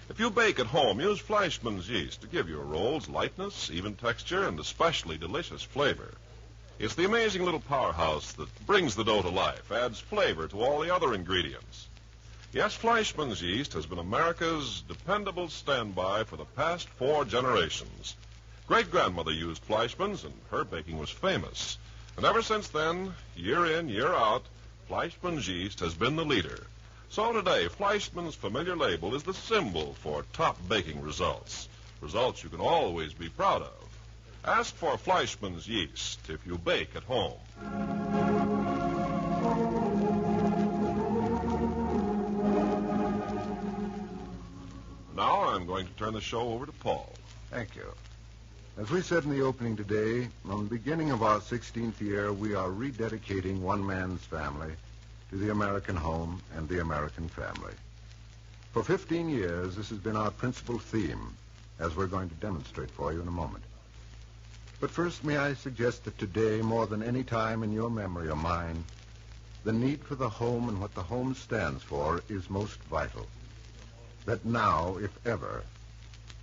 If you bake at home, use Fleischmann's yeast to give your rolls lightness, even texture, and especially delicious flavor. It's the amazing little powerhouse that brings the dough to life, adds flavor to all the other ingredients. Yes, Fleischmann's yeast has been America's dependable standby for the past 4 generations. Great-grandmother used Fleischmann's, and her baking was famous. And ever since then, year in, year out, Fleischmann's yeast has been the leader. So today, Fleischmann's familiar label is the symbol for top baking results. Results you can always be proud of. Ask for Fleischmann's yeast if you bake at home. Now I'm going to turn the show over to Paul. Thank you. As we said in the opening today, from the beginning of our 16th year, we are rededicating one man's family to the American home and the American family. For 15 years, this has been our principal theme, as we're going to demonstrate for you in a moment. But first, may I suggest that today, more than any time in your memory or mine, the need for the home and what the home stands for is most vital. That now, if ever,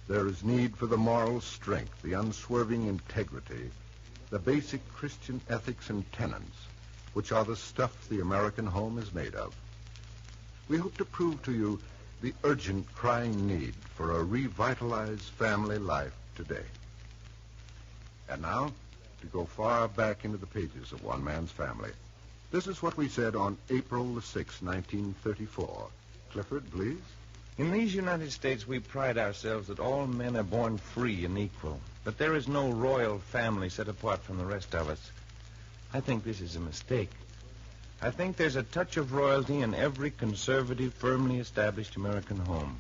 There is need for the moral strength, the unswerving integrity, the basic Christian ethics and tenets, which are the stuff the American home is made of. We hope to prove to you the urgent, crying need for a revitalized family life today. And now, to go far back into the pages of One Man's Family. This is what we said on April the 6th, 1934. Clifford, please. In these United States, we pride ourselves that all men are born free and equal, but there is no royal family set apart from the rest of us. I think this is a mistake. I think there's a touch of royalty in every conservative, firmly established American home.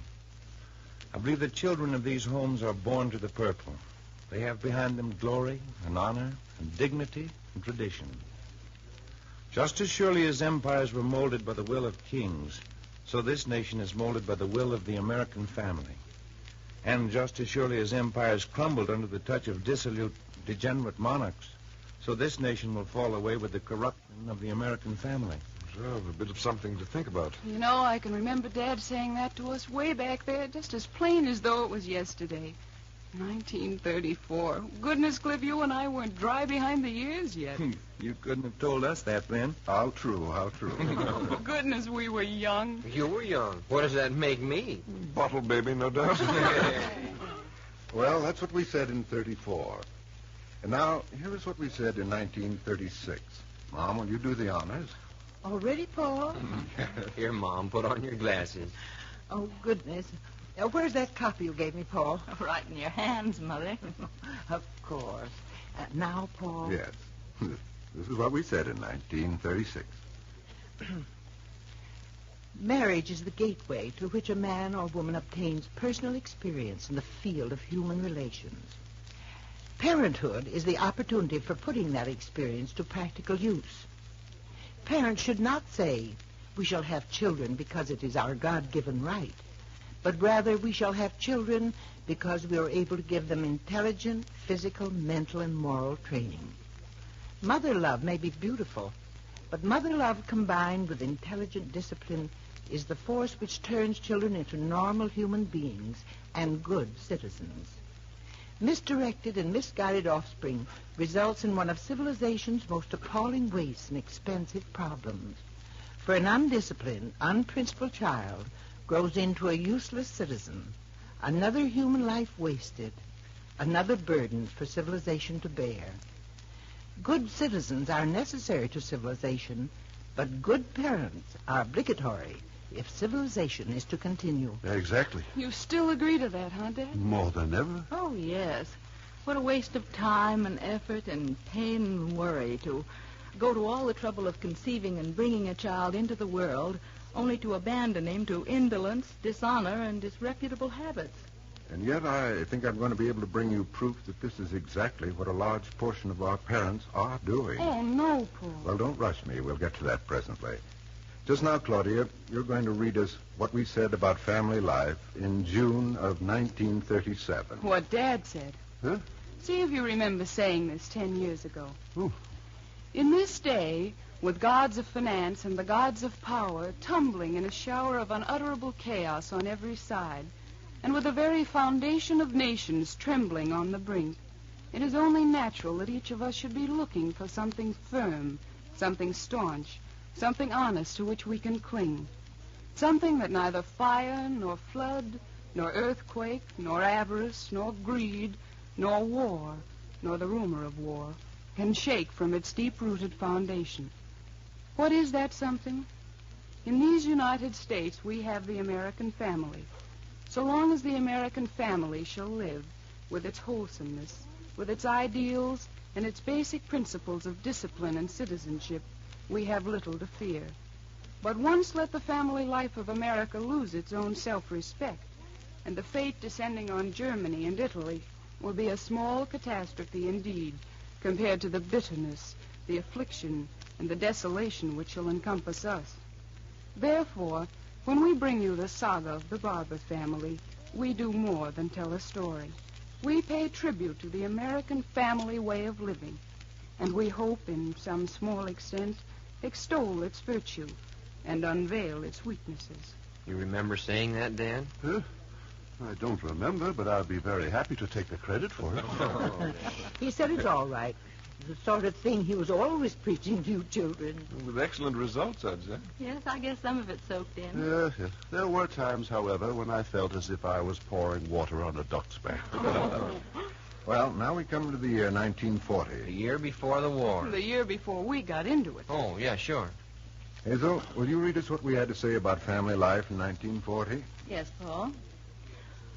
I believe the children of these homes are born to the purple. They have behind them glory and honor and dignity and tradition. Just as surely as empires were molded by the will of kings, so this nation is molded by the will of the American family. And just as surely as empires crumbled under the touch of dissolute, degenerate monarchs, so this nation will fall away with the corruption of the American family. A bit of something to think about. You know, I can remember Dad saying that to us way back there, just as plain as though it was yesterday. 1934. Goodness, Cliff, you and I weren't dry behind the ears yet. You couldn't have told us that then. How true, how true. Goodness, we were young. You were young. What does that make me? Bottle baby, no doubt. Well, that's what we said in 34. And now, here is what we said in 1936. Mom, will you do the honors? Already, Paul? Here, Mom, put on your glasses. Oh, goodness. Where's that copy you gave me, Paul? Right in your hands, Mother. Of course. Now, Paul. Yes. This is what we said in 1936. Marriage is the gateway through which a man or woman obtains personal experience in the field of human relations. Parenthood is the opportunity for putting that experience to practical use. Parents should not say, we shall have children because it is our God-given right, but rather we shall have children because we are able to give them intelligent, physical, mental, and moral training. Mother love may be beautiful, but mother love combined with intelligent discipline is the force which turns children into normal human beings and good citizens. Misdirected and misguided offspring results in one of civilization's most appalling wastes and expensive problems. For an undisciplined, unprincipled child grows into a useless citizen, another human life wasted, another burden for civilization to bear. Good citizens are necessary to civilization, but good parents are obligatory if civilization is to continue. Exactly. You still agree to that, huh, Dad? More than ever. Oh, yes. What a waste of time and effort and pain and worry to go to all the trouble of conceiving and bringing a child into the world only to abandon him to indolence, dishonor, and disreputable habits. And yet I think I'm going to be able to bring you proof that this is exactly what a large portion of our parents are doing. Oh, no, Paul. Well, don't rush me. We'll get to that presently. Just now, Claudia, you're going to read us what we said about family life in June of 1937. What Dad said. Huh? See if you remember saying this 10 years ago. Ooh. In this day, with gods of finance and the gods of power tumbling in a shower of unutterable chaos on every side, and with the very foundation of nations trembling on the brink, it is only natural that each of us should be looking for something firm, something staunch, something honest to which we can cling, something that neither fire nor flood, nor earthquake, nor avarice, nor greed, nor war, nor the rumor of war, can shake from its deep-rooted foundation. What is that something? In these United States, we have the American family. So long as the American family shall live, with its wholesomeness, with its ideals, and its basic principles of discipline and citizenship, we have little to fear. But once let the family life of America lose its own self-respect, and the fate descending on Germany and Italy will be a small catastrophe indeed, compared to the bitterness, the affliction, and the desolation which shall encompass us. Therefore, when we bring you the saga of the Barber family, we do more than tell a story. We pay tribute to the American family way of living, and we hope, in some small extent, extol its virtue and unveil its weaknesses. You remember saying that, Dan? Huh? I don't remember, but I'll be very happy to take the credit for it. He said it's all right. The sort of thing he was always preaching to you children. With excellent results, I'd say. Yes, I guess some of it soaked in. Yes, yes. There were times, however, when I felt as if I was pouring water on a duck's back. Well, now we come to the year 1940. The year before the war. The year before we got into it. Oh, yeah, sure. Hazel, will you read us what we had to say about family life in 1940? Yes, Paul.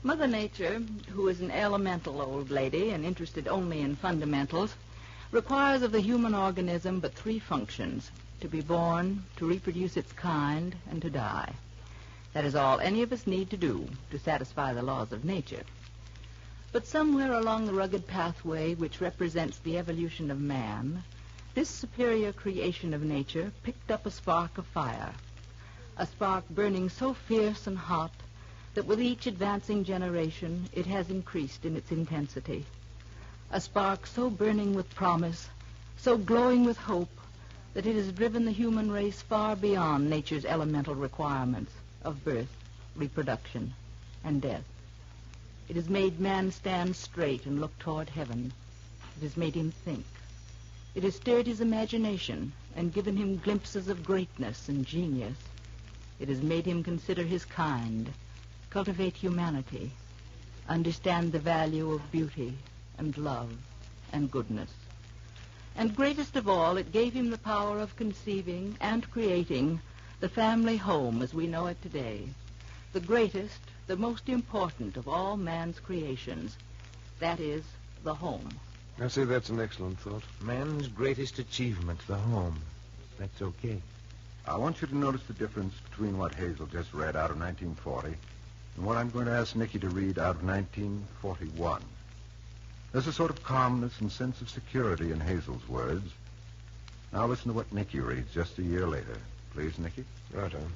Mother Nature, who is an elemental old lady and interested only in fundamentals, requires of the human organism but three functions: to be born, to reproduce its kind, and to die. That is all any of us need to do to satisfy the laws of nature. But somewhere along the rugged pathway which represents the evolution of man, this superior creation of nature picked up a spark of fire, a spark burning so fierce and hot that with each advancing generation it has increased in its intensity. A spark so burning with promise, so glowing with hope, that it has driven the human race far beyond nature's elemental requirements of birth, reproduction, and death. It has made man stand straight and look toward heaven. It has made him think. It has stirred his imagination and given him glimpses of greatness and genius. It has made him consider his kind, cultivate humanity, understand the value of beauty and love and goodness. And greatest of all, it gave him the power of conceiving and creating the family home as we know it today, the greatest, the most important of all man's creations. That is, the home. I say that's an excellent thought. Man's greatest achievement, the home. That's okay. I want you to notice the difference between what Hazel just read out of 1940 and what I'm going to ask Nicky to read out of 1941. There's a sort of calmness and sense of security in Hazel's words. Now listen to what Nicky reads just a year later. Please, Nicky. Right on.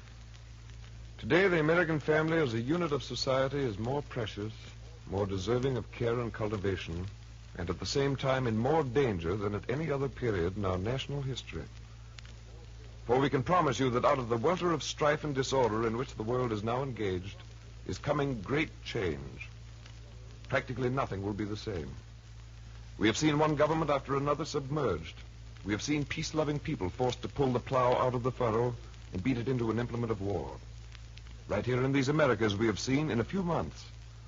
Today, the American family as a unit of society is more precious, more deserving of care and cultivation, and at the same time in more danger than at any other period in our national history. For we can promise you that out of the welter of strife and disorder in which the world is now engaged is coming great change. Practically nothing will be the same. We have seen one government after another submerged. We have seen peace-loving people forced to pull the plow out of the furrow and beat it into an implement of war. Right here in these Americas, we have seen, in a few months,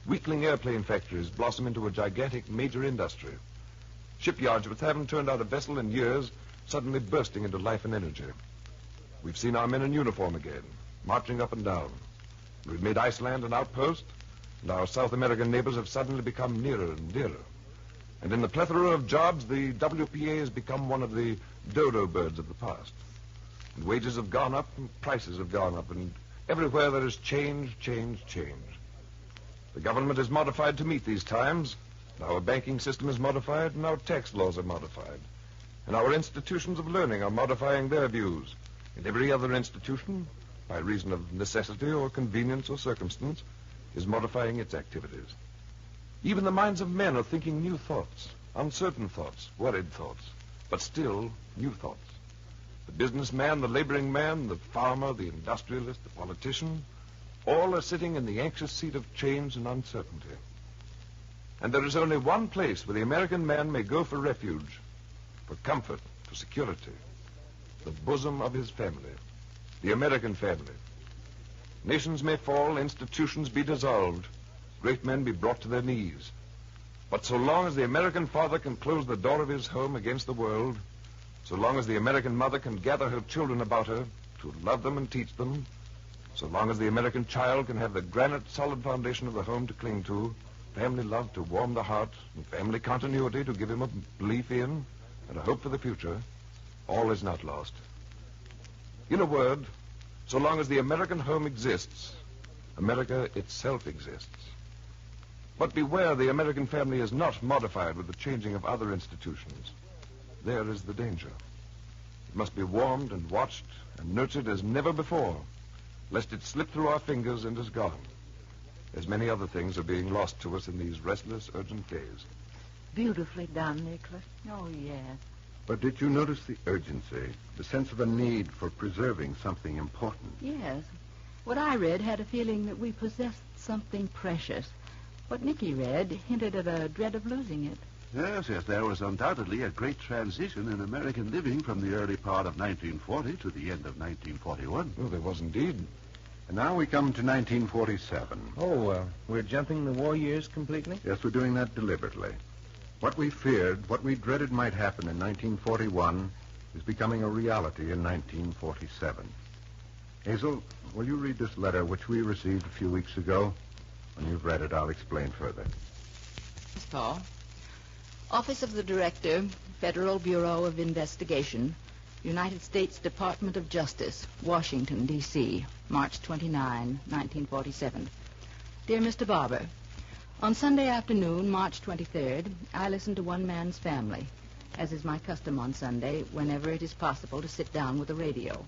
weakling airplane factories blossom into a gigantic major industry. Shipyards which haven't turned out a vessel in years suddenly bursting into life and energy. We've seen our men in uniform again, marching up and down. We've made Iceland an outpost, and our South American neighbors have suddenly become nearer and dearer. And in the plethora of jobs, the WPA has become one of the dodo birds of the past. And wages have gone up, and prices have gone up, and everywhere there is change, change, change. The government is modified to meet these times. Our banking system is modified, and our tax laws are modified. And our institutions of learning are modifying their views. And every other institution, by reason of necessity or convenience or circumstance, is modifying its activities. Even the minds of men are thinking new thoughts, uncertain thoughts, worried thoughts, but still new thoughts. The businessman, the laboring man, the farmer, the industrialist, the politician, all are sitting in the anxious seat of change and uncertainty. And there is only one place where the American man may go for refuge, for comfort, for security: the bosom of his family, the American family. Nations may fall, institutions be dissolved, great men be brought to their knees. But so long as the American father can close the door of his home against the world, so long as the American mother can gather her children about her to love them and teach them, so long as the American child can have the granite solid foundation of the home to cling to, family love to warm the heart, and family continuity to give him a belief in and a hope for the future, all is not lost. In a word, so long as the American home exists, America itself exists. But beware, the American family is not modified with the changing of other institutions. There is the danger. It must be warmed and watched and nurtured as never before, lest it slip through our fingers and is gone, as many other things are being lost to us in these restless, urgent days. Beautifully done, Nicholas. Oh, yes. But did you notice the urgency, the sense of a need for preserving something important? Yes. What I read had a feeling that we possessed something precious. What Nicky read hinted at a dread of losing it. Yes, there was undoubtedly a great transition in American living from the early part of 1940 to the end of 1941. Oh, there was indeed. And now we come to 1947. Oh, we're jumping the war years completely? Yes, we're doing that deliberately. What we feared, what we dreaded might happen in 1941 is becoming a reality in 1947. Hazel, will you read this letter which we received a few weeks ago? When you've read it, I'll explain further. Miss Paul. Office of the Director, Federal Bureau of Investigation, United States Department of Justice, Washington, D.C., March 29, 1947. Dear Mr. Barber, on Sunday afternoon, March 23rd, I listened to One Man's Family, as is my custom on Sunday, whenever it is possible to sit down with a radio.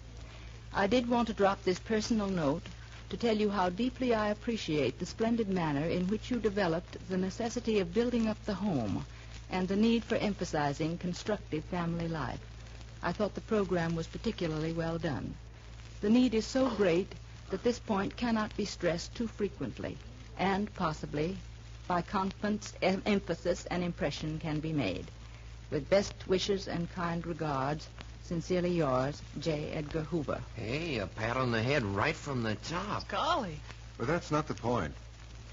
I did want to drop this personal note to tell you how deeply I appreciate the splendid manner in which you developed the necessity of building up the home and the need for emphasizing constructive family life. I thought the program was particularly well done. The need is so great that this point cannot be stressed too frequently, and possibly by constant emphasis an impression can be made. With best wishes and kind regards, sincerely yours, J. Edgar Hoover. Hey, a pat on the head right from the top. Golly. But that's not the point.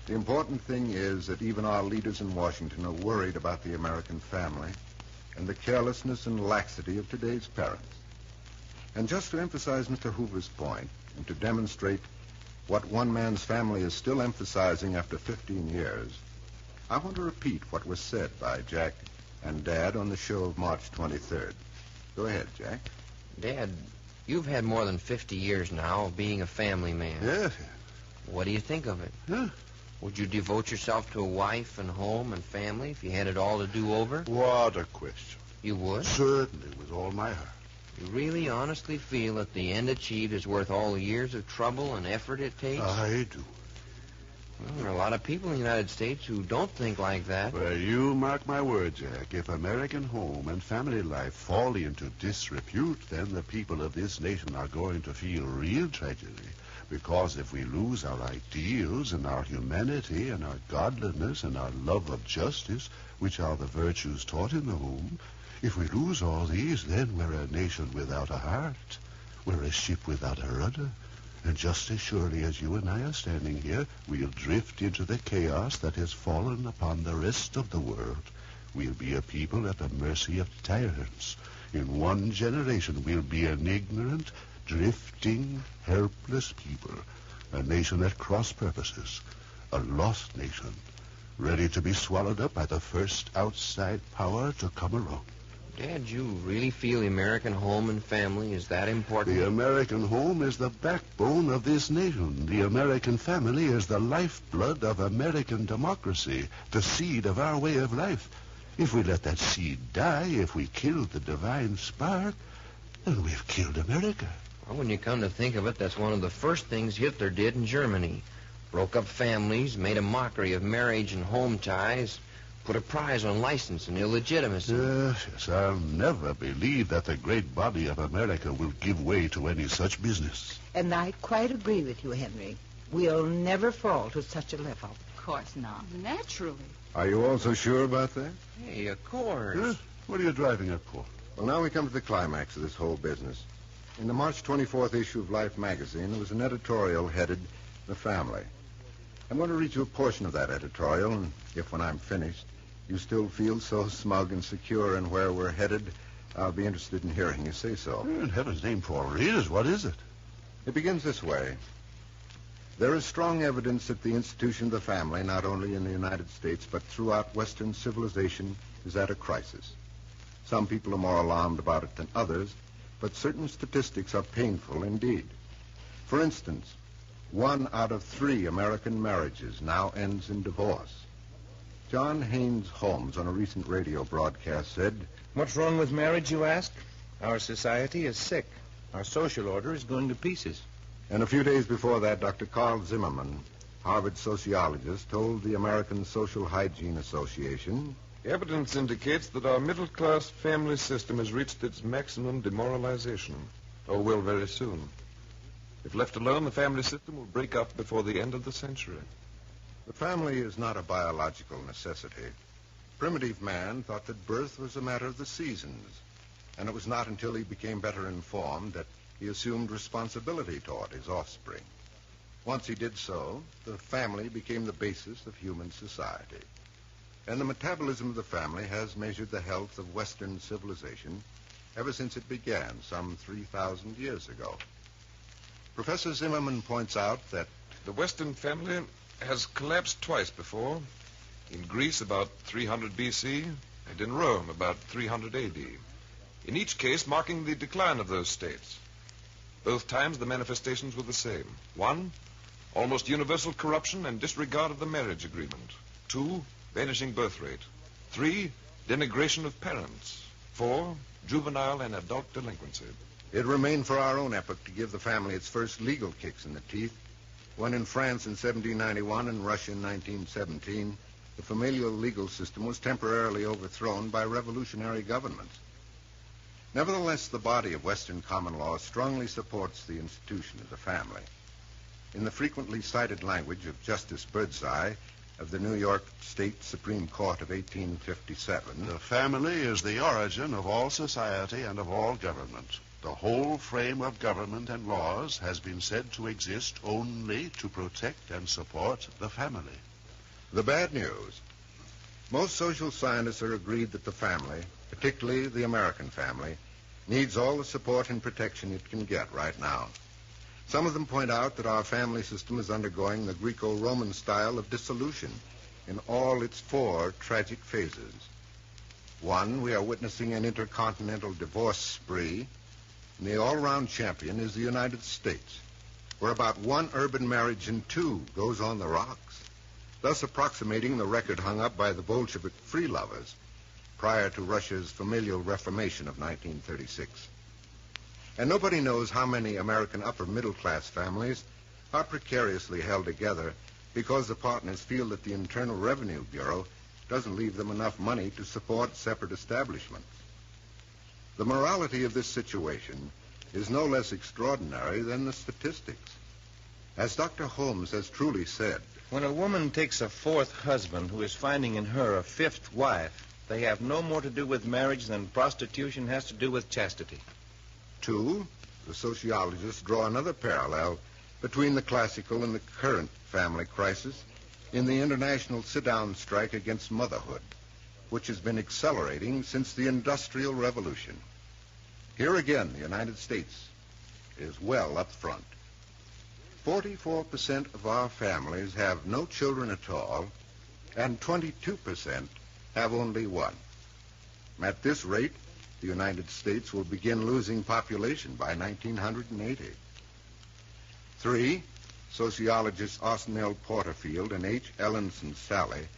The important thing is that even our leaders in Washington are worried about the American family and the carelessness and laxity of today's parents. And just to emphasize Mr. Hoover's point, and to demonstrate what One Man's Family is still emphasizing after 15 years, I want to repeat what was said by Jack and Dad on the show of March 23rd. Go ahead, Jack. Dad, you've had more than 50 years now of being a family man. Yes. What do you think of it? Huh? Would you devote yourself to a wife and home and family if you had it all to do over? What a question. You would? Certainly, with all my heart. You really honestly feel that the end achieved is worth all the years of trouble and effort it takes? I do. Well, there are a lot of people in the United States who don't think like that. Well, you mark my word, Jack. If American home and family life fall into disrepute, then the people of this nation are going to feel real tragedy. Because if we lose our ideals and our humanity and our godliness and our love of justice, which are the virtues taught in the home, if we lose all these, then we're a nation without a heart. We're a ship without a rudder. And just as surely as you and I are standing here, we'll drift into the chaos that has fallen upon the rest of the world. We'll be a people at the mercy of tyrants. In one generation, we'll be an ignorant, drifting, helpless people, a nation at cross purposes, a lost nation, ready to be swallowed up by the first outside power to come along. Dad, you really feel the American home and family is that important? The American home is the backbone of this nation. The American family is the lifeblood of American democracy, the seed of our way of life. If we let that seed die, if we kill the divine spark, then we've killed America. Well, when you come to think of it, that's one of the first things Hitler did in Germany. Broke up families, made a mockery of marriage and home ties, put a prize on license and illegitimacy. Yes, I'll never believe that the great body of America will give way to any such business. And I quite agree with you, Henry. We'll never fall to such a level. Of course not. Naturally. Are you also sure about that? Hey, of course. Huh? What are you driving at for? Well, now we come to the climax of this whole business. In the March 24th issue of Life magazine, there was an editorial headed The Family. I'm going to read you a portion of that editorial, and if when I'm finished, you still feel so smug and secure in where we're headed, I'll be interested in hearing you say so. In heaven's name, for readers, what is it? It begins this way. There is strong evidence that the institution of the family, not only in the United States, but throughout Western civilization, is at a crisis. Some people are more alarmed about it than others, but certain statistics are painful indeed. For instance, 1 out of 3 American marriages now ends in divorce. John Haynes Holmes, on a recent radio broadcast, said, "What's wrong with marriage, you ask? Our society is sick. Our social order is going to pieces." And a few days before that, Dr. Carl Zimmerman, Harvard sociologist, told the American Social Hygiene Association, "Evidence indicates that our middle-class family system has reached its maximum demoralization, or will very soon. If left alone, the family system will break up before the end of the century. The family is not a biological necessity. Primitive man thought that birth was a matter of the seasons, and it was not until he became better informed that he assumed responsibility toward his offspring. Once he did so, the family became the basis of human society. And the metabolism of the family has measured the health of Western civilization ever since it began some 3,000 years ago. Professor Zimmerman points out that the Western family has collapsed twice before. In Greece about 300 B.C. and in Rome about 300 A.D. In each case marking the decline of those states. Both times the manifestations were the same. 1, almost universal corruption and disregard of the marriage agreement. 2, vanishing birth rate. 3, denigration of parents. 4, juvenile and adult delinquency. It remained for our own epoch to give the family its first legal kicks in the teeth, when in France in 1791 and Russia in 1917, the familial legal system was temporarily overthrown by revolutionary governments. Nevertheless, the body of Western common law strongly supports the institution of the family. In the frequently cited language of Justice Birdseye of the New York State Supreme Court of 1857, the family is the origin of all society and of all government. The whole frame of government and laws has been said to exist only to protect and support the family. The bad news. Most social scientists are agreed that the family, particularly the American family, needs all the support and protection it can get right now. Some of them point out that our family system is undergoing the Greco-Roman style of dissolution in all its 4 tragic phases. 1, we are witnessing an intercontinental divorce spree, and the all-round champion is the United States, where about 1 urban marriage in 2 goes on the rocks, thus approximating the record hung up by the Bolshevik free lovers prior to Russia's familial reformation of 1936. And nobody knows how many American upper-middle-class families are precariously held together because the partners feel that the Internal Revenue Bureau doesn't leave them enough money to support separate establishments. The morality of this situation is no less extraordinary than the statistics. As Dr. Holmes has truly said, when a woman takes a 4th husband who is finding in her a 5th wife, they have no more to do with marriage than prostitution has to do with chastity. 2, the sociologists draw another parallel between the classical and the current family crisis in the international sit-down strike against motherhood, which has been accelerating since the Industrial Revolution. Here again, the United States is well up front. 44% of our families have no children at all, and 22% have only 1. At this rate, the United States will begin losing population by 1980. 3, sociologists Austin L. Porterfield and H. Ellenson Sally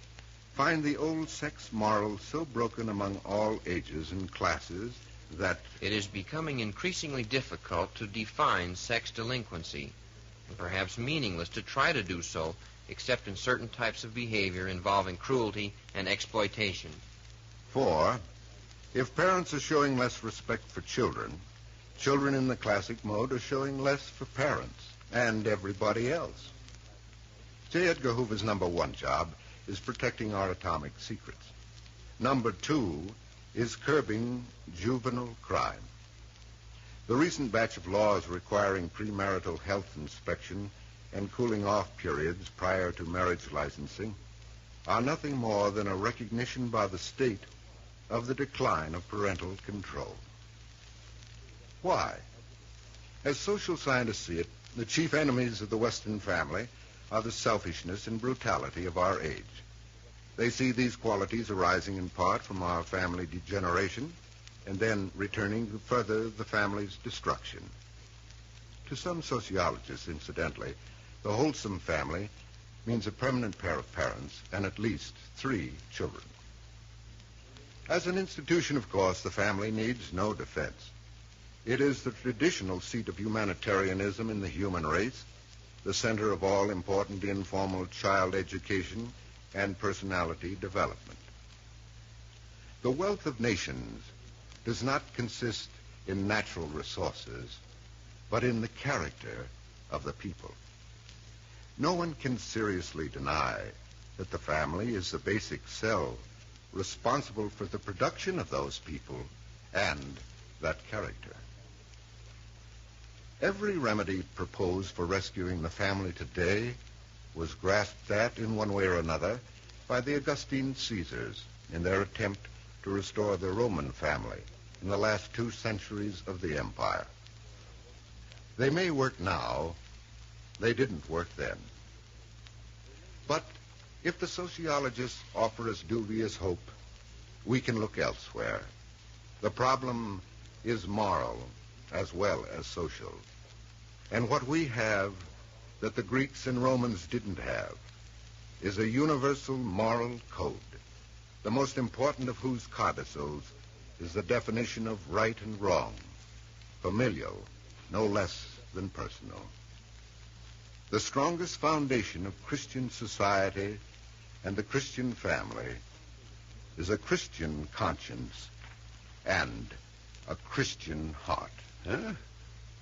find the old sex moral so broken among all ages and classes that it is becoming increasingly difficult to define sex delinquency, and perhaps meaningless to try to do so, except in certain types of behavior involving cruelty and exploitation. 4, if parents are showing less respect for children, children in the classic mode are showing less for parents and everybody else. J. Edgar Hoover's number 1 job is protecting our atomic secrets. Number 2 is curbing juvenile crime. The recent batch of laws requiring premarital health inspection and cooling off periods prior to marriage licensing are nothing more than a recognition by the state of the decline of parental control. Why? As social scientists see it, the chief enemies of the Western family are the selfishness and brutality of our age. They see these qualities arising in part from our family degeneration and then returning to further the family's destruction. To some sociologists, incidentally, the wholesome family means a permanent pair of parents and at least 3 children. As an institution, of course, the family needs no defense. It is the traditional seat of humanitarianism in the human race, the center of all important informal child education and personality development. The wealth of nations does not consist in natural resources, but in the character of the people. No one can seriously deny that the family is the basic cell responsible for the production of those people and that character. Every remedy proposed for rescuing the family today was grasped at in one way or another by the Augustine Caesars in their attempt to restore the Roman family in the last 2 centuries of the empire. They may work now. They didn't work then. But if the sociologists offer us dubious hope, we can look elsewhere. The problem is moral as well as social. And what we have that the Greeks and Romans didn't have is a universal moral code, the most important of whose codicils is the definition of right and wrong, familial, no less than personal. The strongest foundation of Christian society and the Christian family is a Christian conscience and a Christian heart. Huh?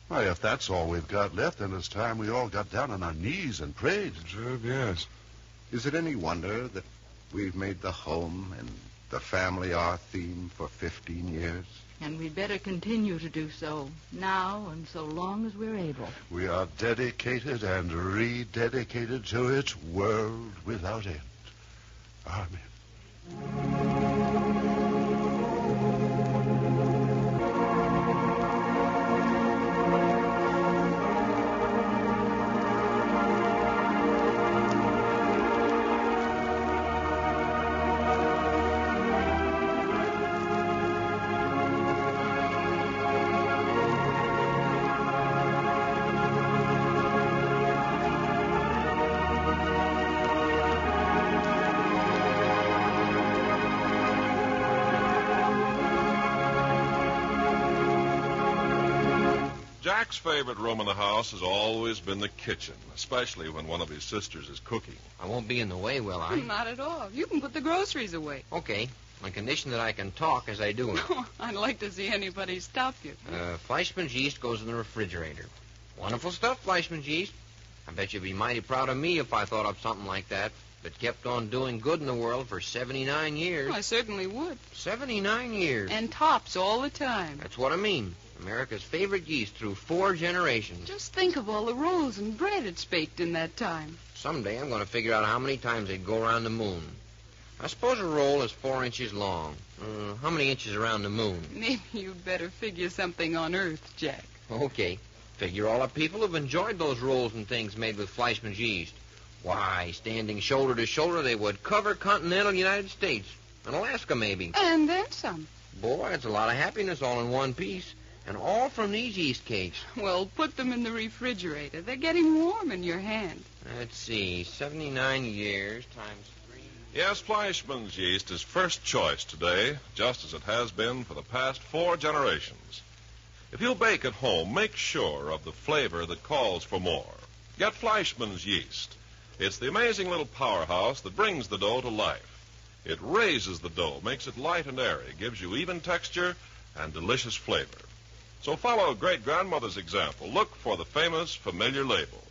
Why, if that's all we've got left, then it's time we all got down on our knees and prayed. Yes. Is it any wonder that we've made the home and the family our theme for 15 years? And we'd better continue to do so now and so long as we're able. We are dedicated and rededicated to its world without end. Amen. Jack's favorite room in the house has always been the kitchen, especially when one of his sisters is cooking. I won't be in the way, will I? Not at all. You can put the groceries away. Okay, on condition that I can talk as I do it. I'd like to see anybody stop you. Fleischmann's yeast goes in the refrigerator. Wonderful stuff, Fleischmann's yeast. I bet you'd be mighty proud of me if I thought up something like that kept on doing good in the world for 79 years. I certainly would. 79 years. And tops all the time. That's what I mean. America's favorite yeast through 4 generations. Just think of all the rolls and bread it's baked in that time. Someday I'm going to figure out how many times they'd go around the moon. I suppose a roll is 4 inches long. How many inches around the moon? Maybe you'd better figure something on Earth, Jack. Okay. Figure all the people who've enjoyed those rolls and things made with Fleischmann's yeast. Why, standing shoulder to shoulder, they would cover continental United States. And Alaska, maybe. And then some. Boy, it's a lot of happiness all in one piece. And all from these yeast cakes. Well, put them in the refrigerator. They're getting warm in your hand. Let's see, 79 years times 3. Yes, Fleischmann's yeast is first choice today, just as it has been for the past 4 generations. If you bake at home, make sure of the flavor that calls for more. Get Fleischmann's yeast. It's the amazing little powerhouse that brings the dough to life. It raises the dough, makes it light and airy, gives you even texture and delicious flavor. So follow great-grandmother's example. Look for the famous familiar label.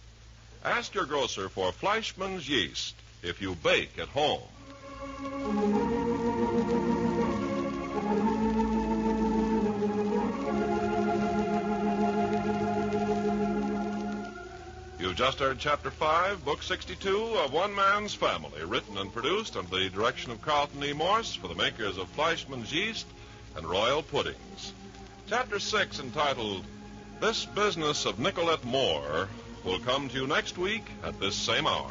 Ask your grocer for Fleischmann's yeast if you bake at home. You've just heard Chapter 5, Book 62 of One Man's Family, written and produced under the direction of Carlton E. Morse for the makers of Fleischmann's yeast and Royal Puddings. Chapter 6, entitled This Business of Nicolette Moore, will come to you next week at this same hour.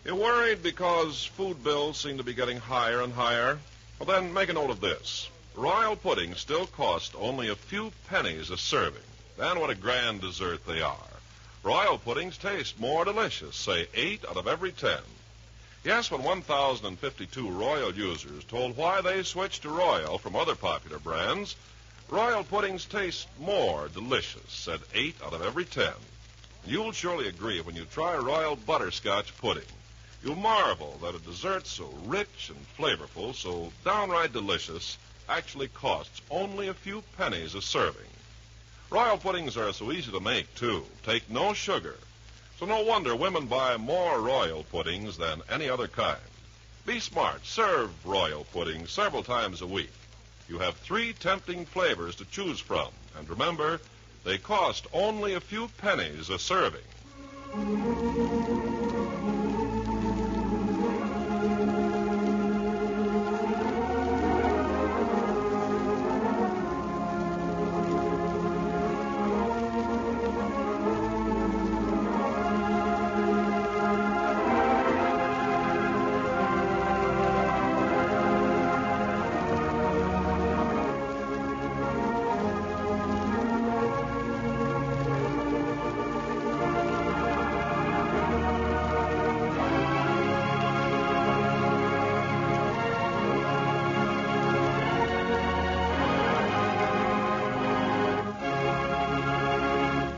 You're worried because food bills seem to be getting higher and higher? Well, then make a note of this. Royal puddings still cost only a few pennies a serving. And what a grand dessert they are. Royal puddings taste more delicious, say 8 out of every 10. Yes, when 1,052 Royal users told why they switched to Royal from other popular brands, Royal puddings taste more delicious, said 8 out of every 10. You'll surely agree when you try Royal butterscotch pudding. You'll marvel that a dessert so rich and flavorful, so downright delicious, actually costs only a few pennies a serving. Royal puddings are so easy to make, too. Take no sugar. So no wonder women buy more royal puddings than any other kind. Be smart. Serve royal puddings several times a week. You have 3 tempting flavors to choose from. And remember, they cost only a few pennies a serving.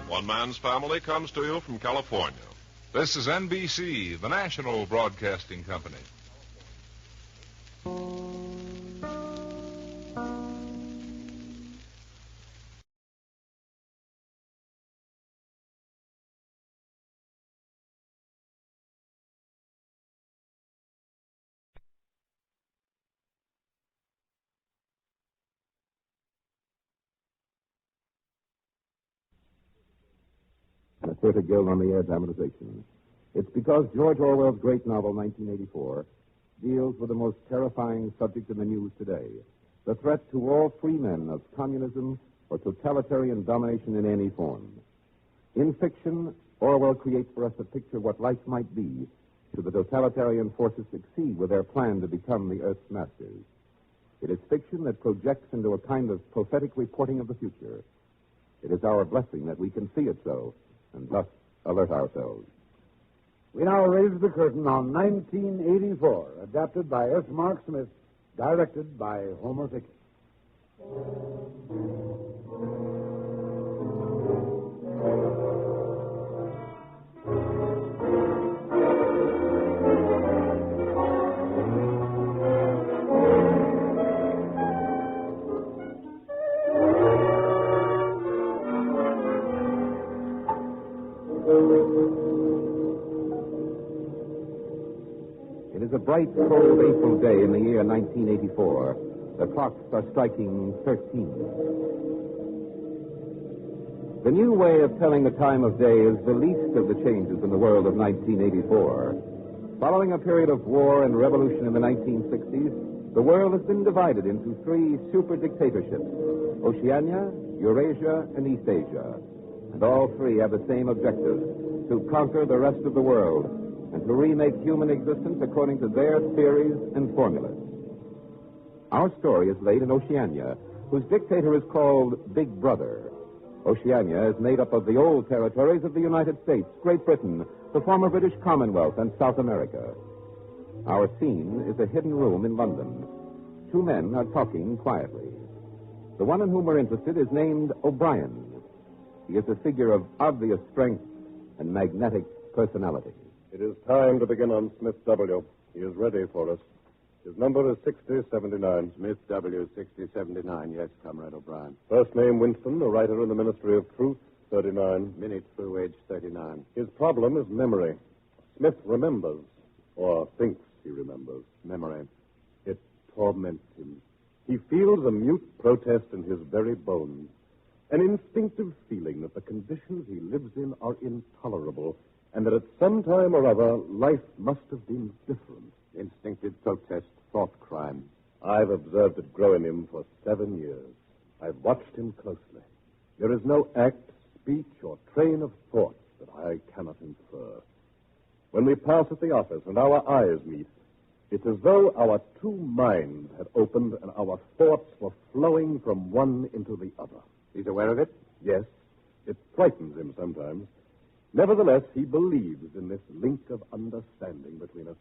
One Man's Family comes to you from California. This is NBC, the national broadcasting company. And a Curta Guild on the air dramatization. It's because George Orwell's great novel, 1984, deals with the most terrifying subject in the news today, the threat to all free men of communism or totalitarian domination in any form. In fiction, Orwell creates for us a picture of what life might be should the totalitarian forces succeed with their plan to become the Earth's masters. It is fiction that projects into a kind of prophetic reporting of the future. It is our blessing that we can see it so, and thus alert ourselves. We now raise the curtain on 1984, adapted by S. Mark Smith, directed by Homer Fickett. It is a bright, cold April day in the year 1984. The clocks are striking 13. The new way of telling the time of day is the least of the changes in the world of 1984. Following a period of war and revolution in the 1960s, the world has been divided into 3 super dictatorships: Oceania, Eurasia, and East Asia. And all 3 have the same objective: to conquer the rest of the world and to remake human existence according to their theories and formulas. Our story is laid in Oceania, whose dictator is called Big Brother. Oceania is made up of the old territories of the United States, Great Britain, the former British Commonwealth, and South America. Our scene is a hidden room in London. 2 men are talking quietly. The one in whom we're interested is named O'Brien. He is a figure of obvious strength and magnetic personality. It is time to begin on Smith W. He is ready for us. His number is 6079. Smith W. 6079. Yes, Comrade O'Brien. First name Winston, a writer in the Ministry of Truth, 39. Minute through age 39. His problem is memory. Smith remembers, or thinks he remembers. Memory. It torments him. He feels a mute protest in his very bones, an instinctive feeling that the conditions he lives in are intolerable, and that at some time or other, life must have been different. Instinctive protest, thought crime. I've observed it grow in him for 7 years. I've watched him closely. There is no act, speech, or train of thought that I cannot infer. When we pass at the office and our eyes meet, it's as though our 2 minds had opened and our thoughts were flowing from one into the other. He's aware of it? Yes. It frightens him sometimes. Nevertheless, he believes in this link of understanding between us.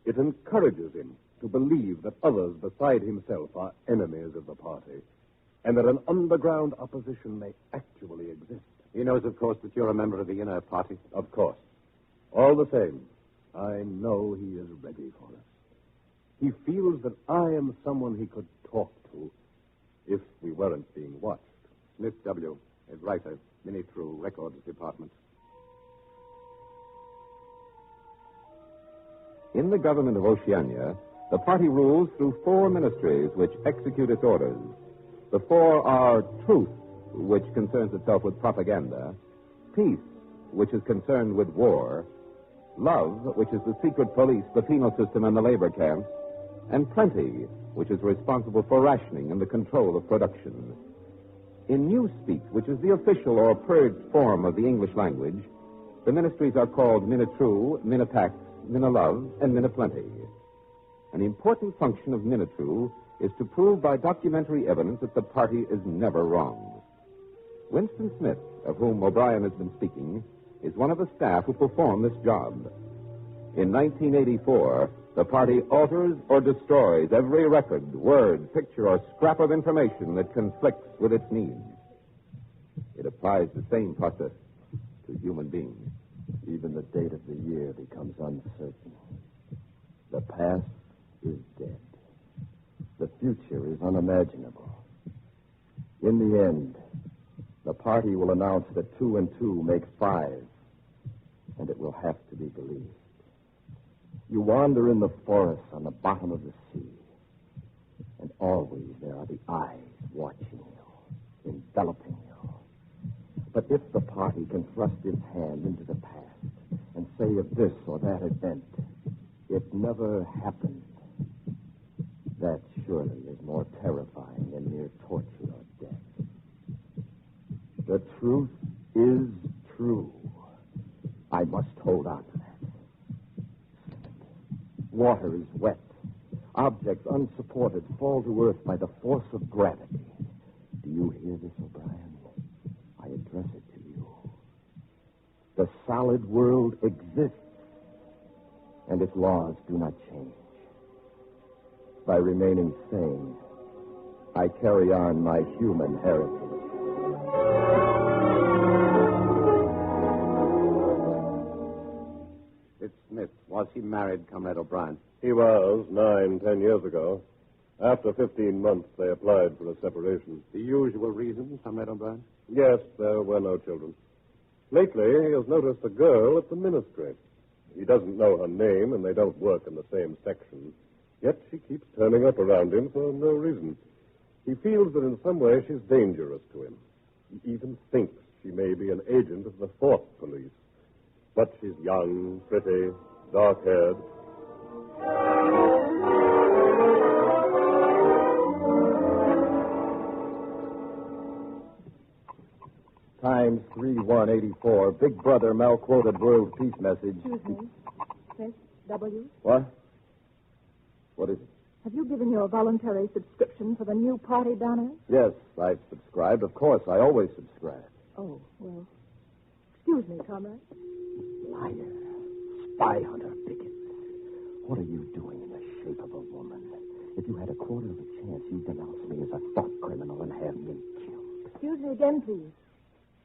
It encourages him to believe that others beside himself are enemies of the party, and that an underground opposition may actually exist. He knows, of course, that you're a member of the inner party. Of course. All the same, I know he is ready for us. He feels that I am someone he could talk to if we weren't being watched. Smith W., a writer, Mini-True Records Department. In the government of Oceania, the party rules through 4 ministries which execute its orders. The 4 are Truth, which concerns itself with propaganda, Peace, which is concerned with war, Love, which is the secret police, the penal system, and the labor camps, and Plenty, which is responsible for rationing and the control of production. In Newspeak, which is the official or purged form of the English language, the ministries are called Mini-True, Mini-Pax, Mini-Love, and Mini-Plenty. An important function of Mini-True is to prove by documentary evidence that the party is never wrong. Winston Smith, of whom O'Brien has been speaking, is one of the staff who perform this job. In 1984, the party alters or destroys every record, word, picture, or scrap of information that conflicts with its needs. It applies the same process to human beings. Even the date of the year becomes uncertain. The past is dead. The future is unimaginable. In the end, the party will announce that 2 and 2 make 5, and it will have to be believed. You wander in the forest on the bottom of the sea, and always there are the eyes watching you, enveloping you. But if the party can thrust its hand into the past and say of this or that event, it never happened, that surely is more terrifying than mere torture or death. The truth is true. I must hold on to that. Water is wet. Objects unsupported fall to earth by the force of gravity. Do you hear this, O'Brien? I address it to you. The solid world exists, and its laws do not change. By remaining sane, I carry on my human heritage. It's Smith. Was he married, Comrade O'Brien? He was 9-10 years ago. After 15 months, they applied for a separation. The usual reason, Comrade O'Brien? Yes, there were no children. Lately, he has noticed a girl at the ministry. He doesn't know her name, and they don't work in the same section. Yet she keeps turning up around him for no reason. He feels that in some way she's dangerous to him. He even thinks she may be an agent of the 4th Police. But she's young, pretty, dark-haired. Times 3184. Big Brother mal-quoted world peace message. Excuse me. Smith W. What? What is it? Have you given your voluntary subscription for the new party banners? Yes, I've subscribed. Of course, I always subscribe. Oh, well. Excuse me, comrade. Liar. Spy hunter, bigot. What are you doing in the shape of a woman? If you had a quarter of a chance, you'd denounce me as a thought criminal and have me killed. Excuse me again, please.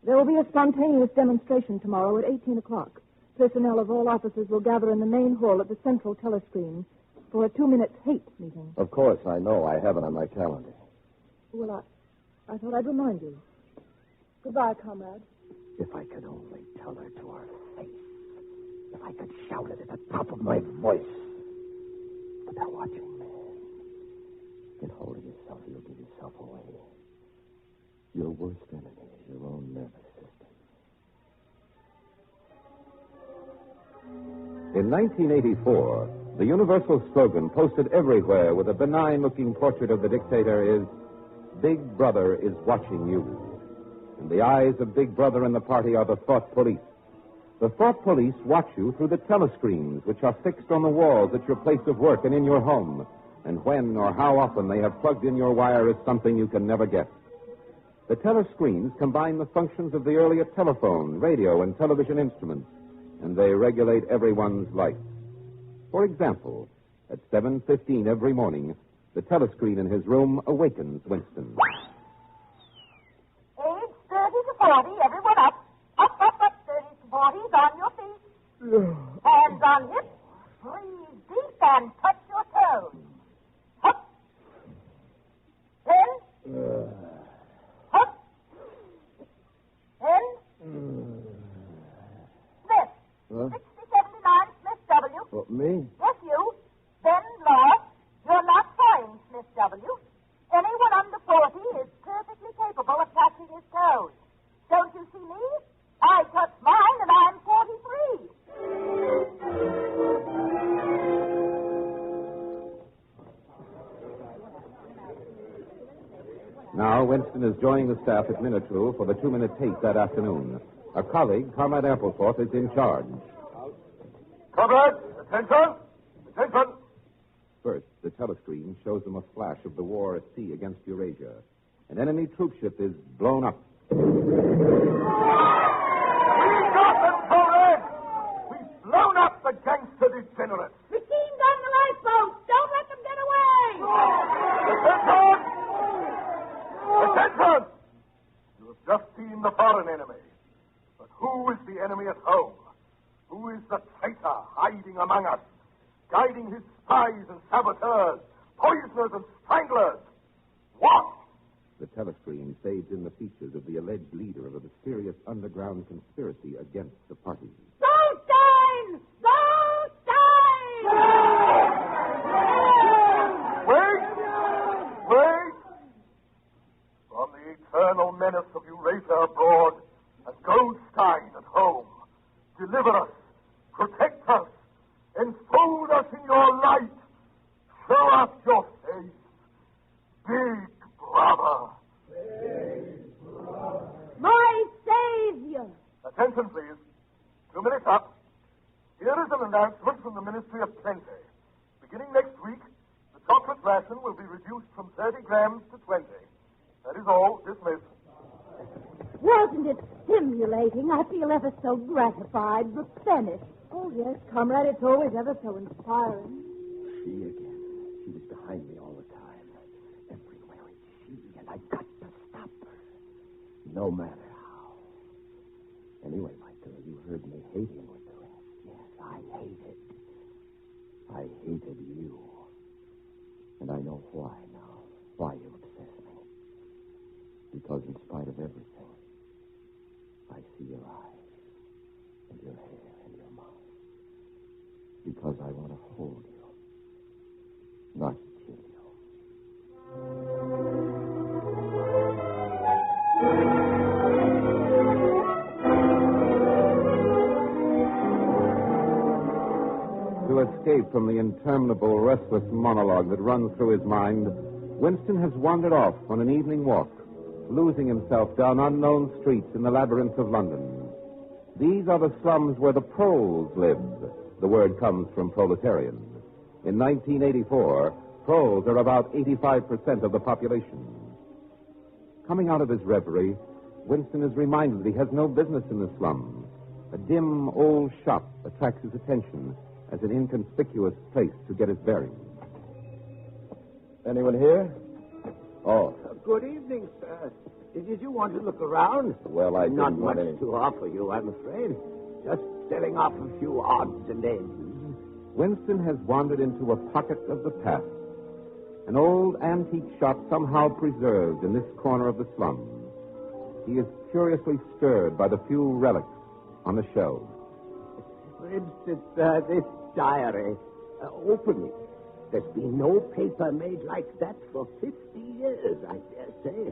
There will be a spontaneous demonstration tomorrow at 18 o'clock. Personnel of all offices will gather in the main hall at the central telescreen for a 2-minute hate meeting. Of course, I know. I have it on my calendar. Well, I thought I'd remind you. Goodbye, comrade. If I could only tell her to her face. If I could shout it at the top of my voice. But they're watching, man. Get hold of yourself or you'll give yourself away. Your worst enemy is your own nervous system. In 1984, the universal slogan posted everywhere with a benign-looking portrait of the dictator is, Big Brother is watching you. And the eyes of Big Brother and the party are the thought police. The thought police watch you through the telescreens, which are fixed on the walls at your place of work and in your home. And when or how often they have plugged in your wire is something you can never guess. The telescreens combine the functions of the earlier telephone, radio, and television instruments, and they regulate everyone's life. For example, at 7:15 every morning, the telescreen in his room awakens Winston. Age 30 to 40, everyone up. Up, 30 to 40s on your feet. Hands on hips, and touch your toes. Up. Then. Up. Then. Smith. Huh? 6079 Smith W. What, me? Yes, you. Then, Law, you're not fined, Smith W. Anyone under 40 is perfectly capable of touching his toes. Don't you see me? I touch mine, and I'm 43. Now, Winston is joining the staff at Minitrue for the 2-minute tape that afternoon. A colleague, Comrade Ampleforth, is in charge. Comrades, attention! Attention! First, the telescreen shows them a flash of the war at sea against Eurasia. An enemy troopship is blown up. We got them, comrades! We've blown up the gangster degenerates. Machine gun the lifeboats. Don't let them get away. Attention! Attention! You have just seen the foreign enemy. But who is the enemy at home? Who is the traitor hiding among us, guiding his spies and saboteurs, poisoners and stranglers? What? The telescreen fades in the features of the alleged leader of a mysterious underground conspiracy against the party. Goldstein! Goldstein! Wait! Wait! From the eternal menace of Eurasia abroad and Goldstein at home, deliver us, protect us, enfold us in your light. Show us your face. Big brother. My savior! Attention, please. 2 minutes up. Here is an announcement from the Ministry of Plenty. Beginning next week, the chocolate ration will be reduced from 30 grams to 20. That is all. Dismissed. Wasn't it stimulating? I feel ever so gratified, replenished. Oh, yes, comrade, it's always ever so inspiring. She again. She was behind me all the time. Everywhere it's she, and I got to stop her. No matter how. Anyway, my girl, you heard me hating with the rest. Yes, I hated. I hated you. And I know why now. Why you obsess me. Because in spite of everything, I see your eyes, and your hair, and your mouth. Because I want to hold you, not kill you. To escape from the interminable, restless monologue that runs through his mind, Winston has wandered off on an evening walk, losing himself down unknown streets in the labyrinths of London. These are the slums where the proles lived. The word comes from proletarian. In 1984, proles are about 85% of the population. Coming out of his reverie, Winston is reminded that he has no business in the slums. A dim, old shop attracts his attention as an inconspicuous place to get his bearings. Anyone here? Oh. Good evening, sir. Did you want to look around? Well, I Not didn't much want any... to offer you, I'm afraid. Just selling off a few odds and ends. Winston has wandered into a pocket of the past. An old antique shop somehow preserved in this corner of the slum. He is curiously stirred by the few relics on the shelves. For instance, this diary. Open it. There's been no paper made like that for 50 years, I dare say.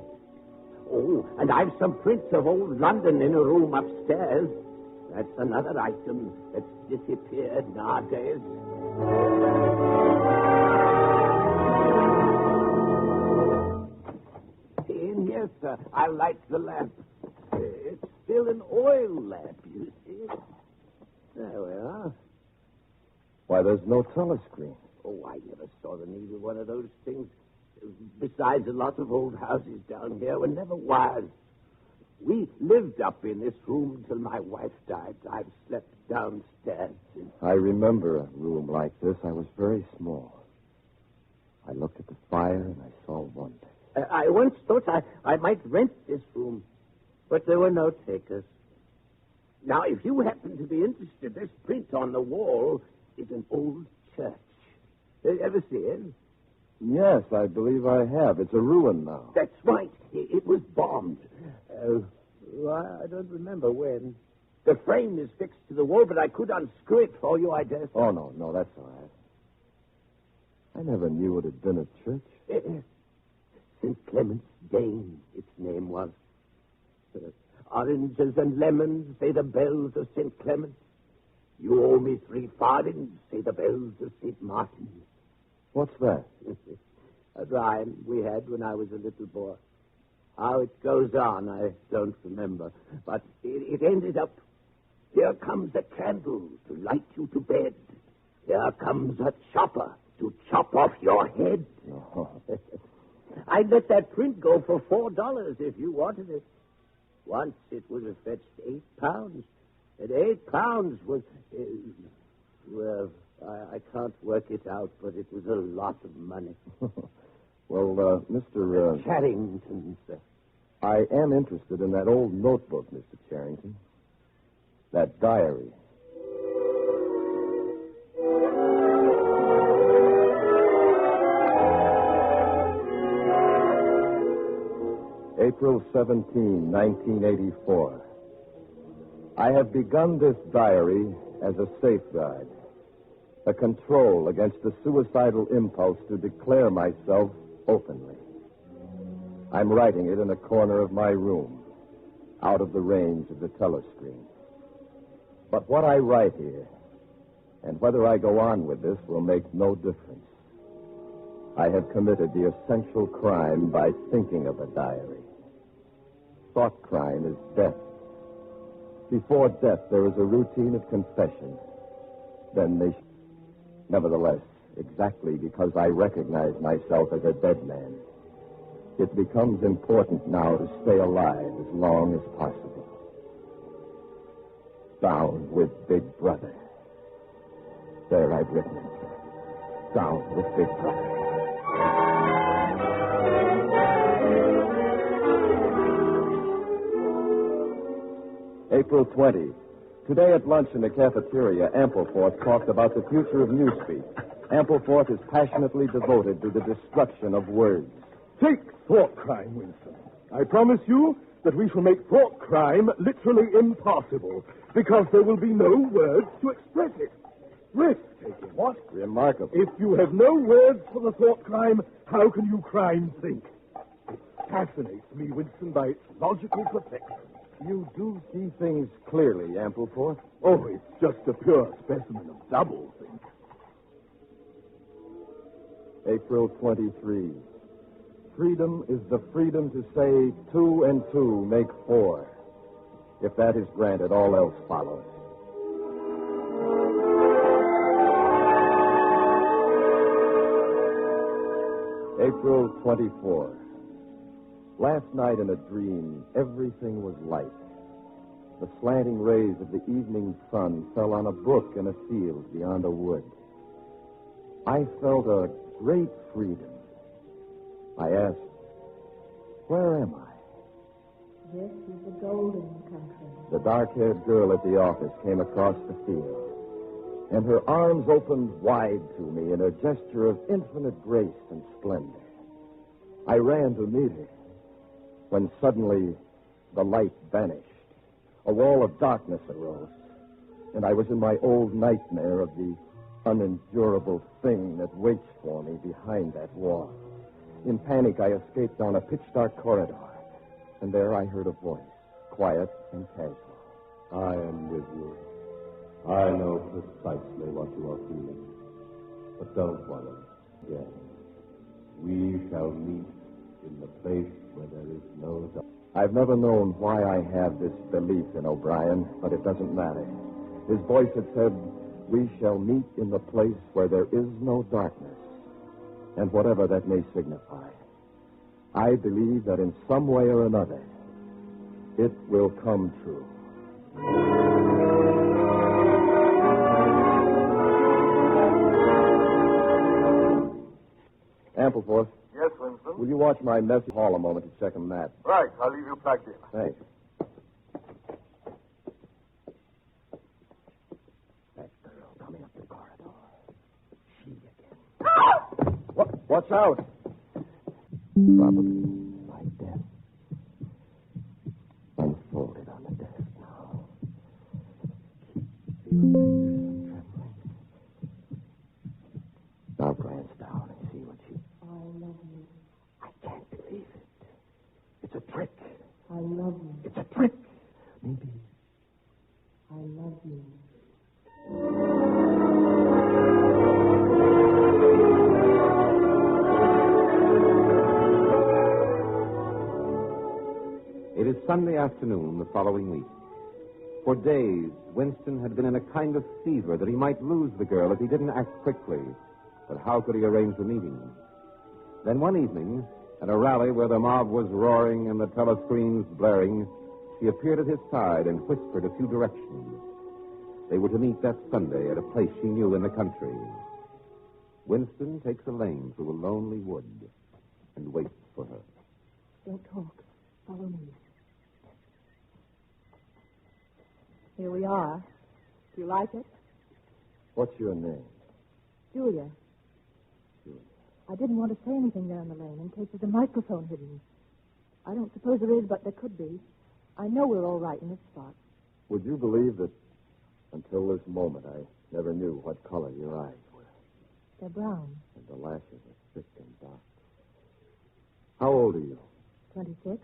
Oh, and I've some prints of old London in a room upstairs. That's another item that's disappeared nowadays. In here, sir. I'll light the lamp. It's still an oil lamp, you see. There we are. Why, there's no telescreen. Oh, I never saw the need of one of those things. Besides, a lot of old houses down here were never wired. We lived up in this room till my wife died. I've slept downstairs since. I remember a room like this. I was very small. I looked at the fire and I saw wonder. I once thought I might rent this room, but there were no takers. Now, if you happen to be interested, this print on the wall is an old church. Ever see it? Yes, I believe I have. It's a ruin now. That's right. It was bombed. I don't remember when. The frame is fixed to the wall, but I could unscrew it for you, I dare say. Oh, no, that's all right. I never knew it had been a church. St. Clement's Dane, its name was. Oranges and lemons, say the bells of St. Clement. You owe me 3 farthings, say the bells of St. Martin. What's that? A rhyme we had when I was a little boy. How it goes on, I don't remember. But it ended up, here comes a candle to light you to bed. Here comes a chopper to chop off your head. Oh. I'd let that print go for $4 if you wanted it. Once it would have fetched £8. And £8 was, well, I can't work it out, but it was a lot of money. Well, Mr. Charrington, sir. I am interested in that old notebook, Mr. Charrington. That diary. April 17, 1984. I have begun this diary as a safeguard, a control against the suicidal impulse to declare myself openly. I'm writing it in a corner of my room, out of the range of the telescreen. But what I write here, and whether I go on with this, will make no difference. I have committed the essential crime by thinking of a diary. Thought crime is death. Before death, there is a routine of confession. Then Nevertheless, exactly because I recognize myself as a dead man, it becomes important now to stay alive as long as possible. Down with Big Brother. There, I've written it. Down with Big Brother. April 20. Today at lunch in the cafeteria, Ampleforth talked about the future of newspeak. Ampleforth is passionately devoted to the destruction of words. Take thought crime, Winston. I promise you that we shall make thought crime literally impossible, because there will be no words to express it. Breathtaking, what? Remarkable. If you have no words for the thought crime, how can you crime think? It fascinates me, Winston, by its logical perfection. You do see things clearly, Ampleforth. Oh, it's just a pure specimen of doublethink. April 23. Freedom is the freedom to say 2 and 2 make 4. If that is granted, all else follows. April 24. Last night in a dream, everything was light. The slanting rays of the evening sun fell on a brook in a field beyond a wood. I felt a great freedom. I asked, where am I? This is the golden country. The dark-haired girl at the office came across the field, and her arms opened wide to me in a gesture of infinite grace and splendor. I ran to meet her, when suddenly the light vanished. A wall of darkness arose, and I was in my old nightmare of the unendurable thing that waits for me behind that wall. In panic, I escaped down a pitch-dark corridor, and there I heard a voice, quiet and casual. I am with you. I know precisely what you are feeling. But don't worry. Yes, we shall meet in the place where there is no dark. I've never known why I have this belief in O'Brien, but it doesn't matter. His voice had said, we shall meet in the place where there is no darkness, and whatever that may signify. I believe that in some way or another, it will come true. Ampleforth. Yes, Winston? Will you watch my message hall a moment to check a map? Right, I'll leave you plugged in. Thanks. That girl coming up the corridor. She again. What's out? Probably my death. Unfolded on the desk now. Keep your fingers trembling. Now glance down and see what you... I love you. I can't believe it. It's a trick. I love you. It's a trick. Maybe. I love you. It is Sunday afternoon the following week. For days, Winston had been in a kind of fever that he might lose the girl if he didn't act quickly. But how could he arrange the meeting? Then one evening, at a rally where the mob was roaring and the telescreens blaring, she appeared at his side and whispered a few directions. They were to meet that Sunday at a place she knew in the country. Winston takes a lane through a lonely wood and waits for her. Don't talk. Follow me. Here we are. Do you like it? What's your name? Julia. I didn't want to say anything there in the lane in case there's a microphone hidden. I don't suppose there is, but there could be. I know we're all right in this spot. Would you believe that until this moment I never knew what color your eyes were? They're brown. And the lashes are thick and dark. How old are you? 26.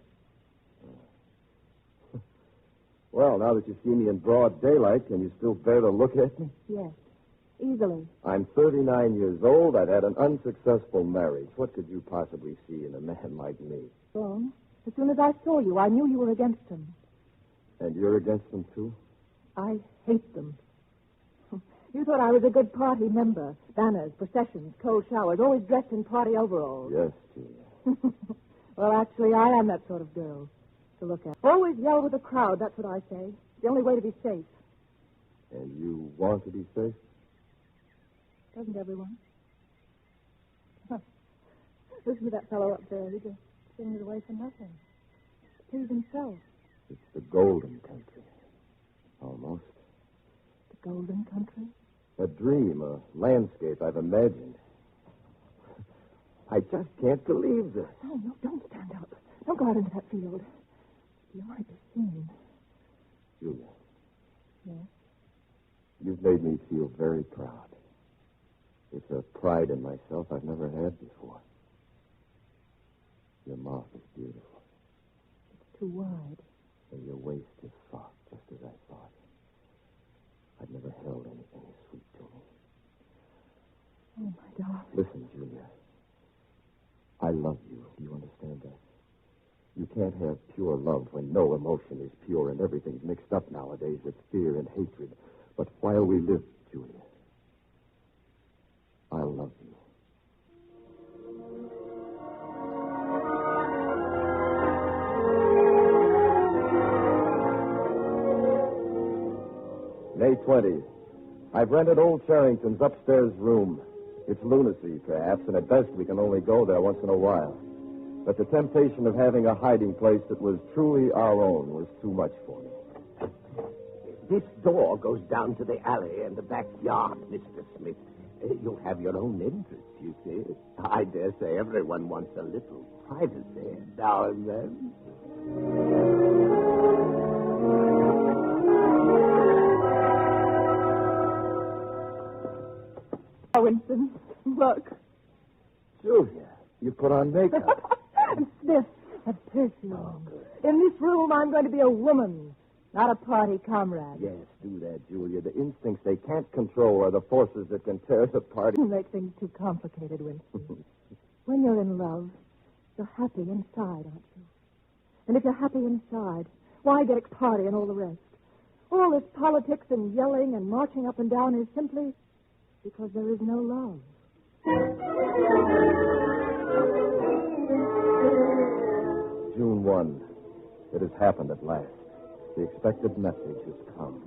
Well, now that you see me in broad daylight, can you still bear to look at me? Yes. Easily. I'm 39 years old. I've had an unsuccessful marriage. What could you possibly see in a man like me? Sloan, as soon as I saw you, I knew you were against them. And you're against them, too? I hate them. You thought I was a good party member. Banners, processions, cold showers, always dressed in party overalls. Yes, Julia. Well, actually, I am that sort of girl to look at. Always yell with the crowd, that's what I say. It's the only way to be safe. And you want to be safe? Doesn't everyone? Listen to that fellow up there. He just sings away for nothing. Please himself. It's the golden country. Almost. The golden country? A dream, a landscape I've imagined. I just can't believe this. No, don't stand up. Don't go out into that field. You might be seen. Julia. Yes? You've made me feel very proud. It's a pride in myself I've never had before. Your mouth is beautiful. It's too wide. And your waist is soft, just as I thought. I've never held anything as sweet to me. Oh, my God. Listen, Julia. I love you. Do you understand that? You can't have pure love when no emotion is pure and everything's mixed up nowadays with fear and hatred. But while we live, Julia, I love you. May 20th. I've rented old Charrington's upstairs room. It's lunacy, perhaps, and at best we can only go there once in a while. But the temptation of having a hiding place that was truly our own was too much for me. This door goes down to the alley and the backyard, Mr. Smith. You'll have your own entrance, you see. I dare say everyone wants a little privacy now and then. Winston, look. Julia, you put on makeup. And sniff of perfume. Oh, in this room, I'm going to be a woman, not a party comrade. Yes, do that, Julia. The instincts they can't control are the forces that can tear us apart. You make things too complicated, Winston. When you're in love, you're happy inside, aren't you? And if you're happy inside, why get a party and all the rest? All this politics and yelling and marching up and down is simply because there is no love. June 1. It has happened at last. The expected message has come.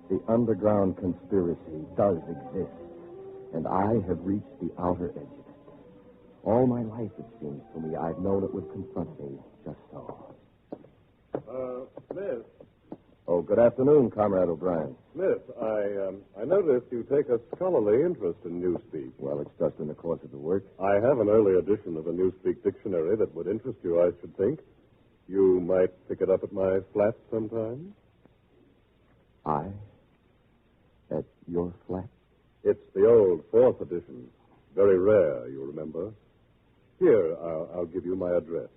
The underground conspiracy does exist, and I have reached the outer edge of it. All my life, it seems to me, I've known it would confront me just so. Smith. Oh, good afternoon, Comrade O'Brien. Smith, I noticed you take a scholarly interest in Newspeak. Well, it's just in the course of the work. I have an early edition of the Newspeak dictionary that would interest you, I should think. You might pick it up at my flat sometime. At your flat? It's the old 4th edition. Very rare, you remember. Here, I'll give you my address.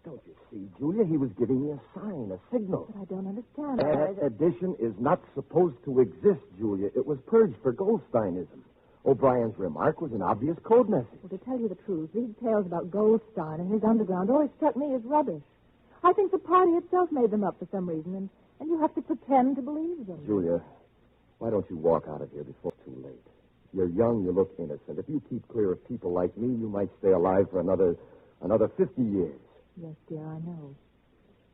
Don't you see, Julia? He was giving me a sign, a signal. But I don't understand. That edition is not supposed to exist, Julia. It was purged for Goldsteinism. O'Brien's remark was an obvious code message. Well, to tell you the truth, these tales about Goldstein and his underground always struck me as rubbish. I think the party itself made them up for some reason, and you have to pretend to believe them. Julia, why don't you walk out of here before it's too late? You're young, you look innocent. If you keep clear of people like me, you might stay alive for another 50 years. Yes, dear, I know.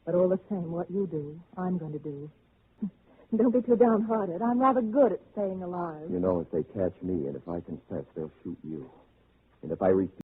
But all the same, what you do, I'm going to do. Don't be too downhearted. I'm rather good at staying alive. You know, if they catch me and if I confess, they'll shoot you. And if I refuse...